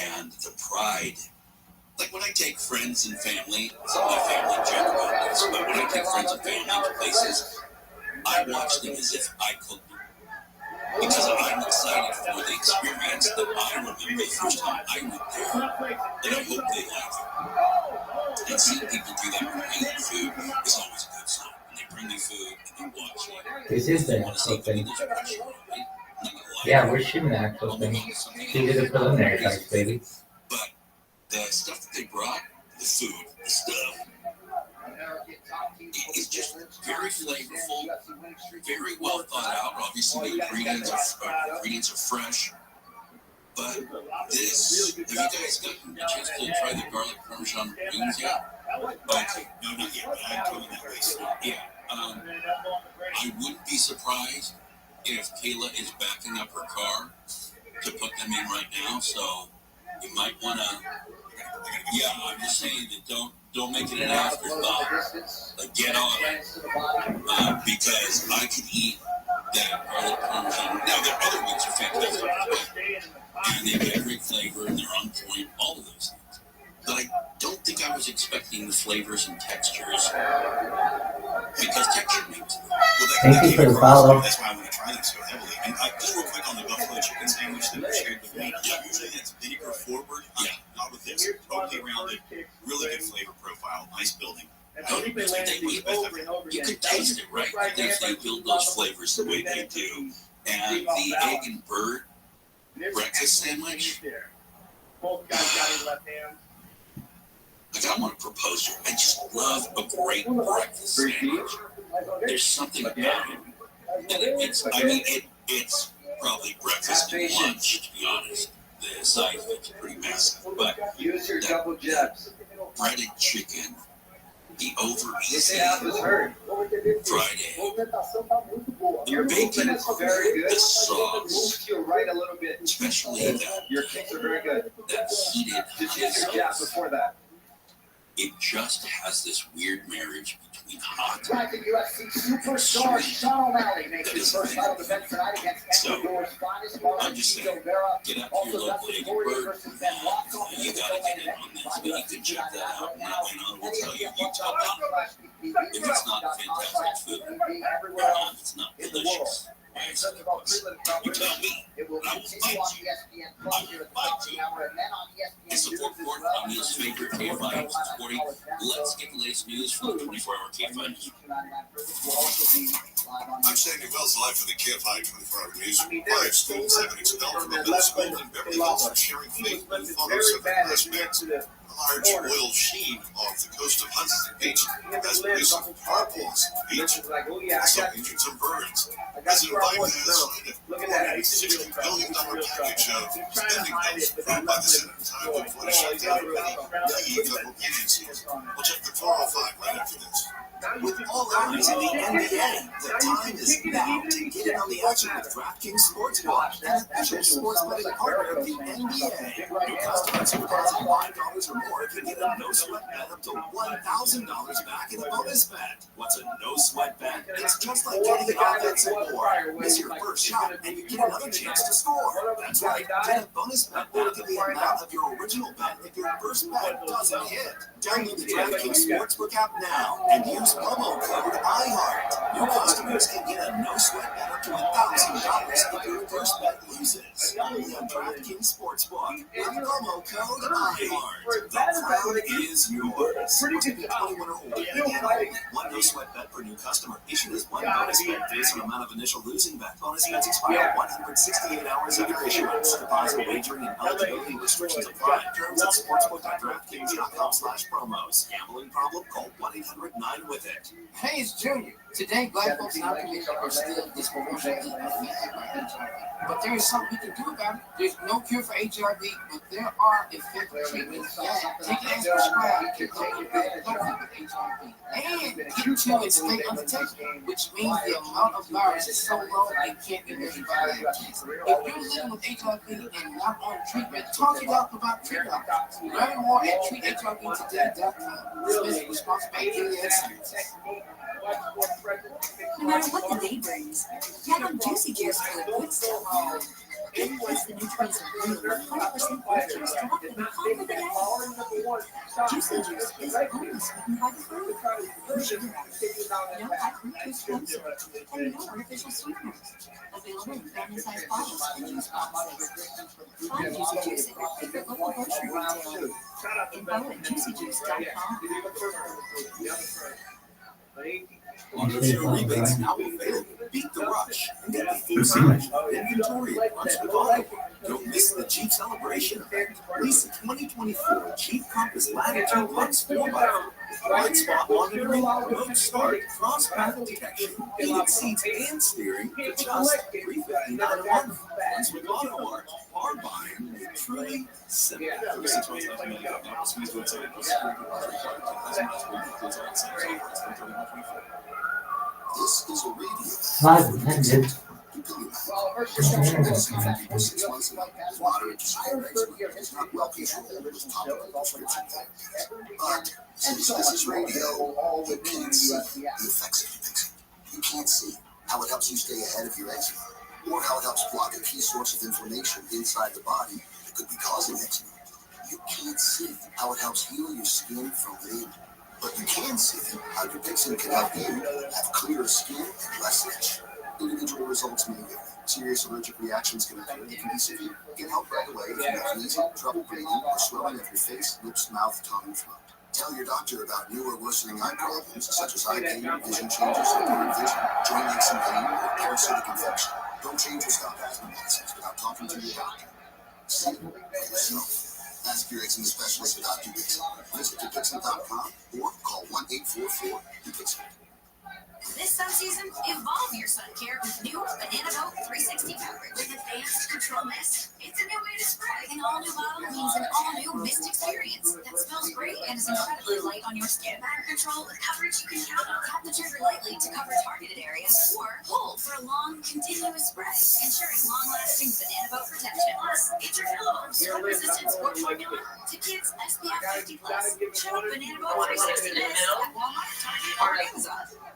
and the pride. Like when I take friends and family, some of my family joke about this, but when I take friends and family to places, I watch them as if I cooked them. Because I'm excited for the experience that I remember the first time I went there, and I hope they like it. And seeing people do that when they eat food is always a good sign. When they bring me food and they watch it. This is the actual thing. Yeah, we're shooting the actual thing. These are the preliminary parts, baby. But the stuff that they brought, the food, the stuff, it's just very flavorful, very well thought out. Obviously, the ingredients are fresh. But this, have you guys gotten a chance to try the garlic parmesan wings yet? Okay, no, not yet. I'm coming that way soon. Yeah. I wouldn't be surprised if Kayla is backing up her car to put them in right now. So you might want to. Yeah, I'm just saying that don't make it an afterthought. Get on it. Because I could eat that garlic parmesan. Now, their other wings are fantastic. And they've got great flavor and they're on point, all of those things. But I don't think I was expecting the flavors and textures. Because texture means. Thank you for the follow. That's why I want to try them so heavily. And just real quick on the buffalo chicken sandwich that was shared with me. Yeah, usually that's vinegar forward. Yeah, not with this. Totally rounded, really good flavor profile, nice building. You can taste it, right? They build those flavors the way they do. And the egg and bird breakfast sandwich. Both guys got his left hand. Like, I want to propose to her. I just love a great breakfast sandwich. There's something about it. And it's probably breakfast and lunch, to be honest. The side of it's pretty massive. But that breaded chicken, the over easy fried egg, the bacon, the sauce, especially that heated sauce. It just has this weird marriage between hot and sweet that is amazing. So, I'm just saying, get out to your local Egg and Bird. You gotta get in on this, but you can check that out. And I will tell you, you tell me if it's not fantastic food, it's not delicious. You tell me, I will fight you. I will fight you. In support for Neil's favorite KFI supporting. Let's get the latest news from the 24-hour KFI News. I'm Sandy Wells, live for the KFI 24-hour news. 5 students have been expelled from a middle school in Beverly Hills for sharing fake news photos of their classmates. A large oil sheen off the coast of Huntington Beach has produced some whirlpools on the beach. Also injured some birds. President Biden has signed a $460 billion package of spending bills approved by the Senate in time to avoid a shutdown of many federal agencies. We'll check the 405 right after this. With all eyes in the NBA, the time is now to get in on the action with DraftKings Sportsbook, an official sports betting partner of the NBA. New customers who deposit $5 or more can get a no-sweat bet up to $1,000 back in a bonus bet. What's a no-sweat bet? It's just like getting an offensive war. Miss your first shot, and you get another chance to score. That's right. Get a bonus bet back in the amount of your original bet if your first bet doesn't hit. Download the DraftKings Sportsbook app now and use promo code IHEART. New customers can get a no-sweat bet up to $1,000 if your first bet loses. Only on DraftKings Sportsbook with promo code IHEART. The crown is yours. Must be 21 or older. Again, one no-sweat bet per new customer. Issued as one bonus bet based on amount of initial losing bet. Bonus bets expire 168 hours after issuance. Deposit wagering and eligibility restrictions apply. Terms at sportsbook.draftkings.com/promos. Gambling problem? Call 1-800-9-WITH-IT. Hey, it's Junior. Today, black folks in our community are still disproportionately affected by HIV. But there is something we can do about it. There's no cure for HIV, but there are effective treatments that, taken as prescribed, can help prevent healthy with HIV. And get to and stay undetected, which means the amount of virus is so low it can't be measured by lab tests. If you're living with HIV and not on treatment, talk to your doctor about treatment options. Learn more at treathivtoday.com. This message was sponsored by Gilead Sciences. No matter what the day brings, count on Juicy Juice for the good stuff. It has the nutrients of real 100% fruit juice to help them conquer the day. Juicy Juice is only sweetened by the fruit. No sugar added, no high fructose corn syrup, and no artificial sweeteners. Available in family-sized bottles and juice boxes. Find Juicy Juice at your favorite local grocery retailer. Info at juicyjuice.com. On-the-show rebates now available. Beat the rush and get the full size inventory at Lunch with Auto. Don't miss the Jeep celebration event. Lease a 2024 Jeep Compass Latitude Lux 4x4. Blind spot monitoring, remote start, cross-path detection, heated seats and steering for just $359 a month. Lunch with Auto Mart. Car buying made truly simple. 36 months after you got now, squeeze to inside. This is a radio. Live ended. Moderate to severe eczema is not well controlled with topical prescription therapies. But since this is radio, you can't see the effects of Dupixent. You can't see how it helps you stay ahead of your eczema, or how it helps block a key source of inflammation inside the body that could be causing eczema. You can't see how it helps heal your skin from within. But you can see how Dupixent can help you have clearer skin and less itch. Individual results may vary. Serious allergic reactions can occur. They can be severe. Get help right away if you have wheezing, trouble breathing, or swelling of your face, lips, mouth, tongue, and throat. Tell your doctor about new or worsening eye problems, such as eye pain, vision changes, blurred vision, joint aches and pain, or parasitic infection. Don't change or stop asthma medicines without talking to your doctor. See it for yourself. Ask your eczema specialist about Dupixent. Visit Dupixent.com or call 1-844-DUPIXENT. This sun season, evolve your sun care with new Banana Boat 360 coverage. With advanced control mist, it's a new way to spray. An all-new bottle means an all-new mist experience that smells great and is incredibly light on your skin. Better control with coverage you can count on. Tap the trigger lightly to cover targeted areas, or hold for a long, continuous spray, ensuring long-lasting Banana Boat protection. Plus, get your fill of sweat-resistant sport formula to kids SPF 50+. Check Banana Boat 360 mist at Walmart, Target, or Amazon.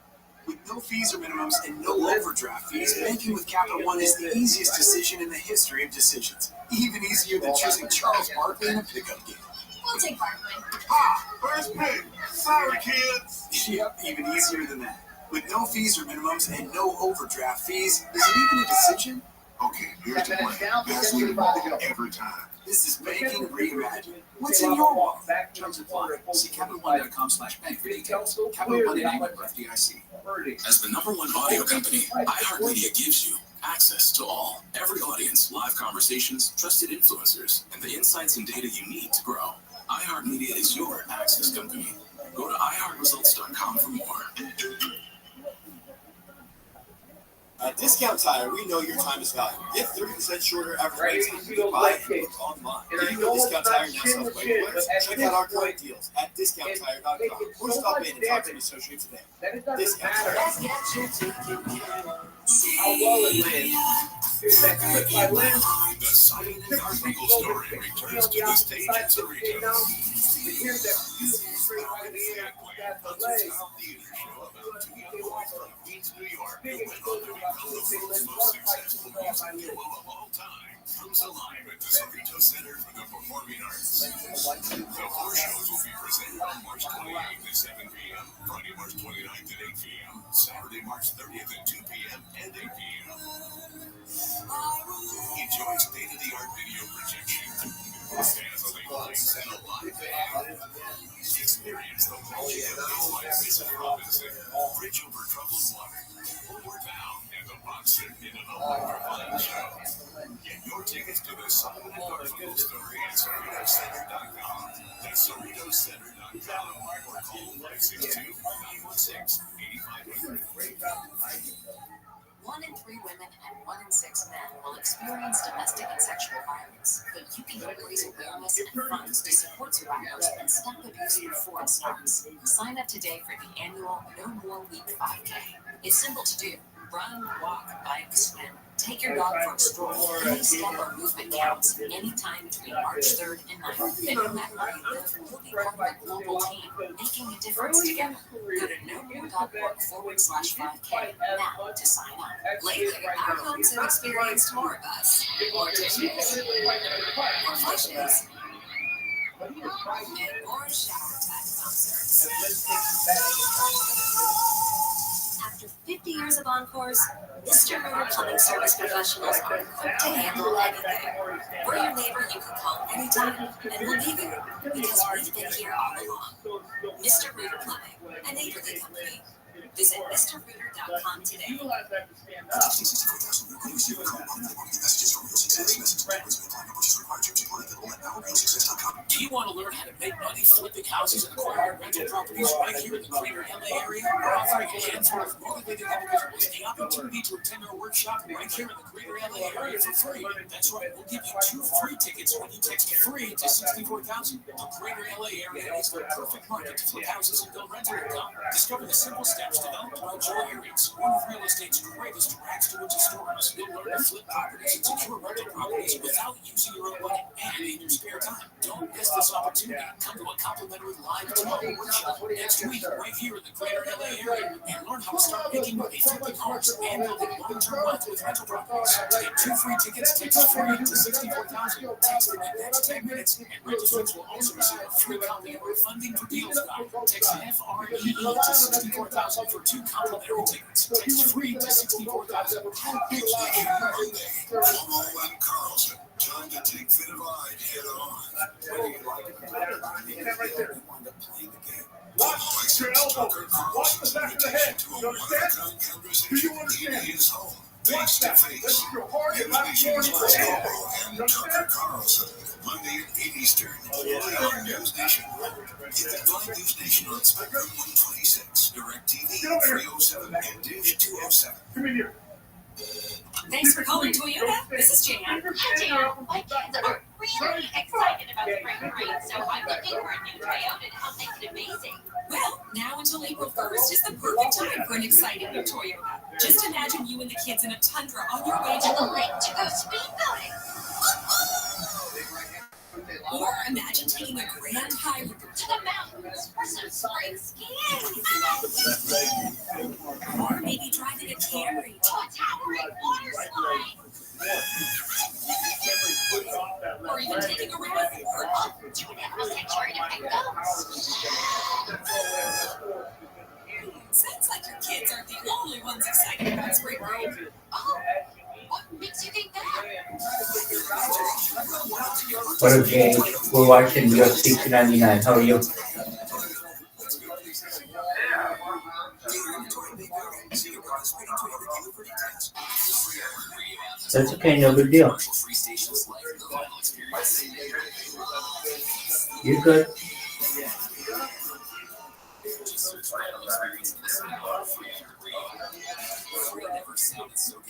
With no fees or minimums and no overdraft fees, banking with Capital One is the easiest decision in the history of decisions. Even easier than choosing Charles Barkley in a pickup game. We'll take Barkley. First pick. Sorry, kids. Yep, even easier than that. With no fees or minimums and no overdraft fees, is it even a decision? Okay, here's the plan. Best way to ball every time. This is banking reimagined. What's in your wallet? Terms apply. See CapitalOne.com/bank for details. Capital One and FDIC. As the #1 audio company, iHeartMedia gives you access to all, every audience, live conversations, trusted influencers, and the insights and data you need to grow. iHeartMedia is your access company. Go to iHeartResults.com for more. At Discount Tire, we know your time is valuable. Get 30% shorter average wait time when you buy and book online. Did you know Discount Tire now sells wait alerts? Check out our current deals at DiscountTire.com or stop in and talk to an associate today. Discount Tire. Let's get your ticket. How well it lands. Here's that clip by Lance. The Simon and Garfunkel story returns to the stage at Cerritos. Here's that beautiful straight right in the air. That's the leg. Biggest story about New Zealand. One fight to the ball by you. Of all time comes alive at the Cerrito Center for the Performing Arts. The 4 shows will be presented on March 28th at 7 p.m., Friday, March 29th at 8 p.m., Saturday, March 30th at 2 p.m. and 8 p.m. Enjoy state-of-the-art video projection, dazzling lights, and a live band. Experience the magic of days like Mr. Robinson, Bridge Over Troubled Water, Homeward Bound, and the Boxer in an electrifying show. Get your tickets to the Simon and Garfunkel story at CerritoCenter.com. That's CerritoCenter.com or call 562-916-8500. 1 in 3 women and 1 in 6 men will experience domestic and sexual violence, but you can raise awareness and funds to support survivors and stop abuse before it starts. Sign up today for the annual No More Week 5K. It's simple to do. Run, walk, bike, swim. Take your dog for a stroll. Any step or movement counts anytime between March 3rd and 9th. And no matter where you live, we'll be part of a global team, making a difference together. Go to nomore.org/5K now to sign up. Lately, our homes have experienced more of us, more dishes, more flushes, and more shower time concerts. After 50 years of encores, Mr. Rooter Plumbing Service professionals are equipped to handle anything. We're your neighbor you can call anytime, and we'll be there because we've been here all along. Mr. Rooter Plumbing, a neighborly company. Visit MrRooter.com today. Do you want to learn how to make money flipping houses and acquiring rental properties right here in the greater LA area? We're offering a handful of motivated individuals with the opportunity to attend our workshop right here in the greater LA area for free. That's right, we'll give you 2 free tickets when you text free to 64,000. The greater LA area is the perfect market to flip houses and build rental income. Discover the simple steps developed by Joel Arians, one of real estate's greatest rags to riches stories. You'll learn to flip properties and secure rental properties without using your own money and in your spare time. Don't miss this opportunity. Come to a complimentary live demo workshop next week right here in the greater LA area and learn how to start making money flipping homes and building long-term wealth with rental properties. To get 2 free tickets, text free to 64,000. Text in the next 10 minutes, and registrants will also receive a free copy of our Funding for Deals guide. Text FREE to 64,000 for 2 complimentary tickets. Text free to 64,000. Come on, Carlson. Time to take Fit of Eye head on. Whether you like it or not, you wind up playing the game. Watch your elbow. Watch the back of the head. You understand? Do you understand? His home, Watch face to that. face. Listen to your heart and not Nation's your Most head. Global and Tucker Carlson. Monday at 8 Eastern. Only on News Nation. Get the Blind News Nation on Spectrum 126, DirecTV 307, and Dish 207. Come in here. Thanks for calling Toyota. This is Jan. Hi, Jan. My kids are really excited about spring break, so I'm looking for a new Toyota to help make it amazing. Well, now until April 1st is the perfect time for an exciting new Toyota. Just imagine you and the kids in a Tundra on your way to the lake to go speedboating. Or imagine taking a grand hybrid To the mountains for some spring skiing. or maybe driving a Camry. To a towering water slide. Or even taking a ride aboard. Oh, to an animal sanctuary to pick goats. Sounds like your kids aren't the only ones excited about spring break. Oh, what makes you think that? What up, gang? We're watching UFC 299. How are you? That's okay, no big deal. You're good.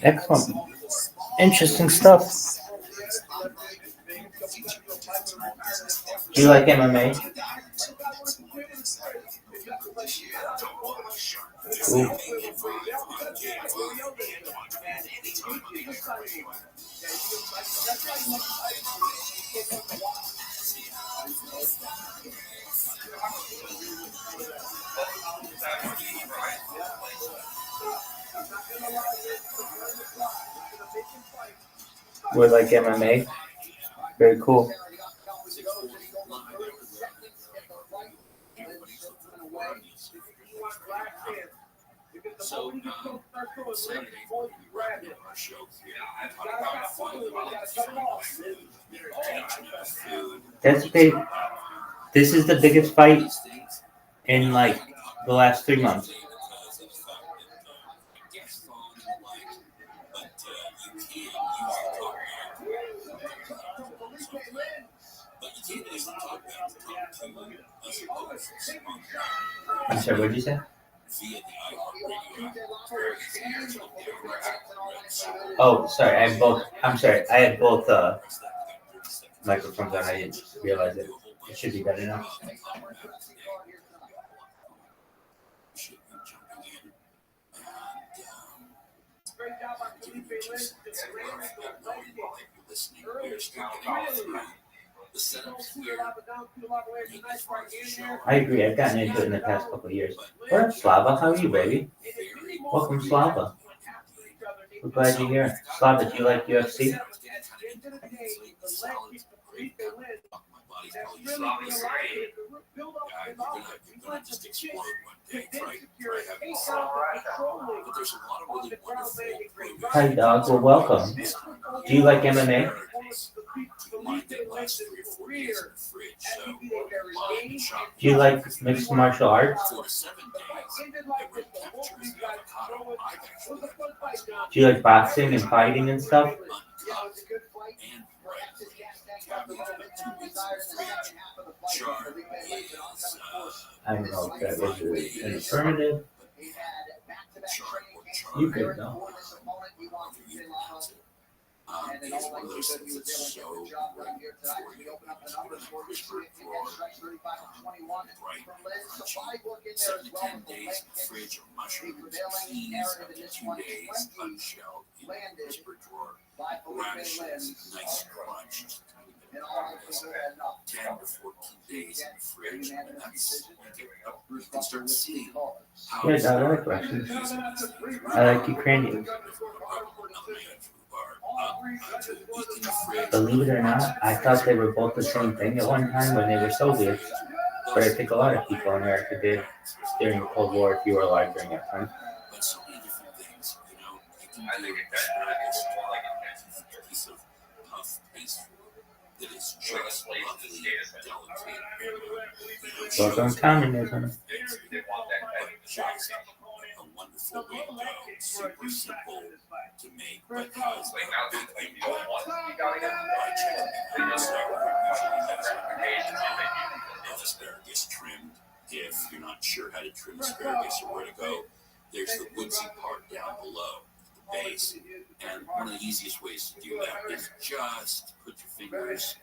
Excellent. Interesting stuff. Do you like MMA? Cool. Would like MMA. Very cool. So, Saturday, we wrapped up our show. That's big. This is the biggest fight in like the last 3 months. I'm sorry, what did you say? Oh, sorry, I had both. I'm sorry, I had both microphones on. I didn't realize it. It should be better now. I agree. I've gotten into it in the past couple of years. What up, Slava? How are you, baby? Welcome, Slava. We're glad you're here. Slava, do you like UFC? Hi, dog. Well, welcome. Do you like MMA? Do you like mixed martial arts? Do you like boxing and fighting and stuff? I don't know if that was an affirmative. You could know. And then all like you said, he was doing a good job right here tonight. We open up the numbers for you. Stretch 35 and 21. From Liz, supply book in there as well. The prevailing narrative in this one is landed by Felipe Lins. And all of them are enough. 10 to 14 days in the fridge. And that's you can start seeing how. Yeah, dog, I like Russians. I like Ukrainians. Believe it or not, I thought they were both the same thing at one time when they were Soviets. But I think a lot of people in America did during the Cold War, if you were alive during that time. But so many different things, you know. I think it's a piece of puff pastry that is just lovely, delicate. Welcome to communism. Just a wonderful way to go. Super simple to make, but has a big impact. Asparagus trimmed. If you're not sure how to trim asparagus or where to go, there's the woodsy part down below the base. And one of the easiest ways to do that is just put your fingers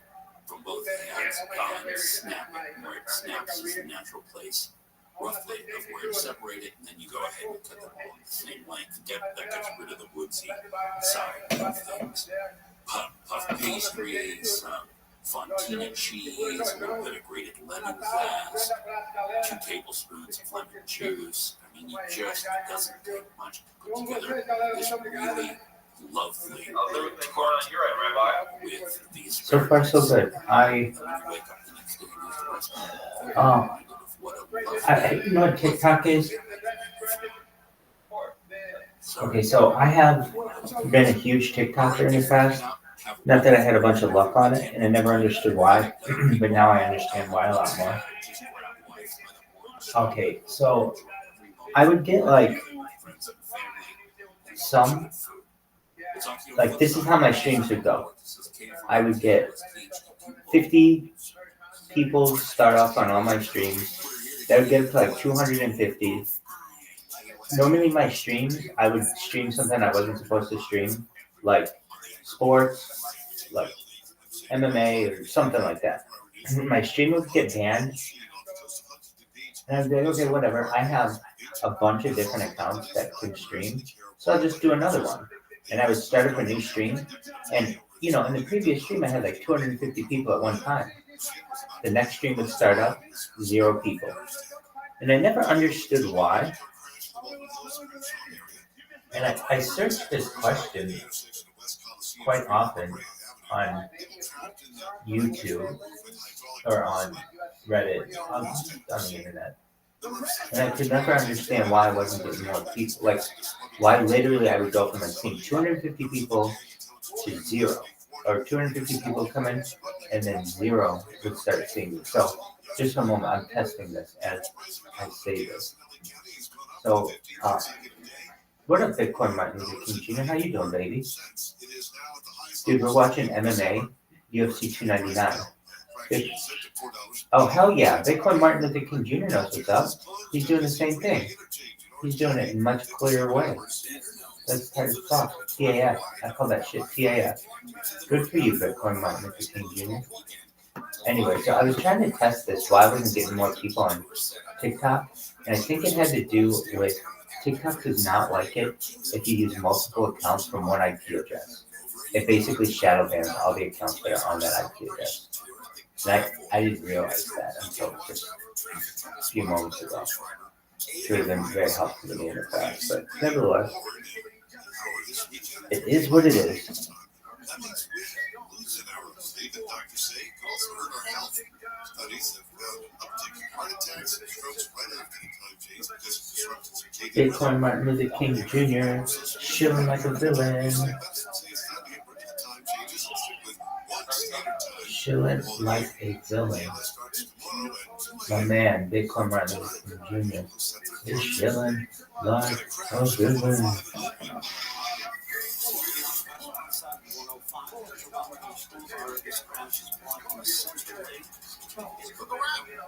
from both hands on and snap it where it snaps is the natural place, roughly, of where to separate it, and then you go ahead and cut them along the same length. That gets rid of the woodsy side of things. Puff pastries, fontina cheese, a little bit of grated lemongrass, 2 tablespoons of lemon juice. I mean, it doesn't take much to put together this really lovely with these. So far, so good. You know what TikTok is? Okay, so I have been a huge TikToker in the past. Not that I had a bunch of luck on it, and I never understood why, but now I understand why a lot more. Okay, so I would get like this is how my streams would go. I would get 50 people start off on all my streams. That would get up to like 250. Normally my streams, I would stream something I wasn't supposed to stream, like sports, like MMA or something like that. My stream would get banned. And I'd be like, okay, whatever. I have a bunch of different accounts that can stream, so I'll just do another one. And I would start up a new stream. And, you know, in the previous stream, I had like 250 people at one time. The next stream would start up, 0 people. And I never understood why. And I searched this question quite often on YouTube or on Reddit, on the internet. And I could never understand why I wasn't getting more people. Like, why literally I would go from like seeing 250 people to 0. Or 250 people come in, and then 0 would start seeing me. So, just a moment, I'm testing this as I say this. So, what up, Bitcoin Martin Luther King Jr.? How you doing, baby? Dude, we're watching MMA, UFC 299. Dude. Oh, hell yeah. Bitcoin Martin Luther King Jr. knows what's up. He's doing the same thing. He's doing it in a much clearer way. That's type of talk. TAF. I call that shit TAF. Good for you, Bitcoin Martin Luther King Jr. Anyway, so I was trying to test this while I wasn't getting more people on TikTok. And I think it had to do with TikTok does not like it if you use multiple accounts from one IP address. It basically shadow bans all the accounts that are on that IP address. And I didn't realize that until just a few moments ago. It would have been very helpful to me in the past, but nevertheless, it is what it is. Bitcoin Martin Luther King Jr. chilling like a villain. Chilling like a villain. My man, Bitcoin Martin Luther King Jr. is chilling like a villain.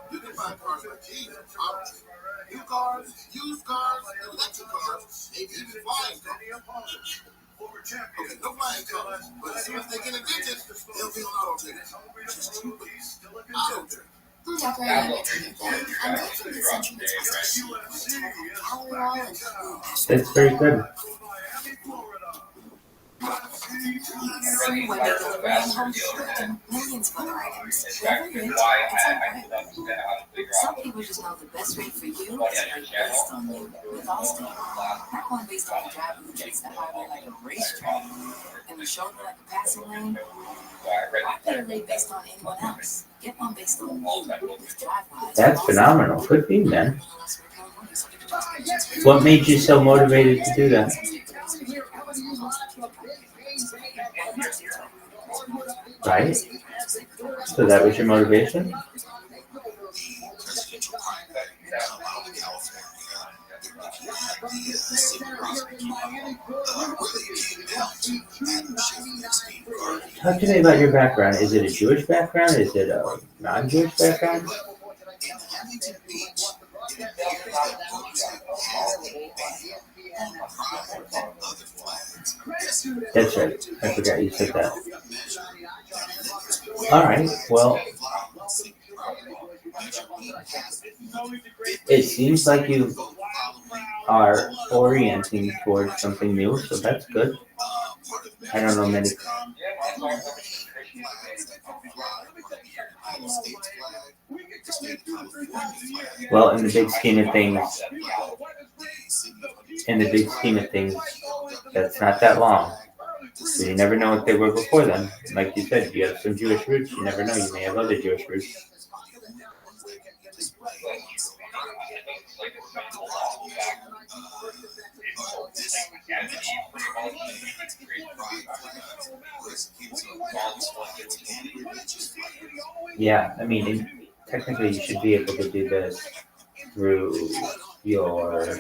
You can find cars like these, new cars, used cars, electric cars, maybe even flying cars. Okay, no flying cars, but as soon as they get addicted, they'll be on auto trader. Just stupid. Auto trader. That's very good. When they deliver at home and millions of other items. Some people just know the best rate for you is based on you with Allstate. Not one based on the driver who treats the highway like a racetrack and the shoulder like a passing lane. Why pay a rate based on anyone else? Get one based on you with DriveWise. That's phenomenal. Good for you, man. What made you so motivated to do that? Right? So that was your motivation? Talk to me about your background. Is it a Jewish background? Is it a non-Jewish background? That's right. I forgot you said that. All right. Well, it seems like you are orienting towards something new, so that's good. I don't know many. Well, in the big scheme of things, that's not that long. So you never know what they were before then. Like you said, if you have some Jewish roots, you never know. You may have other Jewish roots. Yeah, I mean, technically you should be able to do this through your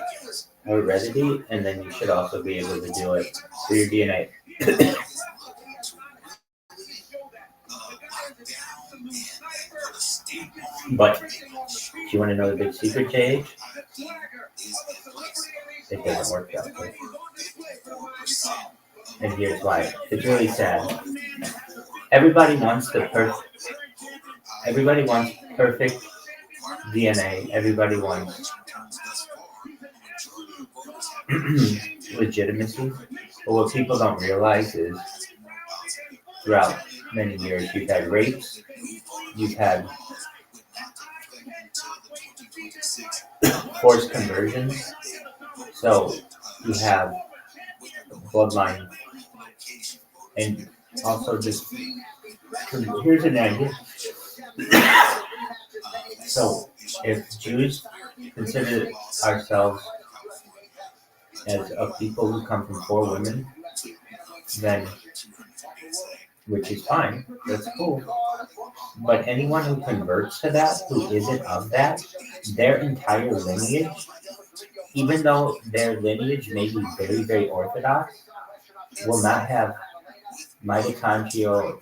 heredity, and then you should also be able to do it through your DNA. But do you want to know the big secret, JH? It doesn't work that way. And here's why. It's really sad. Everybody wants perfect DNA. Everybody wants legitimacy. But what people don't realize is throughout many years, you've had rapes, you've had forced conversions. So you have bloodline And also just, here's an idea. So if Jews consider ourselves as a people who come from 4 women, then, which is fine, that's cool. But anyone who converts to that, who isn't of that, their entire lineage, even though their lineage may be very, very orthodox, will not have mitochondrial,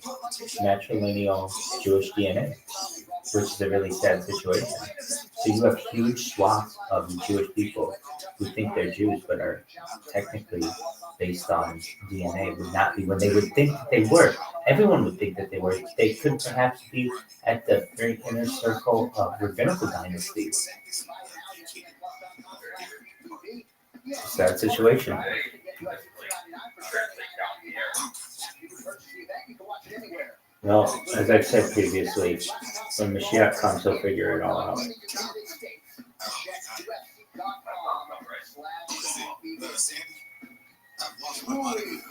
matrilineal Jewish DNA, which is a really sad situation. So you have huge swaths of Jewish people who think they're Jews but are technically based on DNA, would not be when they would think that they were. Everyone would think that they were. They could perhaps be at the very inner circle of rabbinical dynasties. Sad situation. Well, as I've said previously, when Mashiach comes, he'll figure it all out.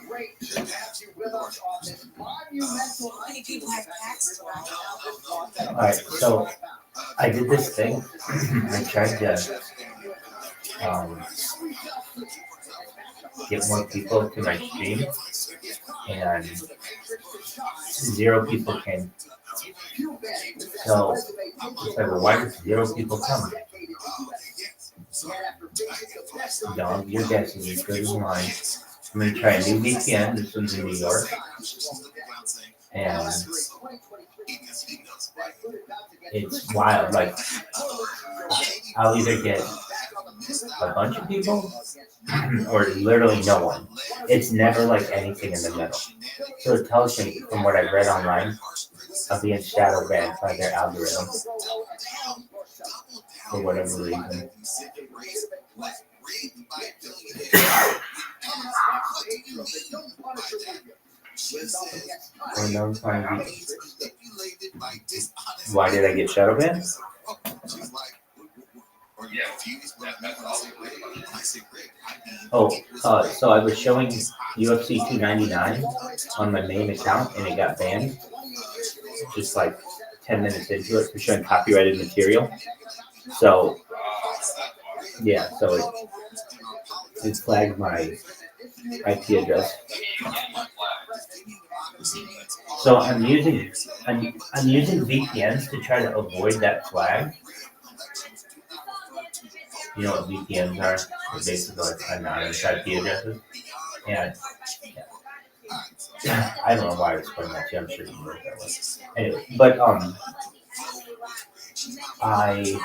Great to have you with us on this monumental. Many people have packs to run. Alright, so I did this thing. I tried to get more people to my stream, and 0 people came. So it's like, well, why did 0 people come? Dog, your guess is as good as mine. I'm going to try a new VPN. This one's in New York. And it's wild. Like, I'll either get a bunch of people or literally no one. It's never like anything in the middle. So it tells me, from what I've read online, of being shadow banned by their algorithm for whatever reason. Why did I get shadow banned? So I was showing UFC 299 on my main account and it got banned. Just like 10 minutes into it for showing copyrighted material. So, yeah, so it flagged my IP address. So I'm using VPNs to try to avoid that flag. You know what VPNs are? They're basically like anonymous IP addresses. And I don't know why I explained that to you. I'm sure you know what that was. Anyway, but I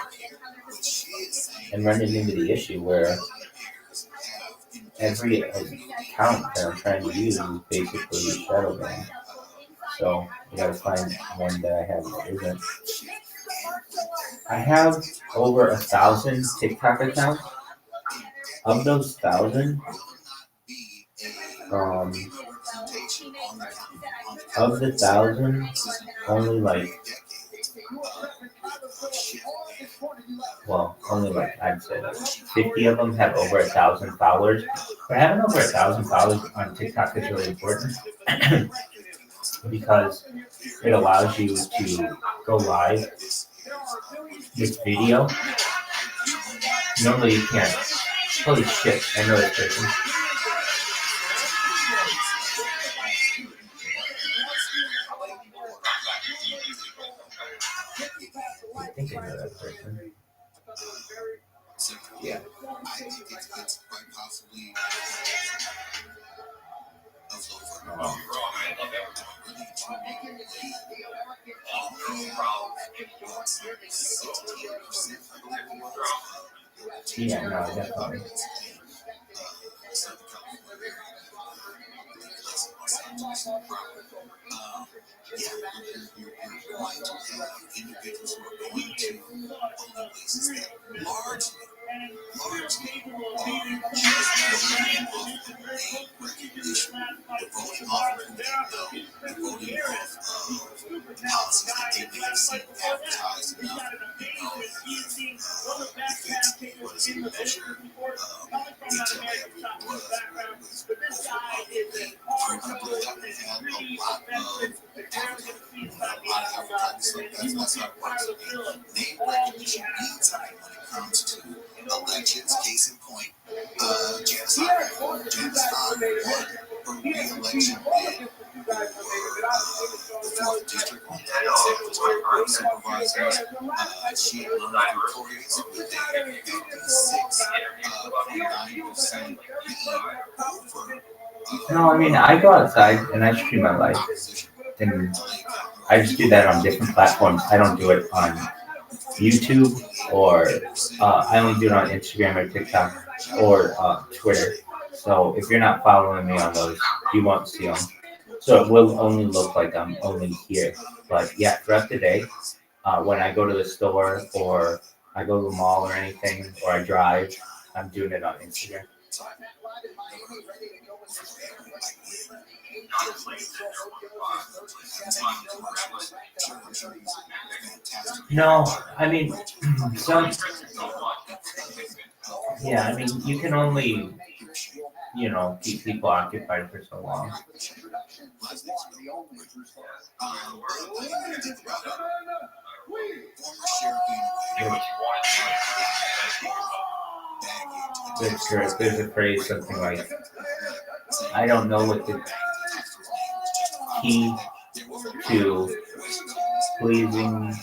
am running into the issue where every account that I'm trying to use is basically shadow banned. So I gotta find one that I have that isn't. I have over 1,000 TikTok accounts. Of those 1,000, of the 1,000, only like, I'd say like 50 of them have over 1,000 followers. But having over 1,000 followers on TikTok is really important because it allows you to go live with video. Normally you can't. Holy shit, I know this person. I think I know that person. Yeah. Yeah, no, definitely. we're going to blow that one have a lot of African, so that's how it works. Name recognition means something when it comes to elections. Case in point, Janice Hahn won her re-election bid for the 4th District on the San Francisco Board of Supervisors. She won through caucus with a 56.9% lead over. No, I mean, I go outside and I stream my life. And I just do that on different platforms. I don't do it on YouTube or I only do it on Instagram or TikTok or Twitter. So if you're not following me on those, you won't see them. So it will only look like I'm only here. But yeah, throughout the day, when I go to the store or I go to the mall or anything, or I drive, I'm doing it on Instagram. No, I mean, yeah, I mean, you can only, keep people occupied for so long. There's a phrase, something like, I don't know what the key to pleasing,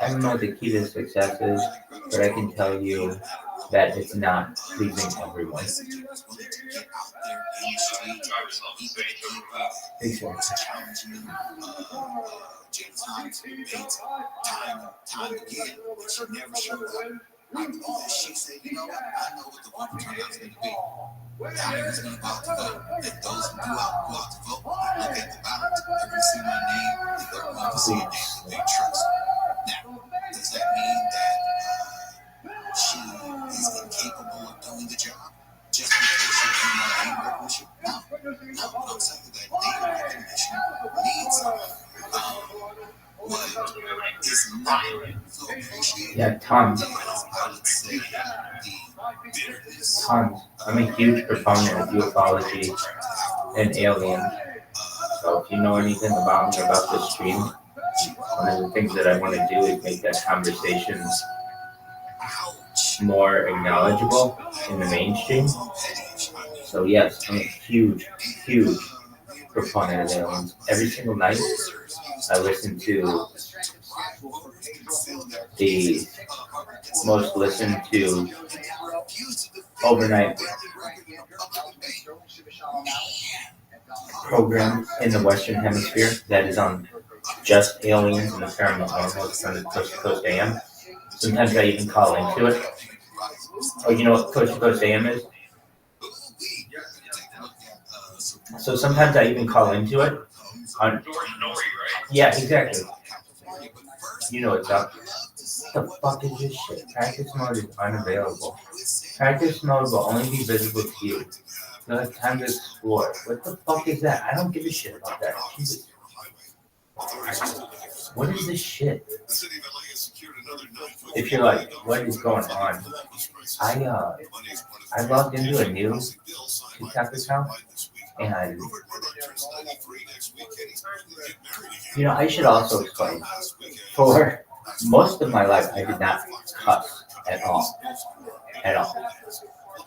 I don't know what the key to success is, but I can tell you that it's not pleasing everyone. She said, you know what? I know what the voter turnout's going to be. How everyone's going to go out to vote. And those who go out to vote, look at the ballot, they're going to see my name, they're going to see a name that they trust. Now, does that mean that she is incapable of doing the job just because she has no name recognition? No. I'm saying that name recognition means what is not so appreciated. Yeah, tons. Tons. I'm a huge proponent of ufology and aliens. So if you know anything about me, about this stream, one of the things that I want to do is make that conversation more acknowledgeable in the mainstream. So yes, I'm a huge, huge proponent of aliens. Every single night, I listen to the most listened to overnight program in the Western Hemisphere that is on just aliens and the paranormal. It's on the Coast to Coast AM. Sometimes I even call into it. Oh, you know what Coast to Coast AM is? So sometimes I even call into it. Yeah, exactly. You know what's up. What the fuck is this shit? Practice mode is unavailable. Practice mode will only be visible to you. You'll have time to explore. What the fuck is that? I don't give a shit about that. Jesus. What is this shit? If you're like, what is going on? I logged into a new TikTok account and I should also explain. For most of my life, I did not cuss at all. At all.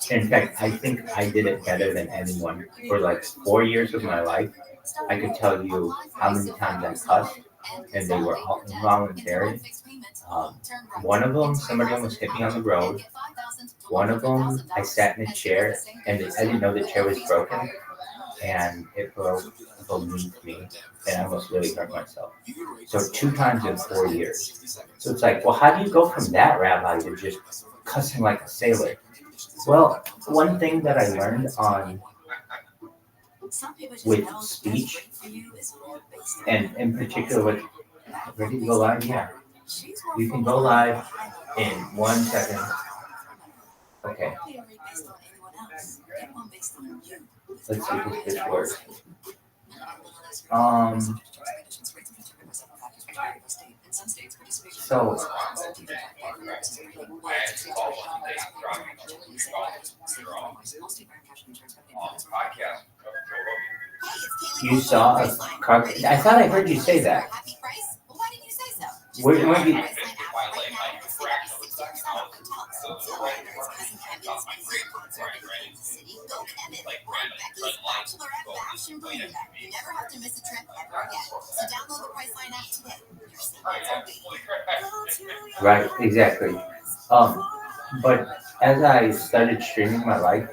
In fact, I think I did it better than anyone. For like 4 years of my life, I could tell you how many times I cussed, and they were all involuntary. One of them, somebody almost hit me on the road. One of them, I sat in a chair, and I didn't know the chair was broken, and it broke beneath me, and I almost really hurt myself. So 2 times in 4 years. So it's like, well, how do you go from that rabbi to just cussing like a sailor? Well, one thing that I learned with speech, and in particular with ready to go live, yeah. You can go live in 1 second. Okay. Let's see if this works. You saw a car. I thought I heard you say that. Happy price? Well, why didn't you say so? Where did you? Right now, it's like 60% off hotels. So whether it's Cousin Kevin's music concert in Kansas City, Go Kevin, or Becky's Bachelorette Bash in Bermuda, you never have to miss a trip ever again. So download the Priceline app today. Your secrets are waiting. Right, exactly. But as I started streaming my life,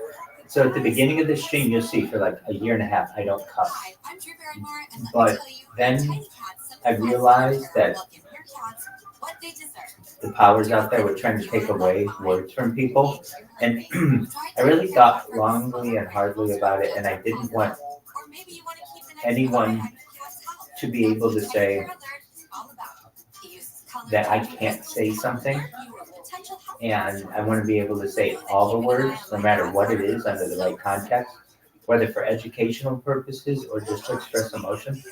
so at the beginning of the stream, you'll see for like a year and a half, I don't cuss. But then I realized that the powers out there were trying to take away words from people. And I really thought longly and hardly about it. And I didn't want anyone to be able to say that I can't say something. And I want to be able to say all the words, no matter what it is, under the right context, whether for educational purposes or just to express emotion.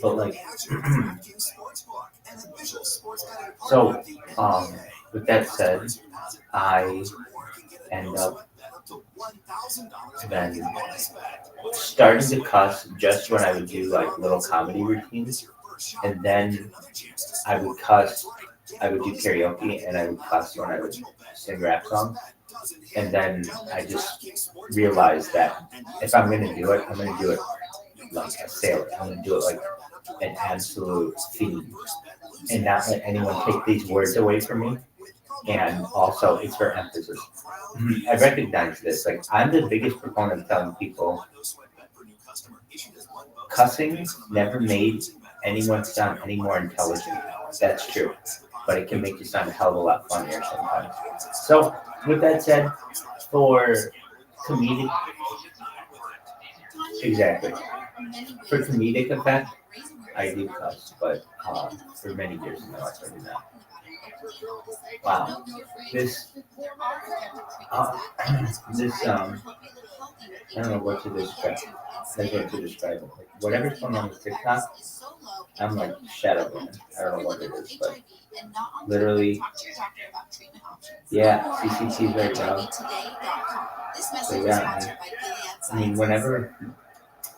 But like, so with that said, I end up then starting to cuss just when I would do like little comedy routines, and then I would cuss. I would do karaoke and I would cuss when I would sing rap songs. And then I just realized that if I'm going to do it, I'm going to do it like a sailor. I'm going to do it like an absolute fiend and not let anyone take these words away from me. And also, it's for emphasis. I recognize this. Like, I'm the biggest proponent of telling people cussing never made anyone sound any more intelligent. That's true. But it can make you sound a hell of a lot funnier sometimes. So, with that said, for comedic, exactly. For comedic effect, I do cuss, but for many years in my life, I did not. Wow, this, I don't know what to describe. Like what to describe it. Like whatever's going on with TikTok, I'm like shadow man. I don't know what it is, but literally, yeah, CCT's right now. So yeah, I mean, whenever,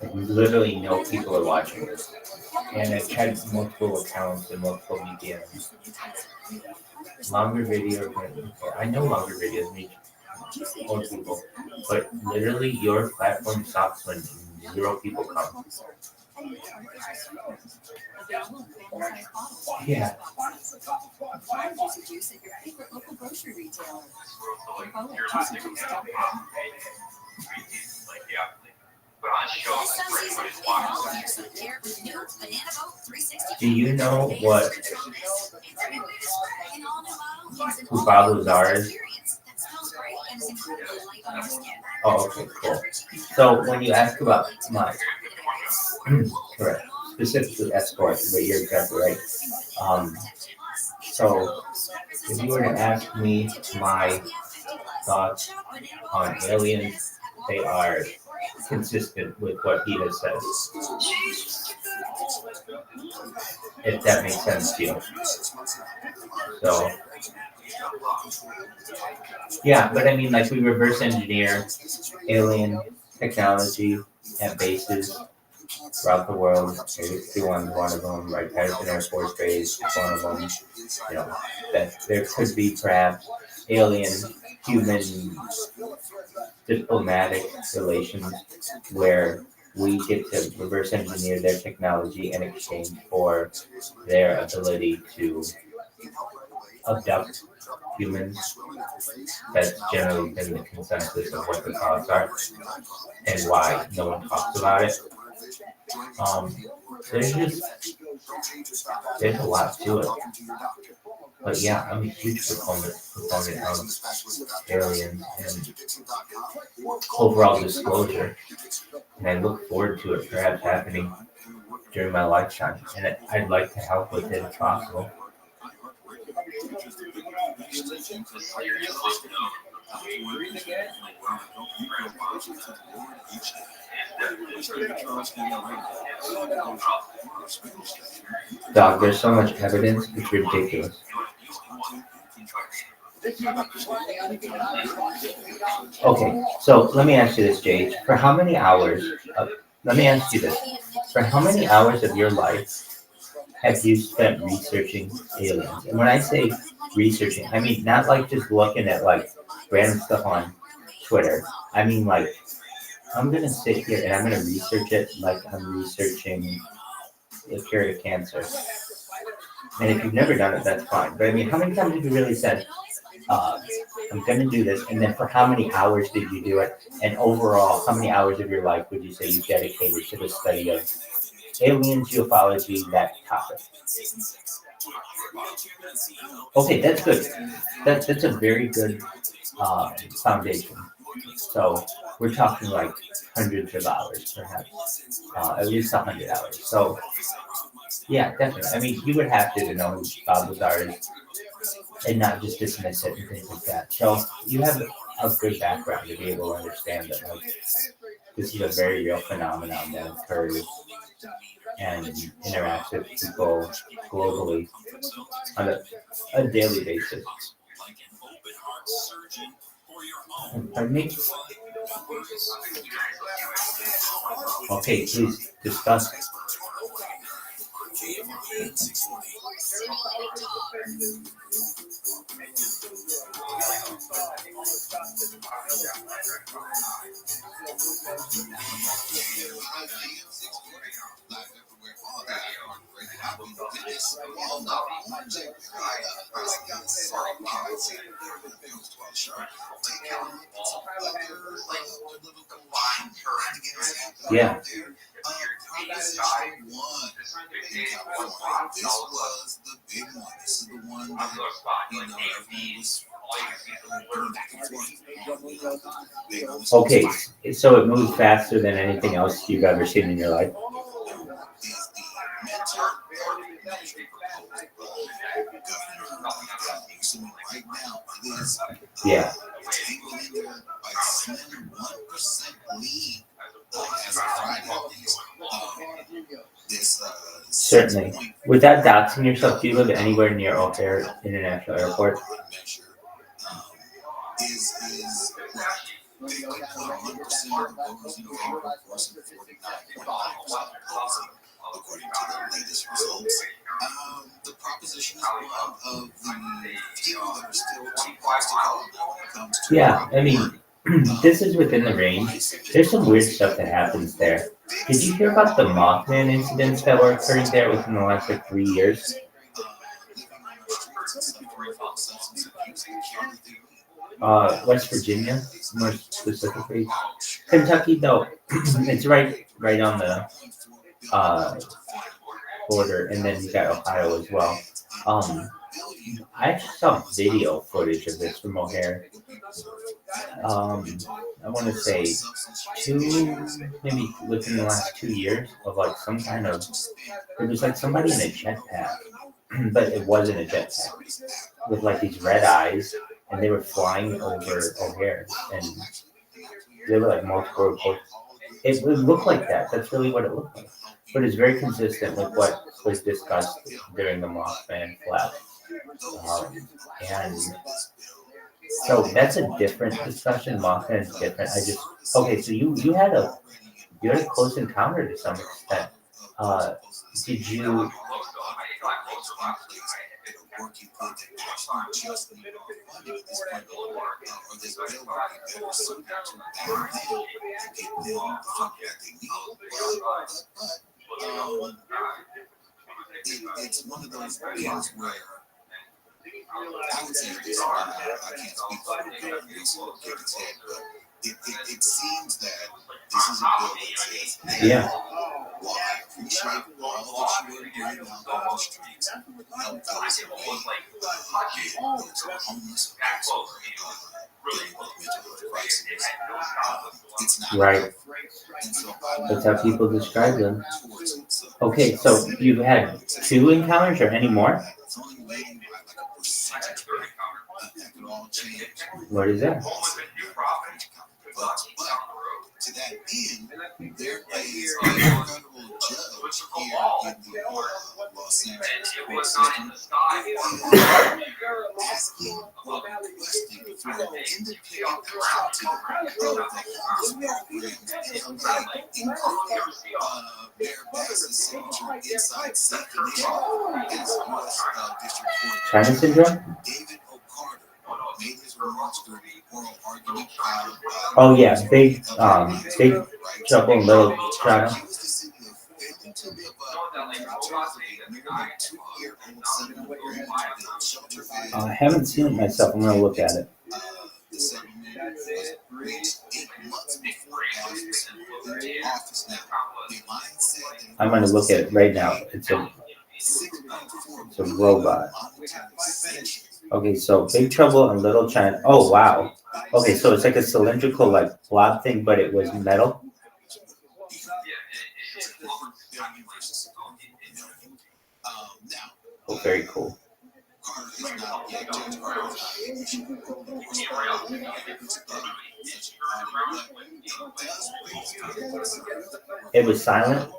like, we literally know people are watching this, and I've tried multiple accounts and multiple mediums. Longer videos, I know longer videos reach more people, but literally your platform stops when 0 people come. Yeah. Do you know what Kubalu's are? Oh, okay, cool. So when you ask about my, correct, specifically escort, but you're exactly right. So if you were to ask me my thoughts on aliens, they are consistent with what he has said. If that makes sense to you. So, yeah, but I mean, like, we reverse engineer alien technology at bases throughout the world. Area one of them, right? Patterson Air Force Base, one of them. You know, that there could be perhaps alien human diplomatic relations where we get to reverse engineer their technology in exchange for their ability to abduct humans. That's generally been the consensus of what the thoughts are and why no one talks about it. There's a lot to it. But yeah, I'm a huge proponent of aliens and overall disclosure. And I look forward to it perhaps happening during my lifetime. And I'd like to help with it if possible. Dog, there's so much evidence, it's ridiculous. Okay, so let me ask you this, Jade. For how many hours? Let me ask you this. For how many hours of your life have you spent researching aliens? And when I say researching, I mean not like just looking at like random stuff on Twitter. I mean like I'm gonna sit here and I'm gonna research it like I'm researching a cure of cancer. And if you've never done it, that's fine. But I mean, how many times have you really said, I'm going to do this? And then for how many hours did you do it? And overall, how many hours of your life would you say you dedicated to the study of aliens, ufology, that topic? Okay, that's good. That's a very good foundation. So we're talking like hundreds of hours, perhaps, at least 100 hours. So yeah, definitely. I mean, you would have to know who Bob Lazar is and not just dismiss it and things like that. So you have a good background to be able to understand that like this is a very real phenomenon that occurs and interacts with people globally on a daily basis. Pardon me? Okay, please discuss. Yeah. This was the big one. This is the one that, everyone was Okay, so it moves faster than anything else you've ever seen in your life. Yeah. Certainly. Without doxing yourself, do you live anywhere near O'Hare International Airport? According to the latest results, the proposition is one of the few that are still too close to call when it comes to. Yeah, I mean, this is within the range. There's some weird stuff that happens there. Did you hear about the Mothman incidents that were occurring there within the last 3 years? West Virginia, more specifically. Kentucky, though, it's right on the border, and then you got Ohio as well. I actually saw video footage of this from O'Hare. I want to say maybe within the last 2 years of like some kind of, it was like somebody in a jetpack, but it wasn't a jetpack, with like these red eyes, and they were flying over O'Hare, and there were like multiple reports. It looked like that. That's really what it looked like. But it's very consistent with what was discussed during the Mothman flash. And so that's a different discussion. Mothman is different. Okay, so you had a close encounter to some extent. Did you? It's one of those things where I would say this, I can't speak for this or give its head, but it seems that this is a bill that says, yeah. Well, I appreciate all that you are doing out on the streets, help those in need, those who are homeless, it's not right. That's how people describe them. Okay, so you've had 2 encounters or any more? What is that? But to that end, there is a federal judge here in the Los Angeles court system asking requesting for an independent accounting of the homeless programs and how they include Mayor Bass's signature inside Safe Initiative as U.S. District Court. China syndrome? David O'Carter made his remarks during the oral argument. Oh yeah, big trouble in Little China. I haven't seen it myself. I'm gonna look at it. I'm gonna look at it right now. It's a robot. Okay, so Big Trouble in Little China. Oh wow. Okay, so it's like a cylindrical like blob thing, but it was metal. Oh, very cool. It was silent.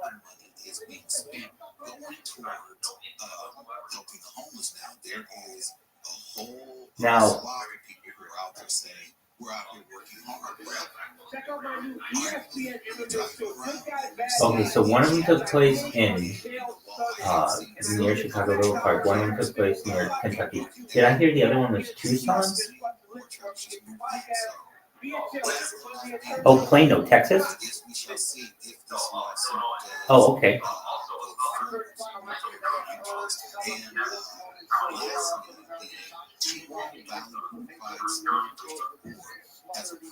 Now, okay, so one of them took place in near Chicago Little Park. One of them took place near Kentucky. Did I hear the other one was Tucson? Oh, Plano, Texas? Oh, okay.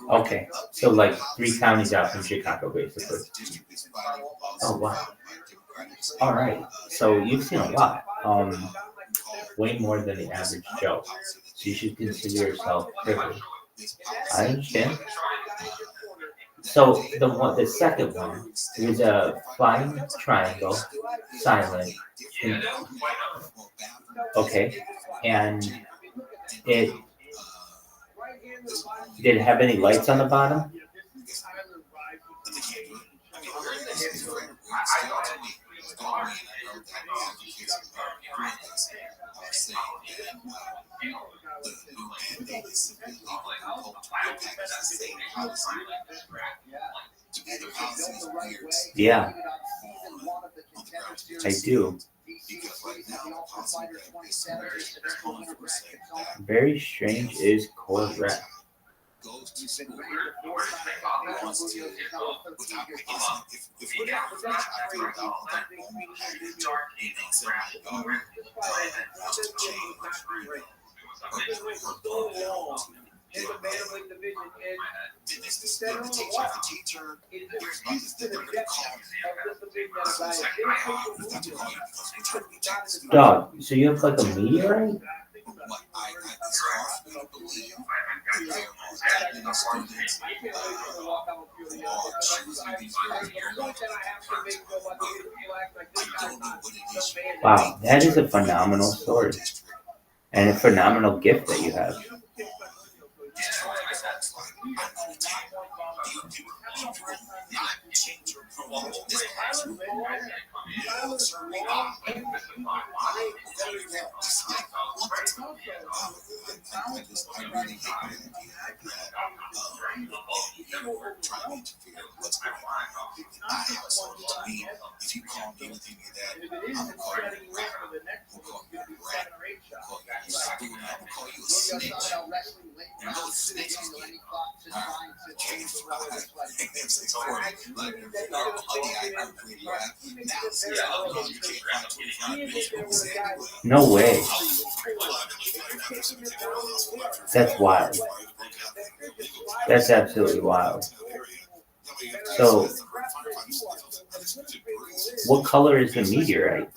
Okay, so like 3 counties out from Chicago, basically. Oh, wow. All right, so you've seen a lot. Way more than the average Joe. So you should consider yourself privileged. I understand. So the second one was a flying triangle, silent. Okay, and did it have any lights on the bottom? Yeah, I do. Very strange is correct. Dog, so you have like a meteorite? Wow, that is a phenomenal story. And a phenomenal gift that you have. No way. That's wild. That's absolutely wild. So, what color is the meteorite?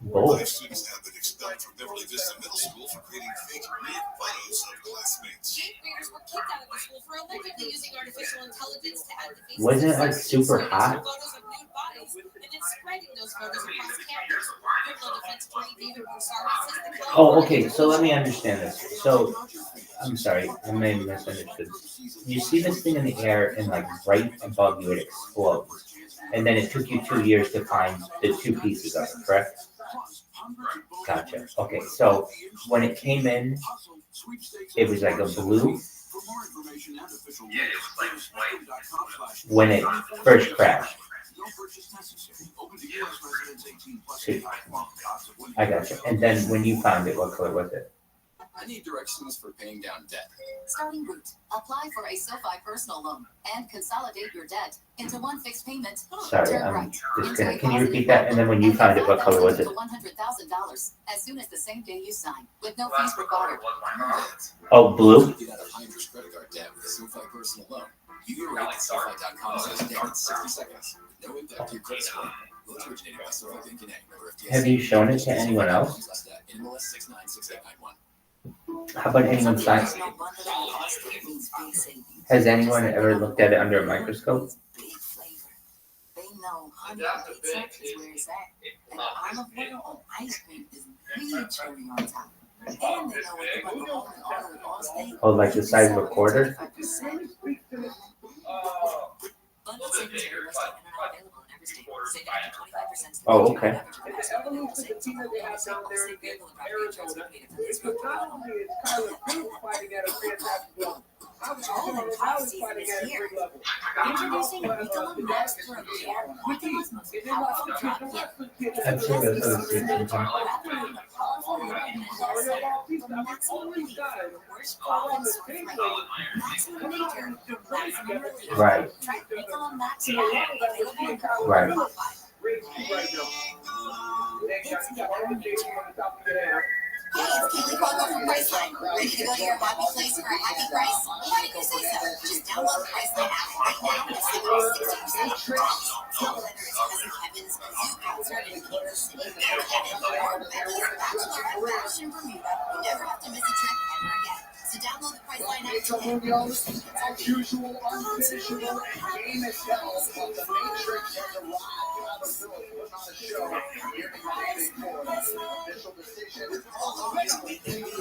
Both. Students have been expelled from Beverly Vista Middle School for creating fake nude photos of classmates. Eighth graders were kicked out of the school for allegedly using artificial intelligence to add the faces Wasn't it of like super hot? photos of nude bodies and then spreading those photos across campus. Criminal defense attorney David Rothschild says the Oh, okay, so let me understand this. So, I'm sorry, I may have misunderstood. You see this thing in the air and like right above you it explodes. And then it took you 2 years to find the 2 pieces of it, correct? Gotcha. Okay, so when it came in, it was like a blue. When it first crashed. See, I gotcha. And then when you found it, what color was it? I need directions for paying down debt. Starting route. Apply for a SoFi personal loan and consolidate your debt into one fixed payment. Sorry, Turn I'm right. just gonna. Can you repeat that? And then when you found it, what color was it? $100,000 as soon as the same day you sign, with no fees required. Oh, blue. Get out of high interest credit card debt with a SoFi personal loan. You can write at SoFi.com/debt in 60 seconds. No impact to your credit score. Loans originated by SoFi Bank and Have you shown it to anyone else? How about anyone science? Has anyone ever looked at it under a microscope? They know honey on pizza is where it's at, and olive oil on ice cream is really cherry on top. And they know what the guacamole on steak. Oh, like the size of a quarter? Bundle savings are listed and are not available in every state. Save up to 25%. Oh, okay. Introducing Ricola Max Pro Care, Ricola most powerful drop yet. I'm sure that's what it's thinking. Right. Right. Hey, it's Kaylee Quaco from Priceline. Ready to go to your happy place for a happy price? Why did you say so? Just download the Priceline app right now and save up to 60% off. So whether it's Cousin Kevin's Zoo concert in Kansas City, or Becky's Bachelor Bash in Bermuda, you never have to miss a trip ever again. So download the Priceline app today. Unusual, unfinishable, and game itself of the Matrix and the Rock probability put on a show here in David Ford. Official decision.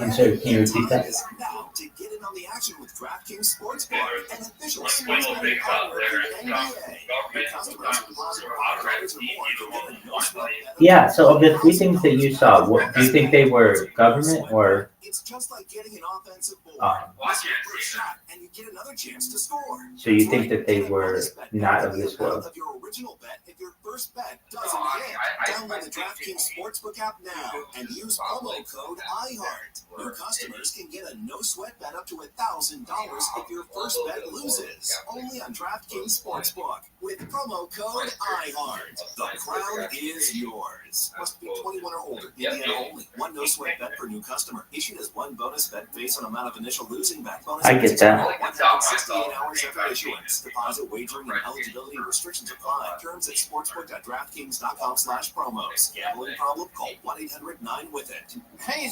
I'm sorry, can you repeat that? Now to get in on the action with DraftKings Sportsbook, an official sports betting partner of the NBA. Customers who deposit $5 or more can get a no-sweat bet. Yeah, so of the three things that you saw, what, do you think they were government or? It's just like getting an offensive ball. Miss your first shot, and you get another chance to score. So you think that they were not of this world? Of your original bet if your first bet doesn't hit. Download the DraftKings Sportsbook app now and use promo code iHeart. New customers can get a no-sweat bet up to $1,000 if your first bet loses. Only on DraftKings Sportsbook with promo code iHeart. The crown is yours. Must be 21 or older. Indiana only. One no-sweat bet per new customer. Issued as one bonus bet based on amount of initial losing bet. Bonus I get that. 168 hours after issuance. Deposit, wagering, and eligibility restrictions apply. Terms at sportsbook.draftkings.com/promos. Gambling problem? Call 1-800-9-WITH-IT.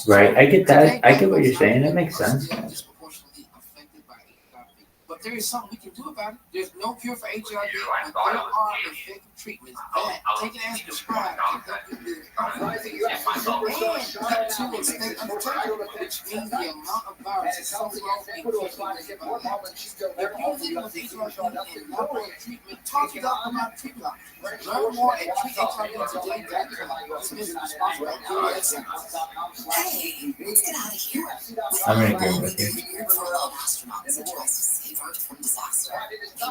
Right, I get that. I get what you're saying. That makes sense. Disproportionately affected by HIV. But there is something we can do about it. There's no cure for HIV, but there are effective treatments that, taken as prescribed, can help you live. And to expect unprotected, which means the amount of virus is so low and can't be If you use these drugs and not on treatment, talk to doctor about treatment. Learn more at treathivetoday.com. Dismiss responsible. Hey, let's get out of here. I'm in agreement with you. Weird for all astronauts that tries to save Earth from disaster. Maybe go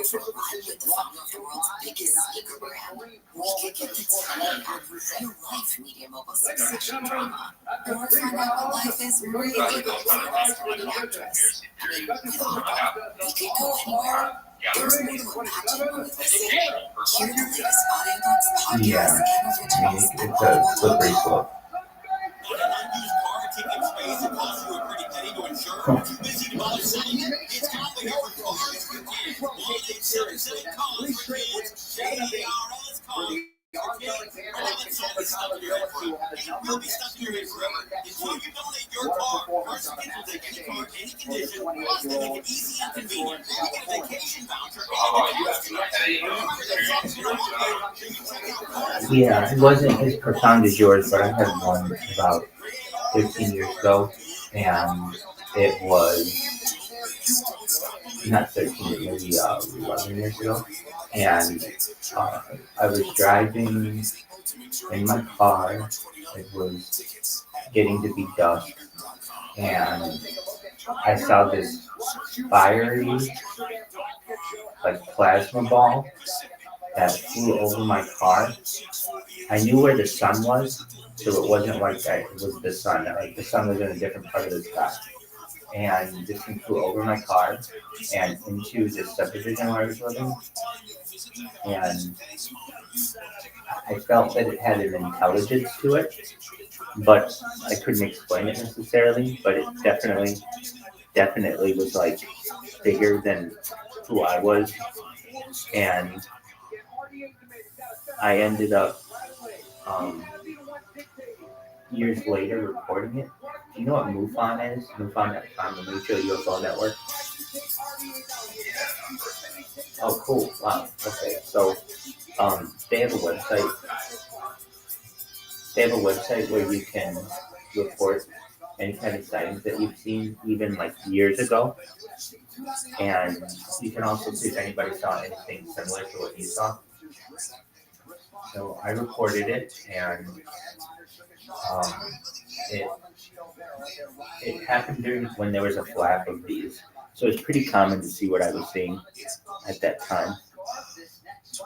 for a ride with the founder of the world's biggest sneaker brand. We could get the time out of real-life Media Mogul succession drama. Or find out what life is really like for an aspiring actress. I mean, with Oprah, we could go anywhere. There's more to imagine when we listen. Hear the latest audiobooks, podcasts, Yeah, and I mean, originals. it's a slippery slope. When an unused car ticket space that costs you a pretty penny to insure, too busy to bother selling it? It's time to go for Cars for Kids. 1-877 Cars for Kids. KARS Cars. You'll be stuck in your head forever. Until you donate your car, Cars for Kids will take any car, any condition, plus they make it easy and convenient. You get a vacation voucher and a gas tax. Remember that trucks are on so you can check out Cars. Yeah, it wasn't as profound as yours, but I had one about 15 years ago, and it was not 13, maybe 11 years ago. And I was driving in my car. It was getting to be dusk. And I saw this fiery, like plasma ball that flew over my car. I knew where the sun was, so it wasn't like it was the sun. Like the sun was in a different part of the sky. And this thing flew over my car and into the subdivision where I was living. And I felt that it had an intelligence to it, but I couldn't explain it necessarily. But it definitely was like bigger than who I was. And I ended up years later reporting it. Do you know what MUFON is? MUFON.com, the Mutual UFO Network. Oh, cool! Wow. Okay, so they have a website. They have a website where you can report any kind of sightings that you've seen, even like years ago. And you can also see if anybody saw anything similar to what you saw. So I reported it, and it happened during when there was a flap of these. So it's pretty common to see what I was seeing at that time.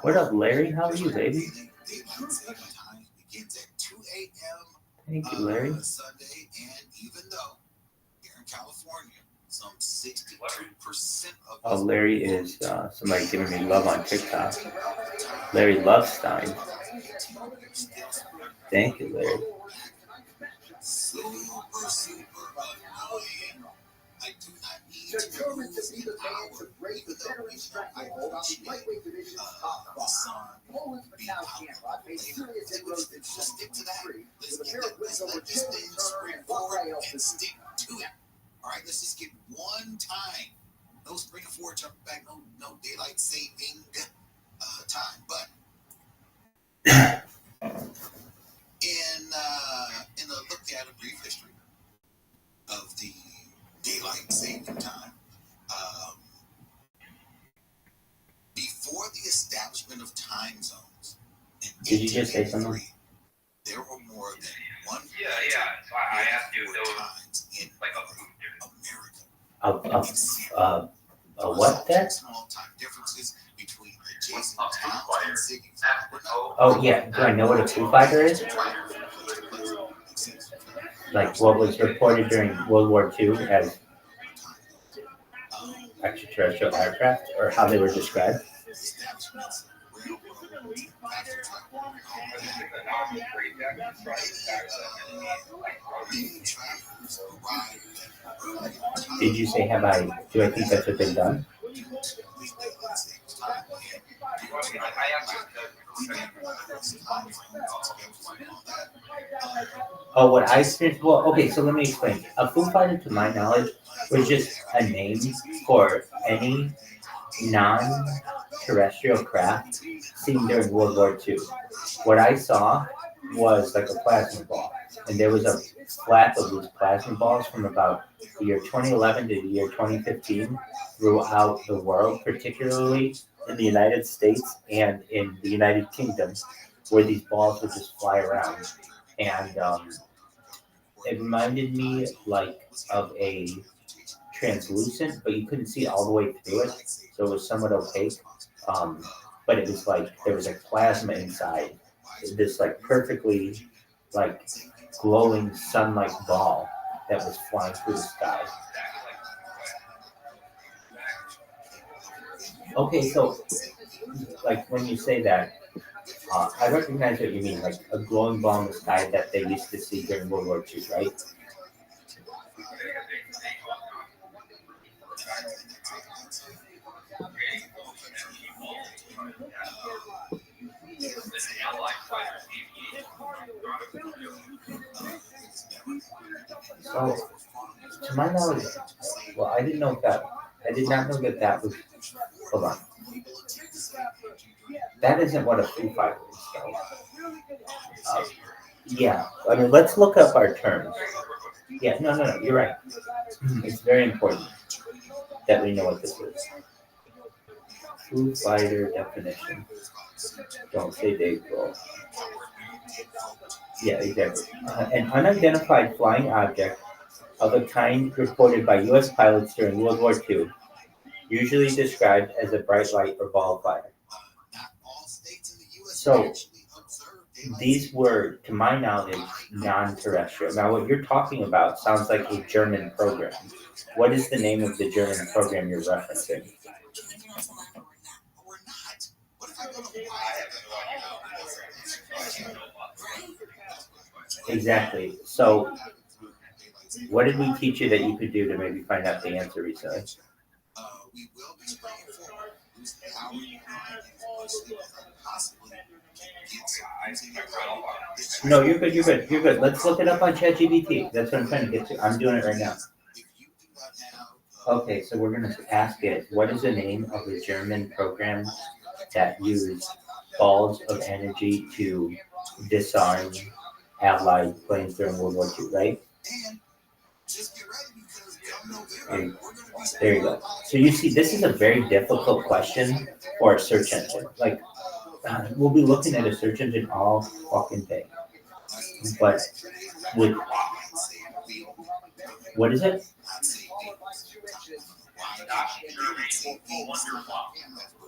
What up, Larry? How are you, baby? Thank you, Larry. Oh, Larry is somebody giving me love on TikTok. Larry Lovestein. Thank you, Larry. All right, let's just get one time. No spring and forward jumping back, no daylight saving time. But in a look at a brief history of the daylight saving time, before the establishment of time zones, did you just say something? There were more than one. Yeah. So I asked you if there was in like America. A what then? Small time differences between adjacent towns and cities. Oh yeah. Do I know what a Foo Fighter is? Like what was reported during World War II as extraterrestrial aircraft, or how they were described? Did you say do I think that's what they've done? Oh, what I experienced? Well, okay, so let me explain. A Foo Fighter, to my knowledge, was just a name for any non-terrestrial craft seen during World War II. What I saw was like a plasma ball, and there was a flap of these plasma balls from about the year 2011 to the year 2015 throughout the world, particularly in the United States and in the United Kingdom, where these balls would just fly around. And it reminded me like of a translucent, but you couldn't see all the way through it, so it was somewhat opaque. But it was like there was like plasma inside, this like perfectly like glowing sun-like ball that was flying through the sky. Okay, so like when you say that, I recognize what you mean, like a glowing ball in the sky that they used to see during World War II, right? So, to my knowledge, well, I did not know that was, hold on. That isn't what a Foo Fighter is, though. Yeah, I mean, let's look up our terms. Yeah, no, you're right. It's very important. that we know what this is. Foo Fighter definition. Don't say Dave Grohl. Yeah, exactly. An unidentified flying object of a kind reported by U.S. pilots during World War II, usually described as a bright light or ball of fire. So, these were, to my knowledge, non-terrestrial. Now, what you're talking about sounds like a German program. What is the name of the German program you're referencing? Exactly. So, what did we teach you that you could do to maybe find out the answer recently? No, you're good. You're good. Let's look it up on ChatGPT. That's what I'm trying to get to. I'm doing it right now. Okay, so we're going to ask it, what is the name of a German program that used balls of energy to disarm Allied planes during World War II, right? There you go. So you see, this is a very difficult question for a search engine. Like, we'll be looking at a search engine all fucking day. But with, what is it?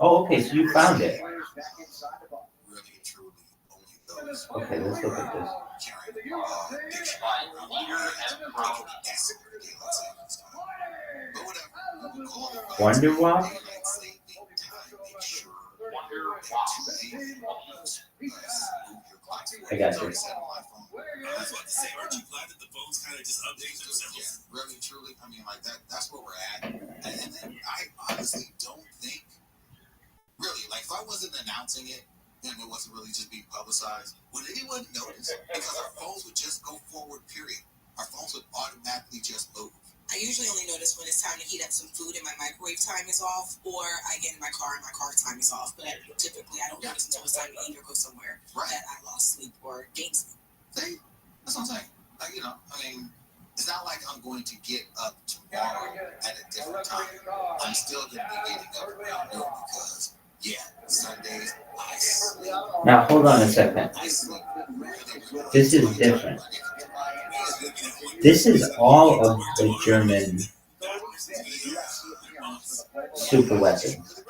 Oh, okay, so you found it. Okay, let's look at this. Wonderwall? I got you. Really, truly, I mean, like that's where we're at. And then I honestly don't think, really, like if I wasn't announcing it and it wasn't really just being publicized, would anyone notice? Because our phones would just go forward, period. Our phones would automatically just move. I usually only notice when it's time to heat up some food and my microwave time is off, or I get in my car and my car time is off. But typically, I don't notice until it's time to eat or go somewhere that I lost sleep or gained sleep. See, that's what I'm saying. Like, you know, I mean, it's not like I'm going to get up tomorrow at a different time. I'm still going to be getting up around noon because, Sundays I sleep. Now, hold on a second. This is different. This is all of the German super weapons,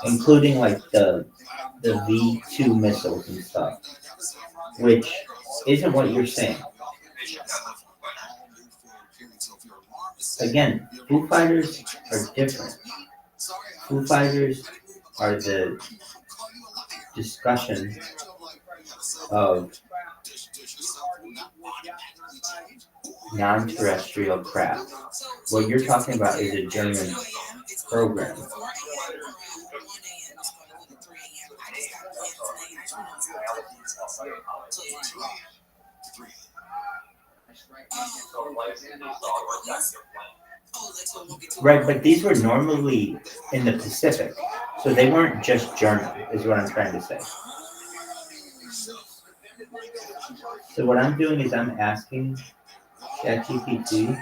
including like the V2 missiles and stuff, which isn't what you're saying. Again, Foo Fighters are different. Foo Fighters are the discussion of non-terrestrial craft. What you're talking about is a German program. Right, but these were normally in the Pacific, so they weren't just German, is what I'm trying to say. So what I'm doing is I'm asking ChatGPT,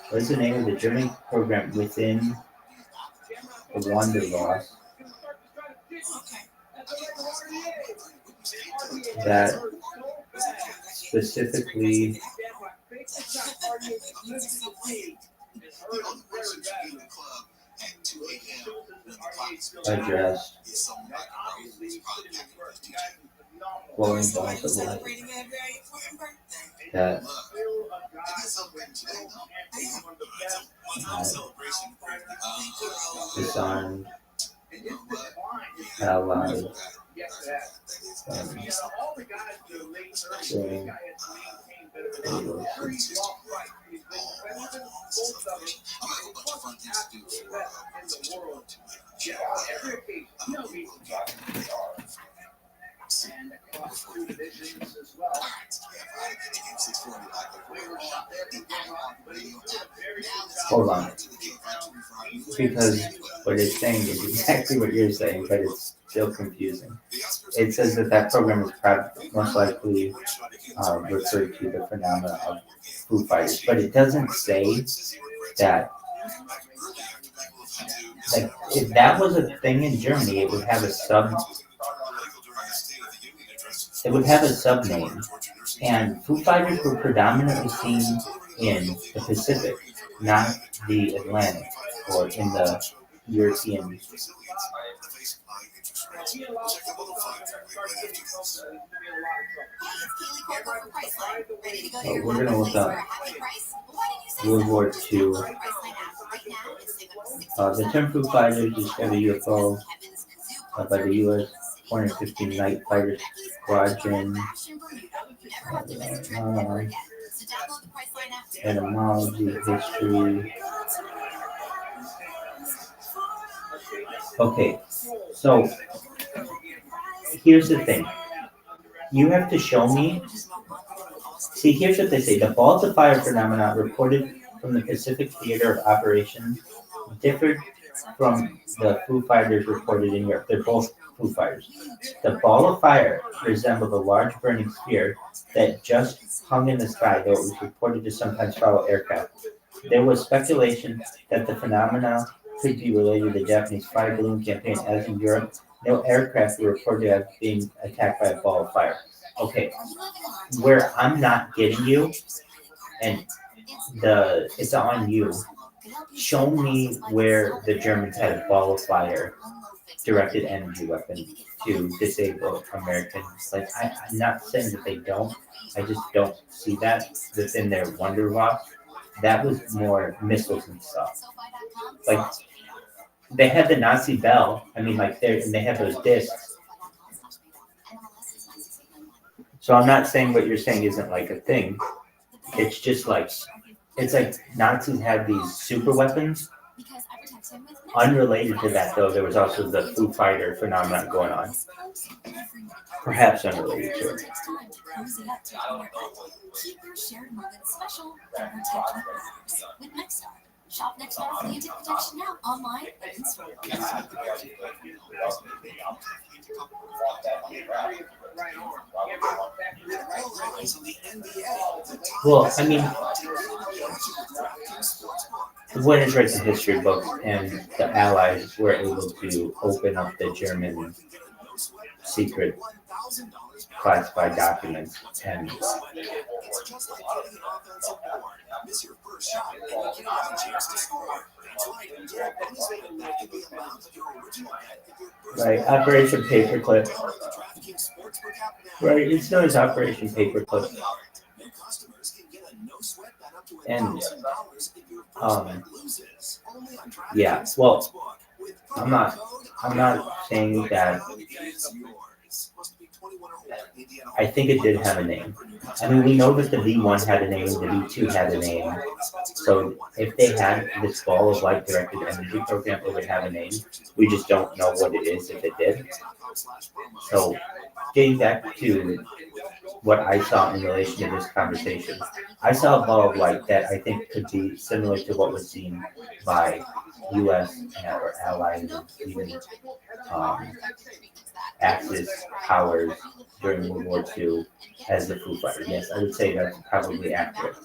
what is the name of the German program within the Wonderwall that specifically addressed glowing balls of light that disarmed Allied Hold on. Because what it's saying is exactly what you're saying, but it's still confusing. It says that program is most likely referred to the phenomena of Foo Fighters, but it doesn't say that Like, if that was a thing in Germany, it would have a sub. It would have a sub name, and Foo Fighters were predominantly seen in the Pacific, not the Atlantic or in the European. So we're gonna look up World War II. The term Foo Fighters described a UFO by the U.S. 415 Night Fighter Squadron. Etymology, history. Okay, so here's the thing. You have to show me. See, here's what they say. The balls of fire phenomena reported from the Pacific Theater of Operations differed from the Foo Fighters reported in Europe. They're both Foo Fighters. The ball of fire resembled a large burning sphere that just hung in the sky, though it was reported to sometimes follow aircraft. There was speculation that the phenomena could be related to the Japanese fire balloon campaign, as in Europe. No aircraft were reported as being attacked by a ball of fire. Okay, where I'm not getting you, and it's on you. Show me where the Germans had a ball of fire directed energy weapon to disable Americans. Like, I'm not saying that they don't. I just don't see that within their Wunderwaffe. That was more missiles and stuff. Like, they had the Nazi bell. I mean, like, they had those discs. So I'm not saying what you're saying isn't like a thing. It's just like, it's like Nazis had these super weapons. Unrelated to that, though, there was also the Foo Fighter phenomenon going on. Perhaps unrelated to it. Keep your shared moment special and protect what matters with Nexstar. Shop Nexstar for the addict protection now, online and in store. Well, I mean, the Winners writes a history book, and the Allies were able to open up the German secret classified documents, and right, Operation Paperclip. Right, it's known as Operation Paperclip. And yeah, well, I'm not saying that. I think it did have a name. I mean, we know that the V1 had a name, the V2 had a name. So if they had this ball of light directed energy program, it would have a name. We just don't know what it is if it did. So getting back to what I saw in relation to this conversation, I saw a ball of light that I think could be similar to what was seen by U.S. or Allies, even Axis powers during World War II as the Foo Fighters. Yes, I would say that's probably accurate.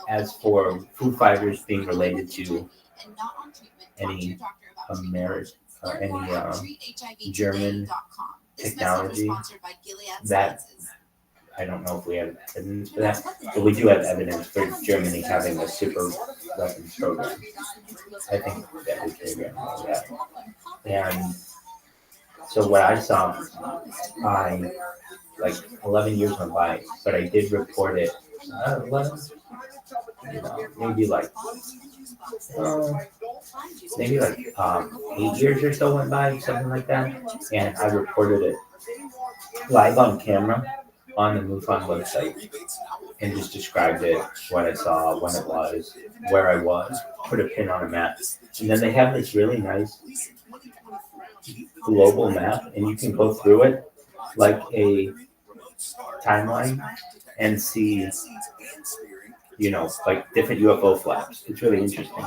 As for Foo Fighters being related to any German technology, that I don't know if we have evidence for that, but we do have evidence for Germany having a super weapons program. I think that we can know that. And so what I saw, like 11 years went by, but I did report it. 11, maybe like 8 years or so went by, something like that, and I reported it live on camera on the MUFON website and just described it, what I saw, when it was, where I was, put a pin on a map. And then they have this really nice global map, and you can go through it like a timeline and see, like different UFO flags. It's really interesting.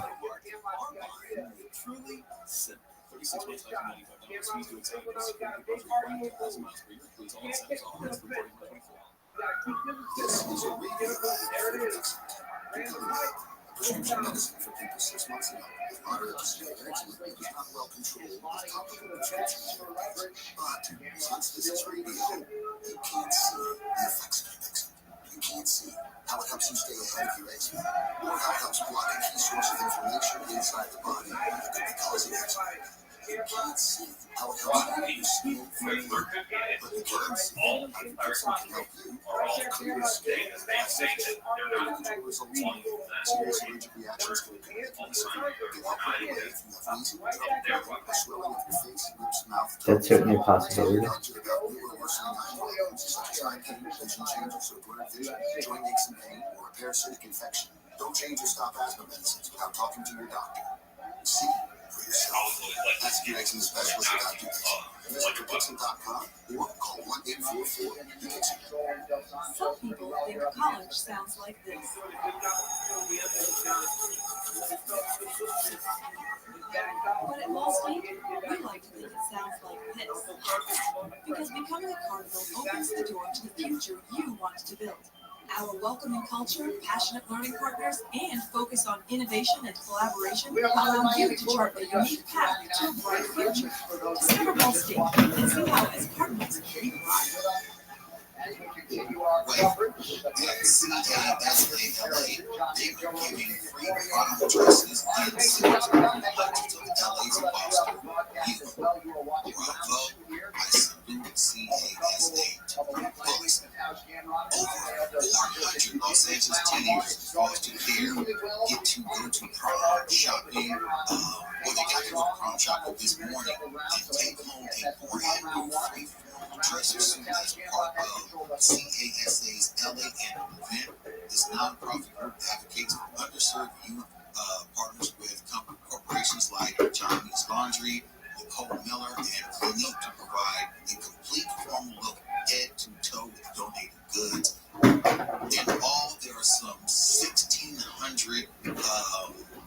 Prescription medicine for people 6 months and up with moderate to severe eczema that is not well controlled with topical prescription therapy. But since this is radio, you can't see the effects of Dupixent. You can't see how it helps you stay ahead of your eczema, or how it helps block a key source of inflammation inside the body that could be causing eczema. You can't see how it helps you keep your skin clean, but you can see how Dupixent can help you have clearer skin and control results in serious allergic reactions to it can be severe. Get help right away if you have wheezing, trouble breathing, or swelling of your face, lips, mouth, throat. That's certainly a possibility. Doctor about new or worsening eye problems such as eye pain, vision changes, or blurred vision, joint aches and pain, or a parasitic infection. Don't change or stop asthma medicines without talking to your doctor. See for yourself. Ask your eczema specialist about Dupixent. Visit Dupixent.com or call 1-844-DUPIXENT. Some people think college sounds like this. But at Ball State, we like to think it sounds like this. Because becoming a Cardinal opens the door to the future you want to build. Our welcoming culture, passionate learning partners, and focus on innovation and collaboration allow you to chart a unique path to a bright future. Discover Ball State and see how as Cardinals we thrive. As we continue our coverage of the LA, they are giving free bottom dresses and suits to LA's Foster Youth. Bravo, I salute CASA. Books. Over 400 Los Angeles teenagers in foster care get to go to prom shopping, or they got to go to prom shopping this morning and take home a brand new free dress or suit as part of CASA's LA Annual event. This nonprofit group advocates for underserved youth, partners with corporations like Chinese Laundry, Nicole Miller, and Clinique to provide a complete formal look head to toe with donated goods. In all, there are some 1,600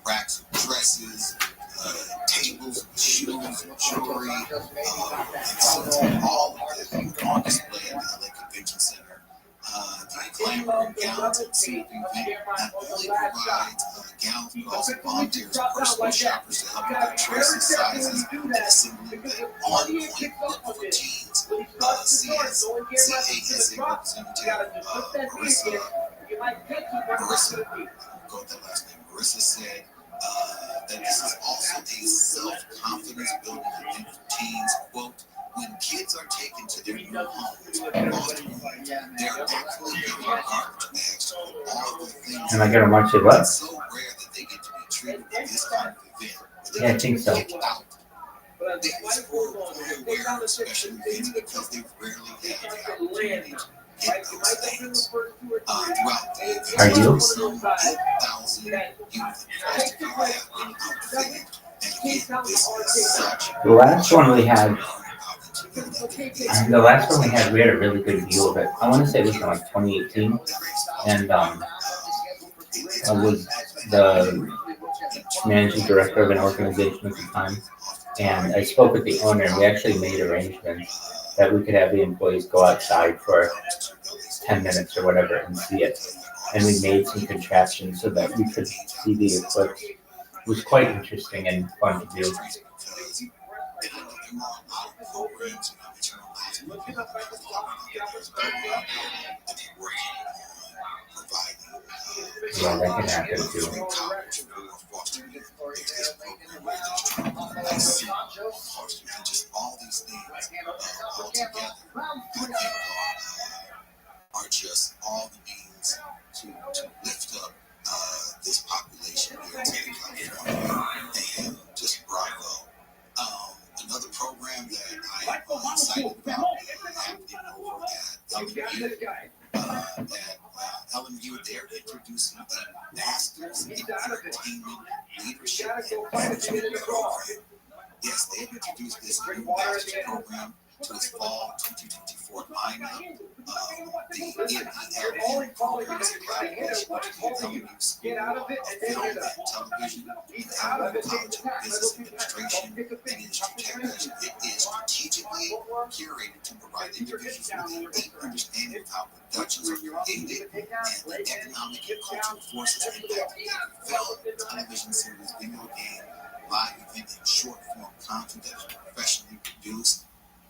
racks of dresses, tables, shoes, jewelry, and so all of them on display at the LA Convention Center. The glamour gowns and suit event not only provides gowns, but also volunteers personal shoppers to help with their choices, sizes, and assembling the on-point look for teens. CASA representative Marissa said that this is also a self-confidence building event for teens. Quote, when kids are taken to their new homes, they're actually given garbage bags with all the things. Am I gonna march it what? It's so rare that they get to be treated with this kind of event. Yeah, I think so. They were very aware of special events because they rarely have the opportunity to get those things. Throughout the event, Are you? some 8,000 youth in foster care have been outfitted. And again, this is such The last one we had, we had a really good view of it. I want to say it was in like 2018, and I was the managing director of an organization at the time, and I spoke with the owner, and we actually made arrangements that we could have the employees go outside for 10 minutes or whatever and see it. And we made some contraptions so that we could see the eclipse. It was quite interesting and fun to do. Yeah, that can happen too. Just all these things all together, I think, are just all the means to lift up this population here in Southern California, and just bravo. Another program that I'm excited about happening over at LMU, they're introducing a Masters in Entertainment Leadership and Management program. Yes, they have introduced this new master's program to its fall 2024 lineup. only calling you to get out of it and then you're done. He's out of the business administration, and industry technology. It is strategically curated to provide individuals with a deep understanding of how productions are created and the economic and cultural forces impacting film, television series, video game, live event, and short form content that is professionally produced.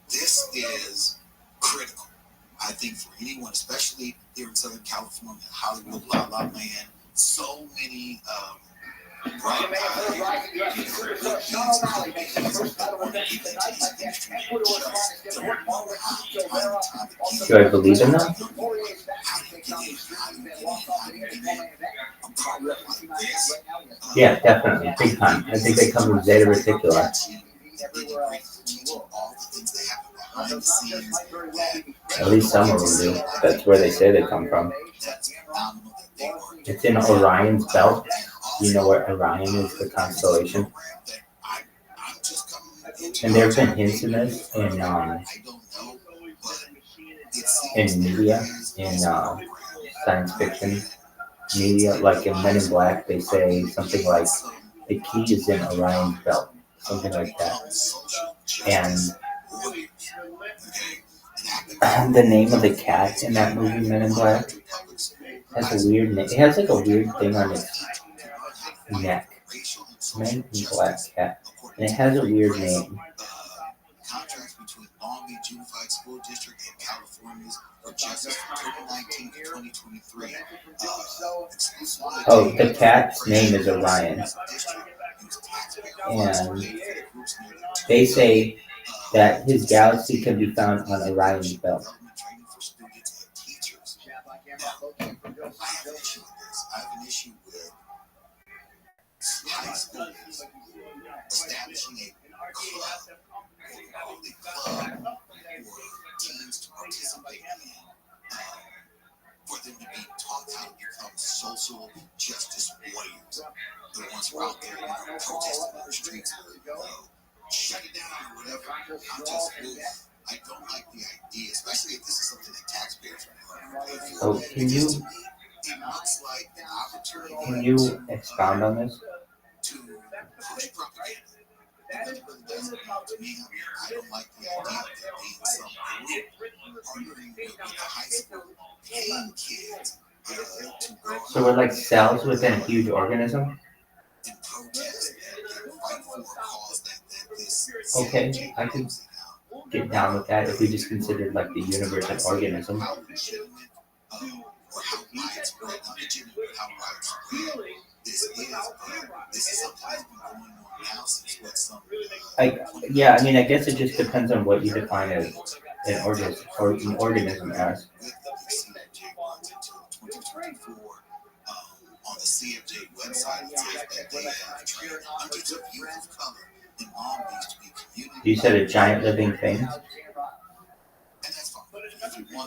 This is critical, I think, for anyone, especially here in Southern California, Hollywood, La La Land, so many Do I believe in them? Yeah, definitely, big time. I think they come from Zeta Reticuli. At least some of them do. That's where they say they come from. It's in Orion's belt. You know where Orion is, the constellation. And there have been hints in this in media, in science fiction media, like in Men in Black, they say something like the key is in Orion's belt, something like that. And the name of the cat in that movie, Men in Black, has a weird name. It has like a weird thing on its neck. Men in Black cat. And it has a weird name. Contracts between Long Beach Unified School District and California's for Justice from 2019 to 2023. Oh, the cat's name is Orion. And they say that his galaxy can be found on Orion's belt. I have an issue with high schools establishing a club for teens to participate in, for them to be taught how to become social justice warriors. The ones who are out there, protesting in the streets, shut it down or whatever. I don't like the idea, especially if this is something that taxpayers are paying for. Oh, can you expound on this? To push propaganda. It really doesn't matter to me. I don't like the idea of there being some group partnering with the high school, paying kids to go. So we're like cells within a huge organism? And protest and fight for a cause that this. Okay, I could get down with that if we just considered like the universe an organism. How legitimate or how widespread, not legitimate, but how widespread this is. This is something that's been going on now since what some. Yeah, I mean, I guess it just depends on what you define as an organism or an organism as. On the CFJ website, it says that they have trained hundreds of youth of color in Long Beach to be community. You said a giant living thing.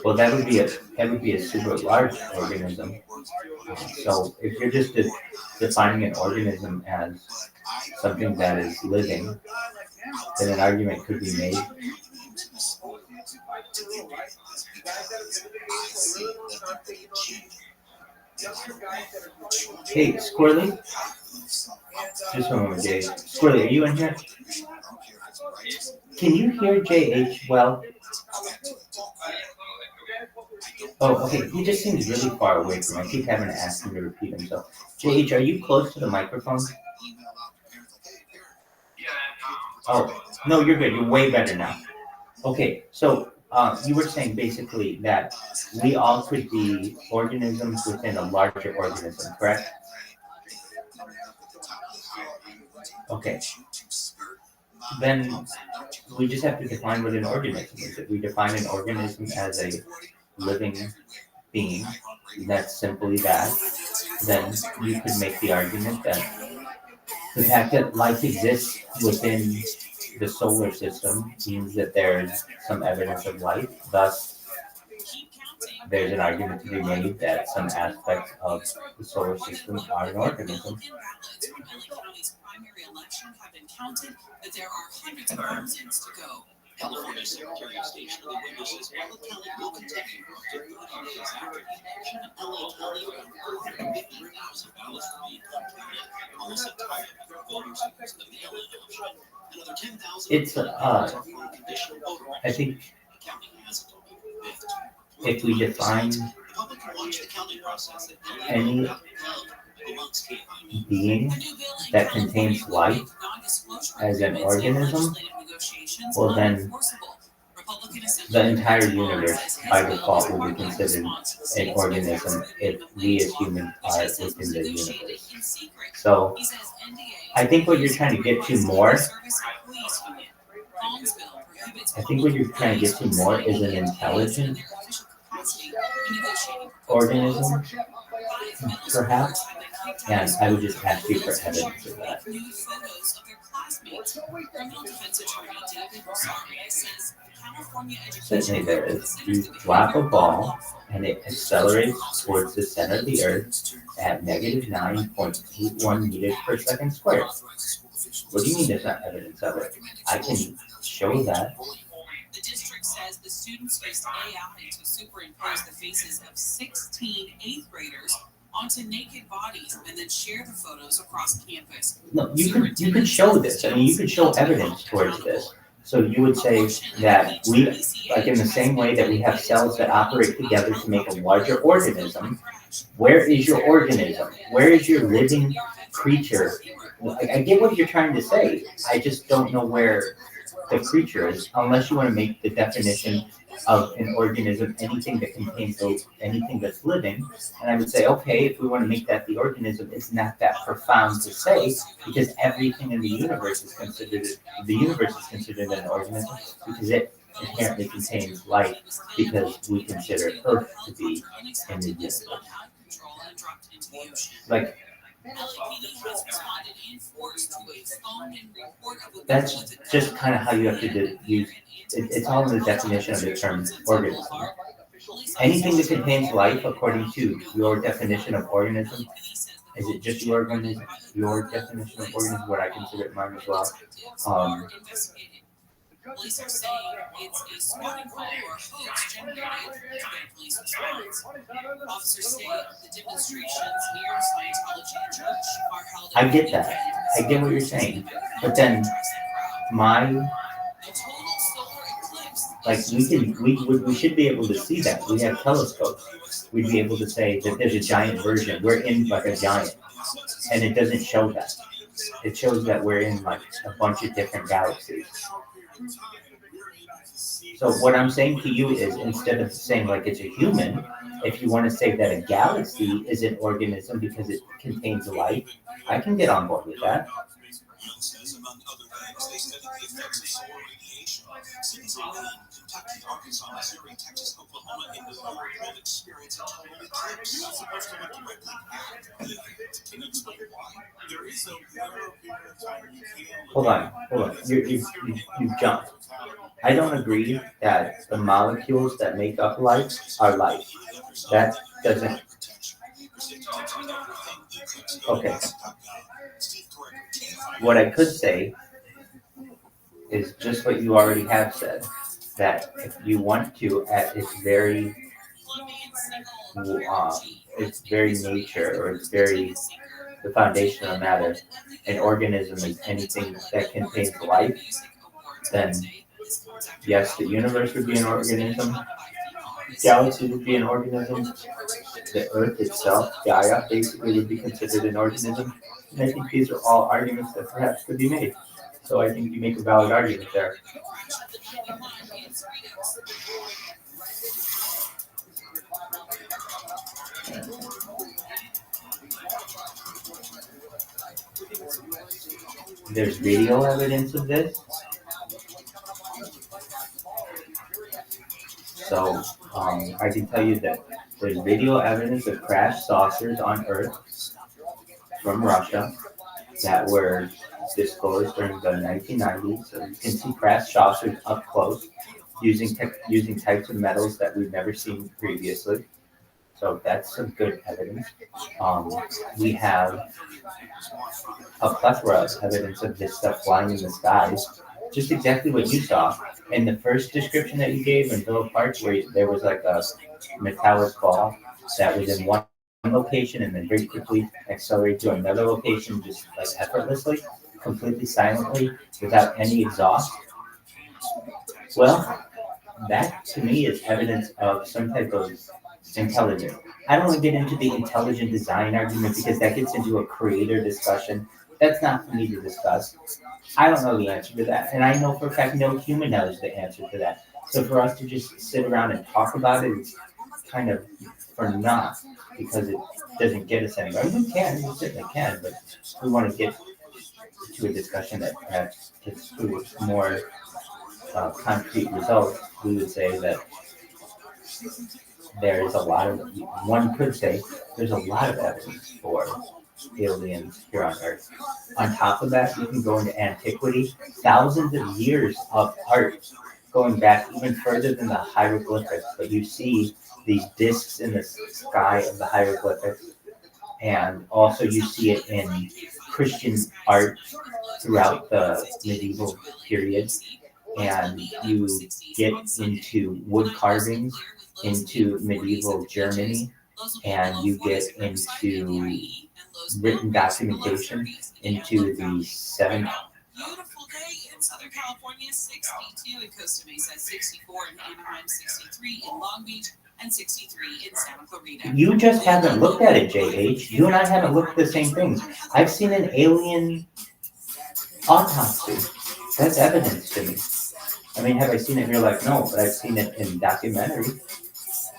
Well, that would be a super large organism. So if you're just defining an organism as something that is living, then an argument could be made. Hey, Squirrely? Just a moment, Jay. Squirrely, are you in here? Can you hear JH well? Oh, okay. He just seems really far away from me. I keep having to ask him to repeat himself. JH, are you close to the microphone? Oh, no, you're good. You're way better now. Okay, so you were saying basically that we all could be organisms within a larger organism, correct? Okay. Then we just have to define what an organism is. If we define an organism as a living being, that's simply that, then you could make the argument that the fact that life exists within the solar system means that there's some evidence of life. Thus, there's an argument to be made that some aspects of the solar system are an organism. Primary election have been counted, but there are hundreds of thousands to go. California Secretary of State Shirley Winter says ballot counting will continue up to 30 days after the election. LA County around 450,000 ballots remain uncounted. Almost entirely for voters who use the mail-in option. Another 10,000 It's for conditional voter I think The county hasn't opened. if we define The public can watch the counting process at any amongst KFI. being that contains life as an organism, well then the entire universe by default will be considered an organism if we as humans are within the universe. So I think what you're trying to get to more, I think what you're trying to get to more is an intelligent organism, perhaps, and I would just ask you for evidence of that. Certainly there is. You drop a ball and it accelerates towards the center of the earth at negative 9.81 meters per second squared. What do you mean there's not evidence of it? I can show that. The district says the students used AI to superimpose the faces of 16 eighth graders onto naked bodies and then share the photos across campus. No, you could show this. I mean, you could show evidence towards this. So you would say that we, like in the same way that we have cells that operate together to make a larger organism, where is your organism? Where is your living creature? I get what you're trying to say. I just don't know where the creature is, unless you want to make the definition of an organism anything that contains anything that's living. And I would say, okay, if we want to make that the organism, it's not that profound to say, because everything in the universe is considered an organism because it inherently contains life, because we consider Earth to be in the universe. Like, that's just kind of how you have to use it's all in the definition of the term organism. Anything that contains life, according to your definition of organism, is it just your organism, your definition of organism, what I consider it mine as well? Police are saying it's a spotting call or hoax generated by police response. Officers say the demonstrations near Scientology Church are held. I get that. I get what you're saying. But then we should be able to see that. We have telescopes. We'd be able to say that there's a giant version. We're in like a giant. And it doesn't show that. It shows that we're in like a bunch of different galaxies. So what I'm saying to you is, instead of saying like it's a human, if you want to say that a galaxy is an organism because it contains life, I can get on board with that. Cities in Maine, Kentucky, Arkansas, Missouri, Texas, Oklahoma, and Missouri will experience a total eclipse. Not supposed to look directly at the event. Can you explain why? There is a narrow period of time you can. Hold on. You've jumped. I don't agree that the molecules that make up life are life. That doesn't. Okay. What I could say is just what you already have said, that if you want to, at its very nature, or its very the foundational matter, an organism is anything that contains life, then yes, the universe would be an organism, galaxy would be an organism, the Earth itself, Gaia, basically would be considered an organism, and I think these are all arguments that perhaps could be made. So I think you make a valid argument there. There's video evidence of this. So I can tell you that there's video evidence of crashed saucers on Earth from Russia that were disclosed during the 1990s. So you can see crashed saucers up close using types of metals that we've never seen previously. So that's some good evidence. We have a plethora of evidence of this stuff flying in the skies. just exactly what you saw. In the first description that you gave in Villa Park, where there was like a metallic ball that was in one location and then very quickly accelerated to another location, just like effortlessly, completely silently, without any exhaust. Well, that to me is evidence of some type of intelligence. I don't want to get into the intelligent design argument because that gets into a creator discussion. That's not for me to discuss. I don't know the answer to that, and I know for a fact no human knows the answer to that. So for us to just sit around and talk about it is kind of for naught because it doesn't get us anywhere. We certainly can, but we want to get to a discussion that perhaps gets to more concrete results. We would say that there's a lot of, one could say, there's a lot of evidence for aliens here on Earth. On top of that, you can go into antiquity, thousands of years of art going back even further than the hieroglyphics. But you see these discs in the sky of the hieroglyphics, and also you see it in Christian art throughout the medieval period. And you get into wood carvings into medieval Germany, and you get into written documentation into the seventh. Beautiful day in Southern California, 62 in Costa Mesa, 64 in Anaheim, 63 in Long Beach, and 63 in Santa Clarita. You just haven't looked at it, JH. You and I haven't looked at the same things. I've seen an alien autopsy. That's evidence to me. I mean, have I seen it in real life? No, but I've seen it in documentary.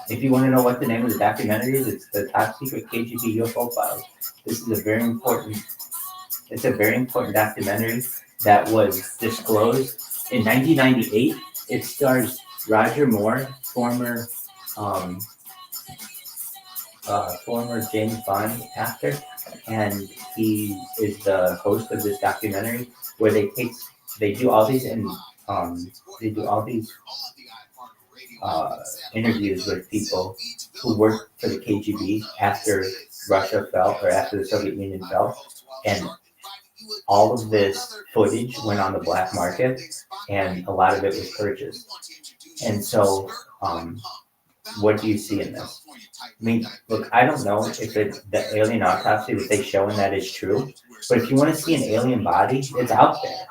If you want to know what the name of the documentary is, it's the Top Secret KGB UFO Files. This is a very important documentary that was disclosed in 1998. It stars Roger Moore, former James Bond actor, and he is the host of this documentary where they do all these interviews with people who worked for the KGB after Russia fell or after the Soviet Union fell, and all of this footage went on the black market, and a lot of it was purchased. And so, what do you see in this? I mean, look, I don't know if the alien autopsy that they show in that is true, but if you want to see an alien body, it's out there.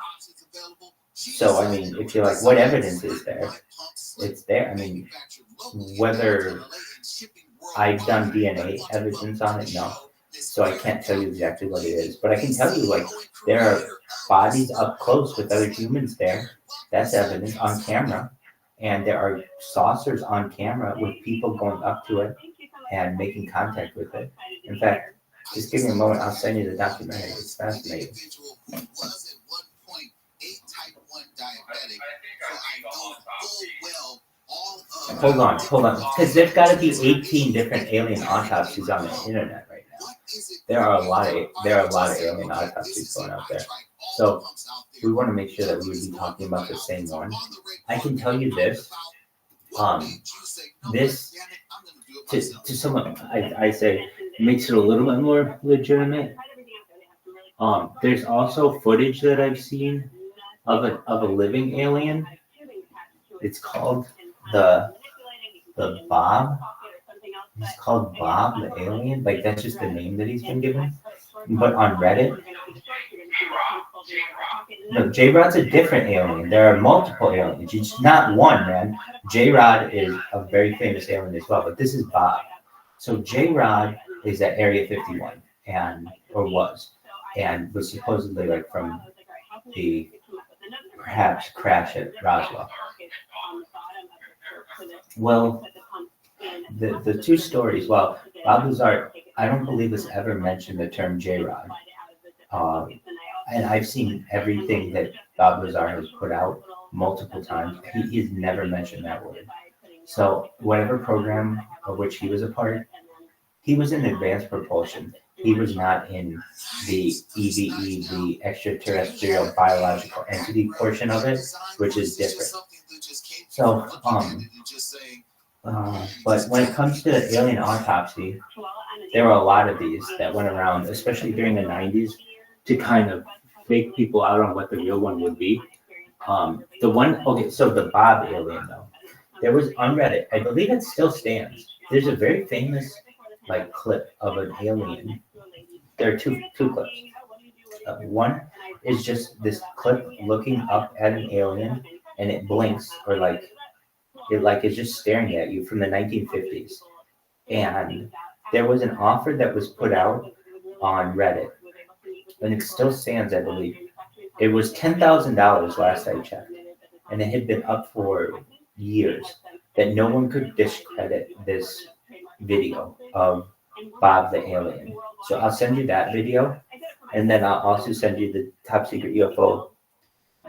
So, I mean, if you're like, what evidence is there? It's there. I mean, whether I've done DNA evidence on it, no. So I can't tell you exactly what it is. But I can tell you, like, there are bodies up close with other humans there. That's evidence on camera. And there are saucers on camera with people going up to it and making contact with it. In fact, just give me a moment. I'll send you the documentary. It's fascinating. Hold on, because there's got to be 18 different alien autopsies on the internet right now. There are a lot of alien autopsies going out there. So we want to make sure that we would be talking about the same one. I can tell you this. This to someone I say makes it a little bit more legitimate. There's also footage that I've seen of a living alien. It's called the Bob. He's called Bob the alien. Like, that's just the name that he's been given. But on Reddit, no, J-Rod's a different alien. There are multiple aliens. It's not one, man. J-Rod is a very famous alien as well, but this is Bob. So J-Rod is at Area 51 or was supposedly like from the perhaps crash at Roswell. Well, the two stories, well, Bob Lazar, I don't believe has ever mentioned the term J-Rod. And I've seen everything that Bob Lazar has put out multiple times. He has never mentioned that word. So whatever program of which he was a part, he was in advanced propulsion. He was not in the EVE, the extraterrestrial biological entity portion of it, which is different. So, but when it comes to alien autopsy, there were a lot of these that went around, especially during the 90s, to kind of fake people out on what the real one would be. The one, okay, so the Bob alien though, there was on Reddit, I believe it still stands. There's a very famous like clip of an alien. There are two clips. One is just this clip looking up at an alien and it blinks or like it like is just staring at you from the 1950s. And there was an offer that was put out on Reddit, and it still stands, I believe. It was $10,000 last I checked, and it had been up for years that no one could discredit this video of Bob the alien. So I'll send you that video, and then I'll also send you the top secret UFO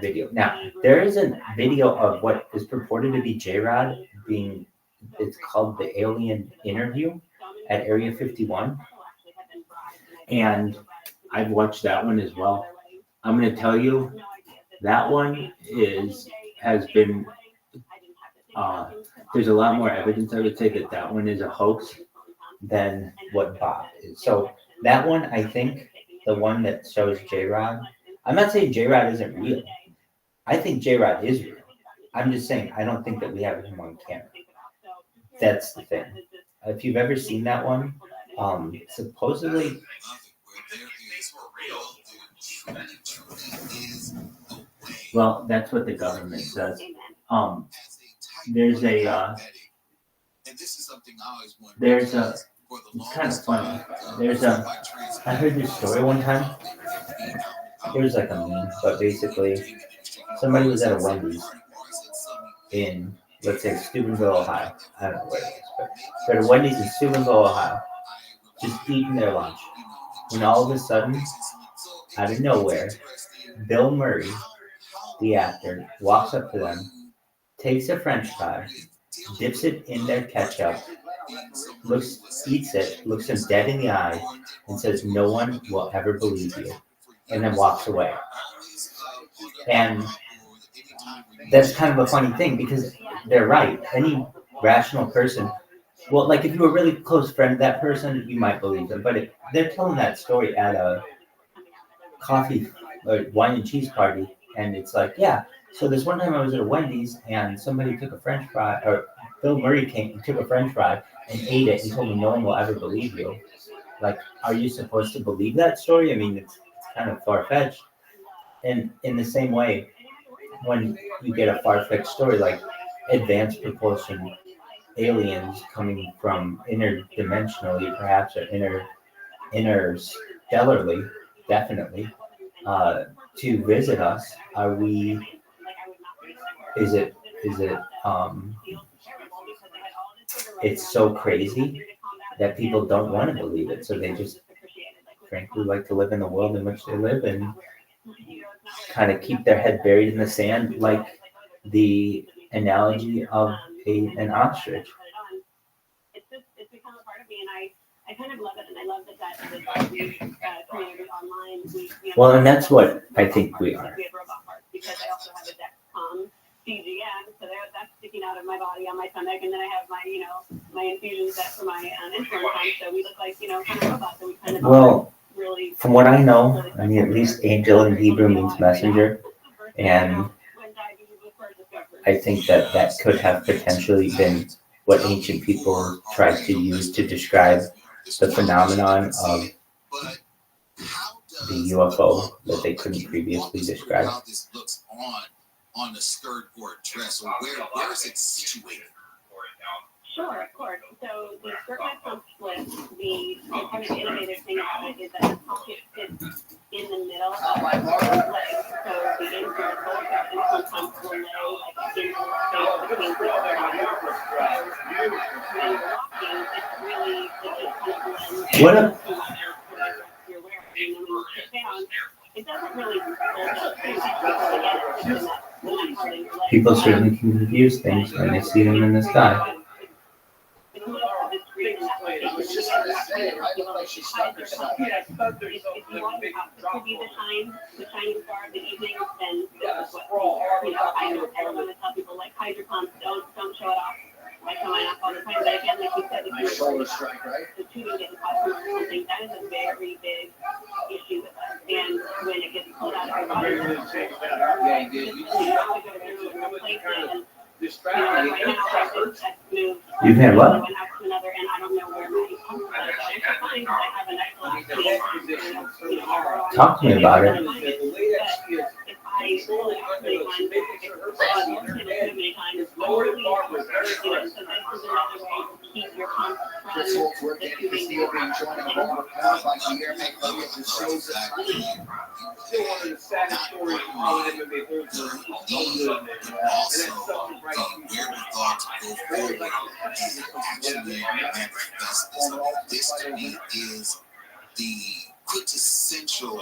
video. Now, there is a video of what is purported to be J-Rod being, it's called the Alien Interview at Area 51. And I've watched that one as well. I'm going to tell you, that one has been, there's a lot more evidence, I would say, that one is a hoax than what Bob is. So that one, I think, the one that shows J-Rod, I'm not saying J-Rod isn't real. I think J-Rod is real. I'm just saying I don't think that we have him on camera. That's the thing. If you've ever seen that one, supposedly. Well, that's what the government says. There's a. It's kind of funny. I heard this story one time. It was like a meme, but basically, somebody was at a Wendy's in, let's say, Steubenville, Ohio. I don't know where it is, but they're at a Wendy's in Steubenville, Ohio, just eating their lunch. And all of a sudden, out of nowhere, Bill Murray, the actor, walks up to them, takes a French fry, dips it in their ketchup, eats it, looks him dead in the eye, and says, "No one will ever believe you," and then walks away. And that's kind of a funny thing because they're right. Any rational person, well, like if you were a really close friend of that person, you might believe them. But if they're telling that story at a coffee or wine and cheese party, and it's like, yeah, so this one time I was at a Wendy's and somebody took a French fry, or Bill Murray came and took a French fry and ate it and told me no one will ever believe you. Like, are you supposed to believe that story? I mean, it's kind of far-fetched. And in the same way, when you get a far-fetched story like advanced propulsion aliens coming from interdimensionally, perhaps, or interstellarly, definitely, to visit us, it's so crazy that people don't want to believe it, so they just frankly like to live in the world in which they live and kind of keep their head buried in the sand, like the analogy of an ostrich. It's become a part of me, and I kind of love it, and I love that we've created online. Well, and that's what I think we are. We have robot parts because I also have a Dexcom CGM, so that's sticking out of my body on my stomach, and then I have my infusion set for my insulin pump, so we look like kind of robots, and we kind of really. From what I know, I mean, at least angel in Hebrew means messenger, and I think that could have potentially been what ancient people tried to use to describe the phenomenon of the UFO that they couldn't previously describe. How this looks on the skirt or dress, or where is it situated? Sure, of course. So the skirt pump split, the kind of innovative thing about it is that the pocket fits in the middle of the leg. So the insert insulin pump will lay like in the space between the leg. So when you're walking, it's really just kind of blends you're wearing. And then when you sit down, it doesn't really People certainly can confuse things when they see them in the sky. If you want to be the shining star of the evening, then this is what I want to tell people, like, hide your pumps, don't show it off. I tell mine off all the time, but again, like you said, if you're the tubing getting caught or something, that is a very big issue with us. And when it gets pulled out of your body, you have to go through and replace it. And right now, I just moved You've had what? one house to another, and I don't know where my pump is. I can find I have an excellent Talk to me about it. If I really activate one, so many times, so this is another way to keep your pump from Chris Holtzworth, Danny Castillo being joined on the call by Guillermo Lopez. It shows that Still one of the saddest stories in all MMA holds are but also the wherewithal to go forward and actually manifest this. This to me is the quintessential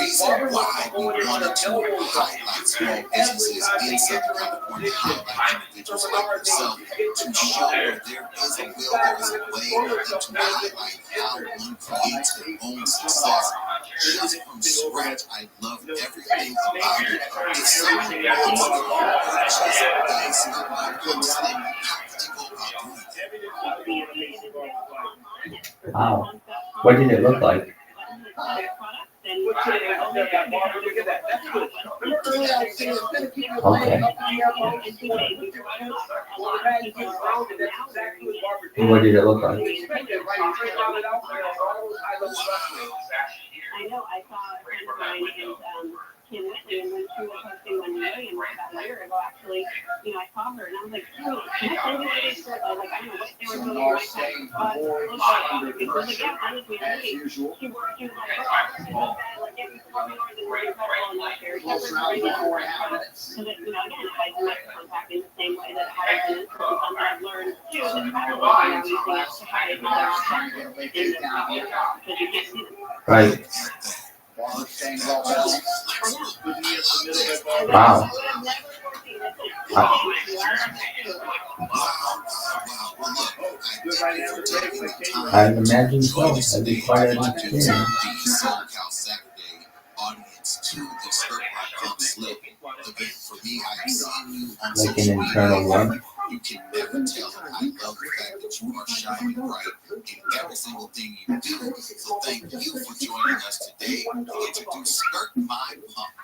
reason why we wanted to highlight small businesses in Southern California, highlight individuals like yourself to show where there is a will, there is a way, and to highlight how one creates their own success just from scratch. I love everything about it. If someone wants to purchase this, how do they go about doing it? Wow. What did it look like? Okay. And what did it look like? I know, I saw a friend of mine and Kim Whitley, and when she was hosting 1 million about a year ago, actually, I saw her and I was like, oh, can I send you this shirt? I was like, I don't know what they were doing in my time, but she was like, yeah, that was me. She was like, oh, like, every 4 hours and very couple and like, very separate. So that, again, if I do make contact in the same way that I have been, something I've learned too, that I don't know, using it to hide my because you can't see them. Right. Wow. I imagine so. That'd be quite an experience. Like an internal one. You can never tell. I love the fact that you are shining bright in every single thing you do. So thank you for joining us today to introduce Skirt My Pump.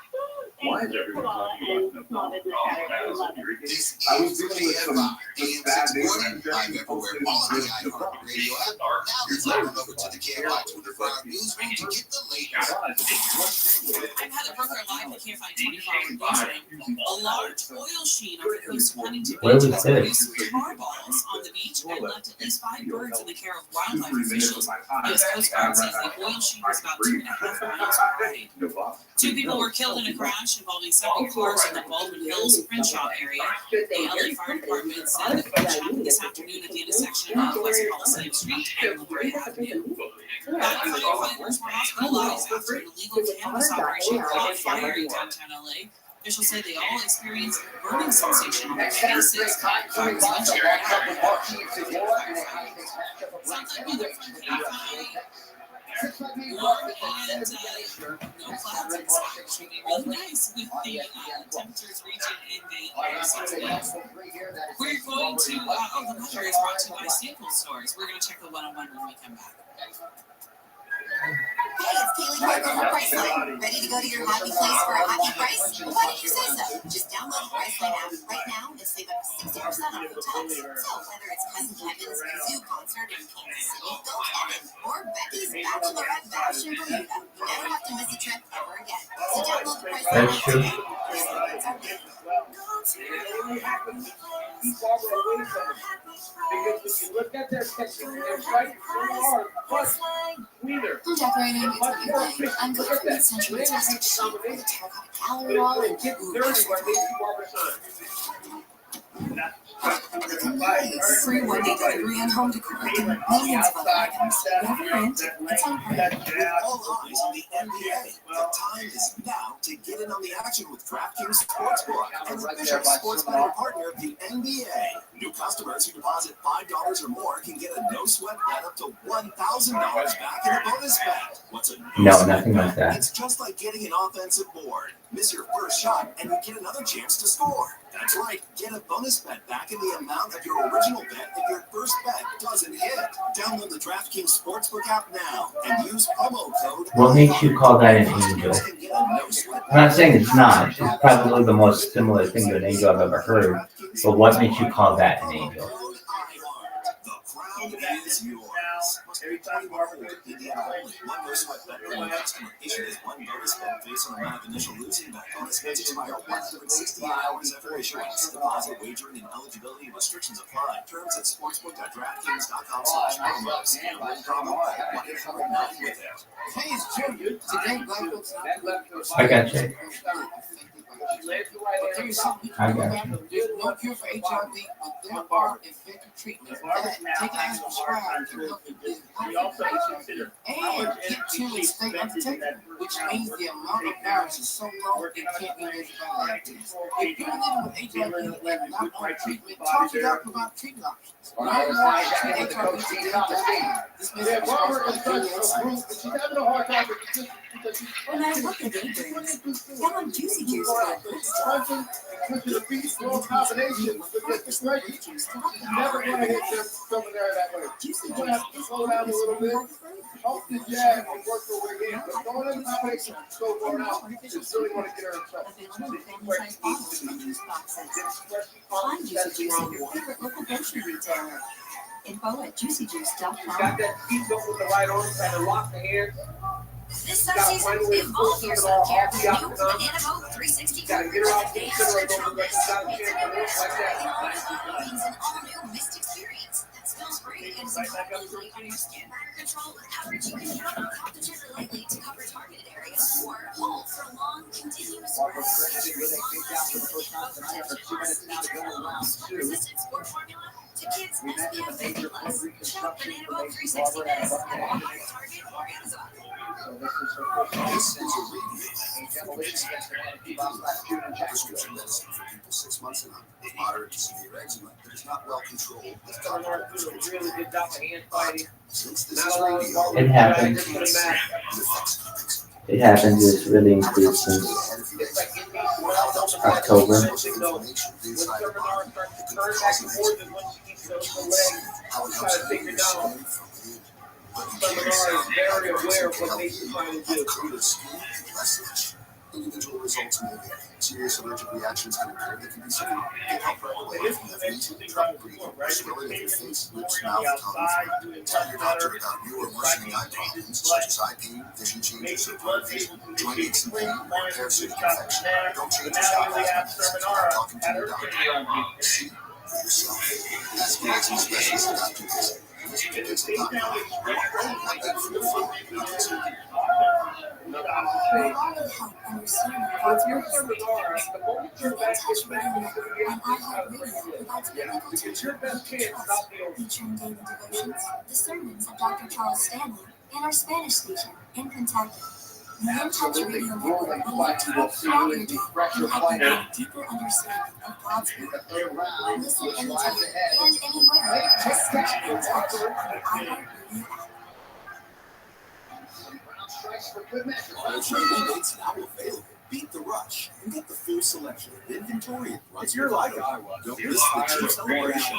This is KFI, AM 640, live everywhere, all of the iHeart Radio app. Now let's head over to the KFI 24-hour newsroom to get the latest. I'm Heather Brooker, live at KFI 24-hour newsroom. A large oil sheen off the coast of Huntington Beach has produced tar balls on the beach and left at least 5 birds in the care of wildlife officials. U.S. Coast Guard says the oil sheen was about 2.5 miles wide. 2 people were killed in a crash involving several cars in the Baldwin Hills Crenshaw area. The LA Fire Department said the crash happened this afternoon at the intersection of West Coliseum Street and La Brea Avenue. About 5 firefighters were hospitalized after an illegal cannabis operation caught fire in downtown LA. Officials say they all experienced a burning sensation on their faces. Fires eventually went out. Sounds like weather from KFI. Warm and no clouds and sky. It should be really nice with the temperatures reaching in the 60s. We're going to, the weather is brought to you by Staples Stores. We're going to check the one-on-one when we come back. Hey, it's Kaylee Gardner from Priceline. Ready to go to your happy place for a happy price? Well, why didn't you say so? Just download the Priceline app right now and save up to 60% off hotels. So whether it's Cousin Kevin's zoo concert in Kansas City, go Kevin, or Becky's bachelorette bash in Bermuda, you never have to miss a trip ever again. So download the Priceline app today. Because when you look at their picture, they're right hard, but cleaner. I'm decorating. It's a new thing. I'm going for the century tested sheet with a terracotta gallery wall and free one-day delivery and home decor. Millions of other items. Whatever you rent, it's on Prime. All eyes on the NBA. The time is now to get in on the action with DraftKings Sportsbook, an official sports betting partner of the NBA. New customers who deposit $5 or more can get a no-sweat bet up to $1,000 back in a bonus bet. What's a No, nothing like that. It's just like getting an offensive board. Miss your first shot and you get another chance to score. That's right. Get a bonus bet back in the amount of your original bet if your first bet doesn't hit. Download the DraftKings Sportsbook app now and use promo code. What makes you call that an angel? I'm not saying it's not. It's probably the most similar thing to an angel I've ever heard. But what makes you call that an angel? Is yours. Every time Barber one most one customer issued is one bonus bet based on the amount of initial losing bet. Bonus bets expire 168 hours after issuance. Deposit wagering and eligibility restrictions apply. Terms at sportsbook.draftkings.com/promos. Hey, it's Jim. Today, Black folks I got you. I got you. There's no cure for HIV, but there are effective treatments that, taken as prescribed, can help you get HIV and get to and stay undetected, which means the amount of virus is so low it can't be measured by lab tests. If you're living with HIV and not on treatment, talk to your doctor about treatment options. Learn more at HIVtoday.com. This message is sponsored by Guinness. When I look at Adrian's, tell him Juicy Juice got good stuff. Never going to hit them coming there that way. Juicy You're going to have to slow down a little bit. Hope the jab and work her way in. But going in the combination so far out, just really want to get her in trouble. Find Juicy Juice at your favorite local grocery retailer. Info at juicyjuice.com. Got that feet up with the right arm, trying to lock the hand. This sun season, evolve your sun care with new Banana Boat 360 coverage. Advanced control mist. It's a new means an all-new mist experience that smells great and is incredibly on your skin. Control without reaching in. Tap the trigger lightly to cover targeted areas or hold for long, continuous resistant sport formula to kids SPF 50 plus. Shop Banana Boat 360 Mist at Walmart, Target, or Amazon. This is a prescription medicine for people 6 months and up with moderate to severe eczema that is not well controlled with topical prescription. Since this is radio, It happens. It happens. It's really increased since October. Seminar is very aware of what they trying to do. Individual results may vary. Serious allergic reactions can occur that can be severe. Get help right away if you have wheezing, trouble breathing, swelling of your face, lips, mouth, tongue. Tell your doctor about new or worsening eye problems such as eye pain, vision changes, or blurred vision, joint aches and pain, or parasitic infection. Don't change your style after talking to your doctor. See for yourself. Ask your specialist about your visit. With your seminar, the moment your back gets back to the it's your best chance not the over. Featuring daily devotions, the sermons of Dr. Charles Stanley, and our Spanish station in Kentucky. The In-Touch Radio Network will let you up throughout your day and help you get a deeper understanding of God's Word. Listen anytime and anywhere. Just search In-Touch on the iHeartRadio app. It's now available. Beat the rush and get the full selection of inventory. If you're like I was, don't miss the Jeep celebration.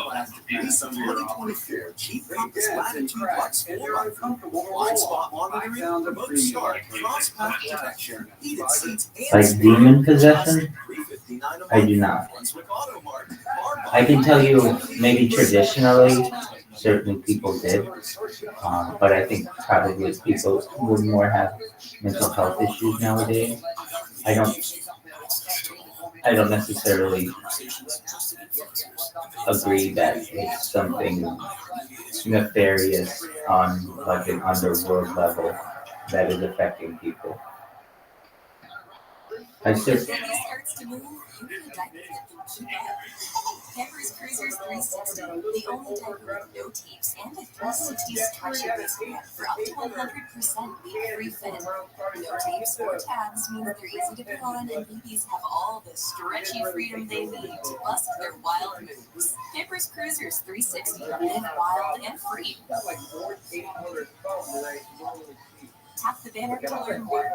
Release of 2024 Jeep Compass Latitude Plus 4x4. Blind spot monitoring, remote start, cross-path protection, heated seats, and Like demon possession? I do not. I can tell you maybe traditionally certain people did, but I think probably people would more have mental health issues nowadays. I don't necessarily agree that it's something nefarious on like an underworld level that is affecting people. Pampers Cruisers 360, the only diaper with no tapes and a 360 stretchy waistband for up to 100% leak-free fit. No tapes or tabs means they're easy to put on, and babies have all the stretchy freedom they need to bust their wild moves. Pampers Cruisers 360, live wild and free. Tap the banner to learn more.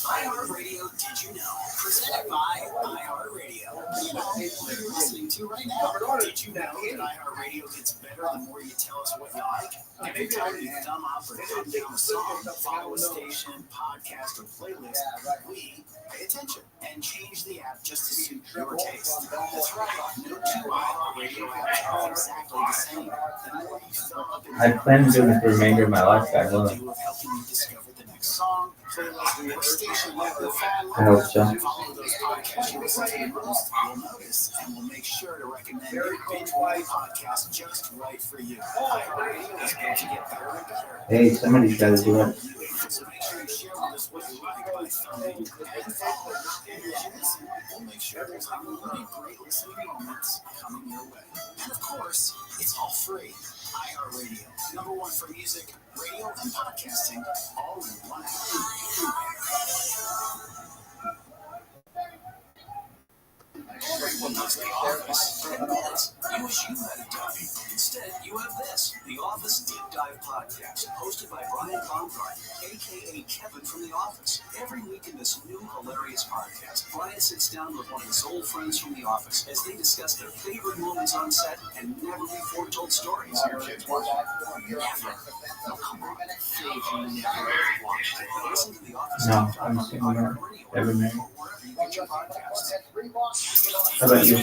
iHeartRadio Did You Know? Presented by iHeartRadio. You know what you're listening to right now. Did you know that iHeartRadio gets better the more you tell us what you like? Every time you thumb up or thumb down a song, follow a station, podcast, or playlist, we pay attention and change the app just to suit your taste. That's right. No two iHeartRadio apps are exactly the same. The more you thumb up and I plan to do it for the remainder of my life, God willing. do of helping you discover the next song, playlist, or station that you'll fall in I hope so. Follow those podcasts you listen to the most, you'll notice, and we'll make sure to recommend your binge-worthy podcast just right for you. iHeartRadio is going to get better and better. Hey, somebody's got to do it. So make sure you share with us what you like by thumbing and follow. And as you listen, we'll make sure there's many great listening moments coming your way. And of course, it's all free. iHeartRadio, number one for music, radio, and podcasting, all in one app. Everyone loves The Office. And this, you wish you had a Duffy. Instead, you have this, The Office Deep Dive Podcast, hosted by Brian Baumgartner, a.k.a. Kevin from The Office. Every week in this new hilarious podcast, Brian sits down with one of his old friends from The Office as they discuss their favorite moments on set and never-before-told stories. Your kids watch it? Never. No, come on. Dave, you never watched it. Listen to The Office No, Deep Dive I'm on single man. iHeartRadio Never married. or wherever you get your podcasts. How about you?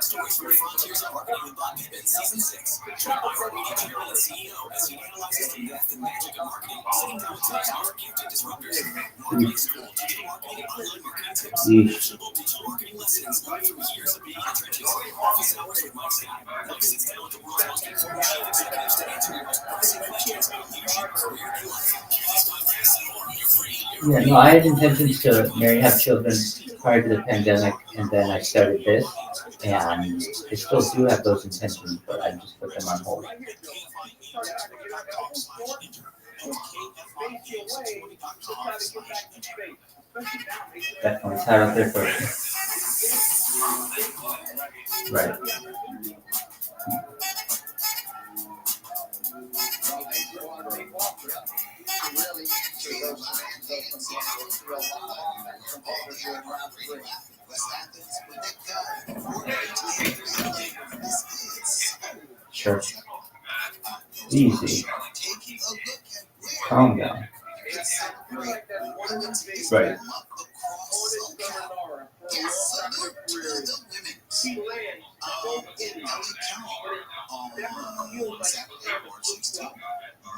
Stories from the frontiers of marketing with Bob Pittman, Season 6. Join iHeartMedia Chairman and CEO as he analyzes the myth and magic of marketing, sitting down with today's most gifted disruptors. Marketing School, digital marketing and online marketing tips. Actionable digital marketing lessons learned from years of being in the trenches. Office hours with Mike Scott. Mike sits down with the world's most important chief executives to answer your most pressing questions about leadership, career, and life. These podcasts and more are free. Yeah, no, I had intentions to marry, have children prior to the pandemic, and then I started this, and I still do have those intentions, but I just put them on hold. Definitely, it's hard out there for right. Sure. Easy. Calm down. Right.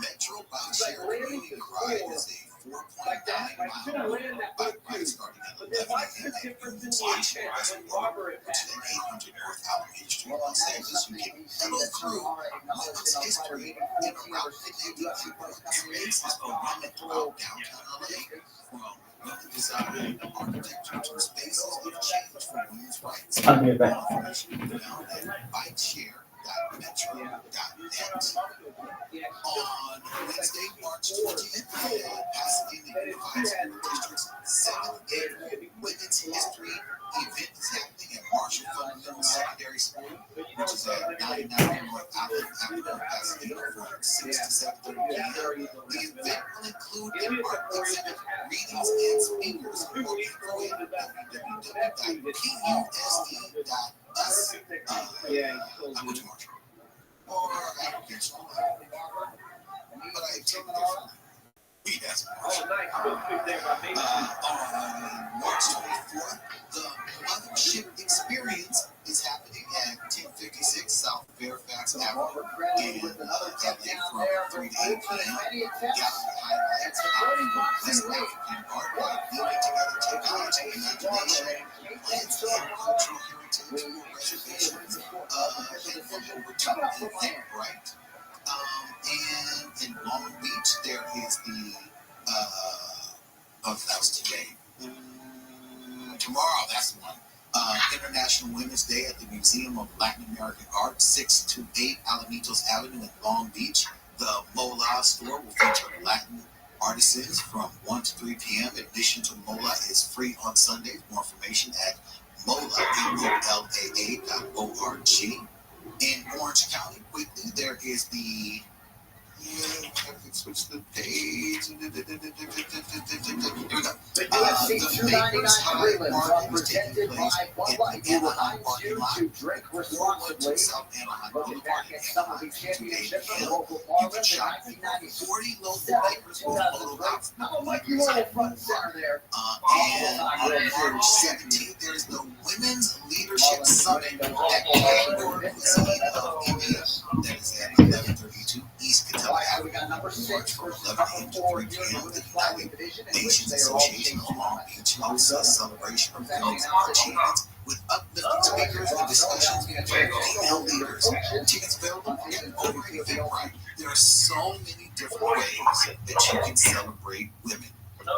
Metro Bike Share Community Ride is a 4.9-mile bike ride starting at 11 a.m. at Guinness West Road, which is at 800 North Alameda Street, Los Angeles. You can pedal through Women's history in a route that experience this program throughout downtown LA, from weather design, architecture to spaces of change for women's rights. I'll be right back. Information can be found at bikeshare.metro.net. On Wednesday, March 20th, Pasadena Unified School District's 7th Annual Women's History event is happening at Marshall Fundamental Secondary School, which is at 99 North Allen Avenue, Pasadena, from 6 to 7:30 p.m. The event will include an art exhibit, readings, and speakers. More info at www.pusd.us. I went to Marshall. Or I don't get so but I take it differently. We that's Marshall. On March 24th, the Mothership Experience is happening at 1056 South Fairfax Avenue in LA from 3 to 8 p.m. Gallery highlights West African art by building together technology and imagination, plants and cultural heritage for reservations, and over to Eventbrite. And in Long Beach, there is the, that was today. Tomorrow, that's the one. International Women's Day at the Museum of Latin American Art, 6 to 8 Alamitos Avenue in Long Beach. The Mola store will feature Latin artisans from 1 to 3 p.m. Admission to Mola is free on Sundays. More information at mola.org. In Orange County, quickly, there is the I can switch the page. Here we go. The UFC 299 prelims are presented by Bud Light, who reminds you to drink responsibly. Looking back at some of the championships in the local parliament in 1997, 2003. How about you all front and center there? And on March 17th, there's the Women's Leadership Summit at Canberra, India. That is at 11:32 East Kentucky. We got number 6 versus 11 number 4 to 3 in p.m. the flyweight division, in which Nations they are all Association of Long Beach hosts a celebration of health achievements with uplifting speakers and discussions with female leaders. Tickets available over Eventbrite. There are so many different ways that you can celebrate women. And I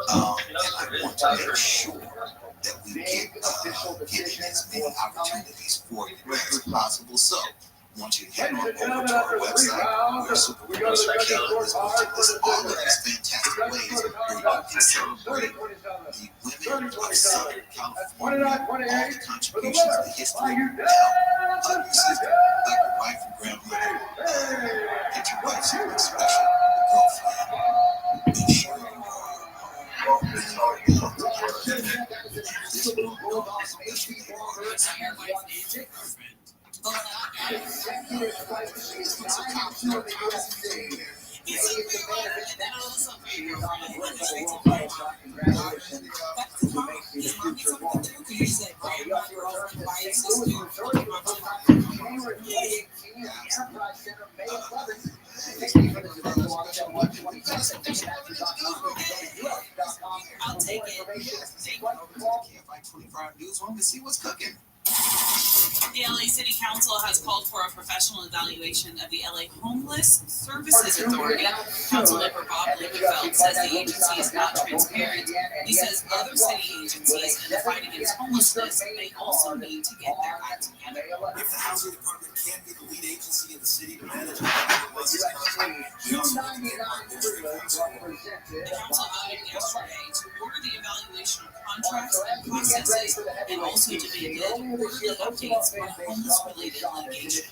want to make sure that we get as many opportunities for you as possible. So, I want you to head on over to our website where Super Producer Kelly has listed all of these fantastic ways where you can celebrate the women of Southern California, all the contributions to history, now, your sister, like your wife and grandmother, get your wife something special, your girlfriend, make sure I'll take it. KFI 25 News Home to see what's cooking. The LA City Council has called for a professional evaluation of the LA Homeless Services Authority. Councilmember Bob Lieberfeld says the agency is not transparent. He says other city agencies in the fight against homelessness may also need to get their act together. If the housing department can't be the lead agency in the city to manage homeless contract, we also need to get our administrative council. The council voted yesterday to order the evaluation of contracts and processes and also to make quarterly updates on homeless-related litigation.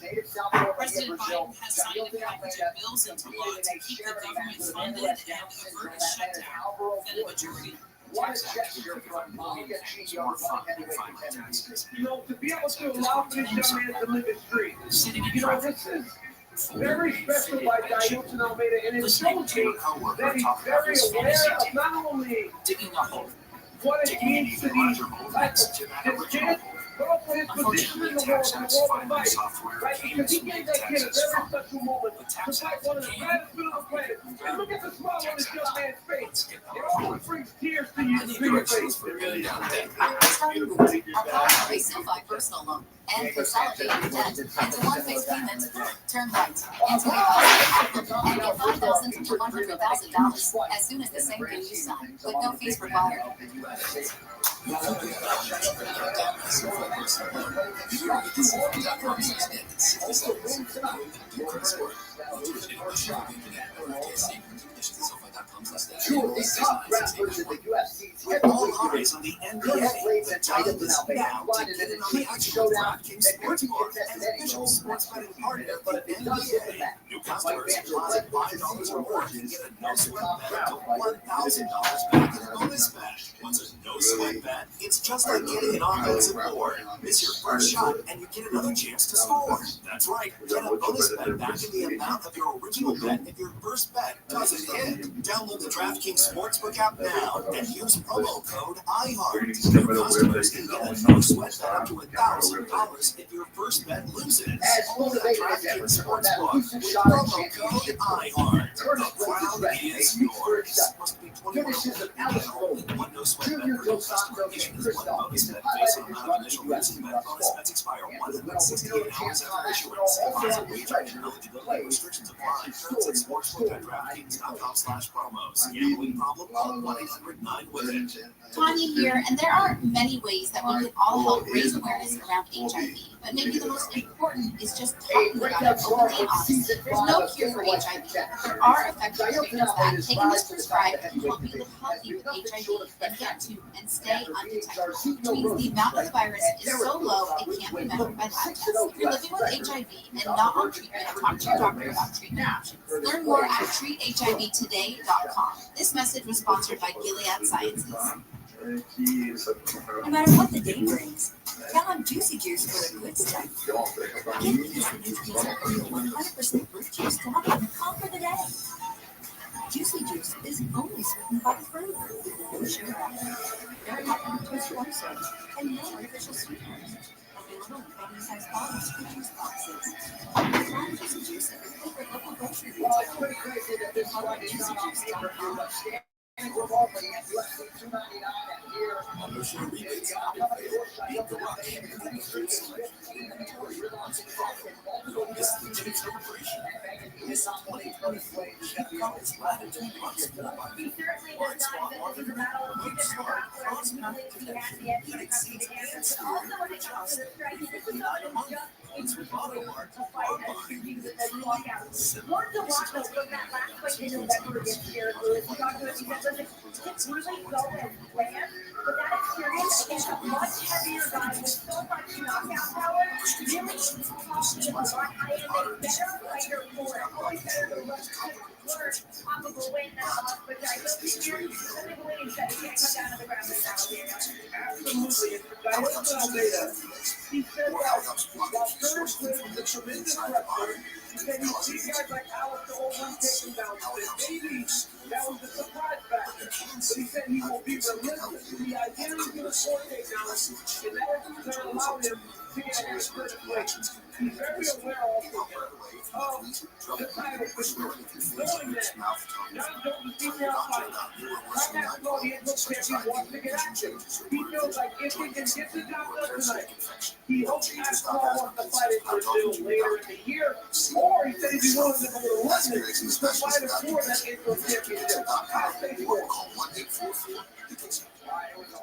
President Biden has signed a package of bills into law to keep the government funded and avert a shutdown that a majority What a gesture from Malia Chino from heavyweight contenders. You know, to be able to allow for this young man to live his dream. You know, this is very special by Dayutin Almeida, and it shows me that he's very aware of not only what it means to these kids, but also his position in the world of fighting, right? Because he gave that kid a very special moment to fight one of the baddest men on the planet. And look at the smile on this young man's face. It always brings tears to your face. Apply SoFi personal loan and consolidate your debt into one fixed payment. Turn right into the and get $5,000 to $100,000 as soon as the same thing you sign, with no fees required. Two of the top wrestlers in the UFC All eyes on the NBA. The time is now to get in on the action with DraftKings Sportsbook, an official sports betting partner of the NBA. New customers deposit $5 or more can get a no-sweat bet to $1,000 back in a bonus bet. Once a no-sweat bet, it's just like getting an offensive board. Miss your first shot, and you get another chance to score. That's right, get a bonus bet back in the amount of your original bet if your first bet doesn't hit. Download the DraftKings Sportsbook app now and use promo code IHEART. New customers can get a no-sweat bet up to $1,000 if your first bet loses. Only DraftKings Sportsbook with promo code IHEART. The crown is yours. Must be 21 or older. One no-sweat bet per new customer issued is one bonus bet based on amount of initial losing bet. Bonus bets expire 168 hours after issuance. Odds and wagering and eligibility restrictions apply. Terms at sportsbook.draftkings.com/promos. Gambling problem? Call 1-800-9-WIN. Tanya here, and there are many ways that we can all help raise awareness around HIV. But maybe the most important is just talking about it openly and honestly. There's no cure for HIV. There are effective treatments that, taken as prescribed, help you live healthy with HIV and get to and stay undetected, which means the amount of the virus is so low it can't be measured by lab tests. If you're living with HIV and not on treatment, talk to your doctor about treatment options. Learn more at treathivtoday.com. This message was sponsored by Gilead Sciences. No matter what the day brings, count on Juicy Juice for the good stuff. Get these juice are 100% fruit juice to help you conquer the day. Juicy Juice is only sweetened by the fruit. No sugar, very happy to taste one soda, and no artificial sweeteners. Available in family-sized bottles for juice boxes. Find Juicy Juice at your favorite local grocery retailer. Follow JuicyJuice.com. Promotional rebates are available. Beat the rush. Don't miss the gym celebration. This 2024 Chicago is added to months more by the Wide Spa Marketing, Moon Star, Cross-Mouth Protection, Heating Seats, and Steel for just $59 a month. It's with AutoMart, our buying is truly simple. It's really so bland, but that experience is a much heavier ride with so much knockout power. Really taught me a lot. I am a better fighter for it. Always better than what off of a win which I hope this year, let me go in and say, can't come down to the ground without it. Absolutely. It's the guy who's data. He said that while Curtis played with tremendous pressure, he said you see guys like Alex Olsen taking down. Maybe that was the surprise factor. But he said he will be relentless. The idea is going to score takedowns, and that is going to allow him to get in his first place. He's very aware also of the title, knowing that John Jones is female fight. Right now, no, he looks like he wants to get active. He feels like if he can get the job done tonight, he hopes Maxwell wants to fight in Brazil later in the year, or he said he'd be willing to go to London to fight a for that interim championship.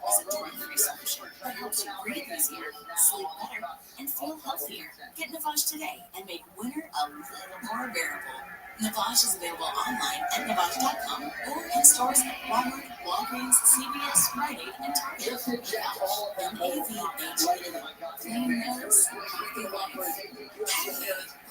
I'll say for. Research that helps you breathe easier, sleep better, and feel healthier. Get Navage today and make winter a little more bearable. Navage is available online at Navage.com or in stores at Walmart, Walgreens, CVS, Rite Aid, and Target. Navage. Clean nose, healthy life.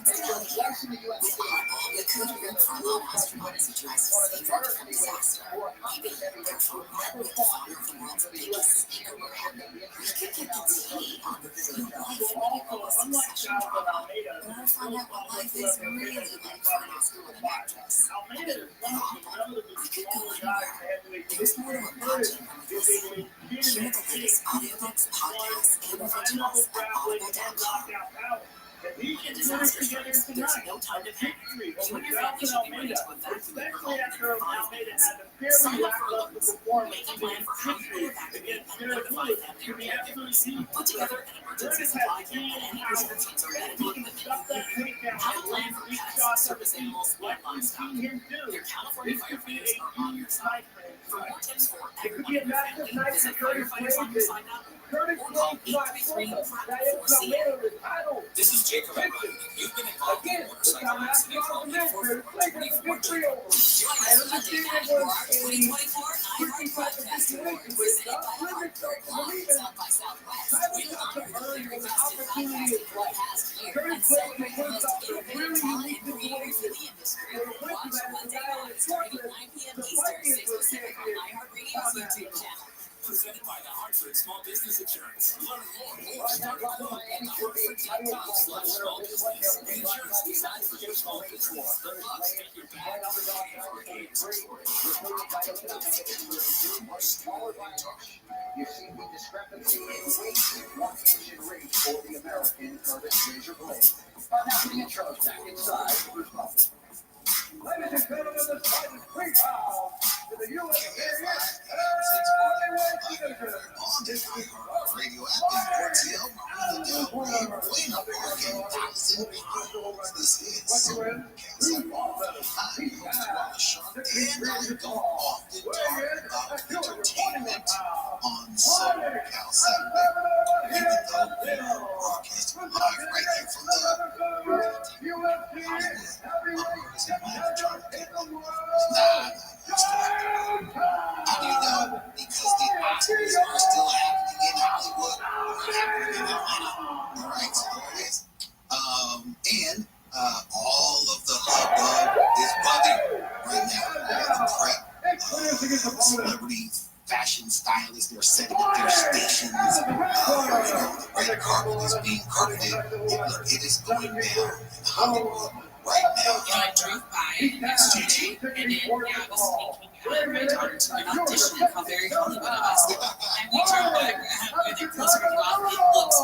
Let's get out of here. With Audible, we could work for law astronauts who tries to save Earth from disaster. Maybe they're from that with the founder of the world's biggest speaker brand. We could get the tea on real life medical succession drama. Or find out what life is really like for an Oscar with an actress. I mean, with Audible, we could go anywhere. There's more to imagine when we listen. Hear the latest audiobooks, podcasts, and originals at Audible.com. When a disaster strikes, there's no time to panic. You and your family should be ready to evacuate your home in 5 minutes. Sign up for alerts. Make a plan for how you will evacuate and notify family or caregivers. Put together an emergency supply kit and any prescriptions or medical equipment you need. Have a plan for pets, service animals, and livestock. Your California firefighters are on your side. For more tips for everyone in your family, visit firefightersonyourside.org. Or call 833-4CA. This is Jacob Ryan. You've been involved in a motorcycle accident called me for 24 Join us Monday night for our 2024 iHeart Podcast Award, presented by the Hardcore Live South by Southwest. We'll honor the very best in podcasting for the past year and celebrate the most innovative talent and creators in the industry. Watch Monday night starting at 9 p.m. Eastern, 6 Pacific on iHeartRadio's YouTube channel. Presented by the Hartford Small Business Insurance. Learn more or start a quote at thehartford.com/small business. The insurance designed for your small business. The bucks get your back. You see the discrepancy in weight, 1 inch in reach for the American Curtis Razor Blade. Find out the intros back inside. Ladies and gentlemen, this fight is 3 pounds to the U.S. On this iHeart Radio app in Portillo, Buena Park in 1,000 pounds. This is SoCal and I don't often talk about entertainment on SoCal Saturday, even though we are broadcasting live right here from the Hollywood. I'm trying to get How do you know? Because the Oscars are still happening in Hollywood. They're happening in Atlanta. All right, so there it is. And all of the hubbub is buzzing right now. The prep, celebrity fashion stylists, they're setting up their stations. The red carpet is being carpeted. It is going down in Hollywood right now. I drove by yesterday, and then I was taking my daughter to an audition and how very Hollywood it was. And we drove by where their clothes are off. It looks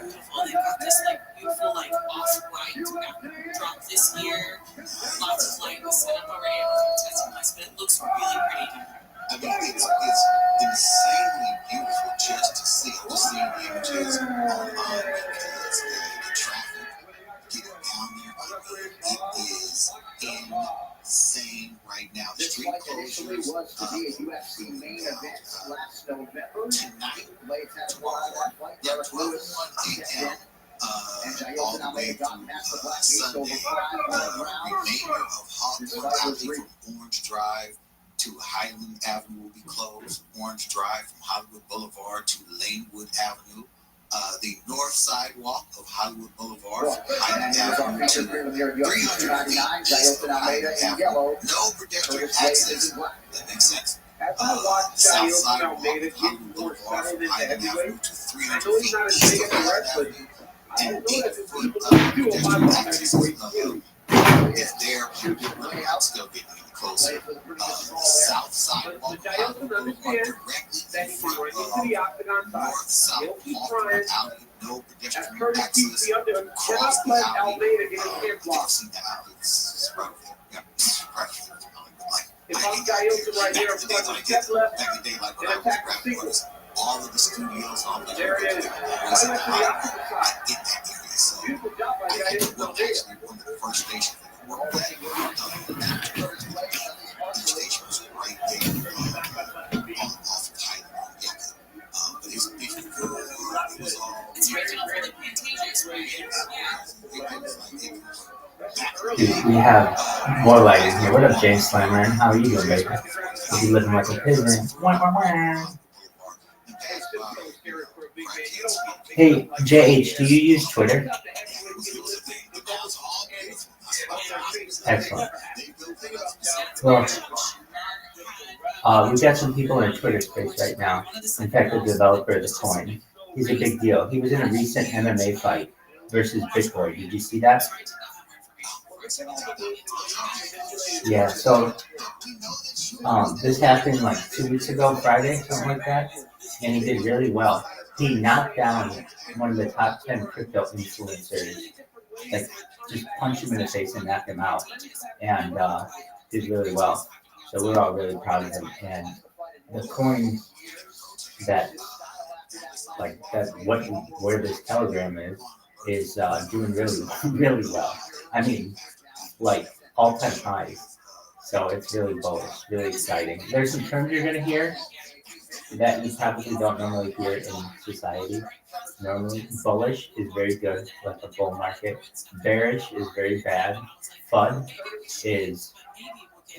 beautiful. They've got this beautiful off-white drop this year. Lots of light was set up already. I wasn't testing lights, but it looks really pretty. I mean, it's insanely beautiful just to see. I'm just seeing the images online because the traffic getting down there, it is insane right now. The street closures was to be a UFC main event last November. Tonight, tomorrow, 12 a.m. All the way through Sunday. Remainder of Hawthorne Alley from Orange Drive to Highland Avenue will be closed. Orange Drive from Hollywood Boulevard to Lanewood Avenue. The north sidewalk of Hollywood Boulevard from Highland Avenue to 300 feet east of Highland Avenue. No pedestrian access. That makes sense. South sidewalk of Hollywood Boulevard from Highland Avenue to 300 feet east of Highland Avenue. And 8-foot pedestrian access is there. I'm still getting closer. South sidewalk of Hollywood Boulevard directly in front of north-south Hawthorne Alley. No pedestrian access across the alley. I've seen the alley. It's right there. Yep, it's right there. If I'm Gaiosa right here, I'm going to step left and attack the sequence. All of the studios, all of the there it is. was in that area. So I think one of the first stations that worked at the station was right there off the Highland. But it's before it was all. It's right off of the Plantations, right? We have more lighting here. What up, James Slammer? How are you doing, baby? You living like a peasant. Hey, JH, do you use Twitter? Excellent. Well, we got some people in Twitter space right now. In fact, the developer of the coin. He's a big deal. He was in a recent MMA fight versus Bitcoin. Did you see that? Yeah, so this happened like 2 weeks ago, Friday, something like that, and he did really well. He knocked down one of the top 10 crypto influencers, like just punched him in the face and knocked him out, and did really well. So we're all really proud of him. And the coin that, like that, where this Telegram is doing really well. I mean, like all-time highs. So it's really bullish, really exciting. There's some terms you're gonna hear that you probably don't normally hear in society. Normally, bullish is very good, like a bull market. Bearish is very bad. FUD is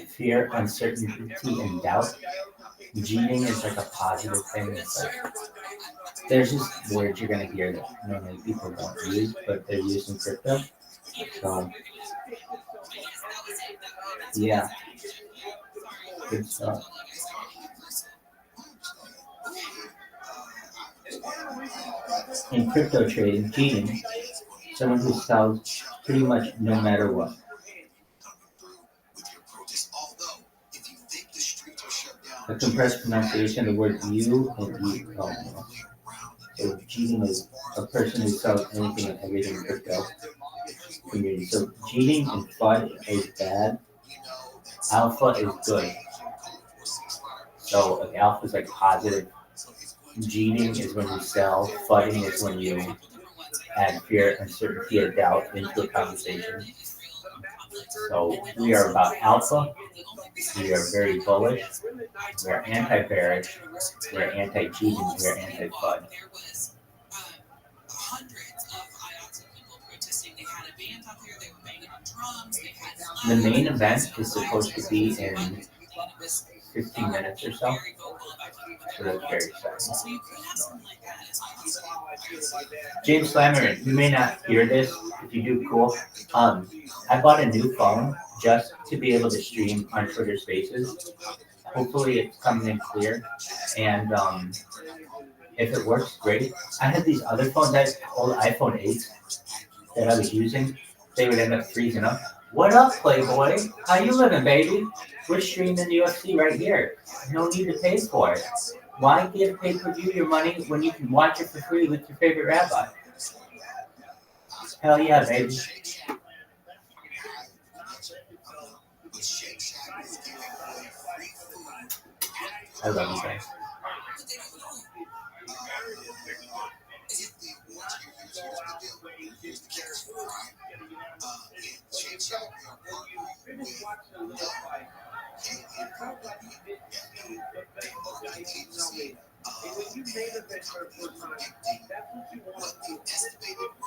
fear, uncertainty, and doubt. Jeeting is like a positive thing. It's like, there's just words you're gonna hear that normally people don't use, but they're using crypto. So, yeah, good stuff. In crypto trading, cheating, someone who sells pretty much no matter what. A compressed pronunciation of the word you and you. Oh, no. So cheating is a person who sells anything and everything in crypto community. So cheating and FUD is bad. Alpha is good. So alpha is like positive. Cheating is when you sell. FUDing is when you add fear, uncertainty, or doubt into a conversation. So we are about alpha. We are very bullish. We are anti-bearish. We are anti-cheating. We are anti-FUD. The main event is supposed to be in 15 minutes or so. So that's very exciting. James Slammer, you may not hear this. If you do, cool. I bought a new phone just to be able to stream on Twitter Spaces. Hopefully it's coming in clear. And if it works, great. I had these other phones, I had old iPhone 8s that I was using. They would end up freezing up. What up, Playboy? How you living, baby? We're streaming the UFC right here. No need to pay for it. Why give pay-per-view your money when you can watch it for free with your favorite rabbi? Hell yeah, baby. I love you guys.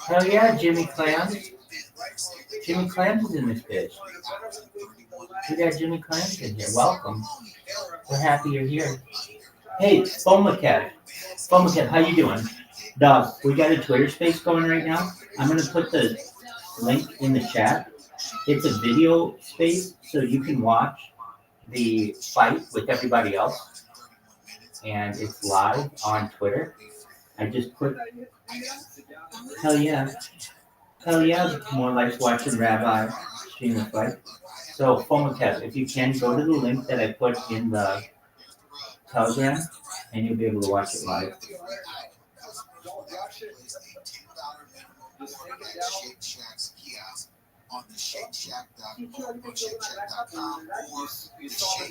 Hell yeah, Jimmy Clams. Jimmy Clams is in this bitch. We got Jimmy Clams in here. Welcome. We're happy you're here. Hey, Fomakev. Fomakev, how you doing? Dog, we got a Twitter space going right now. I'm going to put the link in the chat. It's a video space, so you can watch the fight with everybody else. And it's live on Twitter. I just put, hell yeah. Hell yeah, more likes watching Rabbi stream the fight. So, Fomakev, if you can, go to the link that I put in the Telegram, and you'll be able to watch it live. On the ShakeShack.com or ShakeShack.com or the ShakeShack.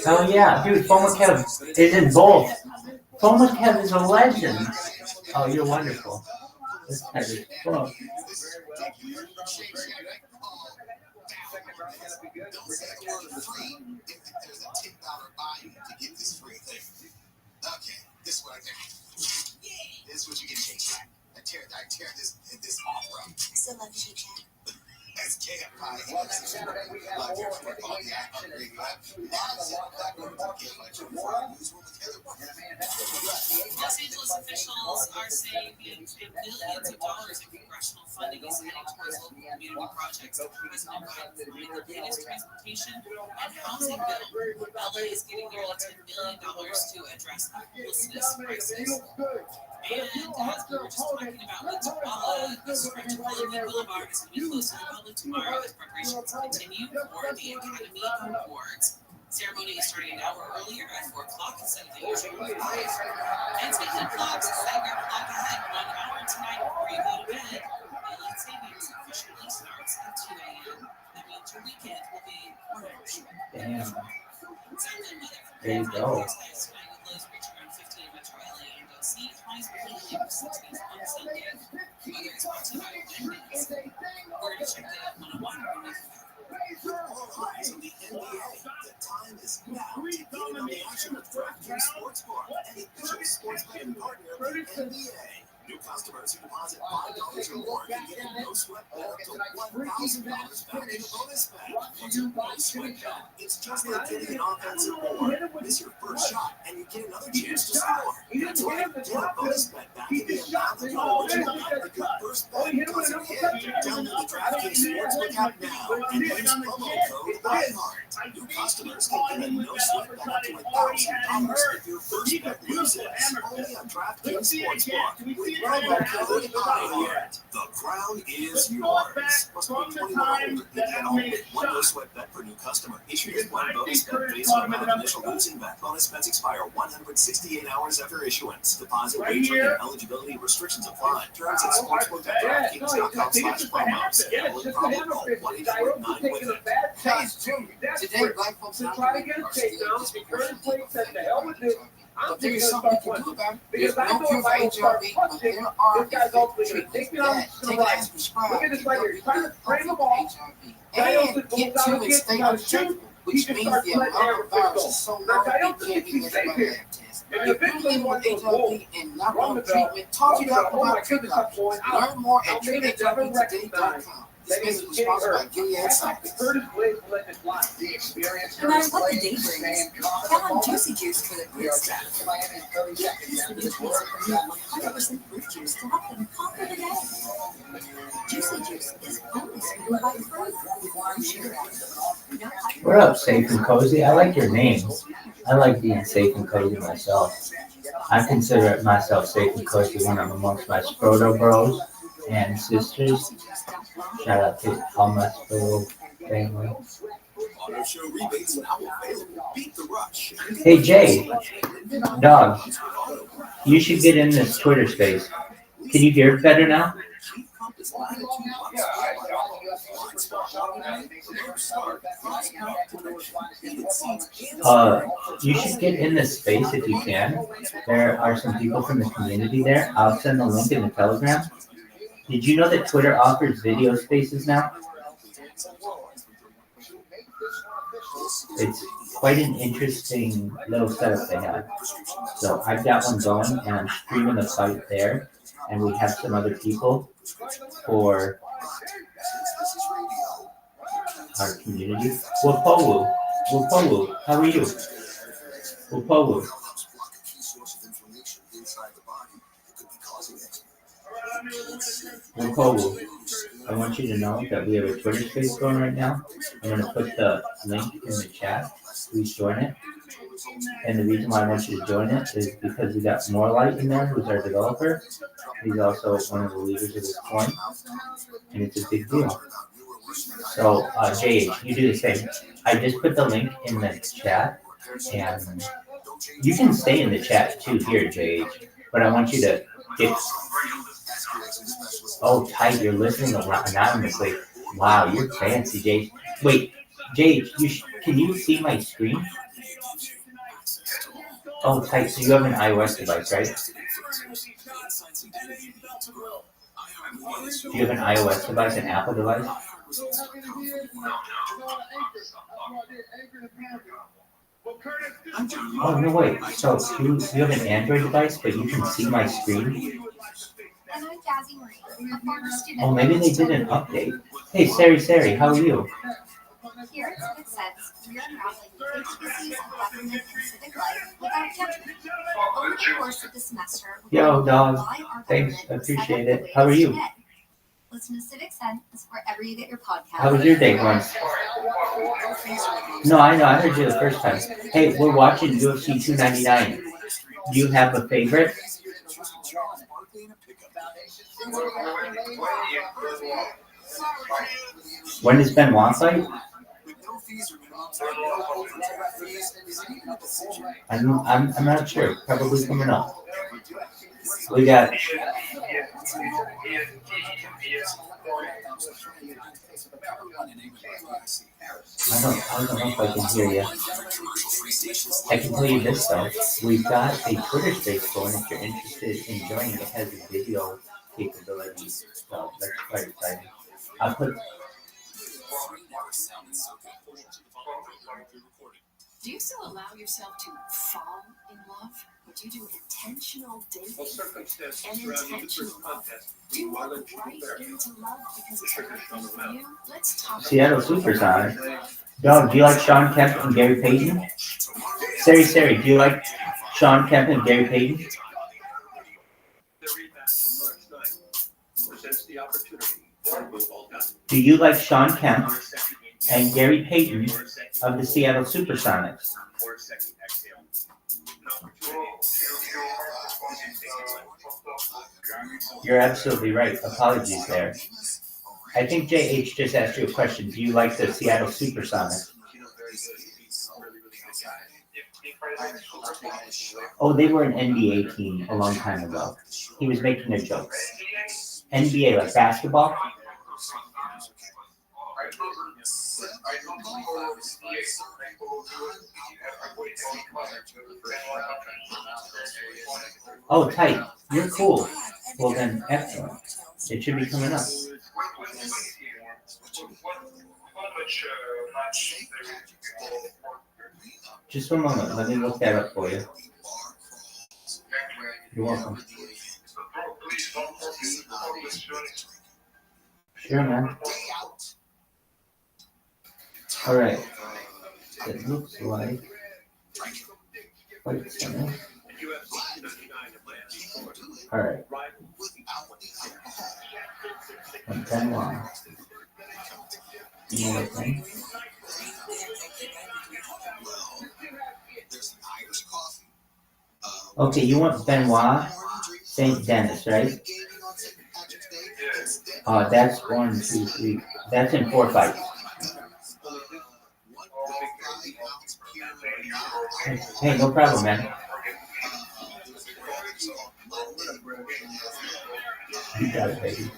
Hell yeah, dude, Fomakev is in both. Fomakev is a legend. Oh, you're wonderful. This guy is cool. Okay, this is what I did. This is what you get, Shake Shack. I tear this off, bro. I still love you, Shake Shack. That's KFI. Love your sport on the iPhone radio app. Los Angeles officials are saying millions of dollars in congressional funding is heading towards local community projects. President Biden signed the latest transportation and housing bill. LA is getting nearly $10 billion to address the homelessness crisis. And as we were just talking about with Tuala, the stretch of Hollywood Boulevard is going to be closed to the public tomorrow as preparations continue for the Academy Awards. Ceremony is starting an hour earlier at 4 o'clock instead of the usual 5. And speaking of clocks, set your clock ahead 1 hour tonight before you go to bed. Daylight savings officially starts at 2 a.m. That means your weekend will be a hour short. Damn. There you go. Tonight with lows reaching around 50 in Metro LA and OC. Highs will be in the 60s on Sunday. Weather is brought to you by Wendy's. We're going to check the 101 underneath. All eyes on the NBA. The time is now to get in on the action with DraftKings Sportsbook, an official sports betting partner of the NBA. New customers who deposit $5 or more can get a no-sweat bet up to $1,000 back in the bonus bet. It's a no-sweat bet. It's just like getting an offensive board. Miss your first shot, and you get another chance to score. That's right. Get a bonus bet back in the amount of your original bet if your first bet doesn't hit. Download the DraftKings Sportsbook app now and use promo code IHEART. New customers can get a no-sweat bet up to $1,000 if your first bet loses. Only on DraftKings Sportsbook. With promo code IHEART. The crown is yours. Must be 21 or older. Again, only one no-sweat bet per new customer. Issued as one bonus bet based on amount of initial losing bet. Bonus bets expire 168 hours after issuance. Deposit wagering and eligibility restrictions apply. Terms at sportsbook.draftkings.com/promos. Gambling problem? Call 1-800-9-WIN-IT. Hey, today black folks are trying to get a takedown. Current plate said the hell with this. But there is something you can do about it. There's no cure for HRV, but there are treatments that take as prescribed. Look at this right here. He's trying to frame the ball. And get to and stay on schedule, which means the amount of virus is so low it can't be measured by lab tests. If you're living with HIV and not on treatment, talk it up about treatment options. Learn more at treathivtoday.com. This message was sponsored by Gilead Sciences. The experience. No matter what the day brings, count on Juicy Juice for the good stuff. Get the new taste of new 100% fruit juice to help them conquer the day. Juicy Juice is only sweetened by fruit with one sugar added. No What up, Safe and Cozy? I like your names. I like being safe and cozy myself. I consider myself safe and cozy when I'm amongst my Sproto bros and sisters. Shout out to all my Sproto family. Auto show rebates now available. Beat the rush. Hey Jay, dog, you should get in this Twitter space. Can you hear it better now? You should get in this space if you can. There are some people from the community there. I'll send the link in the Telegram. Did you know that Twitter offers video spaces now? It's quite an interesting little setup they have. So I've got one going and I'm streaming the fight there. And we have some other people for our community. Wapowu, how are you? Wapowu. Wapowu, I want you to know that we have a Twitter space going right now. I'm going to put the link in the chat. Please join it. And the reason why I want you to join it is because we got Morelight in there, who's our developer. He's also one of the leaders of this coin, and it's a big deal. So, JH, you do the same. I just put the link in the chat, and you can stay in the chat too here, JH, but I want you to get... Oh, Ty, you're listening anonymously. Wow, you're fancy, JH. Wait, JH, can you see my screen? Oh, Ty, so you have an iOS device, right? Do you have an iOS device, an Apple device? Oh, no, wait. So you have an Android device, but you can see my screen? Oh, maybe they did an update. Hey, Sari, how are you? Here at Civic Sense, we are unraveling the intricacies of government and civic life without judgment. Over the course of the semester, Yo, dog. Thanks, I appreciate it. How are you? Listen to Civic Sense wherever you get your podcast. How was your day going? No, I know. I heard you the first time. Hey, we're watching UFC 299. Do you have a favorite? When does Benoit fight? I'm not sure. Probably coming up. We got... I don't know if I can hear you. I can tell you this though. We've got a Twitter space going if you're interested in joining. It has a video capability. So that's quite exciting. I'll put... Do you still allow yourself to fall in love? Or do you do intentional dating and intentional love? Do you walk right into love because it's right for you? Let's talk Seattle Supersonic. Dog, do you like Sean Kemp and Gary Payton? Sari, do you like Sean Kemp and Gary Payton? Do you like Sean Kemp and Gary Payton of the Seattle Supersonics? You're absolutely right. Apologies there. I think JH just asked you a question. Do you like the Seattle Supersonics? Oh, they were an NBA team a long time ago. He was making a joke. NBA, like basketball? Oh, tight. You're cool. Well then, excellent. It should be coming up. Just one moment. Let me look that up for you. You're welcome. Sure, man. All right. It looks like. Wait a second. All right. And Benoit. You know what thing? Okay, you want Benoit St. Denis, right? That's 1, 2, 3. That's in 4 fights. Hey, no problem, man. You got it, baby.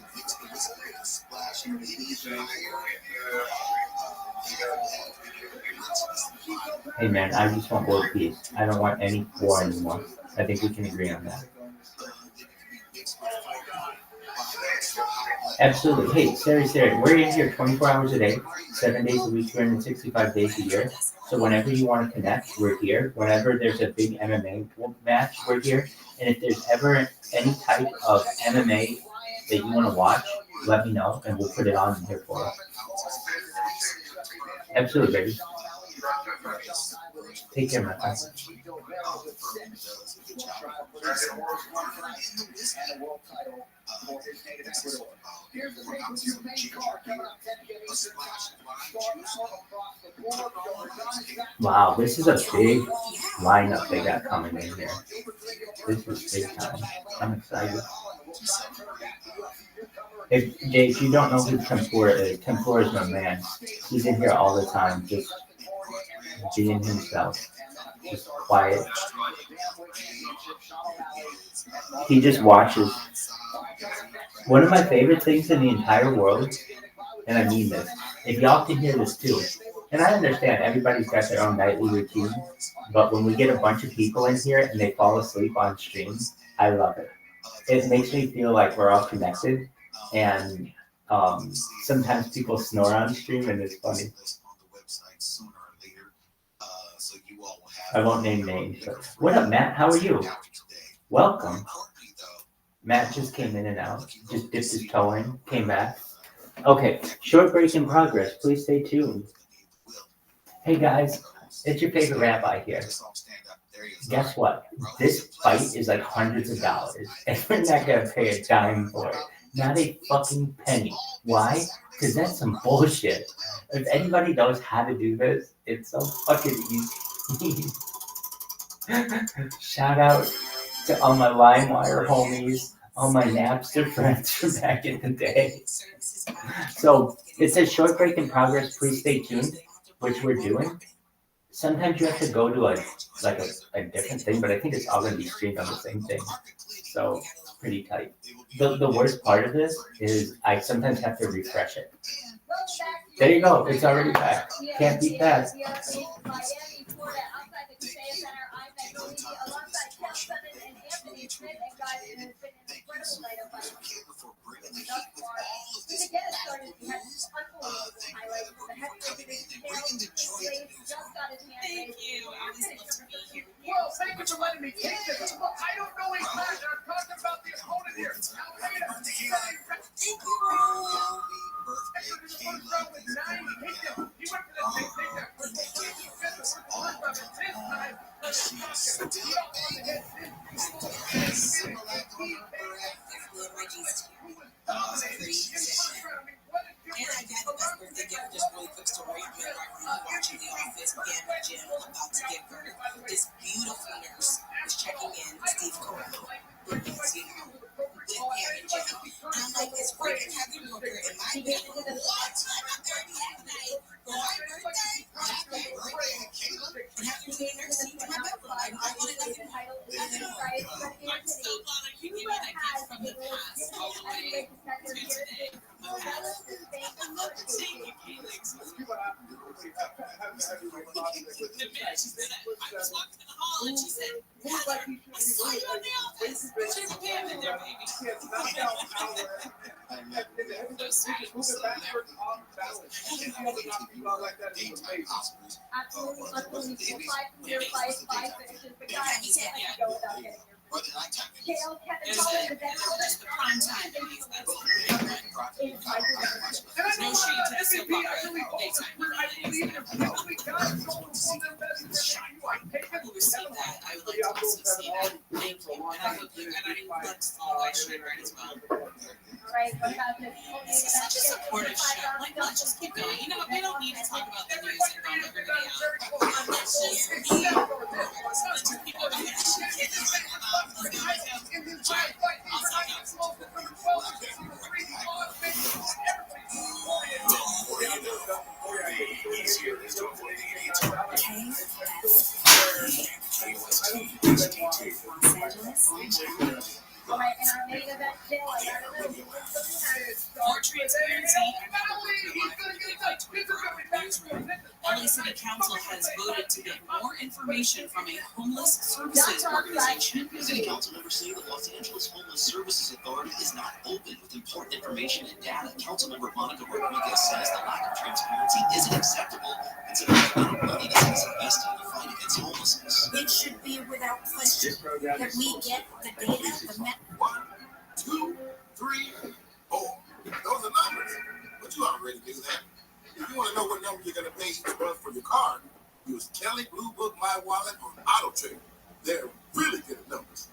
Hey, man, I just want world peace. I don't want any war anymore. I think we can agree on that. Absolutely. Hey, Sari, we're in here 24 hours a day, 7 days a week, 365 days a year. So whenever you want to connect, we're here. Whenever there's a big MMA match, we're here. And if there's ever any type of MMA that you want to watch, let me know, and we'll put it on here for you. Absolutely, baby. Take care, my friend. Wow, this is a big lineup they got coming in here. This is big time. I'm excited. If you don't know who Tempura is my man. He's in here all the time, just being himself, just quiet. He just watches. One of my favorite things in the entire world, and I mean this, if y'all can hear this too, and I understand everybody's got their own nightly routine, but when we get a bunch of people in here and they fall asleep on stream, I love it. It makes me feel like we're all connected, and sometimes people snore on stream, and it's funny. I won't name names, but what up, Matt? How are you? Welcome. Matt just came in and out, just dipped his toe in, came back. Okay, short break in progress. Please stay tuned. Hey guys, it's your favorite rabbi here. Guess what? This fight is like hundreds of dollars, and we're not gonna pay a dime for it. Not a fucking penny. Why? Because that's some bullshit. If anybody knows how to do this, it's so fucking easy. Shout out to all my LimeWire homies, all my Napster friends from back in the day. So it says short break in progress. Please stay tuned, which we're doing. Sometimes you have to go to a different thing, but I think it's all going to be streamed on the same thing. So it's pretty tight. The worst part of this is I sometimes have to refresh it. There you go. It's already back. Can't beat that. Thank you. I was supposed to be here. Well, thank you for letting me take this. Look, I don't know his match. I'm talking about the opponent here. Thank And I got the best birthday gift, just really quick story. I'm watching The Office, Pam and Jim about to give birth. This beautiful nurse is checking in, Steve Carell, with Pam and Jim. And I'm like, it's freaking Heather Booker in my bedroom. What? I'm up there at night for my birthday? Happy birthday, Caleb. And Heather's the nurse in my bedroom. I wanted nothing more. I'm so glad I could give you that gift from the past all the way to today. Thank you, Felix. The minute she said that, I was walking in the hall and she said, Heather, I saw you in the office. She's a Pam in there, baby. or the nighttime games. There's just the prime time games. That's all. No shade to the soap opera daytime People receive that. I would like to also see that. Thank you. And I hope you, and I let you guys shine bright as well. This is such a supportive show. Like, let's just keep going. You know, we don't need to talk about the news and bomb everybody out. Let's just keep going. More transparency and LA City Council has voted to get more information from a homeless services organization. City Council members say the Los Angeles Homeless Services Authority is not open with important information and data. Councilmember Monica Rodriguez says the lack of transparency isn't acceptable, considering the amount of money that is invested in the fight against homelessness. It should be without question that we get the data, the 1, 2, 3, 4. Those are numbers. But you already do that. If you want to know what number you're going to pay each month for your card, use Kelly Blue Book My Wallet or Auto Trader. They're really good at numbers.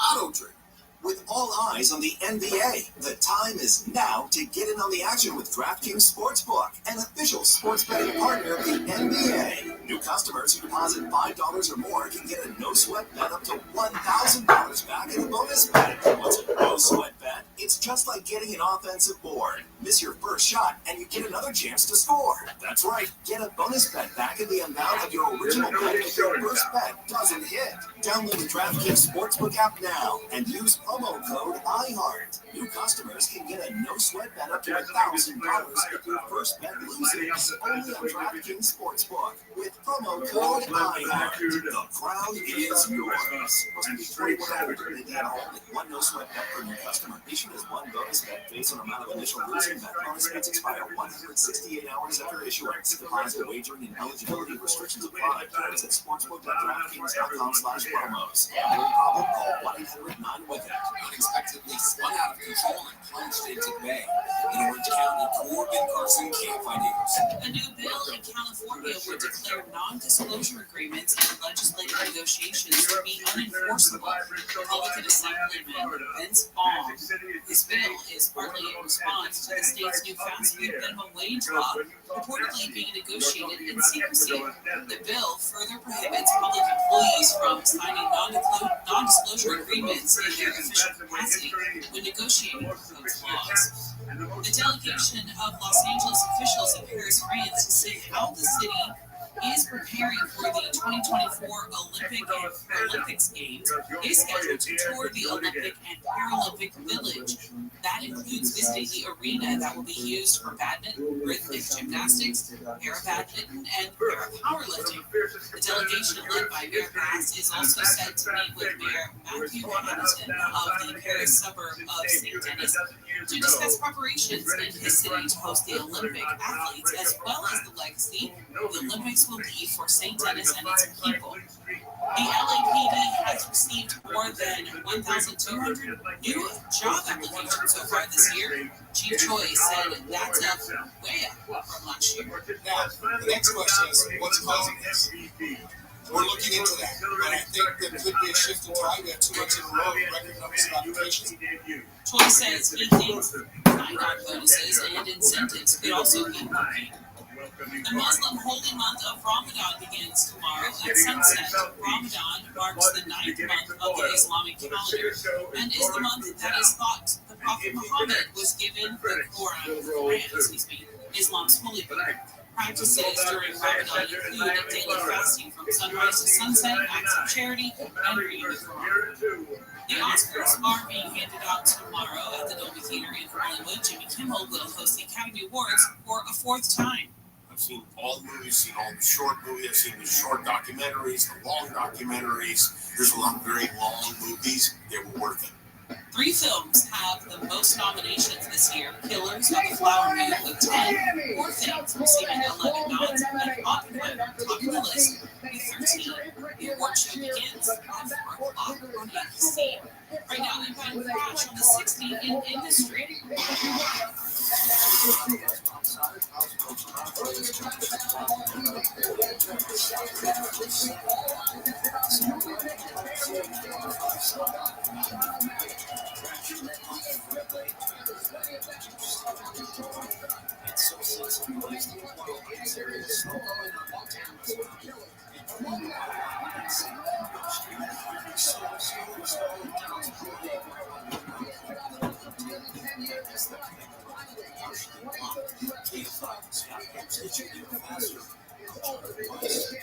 Auto Trader. With all eyes on the NBA, the time is now to get in on the action with DraftKings Sportsbook, an official sports betting partner of the NBA. New customers who deposit $5 or more can get a no-sweat bet up to $1,000 back in a bonus bet. What's a no-sweat bet? It's just like getting an offensive board. Miss your first shot and you get another chance to score. That's right, get a bonus bet back in the amount of your original bet if your first bet doesn't hit. Download the DraftKings Sportsbook app now and use promo code IHEART. New customers can get a no-sweat bet up to $1,000 if your first bet loses. Only on DraftKings Sportsbook with promo code IHEART. The crown is yours. Must be 21 or older in Indiana only. One no-sweat bet per new customer. Issued as one bonus bet based on amount of initial losing bet. Bonus bets expire 168 hours after issuance. Deposit wagering and eligibility restrictions apply. Terms at sportsbook.draftkings.com/promos. Gambling problem? Call 1-800-9-WITH-IT. Unexpectedly spun out of control and plunged into Bay. In Orange County, Corbin Carson can't find news. A new bill in California would declare non-disclosure agreements and legislative negotiations to be unenforceable. Republican Assemblyman Vince Baum. His bill is partly in response to the state's new fast food minimum wage law, reportedly being negotiated in secrecy. The bill further prohibits public employees from signing non-disclosure agreements in their official capacity when negotiating proposed laws. The delegation of Los Angeles officials in Paris, France, to see how the city is preparing for the 2024 Olympics Games is scheduled to tour the Olympic and Paralympic Village. That includes visiting the arena that will be used for badminton, rhythmic gymnastics, para-badminton, and para-powerlifting. The delegation led by Mayor Bass is also set to meet with Mayor Matthew Hamilton of the Paris suburb of St. Denis to discuss preparations in his city to host the Olympic athletes, as well as the legacy the Olympics will leave for St. Denis and its people. The LAPD has received more than 1,200 new job applications so far this year. Chief Choi said that's way up from last year. Now, the next question is, what's causing this? We're looking into that, but I think there could be a shift in time. We have 2 months in a row of record numbers of applications. Choi says he thinks sign-on bonuses and incentives could also be working. The Muslim holy month of Ramadan begins tomorrow at sunset. Ramadan marks the 9th month of the Islamic calendar and is the month that is thought the Prophet Muhammad was given the Quran, Islam's holy book. Practices during Ramadan include daily fasting from sunrise to sunset, acts of charity, and reading the Quran. The Oscars are being handed out tomorrow at the Dolby Theater in Hollywood. Jimmy Kimmel will host the Academy Awards for a 4th time. I've seen all the movies, seen all the short movies, I've seen the short documentaries, the long documentaries. There's a lot of very long movies. They were worth it. 3 films have the most nominations this year. Killers of the Flower Moon with 10, Poor Things receiving 11 nods, and Oppenheimer topping the list with 13. The award show begins at 4 o'clock on ABC. Right now, I'm going to crash on the 60 in industry.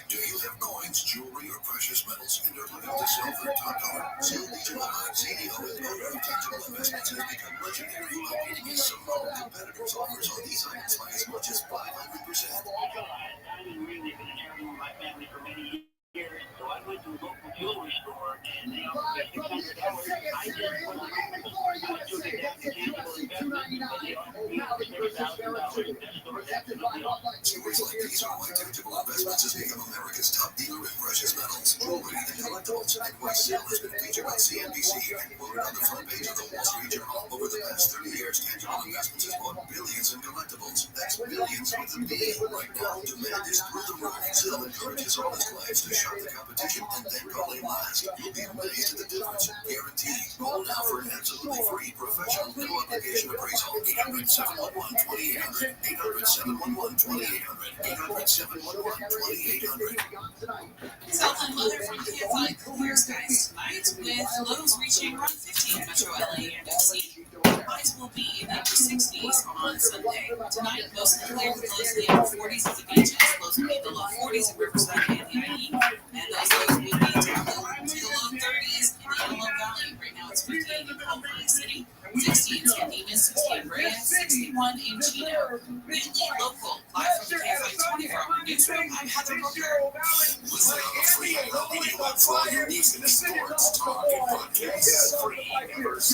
Do you have coins, jewelry, or precious metals and are looking to sell for top dollar? CNBC CEO and owner of Tangible Investments has become legendary by beating his Simone competitors' offers on these items by as much as 500%. I've been really been an heirloom in my family for many years, so I went to a local jewelry store and they offered me $600. I just took it down to Tangible Investments and they offered me $6,000. Stories like these are why Tangible Investments has become America's top dealer in precious metals, jewelry, and collectibles, and why sale has been featured on CNBC and quoted on the front page of the Wall Street Journal. Over the past 30 years, Tangible Investments has bought billions in collectibles. That's billions with a B. Right now, demand is through the roof. Zelle encourages all his clients to shop the competition and then call it last. You'll be amazed at the difference. Guaranteed. Call now for an absolutely free professional no obligation appraisal. 800-711-2800. 800-711-2800. 800-711-2800. Southland weather from KFI clear skies tonight with lows reaching around 15 Metro LA and FC. Highs will be in the upper 60s on Sunday. Tonight, mostly clear with lows in the upper 40s at the beaches. Lows will be in the low 40s in Riverside and the IE. And those lows will be down to the low 30s in the Antelope Valley. Right now it's 58 in Palm City, 60 in San Dimas, 60 in Brea, 61 in Chino. Weekly local, live from the KFI 24-hour newsroom, I'm Heather Booker. Listen on the free radio app for all your music, sports, talk, and podcasts. Free members.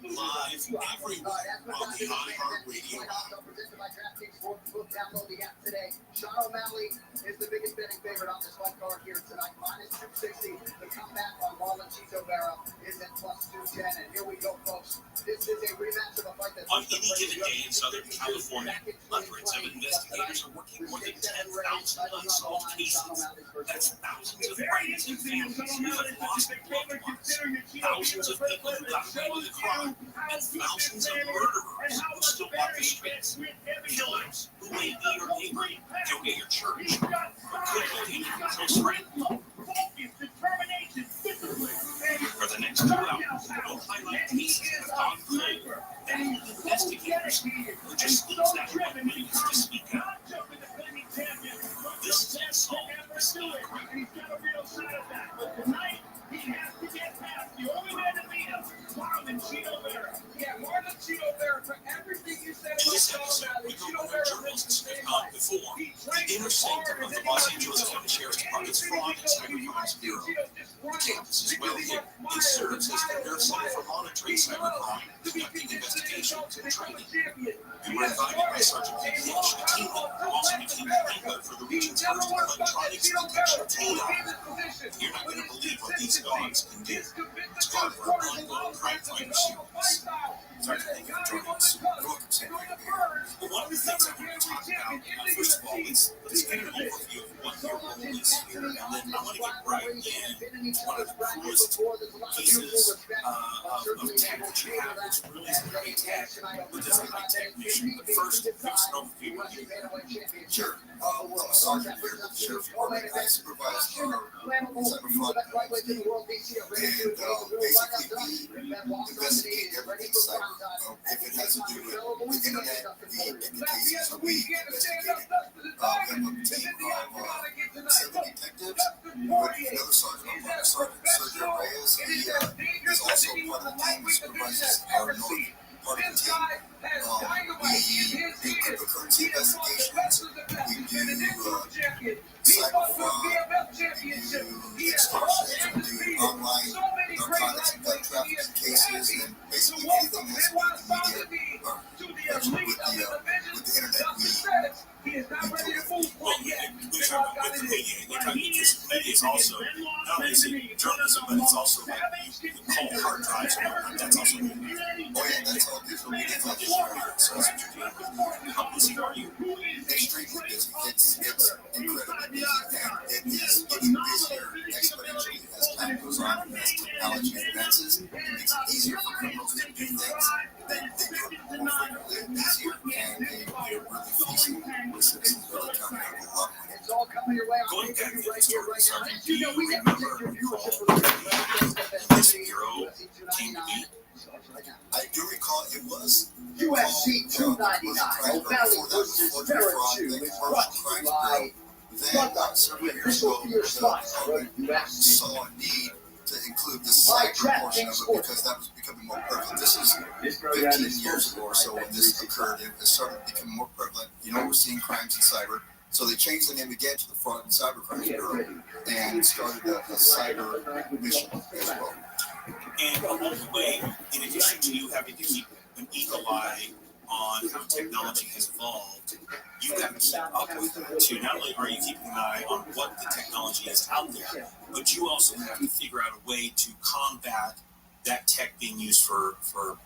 Live everywhere on the iHeartRadio app. Presented by DraftKings Sportsbook. Download the app today. Sean O'Malley is the biggest betting favorite on this fight card here tonight. Minus 260. The comeback on Marlon Chito Vera is at plus 210. And here we go, folks. This is a rematch of a fight that's On any given day in Southern California, hundreds of investigators are working more than 10,000 unsolved cases. That's thousands of friends and families who have lost loved ones, thousands of people who got away with a crime, and thousands of murderers who still walk the streets. Killers who may be your neighbor, donate your church, or could be your close friend. For the next 2 hours, we'll highlight cases that have gone cold, and investigators who just lose that 1 minute to speak out. This is unsolved mystery. He's got a real shot at that. But tonight, he has to get past the only man to beat him, Marlon Chito Vera. Yeah, Marlon Chito Vera, for everything you said In this episode, we go over journalists have gone before the inner sanctum of the Los Angeles County Sheriff's Department's Fraud and Cybercrimes Bureau. The campus is well lit and serves as the Air Center for monitoring cybercrime, conducting investigations and training. We were invited by Sergeant P.H. Katina, who also became the wrangler for the region's first electronics detection team. You're not going to believe what these dogs can do. It's part of our ongoing crime fighter series. Sergeant, thank you for joining us. You're welcome, Sam. But one of the things I want to talk about, first of all, let's get an overview of what your role is here, and then I want to get right in one of the coolest pieces of tech that you have. It's really great tech with this high-tech mission. But first, give us an overview of you. Sure. I'm a sergeant here with the Sheriff's Department. I supervise our cyber fraud unit. And basically, we investigate everything cyber. If it has to do with the internet, the implications, we investigate it. We have a team of 7 detectives. Another sergeant, I'm part of Sergeant Reyes. He is also part of the team who supervises our north part of the team. We do cryptocurrency investigations. We do cyber fraud. We do is also not only is it journalism, but it's also like you call hard drives and whatnot. That's also Oh yeah, that's all digital media. it's all digital media. So that's what you're dealing with. How busy are you? Extremely busy. It's incredibly busy, and it is getting busier exponentially as time goes on. As technology advances, it makes it easier for criminals to do things. They do it more frequently and easier, and they're really facing the citizens really coming out of a lot more. It's all coming your way. Going back to the story, Sergeant, do you remember this bureau came to be? I do recall it was USC 299. O'Malley versus Barrett 2 is brought to you by several years ago, the department saw a need to include the cyber portion of it because that was becoming more prevalent. This is 15 years ago or so when this occurred. It started becoming more prevalent. You know, we're seeing crimes in cyber. So they changed the name again to the Fraud and Cyber Crimes Bureau and started a cyber mission as well. And along the way, in addition to you having to keep an eagle eye on how technology has evolved, you've got to keep up with that too. Not only are you keeping an eye on what the technology is out there, but you also have to figure out a way to combat that tech being used for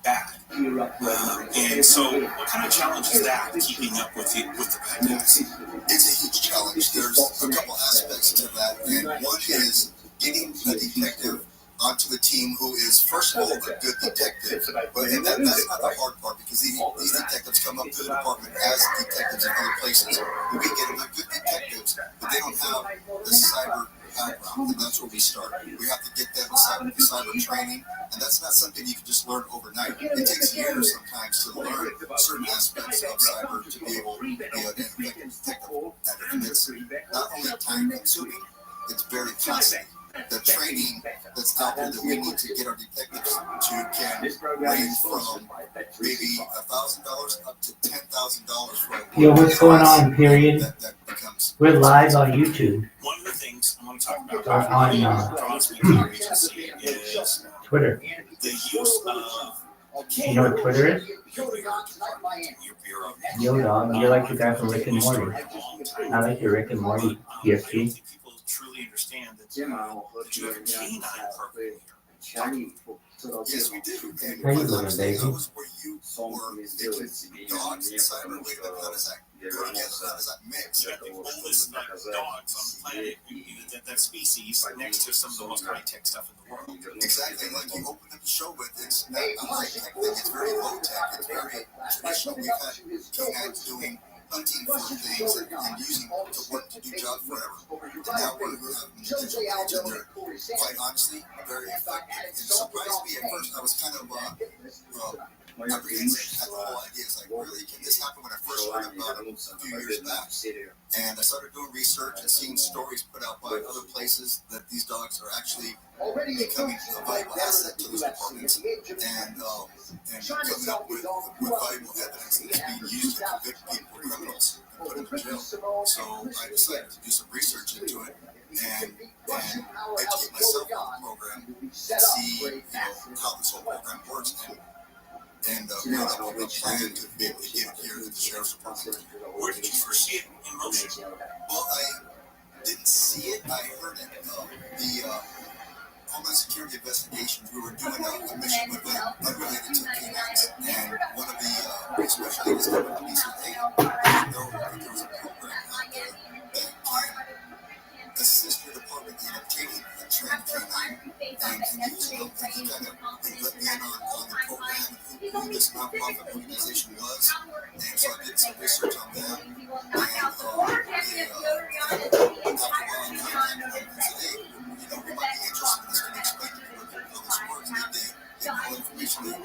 bad. And so what kind of challenge is that, keeping up with the bad guys? It's a huge challenge. There's a couple aspects to that, and one is getting a detective onto the team who is, first of all, a good detective. But that's not the hard part, because these detectives come up to the department as detectives in other places. We get them good detectives, but they don't have the cyber background, and that's where we start. We have to get them cyber training, and that's not something you can just learn overnight. It takes years sometimes to learn certain aspects of cyber to be able to be an effective detective. And it's not only time consuming, it's very costly. The training that's out there that we need to get our detectives to can range from maybe $1,000 up to $10,000 for Yo, what's going on, period? That becomes. We're live on YouTube. One of the things I want to talk about on agency is Twitter. the use of You know what Twitter is? your bureau. Yo, dog, you're like the guy from Rick and Morty. I like your Rick and Morty PFG. People truly understand that you have a canine program here. Yes, we do. And How you doing, baby? I was where you were making dogs and cyber. Wait a minute, how does that go together? How does that mix? You got the oldest dogs on the planet, that species, next to some of the most high-tech stuff in the world. Exactly, like you opened up the show with, it's not a high-tech thing, it's very low-tech, it's very traditional. We've had canines doing hunting for things and using to work to do jobs forever. And now we're having the digital age, and they're, quite honestly, very effective. It surprised me at first. I was kind of apprehensive at the whole idea. It's like, really, can this happen? When I first heard about it a few years back, and I started doing research and seeing stories put out by other places that these dogs are actually becoming a valuable asset to those departments, and coming up with valuable evidence that's being used to convict people, criminals, and put them in jail. So I decided to do some research into it and educate myself on the program and see how this whole program works, and build up a plan to be able to get it here to the sheriff's department. Where did you first see it in motion? Well, I didn't see it. I heard it. The Homeland Security investigations, we were doing a mission with them unrelated to canines, and one of the special agents came up to me and said, hey, I know that there was a program out there that can assist your department in obtaining a trained canine and using them. And he kind of let me in on the program and who this nonprofit organization was, and so I did some research on them, and after a while I contacted them and said, hey, we might be interested in this. Can you explain to me how this works? And they gave me all information they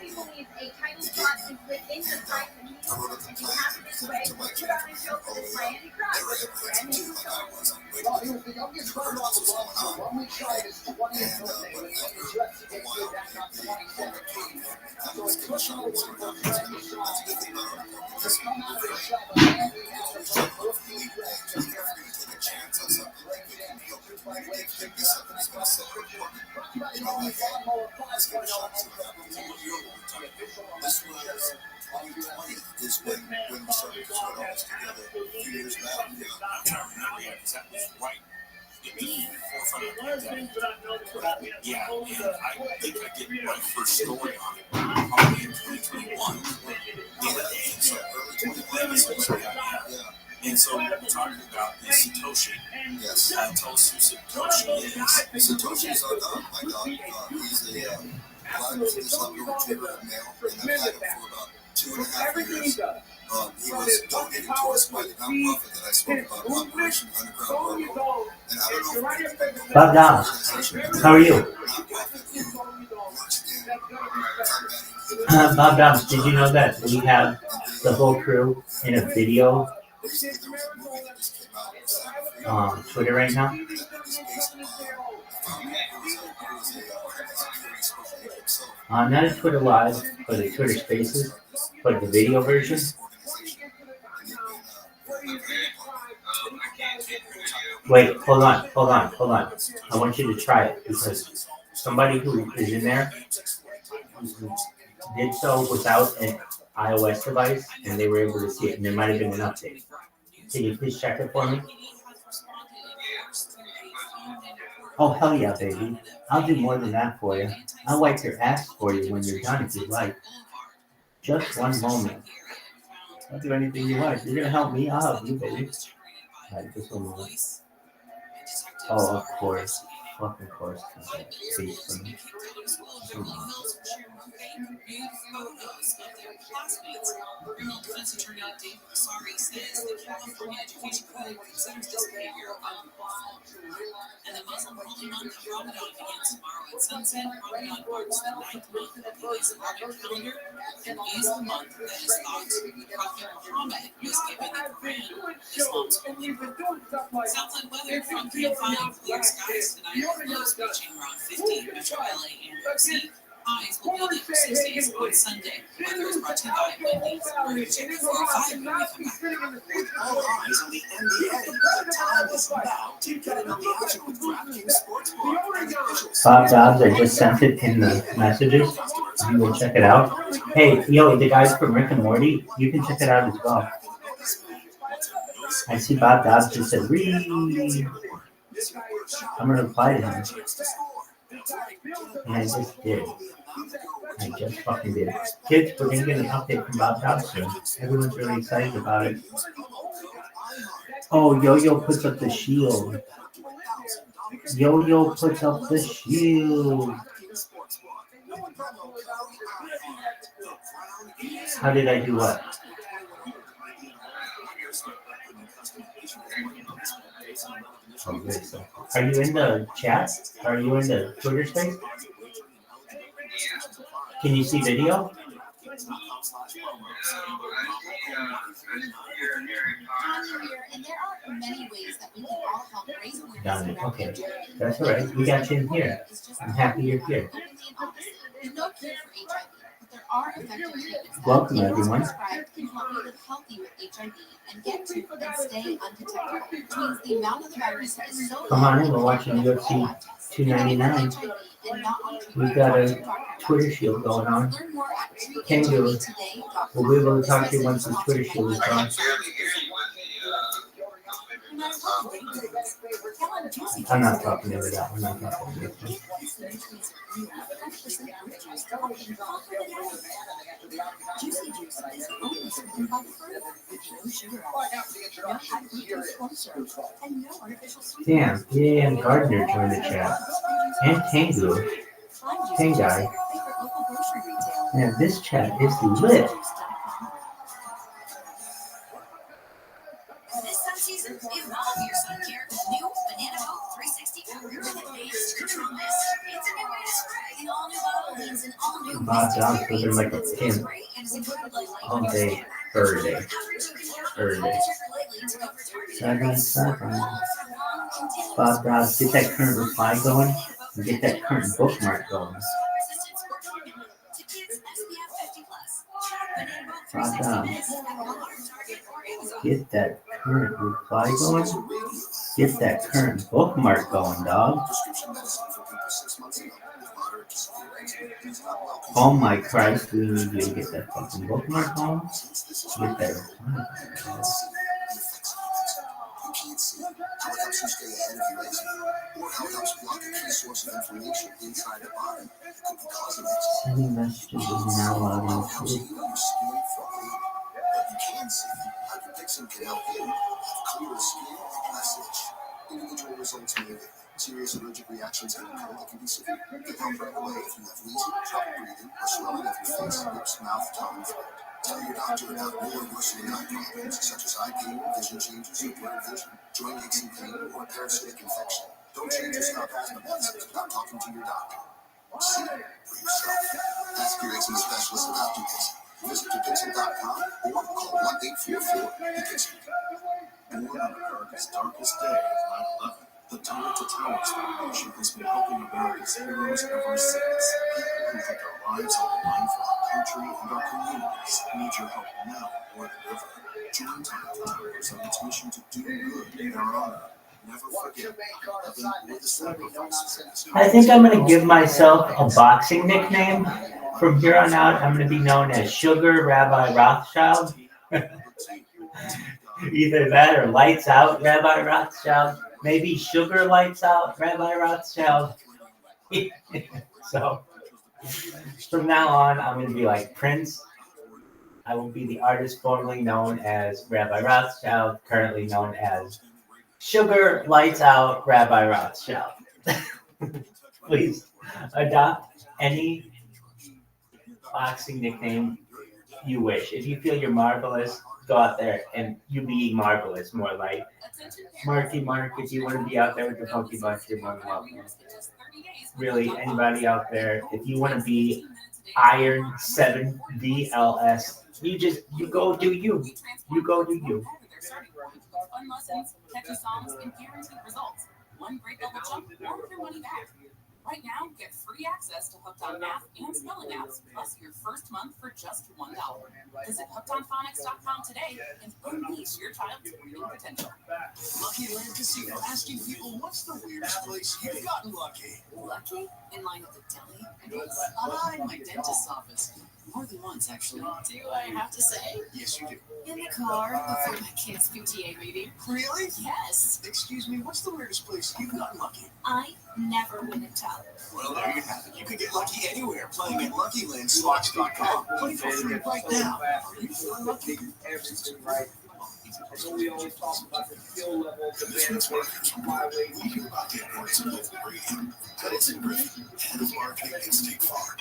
gave me. And I wrote up the plan and presented it to my chief. They were apprehensive too, like I was. I'm waiting for them. I never heard of this was going on. Right? And but after a while, they called me to and kind of just give a shot and see what happens. And that's a good thing about our department. Is we're always trying to look for legal things. Even if we're going to take a chance on something like it can help the community, it can be something that's going to set our department, let's give a shot and see what happens. And what year were we talking about? This was 2020 is when we started to put all this together a few years back. I'm trying to remember, because that was right in the forefront of the pandemic. Yeah, and I think I did my first story on it probably in 2021. And so early 2021. Yeah. And so we're talking about is Satoshi. Yes. Tell us who Satoshi is. Satoshi is our dog, my dog. He's a blind English Labrador retriever male, and I've had him for about 2.5 years. He was donated to us by the nonprofit that I spoke about, Operation Underground Railroad. And I don't know if Bob Dobbs, how are you? Bob Dobbs, did you know that we have the whole crew in a video on Twitter right now? Not a Twitter Live, but a Twitter Spaces, but the video version. Wait, hold on. I want you to try it because somebody who is in there did so without an iOS device and they were able to see it, and there might have been an update. Can you please check it for me? Oh, hell yeah, baby. I'll do more than that for you. I'll wipe your ass for you when you're done if you like. Just one moment. I'll do anything you want. You're going to help me? I'll help you, baby. Alright, just one moment. Oh, of course. Fucking course. Space for me. Photos of their classmates. Criminal defense attorney David Masari says the California Education Code considers this behavior unlawful. And the Muslim holy month of Ramadan begins tomorrow at sunset. Ramadan marks the 9th month of the Islamic calendar and is the month that is thought Prophet Muhammad was given the Quran, Islam's holy book. Southland weather from K5, clear skies tonight, lows reaching around 50, Metro LA and OC. Highs will build up for 60s on Sunday. Weather is brought to you by Wendy's. We're going to check 405 when we come back. With all eyes on the NBA, the time is now to get in on the action with DraftKings Sportsbook. Bob Dobbs, I just sent it in the messages. You will check it out. Hey, yo, the guys from Rick and Morty, you can check it out as well. I see Bob Dobbs just said, read. I'm going to reply to him. And I just did. I just fucking did. Kids, we're going to get an update from Bob Dobbs soon. Everyone's really excited about it. Oh, Yo-Yo puts up the shield. Yo-Yo puts up the shield. How did I do what? Okay, so are you in the chat? Are you in the Twitter space? Can you see video? And there are many ways that we can all help raise awareness. Got it. Okay, that's all right. We got you in here. I'm happy you're here. There's no cure for HIV, but there are effective treatments that Welcome, everyone. can help you live healthy with HIV and get to and stay undetectable, which means the amount of the virus is so Come on in. We're watching UFC 299. We've got a Twitter shield going on. Kangaroo. We'll be able to talk to you once the Twitter shield is on. I'm not talking to that. I'm not talking to that. Juicy juice is only certified by the fruit, with no sugar, no high fructose corn syrup, and no artificial sweeteners. Damn, yeah, and Gardner joined the chat. And Tangu. Tangai. Man, this chat is lit. This sun season, evolve your sun care with new Banana Boat 360 cover with advanced control mist. It's a new way to spray. An all new bottle means an all new Bob mist Dobbs was in like a experience. pimp And is incredibly light all on your day, skin. Thursday. Lightly to cover target Second. Bob Dobbs, get that current reply going and get that current bookmark going. Bob Dobbs, get that current reply going. Get that current bookmark going, dog. Oh my Christ, we need you to get that fucking bookmark going. Get that. you stay ahead of your eczema, or how it helps block a key source of inflammation inside the body. It could be causing eczema. Sending messages is now allowed How on it helps Twitter. heal your skin from bleeding. But you can see how Dixon can help you have clearer skin and less itch. Individual results may vary. Serious allergic reactions can occur that can be severe. They help right away if you have wheezing, trouble breathing, or swelling of your face, lips, mouth, tongue, and throat. Tell your doctor about more worsening eye problems such as eye pain, vision changes, or blurred vision, joint aches and pain, or a parasitic infection. Don't change or stop asthma medicines without talking to your doctor. See for yourself. Ask your eczema specialist about Dupixent. Visit Dupixent.com or call 1-844-DUPIXENT. Born on America's darkest day of 9/11, the Tower to Towers Foundation has been helping America's heroes ever since. People who put their lives on the line for our country and our communities need your help now more than ever. Join Tower to Towers on its mission to do good in their honor. Never forget 9/11 or the sacrifices. I think I'm going to give myself a boxing nickname. From here on out, I'm going to be known as Sugar Rabbi Rothschild. Either that or Lights Out Rabbi Rothschild. Maybe Sugar Lights Out Rabbi Rothschild. So from now on, I'm going to be like Prince. I will be the artist formerly known as Rabbi Rothschild, currently known as Sugar Lights Out Rabbi Rothschild. Please adopt any boxing nickname you wish. If you feel you're marvelous, go out there and you be marvelous, more like Marky Mark. If you want to be out there with the Funky Bunch, you're more than welcome. Really, anybody out there, if you want to be Iron 7 VLS, you go do you. You go do you. Fun lessons, catchy songs, and guaranteed results. One great double jump or your money back. Right now, get free access to Hooked on Math and Spelling apps, plus your first month for just $1. Visit hookedonphonics.com today and unleash your child's reading potential. Lucky Land Casino asking people, what's the weirdest place you've gotten lucky? Lucky? In line at the deli? In my dentist's office. More than once, actually. Do I have to say? Yes, you do. In the car before my kid's PTA meeting. Really? Yes. Excuse me, what's the weirdest place you've gotten lucky? I never win and tell. Well, there you have it. You can get lucky anywhere playing at LuckyLandSlots.com. Play for free right now. Are you feeling lucky? Everything right. I know we always talk about the skill level. This week's Marketers Report, we hear about the importance of local radio. Alison Griffin, head of marketing at State Farm.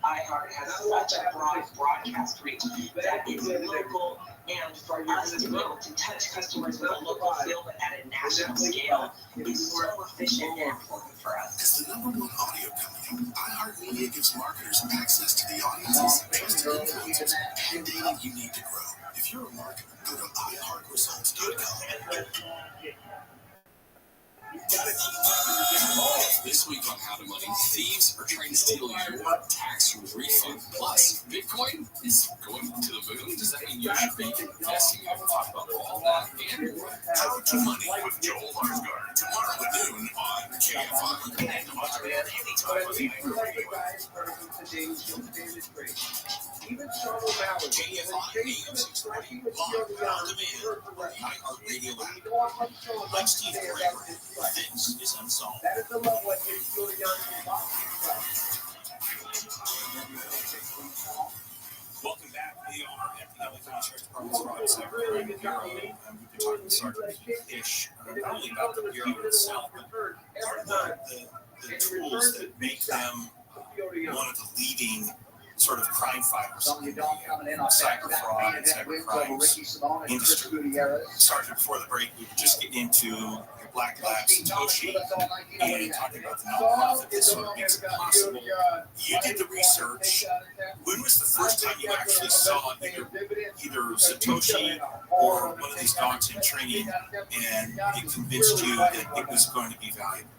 iHeart has such a broad broadcast reach that it's local, and for us to be able to touch customers with a local feel but at a national scale is so efficient and important for us. As the #1 audio company, iHeartMedia gives marketers access to the audiences, trusted influencers, and data you need to grow. If you're a marketer, go to iHeartResults.com. This week on How to Money, thieves are trying to steal your tax refund. Plus, Bitcoin is going to the moon. Does that mean you should be investing? We'll talk about all that and more. How to Money with Joel Larsgaard. Tomorrow at noon on KFI. Connect on demand anytime on the Even Charlotte Valley. KFI AM 640. Live on demand on the iHeartRadio app. I'm Steve Gregory. This is Unsolved. That is the level at which you're young. Welcome back. We are at the LA County Sheriff's Department's Fraud Cyber Bureau. We've been talking to Sergeant Ish, not only about the Bureau itself, but part of the tools that make them one of the leading sort of crime fighters in the cyber fraud and cyber crimes industry. Sergeant, before the break, we were just getting into your Black Lab Satoshi and talking about the nonprofit that sort of makes it possible. You did the research. When was the first time you actually saw either Satoshi or one of these dogs in training, and it convinced you that it was going to be valuable?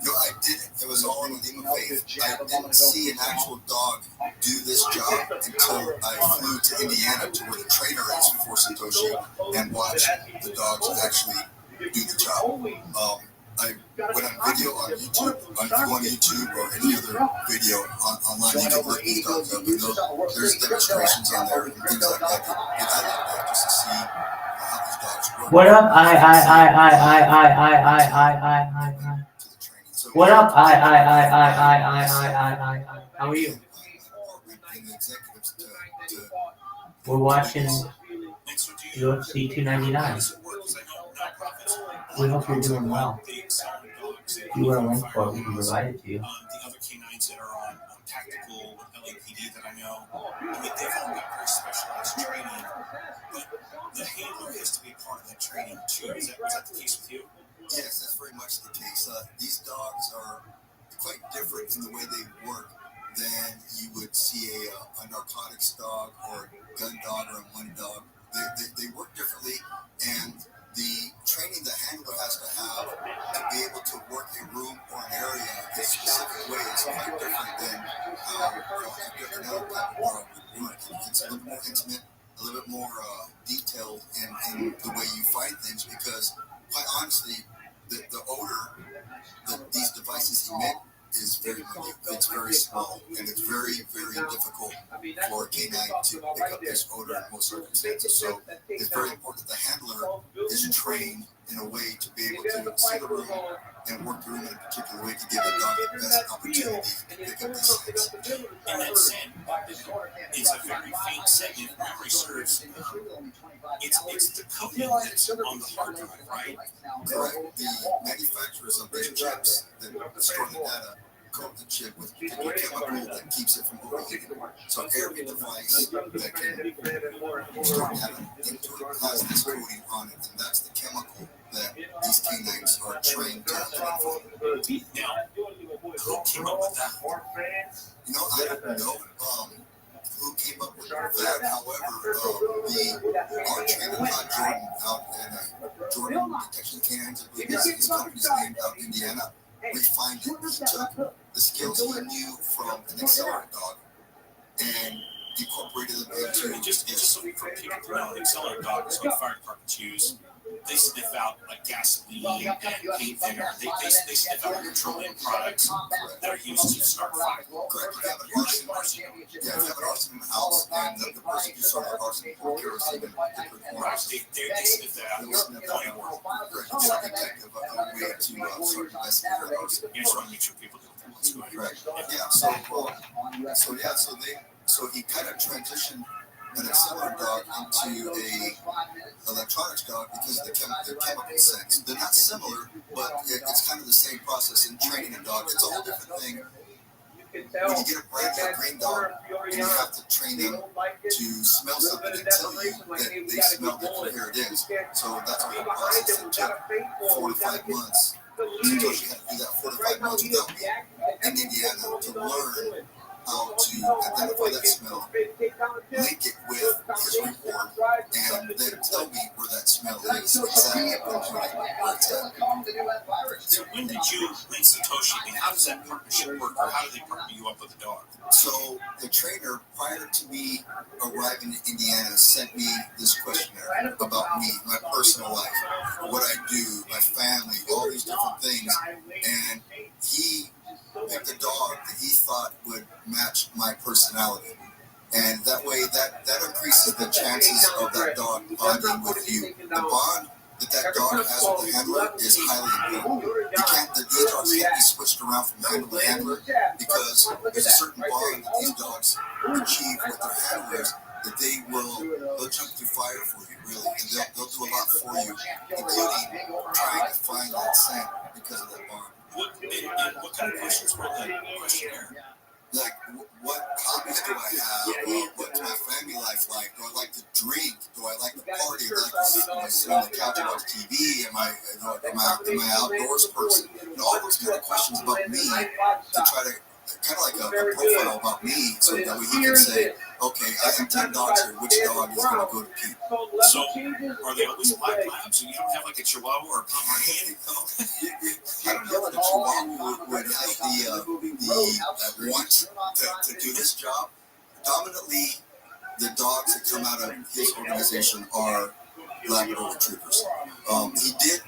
No, I didn't. It was all in the name of faith. I didn't see an actual dog do this job until I flew to Indiana to where the trainer is for Satoshi and watched the dogs actually do the job. I went on video on YouTube, on YouTube or any other video online. You can look these dogs up and there's demonstrations on there and things like that. I like that just to see how these What up? I. What up? I. How are you? We're watching UFC 299. We hope you're doing well. If you want a link for it, we can provide it to you. The other canines that are on tactical with LAPD that I know, I mean, they've all got very specialized training, but the handler has to be part of that training too. Is that the case with you? Yes, that's very much the case. These dogs are quite different in the way they work than you would see a narcotics dog or a gun dog or a money dog. They work differently, and the training the handler has to have to be able to work a room or an area in a specific way is quite different than how another type of dog would work. It's a little more intimate, a little bit more detailed in the way you find things, because quite honestly, the odor that these devices emit is very minute. It's very small, and it's very, very difficult for a canine to pick up this odor in most circumstances. So it's very important that the handler is trained in a way to be able to see the room and work the room in a particular way to give the dog the best opportunity to pick up these things. And that scent, it's a very faint scent, if memory serves. It's the coating that's on the hard drive, right? Correct. The manufacturers of these chips that store the data coat the chip with a particular chemical that keeps it from overheating. So every device that can store data into it has this coating on it, and that's the chemical that these canines are trained to identify. Now, who came up with that? I don't know who came up with that. However, our trainer, Jordan, out in Jordan Detection Canines, I believe his company's named out in Indiana, refined it. He took the skills he knew from an accelerant dog and incorporated them into just so for people to know, an accelerant dog is what fire departments use. They sniff out like gasoline and paint thinner. They sniff out petroleum products that are used to start fire. Correct. You have an arson. Yeah, you have an arson in the house, and the person who started arson poured kerosene in particular corners. They sniff that out. They sniff that out. Correct. It's a detective a way to start investigating arson. You just want to make sure people do what's going on. Right. Yeah. So he kind of transitioned an accelerant dog into a electronics dog because of the chemical sense. They're not similar, but it's kind of the same process in training a dog. It's a whole different thing when you get a brand new green dog and you have to train them to smell something and tell you that they smell it, here it is. So that's a whole process that took 4 to 5 months. Satoshi had to do that 4 to 5 months without me in Indiana to learn how to identify that smell, link it with his reward, and then tell me where that smell is exactly where it's at. So when did you link Satoshi? I mean, how does that partnership work, or how do they partner you up with a dog? So the trainer, prior to me arriving in Indiana, sent me this questionnaire about me, my personal life, what I do, my family, all these different things, and he picked a dog that he thought would match my personality. And that way, that increases the chances of that dog bonding with you. The bond that dog has with the handler is highly important. These dogs can't be switched around from handler to handler because there's a certain bond that these dogs achieve with their handlers that they'll jump through fire for you, really. And they'll do a lot for you, including trying to find that scent because of that bond. What kind of questions were in the questionnaire? Like, what hobbies do I have? What's my family life like? Do I like to drink? Do I like to party? Do I like to sit on the couch and watch TV? Am I an outdoors person? All those kind of questions about me to try to kind of like a profile about me, so that way he can say, okay, I have 10 dogs here. Which dog is going to go to Pete? So, are they always black labs? You don't have like a Chihuahua or a Pomeranian? I don't know if the Chihuahua would have the want to do this job. Dominantly, the dogs that come out of his organization are Labrador Retrievers. He did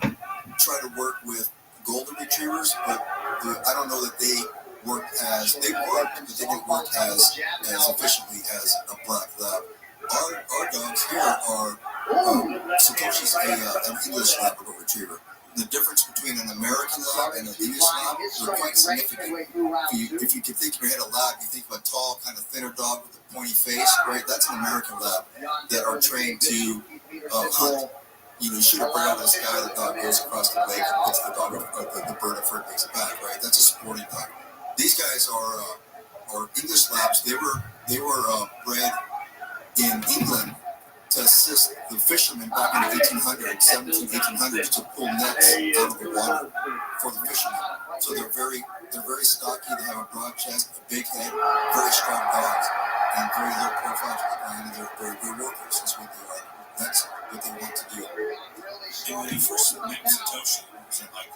try to work with Golden Retrievers, but I don't know that they worked, but they didn't work as efficiently as a black lab. Our dogs here are Satoshi's an English Labrador Retriever. The difference between an American lab and an English lab is quite significant. If you can think in your head a lab, you think of a tall, kind of thinner dog with a pointy face, right? That's an American lab that are trained to hunt. You shoot a bird out of the sky, the dog goes across the lake and puts the dog, the bird up and takes it back, right? That's a sporting dog. These guys are English labs. They were bred in England to assist the fishermen back in the 1800s to pull nets out of the water for the fishermen. So they're very stocky. They have a broad chest, a big head, very strong dogs, and very low profile to the ground. And they're very good workers. That's what they are. That's what they want to do. And when you first met Satoshi, what was it like?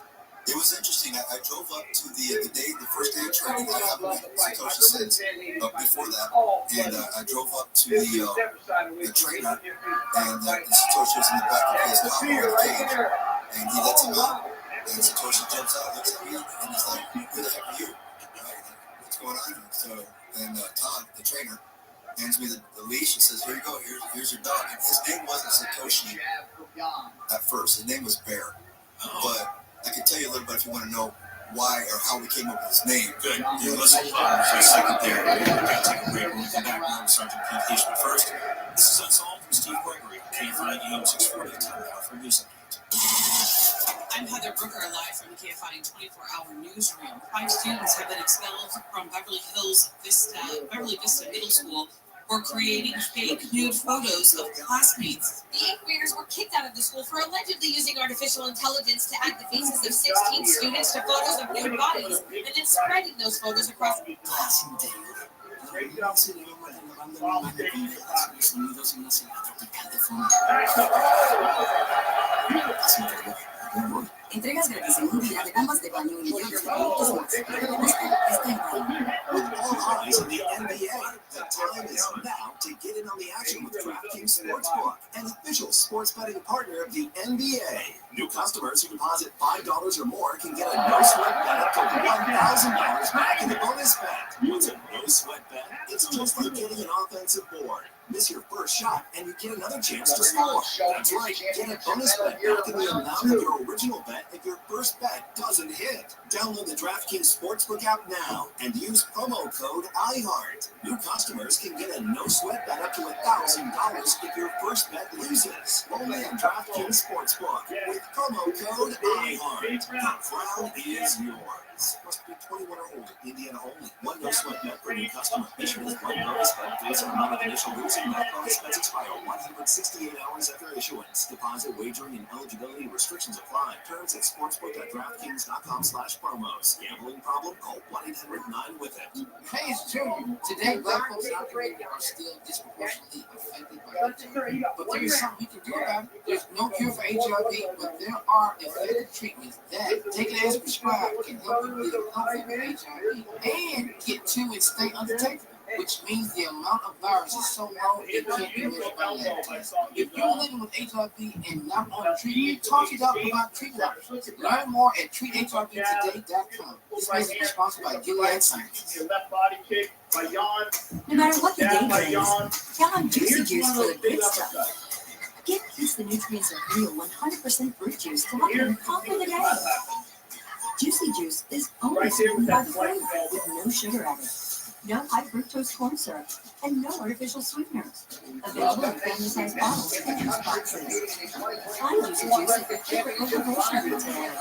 It was interesting. I drove up to the first day of training. I haven't met Satoshi since, but before that, and I drove up to the trainer, and Satoshi was in the back of his car on the cage, and he lets him out, and Satoshi jumps out, looks at me, and he's like, "Who the heck are you? What's going on here?" So then Todd, the trainer, hands me the leash and says, "Here you go. Here's your dog." And his name wasn't Satoshi at first. His name was Bear, but I can tell you a little bit if you want to know why or how we came up with his name. Good. Yeah, let's hold on for a second there. We've got to take a break. We'll come back now with Sergeant Pete Hish. But first, this is Unsolved with Steve Gregory, KFIU 640 Telegraph for News Update. I'm Heather Brooker, live from the KFIU 24-hour newsroom. 5 students have been expelled from Beverly Vista Middle School for creating fake nude photos of classmates. The 8th graders were kicked out of the school for allegedly using artificial intelligence to add the faces of 16 students to photos of nude bodies and then spreading those photos across the class. Entregas gratis en un día de bombas de baño y millones de productos más. With all eyes on the NBA, the time is now to get in on the action with DraftKings Sportsbook, an official sports betting partner of the NBA. New customers who deposit $5 or more can get a no-sweat bet up to $1,000 back in the bonus bet. What's a no-sweat bet? It's just like getting an offensive board. Miss your first shot, and you get another chance to score. That's right, get a bonus bet back in the amount of your original bet if your first bet doesn't hit. Download the DraftKings Sportsbook app now and use promo code IHEART. New customers can get a no-sweat bet up to $1,000 if your first bet loses. Only on DraftKings Sportsbook with promo code IHEART. The crown is yours. Must be 21 or older. Indiana only. One no-sweat bet per new customer. Issued with one bonus bet based on amount of initial losing bet. Bonus bets expire 168 hours after issuance. Deposit, wagering, and eligibility restrictions apply. Terms at sportsbook.draftkings.com/promos. Gambling problem? Call 1-800-9-WITH-IT. Hey, it's Junior. Today, black folks in our community are still disproportionately affected by HIV. But there is something we can do about it. There's no cure for HIV, but there are effective treatments that, taken as prescribed, can help you get healthy with HIV and get to and stay undetected, which means the amount of virus is so low it can't be measured by lab tests. If you're living with HIV and not on treatment, talk to your doctor about treatment options. Learn more at treathivtoday.com. This message is sponsored by Gilead Sciences. No matter what the day brings, count on Juicy Juice for the good stuff. Give kids the nutrients of real 100% fruit juice to help them conquer the day. Juicy Juice is only sweetened by the flavor with no sugar added, no high fructose corn syrup, and no artificial sweeteners. Available in family-sized bottles and juice boxes. Find Juicy Juice at your favorite local grocery retailer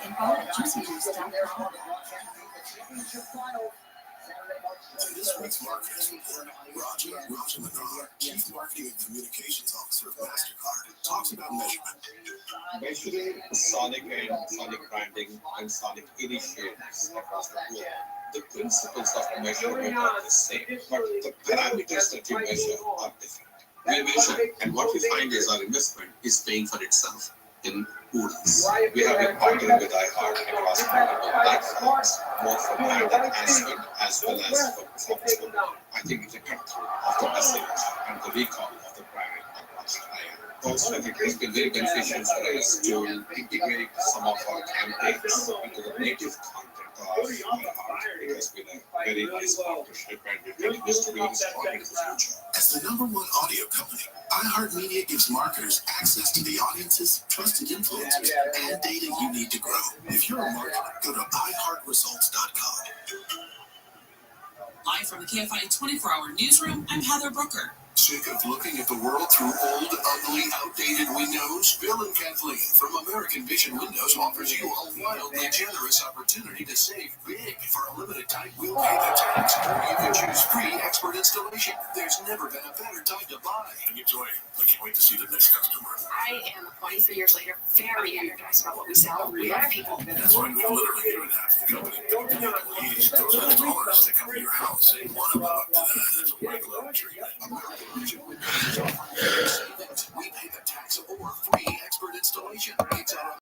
and follow at juicyjuice.com. This week's marketing report, Roger Rothschild, Chief Marketing and Communications Officer of MasterCard, talks about measurement. Measuring sonic and sonic branding and sonic initiatives across the globe. The principles of measurement are the same, but the parameters that you measure are different. We measure, and what we find is our investment is paying for itself in oodles. We have been partnering with iHeart across multiple platforms, both for brand enhancement as well as for performance promotion. I think the cut-through of the message and the recall of the brand are much higher. Also, I think it's been very beneficial for us to integrate some of our campaigns into the native content because it's been a very nice partnership and it continues to be strong in the future. As the #1 audio company, iHeartMedia gives marketers access to the audiences, trusted influencers, and data you need to grow. If you're a marketer, go to iHeartResults.com. Live from the KFI 24-hour newsroom, I'm Heather Brooker. Sick of looking at the world through old, ugly, outdated windows? Bill and Kathleen from American Vision Windows offers you a wildly generous opportunity to save big. For a limited time, we'll pay the tax, or you can choose free expert installation. There's never been a better time to buy. And enjoy. I can't wait to see the next customer. I am 23 years later very energized about what we sell. We have people. That's why we've literally given half the company. Please, those are the dollars that come to your house. And want to live up to that. That's a regular treatment. We pay the tax or free expert installation. It's our